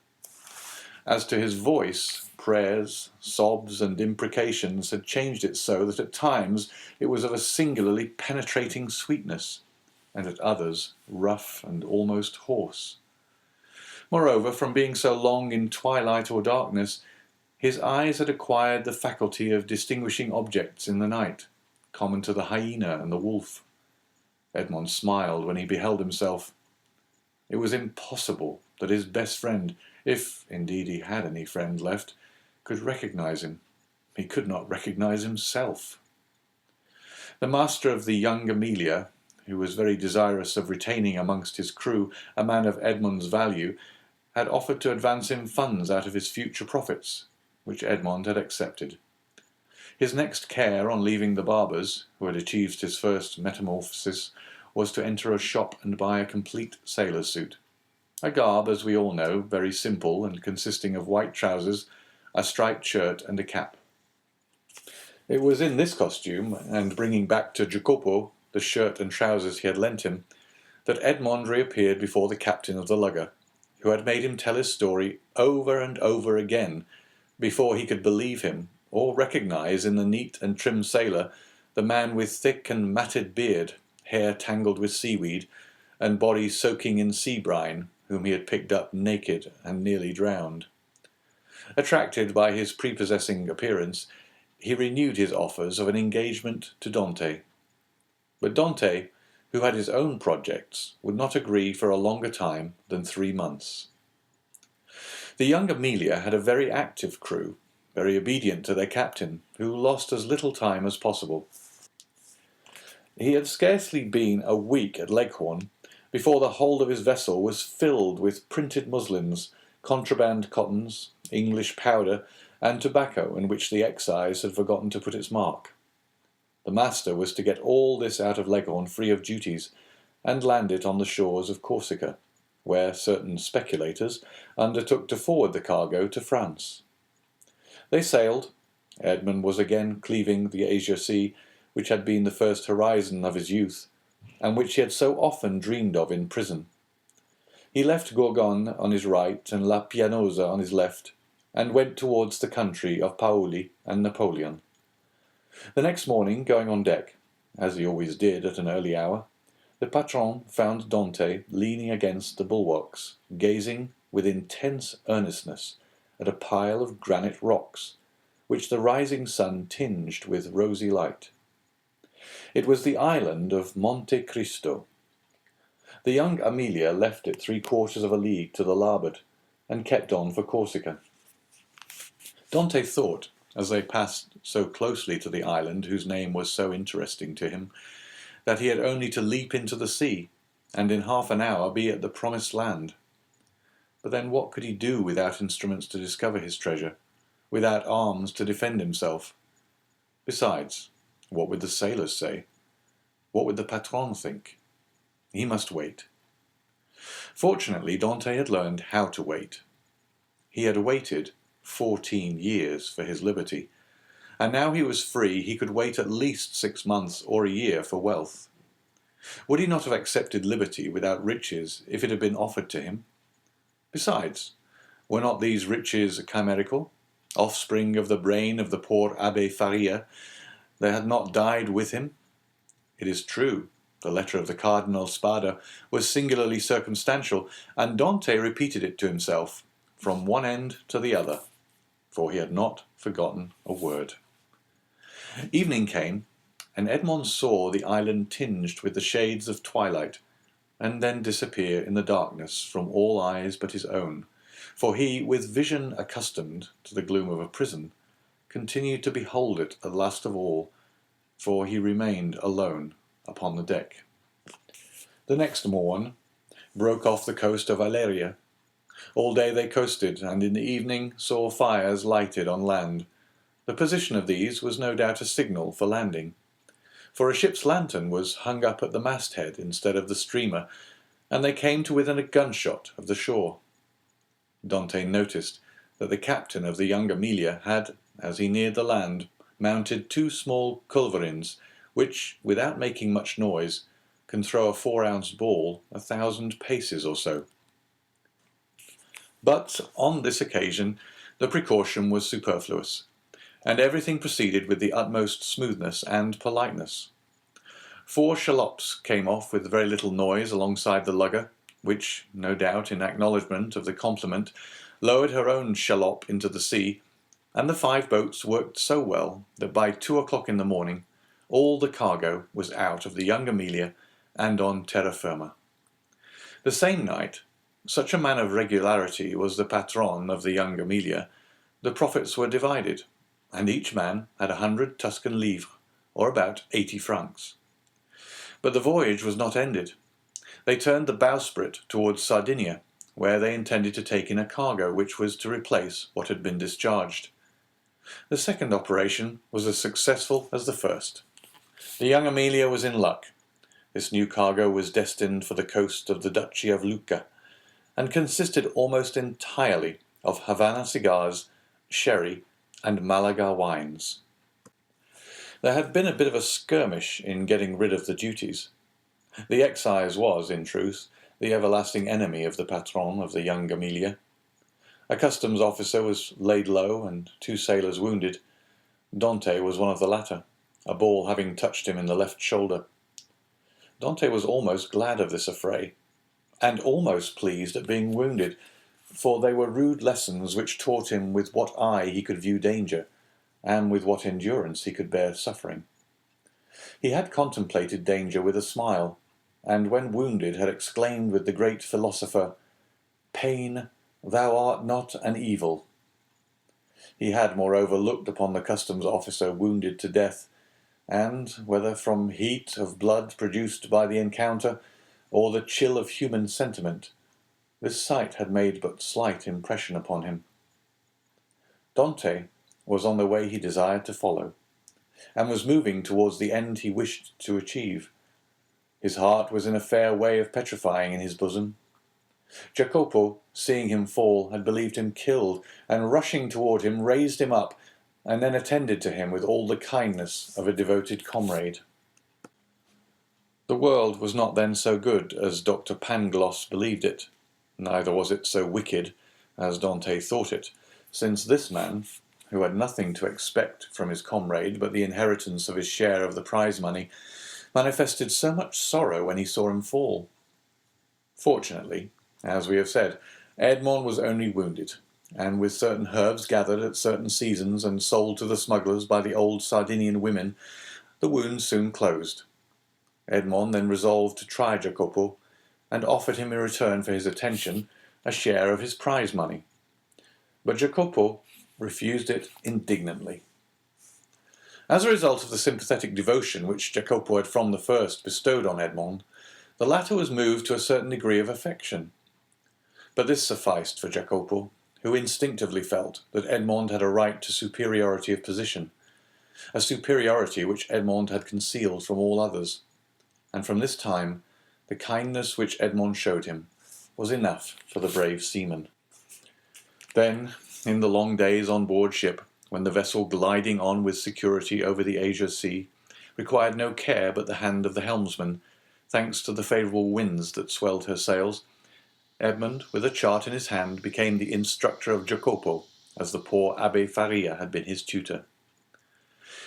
As to his voice, prayers, sobs, and imprecations had changed it so that at times it was of a singularly penetrating sweetness, and at others rough and almost hoarse. Moreover, from being so long in twilight or darkness, his eyes had acquired the faculty of distinguishing objects in the night, common to the hyena and the wolf. Edmond smiled when he beheld himself. It was impossible that his best friend, if indeed he had any friend left, could recognize him. He could not recognize himself. The master of the young Amelia, who was very desirous of retaining amongst his crew a man of Edmond's value, had offered to advance him funds out of his future profits, which Edmond had accepted. His next care on leaving the barber's, who had achieved his first metamorphosis, was to enter a shop and buy a complete sailor's suit. A garb, as we all know, very simple and consisting of white trousers, a striped shirt and a cap. It was in this costume, and bringing back to Jacopo the shirt and trousers he had lent him, that Edmond reappeared before the captain of the lugger, who had made him tell his story over and over again before he could believe him or recognize in the neat and trim sailor the man with thick and matted beard, hair tangled with seaweed, and body soaking in sea brine, whom he had picked up naked and nearly drowned. Attracted by his prepossessing appearance, he renewed his offers of an engagement to Dante. But Dante, who had his own projects, would not agree for a longer time than 3 months. The young Amelia had a very active crew, very obedient to their captain, who lost as little time as possible. He had scarcely been a week at Leghorn before the hold of his vessel was filled with printed muslins, contraband cottons, English powder, and tobacco in which the excise had forgotten to put its mark. The master was to get all this out of Leghorn free of duties, and land it on the shores of Corsica, where certain speculators undertook to forward the cargo to France. They sailed. Edmund was again cleaving the Asia Sea, which had been the first horizon of his youth, and which he had so often dreamed of in prison. He left Gorgone on his right and La Pianosa on his left, and went towards the country of Paoli and Napoleon. The next morning, going on deck, as he always did at an early hour, the patron found Dante leaning against the bulwarks, gazing with intense earnestness at a pile of granite rocks, which the rising sun tinged with rosy light. It was the island of Monte Cristo. The young Amelia left it 3/4 of a league to the larboard, and kept on for Corsica. Dante thought, as they passed so closely to the island whose name was so interesting to him, that he had only to leap into the sea, and in half an hour be at the promised land. But then what could he do without instruments to discover his treasure, without arms to defend himself? Besides, what would the sailors say? What would the patron think? He must wait. Fortunately, Dante had learned how to wait. He had waited 14 years for his liberty, and now he was free he could wait at least 6 months or a year for wealth. Would he not have accepted liberty without riches if it had been offered to him? Besides, were not these riches chimerical, offspring of the brain of the poor Abbé Faria? They had not died with him. It is true, the letter of the Cardinal Spada was singularly circumstantial, and Dante repeated it to himself from one end to the other, for he had not forgotten a word. Evening came, and Edmond saw the island tinged with the shades of twilight, and then disappear in the darkness from all eyes but his own, for he, with vision accustomed to the gloom of a prison, continued to behold it at last of all, for he remained alone upon the deck. The next morn broke off the coast of Aleria. All day they coasted, and in the evening saw fires lighted on land. The position of these was no doubt a signal for landing, for a ship's lantern was hung up at the masthead instead of the streamer, and they came to within a gunshot of the shore. Dante noticed that the captain of the young Amelia had, as he neared the land, mounted 2 small culverins, which, without making much noise, can throw a 4-ounce ball 1,000 paces or so. But on this occasion the precaution was superfluous, and everything proceeded with the utmost smoothness and politeness. 4 shallops came off with very little noise alongside the lugger, which, no doubt in acknowledgment of the compliment, lowered her own shallop into the sea, and the 5 boats worked so well that by 2 o'clock in the morning all the cargo was out of the young Amelia and on terra firma. The same night, such a man of regularity was the patron of the young Amelia, the profits were divided, and each man had 100 Tuscan livres, or about 80 francs. But the voyage was not ended. They turned the bowsprit towards Sardinia, where they intended to take in a cargo which was to replace what had been discharged. The second operation was as successful as the first. The young Amelia was in luck. This new cargo was destined for the coast of the Duchy of Lucca, and consisted almost entirely of Havana cigars, sherry, and Malaga wines. There had been a bit of a skirmish in getting rid of the duties. The excise was, in truth, the everlasting enemy of the patron of the young Amelia. A customs officer was laid low and 2 sailors wounded. Dante was one of the latter, a ball having touched him in the left shoulder. Dante was almost glad of this affray, and almost pleased at being wounded, for they were rude lessons which taught him with what eye he could view danger, and with what endurance he could bear suffering. He had contemplated danger with a smile, and when wounded had exclaimed with the great philosopher, "Pain, thou art not an evil." He had, moreover, looked upon the customs officer wounded to death, and, whether from heat of blood produced by the encounter, or the chill of human sentiment, this sight had made but slight impression upon him. Dante was on the way he desired to follow, and was moving towards the end he wished to achieve. His heart was in a fair way of petrifying in his bosom. Jacopo, seeing him fall, had believed him killed, and rushing toward him, raised him up, and then attended to him with all the kindness of a devoted comrade. The world was not then so good as Dr. Pangloss believed it, neither was it so wicked as Dante thought it, since this man, who had nothing to expect from his comrade but the inheritance of his share of the prize money, manifested so much sorrow when he saw him fall. Fortunately, as we have said, Edmond was only wounded, and with certain herbs gathered at certain seasons and sold to the smugglers by the old Sardinian women, the wound soon closed. Edmond then resolved to try Jacopo, and offered him in return for his attention a share of his prize money. But Jacopo refused it indignantly. As a result of the sympathetic devotion which Jacopo had from the first bestowed on Edmond, the latter was moved to a certain degree of affection. But this sufficed for Jacopo, who instinctively felt that Edmond had a right to superiority of position, a superiority which Edmond had concealed from all others, and from this time the kindness which Edmond showed him was enough for the brave seaman. Then, in the long days on board ship, when the vessel gliding on with security over the Asia Sea required no care but the hand of the helmsman, thanks to the favourable winds that swelled her sails, Edmond, with a chart in his hand, became the instructor of Jacopo, as the poor Abbé Faria had been his tutor.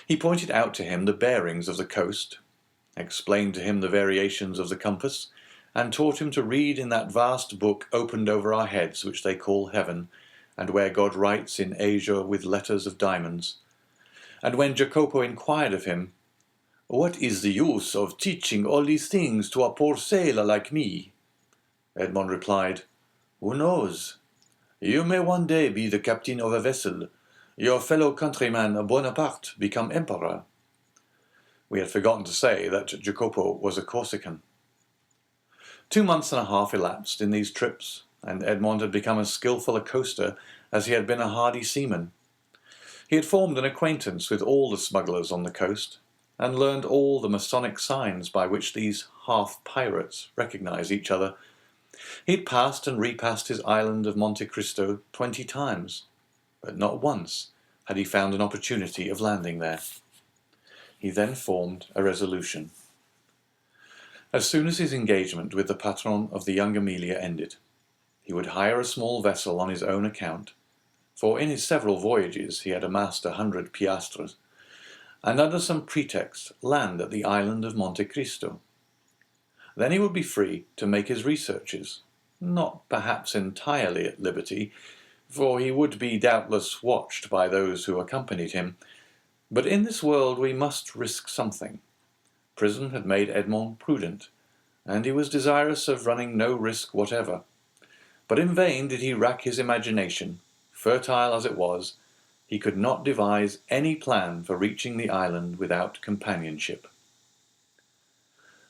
He pointed out to him the bearings of the coast, explained to him the variations of the compass, and taught him to read in that vast book opened over our heads which they call heaven, and where God writes in azure with letters of diamonds. And when Jacopo inquired of him, "What is the use of teaching all these things to a poor sailor like me?" Edmond replied, "Who knows? You may one day be the captain of a vessel, your fellow countryman Bonaparte become emperor." We had forgotten to say that Jacopo was a Corsican. 2 months and a half elapsed in these trips, and Edmond had become as skilful a coaster as he had been a hardy seaman. He had formed an acquaintance with all the smugglers on the coast, and learned all the Masonic signs by which these half-pirates recognize each other. He had passed and repassed his island of Monte Cristo 20 times, but not once had he found an opportunity of landing there. He then formed a resolution. As soon as his engagement with the patron of the young Amelia ended, he would hire a small vessel on his own account, for in his several voyages he had amassed 100 piastres, and under some pretext land at the island of Monte Cristo. Then he would be free to make his researches, not perhaps entirely at liberty, for he would be doubtless watched by those who accompanied him, but in this world we must risk something. Prison had made Edmond prudent, and he was desirous of running no risk whatever. But in vain did he rack his imagination. Fertile as it was, he could not devise any plan for reaching the island without companionship.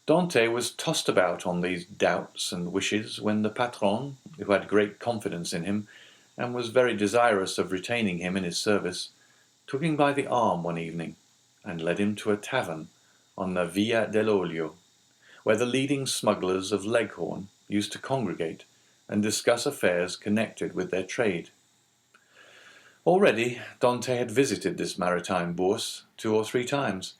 Dante was tossed about on these doubts and wishes when the patron, who had great confidence in him, and was very desirous of retaining him in his service, took him by the arm one evening, and led him to a tavern on the Via dell'Olio, where the leading smugglers of Leghorn used to congregate and discuss affairs connected with their trade. Already Dante had visited this maritime bourse 2 or 3 times,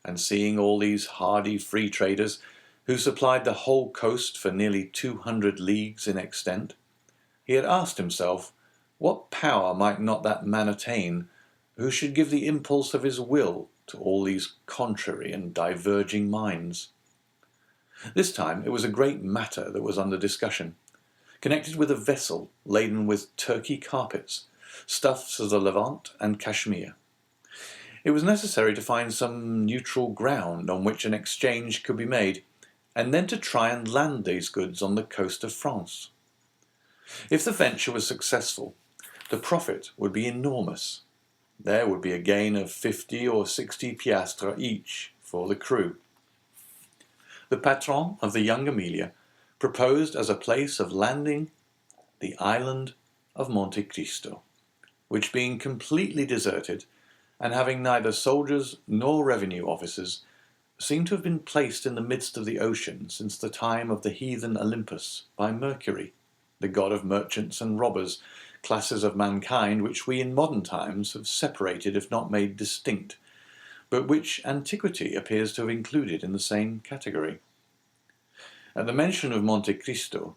and seeing all these hardy free traders, who supplied the whole coast for nearly 200 leagues in extent, he had asked himself, what power might not that man attain who should give the impulse of his will to all these contrary and diverging minds? This time it was a great matter that was under discussion, connected with a vessel laden with Turkey carpets, stuffs of the Levant and Kashmir. It was necessary to find some neutral ground on which an exchange could be made, and then to try and land these goods on the coast of France. If the venture was successful, the profit would be enormous. There would be a gain of 50 or 60 piastres each for the crew. The patron of the Young Amelia proposed as a place of landing the island of Monte Cristo, which being completely deserted, and having neither soldiers nor revenue officers, seemed to have been placed in the midst of the ocean since the time of the heathen Olympus by Mercury, the god of merchants and robbers, classes of mankind which we in modern times have separated if not made distinct, but which antiquity appears to have included in the same category. At the mention of Monte Cristo,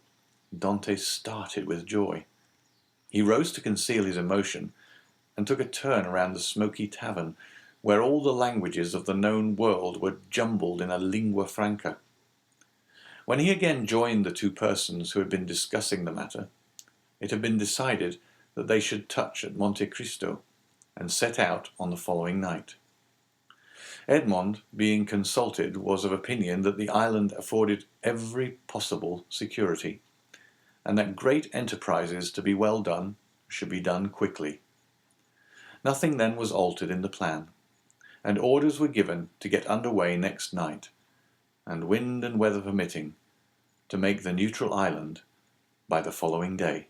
Dante started with joy. He rose to conceal his emotion, and took a turn around the smoky tavern, where all the languages of the known world were jumbled in a lingua franca. When he again joined the two persons who had been discussing the matter, it had been decided that they should touch at Monte Cristo, and set out on the following night. Edmond, being consulted, was of opinion that the island afforded every possible security, and that great enterprises to be well done should be done quickly. Nothing then was altered in the plan, and orders were given to get under way next night, and wind and weather permitting, to make the neutral island by the following day.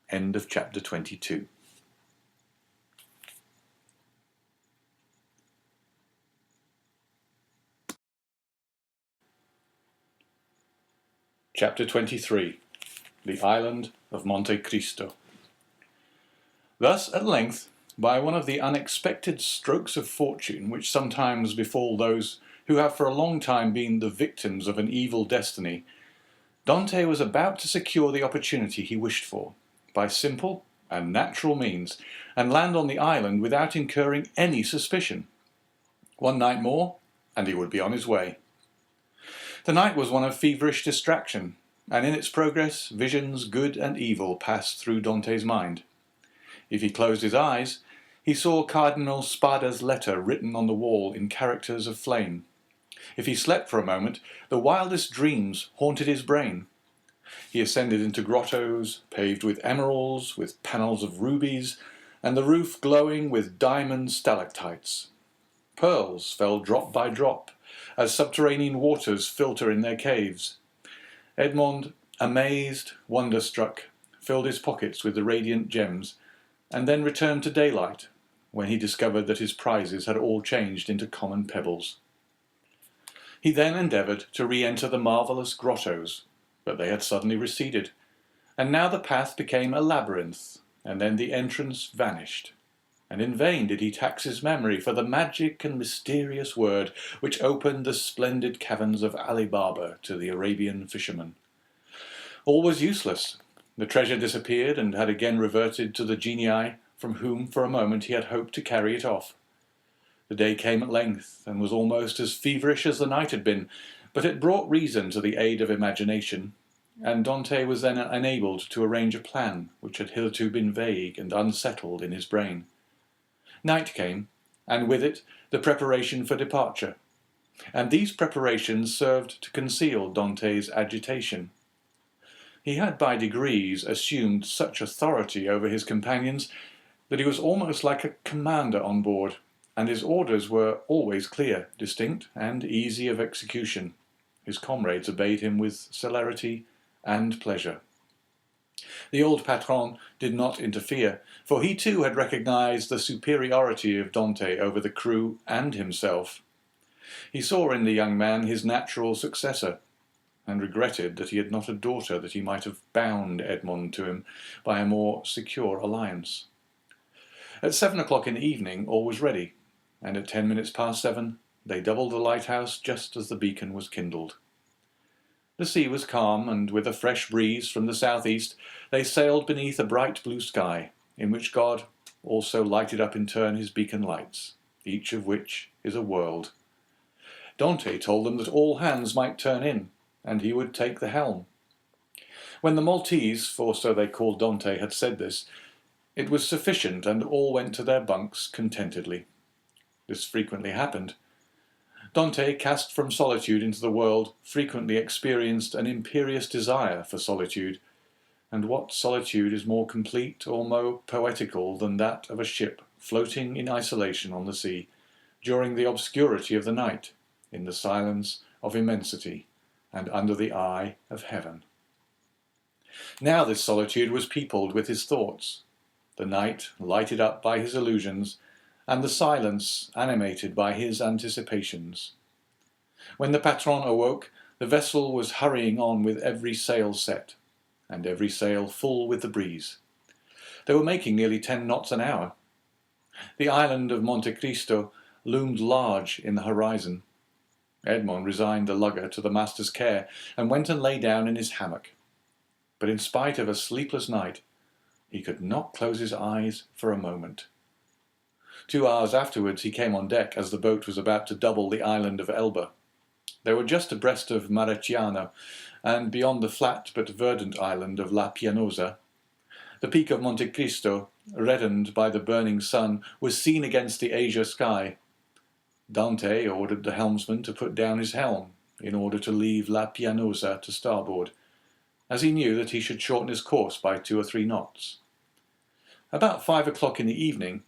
End of chapter 22. Chapter 23. The Island of Monte Cristo. Thus, at length, by one of the unexpected strokes of fortune which sometimes befall those who have for a long time been the victims of an evil destiny, Dante was about to secure the opportunity he wished for, by simple and natural means, and land on the island without incurring any suspicion. One night more, and he would be on his way. The night was one of feverish distraction, and in its progress visions good and evil passed through Dante's mind. If he closed his eyes, he saw Cardinal Spada's letter written on the wall in characters of flame. If he slept for a moment, the wildest dreams haunted his brain. He ascended into grottos, paved with emeralds, with panels of rubies, and the roof glowing with diamond stalactites. Pearls fell drop by drop, as subterranean waters filter in their caves. Edmond, amazed, wonder-struck, filled his pockets with the radiant gems, and then returned to daylight, when he discovered that his prizes had all changed into common pebbles. He then endeavoured to re-enter the marvellous grottos, but they had suddenly receded, and now the path became a labyrinth, and then the entrance vanished. And in vain did he tax his memory for the magic and mysterious word which opened the splendid caverns of Ali Baba to the Arabian fisherman. All was useless. The treasure disappeared and had again reverted to the genii from whom for a moment he had hoped to carry it off. The day came at length, and was almost as feverish as the night had been, but it brought reason to the aid of imagination, and Dante was then enabled to arrange a plan which had hitherto been vague and unsettled in his brain. Night came, and with it the preparation for departure, and these preparations served to conceal Dante's agitation. He had by degrees assumed such authority over his companions that he was almost like a commander on board, and his orders were always clear, distinct, and easy of execution. His comrades obeyed him with celerity and pleasure. The old patron did not interfere, for he too had recognized the superiority of Dante over the crew and himself. He saw in the young man his natural successor, and regretted that he had not a daughter that he might have bound Edmond to him by a more secure alliance. At 7 o'clock in the evening all was ready, and at 10 minutes past 7 they doubled the lighthouse just as the beacon was kindled. The sea was calm, and with a fresh breeze from the southeast they sailed beneath a bright blue sky, in which God also lighted up in turn his beacon lights, each of which is a world. Dante told them that all hands might turn in, and he would take the helm. When the Maltese, for so they called Dante, had said this, it was sufficient, and all went to their bunks contentedly. This frequently happened. Dante, cast from solitude into the world, frequently experienced an imperious desire for solitude, and what solitude is more complete or more poetical than that of a ship floating in isolation on the sea, during the obscurity of the night, in the silence of immensity, and under the eye of heaven. Now this solitude was peopled with his thoughts, the night lighted up by his illusions, and the silence animated by his anticipations. When the patron awoke, the vessel was hurrying on with every sail set, and every sail full with the breeze. They were making nearly 10 knots an hour. The island of Monte Cristo loomed large in the horizon. Edmond resigned the lugger to the master's care, and went and lay down in his hammock. But in spite of a sleepless night, he could not close his eyes for a moment. 2 hours afterwards he came on deck as the boat was about to double the island of Elba. They were just abreast of Mareciano, and beyond the flat but verdant island of La Pianosa. The peak of Monte Cristo, reddened by the burning sun, was seen against the azure sky. Dante ordered the helmsman to put down his helm, in order to leave La Pianosa to starboard, as he knew that he should shorten his course by 2 or 3 knots. About 5 o'clock in the evening,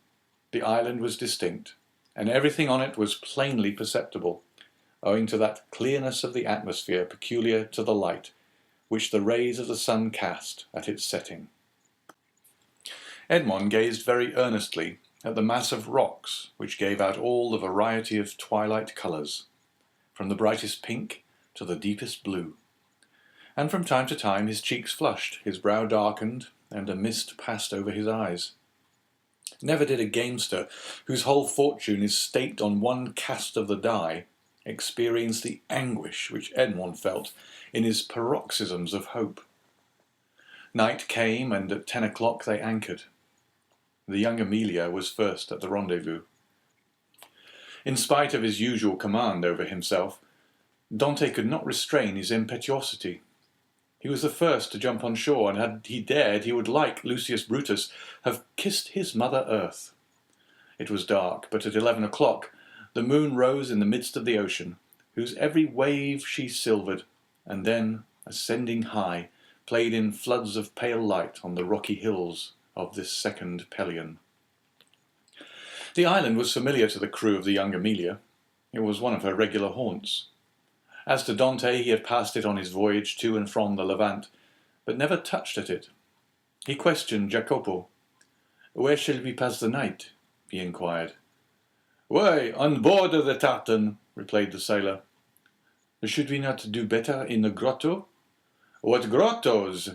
the island was distinct, and everything on it was plainly perceptible, owing to that clearness of the atmosphere peculiar to the light, which the rays of the sun cast at its setting. Edmond gazed very earnestly at the mass of rocks which gave out all the variety of twilight colours, from the brightest pink to the deepest blue. And from time to time his cheeks flushed, his brow darkened, and a mist passed over his eyes. Never did a gamester, whose whole fortune is staked on one cast of the die, experience the anguish which Edmond felt in his paroxysms of hope. Night came, and at 10 o'clock they anchored. The young Amelia was first at the rendezvous. In spite of his usual command over himself, Dante could not restrain his impetuosity. He was the first to jump on shore, and had he dared, he would, like Lucius Brutus, have kissed his mother earth. It was dark, but at 11 o'clock the moon rose in the midst of the ocean, whose every wave she silvered, and then, ascending high, played in floods of pale light on the rocky hills of this second Pelion. The island was familiar to the crew of the young Amelia. It was one of her regular haunts. As to Dante, he had passed it on his voyage to and from the Levant, but never touched at it. He questioned Jacopo. "Where shall we pass the night?" he inquired. "Why, on board of the tartan," replied the sailor. "Should we not do better in the grotto?" "What grottos?"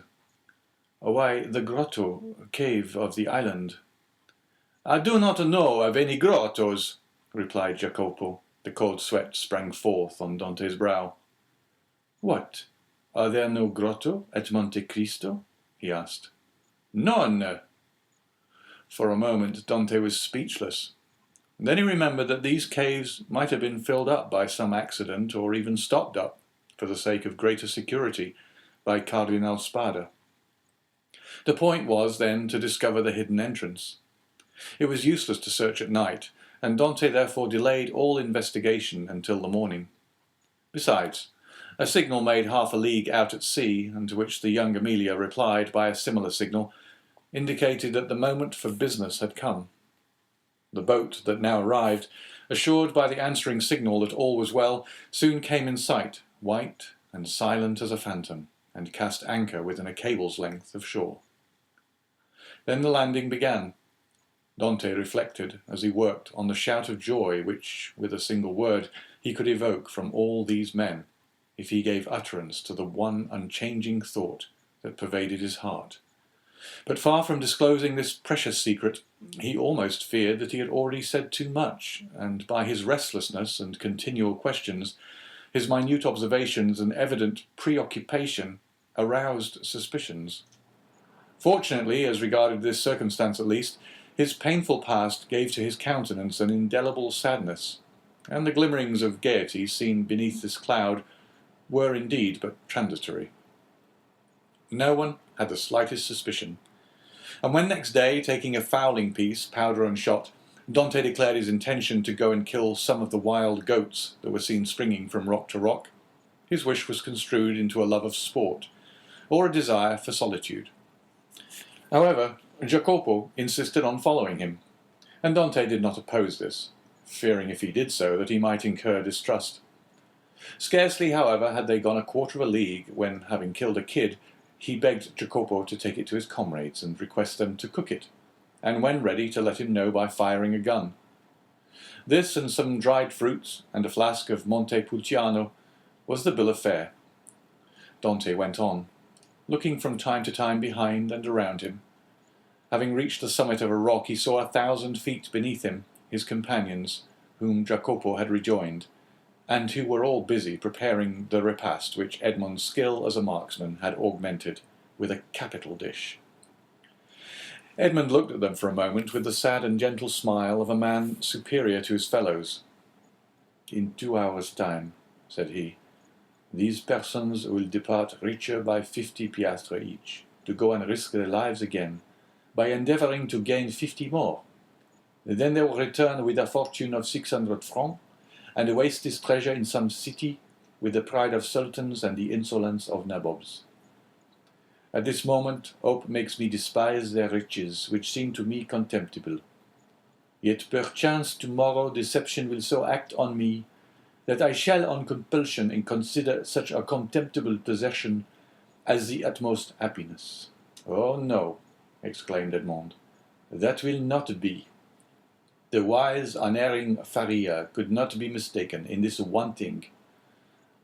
"Why, the grotto, cave of the island." "I do not know of any grottos," replied Jacopo. The cold sweat sprang forth on Dante's brow. "What? Are there no grotto at Monte Cristo?" he asked. "None." For a moment Dante was speechless. Then he remembered that these caves might have been filled up by some accident, or even stopped up, for the sake of greater security, by Cardinal Spada. The point was, then, to discover the hidden entrance. It was useless to search at night, and Dante therefore delayed all investigation until the morning. Besides, a signal made half a league out at sea, and to which the young Amelia replied by a similar signal, indicated that the moment for business had come. The boat that now arrived, assured by the answering signal that all was well, soon came in sight, white and silent as a phantom, and cast anchor within a cable's length of shore. Then the landing began. Dante reflected, as he worked, on the shout of joy which, with a single word, he could evoke from all these men, if he gave utterance to the one unchanging thought that pervaded his heart. But far from disclosing this precious secret, he almost feared that he had already said too much, and by his restlessness and continual questions, his minute observations and evident preoccupation, aroused suspicions. Fortunately, as regarded this circumstance at least, His painful past gave to his countenance an indelible sadness, and the glimmerings of gaiety seen beneath this cloud were indeed but transitory. No one had the slightest suspicion, and when next day, taking a fowling piece, powder and shot, Dante declared his intention to go and kill some of the wild goats that were seen springing from rock to rock, his wish was construed into a love of sport, or a desire for solitude. However, Jacopo insisted on following him, and Dante did not oppose this, fearing if he did so that he might incur distrust. Scarcely, however, had they gone a quarter of a league when, having killed a kid, he begged Jacopo to take it to his comrades and request them to cook it, and when ready to let him know by firing a gun. This and some dried fruits and a flask of Monte Pulciano was the bill of fare. Dante went on, looking from time to time behind and around him. Having reached the summit of a rock, he saw 1,000 feet beneath him his companions, whom Jacopo had rejoined, and who were all busy preparing the repast which Edmond's skill as a marksman had augmented with a capital dish. Edmond looked at them for a moment with the sad and gentle smile of a man superior to his fellows. "In 2 hours' time," said he, "these persons will depart richer by 50 piastres each, to go and risk their lives again, by endeavouring to gain 50 more. Then they will return with a fortune of 600 francs, and waste this treasure in some city with the pride of sultans and the insolence of nabobs. At this moment hope makes me despise their riches, which seem to me contemptible. Yet perchance tomorrow deception will so act on me that I shall on compulsion consider such a contemptible possession as the utmost happiness." "Oh no," exclaimed Edmond, "that will not be. The wise, unerring Faria could not be mistaken in this one thing.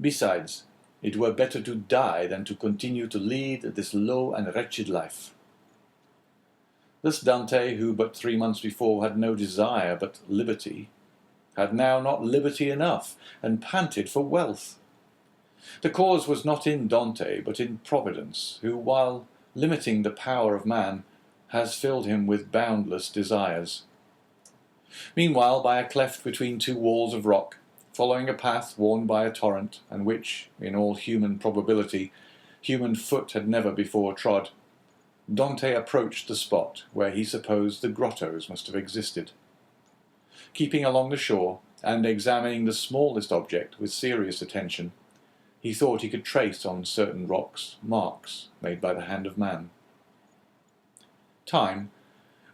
Besides, it were better to die than to continue to lead this low and wretched life." This Dante, who but 3 months before had no desire but liberty, had now not liberty enough, and panted for wealth. The cause was not in Dante, but in Providence, who, while limiting the power of man, has filled him with boundless desires. Meanwhile, by a cleft between 2 walls of rock, following a path worn by a torrent, and which, in all human probability, human foot had never before trod, Dante approached the spot where he supposed the grottos must have existed. Keeping along the shore, and examining the smallest object with serious attention, he thought he could trace on certain rocks marks made by the hand of man. Time,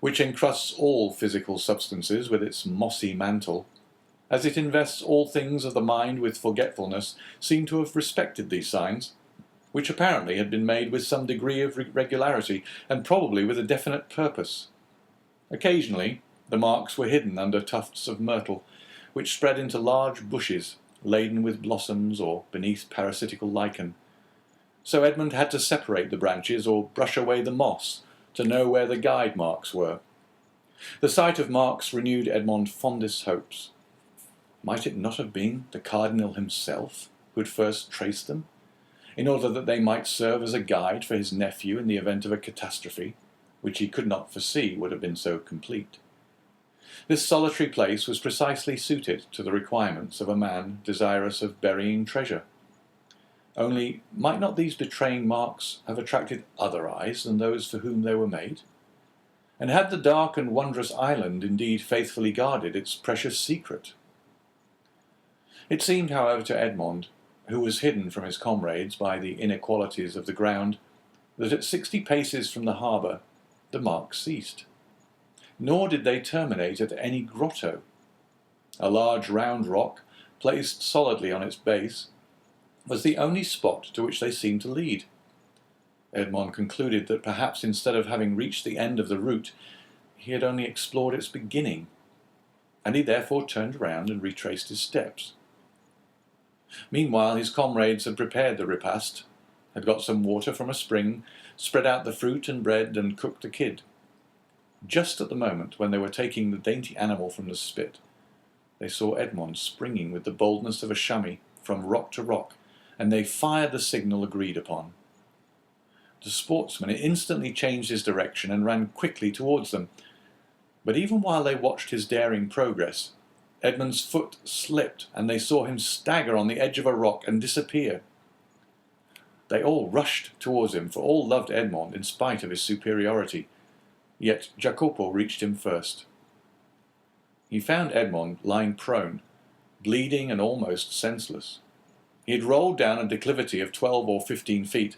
which encrusts all physical substances with its mossy mantle, as it invests all things of the mind with forgetfulness, seemed to have respected these signs, which apparently had been made with some degree of regularity, and probably with a definite purpose. Occasionally the marks were hidden under tufts of myrtle, which spread into large bushes laden with blossoms, or beneath parasitical lichen. So Edmund had to separate the branches or brush away the moss to know where the guide marks were. The sight of marks renewed Edmond's fondest hopes. Might it not have been the cardinal himself who had first traced them, in order that they might serve as a guide for his nephew in the event of a catastrophe, which he could not foresee would have been so complete? This solitary place was precisely suited to the requirements of a man desirous of burying treasure. Only, might not these betraying marks have attracted other eyes than those for whom they were made? And had the dark and wondrous island indeed faithfully guarded its precious secret? It seemed, however, to Edmond, who was hidden from his comrades by the inequalities of the ground, that at 60 paces from the harbour the marks ceased. Nor did they terminate at any grotto. A large round rock, placed solidly on its base, was the only spot to which they seemed to lead. Edmond concluded that perhaps instead of having reached the end of the route, he had only explored its beginning, and he therefore turned round and retraced his steps. Meanwhile his comrades had prepared the repast, had got some water from a spring, spread out the fruit and bread, and cooked the kid. Just at the moment when they were taking the dainty animal from the spit, they saw Edmond springing with the boldness of a chamois from rock to rock, and they fired the signal agreed upon. The sportsman instantly changed his direction and ran quickly towards them. But even while they watched his daring progress, Edmund's foot slipped, and they saw him stagger on the edge of a rock and disappear. They all rushed towards him, for all loved Edmond in spite of his superiority. Yet Jacopo reached him first. He found Edmond lying prone, bleeding and almost senseless. He had rolled down a declivity of 12 or 15 feet.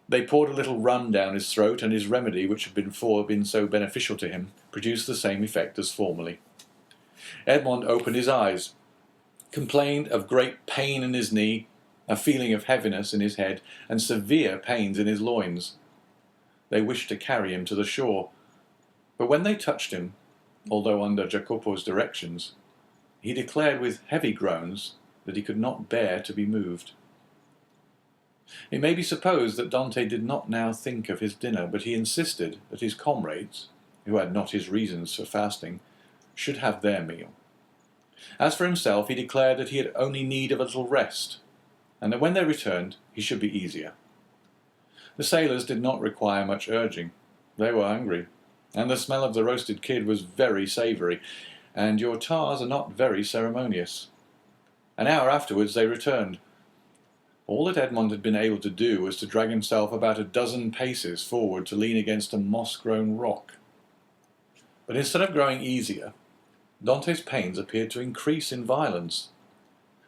They poured a little rum down his throat, and his remedy, which had before been so beneficial to him, produced the same effect as formerly. Edmond opened his eyes, complained of great pain in his knee, a feeling of heaviness in his head, and severe pains in his loins. They wished to carry him to the shore, but when they touched him, although under Jacopo's directions, he declared with heavy groans that he could not bear to be moved. It may be supposed that Dante did not now think of his dinner, but he insisted that his comrades, who had not his reasons for fasting, should have their meal. As for himself, he declared that he had only need of a little rest, and that when they returned he should be easier. The sailors did not require much urging. They were hungry, and the smell of the roasted kid was very savoury, and your tars are not very ceremonious. An hour afterwards they returned. All that Edmond had been able to do was to drag himself about a dozen paces forward to lean against a moss-grown rock. But instead of growing easier, Dante's pains appeared to increase in violence.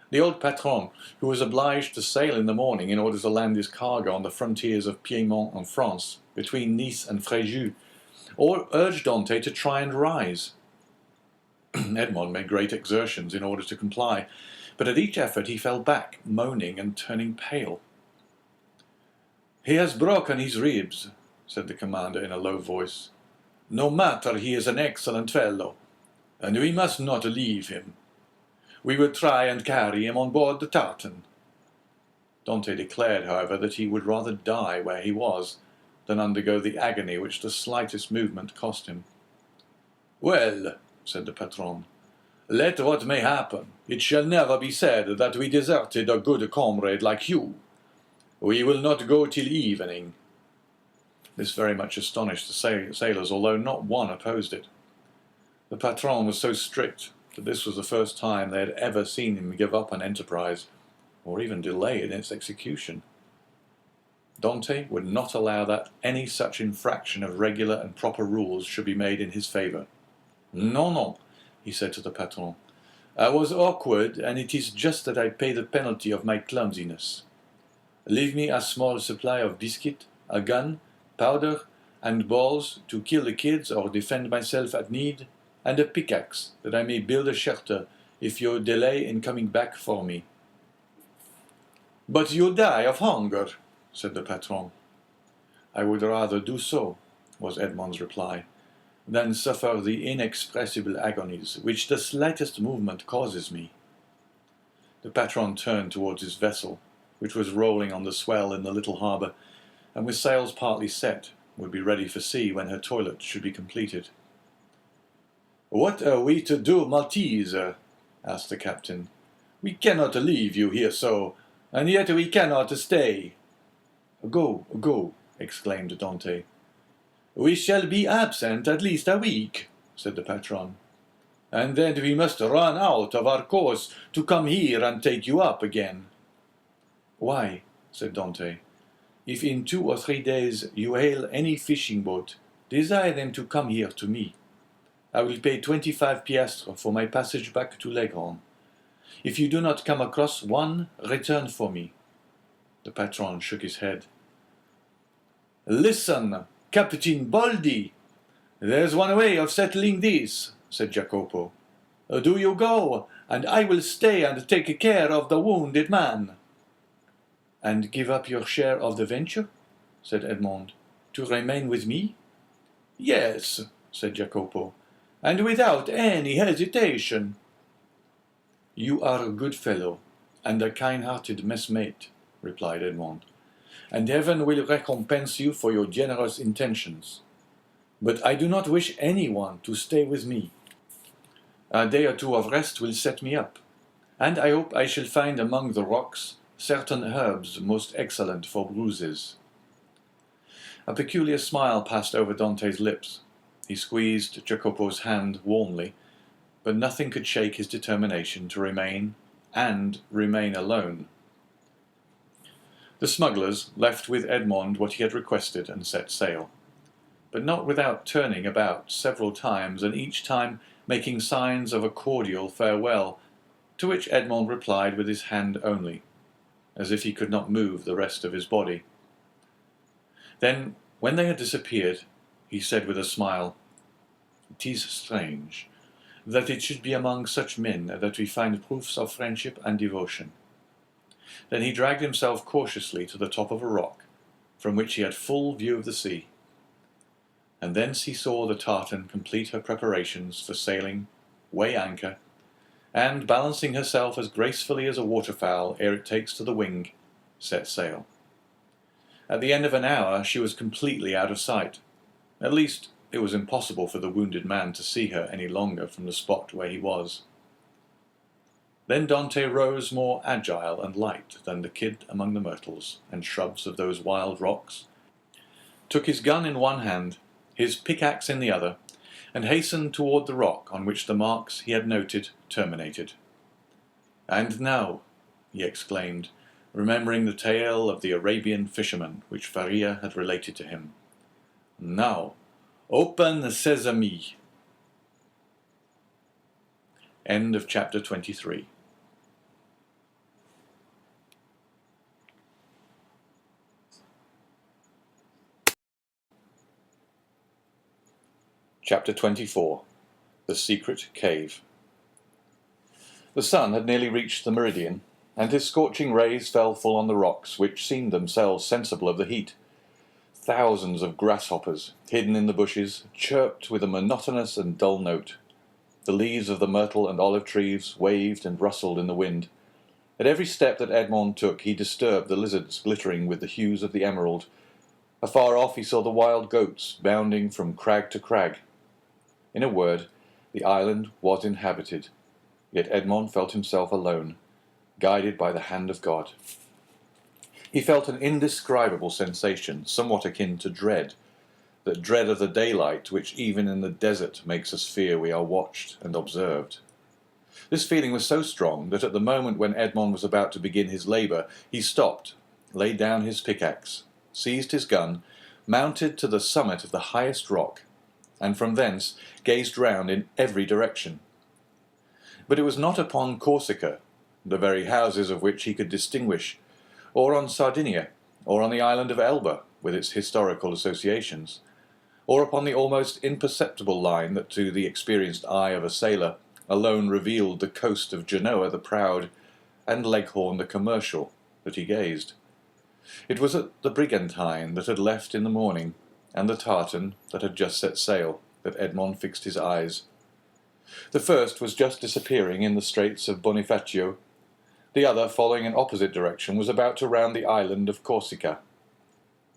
The old patron, who was obliged to sail in the morning in order to land his cargo on the frontiers of Piedmont and France, between Nice and Fréjus, urged Dante to try and rise. Edmond made great exertions in order to comply, but at each effort he fell back, moaning and turning pale. "He has broken his ribs," said the commander in a low voice. "No matter, he is an excellent fellow, and we must not leave him. We will try and carry him on board the tartan." Dante declared, however, that he would rather die where he was than undergo the agony which the slightest movement cost him. "Well," said the patron, "let what may happen, it shall never be said that we deserted a good comrade like you. We will not go till evening." This very much astonished the sailors, although not one opposed it. The patron was so strict that this was the first time they had ever seen him give up an enterprise, or even delay in its execution. Dante would not allow that any such infraction of regular and proper rules should be made in his favour. "Non, non," he said to the patron. "I was awkward, and it is just that I pay the penalty of my clumsiness. Leave me a small supply of biscuit, a gun, powder, and balls to kill the kids or defend myself at need, and a pickaxe, that I may build a shelter if you delay in coming back for me." "But you'll die of hunger," said the patron. "I would rather do so," was Edmond's reply, "than suffer the inexpressible agonies which the slightest movement causes me." The patron turned towards his vessel, which was rolling on the swell in the little harbour, and with sails partly set, would be ready for sea when her toilet should be completed. "What are we to do, Maltese?" asked the captain. "We cannot leave you here so, and yet we cannot stay." "Go, go," exclaimed Dante. "We shall be absent at least a week," said the patron. "And then we must run out of our course to come here and take you up again." "Why," said Dante, "if in 2 or 3 days you hail any fishing boat, desire them to come here to me. I will pay 25 piastres for my passage back to Leghorn. If you do not come across one, return for me." The patron shook his head. "Listen, Captain Baldi! There's one way of settling this," said Jacopo. "Do you go, and I will stay and take care of the wounded man." "And give up your share of the venture?" said Edmond. "To remain with me?" "Yes," said Jacopo, "and without any hesitation." "You are a good fellow, and a kind-hearted messmate," replied Edmond, "and heaven will recompense you for your generous intentions. But I do not wish anyone to stay with me. A day or 2 of rest will set me up, and I hope I shall find among the rocks certain herbs most excellent for bruises." A peculiar smile passed over Dante's lips. He squeezed Jacopo's hand warmly, but nothing could shake his determination to remain alone. The smugglers left with Edmond what he had requested and set sail, but not without turning about several times and each time making signs of a cordial farewell, to which Edmond replied with his hand only, as if he could not move the rest of his body. Then, when they had disappeared, he said with a smile, "It is strange that it should be among such men that we find proofs of friendship and devotion." Then he dragged himself cautiously to the top of a rock, from which he had full view of the sea. And thence he saw the tartan complete her preparations for sailing, weigh anchor, and, balancing herself as gracefully as a waterfowl ere it takes to the wing, set sail. At the end of an hour she was completely out of sight. At least, it was impossible for the wounded man to see her any longer from the spot where he was. Then Dante rose more agile and light than the kid among the myrtles and shrubs of those wild rocks, took his gun in one hand, his pickaxe in the other, and hastened toward the rock on which the marks he had noted terminated. "And now," he exclaimed, remembering the tale of the Arabian fisherman which Faria had related to him, "now, open sesame." End of chapter 23. Chapter 24. The Secret Cave. The sun had nearly reached the meridian, and his scorching rays fell full on the rocks, which seemed themselves sensible of the heat. Thousands of grasshoppers, hidden in the bushes, chirped with a monotonous and dull note. The leaves of the myrtle and olive trees waved and rustled in the wind. At every step that Edmond took he disturbed the lizards glittering with the hues of the emerald. Afar off he saw the wild goats bounding from crag to crag. In a word, the island was inhabited, yet Edmond felt himself alone, guided by the hand of God. He felt an indescribable sensation, somewhat akin to dread, that dread of the daylight which even in the desert makes us fear we are watched and observed. This feeling was so strong that at the moment when Edmond was about to begin his labour, he stopped, laid down his pickaxe, seized his gun, mounted to the summit of the highest rock, and from thence gazed round in every direction. But it was not upon Corsica, the very houses of which he could distinguish, or on Sardinia, or on the island of Elba, with its historical associations, or upon the almost imperceptible line that to the experienced eye of a sailor alone revealed the coast of Genoa the proud, and Leghorn the commercial, that he gazed. It was at the brigantine that had left in the morning, and the tartan that had just set sail, that Edmond fixed his eyes. The first was just disappearing in the straits of Bonifacio. The other, following an opposite direction, was about to round the island of Corsica.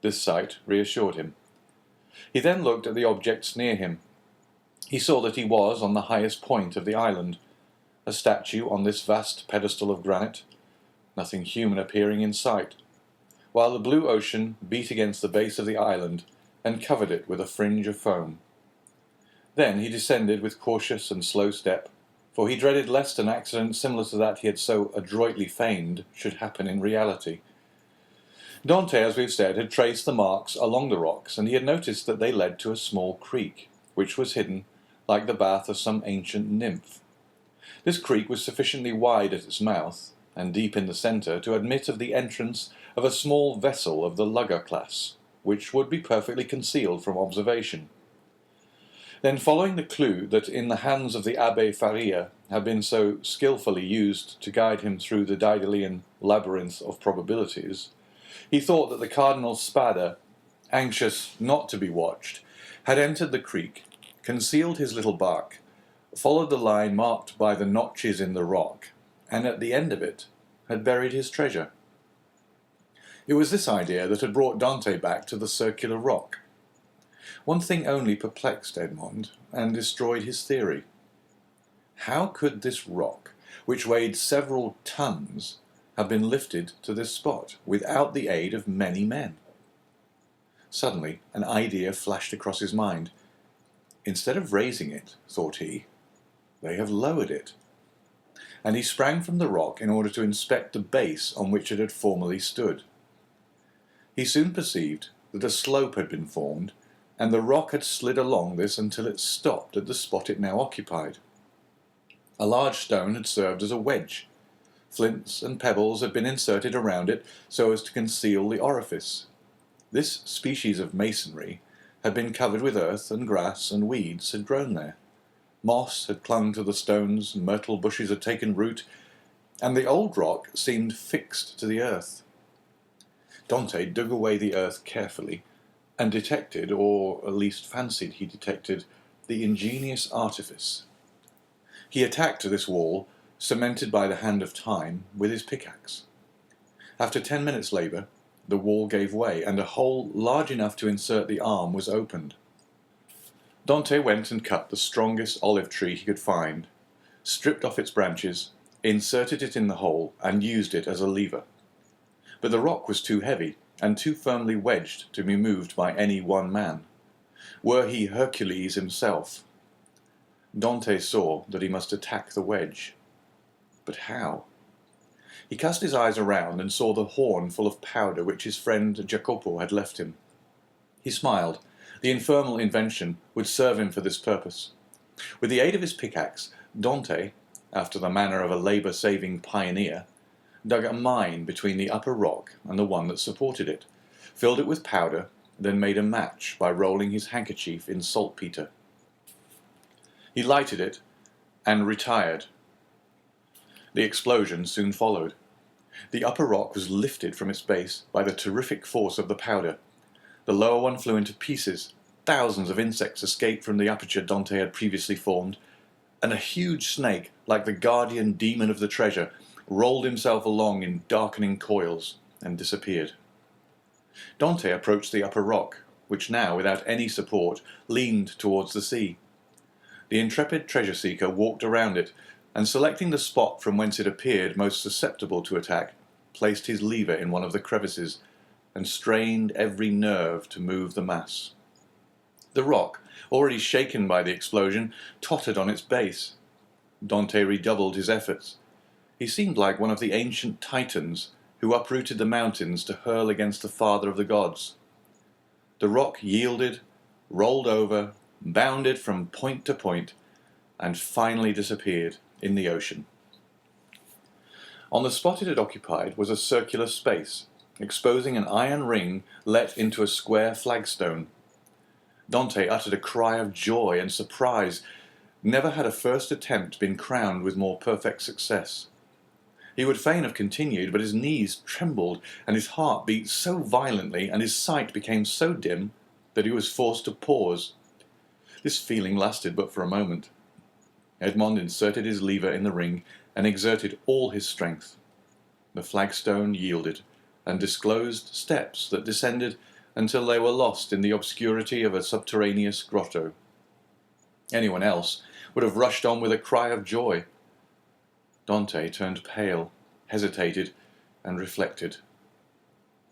This sight reassured him. He then looked at the objects near him. He saw that he was on the highest point of the island, a statue on this vast pedestal of granite, nothing human appearing in sight, while the blue ocean beat against the base of the island and covered it with a fringe of foam. Then he descended with cautious and slow step, for he dreaded lest an accident similar to that he had so adroitly feigned should happen in reality. Dante, as we've said, had traced the marks along the rocks, and he had noticed that they led to a small creek, which was hidden like the bath of some ancient nymph. This creek was sufficiently wide at its mouth, and deep in the centre, to admit of the entrance of a small vessel of the lugger class, which would be perfectly concealed from observation. Then, following the clue that in the hands of the Abbé Faria had been so skilfully used to guide him through the Daedalian labyrinth of probabilities, he thought that the Cardinal Spada, anxious not to be watched, had entered the creek, concealed his little bark, followed the line marked by the notches in the rock, and at the end of it had buried his treasure. It was this idea that had brought Dante back to the circular rock. One thing only perplexed Edmond and destroyed his theory. How could this rock, which weighed several tons, have been lifted to this spot without the aid of many men? Suddenly an idea flashed across his mind. Instead of raising it, thought he, they have lowered it. And he sprang from the rock in order to inspect the base on which it had formerly stood. He soon perceived that a slope had been formed, and the rock had slid along this until it stopped at the spot it now occupied. A large stone had served as a wedge. Flints and pebbles had been inserted around it so as to conceal the orifice. This species of masonry had been covered with earth, and grass and weeds had grown there. Moss had clung to the stones, myrtle bushes had taken root, and the old rock seemed fixed to the earth. Dante dug away the earth carefully, and detected, or at least fancied he detected, the ingenious artifice. He attacked this wall, cemented by the hand of time, with his pickaxe. After 10 minutes' labour, the wall gave way, and a hole large enough to insert the arm was opened. Dante went and cut the strongest olive tree he could find, stripped off its branches, inserted it in the hole, and used it as a lever. But the rock was too heavy, and too firmly wedged to be moved by any one man. Were he Hercules himself, Dante saw that he must attack the wedge. But how? He cast his eyes around and saw the horn full of powder which his friend Jacopo had left him. He smiled. The infernal invention would serve him for this purpose. With the aid of his pickaxe, Dante, after the manner of a labour-saving pioneer, dug a mine between the upper rock and the one that supported it, filled it with powder, then made a match by rolling his handkerchief in saltpetre. He lighted it and retired. The explosion soon followed. The upper rock was lifted from its base by the terrific force of the powder. The lower one flew into pieces. Thousands of insects escaped from the aperture Dante had previously formed, and a huge snake, like the guardian demon of the treasure, rolled himself along in darkening coils and disappeared. Dante approached the upper rock, which now, without any support, leaned towards the sea. The intrepid treasure-seeker walked around it, and selecting the spot from whence it appeared most susceptible to attack, placed his lever in one of the crevices, and strained every nerve to move the mass. The rock, already shaken by the explosion, tottered on its base. Dante redoubled his efforts. He seemed like one of the ancient Titans who uprooted the mountains to hurl against the father of the gods. The rock yielded, rolled over, bounded from point to point, and finally disappeared in the ocean. On the spot it had occupied was a circular space, exposing an iron ring let into a square flagstone. Dante uttered a cry of joy and surprise. Never had a first attempt been crowned with more perfect success. He would fain have continued, but his knees trembled, and his heart beat so violently, and his sight became so dim, that he was forced to pause. This feeling lasted but for a moment. Edmond inserted his lever in the ring, and exerted all his strength. The flagstone yielded, and disclosed steps that descended until they were lost in the obscurity of a subterraneous grotto. Anyone else would have rushed on with a cry of joy. Dante turned pale, hesitated, and reflected.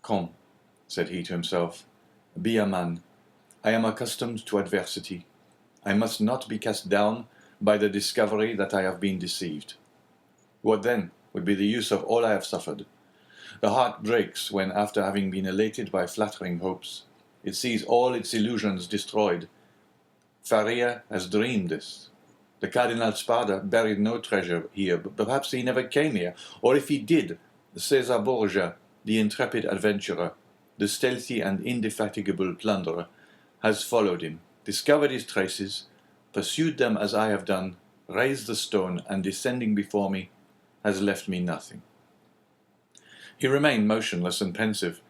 "Come," said he to himself, "be a man. I am accustomed to adversity. I must not be cast down by the discovery that I have been deceived. What then would be the use of all I have suffered? The heart breaks when, after having been elated by flattering hopes, it sees all its illusions destroyed. Faria has dreamed this. The Cardinal Spada buried no treasure here, but perhaps he never came here, or if he did, Cesar Borgia, the intrepid adventurer, the stealthy and indefatigable plunderer, has followed him, discovered his traces, pursued them as I have done, raised the stone, and descending before me, has left me nothing." He remained motionless and pensive,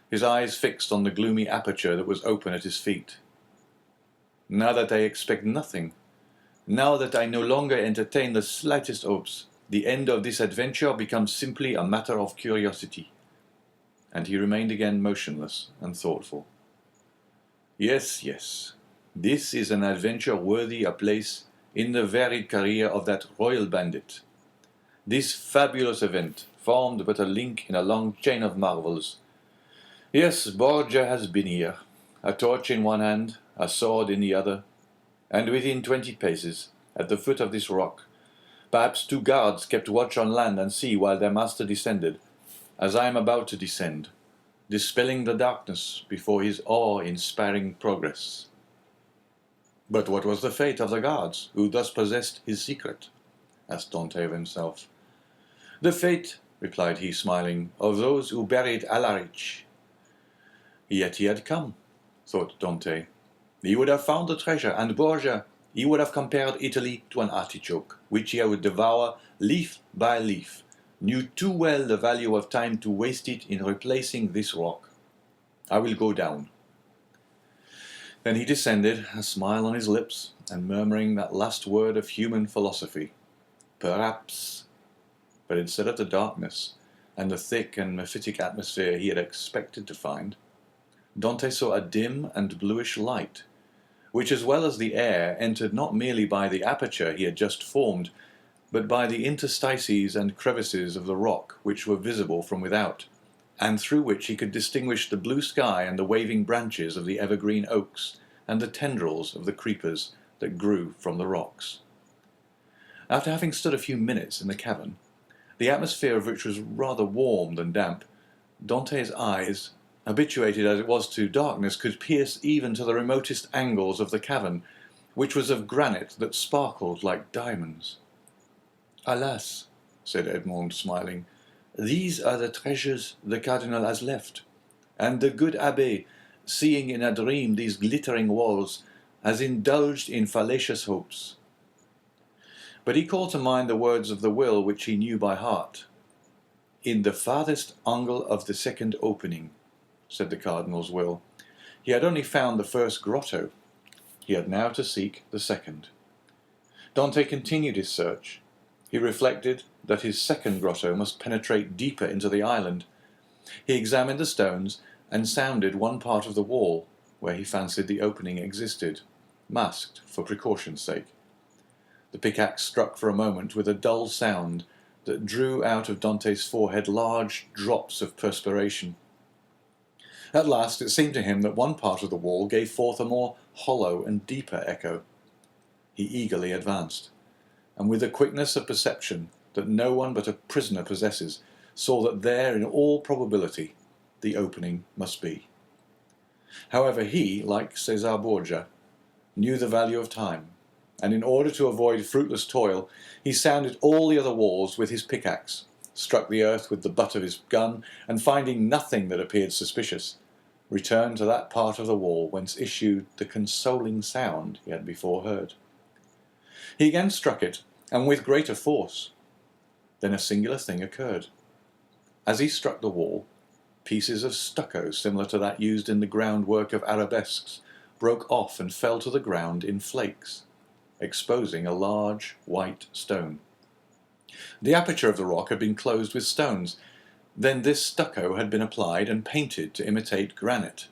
his eyes fixed on the gloomy aperture that was open at his feet. "Now that I expect nothing, now that I no longer entertain the slightest hopes, the end of this adventure becomes simply a matter of curiosity." And he remained again motionless and thoughtful. Yes, this is an adventure worthy a place in the varied career of that royal bandit. This fabulous event formed but a link in a long chain of marvels. Yes, Borgia has been here, a torch in one hand, a sword in the other, and within 20 paces, at the foot of this rock, perhaps 2 guards kept watch on land and sea while their master descended, as I am about to descend, dispelling the darkness before his awe-inspiring progress. But what was the fate of the guards, who thus possessed his secret? Asked Dante of himself. The fate, replied he, smiling, of those who buried Alaric. Yet he had come, thought Dante. He would have found the treasure, and Borgia, he would have compared Italy to an artichoke, which he would devour leaf by leaf, knew too well the value of time to waste it in replacing this rock. I will go down. Then he descended, a smile on his lips, and murmuring that last word of human philosophy, perhaps. But instead of the darkness and the thick and mephitic atmosphere he had expected to find, Dante saw a dim and bluish light, which, as well as the air, entered not merely by the aperture he had just formed, but by the interstices and crevices of the rock which were visible from without, and through which he could distinguish the blue sky and the waving branches of the evergreen oaks and the tendrils of the creepers that grew from the rocks. After having stood a few minutes in the cavern, the atmosphere of which was rather warm than damp, Dante's eyes, habituated as it was to darkness, could pierce even to the remotest angles of the cavern, which was of granite that sparkled like diamonds. Alas, said Edmond, smiling, these are the treasures the cardinal has left, and the good abbé, seeing in a dream these glittering walls, has indulged in fallacious hopes. But he called to mind the words of the will which he knew by heart. In the farthest angle of the second opening, said the cardinal's will. He had only found the first grotto. He had now to seek the second. Dante continued his search. He reflected that his second grotto must penetrate deeper into the island. He examined the stones and sounded one part of the wall where he fancied the opening existed, masked for precaution's sake. The pickaxe struck for a moment with a dull sound that drew out of Dante's forehead large drops of perspiration. At last it seemed to him that one part of the wall gave forth a more hollow and deeper echo. He eagerly advanced, and with a quickness of perception that no one but a prisoner possesses, saw that there, in all probability, the opening must be. However, he, like Cesar Borgia, knew the value of time, and in order to avoid fruitless toil, he sounded all the other walls with his pickaxe, struck the earth with the butt of his gun, and finding nothing that appeared suspicious, returned to that part of the wall whence issued the consoling sound he had before heard. He again struck it, and with greater force. Then a singular thing occurred. As he struck the wall, pieces of stucco similar to that used in the groundwork of arabesques broke off and fell to the ground in flakes, exposing a large white stone. The aperture of the rock had been closed with stones. Then this stucco had been applied and painted to imitate granite.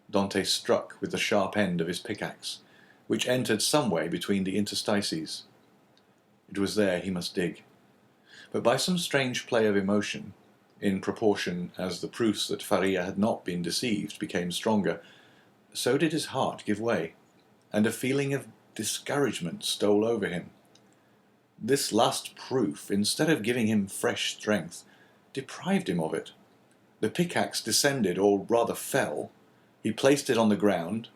Dante struck with the sharp end of his pickaxe, which entered some way between the interstices. It was there he must dig. But by some strange play of emotion, in proportion as the proofs that Faria had not been deceived became stronger, so did his heart give way, and a feeling of discouragement stole over him. This last proof, instead of giving him fresh strength, deprived him of it. The pickaxe descended, or rather fell. He placed it on the ground,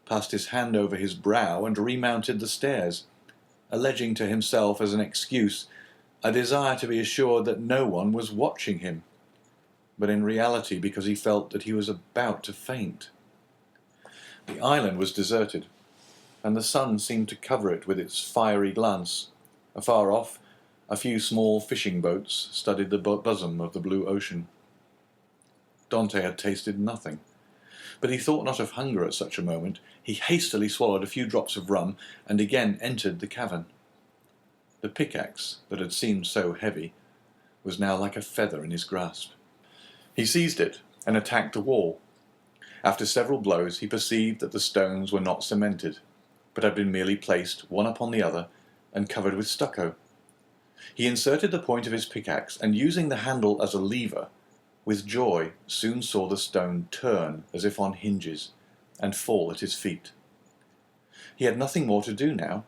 passed his hand over his brow, and remounted the stairs, alleging to himself as an excuse a desire to be assured that no one was watching him, but in reality because he felt that he was about to faint. The island was deserted, and the sun seemed to cover it with its fiery glance. Afar off, a few small fishing boats studded the bosom of the blue ocean. Dante had tasted nothing, but he thought not of hunger at such a moment. He hastily swallowed a few drops of rum, and again entered the cavern. The pickaxe, that had seemed so heavy, was now like a feather in his grasp. He seized it and attacked the wall. After several blows he perceived that the stones were not cemented, but had been merely placed one upon the other and covered with stucco. He inserted the point of his pickaxe, and using the handle as a lever, with joy soon saw the stone turn as if on hinges, and fall at his feet. He had nothing more to do now,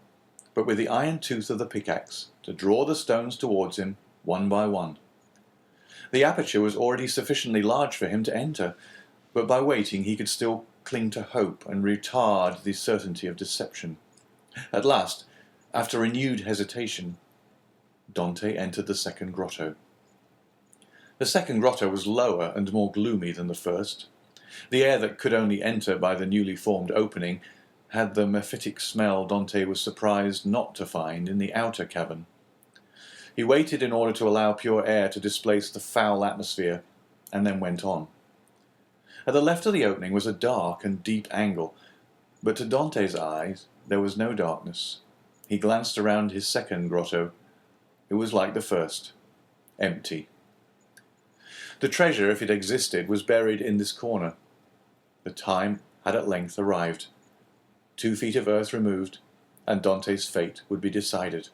but with the iron tooth of the pickaxe to draw the stones towards him one by one. The aperture was already sufficiently large for him to enter, but by waiting he could still cling to hope and retard the certainty of deception. At last, after renewed hesitation, Dante entered the second grotto. The second grotto was lower and more gloomy than the first. The air that could only enter by the newly formed opening had the mephitic smell Dante was surprised not to find in the outer cavern. He waited in order to allow pure air to displace the foul atmosphere, and then went on. At the left of the opening was a dark and deep angle, but to Dante's eyes there was no darkness. He glanced around his second grotto. It was like the first, empty. The treasure, if it existed, was buried in this corner. The time had at length arrived. 2 feet of earth removed, and Dante's fate would be decided.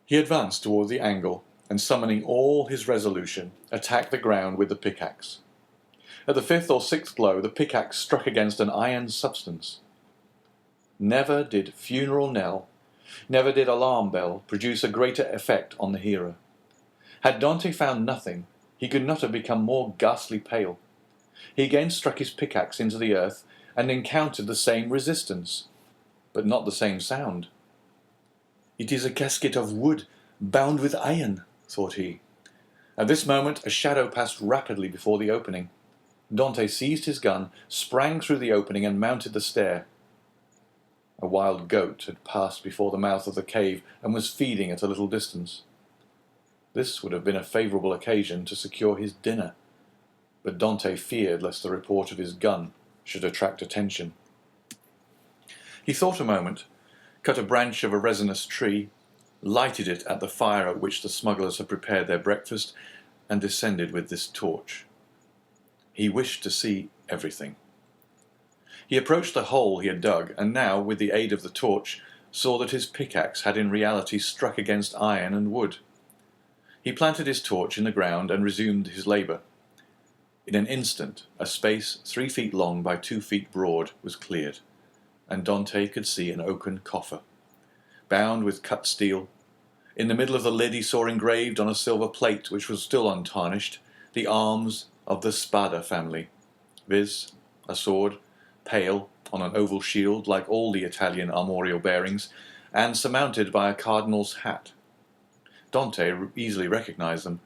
He advanced toward the angle, and summoning all his resolution, attacked the ground with the pickaxe. At the 5th or 6th blow, the pickaxe struck against an iron substance. Never did funeral knell, never did alarm bell produce a greater effect on the hearer. Had Dante found nothing, he could not have become more ghastly pale. He again struck his pickaxe into the earth, and encountered the same resistance, but not the same sound. "It is a casket of wood, bound with iron," thought he. At this moment a shadow passed rapidly before the opening. Dante seized his gun, sprang through the opening, and mounted the stair. A wild goat had passed before the mouth of the cave and was feeding at a little distance. This would have been a favourable occasion to secure his dinner, but Dante feared lest the report of his gun should attract attention. He thought a moment, cut a branch of a resinous tree, lighted it at the fire at which the smugglers had prepared their breakfast, and descended with this torch. He wished to see everything. He approached the hole he had dug, and now, with the aid of the torch, saw that his pickaxe had in reality struck against iron and wood. He planted his torch in the ground and resumed his labour. In an instant, a space 3 feet long by 2 feet broad was cleared, and Dante could see an oaken coffer, bound with cut steel. In the middle of the lid he saw engraved on a silver plate, which was still untarnished, the arms of the Spada family, viz., a sword, pale, on an oval shield like all the Italian armorial bearings, and surmounted by a cardinal's hat. Dante easily recognized them.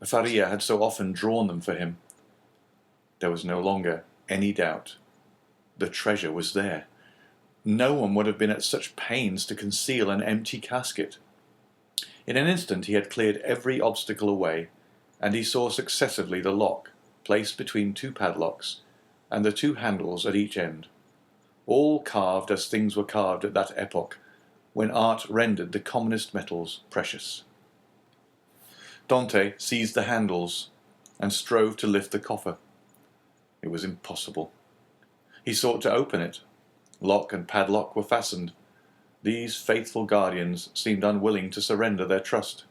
Faria had so often drawn them for him. There was no longer any doubt. The treasure was there. No one would have been at such pains to conceal an empty casket. In an instant he had cleared every obstacle away, and he saw successively the lock placed between 2 padlocks, and the 2 handles at each end, all carved as things were carved at that epoch, when art rendered the commonest metals precious. Dante seized the handles and strove to lift the coffer. It was impossible. He sought to open it. Lock and padlock were fastened. These faithful guardians seemed unwilling to surrender their trust.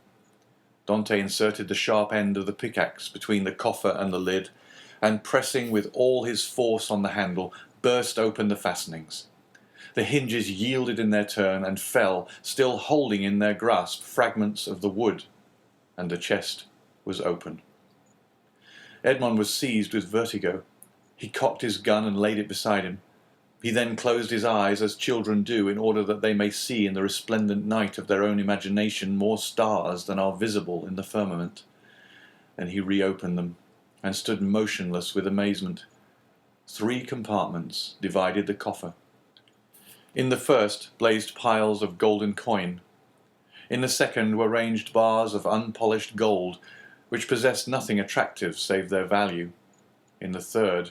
Dante inserted the sharp end of the pickaxe between the coffer and the lid, and pressing with all his force on the handle, burst open the fastenings. The hinges yielded in their turn and fell, still holding in their grasp fragments of the wood, and the chest was open. Edmond was seized with vertigo. He cocked his gun and laid it beside him. He then closed his eyes as children do in order that they may see in the resplendent night of their own imagination more stars than are visible in the firmament. Then he reopened them and stood motionless with amazement. 3 compartments divided the coffer. In the first blazed piles of golden coin. In the second were ranged bars of unpolished gold, which possessed nothing attractive save their value. In the third,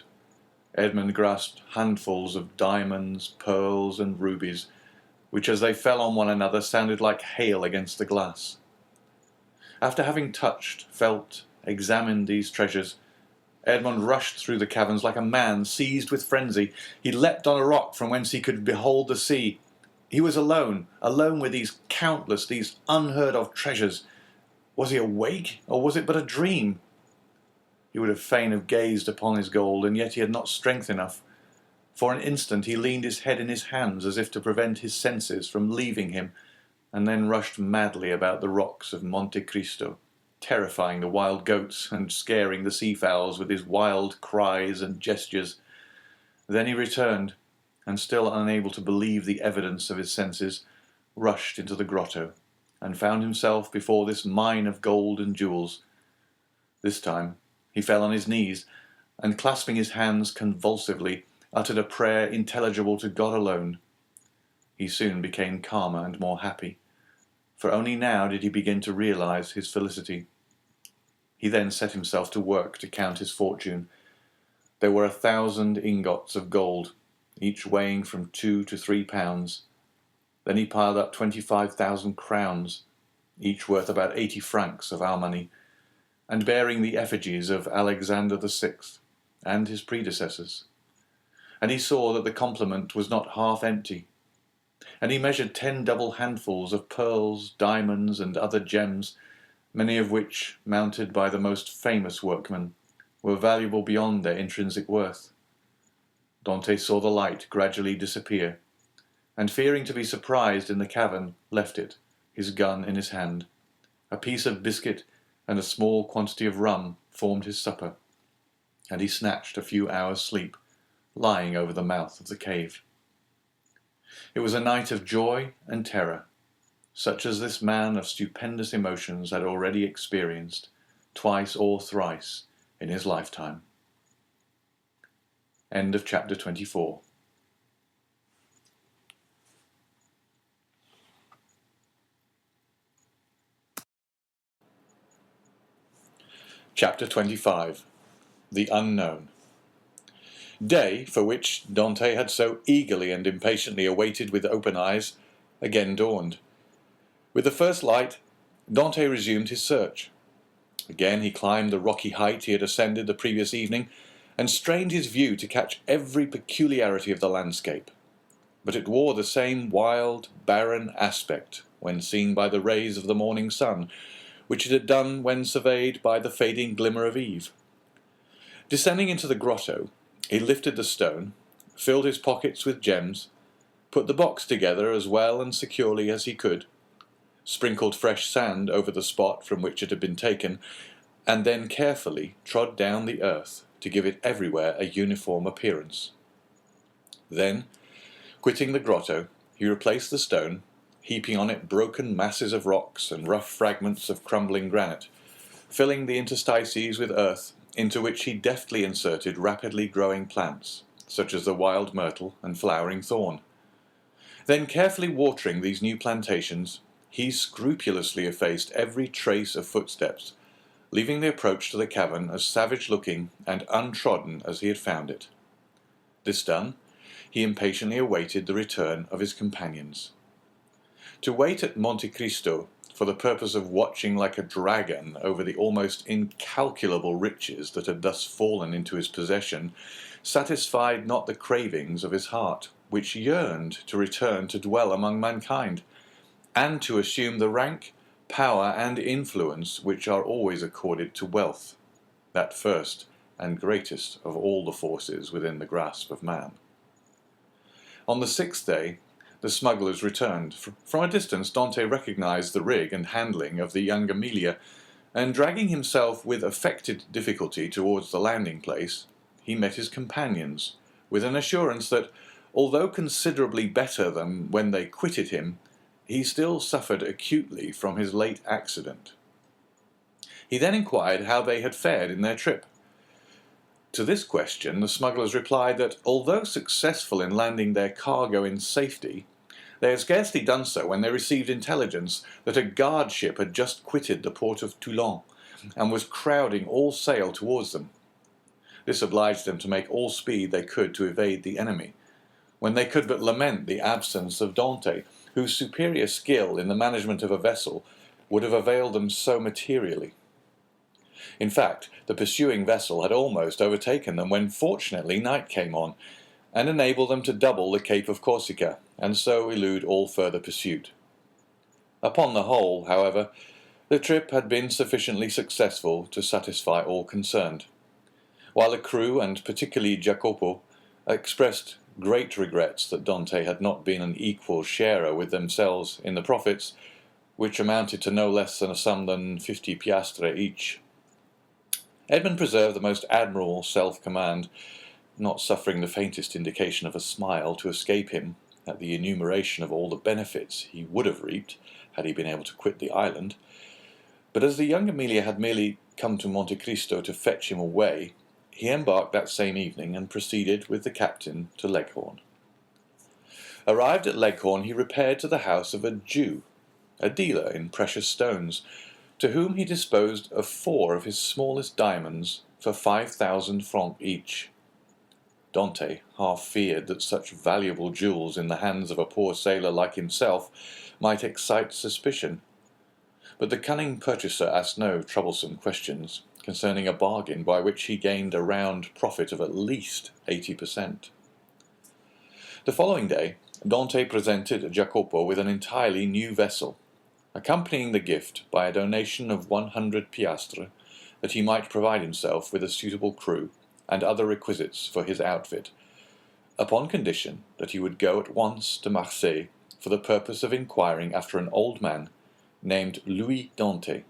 Edmond grasped handfuls of diamonds, pearls, and rubies, which as they fell on one another sounded like hail against the glass. After having touched, felt, examined these treasures, Edmond rushed through the caverns like a man seized with frenzy. He leapt on a rock from whence he could behold the sea. He was alone with these countless, these unheard-of treasures. Was he awake, or was it but a dream? He would have fain have gazed upon his gold, and yet he had not strength enough. For an instant he leaned his head in his hands as if to prevent his senses from leaving him, and then rushed madly about the rocks of Monte Cristo, terrifying the wild goats and scaring the seafowls with his wild cries and gestures. Then he returned, and still unable to believe the evidence of his senses, rushed into the grotto, and found himself before this mine of gold and jewels. This time he fell on his knees, and clasping his hands convulsively, uttered a prayer intelligible to God alone. He soon became calmer and more happy, for only now did he begin to realize his felicity. He then set himself to work to count his fortune. There were 1,000 ingots of gold, each weighing from 2 to 3 pounds. Then he piled up 25,000 crowns, each worth about 80 francs of our money, and bearing the effigies of Alexander VI and his predecessors. And he saw that the complement was not half empty. And he measured 10 double handfuls of pearls, diamonds, and other gems, many of which, mounted by the most famous workmen, were valuable beyond their intrinsic worth. Dante saw the light gradually disappear, and fearing to be surprised in the cavern, left it, his gun in his hand. A piece of biscuit and a small quantity of rum formed his supper, and he snatched a few hours' sleep, lying over the mouth of the cave. It was a night of joy and terror, such as this man of stupendous emotions had already experienced, twice or thrice, in his lifetime. End of chapter 24. Chapter 25. The Unknown. Day, for which Dante had so eagerly and impatiently awaited with open eyes, again dawned. With the first light, Dante resumed his search. Again he climbed the rocky height he had ascended the previous evening, and strained his view to catch every peculiarity of the landscape. But it wore the same wild, barren aspect when seen by the rays of the morning sun, which it had done when surveyed by the fading glimmer of eve. Descending into the grotto, he lifted the stone, filled his pockets with gems, put the box together as well and securely as he could, sprinkled fresh sand over the spot from which it had been taken, and then carefully trod down the earth to give it everywhere a uniform appearance. Then, quitting the grotto, he replaced the stone, heaping on it broken masses of rocks and rough fragments of crumbling granite, filling the interstices with earth, into which he deftly inserted rapidly growing plants, such as the wild myrtle and flowering thorn. Then, carefully watering these new plantations, he scrupulously effaced every trace of footsteps, leaving the approach to the cavern as savage-looking and untrodden as he had found it. This done, he impatiently awaited the return of his companions. To wait at Monte Cristo for the purpose of watching like a dragon over the almost incalculable riches that had thus fallen into his possession, satisfied not the cravings of his heart, which yearned to return to dwell among mankind, and to assume the rank, power, and influence which are always accorded to wealth, that first and greatest of all the forces within the grasp of man. On the 6th day, the smugglers returned. From a distance Dante recognized the rig and handling of the young Amelia, and dragging himself with affected difficulty towards the landing place, he met his companions, with an assurance that, although considerably better than when they quitted him, he still suffered acutely from his late accident. He then inquired how they had fared in their trip. To this question the smugglers replied that, although successful in landing their cargo in safety, they had scarcely done so when they received intelligence that a guard ship had just quitted the port of Toulon, and was crowding all sail towards them. This obliged them to make all speed they could to evade the enemy, when they could but lament the absence of Dante, whose superior skill in the management of a vessel would have availed them so materially. In fact, the pursuing vessel had almost overtaken them when fortunately night came on, and enabled them to double the Cape of Corsica, and so elude all further pursuit. Upon the whole, however, the trip had been sufficiently successful to satisfy all concerned, while the crew, and particularly Jacopo, expressed great regrets that Dante had not been an equal sharer with themselves in the profits, which amounted to no less than a sum than 50 piastre each. Edmund preserved the most admirable self-command, not suffering the faintest indication of a smile to escape him at the enumeration of all the benefits he would have reaped had he been able to quit the island. But as the young Amelia had merely come to Monte Cristo to fetch him away, he embarked that same evening and proceeded with the captain to Leghorn. Arrived at Leghorn, he repaired to the house of a Jew, a dealer in precious stones, to whom he disposed of 4 of his smallest diamonds for 5,000 francs each. Dante half feared that such valuable jewels in the hands of a poor sailor like himself might excite suspicion, but the cunning purchaser asked no troublesome questions concerning a bargain by which he gained a round profit of at least 80%. The following day, Dante presented Jacopo with an entirely new vessel, accompanying the gift by a donation of 100 piastre, that he might provide himself with a suitable crew and other requisites for his outfit, upon condition that he would go at once to Marseille for the purpose of inquiring after an old man named Louis Dante,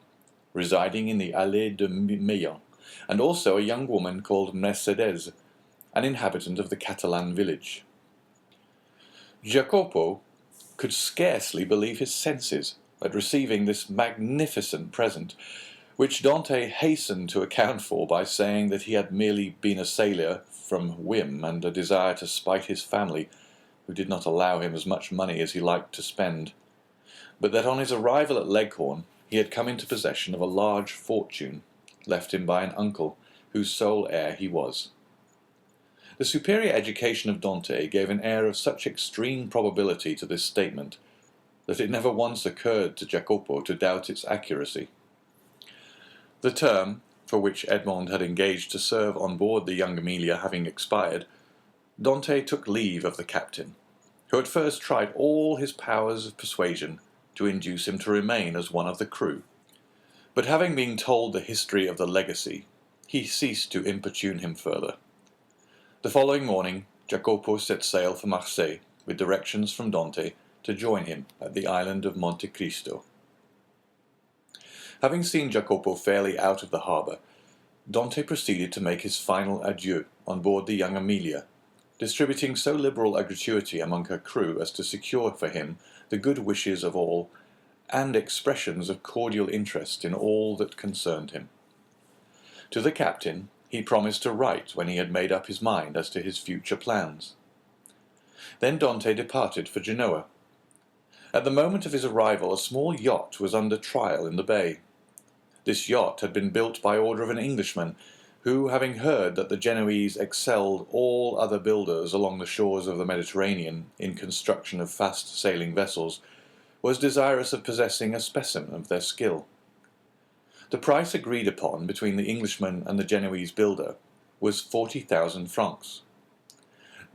residing in the Allée de Meillan, and also a young woman called Mercedes, an inhabitant of the Catalan village. Jacopo could scarcely believe his senses at receiving this magnificent present, which Dante hastened to account for by saying that he had merely been a sailor from whim and a desire to spite his family, who did not allow him as much money as he liked to spend, but that on his arrival at Leghorn he had come into possession of a large fortune, left him by an uncle, whose sole heir he was. The superior education of Dante gave an air of such extreme probability to this statement, that it never once occurred to Jacopo to doubt its accuracy. The term, for which Edmond had engaged to serve on board the young Amelia having expired, Dante took leave of the captain, who at first tried all his powers of persuasion to induce him to remain as one of the crew. But having been told the history of the legacy, he ceased to importune him further. The following morning, Jacopo set sail for Marseille, with directions from Dante to join him at the island of Monte Cristo. Having seen Jacopo fairly out of the harbour, Dante proceeded to make his final adieu on board the young Amelia, distributing so liberal a gratuity among her crew as to secure for him the good wishes of all, and expressions of cordial interest in all that concerned him. To the captain he promised to write when he had made up his mind as to his future plans. Then Dante departed for Genoa. At the moment of his arrival a small yacht was under trial in the bay. This yacht had been built by order of an Englishman, who, having heard that the Genoese excelled all other builders along the shores of the Mediterranean in construction of fast-sailing vessels, was desirous of possessing a specimen of their skill. The price agreed upon between the Englishman and the Genoese builder was 40,000 francs.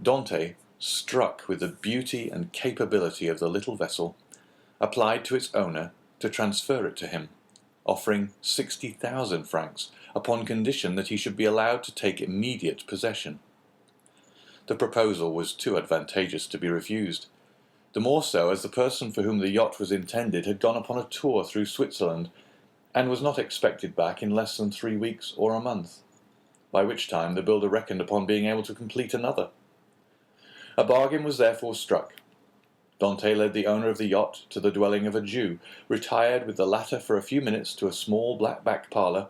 Dante, struck with the beauty and capability of the little vessel, applied to its owner to transfer it to him, offering 60,000 francs upon condition that he should be allowed to take immediate possession. The proposal was too advantageous to be refused, the more so as the person for whom the yacht was intended had gone upon a tour through Switzerland, and was not expected back in less than 3 weeks or a month, by which time the builder reckoned upon being able to complete another. A bargain was therefore struck. Dante led the owner of the yacht to the dwelling of a Jew, retired with the latter for a few minutes to a small back parlour,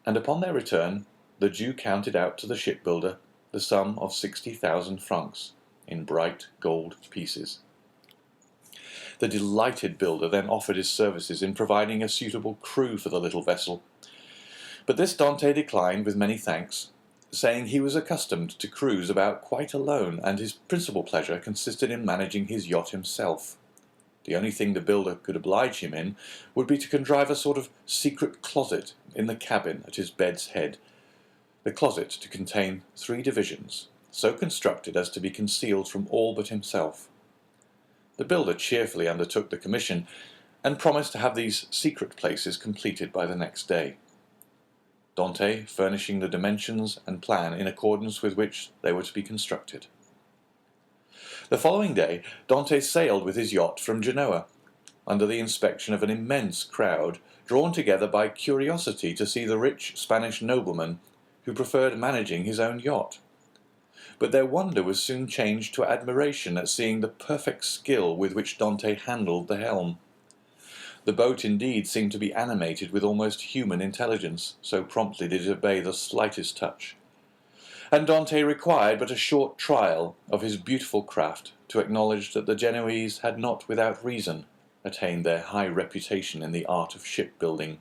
and upon their return the Jew counted out to the shipbuilder the sum of 60,000 francs in bright gold pieces. The delighted builder then offered his services in providing a suitable crew for the little vessel, but this Dante declined with many thanks, saying he was accustomed to cruise about quite alone, and his principal pleasure consisted in managing his yacht himself. The only thing the builder could oblige him in would be to contrive a sort of secret closet in the cabin at his bed's head, the closet to contain 3 divisions, so constructed as to be concealed from all but himself. The builder cheerfully undertook the commission, and promised to have these secret places completed by the next day, Dante furnishing the dimensions and plan in accordance with which they were to be constructed. The following day, Dante sailed with his yacht from Genoa, under the inspection of an immense crowd, drawn together by curiosity to see the rich Spanish nobleman who preferred managing his own yacht. But their wonder was soon changed to admiration at seeing the perfect skill with which Dante handled the helm. The boat indeed seemed to be animated with almost human intelligence, so promptly did it obey the slightest touch. And Dante required but a short trial of his beautiful craft to acknowledge that the Genoese had not without reason attained their high reputation in the art of shipbuilding.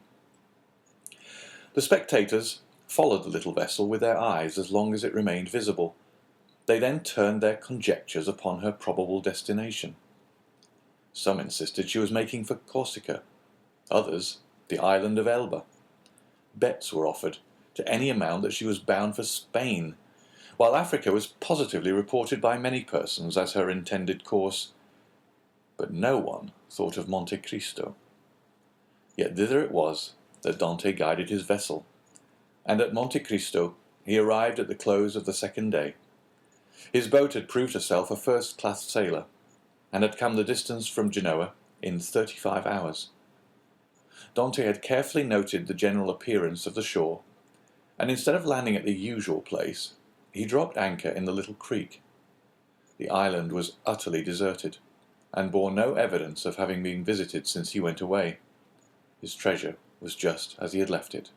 The spectators followed the little vessel with their eyes as long as it remained visible. They then turned their conjectures upon her probable destination. Some insisted she was making for Corsica, others the island of Elba. Bets were offered to any amount that she was bound for Spain, while Africa was positively reported by many persons as her intended course. But no one thought of Monte Cristo. Yet thither it was that Dante guided his vessel, and at Monte Cristo he arrived at the close of the second day. His boat had proved herself a first-class sailor, and had come the distance from Genoa in 35 hours. Dante had carefully noted the general appearance of the shore, and instead of landing at the usual place, he dropped anchor in the little creek. The island was utterly deserted, and bore no evidence of having been visited since he went away. His treasure was just as he had left it.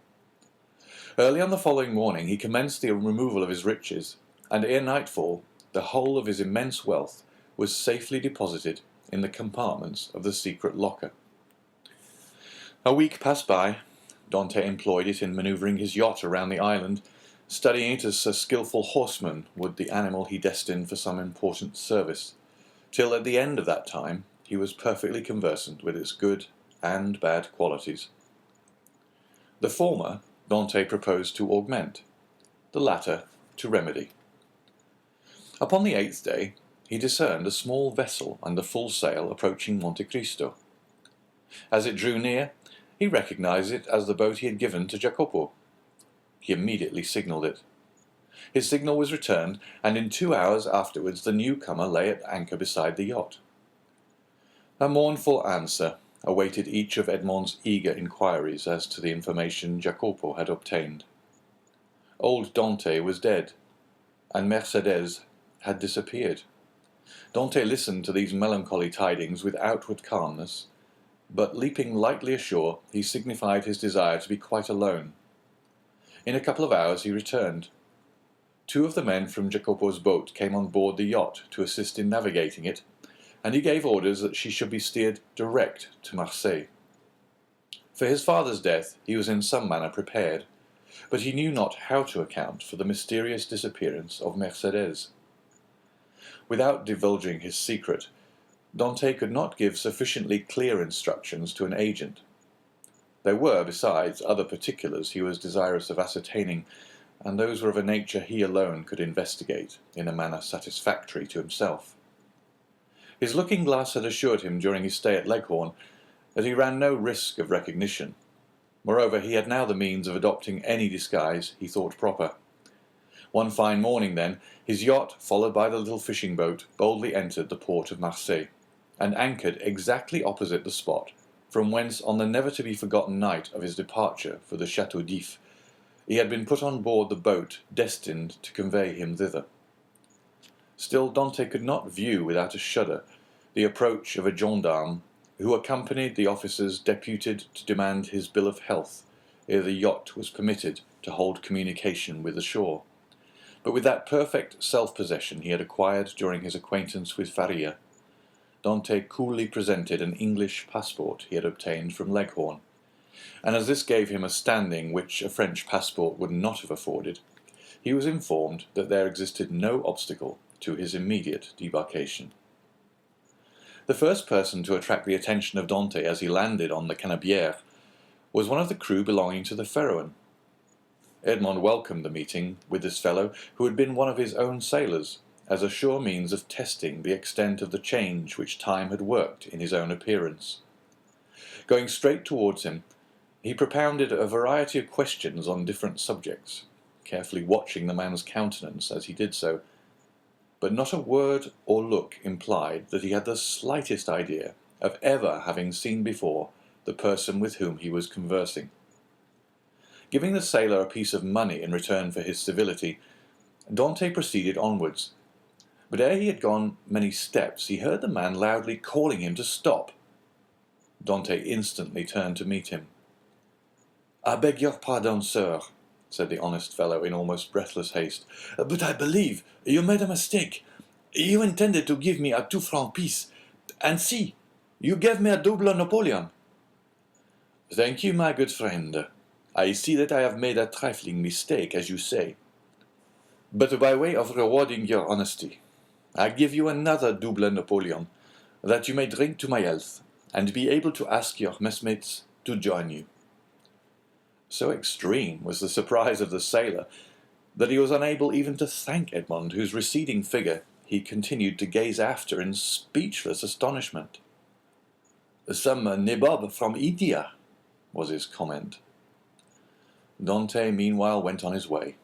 Early on the following morning he commenced the removal of his riches, and ere nightfall the whole of his immense wealth was safely deposited in the compartments of the secret locker. A week passed by. Dante employed it in manoeuvring his yacht around the island, studying it as a skilful horseman would the animal he destined for some important service, till at the end of that time he was perfectly conversant with its good and bad qualities. The former Dante proposed to augment, the latter to remedy. Upon the 8th day he discerned a small vessel under full sail approaching Monte Cristo. As it drew near, he recognized it as the boat he had given to Jacopo. He immediately signalled it. His signal was returned, and in 2 hours afterwards the newcomer lay at anchor beside the yacht. A mournful answer awaited each of Edmond's eager inquiries as to the information Jacopo had obtained. Old Dante was dead, and Mercedes had disappeared. Dante listened to these melancholy tidings with outward calmness, but leaping lightly ashore, he signified his desire to be quite alone. In a couple of hours he returned. 2 of the men from Jacopo's boat came on board the yacht to assist in navigating it, and he gave orders that she should be steered direct to Marseille. For his father's death he was in some manner prepared, but he knew not how to account for the mysterious disappearance of Mercedes. Without divulging his secret, Dante could not give sufficiently clear instructions to an agent. There were, besides, other particulars he was desirous of ascertaining, and those were of a nature he alone could investigate in a manner satisfactory to himself. His looking-glass had assured him during his stay at Leghorn that he ran no risk of recognition. Moreover, he had now the means of adopting any disguise he thought proper. One fine morning, then, his yacht, followed by the little fishing boat, boldly entered the port of Marseille, and anchored exactly opposite the spot from whence, on the never-to-be-forgotten night of his departure for the Château d'If, he had been put on board the boat destined to convey him thither. Still Dante could not view without a shudder the approach of a gendarme who accompanied the officers deputed to demand his bill of health ere the yacht was permitted to hold communication with the shore. But with that perfect self-possession he had acquired during his acquaintance with Faria, Dante coolly presented an English passport he had obtained from Leghorn, and as this gave him a standing which a French passport would not have afforded, he was informed that there existed no obstacle to his immediate debarkation. The first person to attract the attention of Dante as he landed on the Canebière was one of the crew belonging to the Pharaon. Edmond welcomed the meeting with this fellow, who had been one of his own sailors, as a sure means of testing the extent of the change which time had worked in his own appearance. Going straight towards him, he propounded a variety of questions on different subjects, carefully watching the man's countenance as he did so. but not a word or look implied that he had the slightest idea of ever having seen before the person with whom he was conversing. Giving the sailor a piece of money in return for his civility, Dante proceeded onwards. But ere he had gone many steps, he heard the man loudly calling him to stop. Dante instantly turned to meet him. "I beg your pardon, sir," said the honest fellow in almost breathless haste, "but I believe you made a mistake. You intended to give me a 2 franc piece, and see, you gave me a double Napoleon." "Thank you, my good friend. I see that I have made a trifling mistake, as you say. But by way of rewarding your honesty, I give you another double Napoleon, that you may drink to my health, and be able to ask your messmates to join you." So extreme was the surprise of the sailor that he was unable even to thank Edmond, whose receding figure he continued to gaze after in speechless astonishment. "Some nabob from India," was his comment. Dante meanwhile went on his way.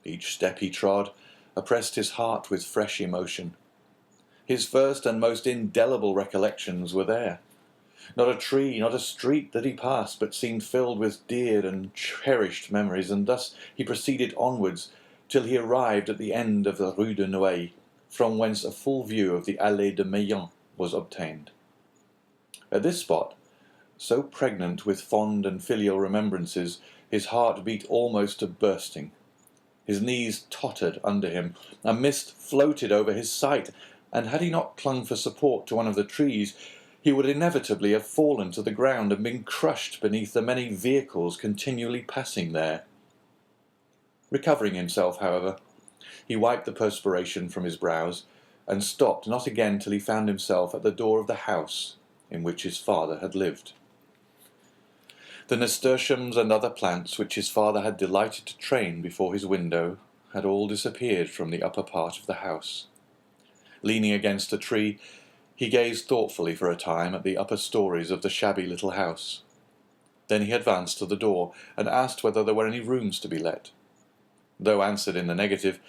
Each step he trod oppressed his heart with fresh emotion. His first and most indelible recollections were there. Not a tree, not a street that he passed but seemed filled with dear and cherished memories, and thus he proceeded onwards till he arrived at the end of the Rue de Nouailles, from whence a full view of the Allée de Meillan was obtained. At this spot, so pregnant with fond and filial remembrances, his heart beat almost to bursting. His knees tottered under him, a mist floated over his sight, and had he not clung for support to one of the trees, he would inevitably have fallen to the ground and been crushed beneath the many vehicles continually passing there. Recovering himself, however, he wiped the perspiration from his brows, and stopped not again till he found himself at the door of the house in which his father had lived. The nasturtiums and other plants which his father had delighted to train before his window had all disappeared from the upper part of the house. Leaning against a tree, he gazed thoughtfully for a time at the upper stories of the shabby little house. Then he advanced to the door, and asked whether there were any rooms to be let. Though answered in the negative,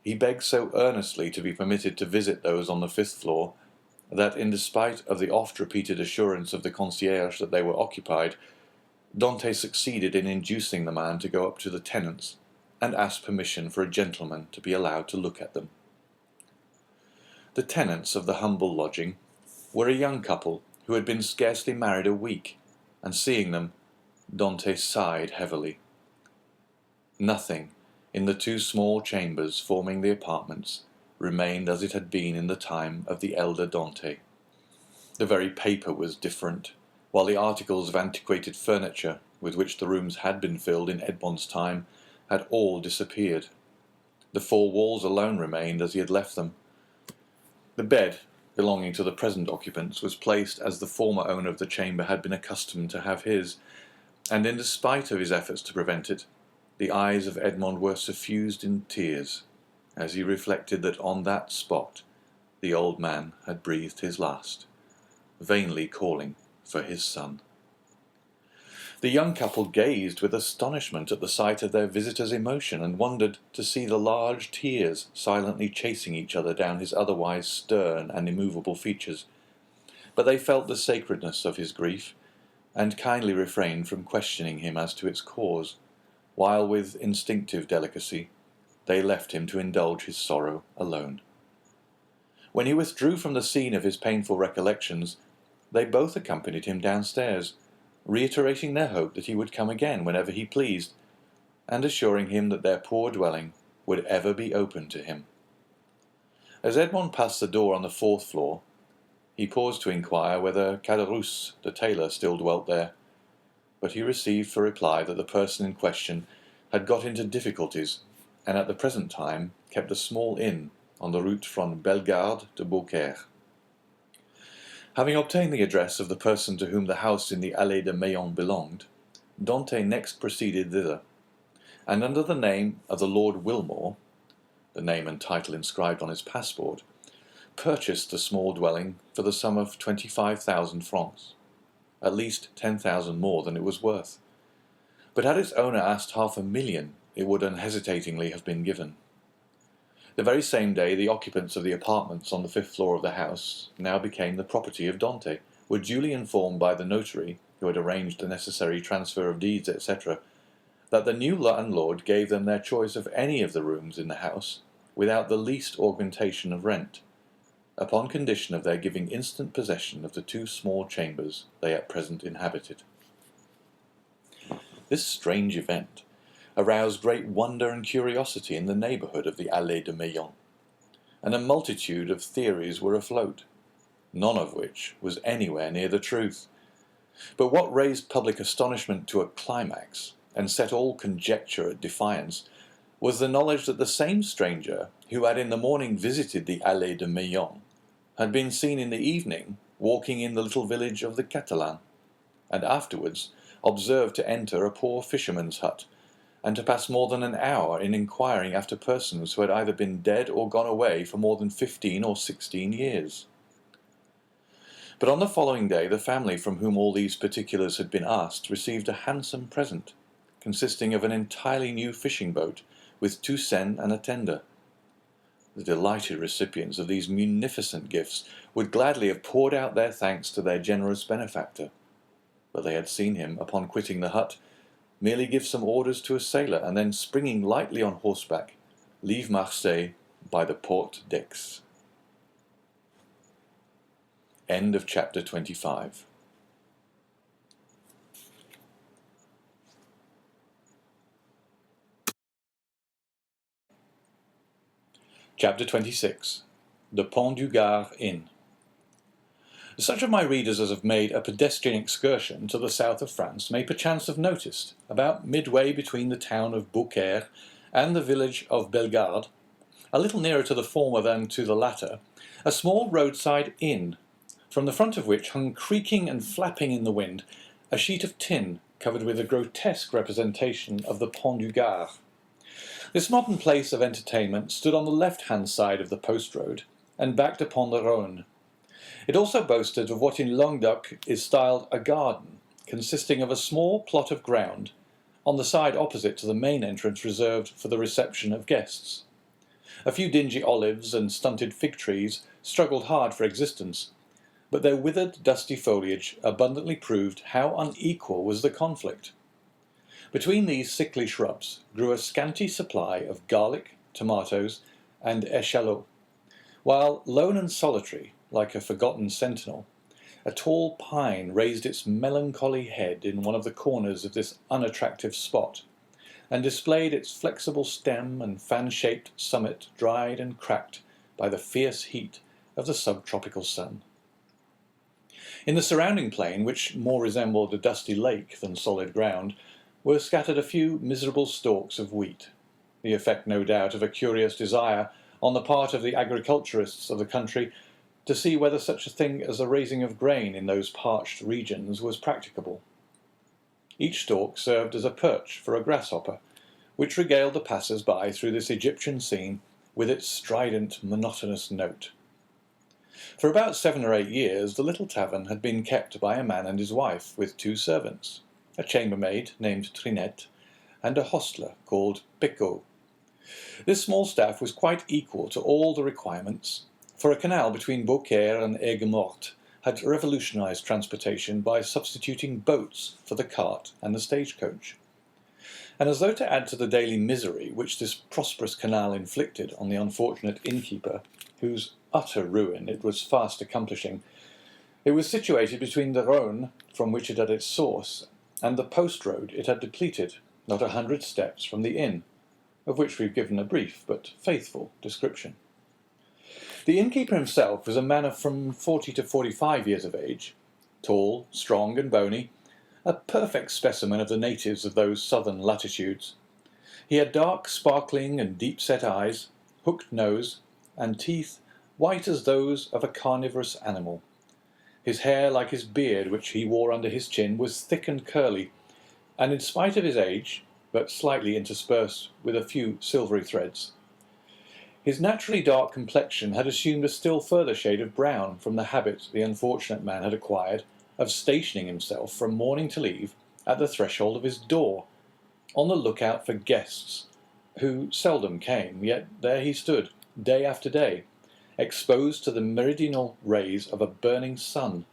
he begged so earnestly to be permitted to visit those on the 5th floor, that, in despite of the oft-repeated assurance of the concierge that they were occupied, Dante succeeded in inducing the man to go up to the tenants, and ask permission for a gentleman to be allowed to look at them. The tenants of the humble lodging were a young couple who had been scarcely married a week, and seeing them, Dante sighed heavily. Nothing in the 2 small chambers forming the apartments remained as it had been in the time of the elder Dante. The very paper was different, while the articles of antiquated furniture with which the rooms had been filled in Edmond's time had all disappeared. The 4 walls alone remained as he had left them. The bed belonging to the present occupants was placed as the former owner of the chamber had been accustomed to have his, and in despite of his efforts to prevent it, the eyes of Edmond were suffused in tears, as he reflected that on that spot the old man had breathed his last, vainly calling for his son. The young couple gazed with astonishment at the sight of their visitor's emotion, and wondered to see the large tears silently chasing each other down his otherwise stern and immovable features. But they felt the sacredness of his grief, and kindly refrained from questioning him as to its cause, while with instinctive delicacy they left him to indulge his sorrow alone. When he withdrew from the scene of his painful recollections, they both accompanied him downstairs, reiterating their hope that he would come again whenever he pleased, and assuring him that their poor dwelling would ever be open to him. As Edmond passed the door on the 4th floor, he paused to inquire whether Caderousse, the tailor, still dwelt there, but he received for reply that the person in question had got into difficulties, and at the present time kept a small inn on the route from Bellegarde to Beaucaire. Having obtained the address of the person to whom the house in the Allée de Meillan belonged, Dante next proceeded thither, and under the name of the Lord Wilmore, the name and title inscribed on his passport, purchased the small dwelling for the sum of 25,000 francs, at least 10,000 more than it was worth. But had its owner asked 500,000, it would unhesitatingly have been given. The very same day the occupants of the apartments on the 5th floor of the house, now became the property of Dante, were duly informed by the notary, who had arranged the necessary transfer of deeds, etc., that the new landlord gave them their choice of any of the rooms in the house, without the least augmentation of rent, upon condition of their giving instant possession of the 2 small chambers they at present inhabited. This strange event aroused great wonder and curiosity in the neighbourhood of the Allée de Meillan, and a multitude of theories were afloat, none of which was anywhere near the truth. But what raised public astonishment to a climax, and set all conjecture at defiance, was the knowledge that the same stranger who had in the morning visited the Allée de Meillan had been seen in the evening walking in the little village of the Catalans, and afterwards observed to enter a poor fisherman's hut, and to pass more than an hour in inquiring after persons who had either been dead or gone away for more than 15 or 16 years. But on the following day the family from whom all these particulars had been asked received a handsome present, consisting of an entirely new fishing boat, with 2 seine and a tender. The delighted recipients of these munificent gifts would gladly have poured out their thanks to their generous benefactor, but they had seen him, upon quitting the hut, merely give some orders to a sailor, and then, springing lightly on horseback, leave Marseille by the Porte d'Aix. End of chapter 25. Chapter 26. The Pont du Gard Inn. Such of my readers as have made a pedestrian excursion to the south of France may perchance have noticed, about midway between the town of Beaucaire and the village of Bellegarde, a little nearer to the former than to the latter, a small roadside inn, from the front of which hung creaking and flapping in the wind a sheet of tin covered with a grotesque representation of the Pont du Gard. This modern place of entertainment stood on the left-hand side of the post road, and backed upon the Rhône. It also boasted of what in Languedoc is styled a garden, consisting of a small plot of ground, on the side opposite to the main entrance reserved for the reception of guests. A few dingy olives and stunted fig trees struggled hard for existence, but their withered, dusty foliage abundantly proved how unequal was the conflict. Between these sickly shrubs grew a scanty supply of garlic, tomatoes, and eschalots, while, lone and solitary, like a forgotten sentinel, a tall pine raised its melancholy head in one of the corners of this unattractive spot, and displayed its flexible stem and fan-shaped summit dried and cracked by the fierce heat of the subtropical sun. In the surrounding plain, which more resembled a dusty lake than solid ground, were scattered a few miserable stalks of wheat, the effect, no doubt, of a curious desire on the part of the agriculturists of the country to see whether such a thing as the raising of grain in those parched regions was practicable. Each stalk served as a perch for a grasshopper, which regaled the passers-by through this Egyptian scene with its strident, monotonous note. For about 7 or 8 years the little tavern had been kept by a man and his wife, with 2 servants, a chambermaid named Trinette, and a hostler called Pecot. This small staff was quite equal to all the requirements, for a canal between Beaucaire and Aigues-Mortes had revolutionized transportation by substituting boats for the cart and the stagecoach. And as though to add to the daily misery which this prosperous canal inflicted on the unfortunate innkeeper, whose utter ruin it was fast accomplishing, it was situated between the Rhône, from which it had its source, and the post road it had depleted, not 100 steps from the inn, of which we have given a brief but faithful description. The innkeeper himself was a man of from 40 to 45 years of age, tall, strong, and bony, a perfect specimen of the natives of those southern latitudes. He had dark, sparkling, and deep-set eyes, hooked nose, and teeth white as those of a carnivorous animal. His hair, like his beard, which he wore under his chin, was thick and curly, and in spite of his age, but slightly interspersed with a few silvery threads. His naturally dark complexion had assumed a still further shade of brown from the habit the unfortunate man had acquired of stationing himself from morning till eve at the threshold of his door, on the lookout for guests, who seldom came, yet there he stood, day after day, exposed to the meridional rays of a burning sun,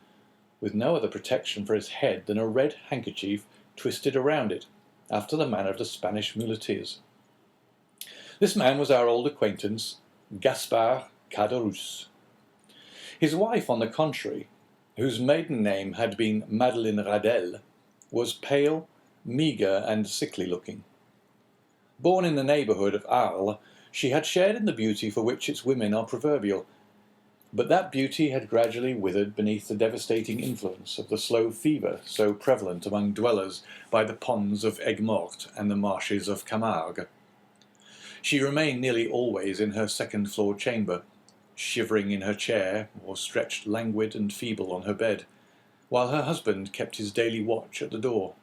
with no other protection for his head than a red handkerchief twisted around it, after the manner of the Spanish muleteers. This man was our old acquaintance, Gaspard Caderousse. His wife, on the contrary, whose maiden name had been Madeleine Radelle, was pale, meagre, and sickly-looking. Born in the neighbourhood of Arles, she had shared in the beauty for which its women are proverbial, but that beauty had gradually withered beneath the devastating influence of the slow fever so prevalent among dwellers by the ponds of Aigues-Mortes and the marshes of Camargue. She remained nearly always in her second-floor chamber, shivering in her chair, or stretched languid and feeble on her bed, while her husband kept his daily watch at the door,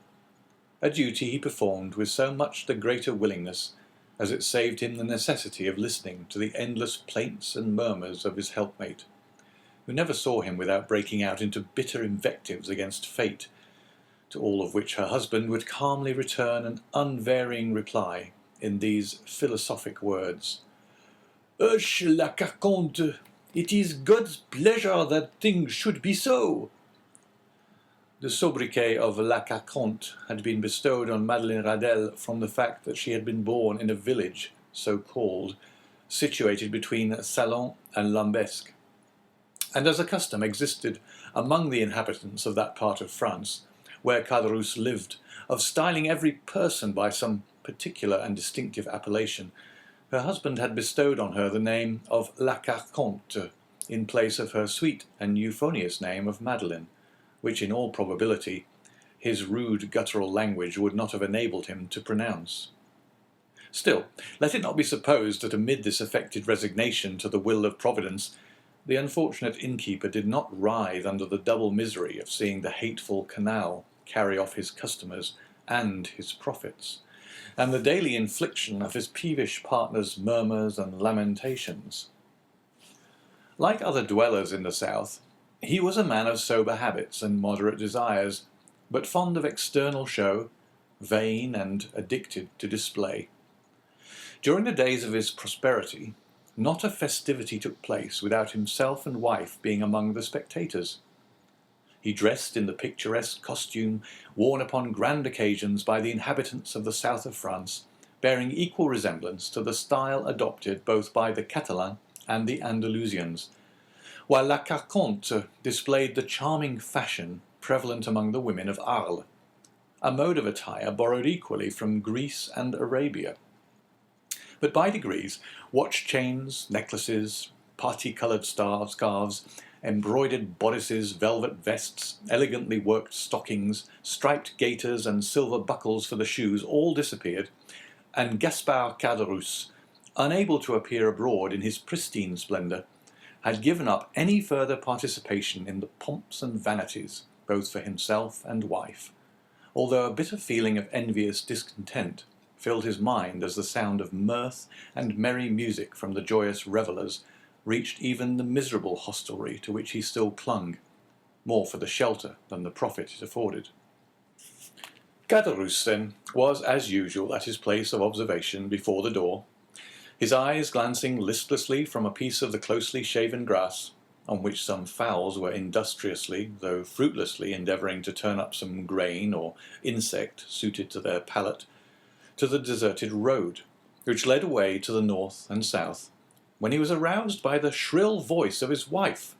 a duty he performed with so much the greater willingness as it saved him the necessity of listening to the endless plaints and murmurs of his helpmate, who never saw him without breaking out into bitter invectives against fate, to all of which her husband would calmly return an unvarying reply in these philosophic words: "Hush, la Carconte! It is God's pleasure that things should be so." The sobriquet of La Carconte had been bestowed on Madeleine Radelle from the fact that she had been born in a village, so called, situated between Salon and Lambesc, and as a custom existed among the inhabitants of that part of France, where Caderousse lived, of styling every person by some particular and distinctive appellation, her husband had bestowed on her the name of La Carconte, in place of her sweet and euphonious name of Madeleine, which in all probability his rude guttural language would not have enabled him to pronounce. Still, let it not be supposed that amid this affected resignation to the will of Providence, the unfortunate innkeeper did not writhe under the double misery of seeing the hateful canal carry off his customers and his profits, and the daily infliction of his peevish partner's murmurs and lamentations. Like other dwellers in the south, he was a man of sober habits and moderate desires, but fond of external show, vain and addicted to display. During the days of his prosperity, not a festivity took place without himself and wife being among the spectators. He dressed in the picturesque costume worn upon grand occasions by the inhabitants of the south of France, bearing equal resemblance to the style adopted both by the Catalans and the Andalusians, while La Carconte displayed the charming fashion prevalent among the women of Arles, a mode of attire borrowed equally from Greece and Arabia. But by degrees, watch chains, necklaces, parti-coloured scarves, embroidered bodices, velvet vests, elegantly worked stockings, striped gaiters, and silver buckles for the shoes all disappeared, and Gaspard Caderousse, unable to appear abroad in his pristine splendour, had given up any further participation in the pomps and vanities, both for himself and wife, although a bitter feeling of envious discontent filled his mind as the sound of mirth and merry music from the joyous revellers reached even the miserable hostelry to which he still clung, more for the shelter than the profit it afforded. Caderousse, then, was as usual at his place of observation before the door, his eyes glancing listlessly from a piece of the closely shaven grass, on which some fowls were industriously, though fruitlessly, endeavouring to turn up some grain or insect suited to their palate, to the deserted road, which led away to the north and south, when he was aroused by the shrill voice of his wife,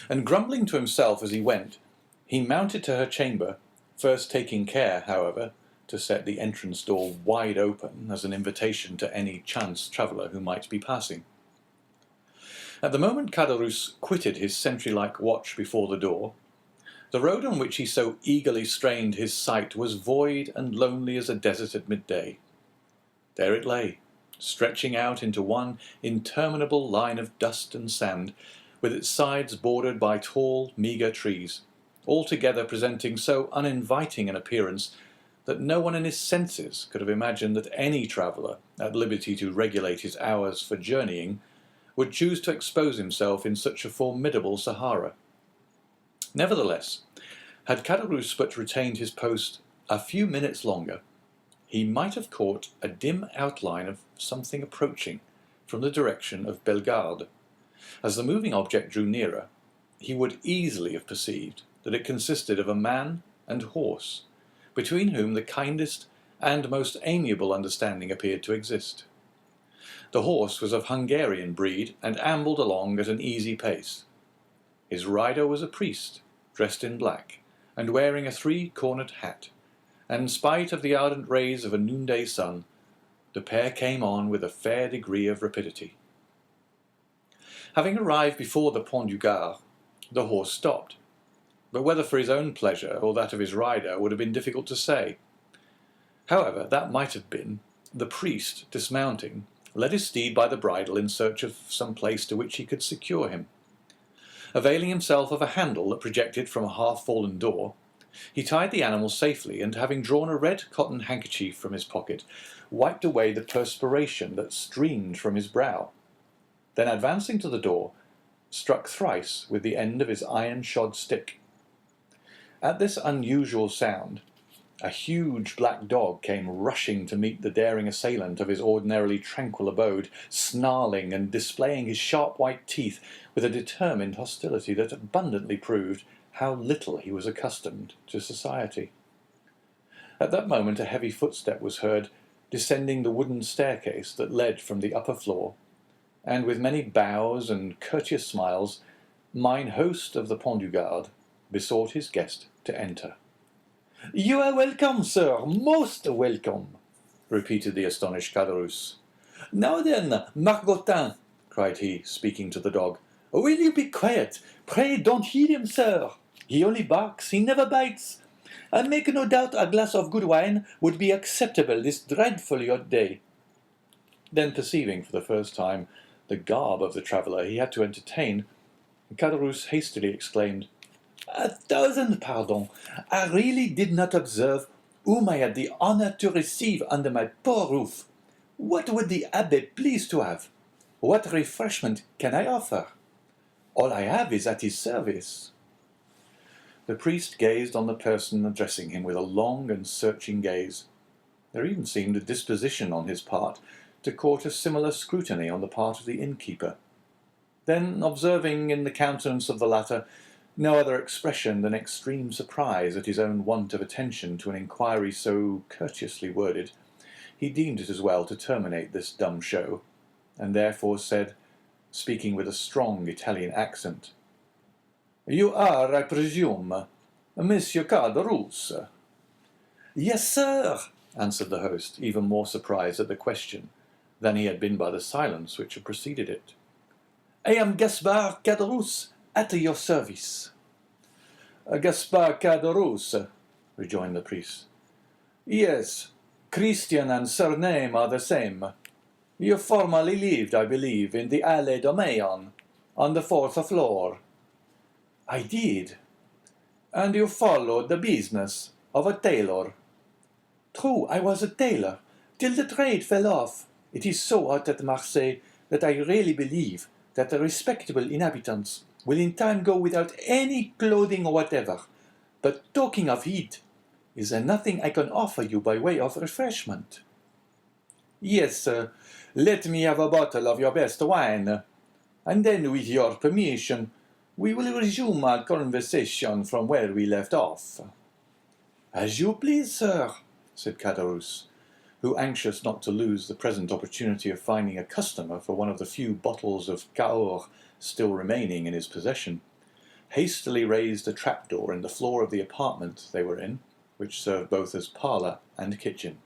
and grumbling to himself as he went, he mounted to her chamber, first taking care, however, to set the entrance door wide open as an invitation to any chance traveller who might be passing. At the moment Caderousse quitted his sentry-like watch before the door, the road on which he so eagerly strained his sight was void and lonely as a desert at midday. There it lay, stretching out into one interminable line of dust and sand, with its sides bordered by tall, meagre trees, altogether presenting so uninviting an appearance that no one in his senses could have imagined that any traveller, at liberty to regulate his hours for journeying, would choose to expose himself in such a formidable Sahara. Nevertheless, had Caderousse but retained his post a few minutes longer, he might have caught a dim outline of something approaching, from the direction of Bellegarde. As the moving object drew nearer, he would easily have perceived that it consisted of a man and horse, between whom the kindest and most amiable understanding appeared to exist. The horse was of Hungarian breed and ambled along at an easy pace. His rider was a priest, dressed in black, and wearing a three-cornered hat, and in spite of the ardent rays of a noonday sun, the pair came on with a fair degree of rapidity. Having arrived before the Pont du Gard, the horse stopped, but whether for his own pleasure or that of his rider would have been difficult to say. However, that might have been, the priest, dismounting, led his steed by the bridle in search of some place to which he could secure him. Availing himself of a handle that projected from a half-fallen door, he tied the animal safely, and having drawn a red cotton handkerchief from his pocket, wiped away the perspiration that streamed from his brow. Then, advancing to the door, struck thrice with the end of his iron-shod stick. At this unusual sound, a huge black dog came rushing to meet the daring assailant of his ordinarily tranquil abode, snarling and displaying his sharp white teeth with a determined hostility that abundantly proved how little he was accustomed to society. At that moment a heavy footstep was heard descending the wooden staircase that led from the upper floor, and with many bows and courteous smiles, mine host of the Pont du Gard besought his guest to enter. "You are welcome, sir, most welcome," repeated the astonished Caderousse. "Now then, Margottin," cried he, speaking to the dog, "will you be quiet? Pray don't heed him, sir. He only barks, he never bites. I make no doubt a glass of good wine would be acceptable this dreadful hot day." Then, perceiving for the first time the garb of the traveller he had to entertain, Caderousse hastily exclaimed, "A thousand pardons. I really did not observe whom I had the honour to receive under my poor roof. What would the abbé please to have? What refreshment can I offer? All I have is at his service." The priest gazed on the person addressing him with a long and searching gaze. There even seemed a disposition on his part to court a similar scrutiny on the part of the innkeeper. Then, observing in the countenance of the latter no other expression than extreme surprise at his own want of attention to an inquiry so courteously worded, he deemed it as well to terminate this dumb show, and therefore said, speaking with a strong Italian accent, "You are, I presume, Monsieur Caderousse?" "Yes, sir," answered the host, even more surprised at the question than he had been by the silence which had preceded it. "I am Gaspard Caderousse, at your service." "Gaspard Caderousse," rejoined the priest. "Yes, Christian and surname are the same. You formerly lived, I believe, in the Allée de Meilhan, on the fourth floor." "I did." "And you followed the business of a tailor." "True, I was a tailor, till the trade fell off. It is so hot at Marseille that I really believe that the respectable inhabitants will in time go without any clothing whatever. But talking of heat, is there nothing I can offer you by way of refreshment?" "Yes, sir. Let me have a bottle of your best wine, and then, with your permission, we will resume our conversation from where we left off." "As you please, sir," said Caderousse, who, anxious not to lose the present opportunity of finding a customer for one of the few bottles of Cahors still remaining in his possession, hastily raised a trapdoor in the floor of the apartment they were in, which served both as parlour and kitchen.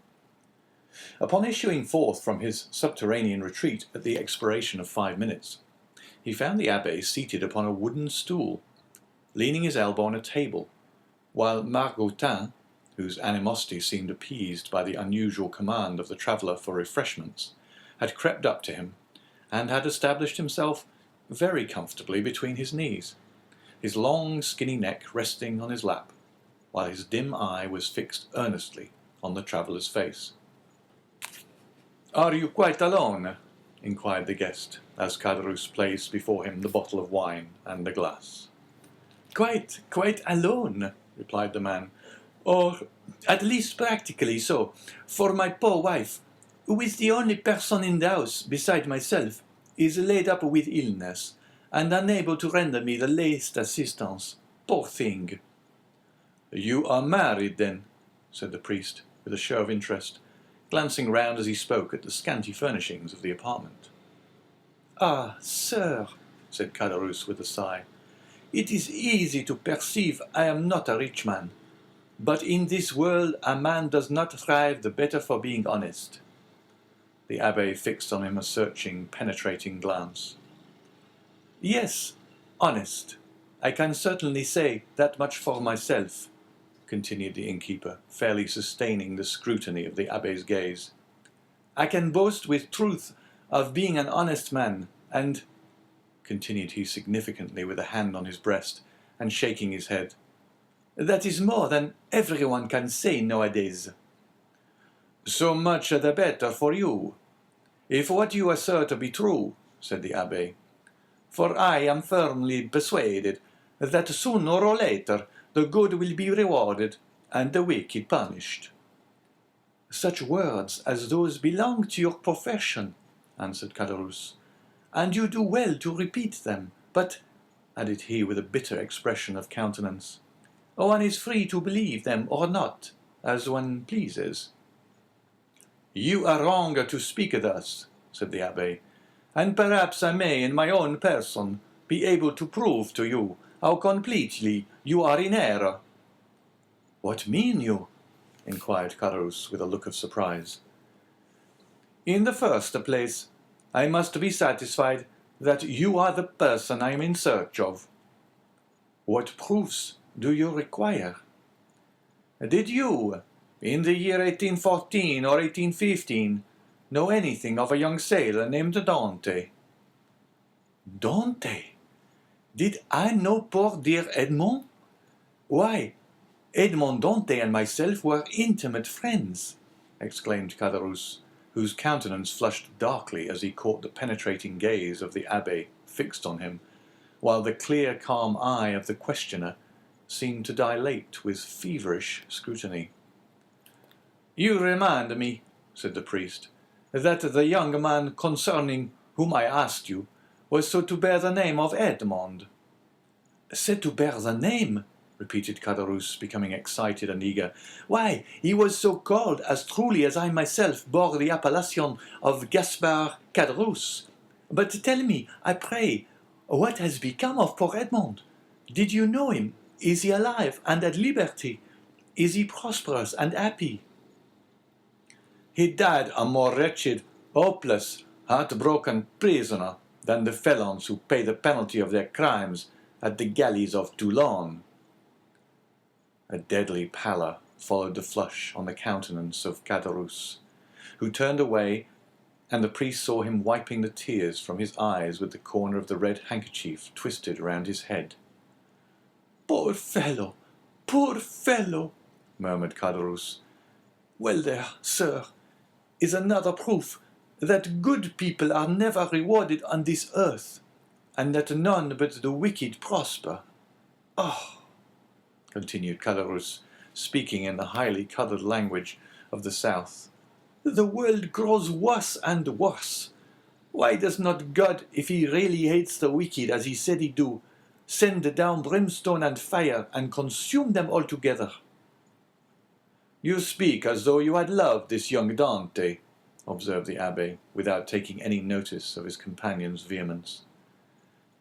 Upon issuing forth from his subterranean retreat at the expiration of 5 minutes, he found the abbé seated upon a wooden stool, leaning his elbow on a table, while Margottin, whose animosity seemed appeased by the unusual command of the traveller for refreshments, had crept up to him, and had established himself very comfortably between his knees, his long skinny neck resting on his lap, while his dim eye was fixed earnestly on the traveller's face. "Are you quite alone?" inquired the guest, as Caderousse placed before him the bottle of wine and the glass. "Quite alone," replied the man. "Or, at least practically so, for my poor wife, with the only person in the house, beside myself, is laid up with illness, and unable to render me the least assistance. Poor thing!" "You are married, then?" said the priest, with a show of interest, glancing round as he spoke at the scanty furnishings of the apartment. "Ah, sir," said Caderousse with a sigh, "it is easy to perceive I am not a rich man, but in this world a man does not thrive the better for being honest." The abbé fixed on him a searching, penetrating glance. "Yes, honest. I can certainly say that much for myself," continued the innkeeper, fairly sustaining the scrutiny of the abbé's gaze. "I can boast with truth of being an honest man, and," continued he significantly with a hand on his breast, and shaking his head, "that is more than everyone can say nowadays." "So much the better for you, if what you assert be true," said the abbé. "For I am firmly persuaded that sooner or later the good will be rewarded and the wicked punished." "Such words as those belong to your profession," answered Caderousse, "and you do well to repeat them. But," added he with a bitter expression of countenance, "one is free to believe them or not, as one pleases." "You are wrong to speak thus," said the abbé, "And perhaps I may in my own person be able to prove to you how completely you are in error." "What mean you?" inquired Caderousse with a look of surprise. "In the first place, I must be satisfied that you are the person I am in search of." "What proofs do you require?" "Did you, in the year 1814 or 1815, know anything of a young sailor named Dante?" "Dante? Did I know poor dear Edmond? Why, Edmond Dante and myself were intimate friends," exclaimed Caderousse, whose countenance flushed darkly as he caught the penetrating gaze of the abbé fixed on him, while the clear, calm eye of the questioner seemed to dilate with feverish scrutiny. "You remind me," said the priest, "that the young man concerning whom I asked you was so to bear the name of Edmond." "Said to bear the name?" repeated Caderousse, becoming excited and eager. "Why, he was so called as truly as I myself bore the appellation of Gaspard Caderousse. But tell me, I pray, what has become of poor Edmond? Did you know him? Is he alive and at liberty? Is he prosperous and happy?" "He died a more wretched, hopeless, heart-broken prisoner than the felons who pay the penalty of their crimes at the galleys of Toulon." A deadly pallor followed the flush on the countenance of Caderousse, who turned away, and the priest saw him wiping the tears from his eyes with the corner of the red handkerchief twisted round his head. "Poor fellow, murmured Caderousse. "Well there, sir, is another proof that good people are never rewarded on this earth, and that none but the wicked prosper. Oh," continued Caderousse, speaking in the highly coloured language of the South, "the world grows worse and worse. Why does not God, if he really hates the wicked as he said he'd do, send down brimstone and fire and consume them altogether?" "You speak as though you had loved this young Dante," observed the abbé, without taking any notice of his companion's vehemence.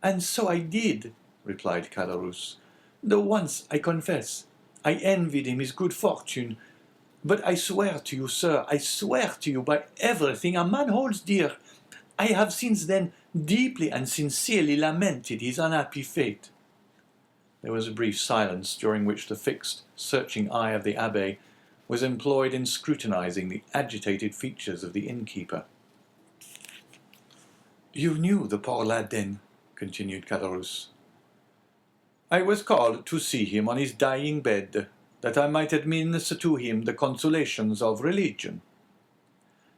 "And so I did," replied Caderousse, "though once, I confess, I envied him his good fortune. But I swear to you, sir, I swear to you by everything a man holds dear, I have since then deeply and sincerely lamented his unhappy fate." There was a brief silence, during which the fixed, searching eye of the abbé was employed in scrutinizing the agitated features of the innkeeper. "You knew the poor lad, then?" continued Caderousse. "I was called to see him on his dying bed, that I might administer to him the consolations of religion."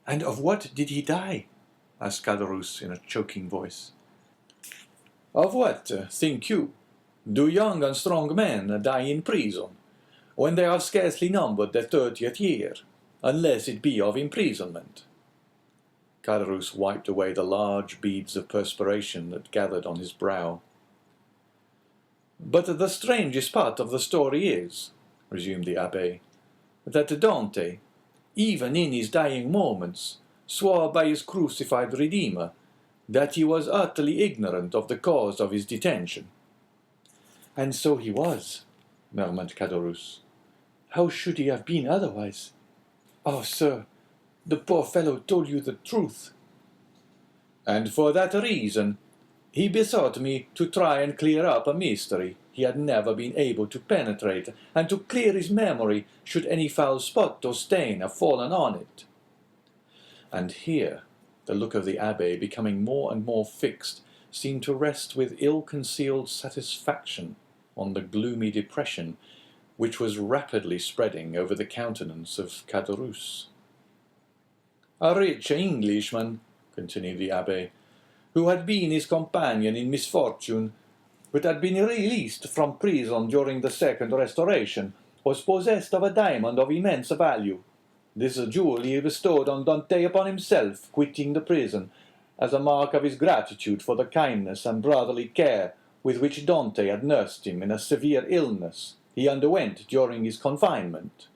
"And of what did he die?" asked Caderousse in a choking voice. "Of what, think you? Do young and strong men die in prison, when they have scarcely numbered their 30th year, unless it be of imprisonment?" Caderousse wiped away the large beads of perspiration that gathered on his brow. "But the strangest part of the story is," resumed the abbé, "that Dante, even in his dying moments, swore by his crucified Redeemer that he was utterly ignorant of the cause of his detention." "And so he was," murmured Caderousse. "How should he have been otherwise? Oh, sir, the poor fellow told you the truth." "And for that reason he besought me to try and clear up a mystery he had never been able to penetrate, and to clear his memory should any foul spot or stain have fallen on it." And here the look of the abbé, becoming more and more fixed, seemed to rest with ill-concealed satisfaction on the gloomy depression which was rapidly spreading over the countenance of Caderousse. "A rich Englishman," continued the abbé, "who had been his companion in misfortune, but had been released from prison during the Second Restoration, was possessed of a diamond of immense value. This jewel he bestowed on Dante upon himself, quitting the prison, as a mark of his gratitude for the kindness and brotherly care with which Dante had nursed him in a severe illness he underwent during his confinement.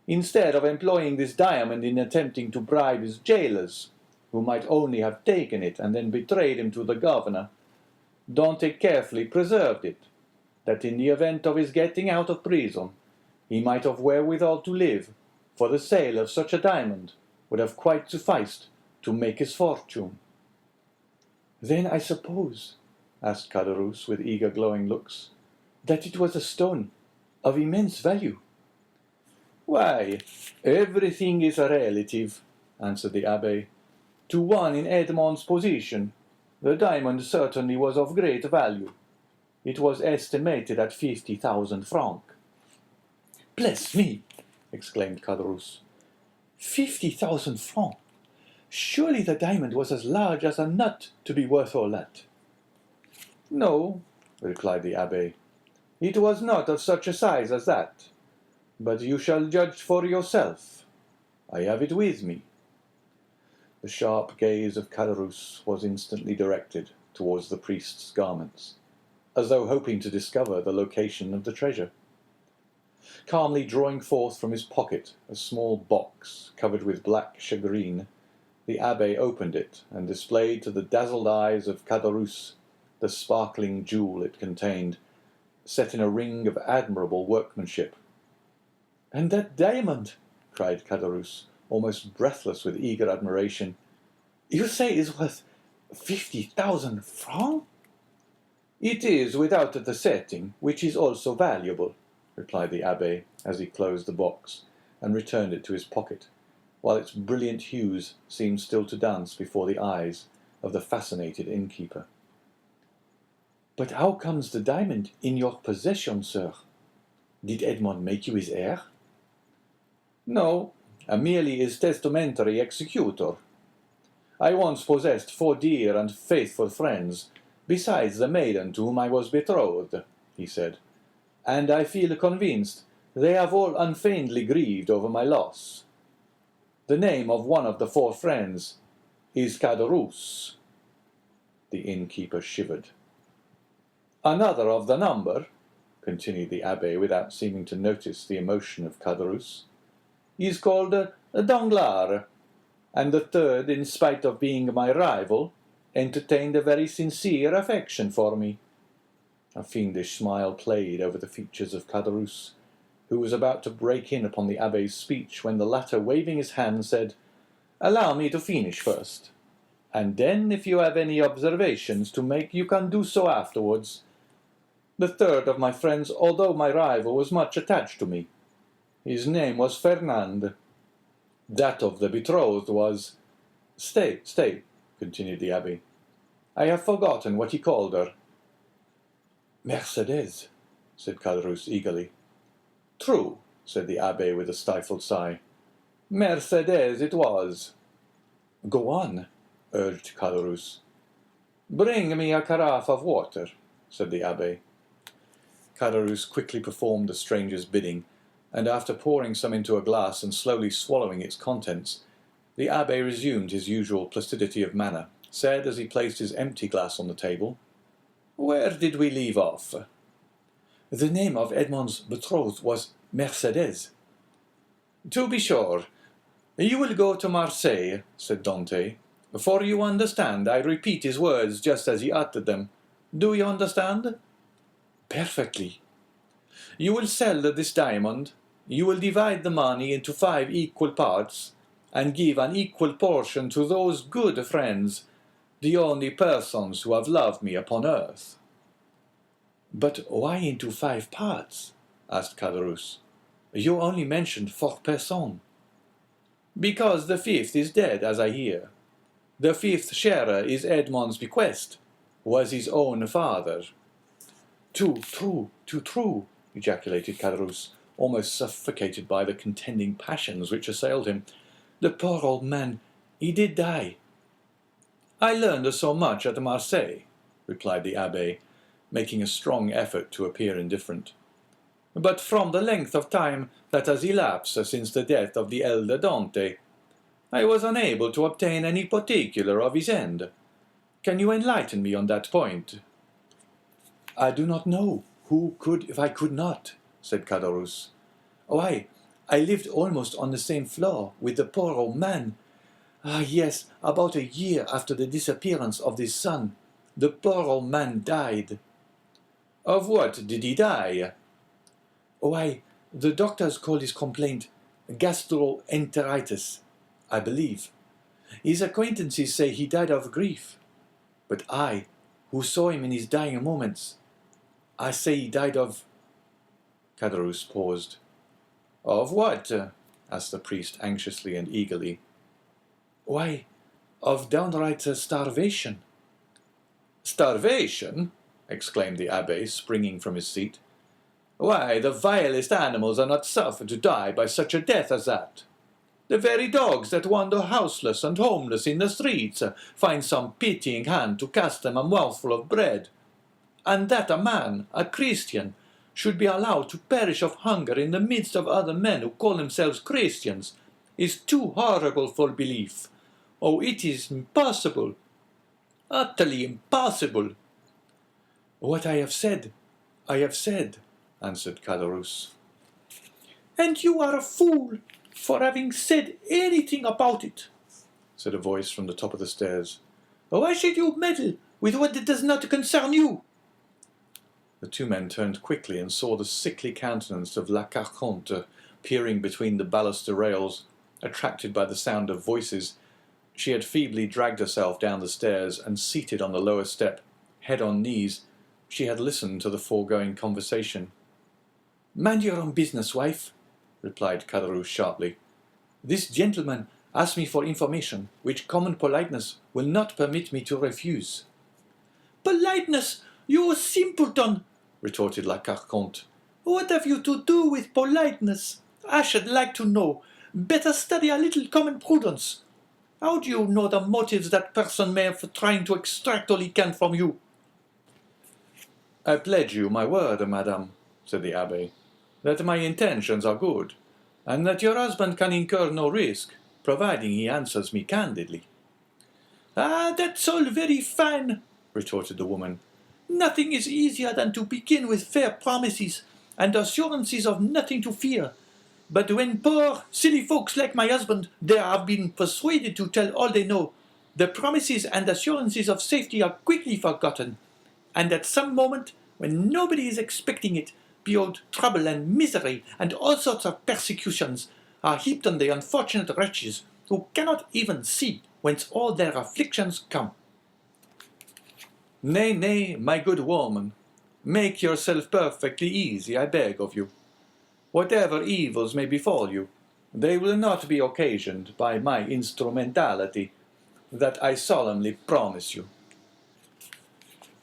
Instead of employing this diamond in attempting to bribe his jailers, who might only have taken it and then betrayed him to the governor, Dante carefully preserved it, that in the event of his getting out of prison, he might have wherewithal to live, for the sale of such a diamond would have quite sufficed to make his fortune." "Then I suppose," asked Caderousse with eager glowing looks, "that it was a stone of immense value." "Why, everything is relative," answered the abbé. "To one in Edmond's position, the diamond certainly was of great value. It was estimated at 50,000 francs. "Bless me!" exclaimed Caderousse. 50,000 francs! Surely the diamond was as large as a nut to be worth all that." "No," replied the abbé, "it was not of such a size as that. But you shall judge for yourself. I have it with me." The sharp gaze of Caderousse was instantly directed towards the priest's garments, as though hoping to discover the location of the treasure. Calmly drawing forth from his pocket a small box covered with black shagreen, the abbé opened it and displayed to the dazzled eyes of Caderousse the sparkling jewel it contained, set in a ring of admirable workmanship. "And that diamond," cried Caderousse, almost breathless with eager admiration, "you say is worth 50,000 francs?" "It is without the setting, which is also valuable," replied the abbé, as he closed the box and returned it to his pocket, while its brilliant hues seemed still to dance before the eyes of the fascinated innkeeper. "But how comes the diamond in your possession, sir? Did Edmond make you his heir?" "No, merely his testamentary executor. I once possessed 4 dear and faithful friends, besides the maiden to whom I was betrothed," he said, "and I feel convinced they have all unfeignedly grieved over my loss. The name of one of the 4 friends is Caderousse." The innkeeper shivered. "Another of the number," continued the abbé without seeming to notice the emotion of Caderousse, "is called Danglars, and the third, in spite of being my rival, entertained a very sincere affection for me." A fiendish smile played over the features of Caderousse, who was about to break in upon the abbé's speech, when the latter, waving his hand, said, "Allow me to finish first, and then if you have any observations to make you can do so afterwards. The third of my friends, although my rival, was much attached to me. His name was Fernand. That of the betrothed was— Stay, continued the abbé. I have forgotten what he called her." "Mercédès," said Caderousse eagerly. "True," said the abbé with a stifled sigh. "Mercédès it was." "Go on," urged Caderousse. "Bring me a carafe of water," said the abbé. Caderousse quickly performed the stranger's bidding, and after pouring some into a glass and slowly swallowing its contents, The abbe resumed his usual placidity of manner, said as he placed his empty glass on the table, "Where did we leave off?" The name of Edmond's betrothed was Mercedes. "To be sure. You will go to Marseille," said Dante, "for you understand, I repeat his words just as he uttered them. Do you understand?" Perfectly. You will sell this diamond, you will divide the money into 5 equal parts, and give an equal portion to those good friends, the only persons who have loved me upon earth." "But why into 5 parts?" asked Caderousse. "You only mentioned 4 persons." "Because the 5th is dead, as I hear. The 5th sharer is Edmond's bequest, was his own father." Too true," ejaculated Caderousse, almost suffocated by the contending passions which assailed him. "The poor old man, he did die." "I learned so much at Marseille," replied the abbe, making a strong effort to appear indifferent. "But from the length of time that has elapsed since the death of the elder Dante, I was unable to obtain any particular of his end. Can you enlighten me on that point?" "I do not know. Who could if I could not?" said Caderousse. "Why, I lived almost on the same floor with the poor old man. Ah, yes, about a year after the disappearance of his son, the poor old man died." "Of what did he die?" "Why, the doctors called his complaint gastroenteritis, I believe. His acquaintances say he died of grief. But I, who saw him in his dying moments, I say he died of—" Caderousse paused. "Of what?" asked the priest anxiously and eagerly. "Why, of downright starvation." "Starvation?" exclaimed the abbe, springing from his seat. "Why, the vilest animals are not suffered to die by such a death as that. The very dogs that wander houseless and homeless in the streets find some pitying hand to cast them a mouthful of bread. And that a man, a Christian, should be allowed to perish of hunger in the midst of other men who call themselves Christians, is too horrible for belief. Oh, it is impossible, utterly impossible." "What I have said, answered Caderousse. "And you are a fool for having said anything about it," said a voice from the top of the stairs. "Why should you meddle with what does not concern you?" The 2 men turned quickly and saw the sickly countenance of La Carconte peering between the baluster rails. Attracted by the sound of voices, she had feebly dragged herself down the stairs, and seated on the lower step, head on knees, she had listened to the foregoing conversation. "Mind your own business, wife," replied Caderousse sharply. "This gentleman asked me for information which common politeness will not permit me to refuse." "Politeness, you simpleton!" retorted La Carconte. "What have you to do with politeness? I should like to know. Better study a little common prudence. How do you know the motives that person may have for trying to extract all he can from you?" "I pledge you my word, madame," said the abbe, "that my intentions are good, and that your husband can incur no risk, providing he answers me candidly." "Ah, that's all very fine," retorted the woman. "Nothing is easier than to begin with fair promises and assurances of nothing to fear. But when poor, silly folks like my husband there have been persuaded to tell all they know, the promises and assurances of safety are quickly forgotten, and at some moment, when nobody is expecting it, behold, trouble and misery and all sorts of persecutions are heaped on the unfortunate wretches, who cannot even see whence all their afflictions come." "Nay, nay, my good woman, make yourself perfectly easy, I beg of you. Whatever evils may befall you, they will not be occasioned by my instrumentality, that I solemnly promise you."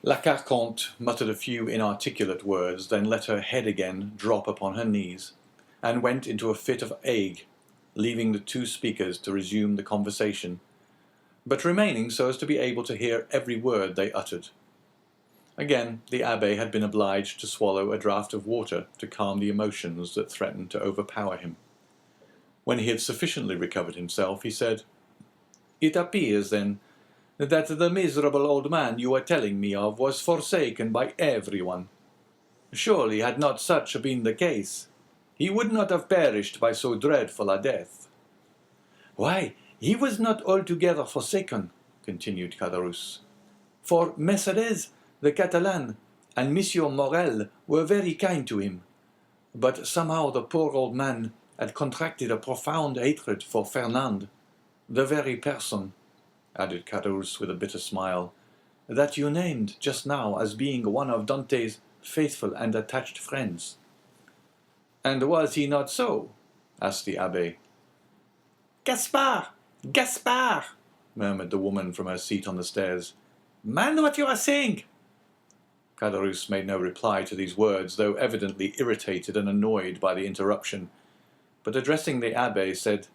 La Carconte muttered a few inarticulate words, then let her head again drop upon her knees, and went into a fit of ague, leaving the 2 speakers to resume the conversation, but remaining so as to be able to hear every word they uttered. Again, the abbe had been obliged to swallow a draught of water to calm the emotions that threatened to overpower him. When he had sufficiently recovered himself, he said, It appears, then, that the miserable old man you were telling me of was forsaken by everyone. Surely, had not such been the case, he would not have perished by so dreadful a death. Why, he was not altogether forsaken, continued Caderousse, for Mercedes, the Catalan, and Monsieur Morel were very kind to him. But somehow the poor old man had contracted a profound hatred for Fernand, the very person, added Caderousse with a bitter smile, that you named just now as being one of Dante's faithful and attached friends. And was he not so? Asked the abbé. Gaspard! Gaspard! Murmured the woman from her seat on the stairs. Man, what you are saying? Caderousse made no reply to these words, though evidently irritated and annoyed by the interruption, but addressing the abbé, said,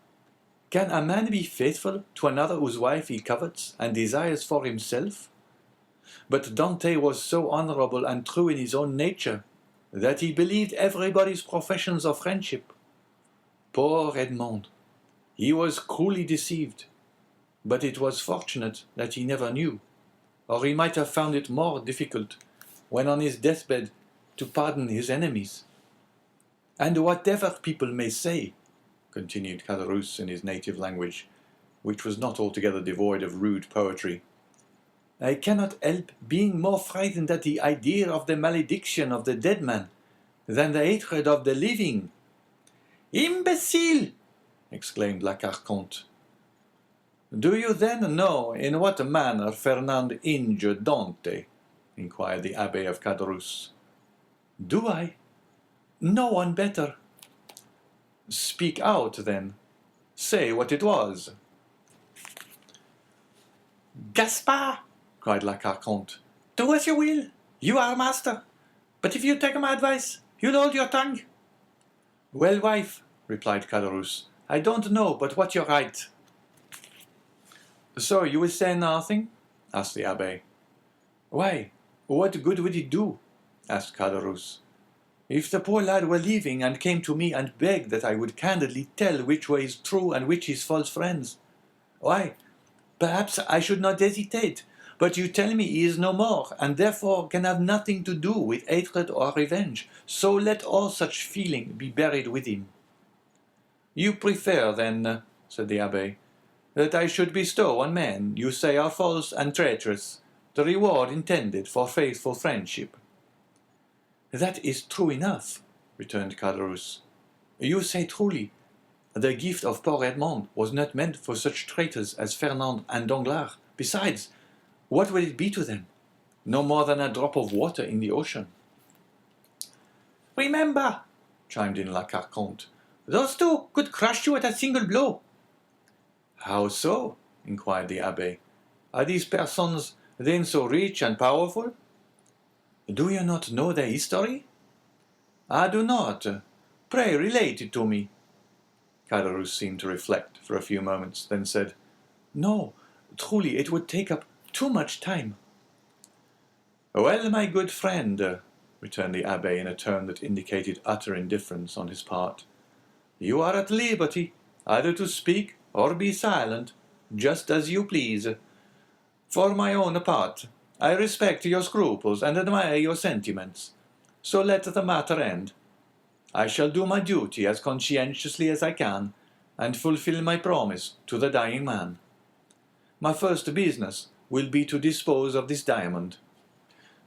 Can a man be faithful to another whose wife he covets and desires for himself? But Dante was so honourable and true in his own nature, that he believed everybody's professions of friendship. Poor Edmond! He was cruelly deceived, but it was fortunate that he never knew, or he might have found it more difficult, when on his deathbed, to pardon his enemies. And whatever people may say, continued Caderousse in his native language, which was not altogether devoid of rude poetry, I cannot help being more frightened at the idea of the malediction of the dead man than the hatred of the living. Imbecile! Exclaimed la Carconte. Do you then know in what manner Fernand injured Dante? Inquired the abbé of Caderousse. Do I? No one better. Speak out, then. Say what it was. Gaspard! Cried la Carconte. Do as you will. You are master. But if you take my advice, you'll hold your tongue. Well, wife, replied Caderousse, I don't know but what you're right. So you will say nothing? Asked the abbé. Why, what good would it do? Asked Caderousse. If the poor lad were leaving and came to me and begged that I would candidly tell which way is true and which is false friends, why, perhaps I should not hesitate, but you tell me he is no more, and therefore can have nothing to do with hatred or revenge, so let all such feeling be buried with him. You prefer, then, said the abbé, that I should bestow on men you say are false and traitorous the reward intended for faithful friendship. That is true enough, returned Caderousse. You say truly, the gift of poor Edmond was not meant for such traitors as Fernand and Danglars. Besides, what will it be to them? No more than a drop of water in the ocean. Remember, chimed in la Carconte, those two could crush you at a single blow. How so? Inquired the abbé. Are these persons then so rich and powerful? Do you not know their history? I do not. Pray relate it to me. Caderousse seemed to reflect for a few moments, then said, No, truly it would take up too much time. Well, my good friend, returned the abbé in a tone that indicated utter indifference on his part, you are at liberty either to speak or be silent, just as you please. For my own part, I respect your scruples and admire your sentiments, so let the matter end. I shall do my duty as conscientiously as I can, and fulfill my promise to the dying man. My first business will be to dispose of this diamond.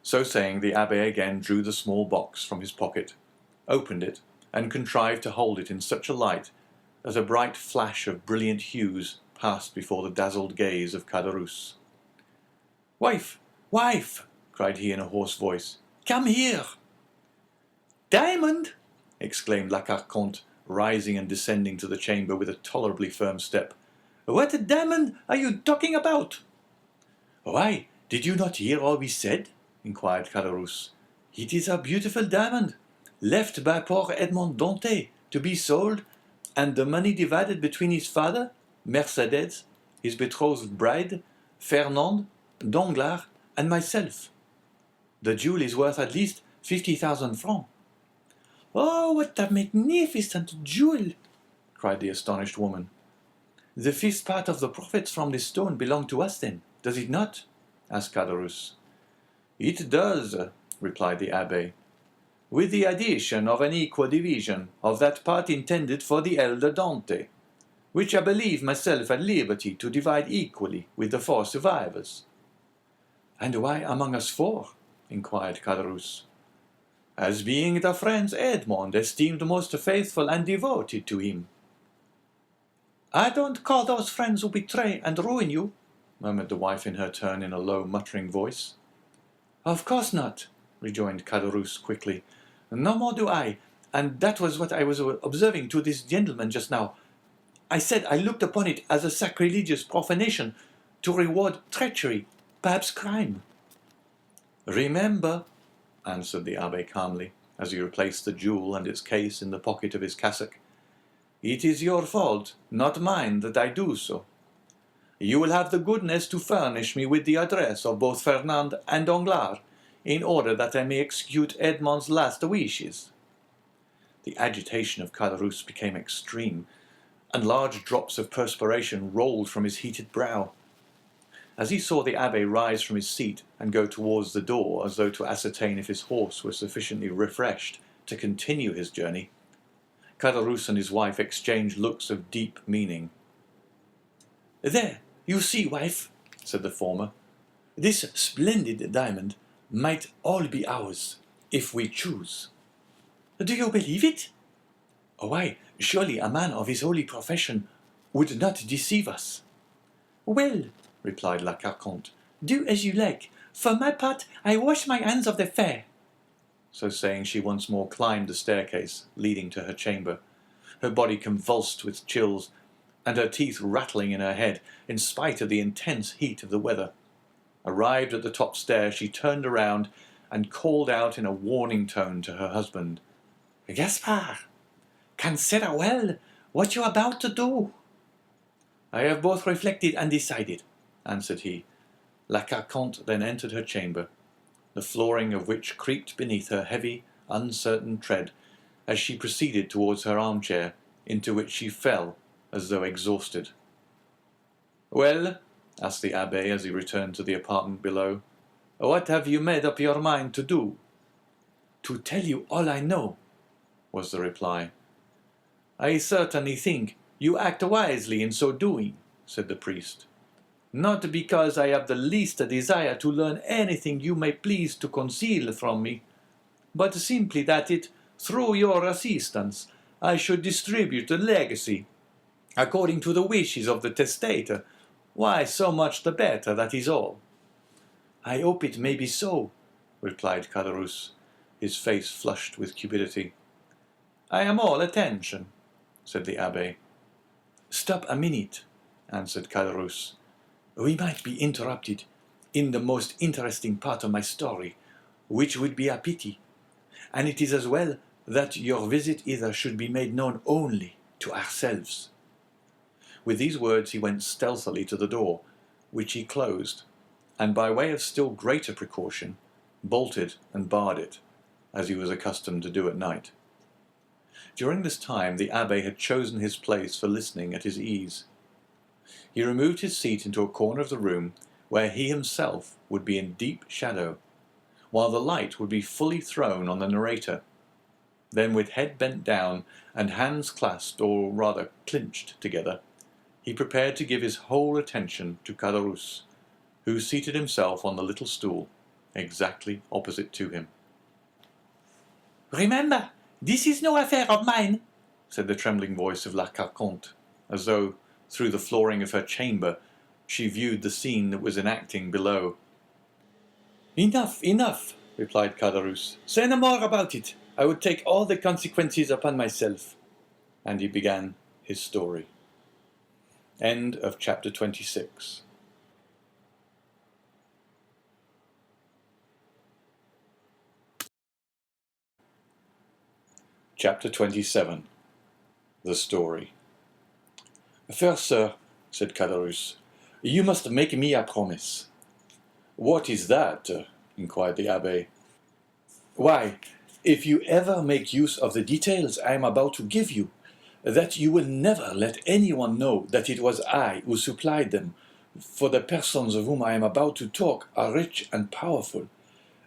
So saying, the abbé again drew the small box from his pocket, opened it, and contrived to hold it in such a light that a bright flash of brilliant hues passed before the dazzled gaze of Caderousse. Wife! Wife! cried he in a hoarse voice. Come here! Diamond! exclaimed la Carconte, rising and descending to the chamber with a tolerably firm step. What diamond are you talking about? Why, did you not hear all we said? Inquired Caderousse. It is a beautiful diamond, left by poor Edmond Dante, to be sold, and the money divided between his father, Mercedes, his betrothed bride, Fernand, Danglars, and myself. The jewel is worth at least 50,000 francs. Oh, what a magnificent jewel! cried the astonished woman. The fifth part of the profits from this stone belong to us then, does it not? Asked Caderousse. It does, replied the abbé, with the addition of an equal division of that part intended for the elder Dante, which I believe myself at liberty to divide equally with the 4 survivors. And why among us 4? inquired Caderousse. As being the friends Edmond esteemed most faithful and devoted to him. I don't call those friends who betray and ruin you, murmured the wife in her turn in a low, muttering voice. Of course not, rejoined Caderousse quickly. No more do I, and that was what I was observing to this gentleman just now. I said I looked upon it as a sacrilegious profanation to reward treachery, perhaps crime. Remember, answered the abbé calmly, as he replaced the jewel and its case in the pocket of his cassock, it is your fault, not mine, that I do so. You will have the goodness to furnish me with the address of both Fernand and Danglars, in order that I may execute Edmond's last wishes. The agitation of Caderousse became extreme, and large drops of perspiration rolled from his heated brow. As he saw the abbé rise from his seat and go towards the door as though to ascertain if his horse were sufficiently refreshed to continue his journey, Caderousse and his wife exchanged looks of deep meaning. "There, you see, wife," said the former. "This splendid diamond might all be ours, if we choose." "Do you believe it?" "Why, surely a man of his holy profession would not deceive us." "Well," replied La Carconte, "do as you like. For my part, I wash my hands of the affair." So saying, she once more climbed the staircase leading to her chamber, her body convulsed with chills, and her teeth rattling in her head, in spite of the intense heat of the weather. Arrived at the top stair, she turned around and called out in a warning tone to her husband, "Gaspard, consider well what you are about to do." "I have both reflected and decided," answered he. La Carconte then entered her chamber, the flooring of which creaked beneath her heavy, uncertain tread as she proceeded towards her armchair, into which she fell as though exhausted. "Well," asked the abbé as he returned to the apartment below, "what have you made up your mind to do?" "To tell you all I know," was the reply. "I certainly think you act wisely in so doing," said the priest. "Not because I have the least desire to learn anything you may please to conceal from me, but simply that through your assistance, I should distribute the legacy, according to the wishes of the testator. Why, so much the better, that is all." "I hope it may be so," replied Caderousse, his face flushed with cupidity. "I am all attention," said the abbé. "Stop a minute," answered Caderousse. "We might be interrupted in the most interesting part of my story, which would be a pity, and it is as well that your visit hither should be made known only to ourselves." With these words he went stealthily to the door, which he closed, and by way of still greater precaution, bolted and barred it, as he was accustomed to do at night. During this time the abbé had chosen his place for listening at his ease. He removed his seat into a corner of the room where he himself would be in deep shadow, while the light would be fully thrown on the narrator. Then, with head bent down and hands clasped, or rather clinched together, he prepared to give his whole attention to Caderousse, who seated himself on the little stool exactly opposite to him. "Remember, this is no affair of mine," said the trembling voice of La Carconte, as though, through the flooring of her chamber, she viewed the scene that was enacting below. "Enough, enough," replied Caderousse. "Say no more about it. I would take all the consequences upon myself." And he began his story. End of chapter 26. Chapter 27. The Story. "First, sir," said Caderousse, "you must make me a promise." "What is that?" inquired the abbé. "Why, if you ever make use of the details I am about to give you, that you will never let anyone know that it was I who supplied them, for the persons of whom I am about to talk are rich and powerful,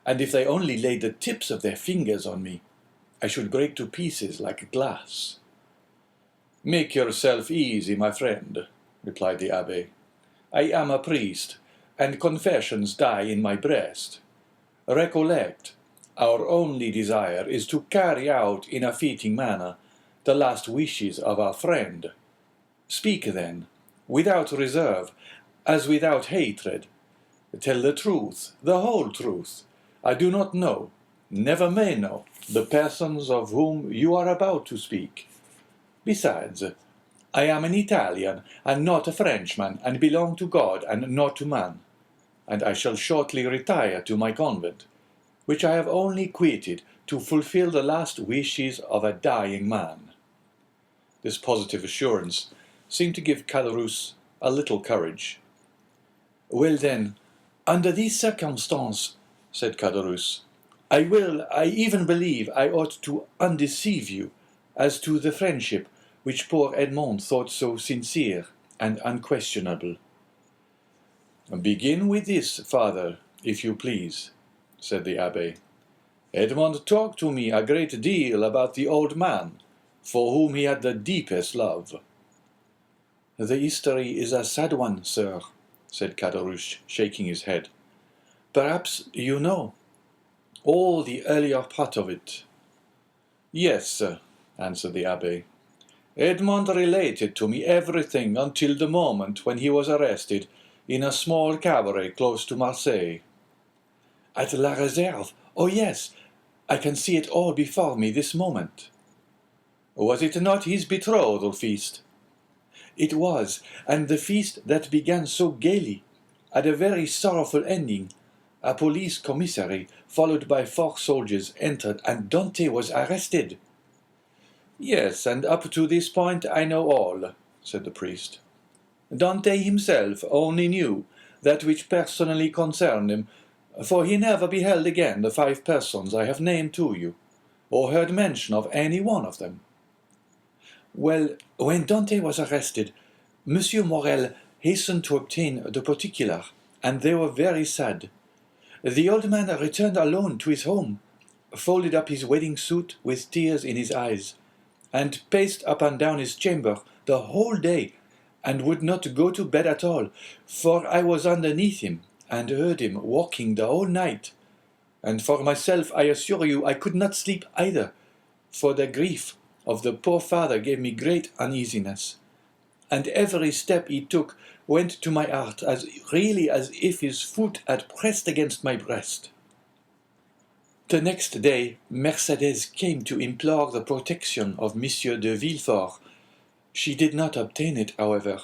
and if they only laid the tips of their fingers on me, I should break to pieces like glass." "Make yourself easy, my friend," replied the abbé. "I am a priest, and confessions die in my breast. Recollect, our only desire is to carry out in a fitting manner the last wishes of our friend. Speak then, without reserve, as without hatred. Tell the truth, the whole truth. I do not know, never may know, the persons of whom you are about to speak. Besides, I am an Italian, and not a Frenchman, and belong to God and not to man, and I shall shortly retire to my convent, which I have only quitted to fulfill the last wishes of a dying man." This positive assurance seemed to give Caderousse a little courage. "Well then, under these circumstances," said Caderousse, I even believe I ought to undeceive you as to the friendship which poor Edmond thought so sincere and unquestionable." "Begin with this, father, if you please," said the abbé. "Edmond talked to me a great deal about the old man, for whom he had the deepest love." "The history is a sad one, sir," said Caderousse, shaking his head. "Perhaps you know all the earlier part of it." "Yes," answered the abbé. "Edmond related to me everything until the moment when he was arrested in a small cabaret close to Marseille." "At La Réserve? Oh, yes, I can see it all before me this moment." "Was it not his betrothal feast?" "It was, and the feast that began so gaily had a very sorrowful ending. A police commissary, followed by 4 soldiers, entered, and Dante was arrested." "Yes, and up to this point I know all," said the priest. "Dante himself only knew that which personally concerned him, for he never beheld again the 5 persons I have named to you, or heard mention of any one of them." "Well, when Dante was arrested, Monsieur Morel hastened to obtain the particular, and they were very sad. The old man returned alone to his home, folded up his wedding suit with tears in his eyes, and paced up and down his chamber the whole day, and would not go to bed at all, for I was underneath him, and heard him walking the whole night. And for myself, I assure you, I could not sleep either, for the grief of the poor father gave me great uneasiness, and every step he took went to my heart as really as if his foot had pressed against my breast. The next day, Mercédès came to implore the protection of Monsieur de Villefort. She did not obtain it, however,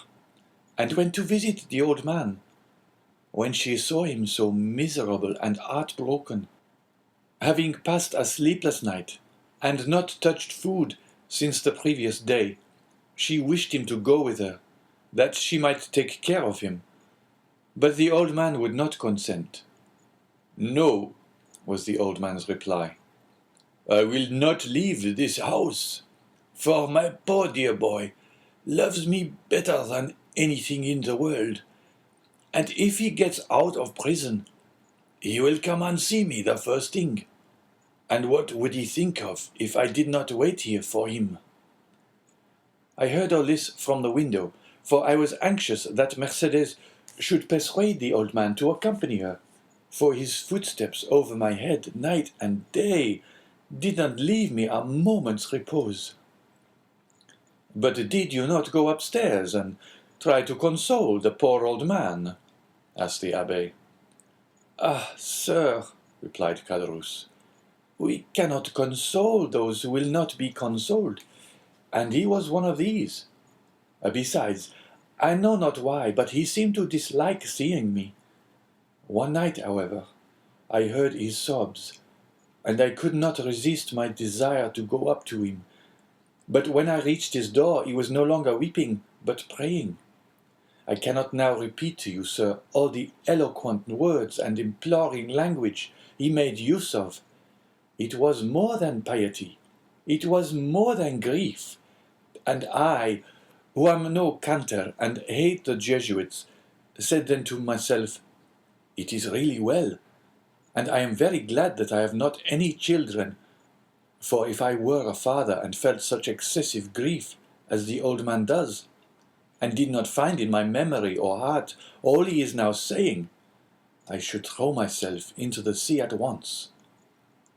and went to visit the old man. When she saw him so miserable and heartbroken, having passed a sleepless night, and not touched food since the previous day, she wished him to go with her, that she might take care of him. But the old man would not consent. "No," was the old man's reply. "I will not leave this house, for my poor dear boy loves me better than anything in the world, and if he gets out of prison, he will come and see me the first thing. And what would he think of if I did not wait here for him?" I heard all this from the window, for I was anxious that Mercédès should persuade the old man to accompany her, for his footsteps over my head night and day did not leave me a moment's repose. "But did you not go upstairs and try to console the poor old man?" asked the abbé. "Ah, sir," replied Caderousse, "we cannot console those who will not be consoled, and he was one of these. Besides, I know not why, but he seemed to dislike seeing me. One night, however, I heard his sobs, and I could not resist my desire to go up to him. But when I reached his door, he was no longer weeping, but praying. I cannot now repeat to you, sir, all the eloquent words and imploring language he made use of. It was more than piety, it was more than grief, And I, who am no cantor and hate the Jesuits, said then to myself, it is really well, and I am very glad that I have not any children, for if I were a father and felt such excessive grief as the old man does, and did not find in my memory or heart all he is now saying, I should throw myself into the sea at once,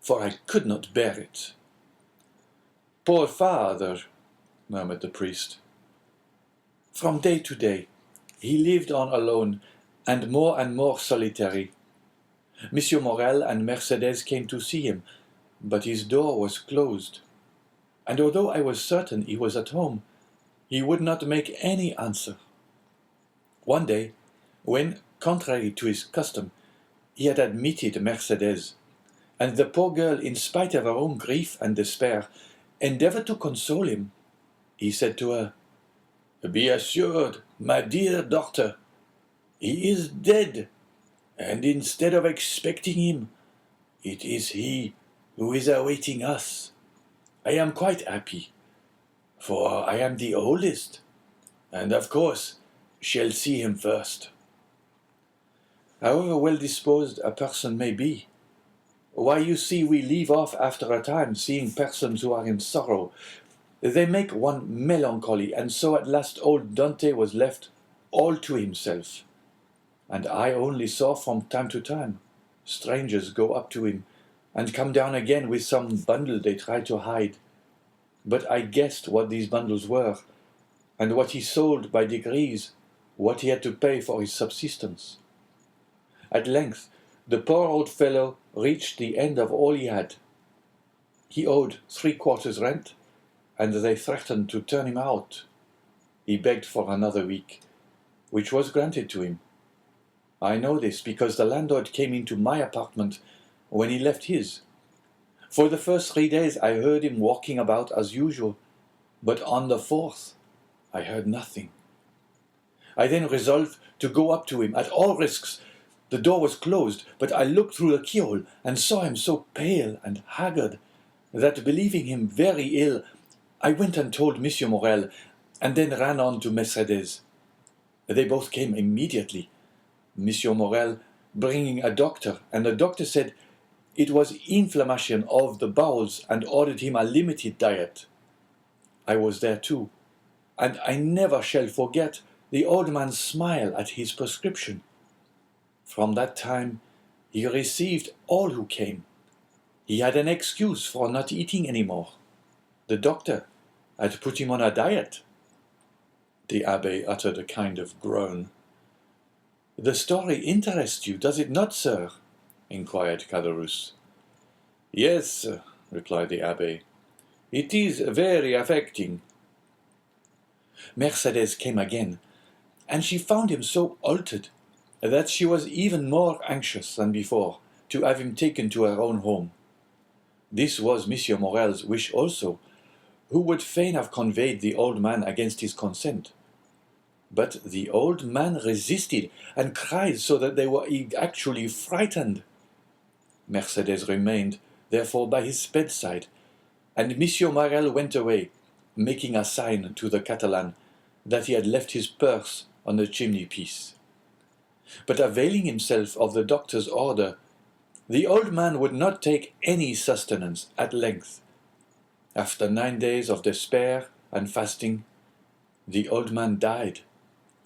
for I could not bear it. Poor father, murmured the priest. From day to day, he lived on alone, and more solitary. Monsieur Morel and Mercedes came to see him, but his door was closed, and although I was certain he was at home, he would not make any answer. One day, when, contrary to his custom, he had admitted Mercedes, and the poor girl, in spite of her own grief and despair, endeavored to console him, he said to her, Be assured, my dear daughter, he is dead, and instead of expecting him, it is he who is awaiting us. I am quite happy, for I am the oldest, and of course shall see him first. However well disposed a person may be, why, you see, we leave off after a time seeing persons who are in sorrow. They make one melancholy, and so at last old Dante was left all to himself. And I only saw from time to time strangers go up to him and come down again with some bundle they tried to hide. But I guessed what these bundles were, and what he sold by degrees, what he had to pay for his subsistence. At length, the poor old fellow reached the end of all he had. He owed 3 quarters rent, and they threatened to turn him out. He begged for another week, which was granted to him. I know this because the landlord came into my apartment when he left his. For the first 3 days I heard him walking about as usual, but on the 4th I heard nothing. I then resolved to go up to him at all risks. The door was closed, but I looked through the keyhole and saw him so pale and haggard that, believing him very ill, I went and told Monsieur Morel, and then ran on to Mercedes. They both came immediately, Monsieur Morel bringing a doctor, and the doctor said it was inflammation of the bowels and ordered him a limited diet. I was there too, and I never shall forget the old man's smile at his prescription. From that time he received all who came. He had an excuse for not eating any more. The doctor had put him on a diet. The abbe uttered a kind of groan. The story interests you, does it not, sir? Inquired Caderousse. Yes, replied the abbe. It is very affecting. Mercedes came again, and she found him so altered that she was even more anxious than before to have him taken to her own home. This was Monsieur Morel's wish also, who would fain have conveyed the old man against his consent. But the old man resisted and cried so that they were actually frightened. Mercedes remained, therefore, by his bedside, and Monsieur Morel went away, making a sign to the Catalan that he had left his purse on the chimney-piece. But availing himself of the doctor's order, the old man would not take any sustenance at length. After 9 days of despair and fasting, the old man died,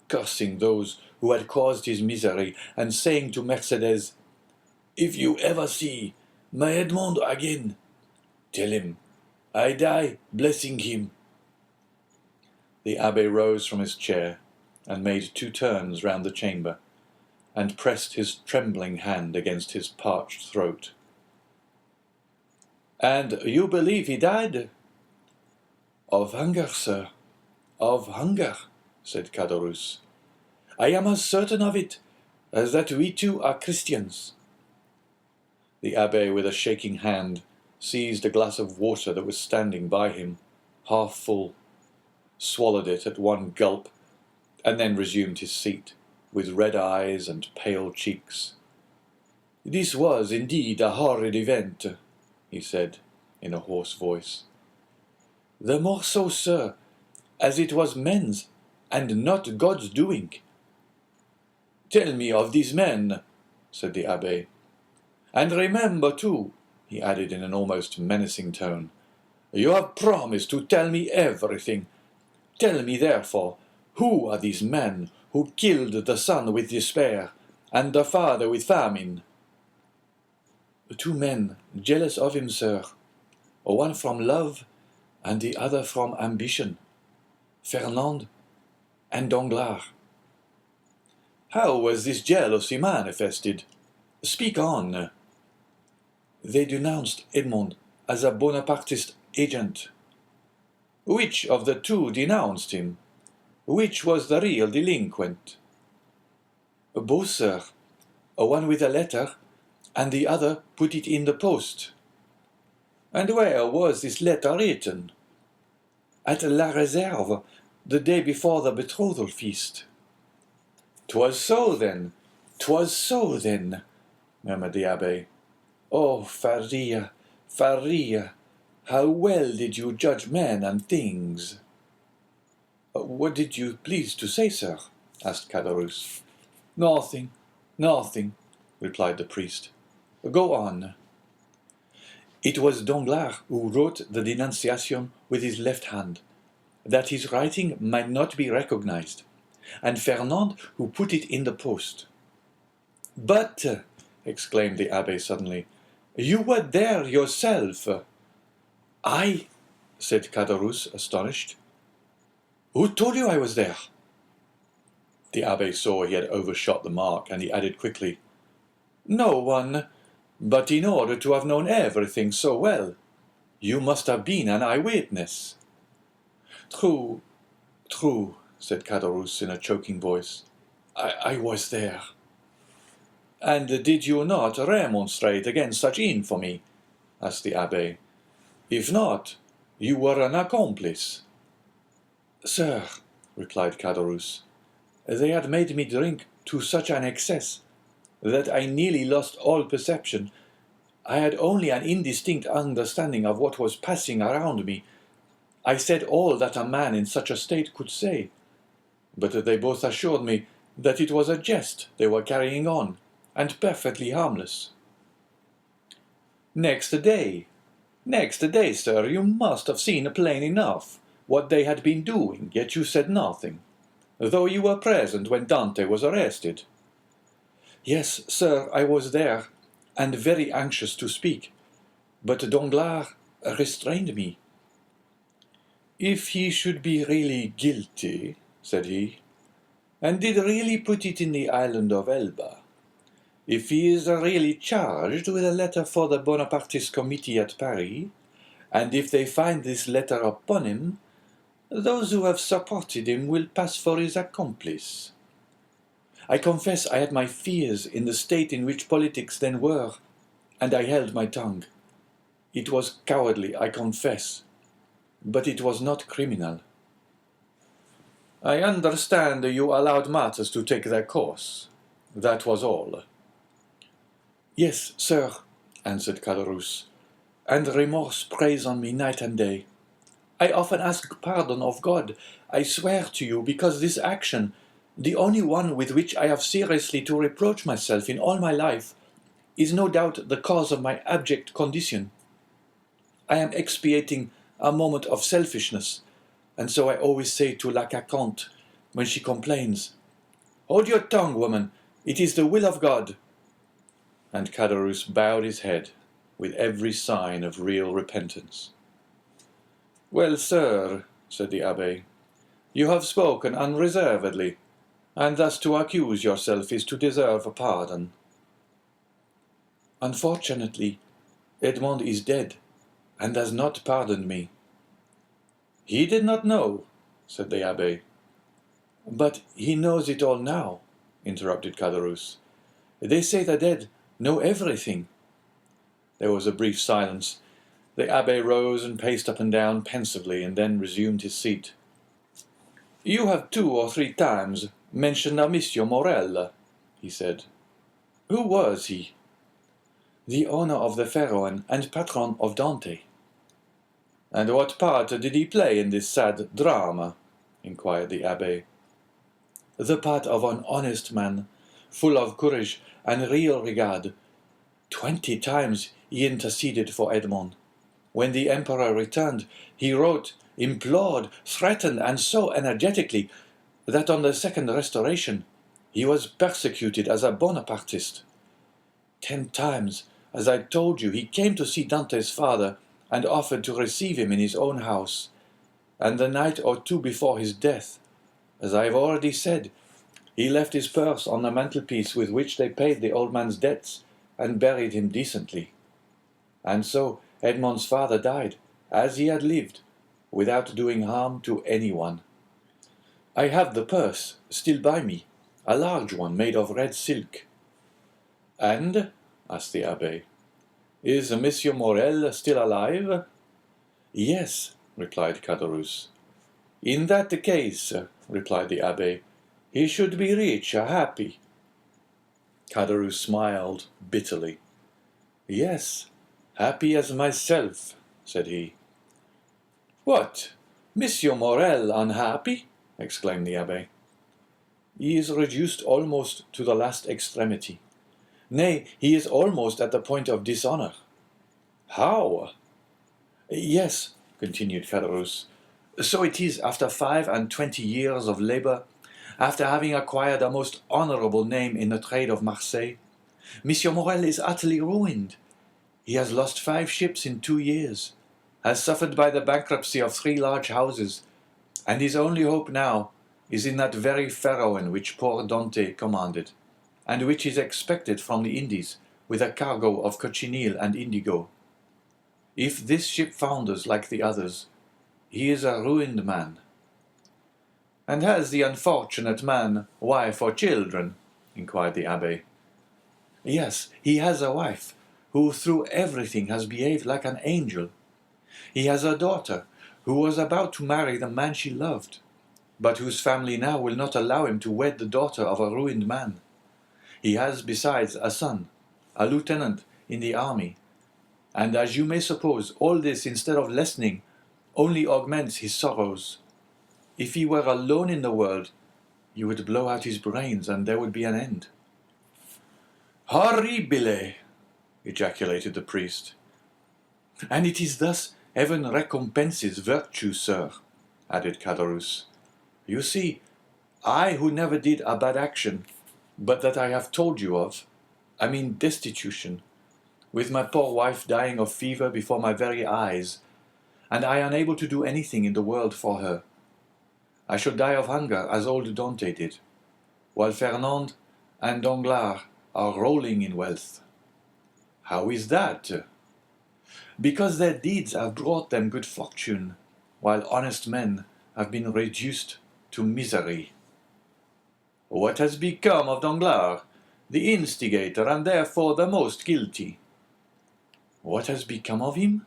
cursing those who had caused his misery, and saying to Mercedes, If you ever see my Edmond again, tell him I die blessing him. The abbe rose from his chair and made 2 turns round the chamber, and pressed his trembling hand against his parched throat. And you believe he died? Of hunger, sir, of hunger, said Caderousse. I am as certain of it as that we too are Christians. The abbe, with a shaking hand, seized a glass of water that was standing by him, half full, swallowed it at one gulp, and then resumed his seat, with red eyes and pale cheeks. This was indeed a horrid event, he said, in a hoarse voice. The more so, sir, as it was men's, and not God's doing. Tell me of these men, said the abbé. And remember, too, he added in an almost menacing tone, you have promised to tell me everything. Tell me, therefore, who are these men who killed the son with despair, and the father with famine? 2 men, jealous of him, sir, one from love, and the other from ambition, Fernand and Danglars. How was this jealousy manifested? Speak on. They denounced Edmond as a Bonapartist agent. Which of the 2 denounced him? Which was the real delinquent? Both, sir. One with a letter, and the other put it in the post. And where was this letter written? At La Réserve, the day before the betrothal feast. 'Twas so then, murmured the abbé. Oh, Faria, Faria, how well did you judge men and things? What did you please to say, sir? Asked Caderousse. Nothing, replied the priest. Go on. It was Danglars who wrote the denunciation with his left hand, that his writing might not be recognized, and Fernand who put it in the post. But, exclaimed the abbé suddenly, you were there yourself. I, said Caderousse, astonished. Who told you I was there? The abbé saw he had overshot the mark, and he added quickly, No one, but in order to have known everything so well, you must have been an eyewitness. True, said Caderousse in a choking voice. I was there. And did you not remonstrate against such infamy? Asked the abbé. If not, you were an accomplice. Sir, replied Caderousse, they had made me drink to such an excess that I nearly lost all perception. I had only an indistinct understanding of what was passing around me. I said all that a man in such a state could say, but they both assured me that it was a jest they were carrying on, and perfectly harmless. Next day, sir, you must have seen plain enough what they had been doing, yet you said nothing, though you were present when Dante was arrested. Yes, sir, I was there, and very anxious to speak, but Danglars restrained me. If he should be really guilty, said he, and did really put it in the island of Elba, if he is really charged with a letter for the Bonapartist committee at Paris, and if they find this letter upon him, those who have supported him will pass for his accomplice. I confess I had my fears in the state in which politics then were, and I held my tongue. It was cowardly, I confess, but it was not criminal. I understand you allowed matters to take their course. That was all. Yes, sir, answered Caderousse, and remorse preys on me night and day. I often ask pardon of God, I swear to you, because this action, the only one with which I have seriously to reproach myself in all my life, is no doubt the cause of my abject condition. I am expiating a moment of selfishness, and so I always say to La Carconte, when she complains, Hold your tongue, woman, it is the will of God. And Caderousse bowed his head with every sign of real repentance. Well, sir, said the abbé, you have spoken unreservedly, and thus to accuse yourself is to deserve a pardon. Unfortunately, Edmond is dead, and has not pardoned me. He did not know, said the abbé. But he knows it all now, interrupted Caderousse. They say the dead know everything. There was a brief silence. The abbé rose and paced up and down pensively, and then resumed his seat. You have 2 or 3 times mentioned a Monsieur Morel, he said. Who was he? The owner of the Pharaon and patron of Dante. And what part did he play in this sad drama? inquired the abbe. The part of an honest man, full of courage and real regard. 20 times he interceded for Edmond. When the emperor returned, he wrote, implored, threatened, and so energetically that on the second restoration he was persecuted as a Bonapartist. 10 times, as I told you, he came to see Dante's father and offered to receive him in his own house. And the night or two before his death, as I have already said, he left his purse on the mantelpiece with which they paid the old man's debts and buried him decently. And so Edmond's father died, as he had lived, without doing harm to anyone. I have the purse still by me, a large one made of red silk. And, asked the abbe, is Monsieur Morel still alive? Yes, replied Caderousse. In that case, replied the abbe, he should be rich, happy. Caderousse smiled bitterly. Yes, happy as myself, said he. What, Monsieur Morel unhappy? Exclaimed the abbe. He is reduced almost to the last extremity. Nay, he is almost at the point of dishonour. How? Yes, continued Caderousse. So it is after 25 years of labour, after having acquired a most honourable name in the trade of Marseille. Monsieur Morel is utterly ruined. He has lost 5 ships in 2 years, has suffered by the bankruptcy of 3 large houses, and his only hope now is in that very Pharaon which poor Dante commanded, and which is expected from the Indies with a cargo of cochineal and indigo. If this ship founders like the others, he is a ruined man. And has the unfortunate man wife or children? Inquired the abbe. Yes, he has a wife, who through everything has behaved like an angel. He has a daughter, who was about to marry the man she loved, but whose family now will not allow him to wed the daughter of a ruined man. He has, besides, a son, a lieutenant in the army, and as you may suppose, all this, instead of lessening, only augments his sorrows. If he were alone in the world, you would blow out his brains, and there would be an end. Horribile! Ejaculated the priest. And it is thus heaven recompenses virtue, sir, added Caderousse. You see, I who never did a bad action, but that I have told you of, I mean destitution, with my poor wife dying of fever before my very eyes, and I unable to do anything in the world for her. I should die of hunger as old Dante did, while Fernand and Danglars are rolling in wealth. How is that? Because their deeds have brought them good fortune, while honest men have been reduced to misery. What has become of Danglars, the instigator and therefore the most guilty? What has become of him?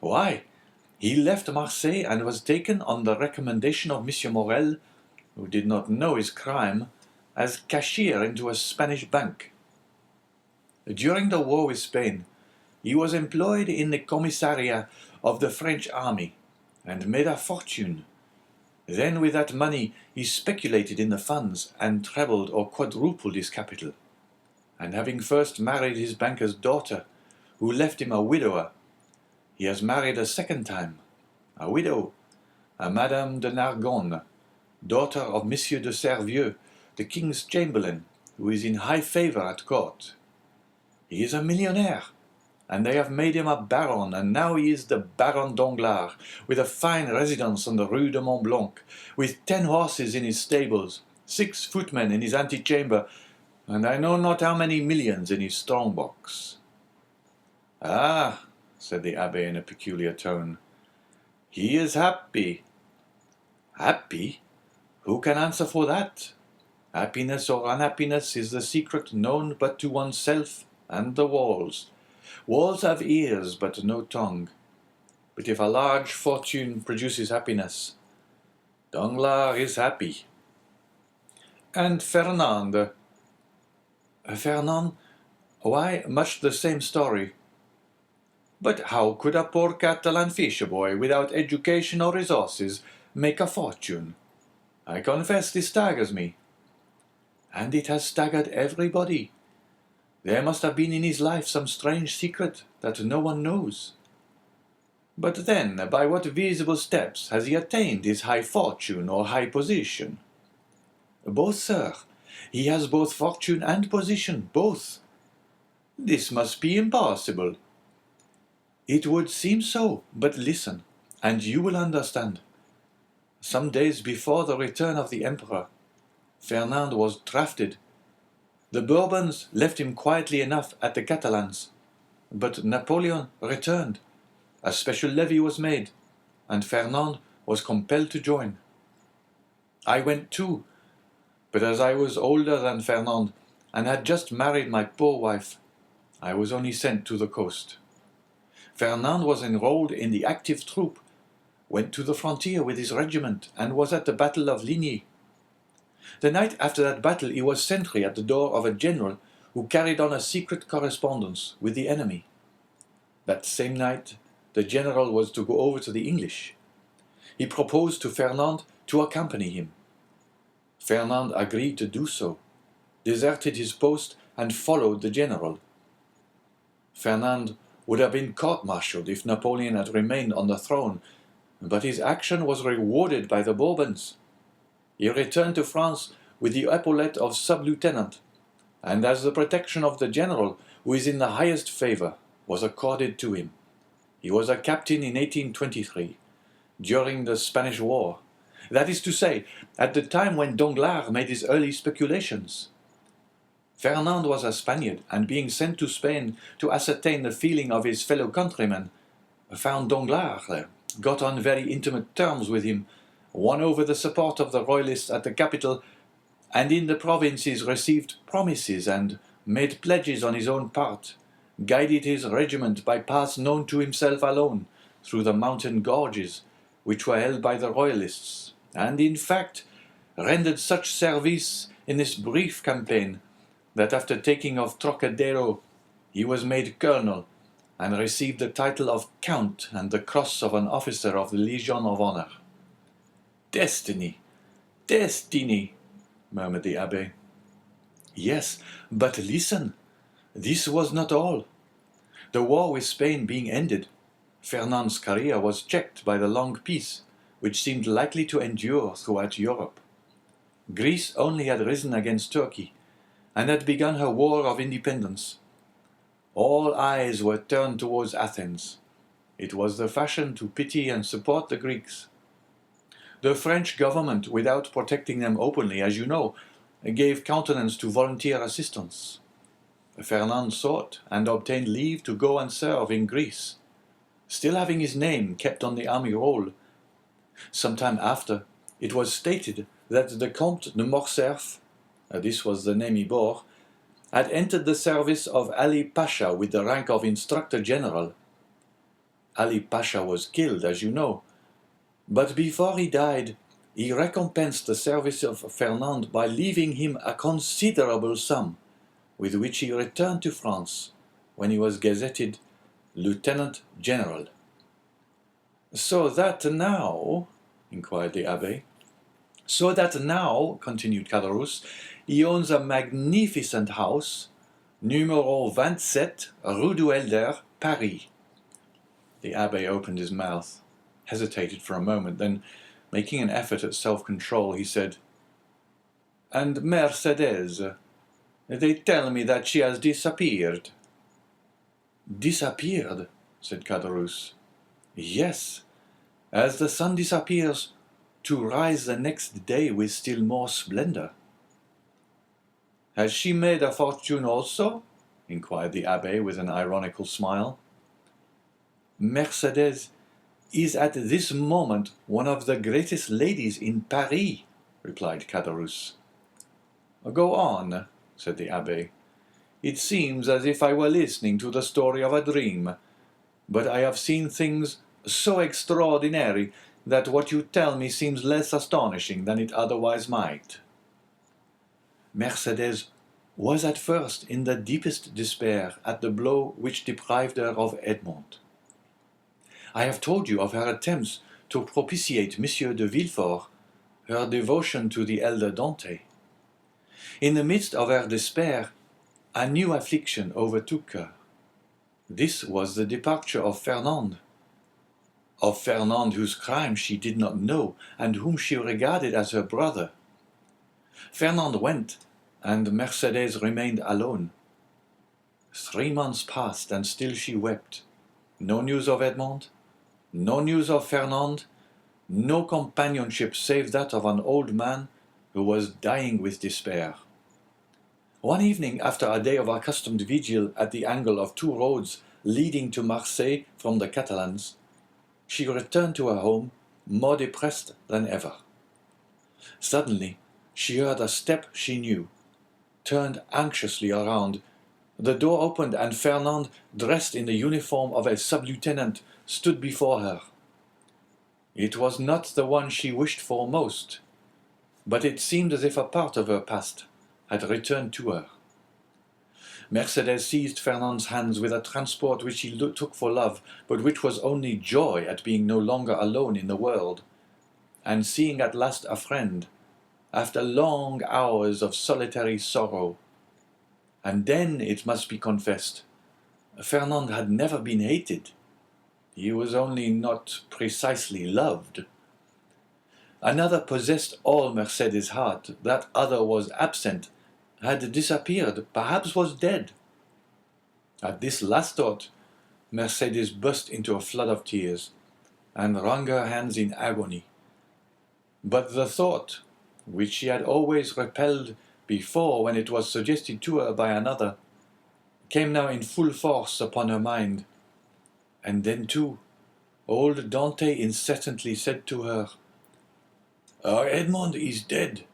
Why, he left Marseille and was taken on the recommendation of Monsieur Morel, who did not know his crime, as cashier into a Spanish bank. During the war with Spain, he was employed in the commissariat of the French army, and made a fortune. Then with that money he speculated in the funds, and trebled or quadrupled his capital. And having first married his banker's daughter, who left him a widower, he has married a second time, a widow, a Madame de Nargonne, daughter of Monsieur de Servieux, the king's chamberlain, who is in high favour at court. He is a millionaire, and they have made him a baron, and now he is the Baron Danglars, with a fine residence on the Rue de Mont Blanc, with 10 horses in his stables, 6 footmen in his antechamber, and I know not how many millions in his strong-box. Ah, said the abbe in a peculiar tone, he is happy. Happy? Who can answer for that? Happiness or unhappiness is the secret known but to oneself and the walls. Walls have ears but no tongue. But if a large fortune produces happiness, Danglars is happy. And Fernand? Fernand? Why, much the same story. But how could a poor Catalan fisher-boy, without education or resources, make a fortune? I confess this staggers me. And it has staggered everybody. There must have been in his life some strange secret that no one knows. But then, by what visible steps has he attained his high fortune or high position? Both, sir. He has both fortune and position, both. This must be impossible. It would seem so, but listen, and you will understand. Some days before the return of the Emperor, Fernand was drafted. The Bourbons left him quietly enough at the Catalans, but Napoleon returned. A special levy was made, and Fernand was compelled to join. I went too, but as I was older than Fernand and had just married my poor wife, I was only sent to the coast. Fernand was enrolled in the active troop, went to the frontier with his regiment, and was at the Battle of Ligny. The night after that battle he was sentry at the door of a general who carried on a secret correspondence with the enemy. That same night the general was to go over to the English. He proposed to Fernand to accompany him. Fernand agreed to do so, deserted his post, and followed the general. Fernand would have been court-martialed if Napoleon had remained on the throne, but his action was rewarded by the Bourbons. He returned to France with the epaulette of sub-lieutenant, and as the protection of the general, who is in the highest favour, was accorded to him. He was a captain in 1823, during the Spanish War. That is to say, at the time when Danglars made his early speculations. Fernand was a Spaniard, and being sent to Spain to ascertain the feeling of his fellow countrymen, found Danglars there, got on very intimate terms with him, won over the support of the royalists at the capital, and in the provinces received promises and made pledges on his own part, guided his regiment by paths known to himself alone, through the mountain gorges, which were held by the royalists, and in fact rendered such service in this brief campaign that after taking of Trocadero he was made colonel and received the title of count and the cross of an officer of the Legion of Honor. Destiny, destiny, murmured the abbe. Yes, but listen, this was not all. The war with Spain being ended, Fernand's career was checked by the long peace, which seemed likely to endure throughout Europe. Greece only had risen against Turkey, and had begun her war of independence. All eyes were turned towards Athens. It was the fashion to pity and support the Greeks. The French government, without protecting them openly, as you know, gave countenance to volunteer assistance. Fernand sought and obtained leave to go and serve in Greece, still having his name kept on the army roll. Some time after, it was stated that the Comte de Morcerf, this was the name he bore, had entered the service of Ali Pasha with the rank of Instructor General. Ali Pasha was killed, as you know, but before he died, he recompensed the service of Fernand by leaving him a considerable sum, with which he returned to France when he was gazetted Lieutenant General. So that now, inquired the abbe, so that now, continued Caderousse, he owns a magnificent house, numero 27, Rue du Helder, Paris. The abbe opened his mouth, hesitated for a moment, then, making an effort at self-control, he said, "And Mercedes? They tell me that she has disappeared." "Disappeared?" said Caderousse. "Yes, as the sun disappears, to rise the next day with still more splendor." "Has she made a fortune also?" inquired the abbe with an ironical smile. "Mercedes is at this moment one of the greatest ladies in Paris," replied Caderousse. "Go on," said the abbe. "It seems as if I were listening to the story of a dream, but I have seen things so extraordinary that what you tell me seems less astonishing than it otherwise might." Mercedes was at first in the deepest despair at the blow which deprived her of Edmond. I have told you of her attempts to propitiate Monsieur de Villefort, her devotion to the elder Dante. In the midst of her despair, a new affliction overtook her. This was the departure of Fernand whose crime she did not know and whom she regarded as her brother. Fernand went, and Mercedes remained alone. 3 months passed, and still she wept. No news of Edmond, no news of Fernand, no companionship save that of an old man who was dying with despair. One evening, after a day of accustomed vigil at the angle of 2 roads leading to Marseille from the Catalans, she returned to her home more depressed than ever. Suddenly, she heard a step she knew, turned anxiously around. The door opened, and Fernand, dressed in the uniform of a sub-lieutenant, stood before her. It was not the one she wished for most, but it seemed as if a part of her past had returned to her. Mercedes seized Fernand's hands with a transport which he took for love, but which was only joy at being no longer alone in the world, and seeing at last a friend, after long hours of solitary sorrow. And then, it must be confessed, Fernand had never been hated. He was only not precisely loved. Another possessed all Mercedes' heart. That other was absent, had disappeared, perhaps was dead. At this last thought, Mercedes burst into a flood of tears, and wrung her hands in agony. But the thought, which she had always repelled before when it was suggested to her by another, came now in full force upon her mind. And then, too, old Dante incessantly said to her, "Our Edmond is dead.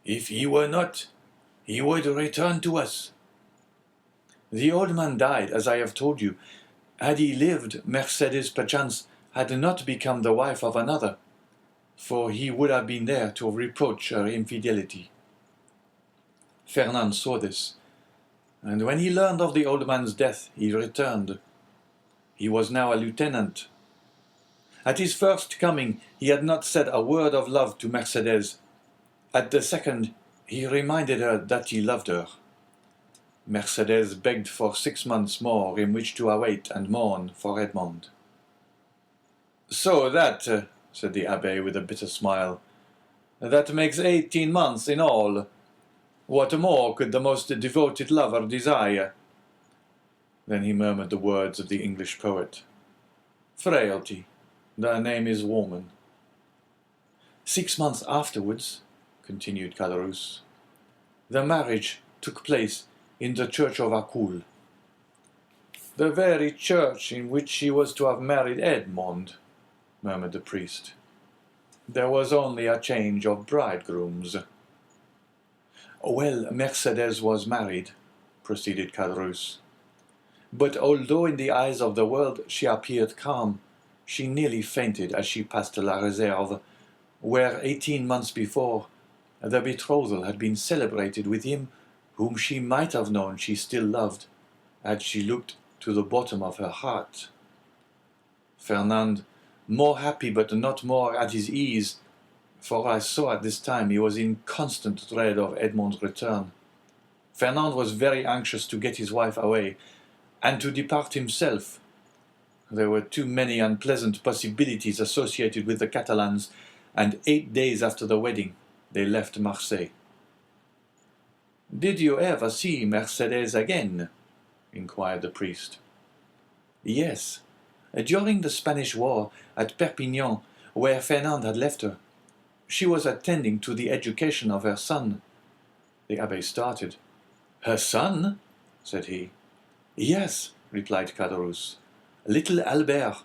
If he were not, he would return to us." The old man died, as I have told you. Had he lived, Mercedes perchance had not become the wife of another, for he would have been there to reproach her infidelity. Fernand saw this, and when he learned of the old man's death, he returned. He was now a lieutenant. At his first coming, he had not said a word of love to Mercedes. At the second, he reminded her that he loved her. Mercedes begged for 6 months more in which to await and mourn for Edmond. "So that," said the abbé with a bitter smile, "that makes 18 months in all. What more could the most devoted lover desire?" Then he murmured the words of the English poet, "Frailty, the name is woman." 6 months afterwards, continued Caderousse, the marriage took place in the church of Accoules. "The very church in which she was to have married Edmond," murmured the priest. "There was only a change of bridegrooms." "Well, Mercedes was married," proceeded Caderousse. "But although in the eyes of the world she appeared calm, she nearly fainted as she passed La Réserve, where 18 months before the betrothal had been celebrated with him whom she might have known she still loved, had she looked to the bottom of her heart. Fernand, more happy but not more at his ease, for I saw at this time he was in constant dread of Edmond's return. Fernand was very anxious to get his wife away, and to depart himself. There were too many unpleasant possibilities associated with the Catalans, and 8 days after the wedding they left Marseille. "Did you ever see Mercedes again?" inquired the priest. "Yes, during the Spanish War at Perpignan, where Fernand had left her. She was attending to the education of her son." The abbé started. "Her son?" said he. "Yes," replied Caderousse, "little Albert."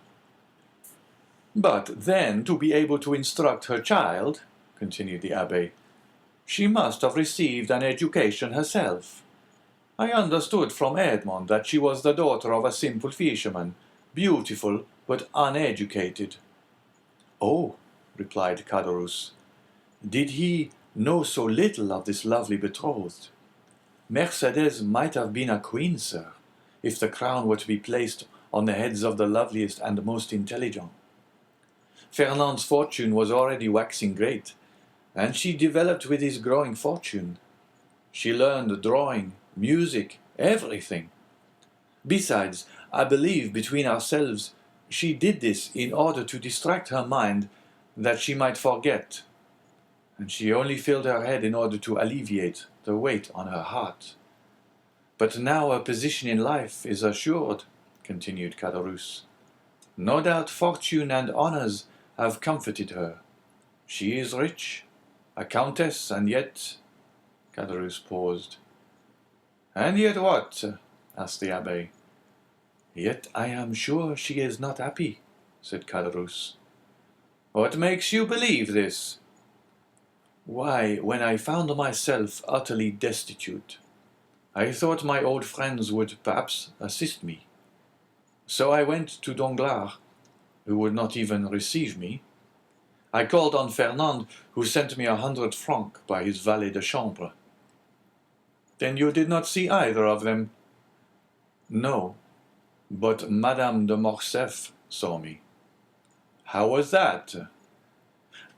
"But then, to be able to instruct her child," continued the abbé, "she must have received an education herself. I understood from Edmond that she was the daughter of a simple fisherman, beautiful but uneducated." "Oh," replied Caderousse, "did he know so little of this lovely betrothed? Mercedes might have been a queen, sir, if the crown were to be placed on the heads of the loveliest and most intelligent. Fernand's fortune was already waxing great, and she developed with his growing fortune. She learned drawing, music, everything. Besides, I believe between ourselves she did this in order to distract her mind, that she might forget, and she only filled her head in order to alleviate the weight on her heart. But now her position in life is assured, continued Caderousse. No doubt fortune and honours have comforted her. She is rich, a countess, and yet... Caderousse paused. And yet what? Asked the abbé. Yet I am sure she is not happy, said Caderousse. What makes you believe this? Why, when I found myself utterly destitute, I thought my old friends would perhaps assist me. So I went to Danglars, who would not even receive me. I called on Fernand, who sent me 100 francs by his valet de chambre. Then you did not see either of them? No, but Madame de Morcerf saw me. How was that?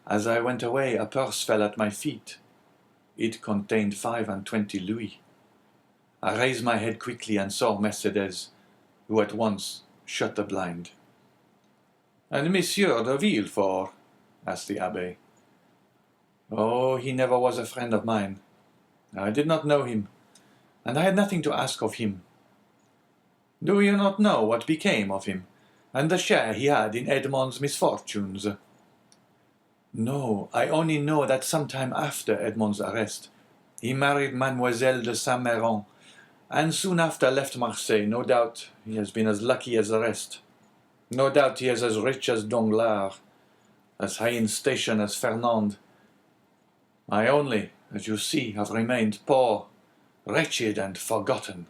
As I went away, a purse fell at my feet. It contained 25 louis. I raised my head quickly and saw Mercédès, who at once shut the blind. And Monsieur de Villefort? Asked the abbé. Oh, he never was a friend of mine. I did not know him, and I had nothing to ask of him. Do you not know what became of him, and the share he had in Edmond's misfortunes? No, I only know that some time after Edmond's arrest, he married Mademoiselle de Saint-Méran, and soon after left Marseille. No doubt he has been as lucky as the rest. No doubt he is as rich as Danglars, as high in station as Fernand. I only, as you see, have remained poor, wretched, and forgotten.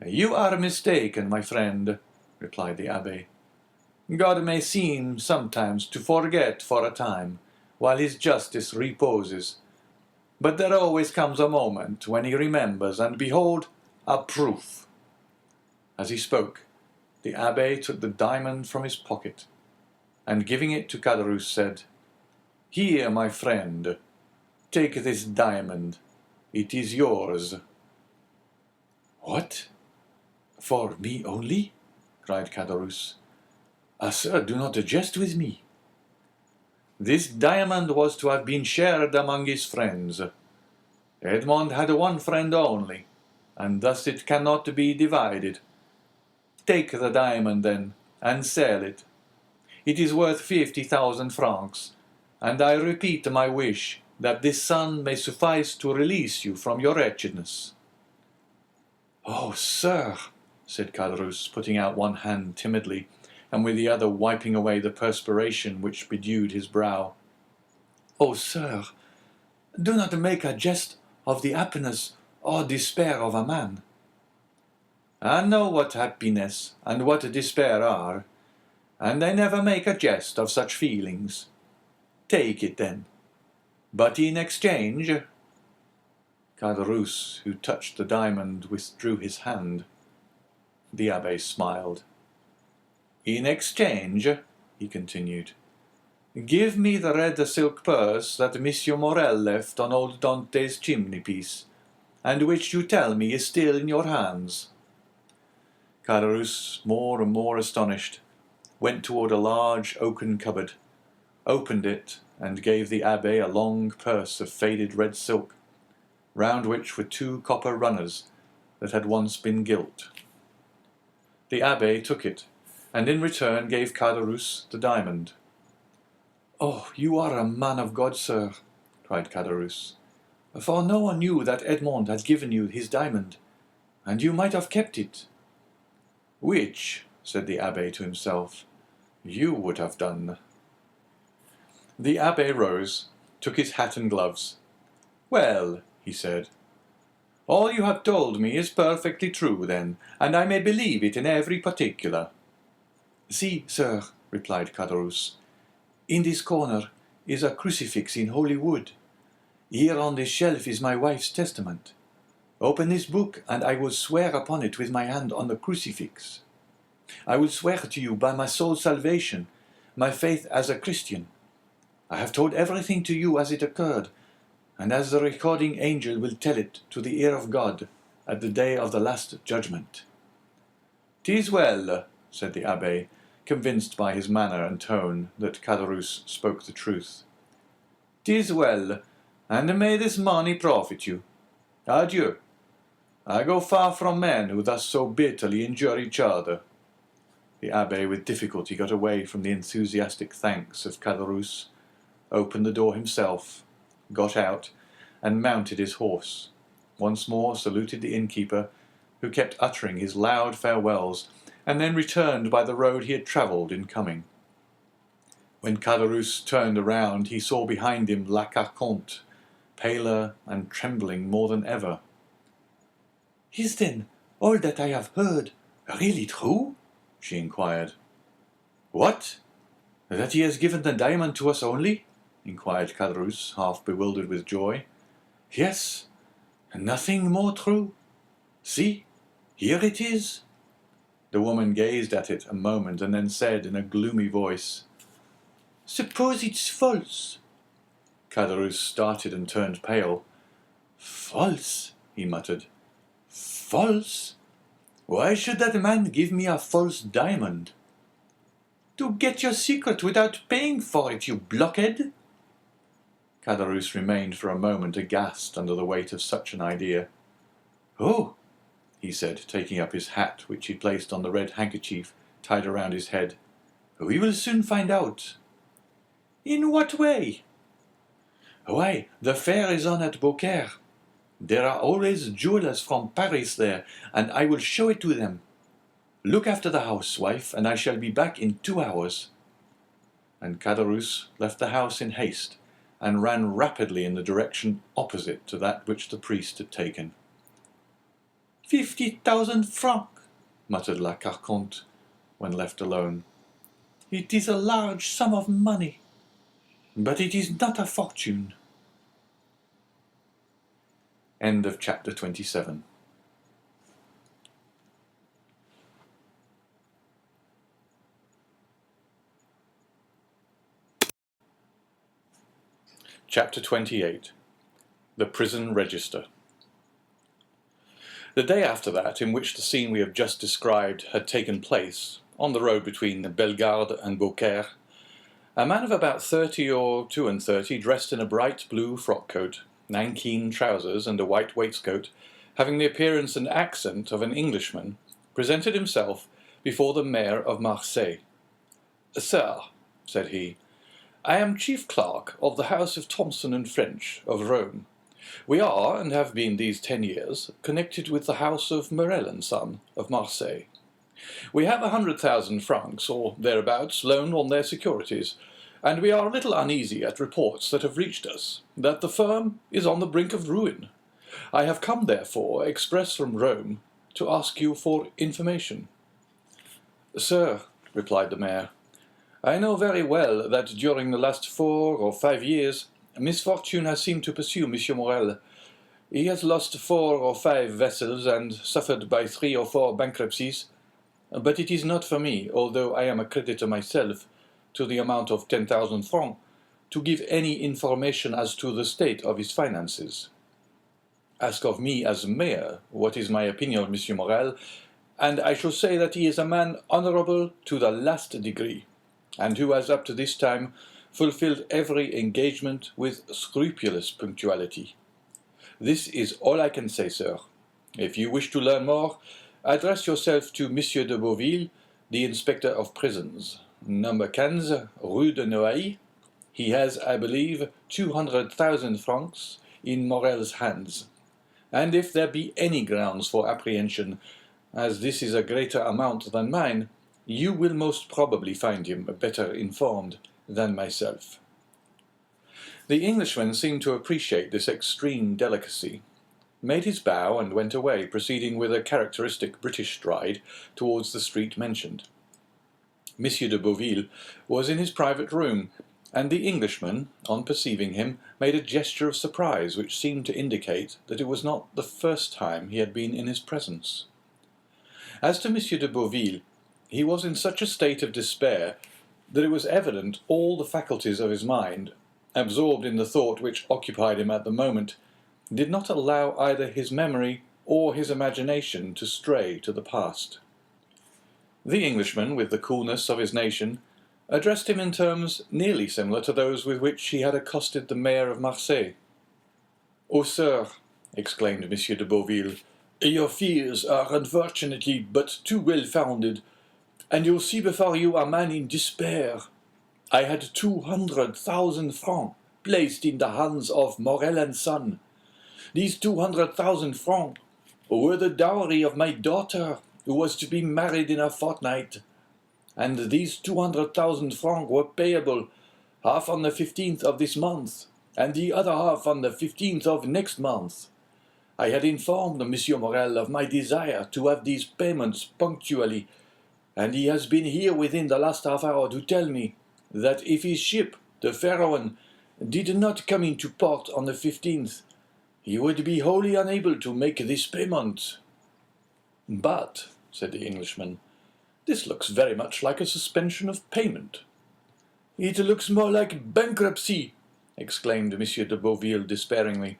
You are mistaken, my friend, replied the abbé. God may seem sometimes to forget for a time, while his justice reposes. But there always comes a moment when he remembers, and behold, a proof. As he spoke, the abbé took the diamond from his pocket, and giving it to Caderousse, said, Here, my friend, take this diamond. It is yours. What? For me only? Cried Caderousse. Ah, sir, do not jest with me. This diamond was to have been shared among his friends. Edmond had one friend only, and thus it cannot be divided. Take the diamond, then, and sell it. It is worth 50,000 francs, and I repeat my wish that this sum may suffice to release you from your wretchedness. Oh, sir, said Caderousse, putting out one hand timidly, and with the other wiping away the perspiration which bedewed his brow. Oh, sir, do not make a jest of the happiness or despair of a man. I know what happiness and what despair are, and I never make a jest of such feelings. Take it, then. But in exchange... Caderousse, who touched the diamond, withdrew his hand. The abbé smiled. In exchange, he continued, give me the red silk purse that Monsieur Morel left on old Dante's chimney-piece, and which you tell me is still in your hands. Caderousse, more and more astonished, went toward a large oaken cupboard, opened it, and gave the abbé a long purse of faded red silk, round which were 2 copper runners that had once been gilt. The abbé took it, and in return gave Caderousse the diamond. Oh, you are a man of God, sir, cried Caderousse, for no one knew that Edmond had given you his diamond, and you might have kept it. Which, said the abbé to himself, you would have done. The abbé rose, took his hat and gloves. Well, he said, all you have told me is perfectly true, then, and I may believe it in every particular. See, sir, replied Caderousse, in this corner is a crucifix in holy wood. Here on this shelf is my wife's testament. Open this book, and I will swear upon it with my hand on the crucifix. I will swear to you by my soul's salvation, my faith as a Christian. I have told everything to you as it occurred, and as the recording angel will tell it to the ear of God at the day of the last judgment." "'Tis well," said the abbé, convinced by his manner and tone that Caderousse spoke the truth. "'Tis well, and may this money profit you. Adieu. I go far from men who thus so bitterly injure each other." The abbé with difficulty got away from the enthusiastic thanks of Caderousse, opened the door himself, got out, and mounted his horse, once more saluted the innkeeper, who kept uttering his loud farewells, and then returned by the road he had travelled in coming. When Caderousse turned around, he saw behind him La Carconte, paler and trembling more than ever. "Is then all that I have heard really true?" she inquired. "What? That he has given the diamond to us only?" inquired Caderousse, half bewildered with joy. "Yes, nothing more true. See, here it is." The woman gazed at it a moment and then said in a gloomy voice, "Suppose it's false?" Caderousse started and turned pale. "False?" he muttered. "False? Why should that man give me a false diamond?" "To get your secret without paying for it, you blockhead!" Caderousse remained for a moment aghast under the weight of such an idea. "Oh," he said, taking up his hat, which he placed on the red handkerchief tied around his head, "we will soon find out." "In what way?" "Why, the fair is on at Beaucaire. There are always jewelers from Paris there, and I will show it to them. Look after the house, wife, and I shall be back in 2 hours." And Caderousse left the house in haste, and ran rapidly in the direction opposite to that which the priest had taken. 50,000 francs, muttered La Carconte, when left alone. "It is a large sum of money, but it is not a fortune." End of chapter 27. Chapter 28. The Prison Register. The day after that in which the scene we have just described had taken place, on the road between Bellegarde and Beaucaire, a man of about 30 or 32, dressed in a bright blue frock-coat, nankeen trousers, and a white waistcoat, having the appearance and accent of an Englishman, presented himself before the mayor of Marseille. "Sir," said he, "I am chief clerk of the house of Thomson and French, of Rome. We are, and have been these 10 years, connected with the house of Morel and Son, of Marseille. We have 100,000 francs, or thereabouts, loaned on their securities, and we are a little uneasy at reports that have reached us, that the firm is on the brink of ruin. I have come, therefore, express from Rome, to ask you for information." "Sir," replied the mayor, "I know very well that during the last 4 or 5 years misfortune has seemed to pursue Monsieur Morel. He has lost 4 or 5 vessels and suffered by 3 or 4 bankruptcies. But it is not for me, although I am a creditor myself, to the amount of 10,000 francs, to give any information as to the state of his finances. Ask of me as mayor what is my opinion of Monsieur Morel, and I shall say that he is a man honourable to the last degree, and who has up to this time fulfilled every engagement with scrupulous punctuality. This is all I can say, sir. If you wish to learn more, address yourself to Monsieur de Beauville, the inspector of prisons, number 15, Rue de Noailles. He has, I believe, 200,000 francs in Morel's hands. And if there be any grounds for apprehension, as this is a greater amount than mine, you will most probably find him better informed than myself." The Englishman seemed to appreciate this extreme delicacy, made his bow, and went away, proceeding with a characteristic British stride towards the street mentioned. Monsieur de Beauville was in his private room, and the Englishman, on perceiving him, made a gesture of surprise which seemed to indicate that it was not the first time he had been in his presence. As to Monsieur de Beauville, he was in such a state of despair that it was evident all the faculties of his mind, absorbed in the thought which occupied him at the moment, did not allow either his memory or his imagination to stray to the past. The Englishman, with the coolness of his nation, addressed him in terms nearly similar to those with which he had accosted the mayor of Marseille. "Oh, sir," exclaimed M. de Beauville, "your fears are unfortunately but too well founded, and you see before you a man in despair. I had 200,000 francs placed in the hands of Morel and Son. These 200,000 francs were the dowry of my daughter, who was to be married in a fortnight, and these 200,000 francs were payable, half on the 15th of this month, and the other half on the 15th of next month. I had informed Monsieur Morel of my desire to have these payments punctually, and he has been here within the last half hour to tell me that if his ship, the Pharaon, did not come into port on the 15th, he would be wholly unable to make this payment." "But," said the Englishman, "this looks very much like a suspension of payment." "It looks more like bankruptcy," exclaimed M. de Beauville despairingly.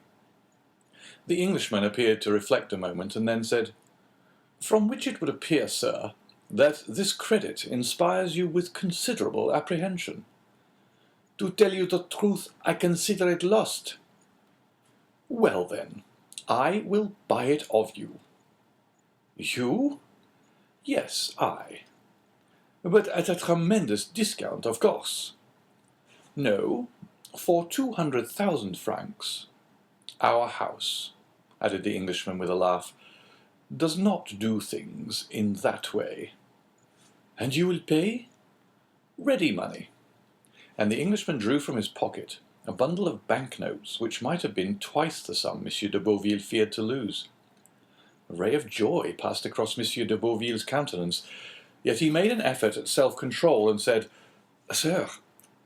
The Englishman appeared to reflect a moment, and then said, "From which it would appear, sir, that this credit inspires you with considerable apprehension." "To tell you the truth, I consider it lost." "Well, then, I will buy it of you." "You?" "Yes, I." "But at a tremendous discount, of course." "No, for 200,000 francs. Our house," added the Englishman with a laugh, "does not do things in that way." "And you will pay?" "Ready money." And the Englishman drew from his pocket a bundle of banknotes which might have been twice the sum M. de Beauville feared to lose. A ray of joy passed across M. de Beauville's countenance, yet he made an effort at self-control and said, "Sir,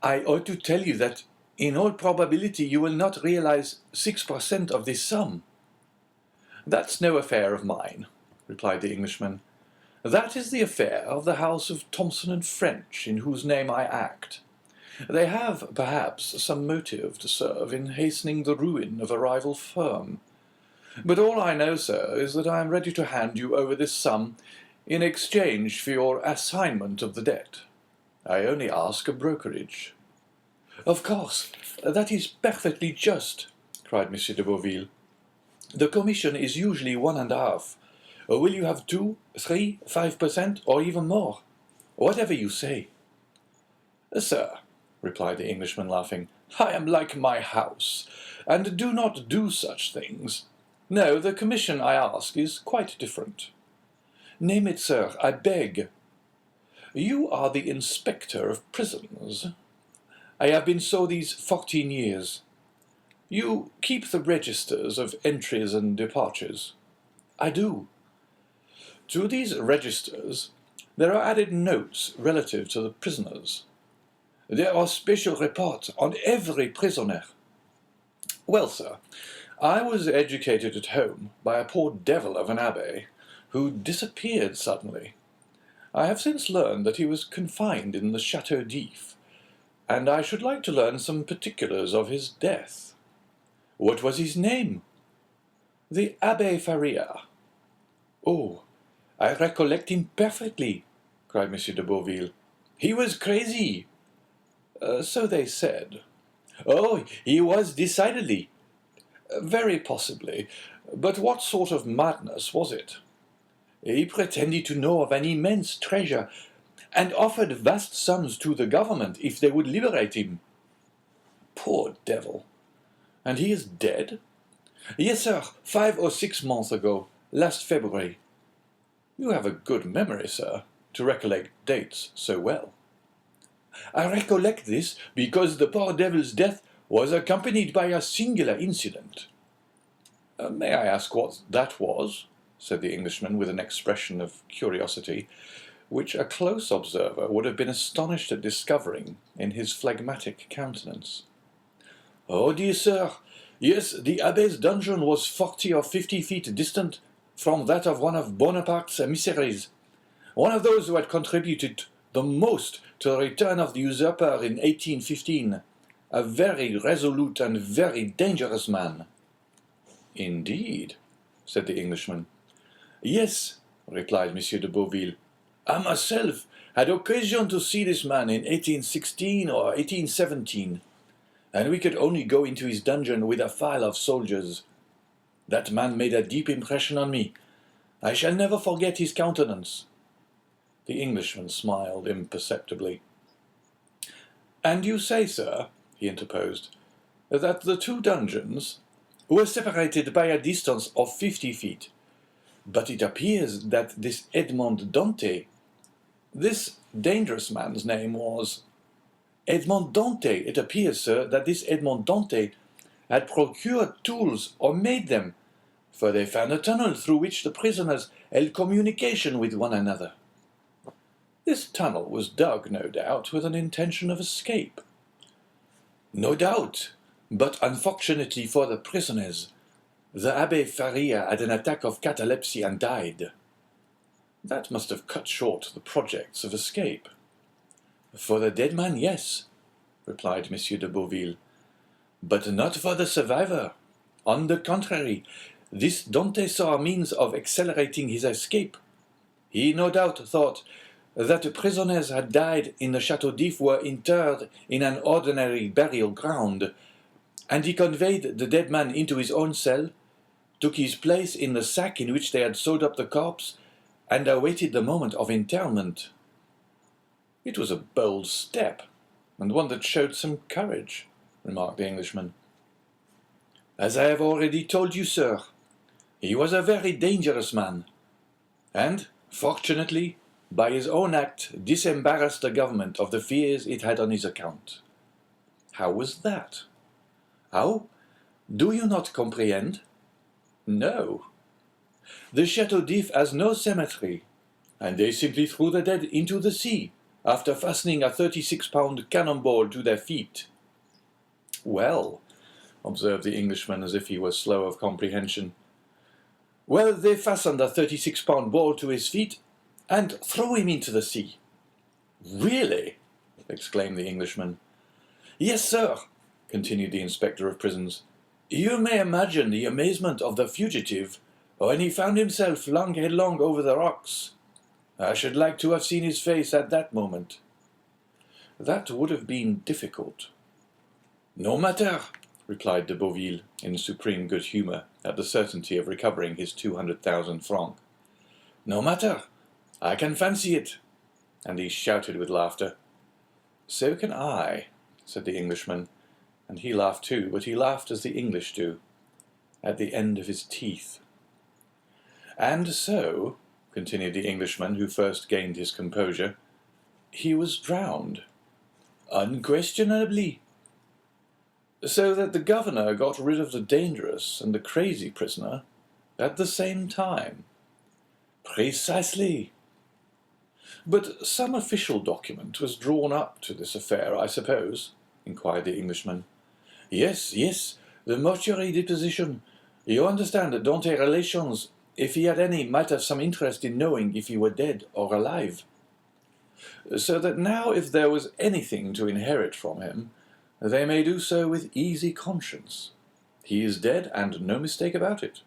I ought to tell you that in all probability you will not realize 6% of this sum." "That's no affair of mine," replied the Englishman. "That is the affair of the house of Thomson and French, in whose name I act. They have, perhaps, some motive to serve in hastening the ruin of a rival firm. But all I know, sir, is that I am ready to hand you over this sum in exchange for your assignment of the debt. I only ask a brokerage." "Of course, that is perfectly just," cried M. de Beauville. "The commission is usually 1½ Will you have 2, 3, 5%, or even more? Whatever you say." "Sir," replied the Englishman, laughing, "I am like my house, and do not do such things. No, the commission I ask is quite different." "Name it, sir, I beg." "You are the inspector of prisons." "I have been so these 14 years." "You keep the registers of entries and departures." "I do." "To these registers there are added notes relative to the prisoners." "There are special reports on every prisoner." "Well, sir, I was educated at home by a poor devil of an abbé, who disappeared suddenly. I have since learned that he was confined in the Château d'If, and I should like to learn some particulars of his death." "What was his name?" "The Abbé Faria." "Oh, I recollect him perfectly," cried M. de Beauville. "He was crazy." So they said." "Oh, he was decidedly." "Very possibly. But what sort of madness was it?" "He pretended to know of an immense treasure, and offered vast sums to the government if they would liberate him." "Poor devil! And he is dead?" "Yes, sir, 5 or 6 months ago, last February." "You have a good memory, sir, to recollect dates so well." "I recollect this because the poor devil's death was accompanied by a singular incident." "May I ask what that was?" said the Englishman with an expression of curiosity, which a close observer would have been astonished at discovering in his phlegmatic countenance. "Oh, dear sir, yes, the abbé's dungeon was 40 or 50 feet distant from that of one of Bonaparte's emissaries, one of those who had contributed the most to return of the usurper in 1815, a very resolute and very dangerous man." "Indeed," said the Englishman. "Yes," replied Monsieur de Beauville. "I myself had occasion to see this man in 1816 or 1817, and we could only go into his dungeon with a file of soldiers. That man made a deep impression on me. I shall never forget his countenance." The Englishman smiled imperceptibly. "And you say, sir," he interposed, "that the two dungeons were separated by a distance of 50 feet. But it appears that this Edmond Dantès, this dangerous man's name was Edmond Dantès. It appears, sir, that this Edmond Dantès had procured tools or made them, for they found a tunnel through which the prisoners held communication with one another. This tunnel was dug, no doubt, with an intention of escape." "No doubt, but unfortunately for the prisoners, the Abbé Faria had an attack of catalepsy and died." "That must have cut short the projects of escape." "For the dead man, yes," replied Monsieur de Beauville, "but not for the survivor. On the contrary, this Dante saw a means of accelerating his escape. He no doubt thought that the prisoners had died in the Château d'If were interred in an ordinary burial ground, and he conveyed the dead man into his own cell, took his place in the sack in which they had sewed up the corpse, and awaited the moment of interment." "It was a bold step, and one that showed some courage," remarked the Englishman. "As I have already told you, sir, he was a very dangerous man, and, fortunately, by his own act disembarrassed the government of the fears it had on his account." "How was that?" "How? Do you not comprehend?" "No." "The Château d'If has no cemetery, and they simply threw the dead into the sea, after fastening a 36-pound cannon-ball to their feet." "Well," observed the Englishman as if he were slow of comprehension. "Well, they fastened a 36-pound ball to his feet, and threw him into the sea." "Really?" exclaimed the Englishman. "Yes, sir," continued the inspector of prisons. "You may imagine the amazement of the fugitive when he found himself flung headlong over the rocks. I should like to have seen his face at that moment." "That would have been difficult." "No matter," replied de Beauville, in supreme good humour at the certainty of recovering his 200,000 francs. "No matter. I can fancy it." And he shouted with laughter. "So can I," said the Englishman, and he laughed too, but he laughed as the English do, at the end of his teeth. "And so," continued the Englishman, who first gained his composure, "he was drowned." "Unquestionably." "So that the governor got rid of the dangerous and the crazy prisoner at the same time." "Precisely." "But some official document was drawn up to this affair, I suppose?" inquired the Englishman. Yes, yes, the mortuary deposition. You understand that Dante's relations, if he had any, might have some interest in knowing if he were dead or alive. So that now if there was anything to inherit from him, they may do so with easy conscience. He is dead, and no mistake about it."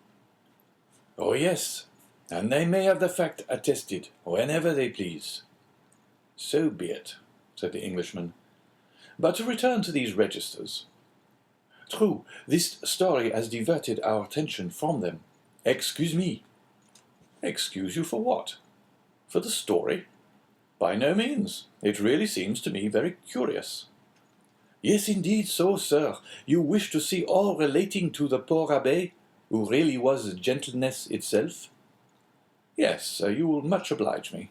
"Oh, yes, and they may have the fact attested whenever they please." "So be it," said the Englishman. "But to return to these registers. True, this story has diverted our attention from them. Excuse me." "Excuse you for what? For the story? By no means. It really seems to me very curious." "Yes, indeed, so, sir. You wish to see all relating to the poor abbé, who really was gentleness itself?" "Yes, you will much oblige me."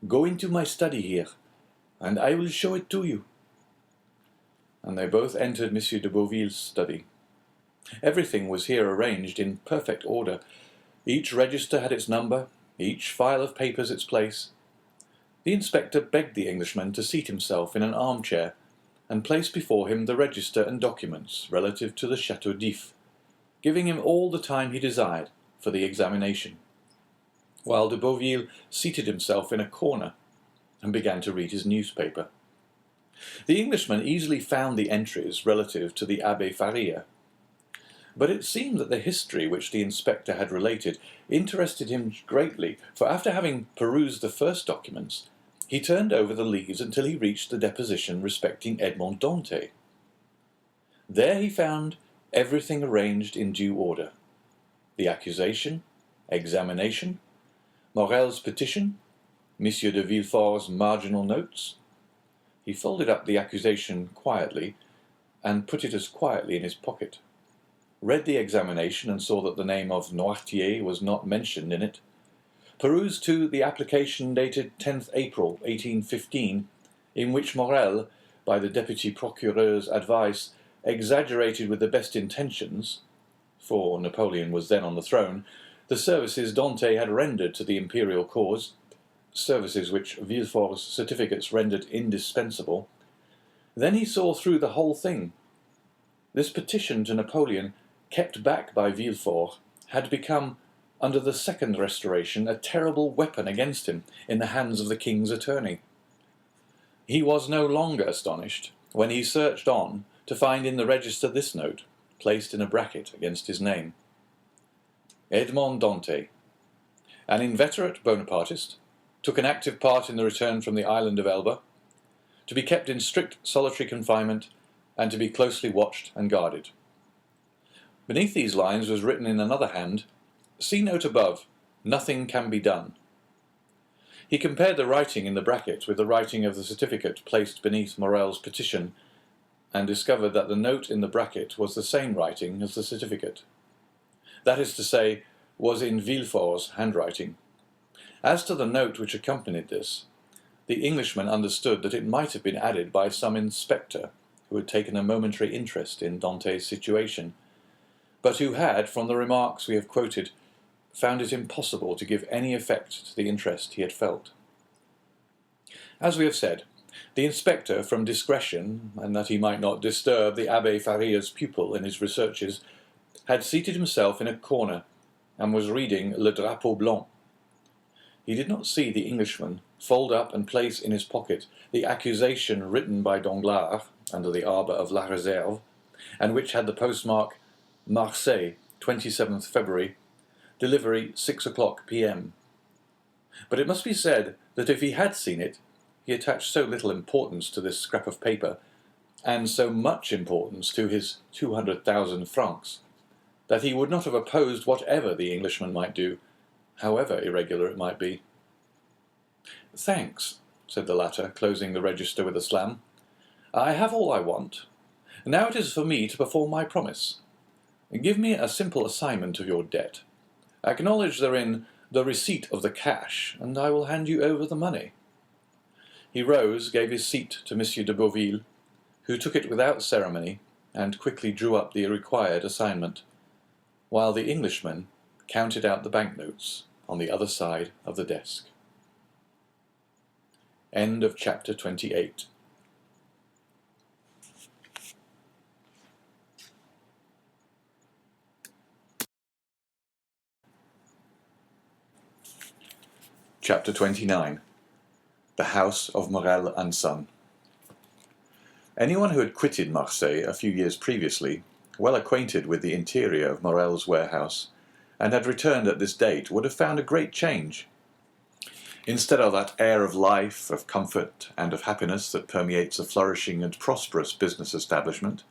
"Go into my study here, and I will show it to you." And they both entered Monsieur de Beauville's study. Everything was here arranged in perfect order. Each register had its number, each file of papers its place. The inspector begged the Englishman to seat himself in an armchair, and place before him the register and documents relative to the Château d'If, giving him all the time he desired for the examination, while de Beauville seated himself in a corner, and began to read his newspaper. The Englishman easily found the entries relative to the Abbé Faria, but it seemed that the history which the inspector had related interested him greatly, for after having perused the first documents, he turned over the leaves until he reached the deposition respecting Edmond Dantès. There he found everything arranged in due order: the accusation, examination, Morel's petition, M. de Villefort's marginal notes. He folded up the accusation quietly, and put it as quietly in his pocket, read the examination and saw that the name of Noirtier was not mentioned in it, perused too the application dated 10th April 1815, in which Morel, by the deputy procureur's advice, exaggerated with the best intentions, for Napoleon was then on the throne, the services Dantès had rendered to the imperial cause, services which Villefort's certificates rendered indispensable. Then he saw through the whole thing. This petition to Napoleon, kept back by Villefort, had become, under the second Restoration, a terrible weapon against him in the hands of the king's attorney. He was no longer astonished when he searched on to find in the register this note, placed in a bracket against his name: Edmond Dantès, an inveterate Bonapartist, took an active part in the return from the island of Elba, to be kept in strict solitary confinement, and to be closely watched and guarded. Beneath these lines was written in another hand, "See note above, nothing can be done." He compared the writing in the bracket with the writing of the certificate placed beneath Morel's petition, and discovered that the note in the bracket was the same writing as the certificate. That is to say, was in Villefort's handwriting. As to the note which accompanied this, the Englishman understood that it might have been added by some inspector who had taken a momentary interest in Dantès' situation, but who had, from the remarks we have quoted, found it impossible to give any effect to the interest he had felt. As we have said, the inspector, from discretion, and that he might not disturb the Abbé Faria's pupil in his researches, had seated himself in a corner, and was reading Le Drapeau Blanc. He did not see the Englishman fold up and place in his pocket the accusation written by Danglars under the arbour of La Réserve, and which had the postmark Marseille, 27th February, delivery 6 o'clock p.m. But it must be said that if he had seen it, he attached so little importance to this scrap of paper, and so much importance to his 200,000 francs, that he would not have opposed whatever the Englishman might do, however irregular it might be. "Thanks," said the latter, closing the register with a slam. "I have all I want. Now it is for me to perform my promise. Give me a simple assignment of your debt. Acknowledge therein the receipt of the cash, and I will hand you over the money." He rose, gave his seat to M. de Beauville, who took it without ceremony, and quickly drew up the required assignment, while the Englishman counted out the banknotes on the other side of the desk. End of chapter 28. Chapter 29. The House of Morel and Son. Anyone who had quitted Marseille a few years previously, well acquainted with the interior of Morel's warehouse, and had returned at this date, would have found a great change. Instead of that air of life, of comfort, and of happiness that permeates a flourishing and prosperous business establishment,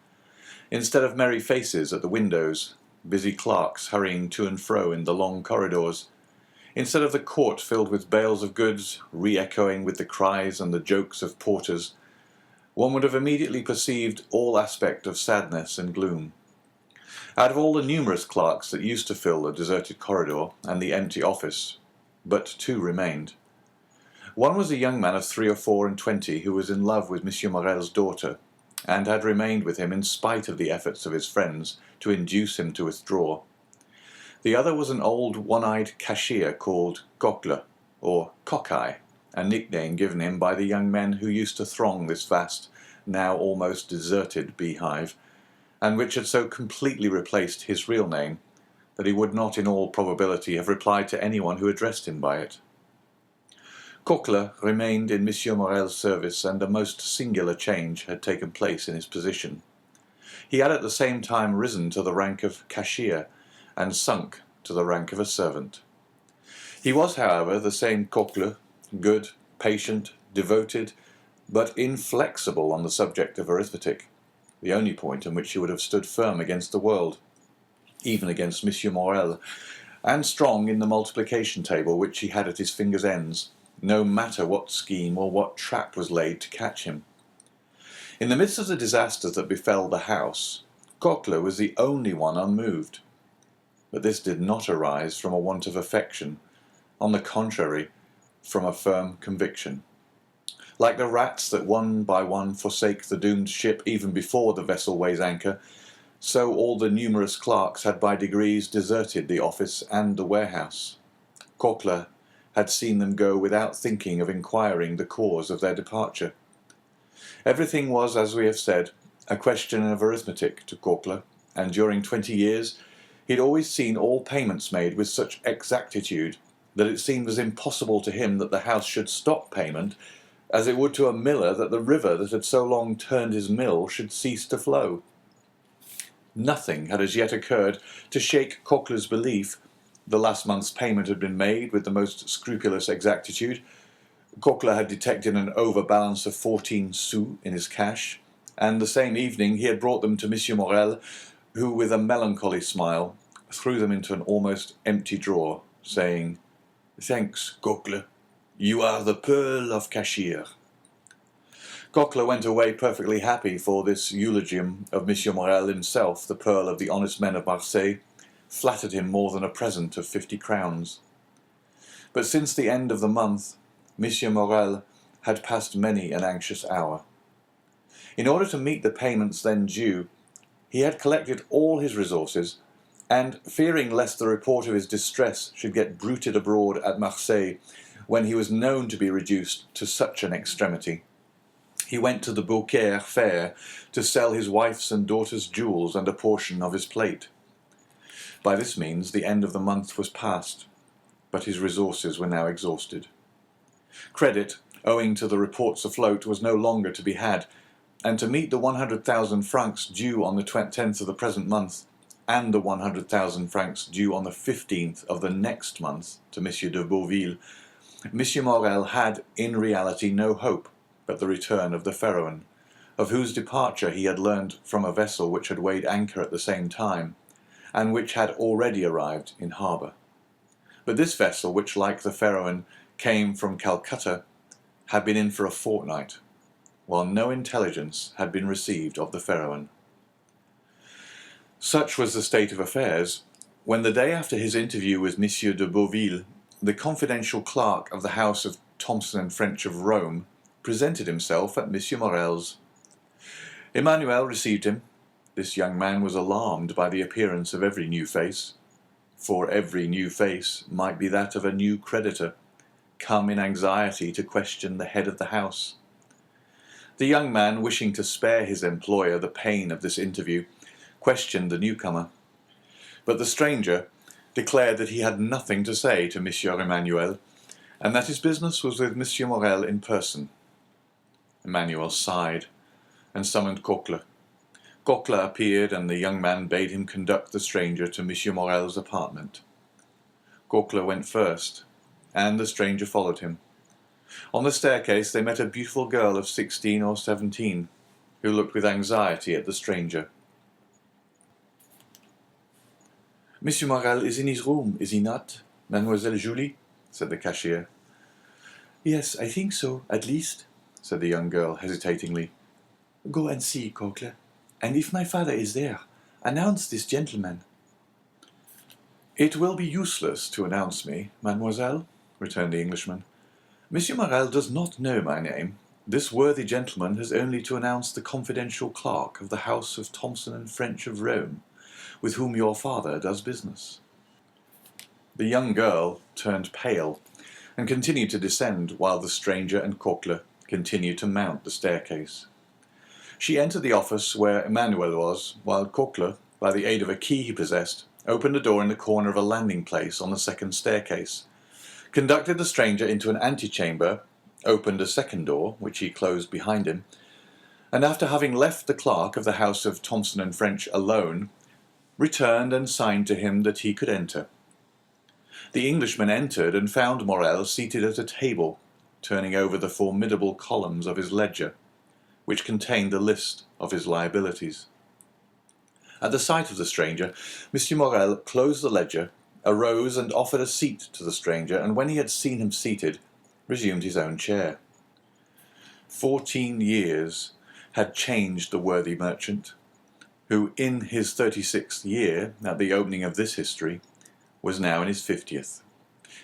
instead of merry faces at the windows, busy clerks hurrying to and fro in the long corridors, instead of the court filled with bales of goods, re-echoing with the cries and the jokes of porters, one would have immediately perceived all aspect of sadness and gloom. Out of all the numerous clerks that used to fill the deserted corridor and the empty office, but two remained. One was a young man of 23 who was in love with M. Morel's daughter, and had remained with him in spite of the efforts of his friends to induce him to withdraw. The other was an old one-eyed cashier called Cocle, or Cockeye, a nickname given him by the young men who used to throng this vast, now almost deserted beehive, and which had so completely replaced his real name that he would not in all probability have replied to anyone who addressed him by it. Coquelin remained in Monsieur Morel's service, and a most singular change had taken place in his position. He had at the same time risen to the rank of cashier, and sunk to the rank of a servant. He was, however, the same Coquelin, good, patient, devoted, but inflexible on the subject of arithmetic, the only point on which he would have stood firm against the world, even against Monsieur Morel, and strong in the multiplication table which he had at his fingers' ends, no matter what scheme or what trap was laid to catch him. In the midst of the disasters that befell the house, Coquelin was the only one unmoved. But this did not arise from a want of affection, on the contrary, from a firm conviction. Like the rats that one by one forsake the doomed ship even before the vessel weighs anchor, so all the numerous clerks had by degrees deserted the office and the warehouse. Coquelin had seen them go without thinking of inquiring the cause of their departure. Everything was, as we have said, a question of arithmetic to Coquelin, and during 20 years he had always seen all payments made with such exactitude that it seemed as impossible to him that the house should stop payment as it would to a miller that the river that had so long turned his mill should cease to flow. Nothing had as yet occurred to shake Coquelin's belief. The last month's payment had been made with the most scrupulous exactitude. Coquelin had detected an overbalance of 14 sous in his cash, and the same evening he had brought them to Monsieur Morel, who, with a melancholy smile, threw them into an almost empty drawer, saying, "Thanks, Coquelin. You are the pearl of cashier." Coquelin went away perfectly happy, for this eulogium of Monsieur Morel himself, the pearl of the honest men of Marseille, flattered him more than a present of 50 crowns. But since the end of the month, Monsieur Morel had passed many an anxious hour. In order to meet the payments then due, he had collected all his resources, and, fearing lest the report of his distress should get bruited abroad at Marseille when he was known to be reduced to such an extremity, he went to the Beaucaire fair to sell his wife's and daughter's jewels and a portion of his plate. By this means the end of the month was past, but his resources were now exhausted. Credit, owing to the reports afloat, was no longer to be had, and to meet the 100,000 francs due on the 10th of the present month, and the 100,000 francs due on the 15th of the next month to Monsieur de Beauville, Monsieur Morel had in reality no hope but the return of the Pharaon, of whose departure he had learned from a vessel which had weighed anchor at the same time, and which had already arrived in harbour. But this vessel, which, like the Pharaon, came from Calcutta, had been in for a fortnight, while no intelligence had been received of the Pharaon. Such was the state of affairs, when the day after his interview with Monsieur de Beauville, the confidential clerk of the house of Thomson and French of Rome presented himself at Monsieur Morel's. Emmanuel received him. This young man was alarmed by the appearance of every new face, for every new face might be that of a new creditor, come in anxiety to question the head of the house. The young man, wishing to spare his employer the pain of this interview, questioned the newcomer, but the stranger declared that he had nothing to say to Monsieur Emmanuel, and that his business was with Monsieur Morel in person. Emmanuel sighed and summoned Coquelin. Coquelin appeared, and the young man bade him conduct the stranger to Monsieur Morel's apartment. Coquelin went first, and the stranger followed him. On the staircase they met a beautiful girl of 16 or 17, who looked with anxiety at the stranger. "Monsieur Morel is in his room, is he not, Mademoiselle Julie?" said the cashier. "Yes, I think so, at least," said the young girl hesitatingly. "Go and see, Coquelin, and if my father is there, announce this gentleman." "It will be useless to announce me, mademoiselle," returned the Englishman. "Monsieur Morel does not know my name. This worthy gentleman has only to announce the confidential clerk of the house of Thomson and French of Rome, with whom your father does business." The young girl turned pale, and continued to descend, while the stranger and Coquelin continued to mount the staircase. She entered the office where Emmanuel was, while Coquelin, by the aid of a key he possessed, opened a door in the corner of a landing-place on the second staircase. conducted the stranger into an antechamber, opened a second door, which he closed behind him, and after having left the clerk of the house of Thomson and French alone, returned and signed to him that he could enter. The Englishman entered and found Morel seated at a table, turning over the formidable columns of his ledger, which contained the list of his liabilities. At the sight of the stranger, M. Morel closed the ledger, arose and offered a seat to the stranger, and when he had seen him seated, resumed his own chair. 14 years had changed the worthy merchant, who in his 36th year, at the opening of this history, was now in his 50th.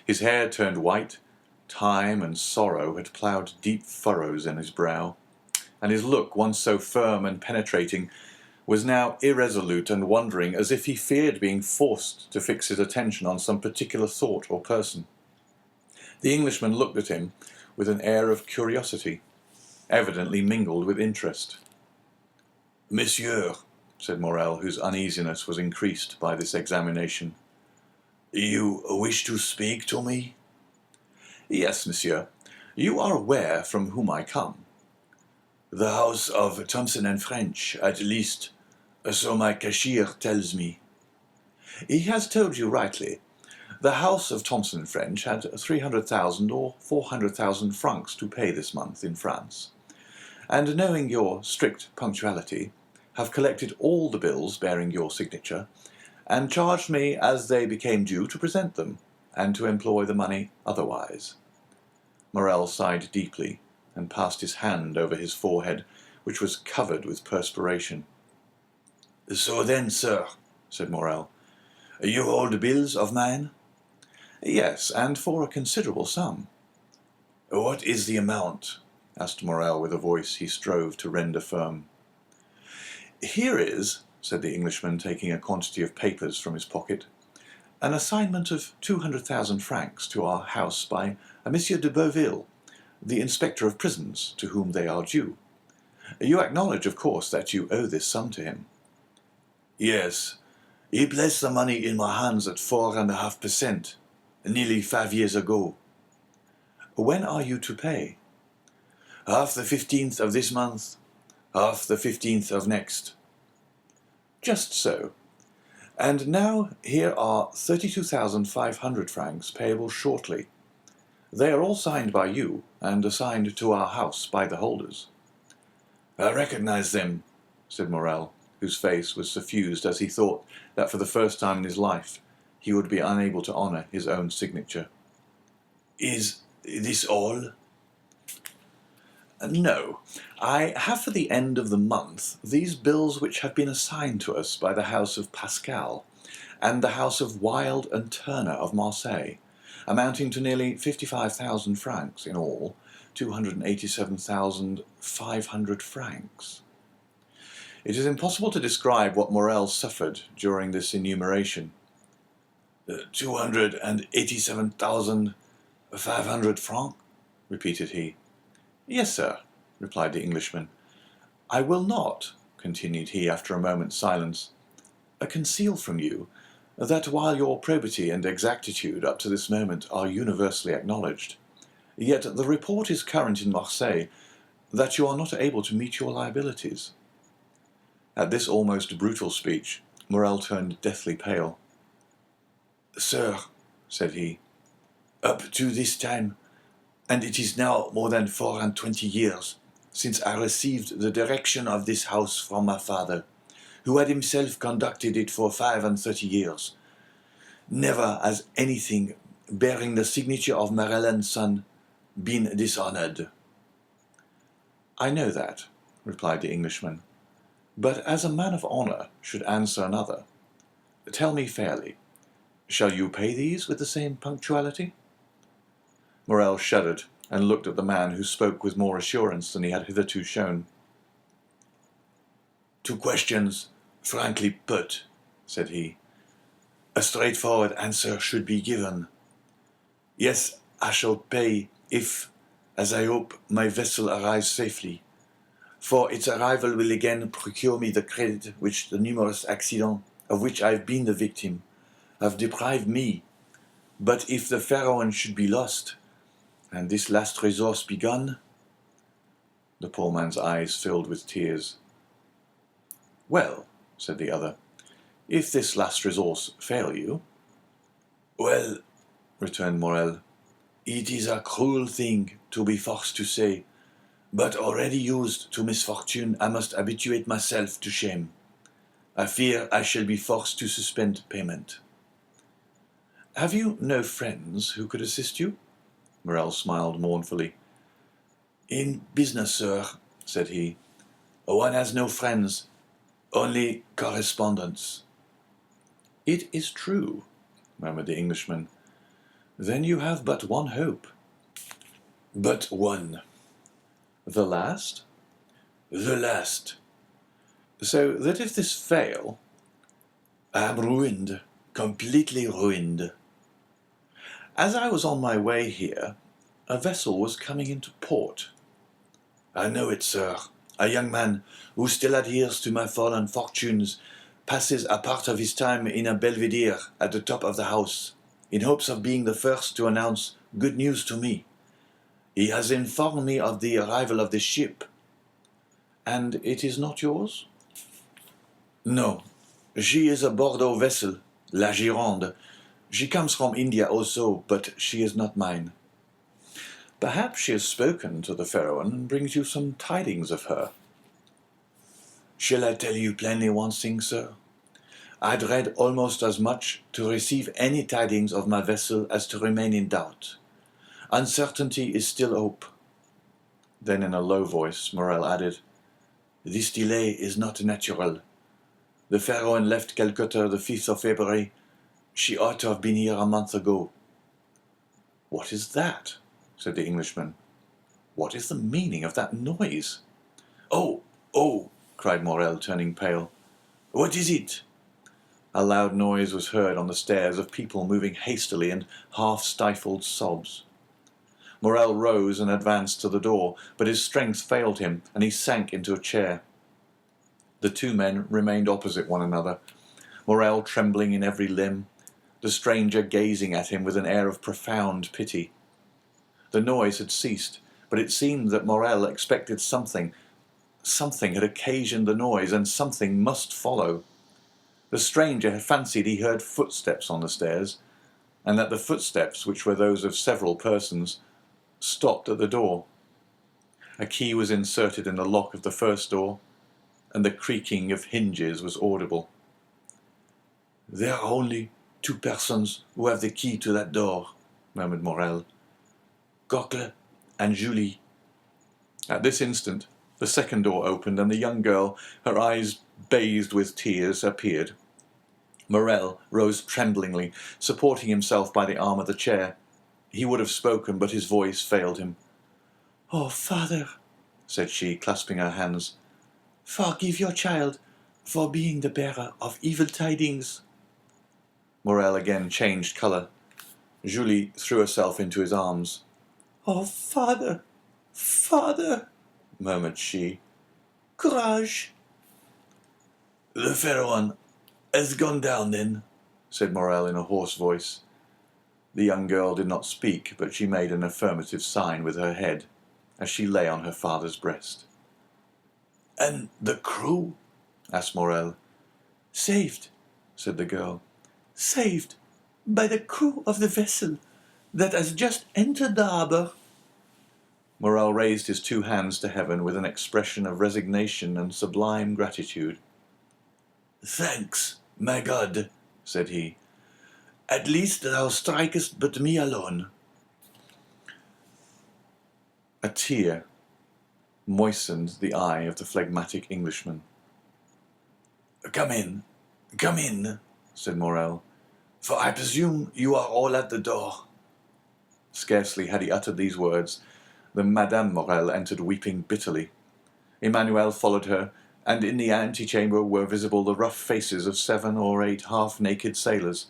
His hair turned white, time and sorrow had ploughed deep furrows in his brow, and his look, once so firm and penetrating, was now irresolute and wandering, as if he feared being forced to fix his attention on some particular thought or person. The Englishman looked at him with an air of curiosity, evidently mingled with interest. "Monsieur," said Morel, whose uneasiness was increased by this examination, "you wish to speak to me?" "Yes, monsieur. You are aware from whom I come." "The house of Thomson and French, at least, so my cashier tells me." "He has told you rightly. The house of Thomson and French had 300,000 or 400,000 francs to pay this month in France, and knowing your strict punctuality, have collected all the bills bearing your signature, and charged me as they became due to present them, and to employ the money otherwise." Morel sighed deeply, and passed his hand over his forehead, which was covered with perspiration. "So then, sir," said Morel, "you hold bills of mine?" "Yes, and for a considerable sum." "What is the amount?" asked Morel with a voice he strove to render firm. "Here is," said the Englishman, taking a quantity of papers from his pocket, "an assignment of 200,000 francs to our house by a Monsieur de Beauville, the inspector of prisons, to whom they are due. You acknowledge, of course, that you owe this sum to him." "Yes. He placed the money in my hands at 4.5%, nearly 5 years ago." "When are you to pay?" "Half the 15th of this month, half the 15th of next." "Just so. And now here are 32,500 francs payable shortly. They are all signed by you, and assigned to our house by the holders." "I recognize them," said Morel, whose face was suffused as he thought that for the first time in his life he would be unable to honour his own signature. "Is this all?" "No. I have for the end of the month these bills which have been assigned to us by the house of Pascal and the house of Wilde and Turner of Marseille, amounting to nearly 55,000 francs in all, 287,500 francs. It is impossible to describe what Morel suffered during this enumeration. 287,500 francs, repeated he. "Yes, sir," replied the Englishman. "I will not," continued he after a moment's silence, "conceal from you that while your probity and exactitude up to this moment are universally acknowledged, yet the report is current in Marseille that you are not able to meet your liabilities." At this almost brutal speech, Morel turned deathly pale. "Sir," said he, "up to this time, and it is now more than 24 years since I received the direction of this house from my father, who had himself conducted it for 35 years, never has anything bearing the signature of Morel and Son been dishonored." "I know that," replied the Englishman, "but as a man of honor should answer another, tell me fairly, shall you pay these with the same punctuality?" Morel shuddered and looked at the man, who spoke with more assurance than he had hitherto shown. "Two questions frankly put," said he. "A straightforward answer should be given. Yes, I shall pay if, as I hope, my vessel arrives safely, for its arrival will again procure me the credit which the numerous accidents of which I have been the victim have deprived me, But if the Pharaon should be lost, and this last resource be gone? The poor man's eyes filled with tears. Well, said the other, if this last resource fail you. Well, returned Morel, it is a cruel thing to be forced to say, but already used to misfortune, I must habituate myself to shame. I fear I shall be forced to suspend payment. Have you no friends who could assist you? Morel smiled mournfully. In business, sir, said he, one has no friends, only correspondents. It is true, murmured the Englishman. Then you have but one hope. But one. The last? The last. So that if this fail, I am ruined, completely ruined. As I was on my way here, a vessel was coming into port. I know it, sir. A young man who still adheres to my fallen fortunes passes a part of his time in a belvedere at the top of the house, in hopes of being the first to announce good news to me. He has informed me of the arrival of the ship. And it is not yours? No. She is a Bordeaux vessel, La Gironde. She comes from India also, but she is not mine. Perhaps she has spoken to the Pharaon and brings you some tidings of her. Shall I tell you plainly one thing, sir? I dread almost as much to receive any tidings of my vessel as to remain in doubt. Uncertainty is still hope. Then in a low voice, Morel added, This delay is not natural. The Pharaon left Calcutta the 5th of February. She ought to have been here a month ago. What is that? Said the Englishman. What is the meaning of that noise? Oh, cried Morel, turning pale. What is it? A loud noise was heard on the stairs of people moving hastily and half-stifled sobs. Morel rose and advanced to the door, but his strength failed him, and he sank into a chair. The two men remained opposite one another, Morel trembling in every limb, the stranger gazing at him with an air of profound pity. The noise had ceased, but it seemed that Morel expected something. Something had occasioned the noise, and something must follow. The stranger had fancied he heard footsteps on the stairs, and that the footsteps, which were those of several persons, stopped at the door. A key was inserted in the lock of the first door, and the creaking of hinges was audible. There are only 2 persons who have the key to that door, murmured Morel. Coquelin and Julie. At this instant, the second door opened, and the young girl, her eyes bathed with tears, appeared. Morel rose tremblingly, supporting himself by the arm of the chair. He would have spoken, but his voice failed him. "Oh, father," said she, clasping her hands, "forgive your child for being the bearer of evil tidings." Morel again changed colour. Julie threw herself into his arms. "Oh, father, father," murmured she. "Courage." The Pharaon has gone down, then, said Morel in a hoarse voice. The young girl did not speak, but she made an affirmative sign with her head, as she lay on her father's breast. And the crew? asked Morel. "Saved," said the girl. "Saved by the crew of the vessel that has just entered the harbour." Morel raised his 2 hands to heaven with an expression of resignation and sublime gratitude. "Thanks, my God," said he. "At least thou strikest but me alone." A tear moistened the eye of the phlegmatic Englishman. Come in, said Morel, "for I presume you are all at the door." Scarcely had he uttered these words than Madame Morel entered weeping bitterly. Emmanuel followed her, and in the antechamber were visible the rough faces of 7 or 8 half-naked sailors.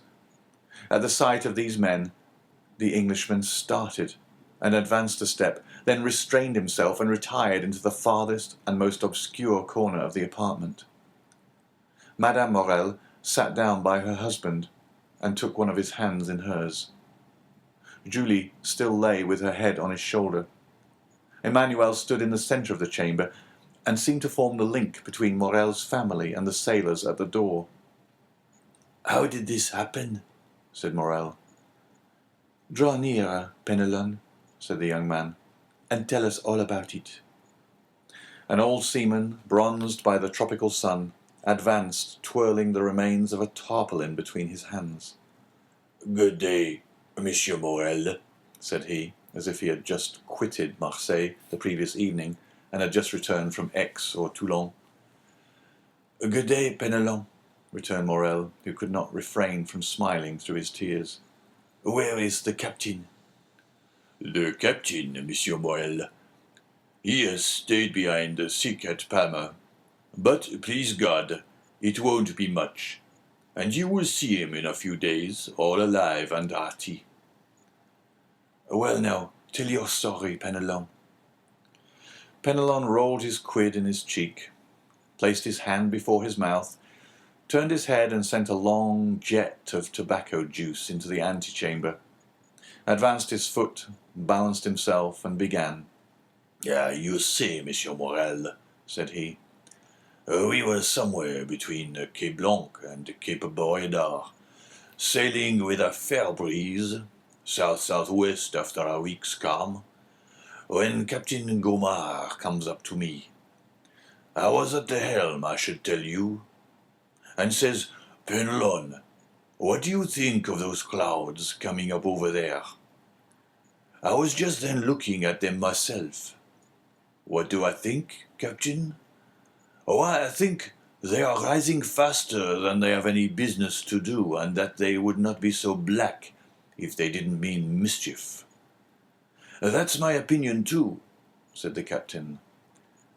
At the sight of these men, the Englishman started and advanced a step, then restrained himself and retired into the farthest and most obscure corner of the apartment. Madame Morel sat down by her husband and took one of his hands in hers. Julie still lay with her head on his shoulder. Emmanuel stood in the centre of the chamber and seemed to form the link between Morel's family and the sailors at the door. "How did this happen?" said Morel. "Draw nearer, Penelon," said the young man, "and tell us all about it." An old seaman, bronzed by the tropical sun, advanced, twirling the remains of a tarpaulin between his hands. "Good day, Monsieur Morel," said he, as if he had just quitted Marseille the previous evening and had just returned from Aix or Toulon. "Good day, Penelon," returned Morel, who could not refrain from smiling through his tears. "Where is the captain?" "The captain, Monsieur Morel. He has stayed behind sick at Palma. But, please God, it won't be much, and you will see him in a few days, all alive and hearty." "Well now, tell your story, Penelon." Penelon rolled his quid in his cheek, placed his hand before his mouth, turned his head and sent a long jet of tobacco juice into the antechamber, advanced his foot, balanced himself, and began. "You see, Monsieur Morel," said he, "we were somewhere between Cape Blanc and Cape Boredar, sailing with a fair breeze, south-southwest after a week's calm, when Captain Gaumard comes up to me. I was at the helm, I should tell you, and says, 'Penelon, what do you think of those clouds coming up over there?' I was just then looking at them myself. What do I think, Captain? Oh, I think they are rising faster than they have any business to do, and that they would not be so black if they didn't mean mischief." "That's my opinion too," said the captain,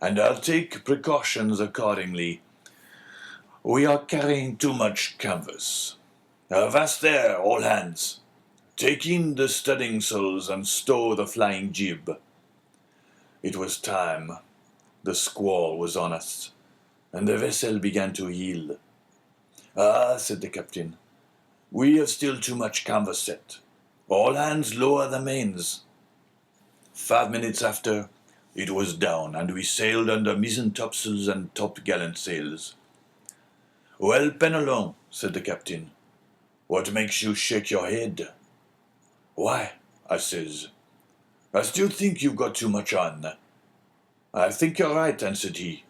"and I'll take precautions accordingly. We are carrying too much canvas. Avast there, all hands! Take in the studding sails and stow the flying jib." It was time. The squall was on us, and the vessel began to heel. "Ah," said the captain, "we have still too much canvas set. All hands lower the mains." 5 minutes after, it was down, and we sailed under mizzen topsails and topgallant sails. "Well, Penelon," said the captain, "what makes you shake your head?" "Why," I says, "I still think you've got too much on." "I think you're right," answered he.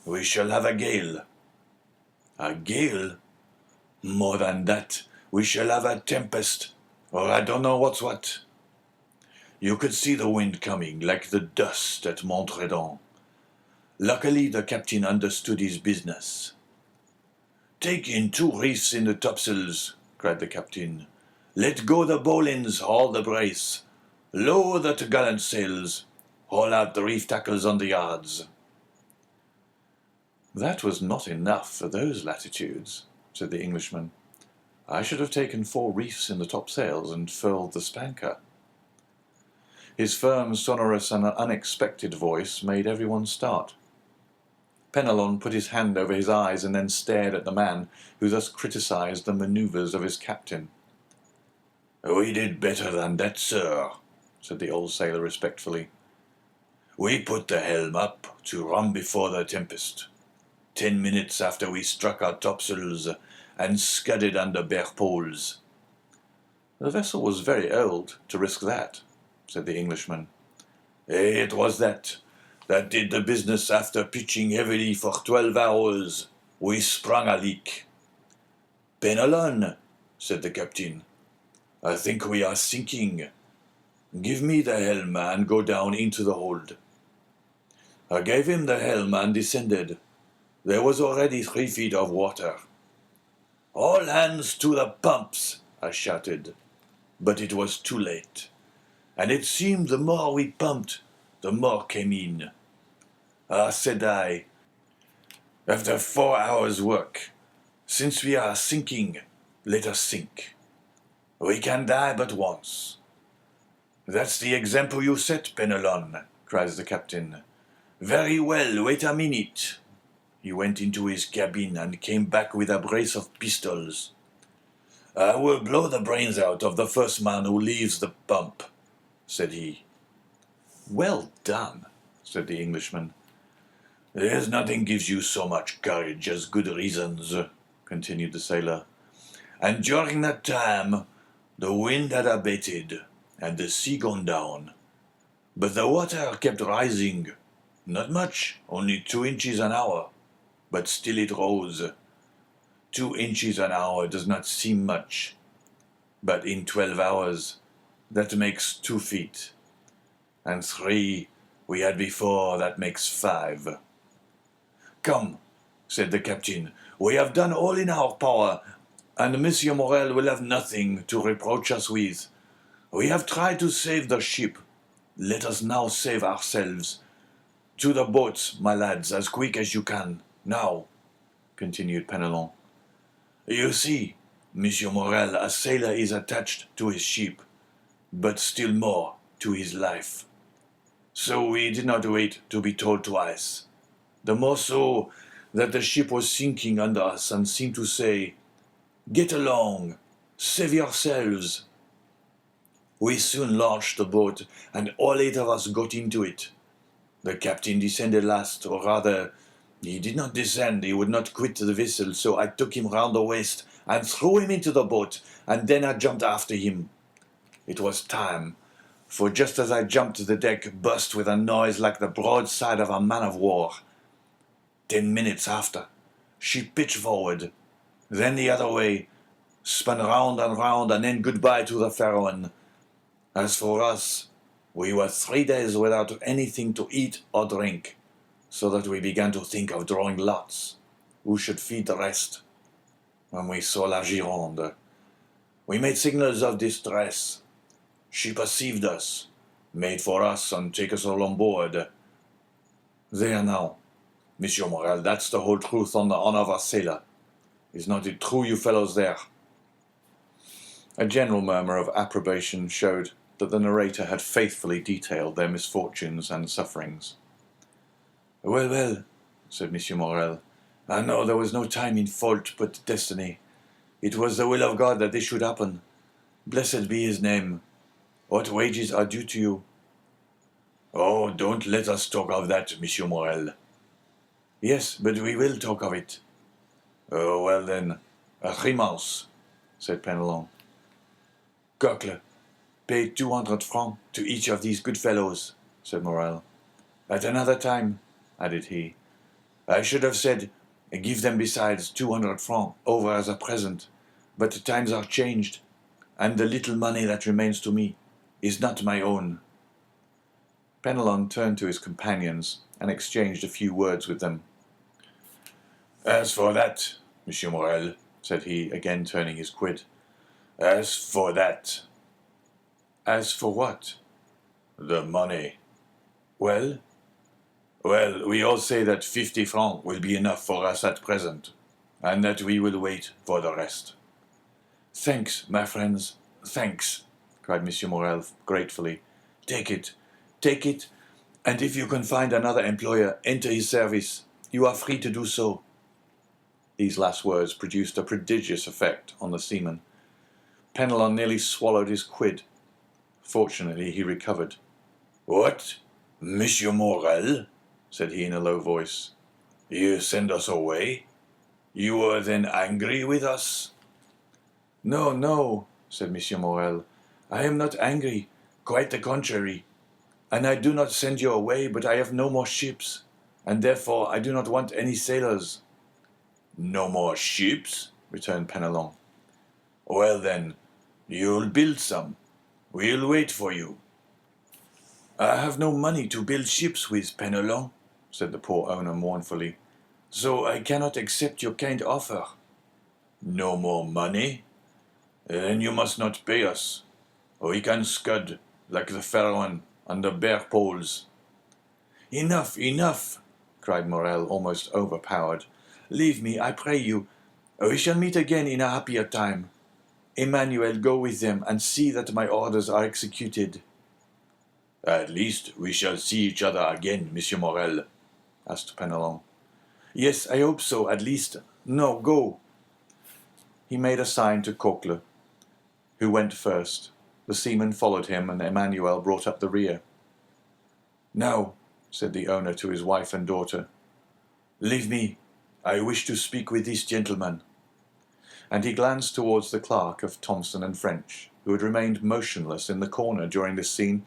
"We shall have a gale." "A gale?" "More than that, we shall have a tempest, or I don't know what's what." You could see the wind coming, like the dust at Montredon. Luckily, the captain understood his business. "Take in 2 reefs in the topsails," cried the captain. "Let go the bowlines, haul the brace. Lower the topgallant sails. Haul out the reef tackles on the yards." "That was not enough for those latitudes," said the Englishman. "I should have taken 4 reefs in the topsails and furled the spanker." His firm, sonorous, and unexpected voice made everyone start. Penelon put his hand over his eyes and then stared at the man who thus criticized the manoeuvres of his captain. "We did better than that, sir," said the old sailor respectfully. "We put the helm up to run before the tempest. 10 minutes after we struck our topsails and scudded under bare poles." "The vessel was very old to risk that," said the Englishman. "It was that did the business after pitching heavily for 12 hours. We sprung a leak." "Penelon," said the captain, "I think we are sinking. Give me the helm and go down into the hold." I gave him the helm and descended. There was already 3 feet of water. "All hands to the pumps," I shouted, but it was too late, and it seemed the more we pumped, the more came in. "Ah," said I, "after 4 hours' work, since we are sinking, let us sink. We can die but once." "That's the example you set, Penelon," cries the captain. "Very well, wait a minute." He went into his cabin and came back with a brace of pistols. I will blow the brains out of the first man who leaves the pump, said he. Well done, said the Englishman. There's nothing gives you so much courage as good reasons, continued the sailor. And during that time, the wind had abated, and the sea gone down. But the water kept rising. Not much, only 2 inches an hour, but still it rose. 2 inches an hour does not seem much, but in 12 hours, that makes 2 feet. And 3 we had before, that makes 5. Come, said the captain, we have done all in our power, and Monsieur Morel will have nothing to reproach us with. We have tried to save the ship. Let us now save ourselves. To the boats, my lads, as quick as you can. Now, continued Penelon. You see, Monsieur Morel, a sailor is attached to his ship, but still more to his life. So we did not wait to be told twice. The more so that the ship was sinking under us and seemed to say, "Get along, save yourselves." We soon launched the boat, and all 8 of us got into it. The captain descended last, or rather, he did not descend, he would not quit the vessel, so I took him round the waist and threw him into the boat, and then I jumped after him. It was time, for just as I jumped, the deck burst with a noise like the broadside of a man of war. 10 minutes after, she pitched forward, then the other way, spun round, and then goodbye to the Pharaon. As for us, we were 3 days without anything to eat or drink, so that we began to think of drawing lots. Who should feed the rest? When we saw La Gironde, we made signals of distress. She perceived us, made for us, and take us all on board. There now, Monsieur Morel, that's the whole truth on the honor of a sailor. Is not it true, you fellows there? A general murmur of approbation showed that the narrator had faithfully detailed their misfortunes and sufferings. Well, well, said Monsieur Morel, I know there was no time in fault but destiny. It was the will of God that this should happen. Blessed be his name. What wages are due to you? Oh, don't let us talk of that, Monsieur Morel. Yes, but we will talk of it. Oh, well then, a 3 months, said Penelon. Cocle, pay 200 francs to each of these good fellows, said Morel. At another time, added he, I should have said, give them besides 200 francs over as a present, but the times are changed, and the little money that remains to me is not my own. Penelon turned to his companions and exchanged a few words with them. As for that, Monsieur Morel, said he, again turning his quid, as for that. As for what? The money. Well, we all say that 50 francs will be enough for us at present, and that we will wait for the rest. Thanks, my friends, thanks, cried Monsieur Morel gratefully. Take it, and if you can find another employer, enter his service. You are free to do so. These last words produced a prodigious effect on the seaman. Penelon nearly swallowed his quid. Fortunately, he recovered. What, Monsieur Morel? Said he in a low voice. You send us away? You were then angry with us? No, said Monsieur Morel. I am not angry, quite the contrary. And I do not send you away, but I have no more ships, and therefore I do not want any sailors. No more ships? Returned Penelon. Well then, you'll build some. We'll wait for you. I have no money to build ships with, Penelon, said the poor owner mournfully, so I cannot accept your kind offer. No more money? Then you must not pay us. We can scud, like the Pharaon, under bare poles. Enough, cried Morel, almost overpowered. Leave me, I pray you. We shall meet again in a happier time. Emmanuel, go with them, and see that my orders are executed. At least we shall see each other again, Monsieur Morel, asked Penelon. Yes, I hope so, at least. No, go. He made a sign to Coquelin, who went first. The seaman followed him, and Emmanuel brought up the rear. Now, Said the owner to his wife and daughter, leave me. I wish to speak with this gentleman. and he glanced towards the clerk of Thomson and French, who had remained motionless in the corner during this scene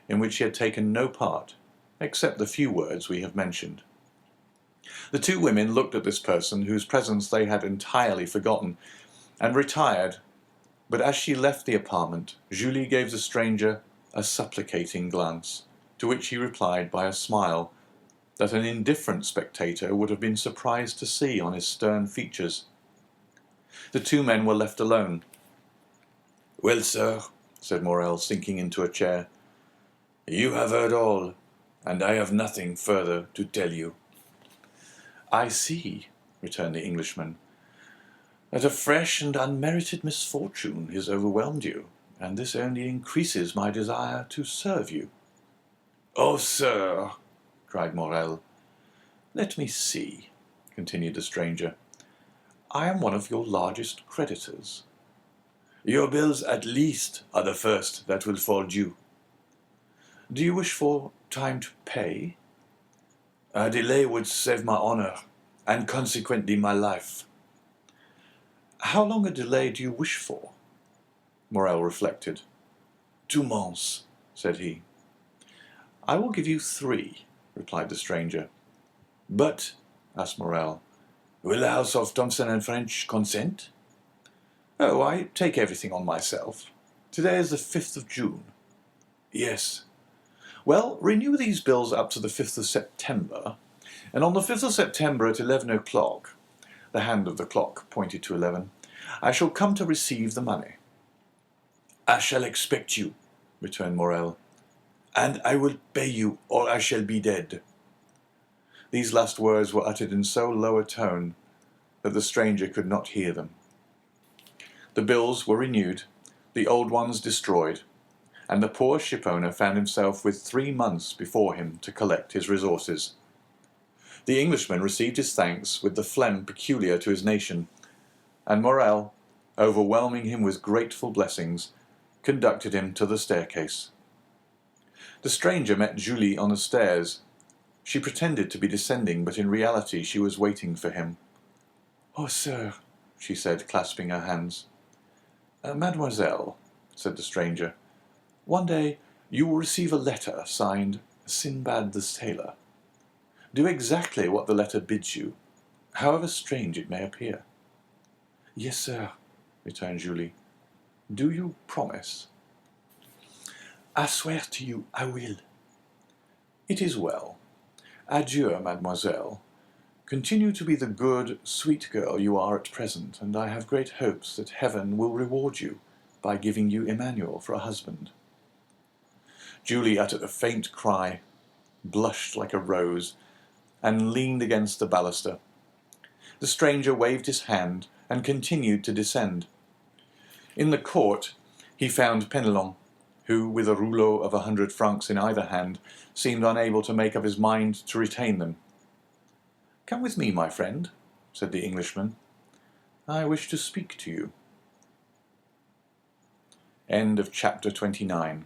in which he had taken no part, except the few words we have mentioned. The two women looked at this person whose presence they had entirely forgotten, and retired, but as she left the apartment, Julie gave the stranger a supplicating glance, to which he replied by a smile that an indifferent spectator would have been surprised to see on his stern features. The two men were left alone. Well, sir, Said Morel, sinking into a chair, you have heard all, and I have nothing further to tell you. I see, returned the Englishman, that a fresh and unmerited misfortune has overwhelmed you, and this only increases my desire to serve you. Oh, sir, cried Morel. Let me see, continued the stranger. I am one of your largest creditors. your bills at least are the first that will fall due. Do you wish for time to pay? A delay would save my honor, and consequently my life. How long a delay do you wish for? Morel reflected. 2 months, Said he. I will give you 3, replied the stranger. But, Asked Morel. will the house of Thomson and French consent? Oh, I take everything on myself. Today is the 5th of June. Yes. Well, renew these bills up to the 5th of September, and on the 5th of September at 11 o'clock, the hand of the clock pointed to 11, I shall come to receive the money. I shall expect you, returned Morel. and I will pay you, or I shall be dead. These last words were uttered in so low a tone that the stranger could not hear them. The bills were renewed, the old ones destroyed, and the poor shipowner found himself with 3 months before him to collect his resources. The Englishman received his thanks with the phlegm peculiar to his nation, and Morel, overwhelming him with grateful blessings, conducted him to the staircase. The stranger met Julie on the stairs. She pretended to be descending, but in reality she was waiting for him. Oh, sir, She said, clasping her hands. Mademoiselle, said the stranger, one day you will receive a letter signed Sinbad the Sailor. Do exactly what the letter bids you, however strange it may appear. Yes, sir, returned Julie. Do you promise? I swear to you I will. It is well. Adieu, mademoiselle. Continue to be the good, sweet girl you are at present, and I have great hopes that heaven will reward you by giving you Emmanuel for a husband. Julie uttered a faint cry, blushed like a rose, and leaned against the baluster. The stranger waved his hand and continued to descend. In the court he found Penelon, who, with a rouleau of 100 francs in either hand, seemed unable to make up his mind to retain them. Come with me, my friend, said the Englishman. I wish to speak to you. End of chapter 29.